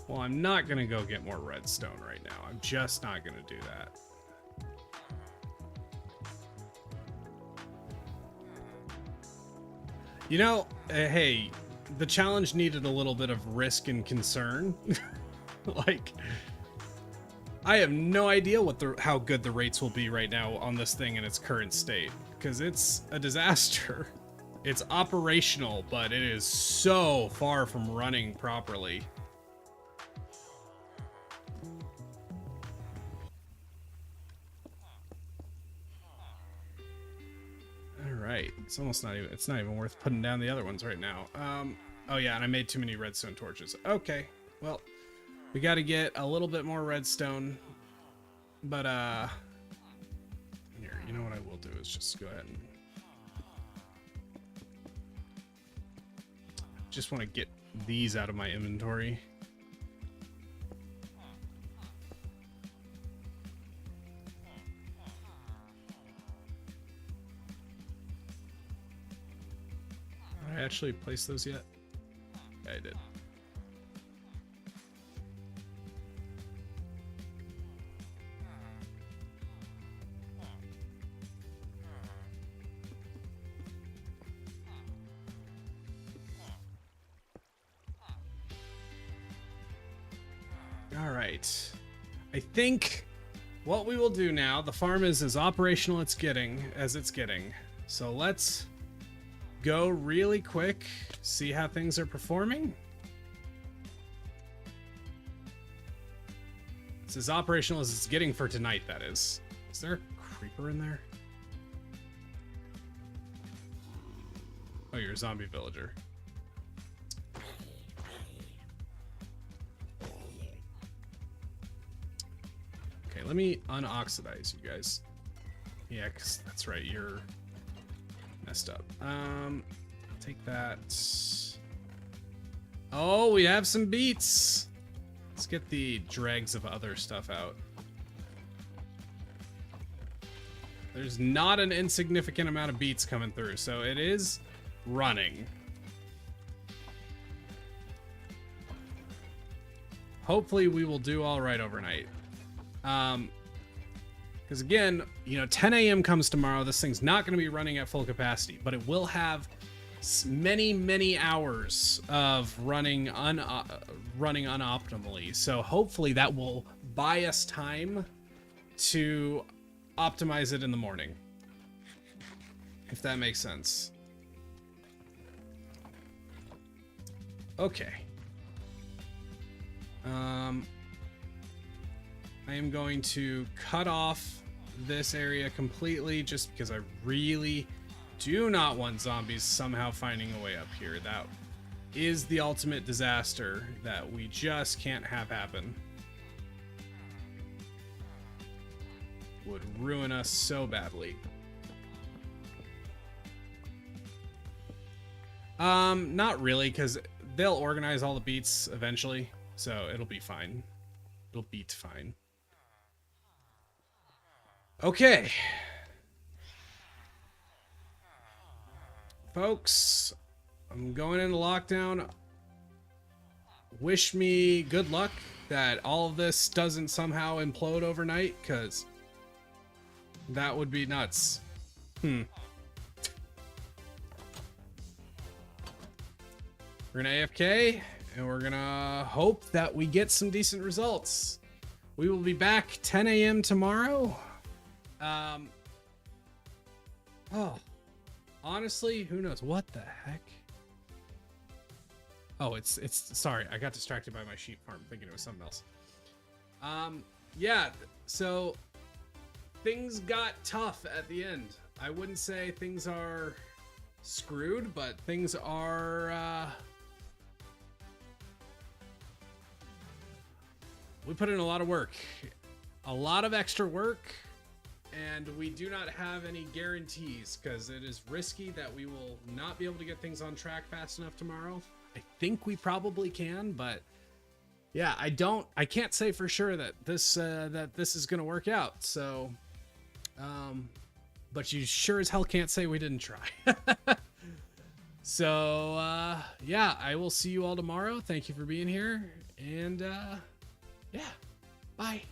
Well, I'm not gonna go get more redstone right now. I'm just not gonna do that. You know, hey, the challenge needed a little bit of risk and concern. Like, I have no idea how good the rates will be right now on this thing in its current state, because it's a disaster. It's operational, but it is so far from running properly. Right, it's almost not even, it's not even worth putting down the other ones right now. Oh yeah, and I made too many redstone torches. Okay, well, we got to get a little bit more redstone, but here, you know what I will do is just go ahead and just want to get these out of my inventory. Did I actually place those yet? Yeah, I did. All right. I think what we will do now, the farm is as operational as it's getting. So let's go really quick, see how things are performing. It's as operational as it's getting for tonight, that is. Is there a creeper in there? Oh, you're a zombie villager. Okay, let me unoxidize you guys. Yeah, because that's right, you're messed up. Take that. Oh, we have some beets. Let's get the dregs of other stuff out. There's not an insignificant amount of beets coming through, so it is running. Hopefully we will do all right overnight. Because again, you know, 10 a.m. comes tomorrow. This thing's not going to be running at full capacity, but it will have many hours of running unoptimally. So hopefully that will buy us time to optimize it in the morning, if that makes sense. Okay. I am going to cut off this area completely just because I really do not want zombies somehow finding a way up here. That is the ultimate disaster that we just can't have happen. Would ruin us so badly. Not really, because they'll organize all the beats eventually, so it'll be fine. It'll beat fine. Okay. folks, I'm going into lockdown. Wish me good luck that all of this doesn't somehow implode overnight, because that would be nuts. We're gonna AFK, and we're gonna hope that we get some decent results. We will be back 10 a.m. tomorrow. Oh, honestly, who knows? What the heck? Oh, it's sorry, I got distracted by my sheep farm thinking it was something else. Yeah, so things got tough at the end. I wouldn't say things are screwed, but things are we put in a lot of work, a lot of extra work, and we do not have any guarantees because it is risky that we will not be able to get things on track fast enough tomorrow. I think we probably can, but yeah, I can't say for sure that this is gonna work out. So, but you sure as hell can't say we didn't try. So, yeah, I will see you all tomorrow. Thank you for being here, and yeah, bye.